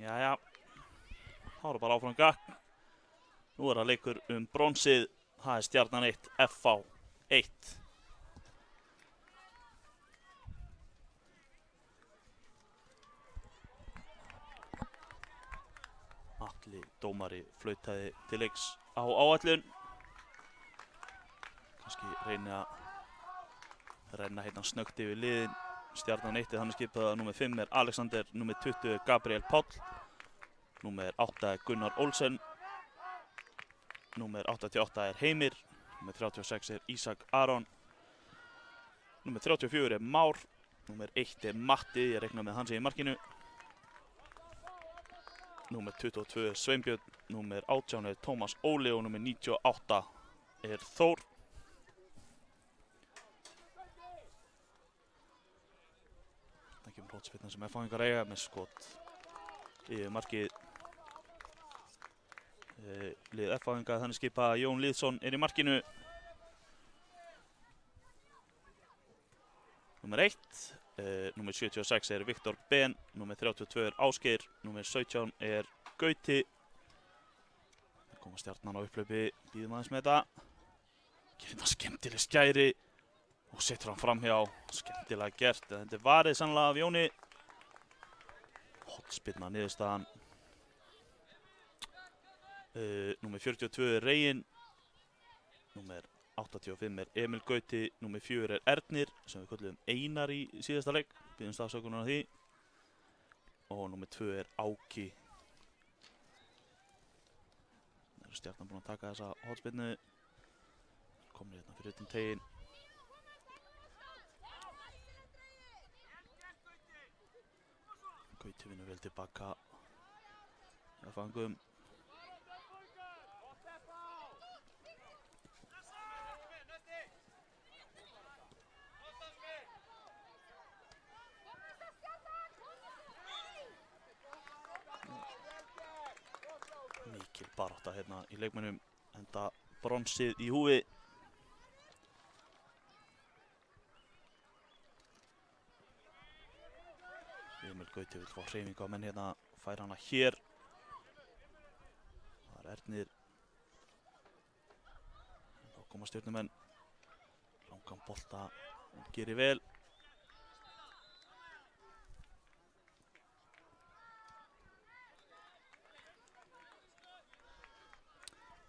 Jæja, þá er bara áfram gakk. Nú er það leikur bronsið, það er Stjarnan 1, FH 1. Atli dómari flautaði til leiks á áætlun. Kannski reyni að renna hérna snöggt yfir liðin. Stjarnan 1 þannig skipað að númer 5 er Alexander, númer 20 er Gabriel Páll, númer 8 er Gunnar Olsen, númer 88 er Heimir, númer 36 er Ísak Aron, númer 34 er Már, númer 1 er Matti, ég reikna með hans í markinu, númer 22 er Sveinbjörn, númer 18 er Tómas Óli og númer 98 er Þór. Það kemur hótspilna sem F-fáingar eiga með skot yfir markið. Lið F-fáinga þannig skipa að Jón Lýðsson er í markinu. Númer 1, númer 76 er Viktor Ben, númer 32 er Ásgeir, númer 17 er Gauti. Það koma Stjarnan á upplaupi, býðum aðeins með þetta. Gerir þetta skemmtileg skæri og setur hann framhjá, skemmtilega gert. Þetta er varið sannlega af Jóni. Hornspyrna niðurstaðan. Númer 42 er Reginn, númer 85 er Emil Gauti, númer 4 er Ernir, sem við köllum Einar í síðasta leik, byggjum stafsökunar á því. Og númer 2 er Áki. Það eru Stjarnan búin að taka þessa hornspyrnu. Komnir hérna fyrir utan teginn. Gauti vinnur vel tilbaka. Það fangum. Mikil barátta hérna í leikmönnum, enda bronsið í húfi. Emil Gauti vill fá hreyfingu á menn hérna, fær hana hér. Það er Ernir. Þá koma Stjörnumenn. Langan bolta, gerir vel.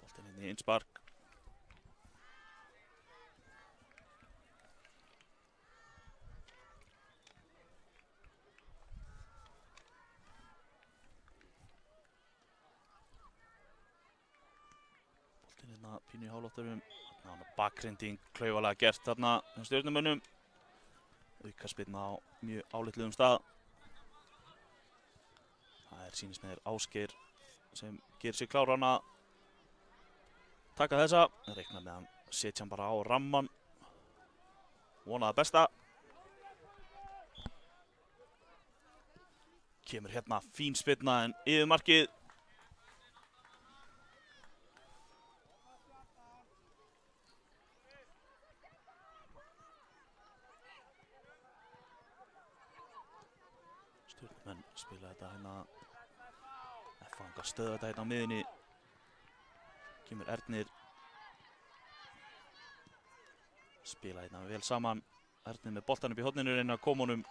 Boltinn inn í innspark. Pínu í hálótturum, þarna bakgrinding klaufalega gert þarna Stjörnumönnum. Aukaspyrna á mjög álitlegum stað. Það er sýnist með þér Ásgeir sem gerir sig kláran að taka þessa. Reikna með hann, setja hann bara á ramman. Vona það besta. Kemur hérna fín spyrna en yfir markið. Stjörnumenn spila þetta hérna, F-fáingar stöða þetta hérna á miðinni. Kemur Ernir. Spila hérna vel saman. Ernir með boltan upp í horninu, reyna að koma honum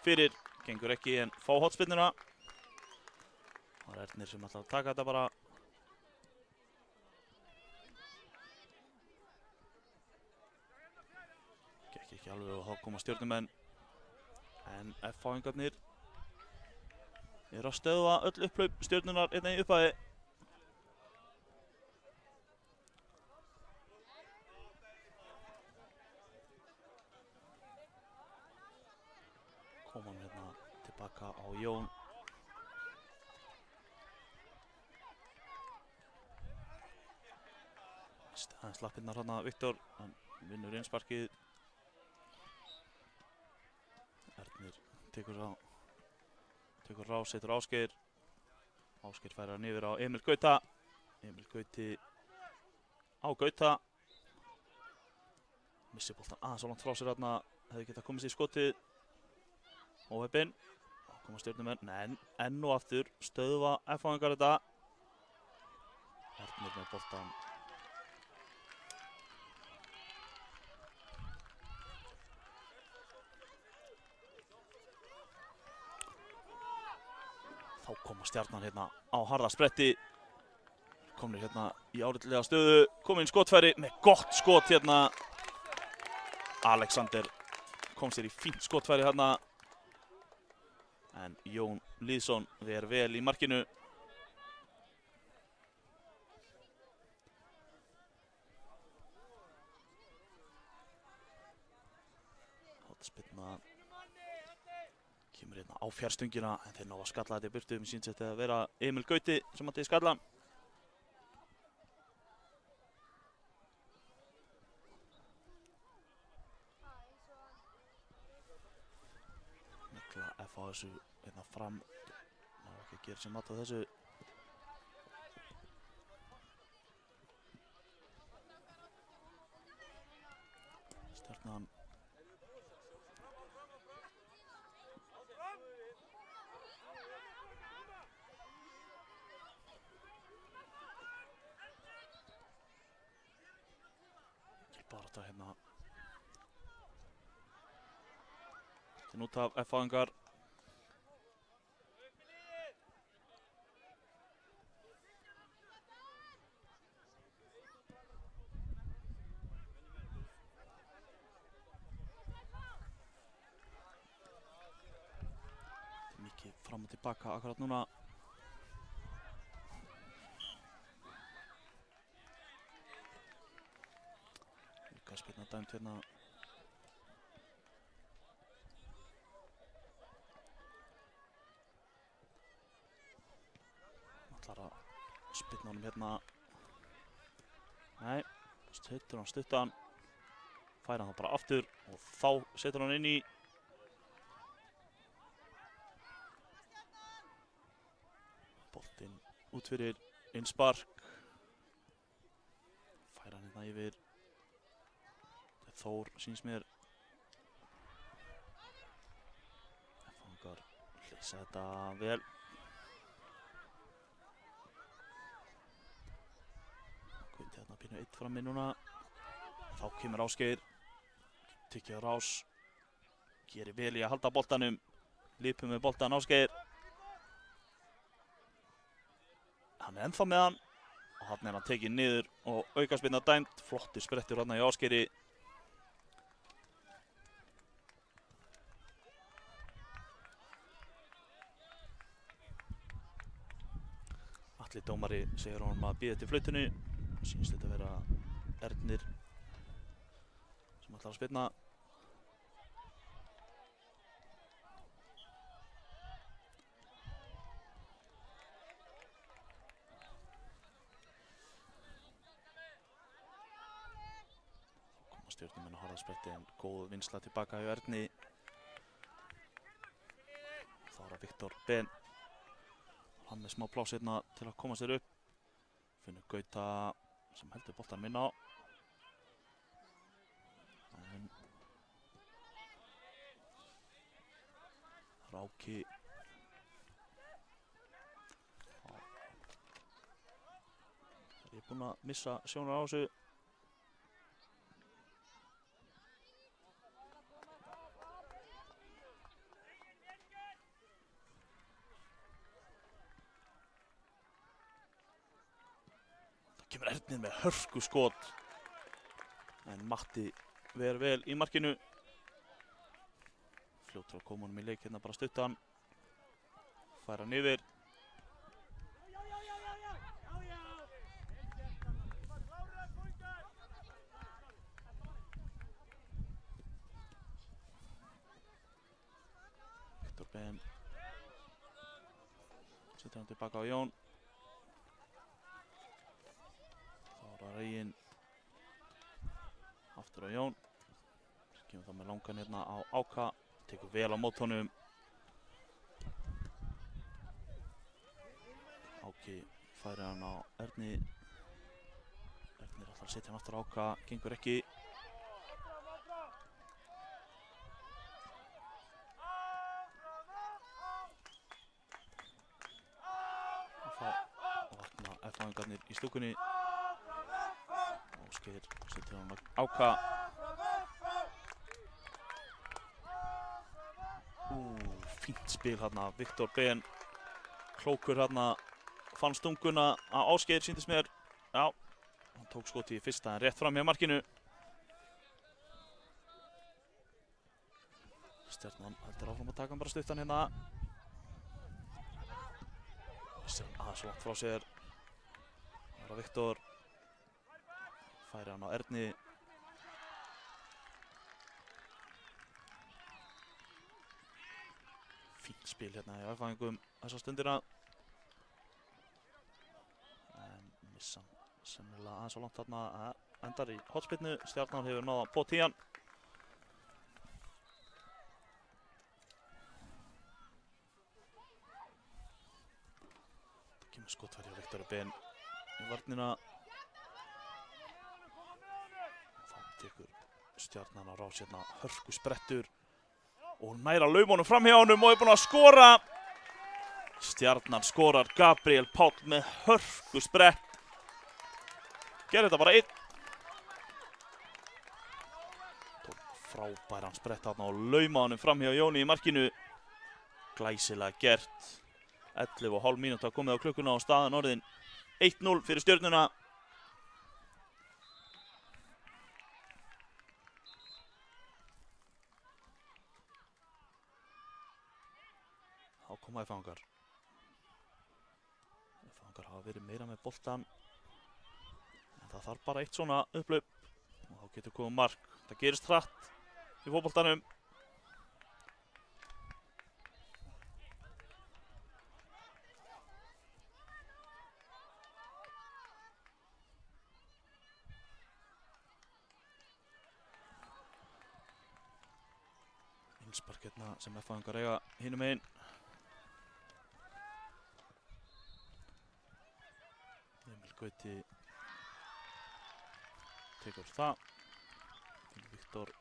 fyrir. Gengur ekki en fá hornspyrnuna. Það er Ernir sem ætlar að taka þetta bara. Gekk ekki alveg og þá koma Stjörnumenn. En F-fáingarnir eru að stöðva öll upplaup Stjörnunar einnig í upphæði. Koma hann hérna tilbaka á Jón. Aðeins lappirnar hérna Viktor, hann vinnur innsparkið. Ernir tekur rás, setur Ásgeir. Ásgeir færir hann yfir á Emil Gauta. Emil Gauti á Gauta. Missir boltan aðeins á langt frá sér þarna. Hefði getað komist í skotið. Óheppinn. Koma stjörnumenn, en enn og aftur stöðva F-fáingar þetta. Ernir með boltan. Þá koma Stjarnan hérna á harða spretti. Komnir hérna í áritlega stöðu. Kominn skotfæri með gott skot hérna. Alexander kom sér í fínt skotfæri hérna. En Jón Lýðsson ver vel í markinu. Hotspinna kemur hérna á fjærstungina en þeir ná að skalla þetta í burtu. Mér sýnst þetta að vera Emil Gauti sem átti í skalla. Mikla F á þessu hérna fram. Ná ekki að gera sér mat á þessu. Stjarnan bara þetta hérna til út af F-fáingar. Mikið fram og tilbaka akkurat núna. Spilna dæmt hérna. Ætlar að spilna honum hérna. Nei, stuttur hann stuttan. Færa hann bara aftur og þá setur hann inn í. Boltinn út fyrir innspark. Færa hann hérna yfir. Þór sýnst mér. F-fáingar leysa þetta vel. Gauti hérna pínu eitt frammi núna. Þá kemur Ásgeir. Tykkir Rás. Gerir vel í að halda boltanum. Lipur með boltan Ásgeir. Hann er ennþá með hann. Og hann er hann tekið niður og aukaspyrna dæmt. Flottur sprettur hérna í Ásgeiri. Atli dómari segir honum að bíða til flautinu. Sýnst þetta að vera Ernir sem ætlar að spilna. Þá koma stjörnumenn á harða spretti en góð vinnsla tilbaka hjá Erni. Þá er það Viktor Ben. Hann með smá pláss hérna til að koma sér upp. Finnur Gauta sem heldur boltan minna á. En Ráki er ég búinn að missa sjónar á þessu. Kemur Ernir með hörku skot. En Matti ver vel í markinu. Fljótur að koma honum í leik hérna bara stutta hann. Færa hann yfir. Viktor Ben. Setur hann tilbaka á Jón. Reginn aftur á Jón. Kemur það með langan hérna á Áka. Tekur vel á mót honum. Áki færir hann á Erni. Ernir ætlar að setja hann aftur á Áka. Gengur ekki. stúkunni. Ásgeir setur hann að áka. Fínt spil hérna, Viktor Ben klókur hérna, fann stunguna á Ásgeir, sýndist mér. Já, hann tók skoti í fyrsta en rétt fram hjá markinu. Stjarnan heldur áfram að taka hann bara stuttan hérna. Stjarnan aðeins langt frá sér. Það var Viktor. Færi hann á Erni. Fínt spil hérna í afhængum þessa stundina. En missa hann sennilega aðeins á langt þarna. Endar í hotspinnu. Stjarnan hefur náða på tían. Skotfæri á Viktor Ben í vörnina. Þá tekur Stjarnan á rás hérna hörku sprettur og næra laumunum fram hjá honum og er búinn að skora. Stjarnan skorar, Gabriel Páll með hörku sprett. Gerði þetta bara einn. Tók frábæran sprett þarna og lauma honum fram hjá Jóni í markinu. Glæsilega gert. 11,5 mínúta komið á klukkuna og staðan orðin 1-0 fyrir Stjörnuna. Þá koma F-fangar. F-fangar hafa verið meira með boltan. En það þarf bara eitt svona upplaup og þá getur komið mark. Það gerist hratt í fótboltanum. Spark hérna sem F-fangar eiga hinum megin. Emil Gauti tekur það. Viktor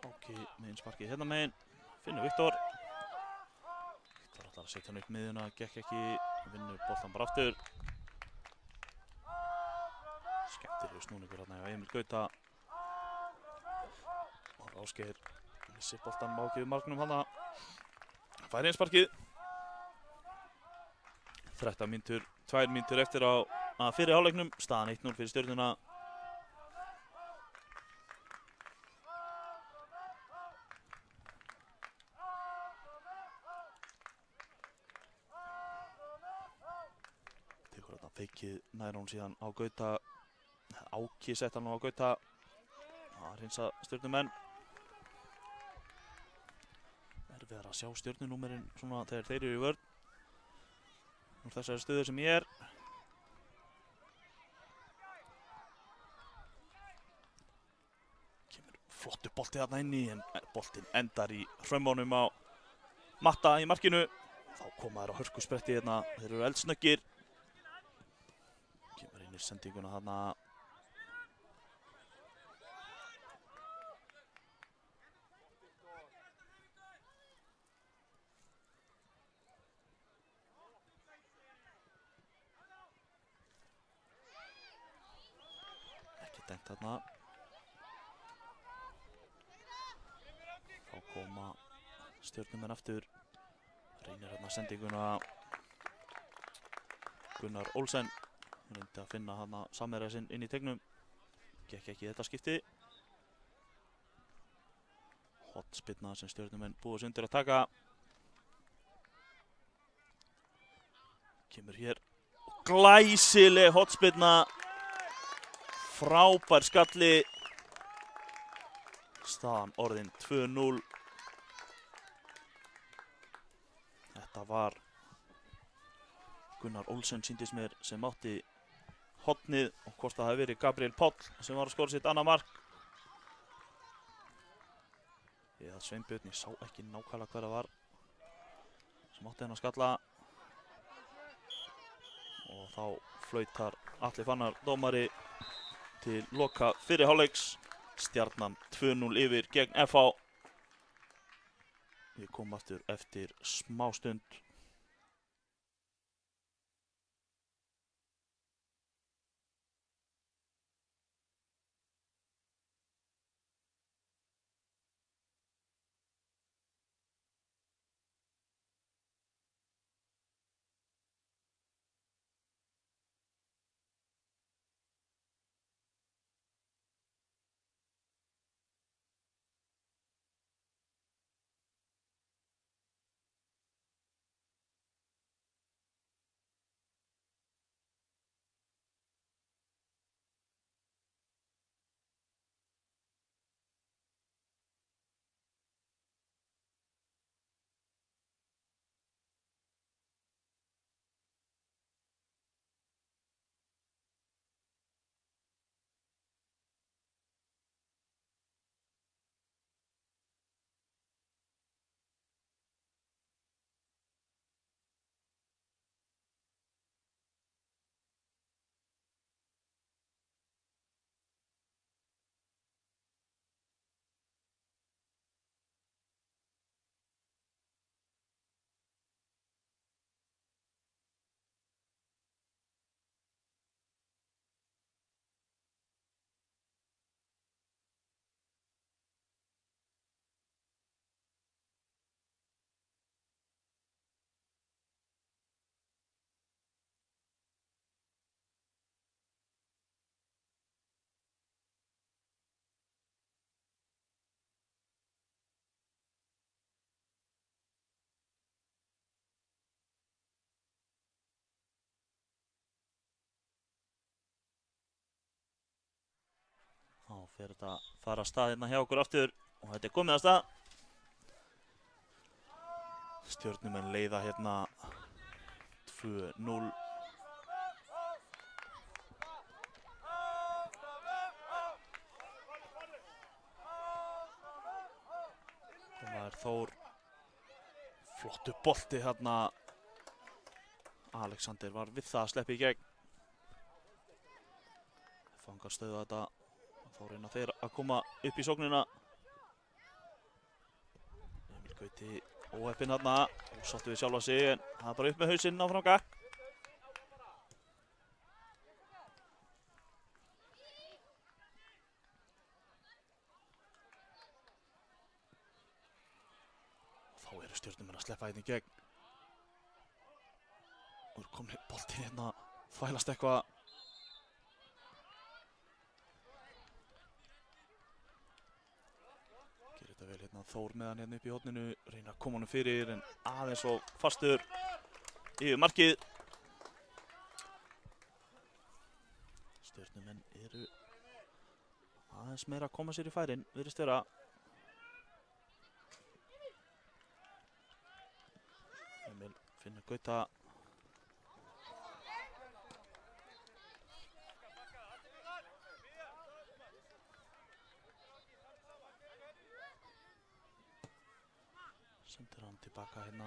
Áki megin sparkið hérna megin. Finnur Viktor. Viktor ætlar að setja hann upp miðjuna, gekk ekki. Vinnur boltan bara aftur. Skemmtilegur snúningur hérna hjá Emil Gauta. Og Ásgeir missir boltan, má ekki við marknum hana. Fær einsparkið. 13 mínútur, 2 mínútur eftir á fyrri hálfleiknum. Staðan 1-0 fyrir Stjörnuna. Feikið nær hún síðan á Gauta. Áki sett hann á Gauta. Það hreinsa Stjörnumenn. Erfiðar að sjá stjörnunúmerin svona þegar þeir eru í vörn. Úr þessari stöðu sem ég er. Kemur flottur bolti þarna inni en boltinn endar í hrömmunum á Matta í markinu. Þá koma þær á hörkuspretti hérna. Þeir eru eldsnöggir. Kemur inn í sendinguna þarna. Ekki dæmt þarna. Þá koma Stjörnumenn aftur. Reynir þarna sendinguna. Gunnar Olsen reyndi að finna hana samherja sinn inn í tegnum. Gekk ekki þetta skipti. Hotspinna sem Stjörnumenn búið sig undir að taka. Kemur hér. Glæsileg hotspinna. Frábær skalli. Staðan orðin 2-0. Þetta var Gunnar Olsen sýndist mér sem átti hotnið og hvort það hafi verið Gabriel Páll sem var að skora sitt annað mark. Eða Sveinbjörn, ég sá ekki nákvæmlega hver það var sem átti hennar skalla. Og þá flautar Atli Fannar dómari til loka fyrri hálfleiks. Stjarnan 2-0 yfir gegn FH. Við komum aftur eftir smá stund. Þá fer þetta að fara að stað hérna hjá okkur aftur og þetta er komið að stað. Stjörnumenn leiða hérna 2-0. Það er Þór. Flottu bolti hérna. Alexander var við það að sleppa í gegn. Fangar stöðu þetta. Þá reyna þeir að koma upp í sóknina. Emil Gauti óheppinn þarna. Sáttu við sjálfa sig en það er bara upp með hausinn áfram gakk. Þá eru Stjörnumenn að sleppa hérna í gegn. Og er komin boltinn hérna. Þvælast eitthvað. Vel hérna Þór með hann hérna upp í horninu, reyna að koma honum fyrir en aðeins og fastur yfir markið. Stjörnumenn eru aðeins meira að koma sér í færin, virðist vera. Emil finnur Gauta. Sendir hann tilbaka hérna.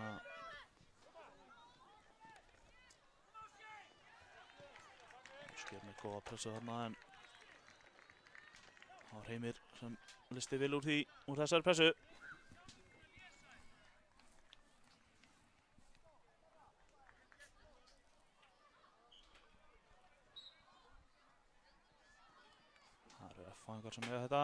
Sker með góða pressu þarna en það var Heimir sem listi vel úr þessari pressu. Það eru F-fæðingar sem eiga þetta.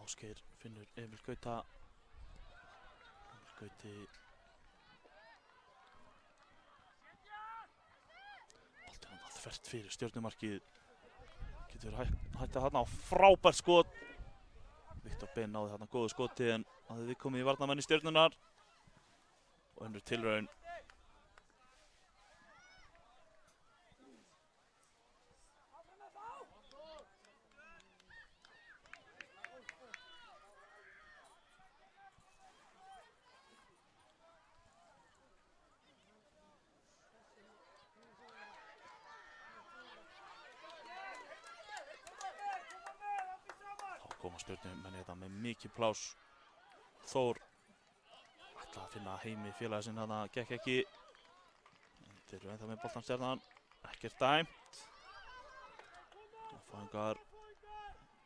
Ásgeir finnur Emil Gauta. Emil Gauti. Boltinn hann þvert fyrir Stjörnumarkið. Getur hægt að þarna á frábært skot. Viktor Ben náði þarna góðu skoti en hafði viðkomið í varnarmenn í Stjörnunar. Og önnur tilraun. Koma Stjörnumenn þetta með mikið pláss. Þór Ætla að finna Heimi félagi sinn, þarna gekk ekki. Þeir eru ennþá með boltan Stjarnan, ekkert dæmt. F-ingar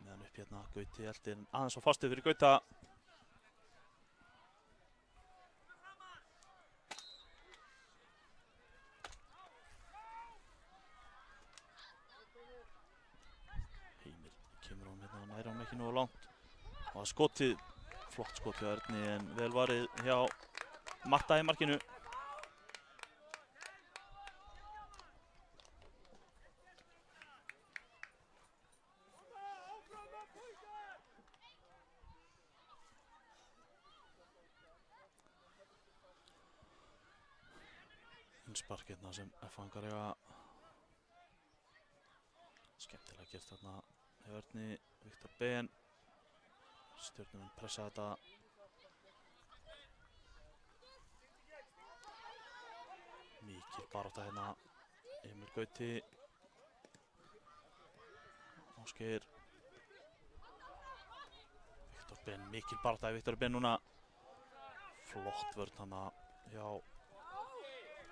meðan upp hérna Gauti eldir aðeins á fastið fyrir Gauta. Heimir kemur hún hérna, næra hún ekki nógu langt. Og skotið, flott skot hjá Erni en vel varið hjá Matta í markinu. Innspark hérna sem F-ingar eiga. Skemmtilega gert þarna hjá Erni, Viktor Ben. Stjörnumenn pressa þetta. Mikil barátta hérna. Emil Gauti. Ásgeir. Viktor Ben, mikil barátta í Viktor Ben núna. Flott vörn hana hjá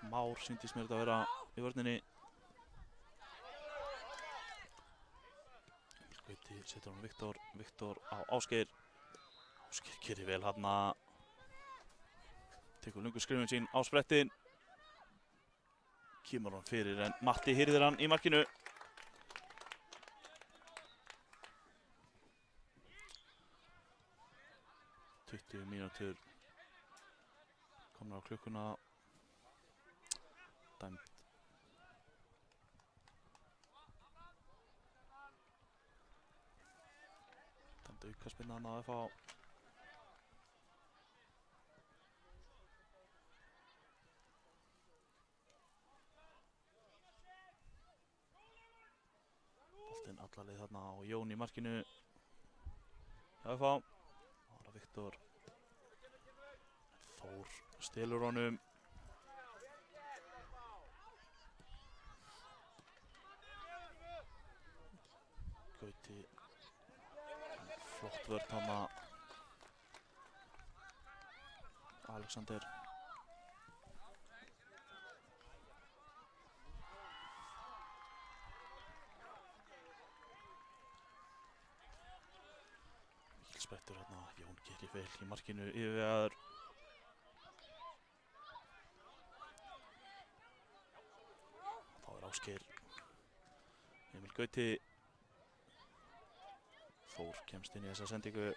Már, sýndist mér þetta að vera í vörninni. Gauti setur hann Viktor, Viktor á Ásgeir. Ásgeir gerir vel hérna. Tekur lungu skrifin sín á sprettin. Kemur hann fyrir en Matti hirðir hann í markinu. Mínútur komnar á klukkuna. Dæmt. Dæmt aukaspinna hann á FH. Boltinn alla leið þarna á Jón í markinu hjá FH. Það var Viktor. Þór stelur honum. Gauti, flott vörn hana. Alexander. Mikil sprettur hana, Jón gerir vel í markinu yfirvegaður. Þá er Ásgeir. Emil Gauti. Þór kemst inn í þessa sendingu.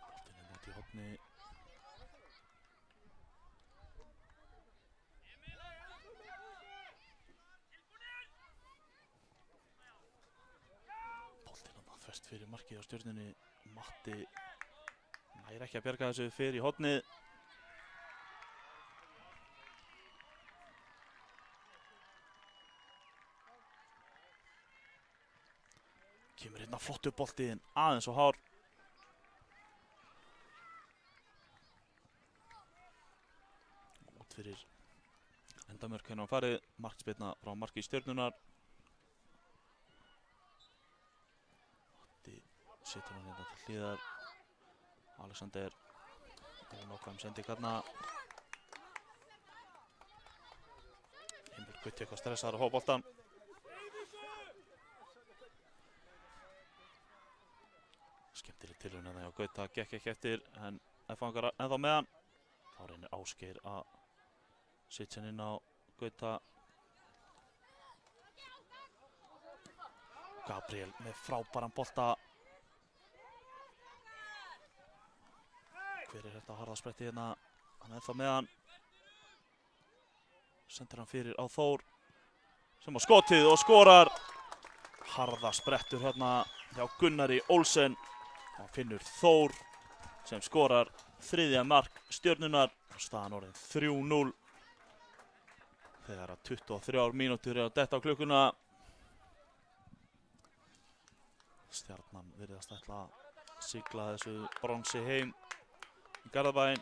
Boltinn er út í horni. Fest fyrir markið á Stjörnunni. Matti nær ekki að bjarga þessu fyrir í hornið. Kemur hérna flottu boltinn aðeins og hár. Út fyrir endamörk hérna á farið. Markspyrna frá marki Stjörnunnar. Setur hann hérna til hlýðar. Alexander ónákvæm sending hérna. Emil Gauti eitthvað stressaður að hópa boltan. Skemmtileg tilraun hérna hjá Gauta, gekk ekki eftir en F-ingar ennþá með hann. Þá reynir Ásgeir að setja hann inn á Gauta. Gabriel með frábæran bolta. Hver er þetta harðaspretti hérna? Hann er ennþá með hann. Sendir hann fyrir á Þór sem á skotið og skorar. Harðasprettur hérna hjá Gunnari Olsen. Hann finnur Þór sem skorar þriðja mark Stjörnunnar. Staðan orðin 3-0. Þegar að 23 mínútur er að detta á klukkuna. Stjarnan virðast ætla að sigla þessu bronsi heim í Garðabæinn.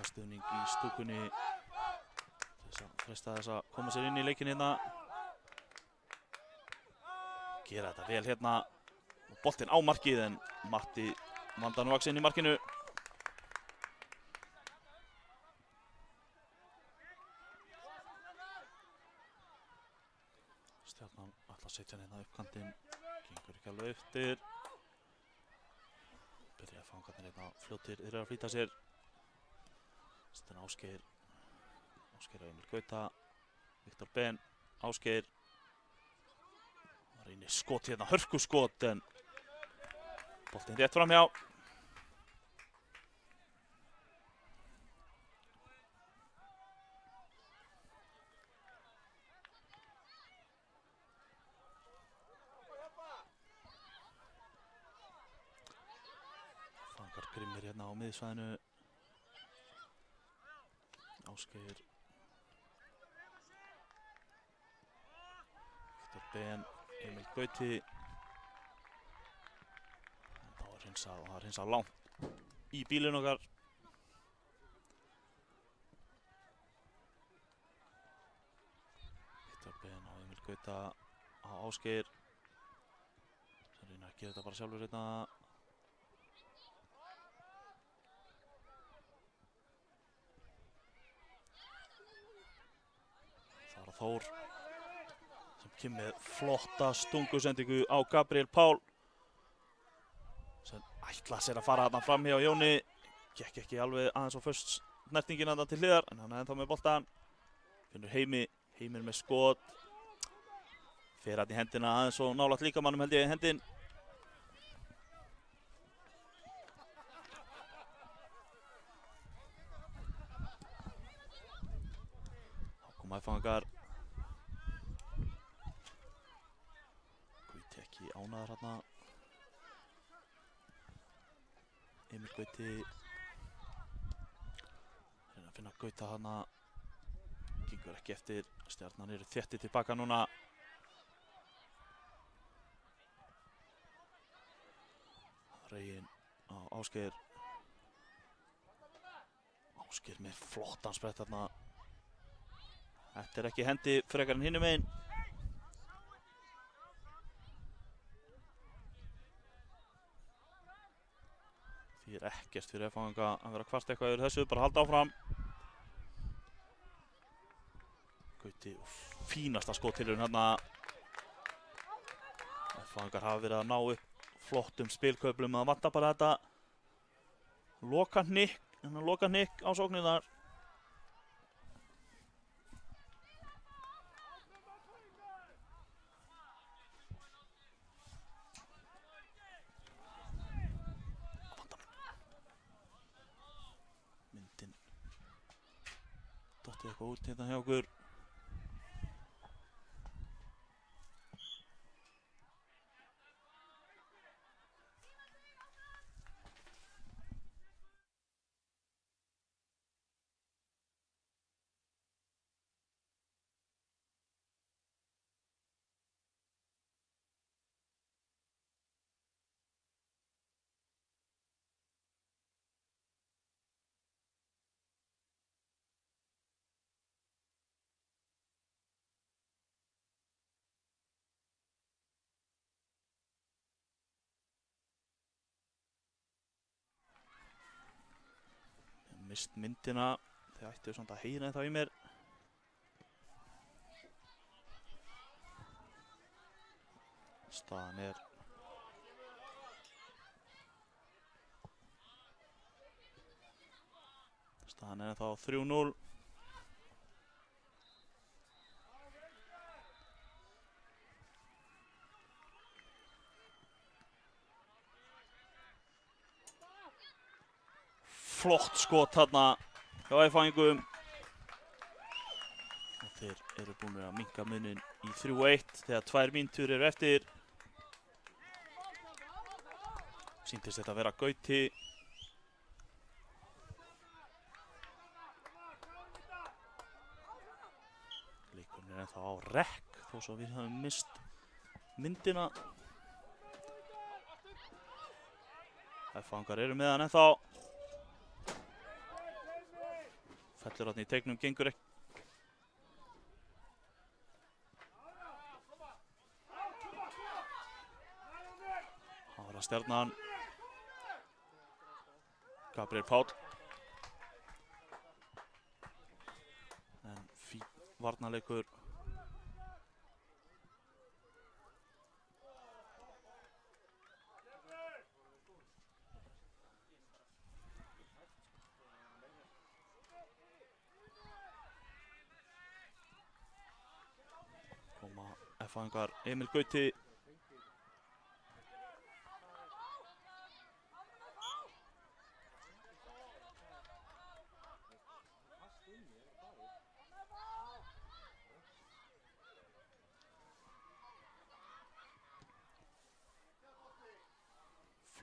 stuðning í stúkunni til þess að freista þess að koma sér inn í leikinn hérna. Gera þetta vel hérna. Og boltinn á markið en Matti vandar nú inn í markinu. Stjarnan ætla að setja hann hérna upp kantinn. Gengur ekki alveg eftir. Byrja að fangarnir hérna fljótir þeir að flýta sér. Þetta er Ásgeir og Emil Gauta. Viktor Ben, Ásgeir. Það reynir skot hérna, hörkuskot en boltinn rétt framhjá. Fangar grimmir hérna á miðsvæðinu. Ásgeir. Viktor Ben, Emil Gauti. En þá er hreinsað langt í bílinn okkar. Viktor Ben og Emil Gauta á Ásgeir. Sem reyna að gera þetta bara sjálfur hérna. Þar Þór sem kemur með flotta stungusendingu á Gabriel Pál sem ætla sér að fara þarna fram hjá Jóni. Gekk ekki alveg aðeins á föst snertingin þarna til hliðar en hann er ennþá með boltan. Finnur Heimir með skot. Fer hann í hendina aðeins og nálægt líkamannum held ég í hendin. Þá koma fangar. Gauti ekki ánægður þarna. Emil Gauti. Reyna að finna Gauta þarna. Gengur ekki eftir. Stjarnan eru þéttir tilbaka núna. Reginn á Ásgeir. Ásgeir með flottan sprett þarna. Þetta er ekki hendi frekar en hinum einn. Því er ekkert fyrir F-fanga að vera kvart eitthvað yfir þessu, bara halda áfram. Gauti, fínasta skottilraun hérna. F-fangar hafa verið að ná upp flottum spilköflum, að vanta bara þetta loka hnykk á sóknirnar. Myndin dottið eitthvað út hérna hjá okkur. Mist myndina, þið ættu samt að heyra það í mér. Staðan er þá 3-0. Flott skot þarna hjá F-fangum. Þeir eru búin að minnka munin í 3-1 þegar 2 mínútur eru eftir. Sýndist þetta að vera Gauti. Leikurinn er ennþá á rekk þó svo við höfum mist myndina. F-fangar eru með hann ennþá. Fellur hann í teiknum, gengur ekki. Það var að Stjarnan. Gabriel Páll. En fín varnarleikur. Koma F-fæðingar Emil Gauti.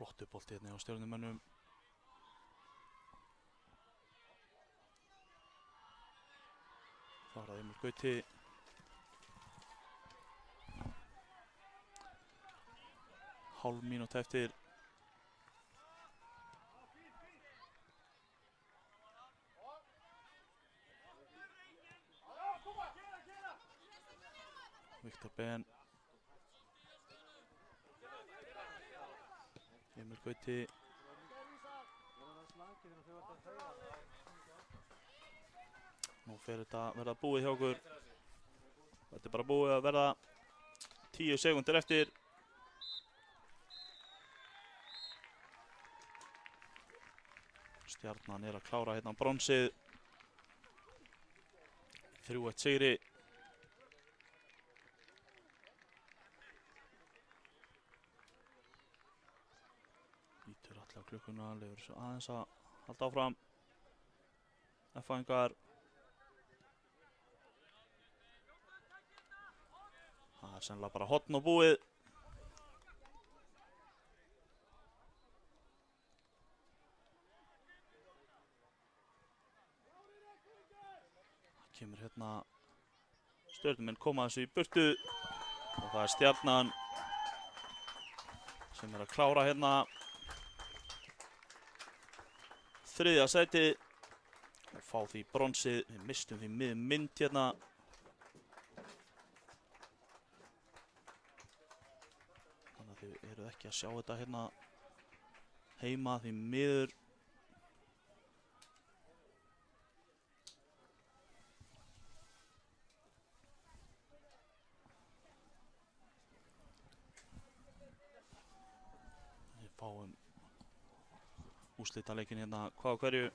Flottu bolti hérna á Stjörnumönnum. Það var að Emil Gauti. Hálf mínútu eftir. Viktor Ben. Emil Gauti. Nú fer þetta að verða búið hjá okkur. Þetta er bara búið að verða 10 sekúndur eftir. Stjarnan er að klára hérna bronsið. 3-1 sigri. Lítur allir á klukkuna, lefur svo aðeins að halda áfram. F-fæðingar. Það er sennilega bara hotn og búið. Það kemur hérna Stjörnumenn koma þessu í burtu og það er Stjarnan sem er að klára hérna 3. sæti og fá því bronsið. Við mistum því mynd hérna. Þannig að þið eruð ekki að sjá þetta hérna heima því miður. Við fáum úrslitaleikin hérna hvað á hverju.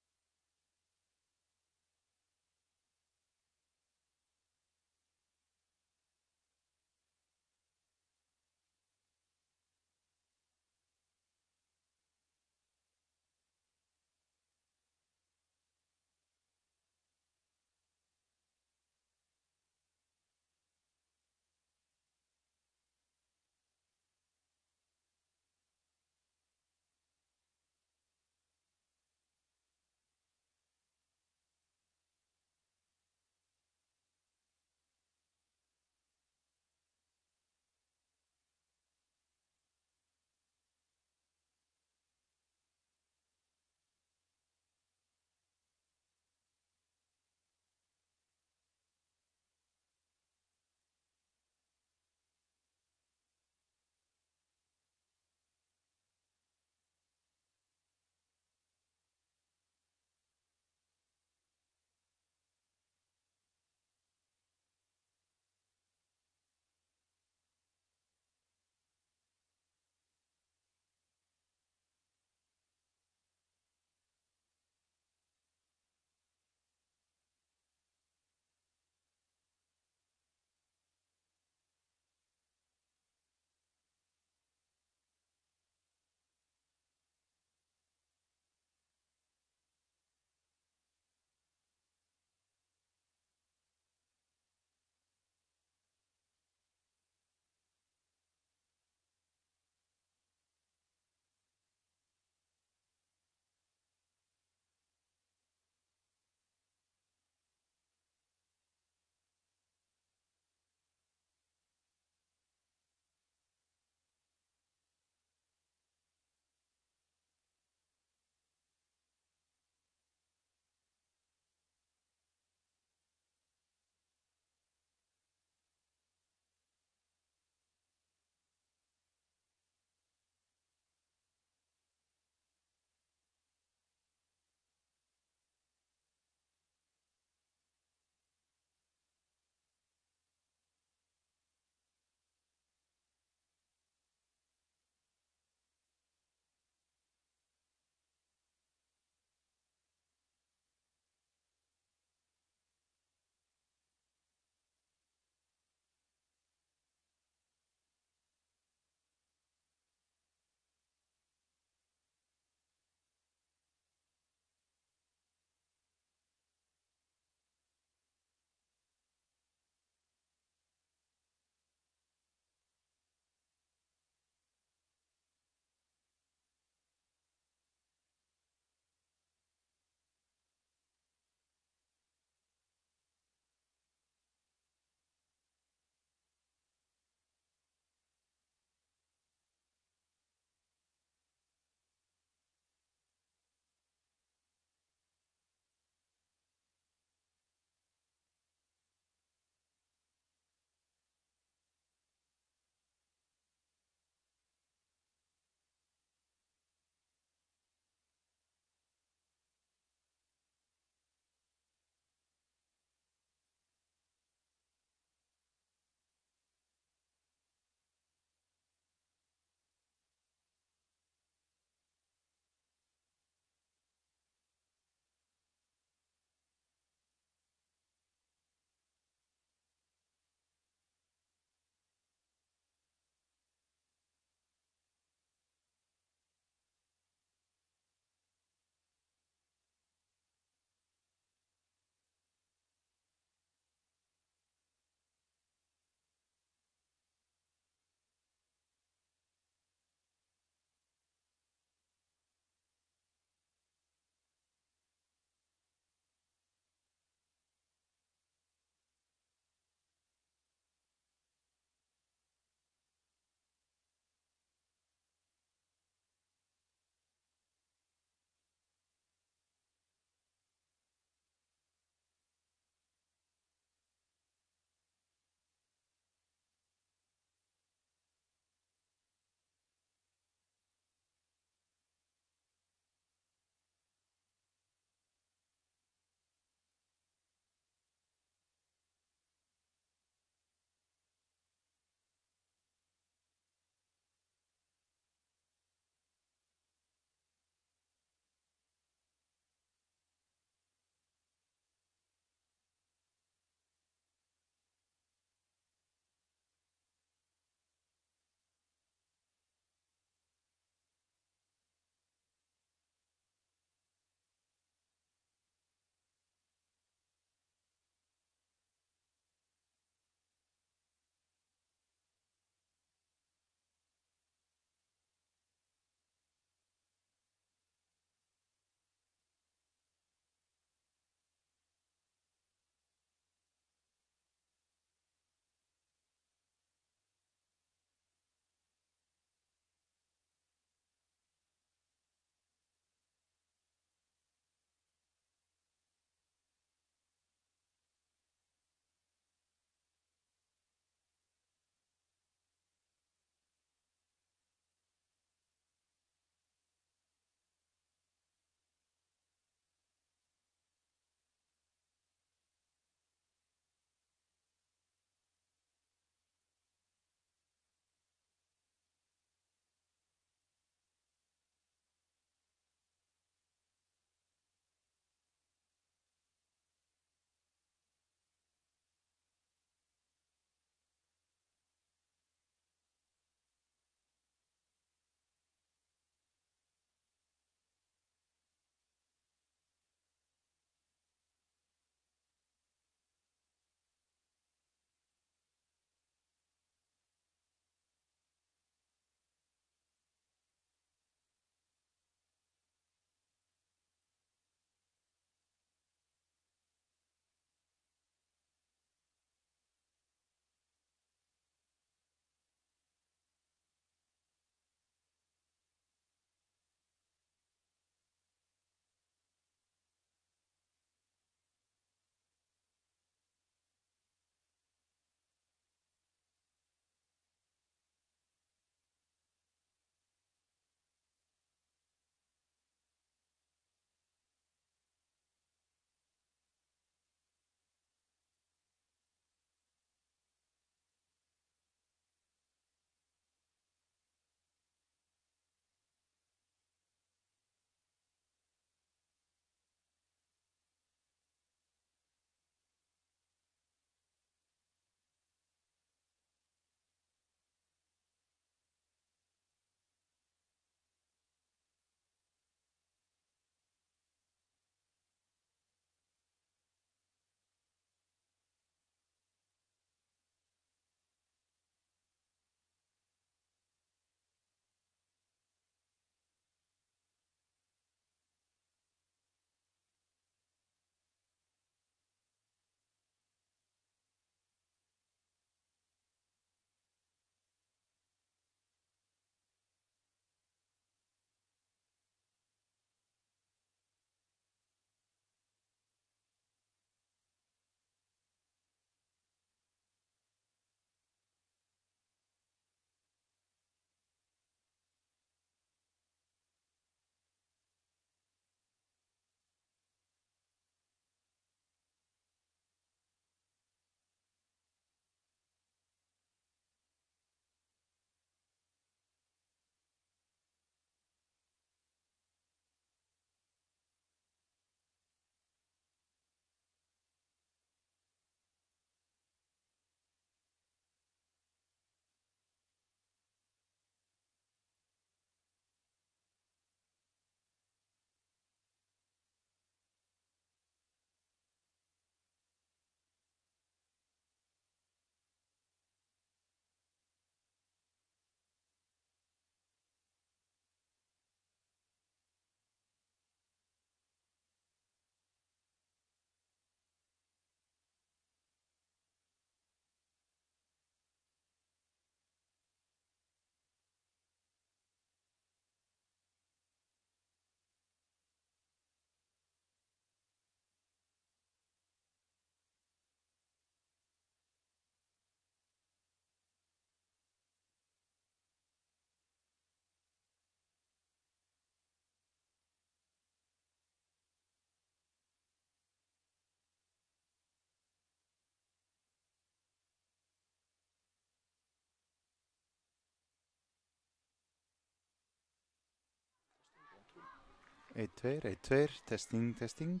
1, 2, 1, 2, testing, testing.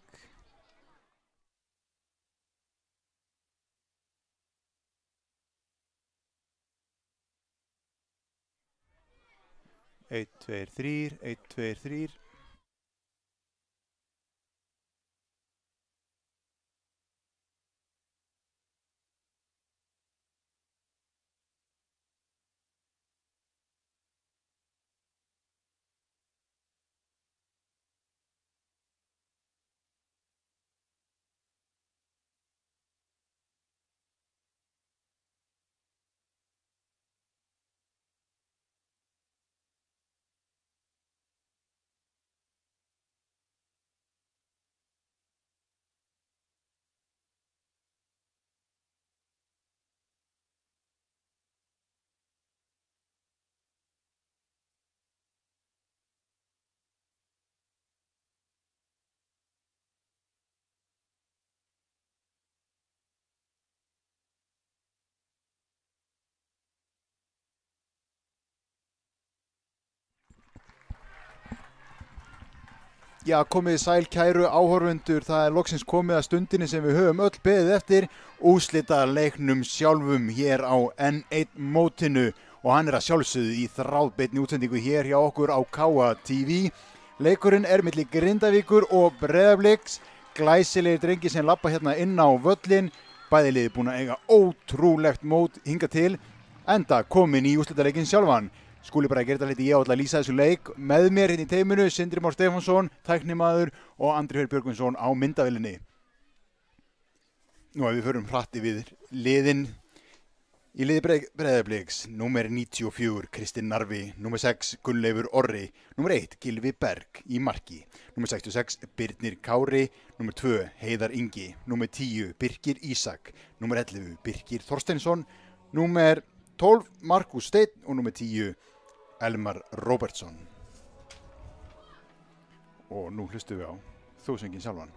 Einn, tveir, þrír, einn, tveir, þrír. Já, komið sæl kæru áhorfendur, það er loksins komið að stundinni sem við höfum öll beðið eftir, úrslita leiknum sjálfum hér á N1 mótinu og hann er að sjálfsögðu í þráðbeinni útsendingu hér hjá okkur á KA TV. Leikurinn er milli Grindavíkur og Breiðabliks, glæsilegir drengir sem labba hérna inn á völlin, bæði liðið búin að eiga ótrúlegt mót hingað til, enda komin í úrslitaleikin sjálfan. Skúli bara gerði þetta ég ætla að lýsa þessu leik með mér hérna í teiminu, Sindri Már Stefánsson, tæknimaður og Andri Freyr Björgvinsson á myndavélinni. Nú ef við förum hratt yfir liðin í liði Breiðabliks, númer 94 Kristinn Narfi, númer 6 Gunnleifur Orri, númer 1 Gylfi Berg í marki, númer 66 Birnir Kári, númer 2 Heiðar Ingi, númer 10 Birkir Ísak, númer 11 Birkir Þorsteinsson, númer 12 Markus Steinn og númer 10 Elmar Róbertsson. Og nú hlustum við á þjóðsönginn sjálfan.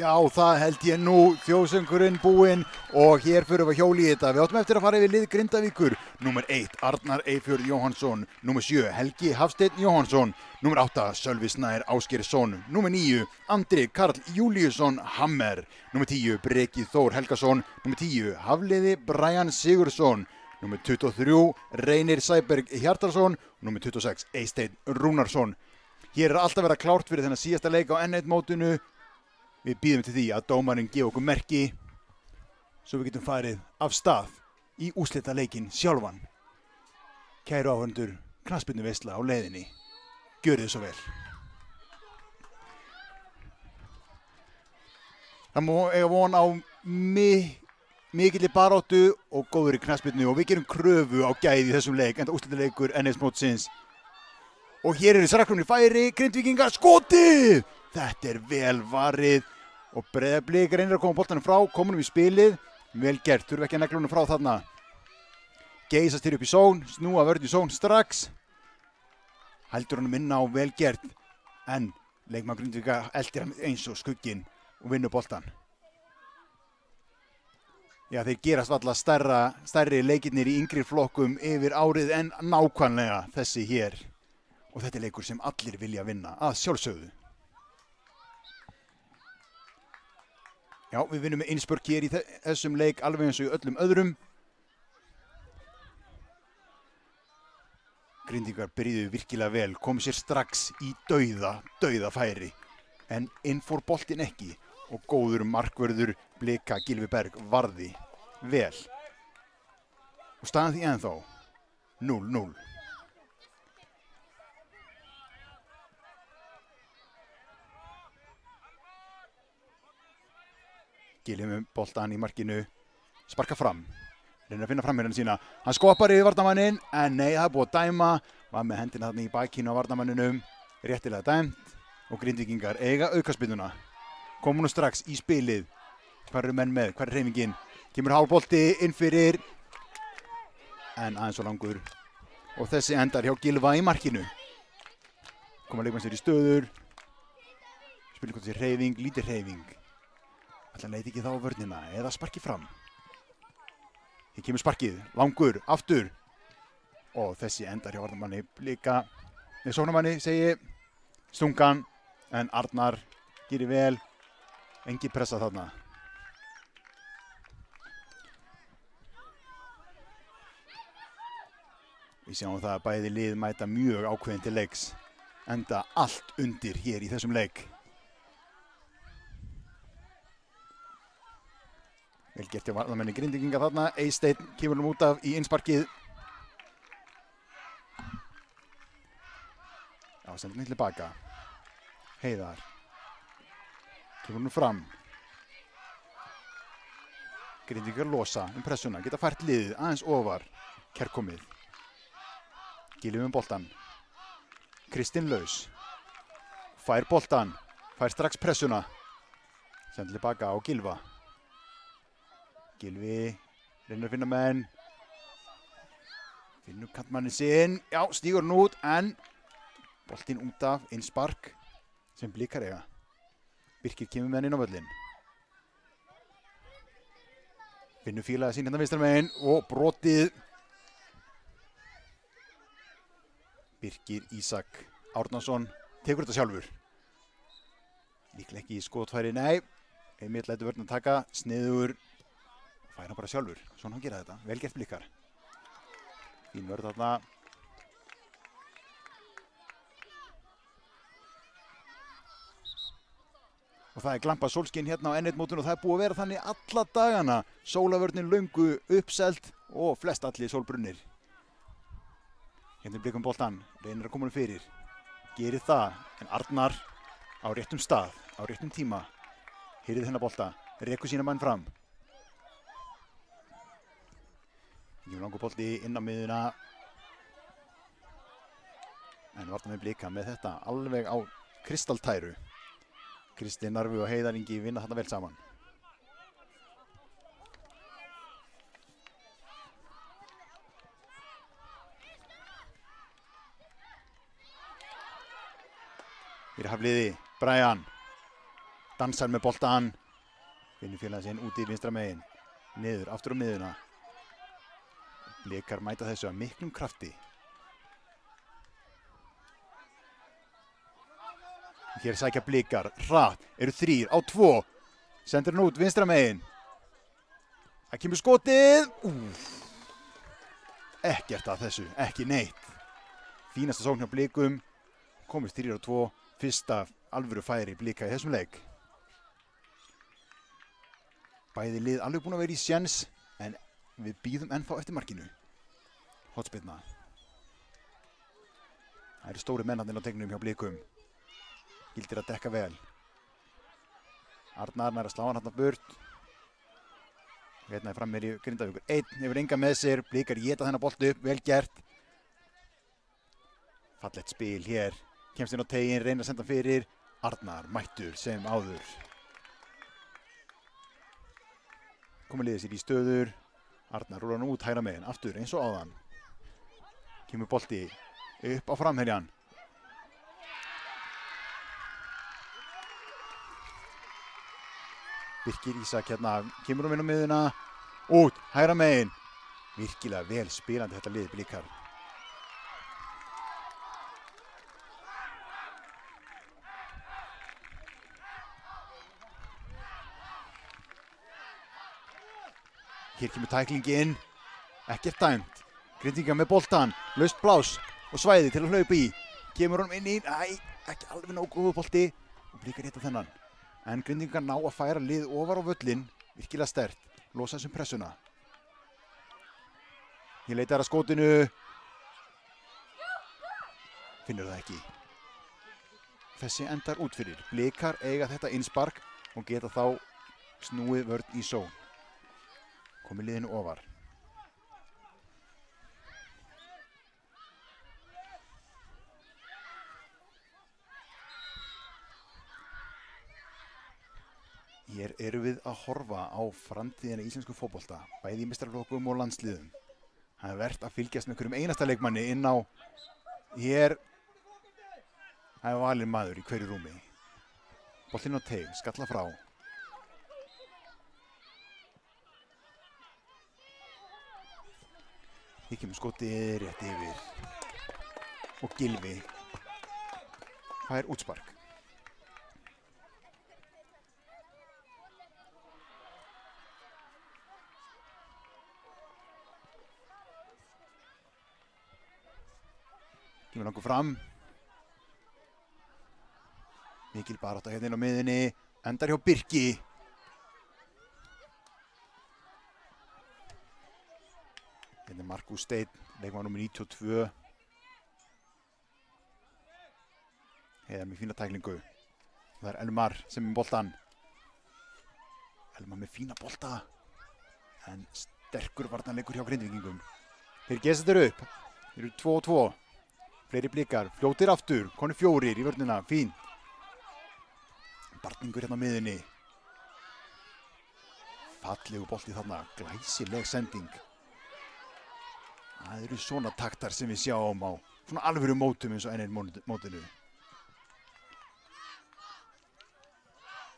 Já, það held ég nú, þjóðsöngurinn búinn og hér fyrir við hjóli í þetta. Við áttum eftir að fara yfir lið Grindavíkur. Númer 1, Arnar Eyfjörð Jóhannsson. Númer 7, Helgi Hafsteinn Jóhannsson. Númer 8, Sölvi Snær Ásgeirsson. Númer 9, Andri Karl Júlíusson Hammer. Númer 10, Breki Þór Helgason. Númer 10, Hafliði Brian Sigurðsson. Númer 23, Reynir Sæberg Hjartarson. Númer 26, Eysteinn Rúnarsson. Hér er alltaf verið klárt fyrir þennan síðasta leik á N1 mótinu. Við býðum til því að dómarinn gefa okkur merki svo við getum farið af stað í úrslitaleikinn sjálfan. Kæru áhorfendur, knattspyrnuveisla á leiðinni. Gjörið þið svo vel. Það má eiga von á mikilli baráttu og góður í knattspyrnu og við gerum kröfu á gæði í þessum leik, enda úrslitaleikur N1 mótsins. Og hér eru strákunum í færi, Grindvíkingar skotið! Þetta er vel varið og Breiðablik reynir að koma boltanum frá, komunum í spilið, vel gert, þurfa ekki að negla honum frá þarna. geysast hér upp í zón, snúa vörn í zón strax. Heldur honum inn á, vel gert. En leikmaður Grindvíkinga eldir hann eins og skugginn og vinnur boltan. Já, þeir gerast valla stærri leikirnir í yngri flokkum yfir árið en nákvæmlega þessi hér. Og þetta er leikur sem allir vilja vinna, að sjálfsögðu. Já, við vinnum með Innsbruck hér í þessum leik alveg eins og í öllum öðrum. Grindvíkingar byrjuðu virkilega vel, komu sér strax í dauða færi. En inn fór boltinn ekki. Og góður markvörður Blika Gylfi Berg varði vel. Og staðan því ennþá 0-0. Gylfi með boltan í markinu, sparka fram, reynir að finna framherjan sína. Hann skopar yfir varnarmanninn, en nei, það er búið að dæma. Var með hendina þarna í bakinu á varnarmanninum, réttilega dæmt. Og Grindvíkingar eiga aukaspyrnuna. Komum nú strax í spilið. Hvað eru menn með? Hvað er hreyfingin? Kemur hálfbolti inn fyrir. En aðeins svo langur. Og þessi endar hjá Gylfa í markinu. Koma leikmann sér í stöður. Spilur hvort þessi hreyfing, lítið hreyfing. Ætla leiti ekki þá á vörnina eða sparki fram. Hér kemur sparkið. Langur, aftur. Og þessi endar hjá varnarmanni Blika. Nei, sóknarmanni segi stungan. En Arnar gerir vel. Engi pressa þarna. Við sjáum það að bæði lið mæta mjög ákveðin til leiks. Enda allt undir hér í þessum leik. Vel gert hjá varnarmenni Grindvíkinga þarna. Eysteinn kemur út af í innsparkið. Já, sendur hann tilbaka. Heiðar. Kemur nú fram. Grindvíkingar losa pressuna, geta fært liðið aðeins ofar. Kærkomið. Gylfi með boltan. Kristinn laus. Fær boltan. Fær strax pressuna. Sendur tilbaka á Gylfa. Gylfi reynir að finna menn. Finnur kantmannin sinn. Já, stígur hann út en boltinn út af innspark sem Blikar eiga. Birkir kemur með hann inn á völlinn. Finnur fílaði sín hérna vinstra megin og brotið. Birkir Ísak Árnason tekur þetta sjálfur. Líklega ekki í skotfæri, nei. Emil lætur vörn að taka, sniður. Fær hann bara sjálfur, svona hann gera þetta. Vel gert Blikar. Fín vörn þarna. Og það er glampað sólskinn hérna á N1 mótinu og það er búið að vera þannig alla dagana. Sólavörnin löngu uppselt og flest allir sólbrunnir. Hérna Blikum boltan, reynir að koma hann fyrir. Gerir það, en Arnar á réttum stað, á réttum tíma. Hyrðið hennar bolta, rekur sína mann fram. Mjög langur bolti inn á miðuna. En vartan með Blika með þetta alveg á kristaltæru. Kristinn Narfi og Heiðar Ingi vinna þarna vel saman. Hér er hafliði, Brian. Dansar með boltan. Finnur félagið sinn úti í vinstra megin. Niður, aftur á miðuna. Blikar mæta þessu að miklum krafti. Hér sækja Blikar, hratt, eru 3 á 2. Sendur hann út, vinstra megin. Það kemur skotið. Ekkert að þessu, ekki neitt. Fínasta sókn hjá Blikum. Komist 3 á 2. Fyrsta alvöru færi Blika í þessum leik. Bæði lið alveg búin að vera í séns, en við bíðum ennþá eftir markinu. Hotspyrna. Það eru stóri mennarnir á tegnum hjá Blikum. Gildir að dekka vel. Arnar nær að slá hann hérna burt. Hérna er fram með í Grindavíkur. Einn hefur enga með sér. Blikar éta þennan bolti upp. Vel gert. Fallegt spil hér. Kemst inn á tegin, reynir að senda fyrir. Arnar mættur sem áður. Komið liðið sér í stöður. Arnar rúlar hann út hægra megin, aftur eins og áðan. Kemur bolti upp á framherjan. Birkir Ísak hérna, kemur inn á miðuna, út, hægra megin. Virkilega vel spilandi þetta lið Blikar. Hér kemur tæklingi inn, ekkert dæmt. Grindvíkingar með boltan, laust blás og svæði til að hlaupa í. Kemur honum inn í, ekki alveg nógu góður bolti og Blikar hitta þennan. En Grindvíkingar ná að færa lið ofar á völlinn, virkilega sterkt, losa þessum pressuna. Hér leitar að skotinu, finnur það ekki. Þessi endar út fyrir. Blikar eiga þetta innspark og geta þá snúið vörn í són. Komið liðinu ofar. Hér erum við að horfa á framtíðina í íslensku fótbolta, bæði í meistaraflokkum og landsliðum. Það er vert að fylgjast með einhverjum einasta leikmanni inn á hér. Það er valinn maður í hverju rúmi. Boltinn á teig, skalla frá. Hér kemur skotið rétt yfir. Og Gylfi fær útspark. Kemur langur fram. Mikil barátta hérna inn á miðunni. Endar hjá Birki. Hérna er Markus Steinn, leikmaður númer 92. Heiðar með fína tæklingu. Það er Elmar sem er með boltan. Elmar með fína bolta. En sterkur varnarleikur hjá Grindvíkingum. Þeir gesa þetta upp. Þeir eru 2-2. Fleiri Blikar, fljótir aftur, konu 4 í vörnina, fín. Barningur hérna á miðunni. Fallegu bolti þarna, glæsileg sending. Það eru svona taktar sem við sjáum á svona alvöru mótum eins og NN mótinu.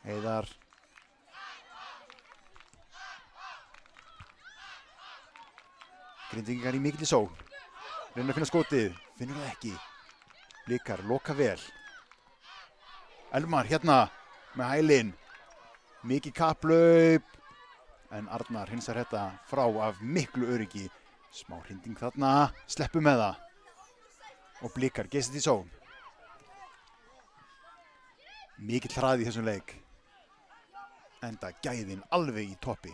Heiðar. Grindvíkingar í mikilli sókn. Reynir að finna skotið, finnur það ekki. Blikar, loka vel. Elmar hérna með hælinn. Mikið kapplaup. En Arnar hinsar þetta frá af miklu öryggi. Smá hrinding þarna, sleppu með það. Og Blikar geysast í sókn. Mikill hraði í þessum leik. Enda gæðin alveg í toppi.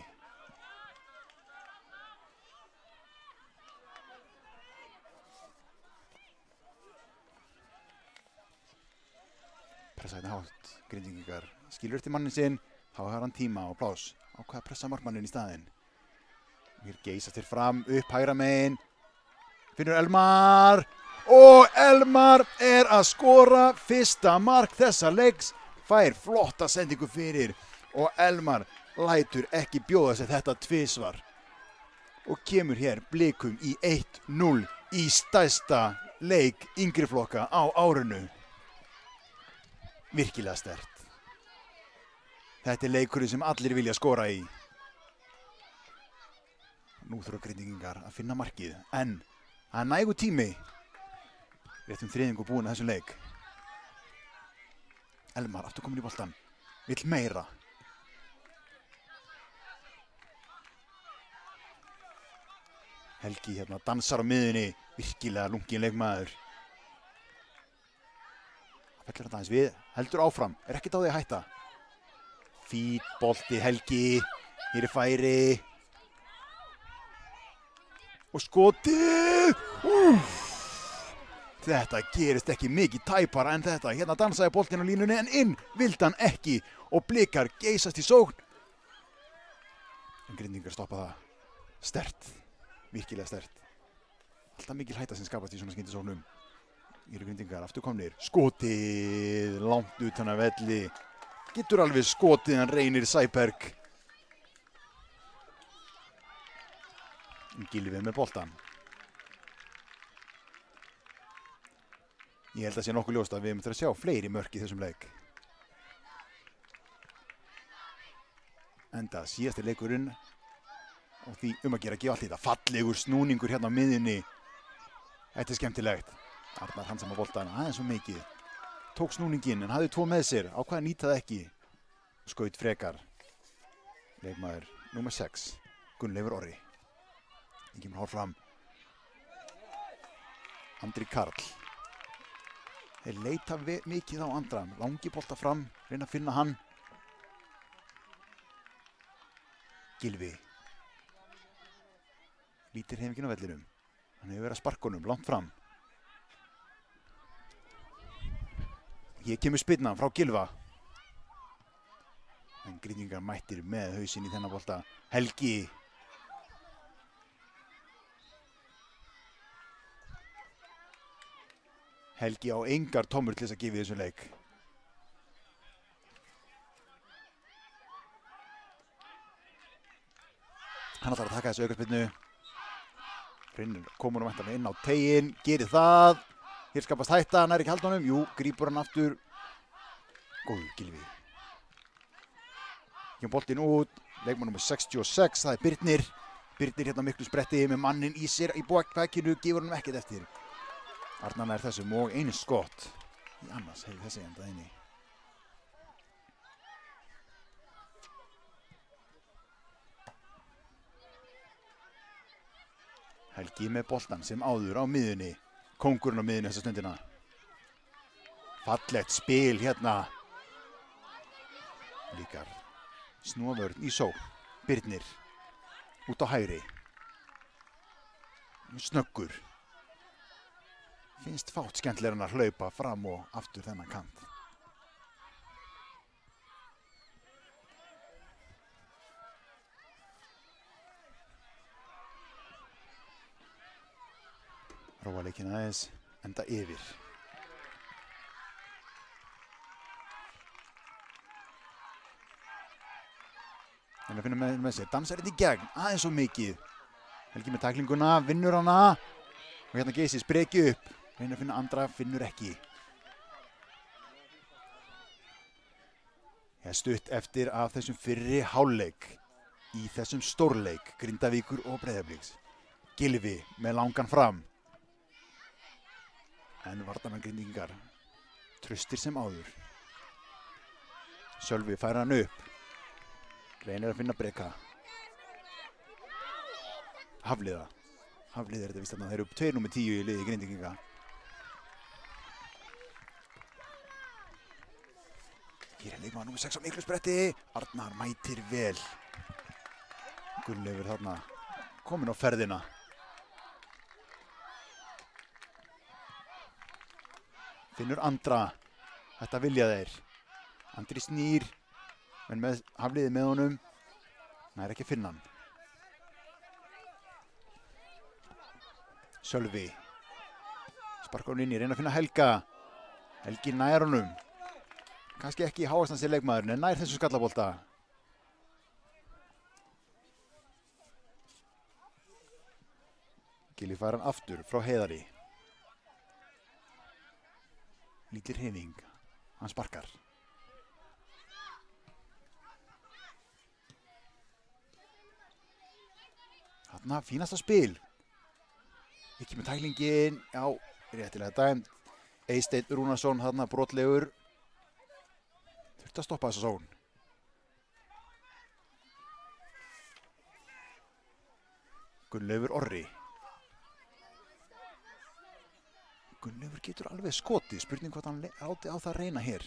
Pressa hérna hátt, Grindvíkingar skilur eftir mannin sinn, þá har hann tíma og pláss. Ákvað að pressa markmanninn í staðinn. Hér geysast þeir fram, upp hægra megin. Finnur Elmar. Og Elmar er að skora fyrsta mark þessa leiks. Fær flotta sendingu fyrir. Og Elmar lætur ekki bjóða sér þetta tvisvar. Og kemur hér Blikum í 1-0 í stærsta leik yngri flokka á árinu. Virkilega sterkt. Þetta er leikurinn sem allir vilja skora í. Nú þurfa Grindvíkingar að finna markið, en það er nægur tími. Réttum þriðjungu búinn að þessum leik. Elmar aftur komin í boltan. Vill meira. Helgi hérna dansar á miðunni. Virkilega lungin leikmaður. Fellir þetta aðeins við, heldur áfram, er ekkert á því að hætta. Fít bolti Helgi, hér er færi. Og skotið! Þetta gerist ekki mikið tæpara en þetta. Hérna dansaði boltinn á línunni en inn vildi hann ekki. Og Blikar geysast í sókn. En Grindvíkingar stoppa það. Sterkt, virkilega sterkt. Alltaf mikil hætta sem skapast í svona skyndisóknum. Hér eru Grindvíkingar aftur komnir. Skotið langt utan af velli. Getur alveg skotið hann Reynir Sæberg. Gylfi með boltan. Ég held að sé nokkuð ljóst að við möttum að sjá fleiri mörk í þessum leik. Enda síðasti leikurinn og því að gera að gefa allt í þetta. Fallegur snúningur hérna á miðjunni. Þetta er skemmtilegt. Arnar Hansson á boltan aðeins svo mikið. Tók snúninginn en hafði 2 með sér. Ákvað að nýta það ekki. Skaut frekar. Leikmaður númer 6. Gunnleifur Orri. Það kemur hár fram. Andri Karl. Þeir leita mikið á Andra. Langi bolta fram. Reyna að finna hann. Gylfi. Lítir hreyfingin á vellinum. Hann hefur verið að sparka honum langt fram. Hér kemur spyrnan frá Gylfa. En Grindvíkingar mættir með hausinn í þennan bolta. Helgi. Helgi á engar tommur til þess að gefa í þessum leik. Hann ætlar að taka þessu aukaspyrnu. Reynir komur og væntanlega inn á teiginn. Gerir það. Hér skapast hætta. Nær ekki halda honum. Jú, grípur hann aftur. Góður Gylfi. Kemur boltinn út. Leikmann nummer 66. Það er Birnir. Birnir hérna miklu spretti með mannin í sér í bakinu. Gefur honum ekkert eftir. Arnar nær þessum og einu skott. Í annars hefur þessi endað inni. Helgi með boltan sem áður á miðjunni. Kóngurinn á miðjunni þessa stundina. Fallegt spil hérna. Líkar snúavörn í sókn. Birnir. Út á hægri. Snöggur. Finnst fátt skemmtilegur en að hlaupa fram og aftur þennan kant. Róa leikinn aðeins, enda yfir. Þannig að finna með sér, dansar þetta í gegn, aðeins svo mikið. Helgi með taklinguna, vinnur hana og hérna Geysis breki upp. Reynir að finna Andra, finnur ekki. Ég stutt eftir af þessum fyrri hálfleik í þessum stórleik Grindavíkur og Breiðabliks. Gylfi með langan fram. En varnarmenn Grindvíkingar traustir sem áður. Sölvi fær hann upp. Reynir að finna breka. Hafliða. Hafliða er þetta víst þarna. Þeir eru upp 2-10 í liði Grindvíkinga. Hér er leikmaður númer 6 á miklu spretti. Arnar mætir vel. Gunnleifur þarna. Kominn á ferðina. Finnur Andra. Þetta vilja þeir. Andri snýr. En með Hafliði með honum. Nær ekki að finna hann. Sölvi. Sparkar hún inn í. Reyna að finna Helga. Helgi nær honum. Kannski ekki háastans til leikmaðurinn en nær þessu skallabolta. Gylfi fær hann aftur frá Heiðari. Lítil hreyfing. Hann sparkar. Þarna fínasta spil. Ekki með tæklingin. Já, réttilega dæmt. Eysteinn Rúnarsson þarna brotlegur. Þurfti að stoppa þessa sókn. Gunnleifur Orri. Gunnleifur getur alveg skotið. Spurning hvort hann átti á það að reyna hér.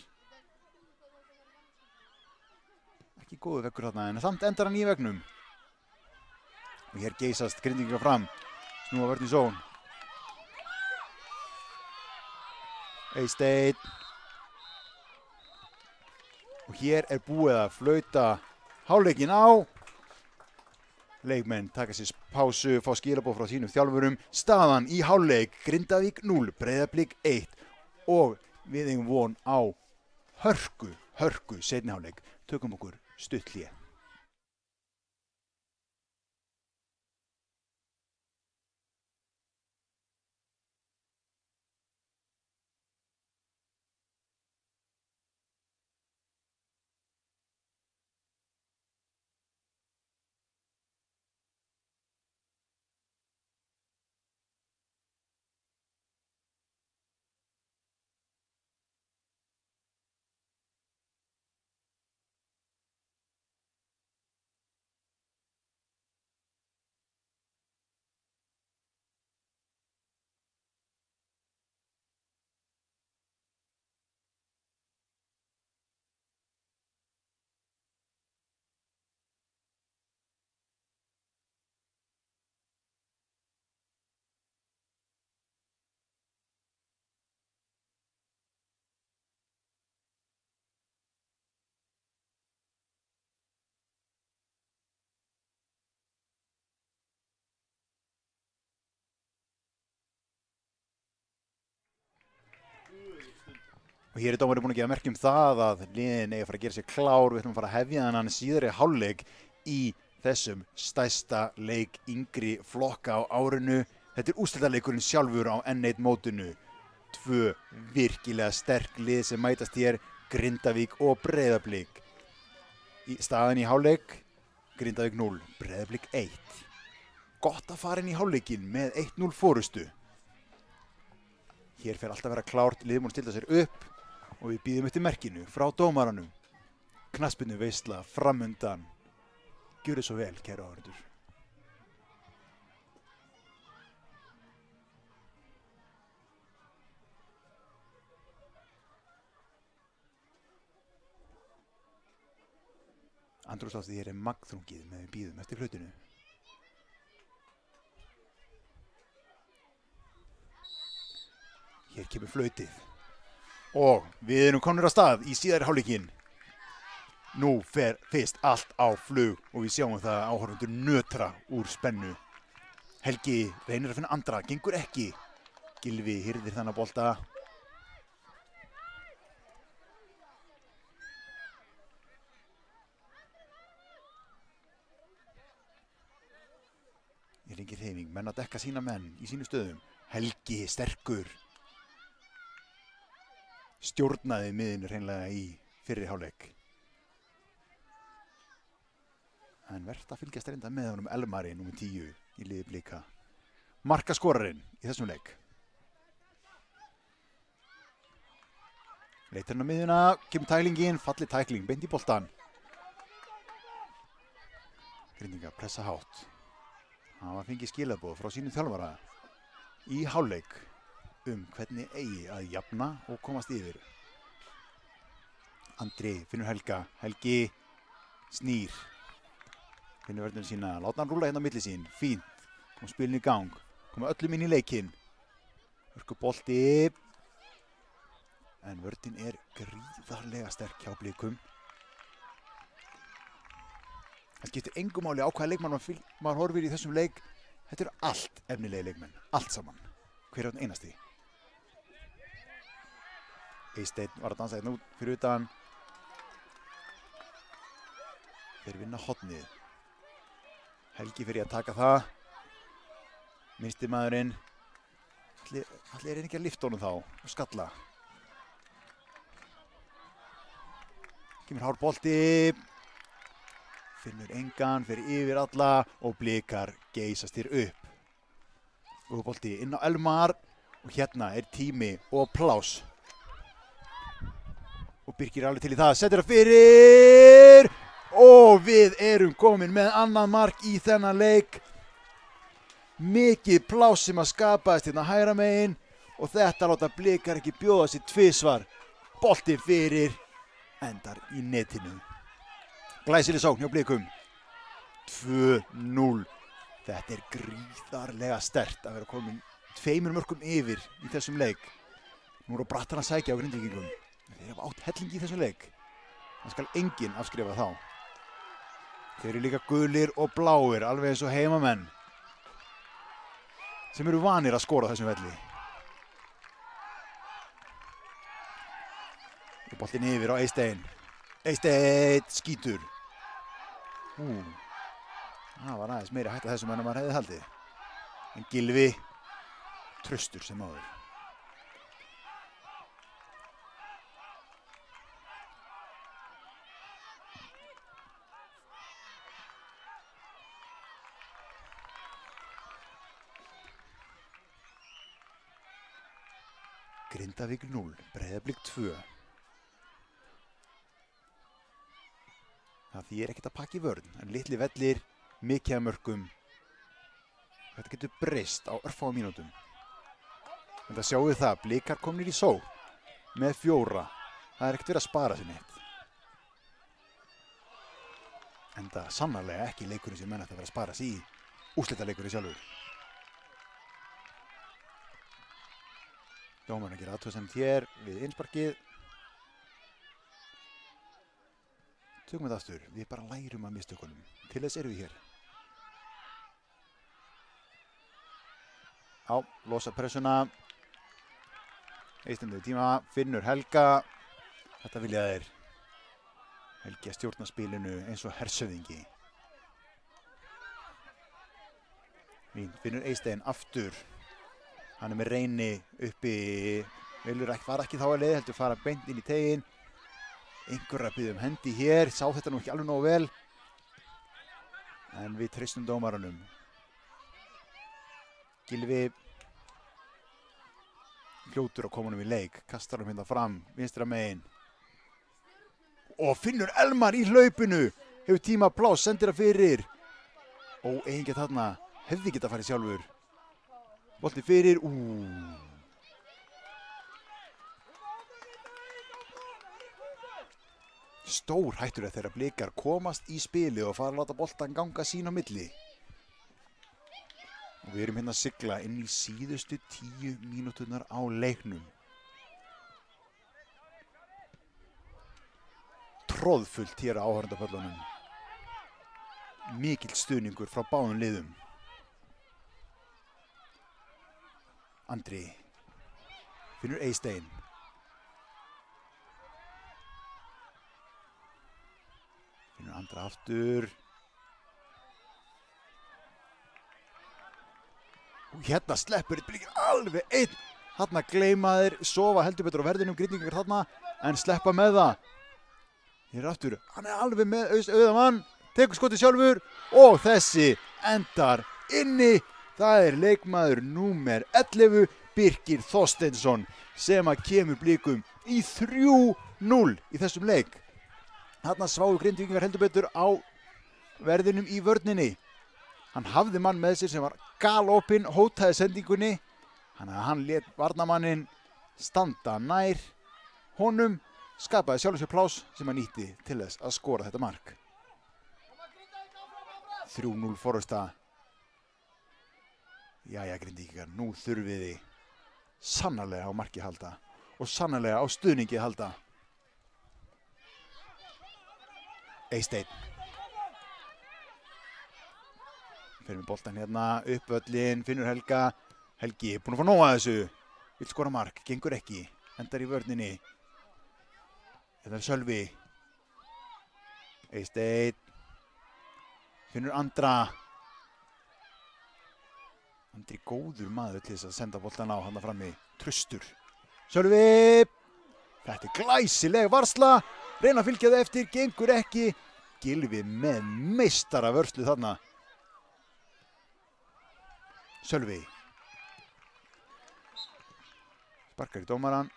Ekki góðu veggur þarna en samt endar hann í vegnum. Og hér geysast Grindvíkingar fram. Snúa vörn í zón. Eysteinn. Og hér er búið að flauta hálfleikinn á. Leikmenn taka sér pásu, fá skilaboð frá sínum þjálfurum. Staðan í hálfleik, Grindavík 0, Breiðablik 1. Og við eigum von á hörku seinni hálfleik. Tökum okkur stutt hlé. Og hér er dómarinn búinn að gefa merki það að liðin eigi að fara að gera sér klár. Við ætlum að fara að hefja þennan síðari hálfleik í þessum stærsta leik yngri flokka á árinu. Þetta er úrslitaleikurinn sjálfur á N1 mótinu. 2 virkilega sterk lið sem mætast hér, Grindavík og Breiðablik. Staðan í hálfleik, Grindavík 0, Breiðablik 1. Gott að fara inn í hálfleikin með 1-0 fórustu. Hér fer alltaf að vera klárt, liðið múin að stilla sér upp og við býðum eftir merkinu frá dómaranum. Knattspyrnu veisla framundan. Gjörðu svo vel, kæru áhorfendur. Andrúmsloftið hér er magnþrungið með við býðum eftir flautinu. Hér kemur flautið. Og við erum komnir á stað í síðari hálfleikinn. Nú fer fyrst allt á flug og við sjáum það að áhorfendur nötra úr spennu. Helgi reynir að finna andra, gengur ekki. Gylfi hirðir þennan bolta. Ég ringir hreyfing, menn að dekka sína menn í sínu stöðum. Helgi sterkur. Stjórnaði miðinu hreinlega í fyrri hálfleik. En verðt að fylgjast reynda með honum Elmari, númer 10 í liði Blika. Markaskorarinn í þessum leik. Leitar hann á miðjuna, kemur tæklingin, falli tækling, beint í boltan. Grindinga pressa hátt. Hann var fengið skilaboð frá sínum þjálfara í hálfleik hvernig eigi að jafna og komast yfir. Andri finnur Helga, Helgi snýr. Finnur vörðunum sína, láta hann rúla hérna á milli sín, fínt. Kom spilin í gang, koma öllum inn í leikinn. Hörku bolti. En vörðin er gríðarlega sterk hjá Blikum. Það skiptir engu máli á hvaða leikmann maður horfir í þessum leik. Þetta eru allt efnilegi leikmenn, allt saman. Hver er hann einasti? Eysteinn var að dansa hérna út fyrir utan. Þeir vinna hornið. Helgi fyrir að taka það. Minnsti maðurinn. Allir er ekki að lyfta honum þá og skalla. Kemur hár bolti. Finnur engan, fyrir yfir alla og Blikar geysast hér upp. Og bolti inn á Elmar og hérna er tími og pláss. Og Birkir er alveg til í það, setur það fyrir og við erum komin með annað mark í þennan leik. Mikið pláss sem að skapaðist hérna hægra megin og þetta láta Blikar ekki bjóða sér tvisvar. Bolti fyrir, endar í netinu. Glæsileg sókn hjá Blikum. 2-0. Þetta er gríðarlega sterkt að vera komin 2 mörkum yfir í þessum leik. Nú eru brattan að sækja á Grindvíkingum. Þeir hafa átt hellingi í þessum leik. Það skal enginn afskrifa þá. Þeir eru líka gulir og bláir, alveg eins og heimamenn. Sem eru vanir að skora á þessum velli. Og boltinn yfir á Eysteinn. Eysteinn skítur. Það var aðeins meiri hætta þessum en maður hefði haldið. En Gylfi traustur sem áður. Grindavík 0, Breiðablik 2. Það þýðir ekkert að pakka í vörn, en litli vellir, mikið af mörkum. Þetta getur breyst á örfáum mínútum. En það sjáum við það, Blikar komnir í sókn með 4. Það er ekkert verið að spara sér neitt. En það er sannarlega ekki leikurinn sem menn ætti að vera að spara sig í. Úrslitaleikurinn sjálfur. Dómarinn að gera athugasemd hér við innsparkið. Tökum við aftur, við bara lærum af mistökunum. Til þess erum við hér. Losa pressuna. Eistendur tíma, Finnur Helga. Þetta vilja þeir. Helgi að stjórna spilinu eins og hersöðingi. Finnur Eysteinn aftur. Hann með Reyni uppi. Var ekki þá að leið, heldur fara beint inn í teginn. Einhver að biðja hendi hér. Sá þetta nú ekki alveg nógu vel. En við treystum dómaranum. Gylfi fljótur að koma honum í leik. Kastar hérna fram, vinstra megin. Og Finnur Elmar í hlaupinu. Hefur tíma pláss, sendir það fyrir. Eiginlega þarna. Hefði geta farið sjálfur. Bolti fyrir. Stór hættur þegar Blikar komast í spili og fara að láta boltan ganga sín á milli. Og við erum hérna að sigla inn í síðustu 10 mínúturnar á leiknum. Troðfullt hér á áhorfendapöllunum. Mikill stuðningur frá báðum liðum. Andri. Finnur Eysteinn. Finnur Andra aftur. Og hérna sleppur Blikar alveg einn. Þarna gleyma þeir, sofa heldur betur á verðinum, Grindvíkingar þarna, en sleppa með það. Hér aftur, hann alveg með auðamann, tekur skotið sjálfur og þessi endar inni. Það leikmaður númer 11, Birkir Þorsteinsson, sem að kemur Blikum í 3-0 í þessum leik. Þarna sváu Grindvíkingar heldur betur á verðinum í vörninni. Hann hafði mann með sér sem var galopinn, hótaði sendingunni. Þannig að hann lét varnarmanninn standa nær honum, skapaði sjálfur sér pláss sem hann nýtti til þess að skora þetta mark. 3-0 forusta. Jæja Grindvíkingar, nú þurfið þið sannarlega á marki halda og sannarlega á stuðningi halda. Eysteinn. Fyrir með boltan hérna, upp völlin, Finnur Helga. Helgi, búinn að fá nóg að þessu. Vill skora mark, gengur ekki. Endar í vörninni. Þetta Sölvi. Eysteinn. Finnur Andra. Andri góður maður til þess að senda boltan á hann frammi. Tröstur. Sölvi. Þetta glæsileg varsla. Reyna að fylgja það eftir, gengur ekki. Gylfi með meistara vörslu þarna. Sölvi. Sparkar í dómaran.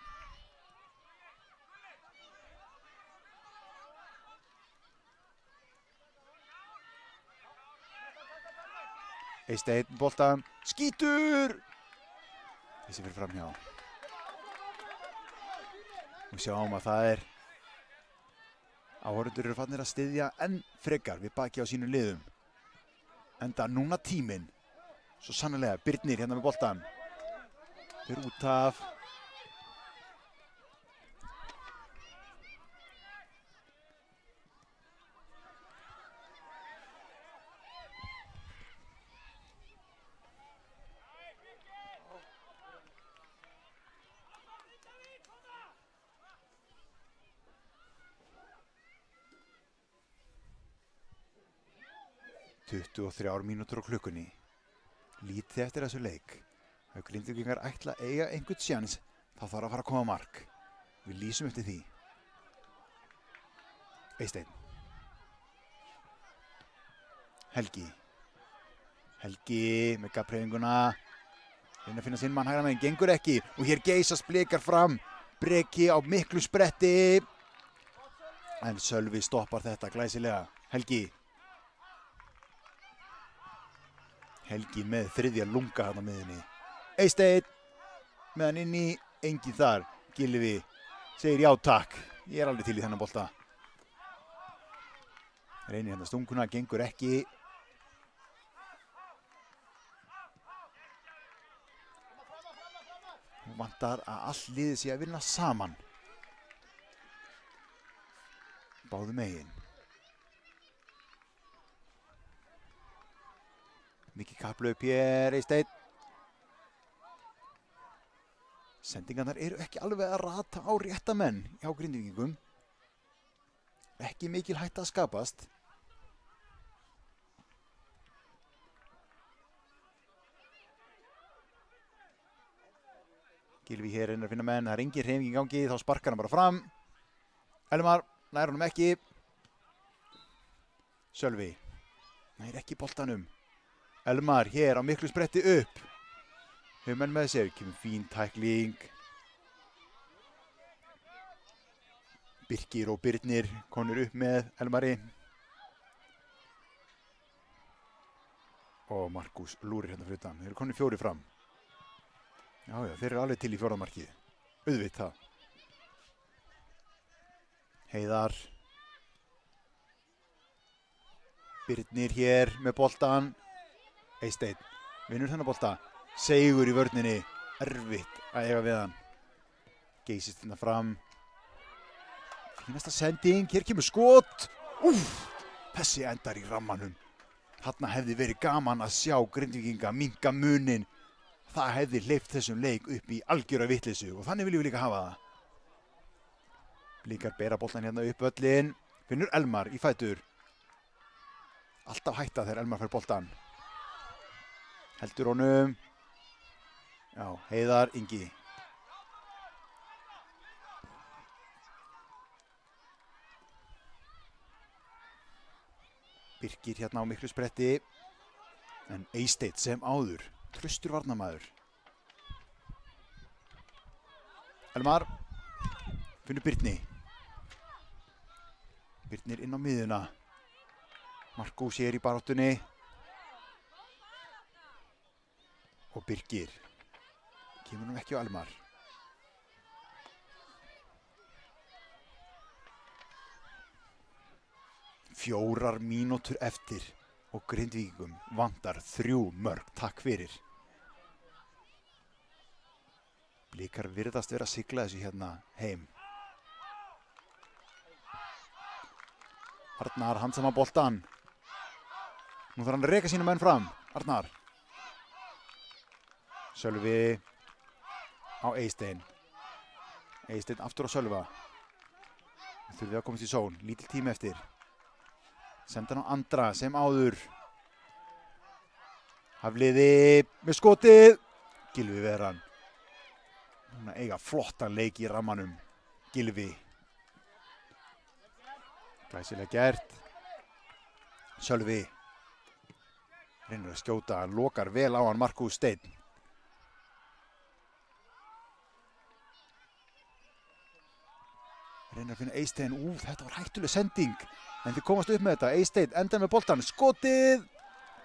Eysteinn boltan. Skítur! Þessi fyrir fram hjá. Og sjáum að það áhorfendur eru farnir að styðja enn frekar við baki á sínum liðum. Enda núna tíminn. Svo sannlega, Birnir hérna með boltan. Fyrir út af. og 3 mínútur á klukkunni. Lítið eftir þessu leik. Ef Grindvíkingar ætla að eiga einhvern sjans, þá þarf að fara að koma mark. Við lýsum eftir því. Eysteinn. Helgi. Helgi með gafnhreyfinguna. Reyna að finna sinn mann hægra megin, gengur ekki. Og hér geysast Blikar fram. Breki á miklu spretti. En Sölvi stoppar þetta glæsilega. Helgi. Helgi með þriðja lunga hann á miðinni. Eysteinn með hann inn í, enginn þar. Gylfi segir já takk. Ég er alveg til í þennan bolta. Reynir hérna stunguna, gengur ekki. Nú vantar að allt liðið sé að vinna saman. Báðum megin. Mikið kapphlaup hér, Eysteinn. Sendingarnar eru ekki alveg að rata á rétta menn hjá Grindvíkingum. Ekki mikil hætta að skapast. Gylfi hér reynir að finna menn, það er engin hreyfing í gangi, þá sparkar hann bara fram. Elmar nær honum ekki. Sölvi nær ekki boltanum. Elmar hér á miklu spretti upp. Hefur menn með sér, kemur fín tækling. Birkir og Birnir konur upp með Elmari. Og Markus lúrir hérna fyrir utan. Þeir eru konur 4 fram. Já, þeir eru alveg til í 4. markið. Auðvitað. Heiðar. Birnir hér með boltan. Eysteinn vinnur þennan bolta. Seigur í vörninni. Erfitt að eiga við hann. Geysist hérna fram. Fínasta sending. Hér kemur skot. Þessi endar í rammanum. Þarna hefði verið gaman að sjá Grindvíkinga minnka munin. Það hefði hleypt þessum leik upp í algjöra vitleysu og þannig viljum við líka hafa það. Blikar bera boltan hérna upp völlin. Finnur Elmar í fætur. Alltaf hætta þegar Elmar fær boltan. Heldur honum. Já, Heiðar Ingi. Birkir hérna á miklu spretti. En Eysteinn sem áður. Traustur varnarmaður. Elmar. Finnur Birni. Birnir inn á miðuna. Markus hér í baráttunni. Og Birkir. Kemur nú ekki á Elmar. Fjórar mínútur eftir og Grindvíkingum vantar 3 mörk. Takk fyrir. Blikar virðast vera að sigla þessu hérna heim. Arnar handsama boltan. Nú þarf hann að reka sína menn fram. Arnar. Sölvi á Eysteinn. Eysteinn aftur á Sölva. Þurfum við að komast í zón. Lítill tími eftir. Senda hann á Andra sem áður. Hafliði með skotið. Gylfi Veran. Núna eiga flottan leik í rammanum. Gylfi. Glæsilega gert. Sölvi. Reynir að skjóta. Lokar vel á hann Markus Steinn. Reynir að finna Eysteinn. Þetta var hættuleg sending. En þið komast upp með þetta. Eysteinn endar með boltan. Skotið.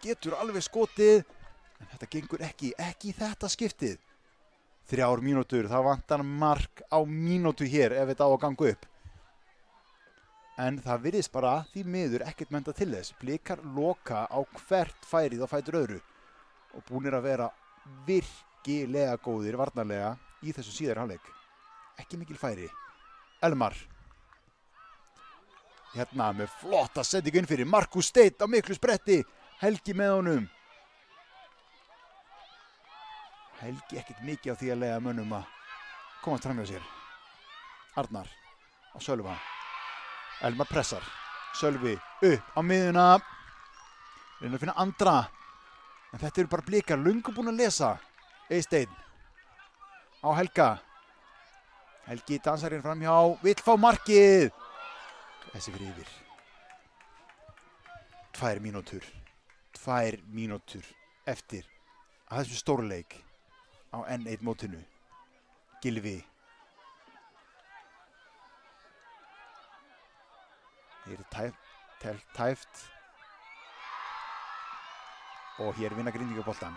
Getur alveg skotið. En þetta gengur ekki. Ekki þetta skiptið. 3 mínútur. Það vantar mark á mínútu hér ef þetta á að ganga upp. En það virðist bara því miður ekkert mennta til þess. Blikar loka á hvert færið á fætur öðru. Og búnir að vera virkilega góðir varnarlega í þessu síðari hálfleik. Ekki mikil færi. Elmar. Hérna með flotta sendingu inn fyrir Markus Steinn á miklu spretti. Helgi með honum. Helgi ekkert mikið á því að leiða mönnum að komast fram hjá sér. Arnar á Sölva. Elmar pressar. Sölvi upp á miðuna. Reynir að finna Andra. En þetta eru bara Blikar löngu búin að lesa. Eysteinn á Helga. Helgi dansar hérna fram hjá. Vill fá markið. Þessi fyrir yfir. 2 mínútur. 2 mínútur eftir að þessu stórleik á N1 mótinu. Gylfi. Þeir eru tæft. Og hér vinna Grindvíkingar boltann.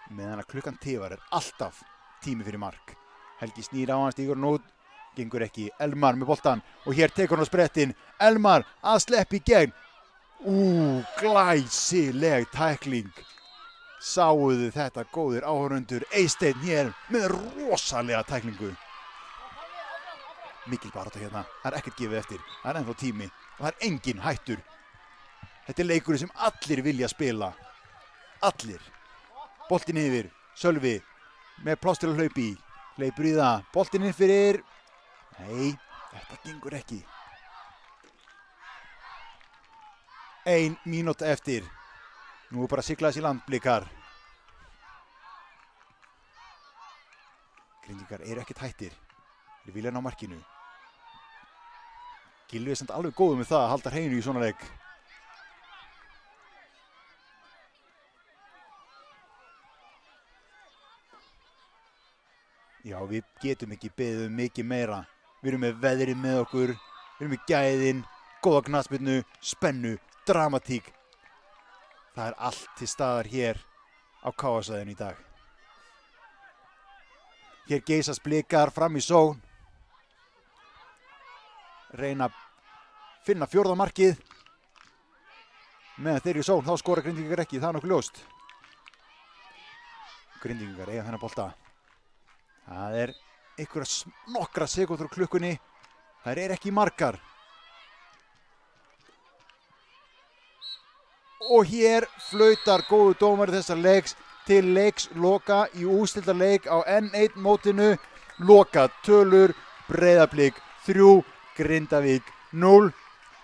Meðan að klukkan tifar er alltaf tími fyrir mark. Helgi snýr á hann, stígur hann út. Gengur ekki. Elmar með boltan. Og hér tekur hann á sprettin. Elmar að sleppi í gegn. Glæsileg tækling. Sáuðu þetta góðir áhorfendur. Eysteinn hér með rosalega tæklingu. Mikil barátta hérna. Það er ekkert gefið eftir. Það er ennþá tími. Og það er engin hættur. Þetta er leikurinn sem allir vilja spila. Allir. Boltinn yfir. Sölvi með pláss til að hlaupa í. Hleypur í það. Boltinn inn fyrir. Nei, þetta gengur ekki. 1 mínúta eftir. Nú er bara að sigla þessi land, Blikar. Grindvíkingar eru ekkert hættir. Þeir vilja ná markinu. Gylfi er samt alveg góður með það að halda hreinu í svona leik. Já, við getum ekki beðið mikið meira. Við erum með veðrið með okkur, við erum með gæðin, góða knattspyrnu, spennu, dramatík. Það er allt til staðar hér á KA-svæðinu í dag. Hér geysast Blikar fram í sókn. Reyna að finna 4. markið. Meðan þeir eru í sókn, þá skora Grindvíkingar ekki, það er nokkuð ljóst. Grindvíkingar eiga þennan bolta. Það er nokkra sekúndur á klukkunni. Það er ekki margar. Og hér flautar góðu dómari þessa leiks til leiksloka í úrslitaleik á N1 mótinu. Loka tölur, Breiðablik 3, Grindavík 0.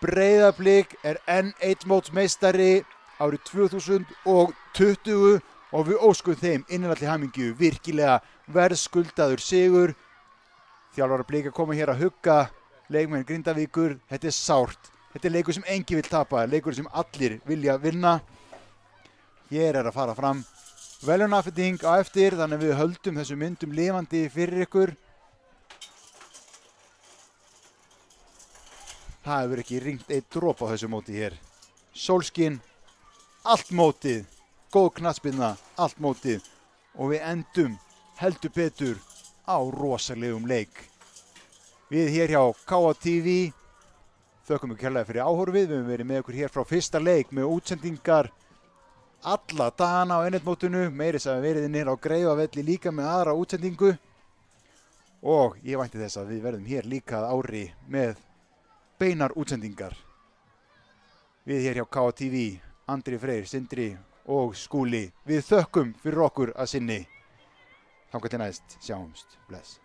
Breiðablik er N1 mótsmeistari árið 2020 og við óskum þeim innilega til hamingju. Virkilega verðskuldaður sigur. Þjálfarar Blika koma hér að hugga leikmenn Grindavíkur. Þetta er sárt. Þetta er leikur sem enginn vill tapa, leikur sem allir vilja vinna. Hér er að fara fram verðlaunaafhending á eftir, þannig að við höldum þessum myndum lifandi fyrir ykkur. Það hefur ekki ringt eitt dropa á þessu móti hér. Sólskin, allt mótið, góð knattspyrna, allt mótið og við endum heldur betur á rosalegum leik. Við hér hjá KA-TV þökkum við kærlega fyrir áhorfið. Við höfum verið með ykkur hér frá fyrsta leik með útsendingar alla dagana á N1 mótinu, meiri sem við verið nýr á Greifavelli líka með aðra útsendingu og ég vænti þess að við verðum hér líka að ári með beinar útsendingar. Við hér hjá KA-TV, Andri Freyr, Sindri og Skúli, við þökkum fyrir okkur að sinni. Þangað til næst, sjáumst, bless.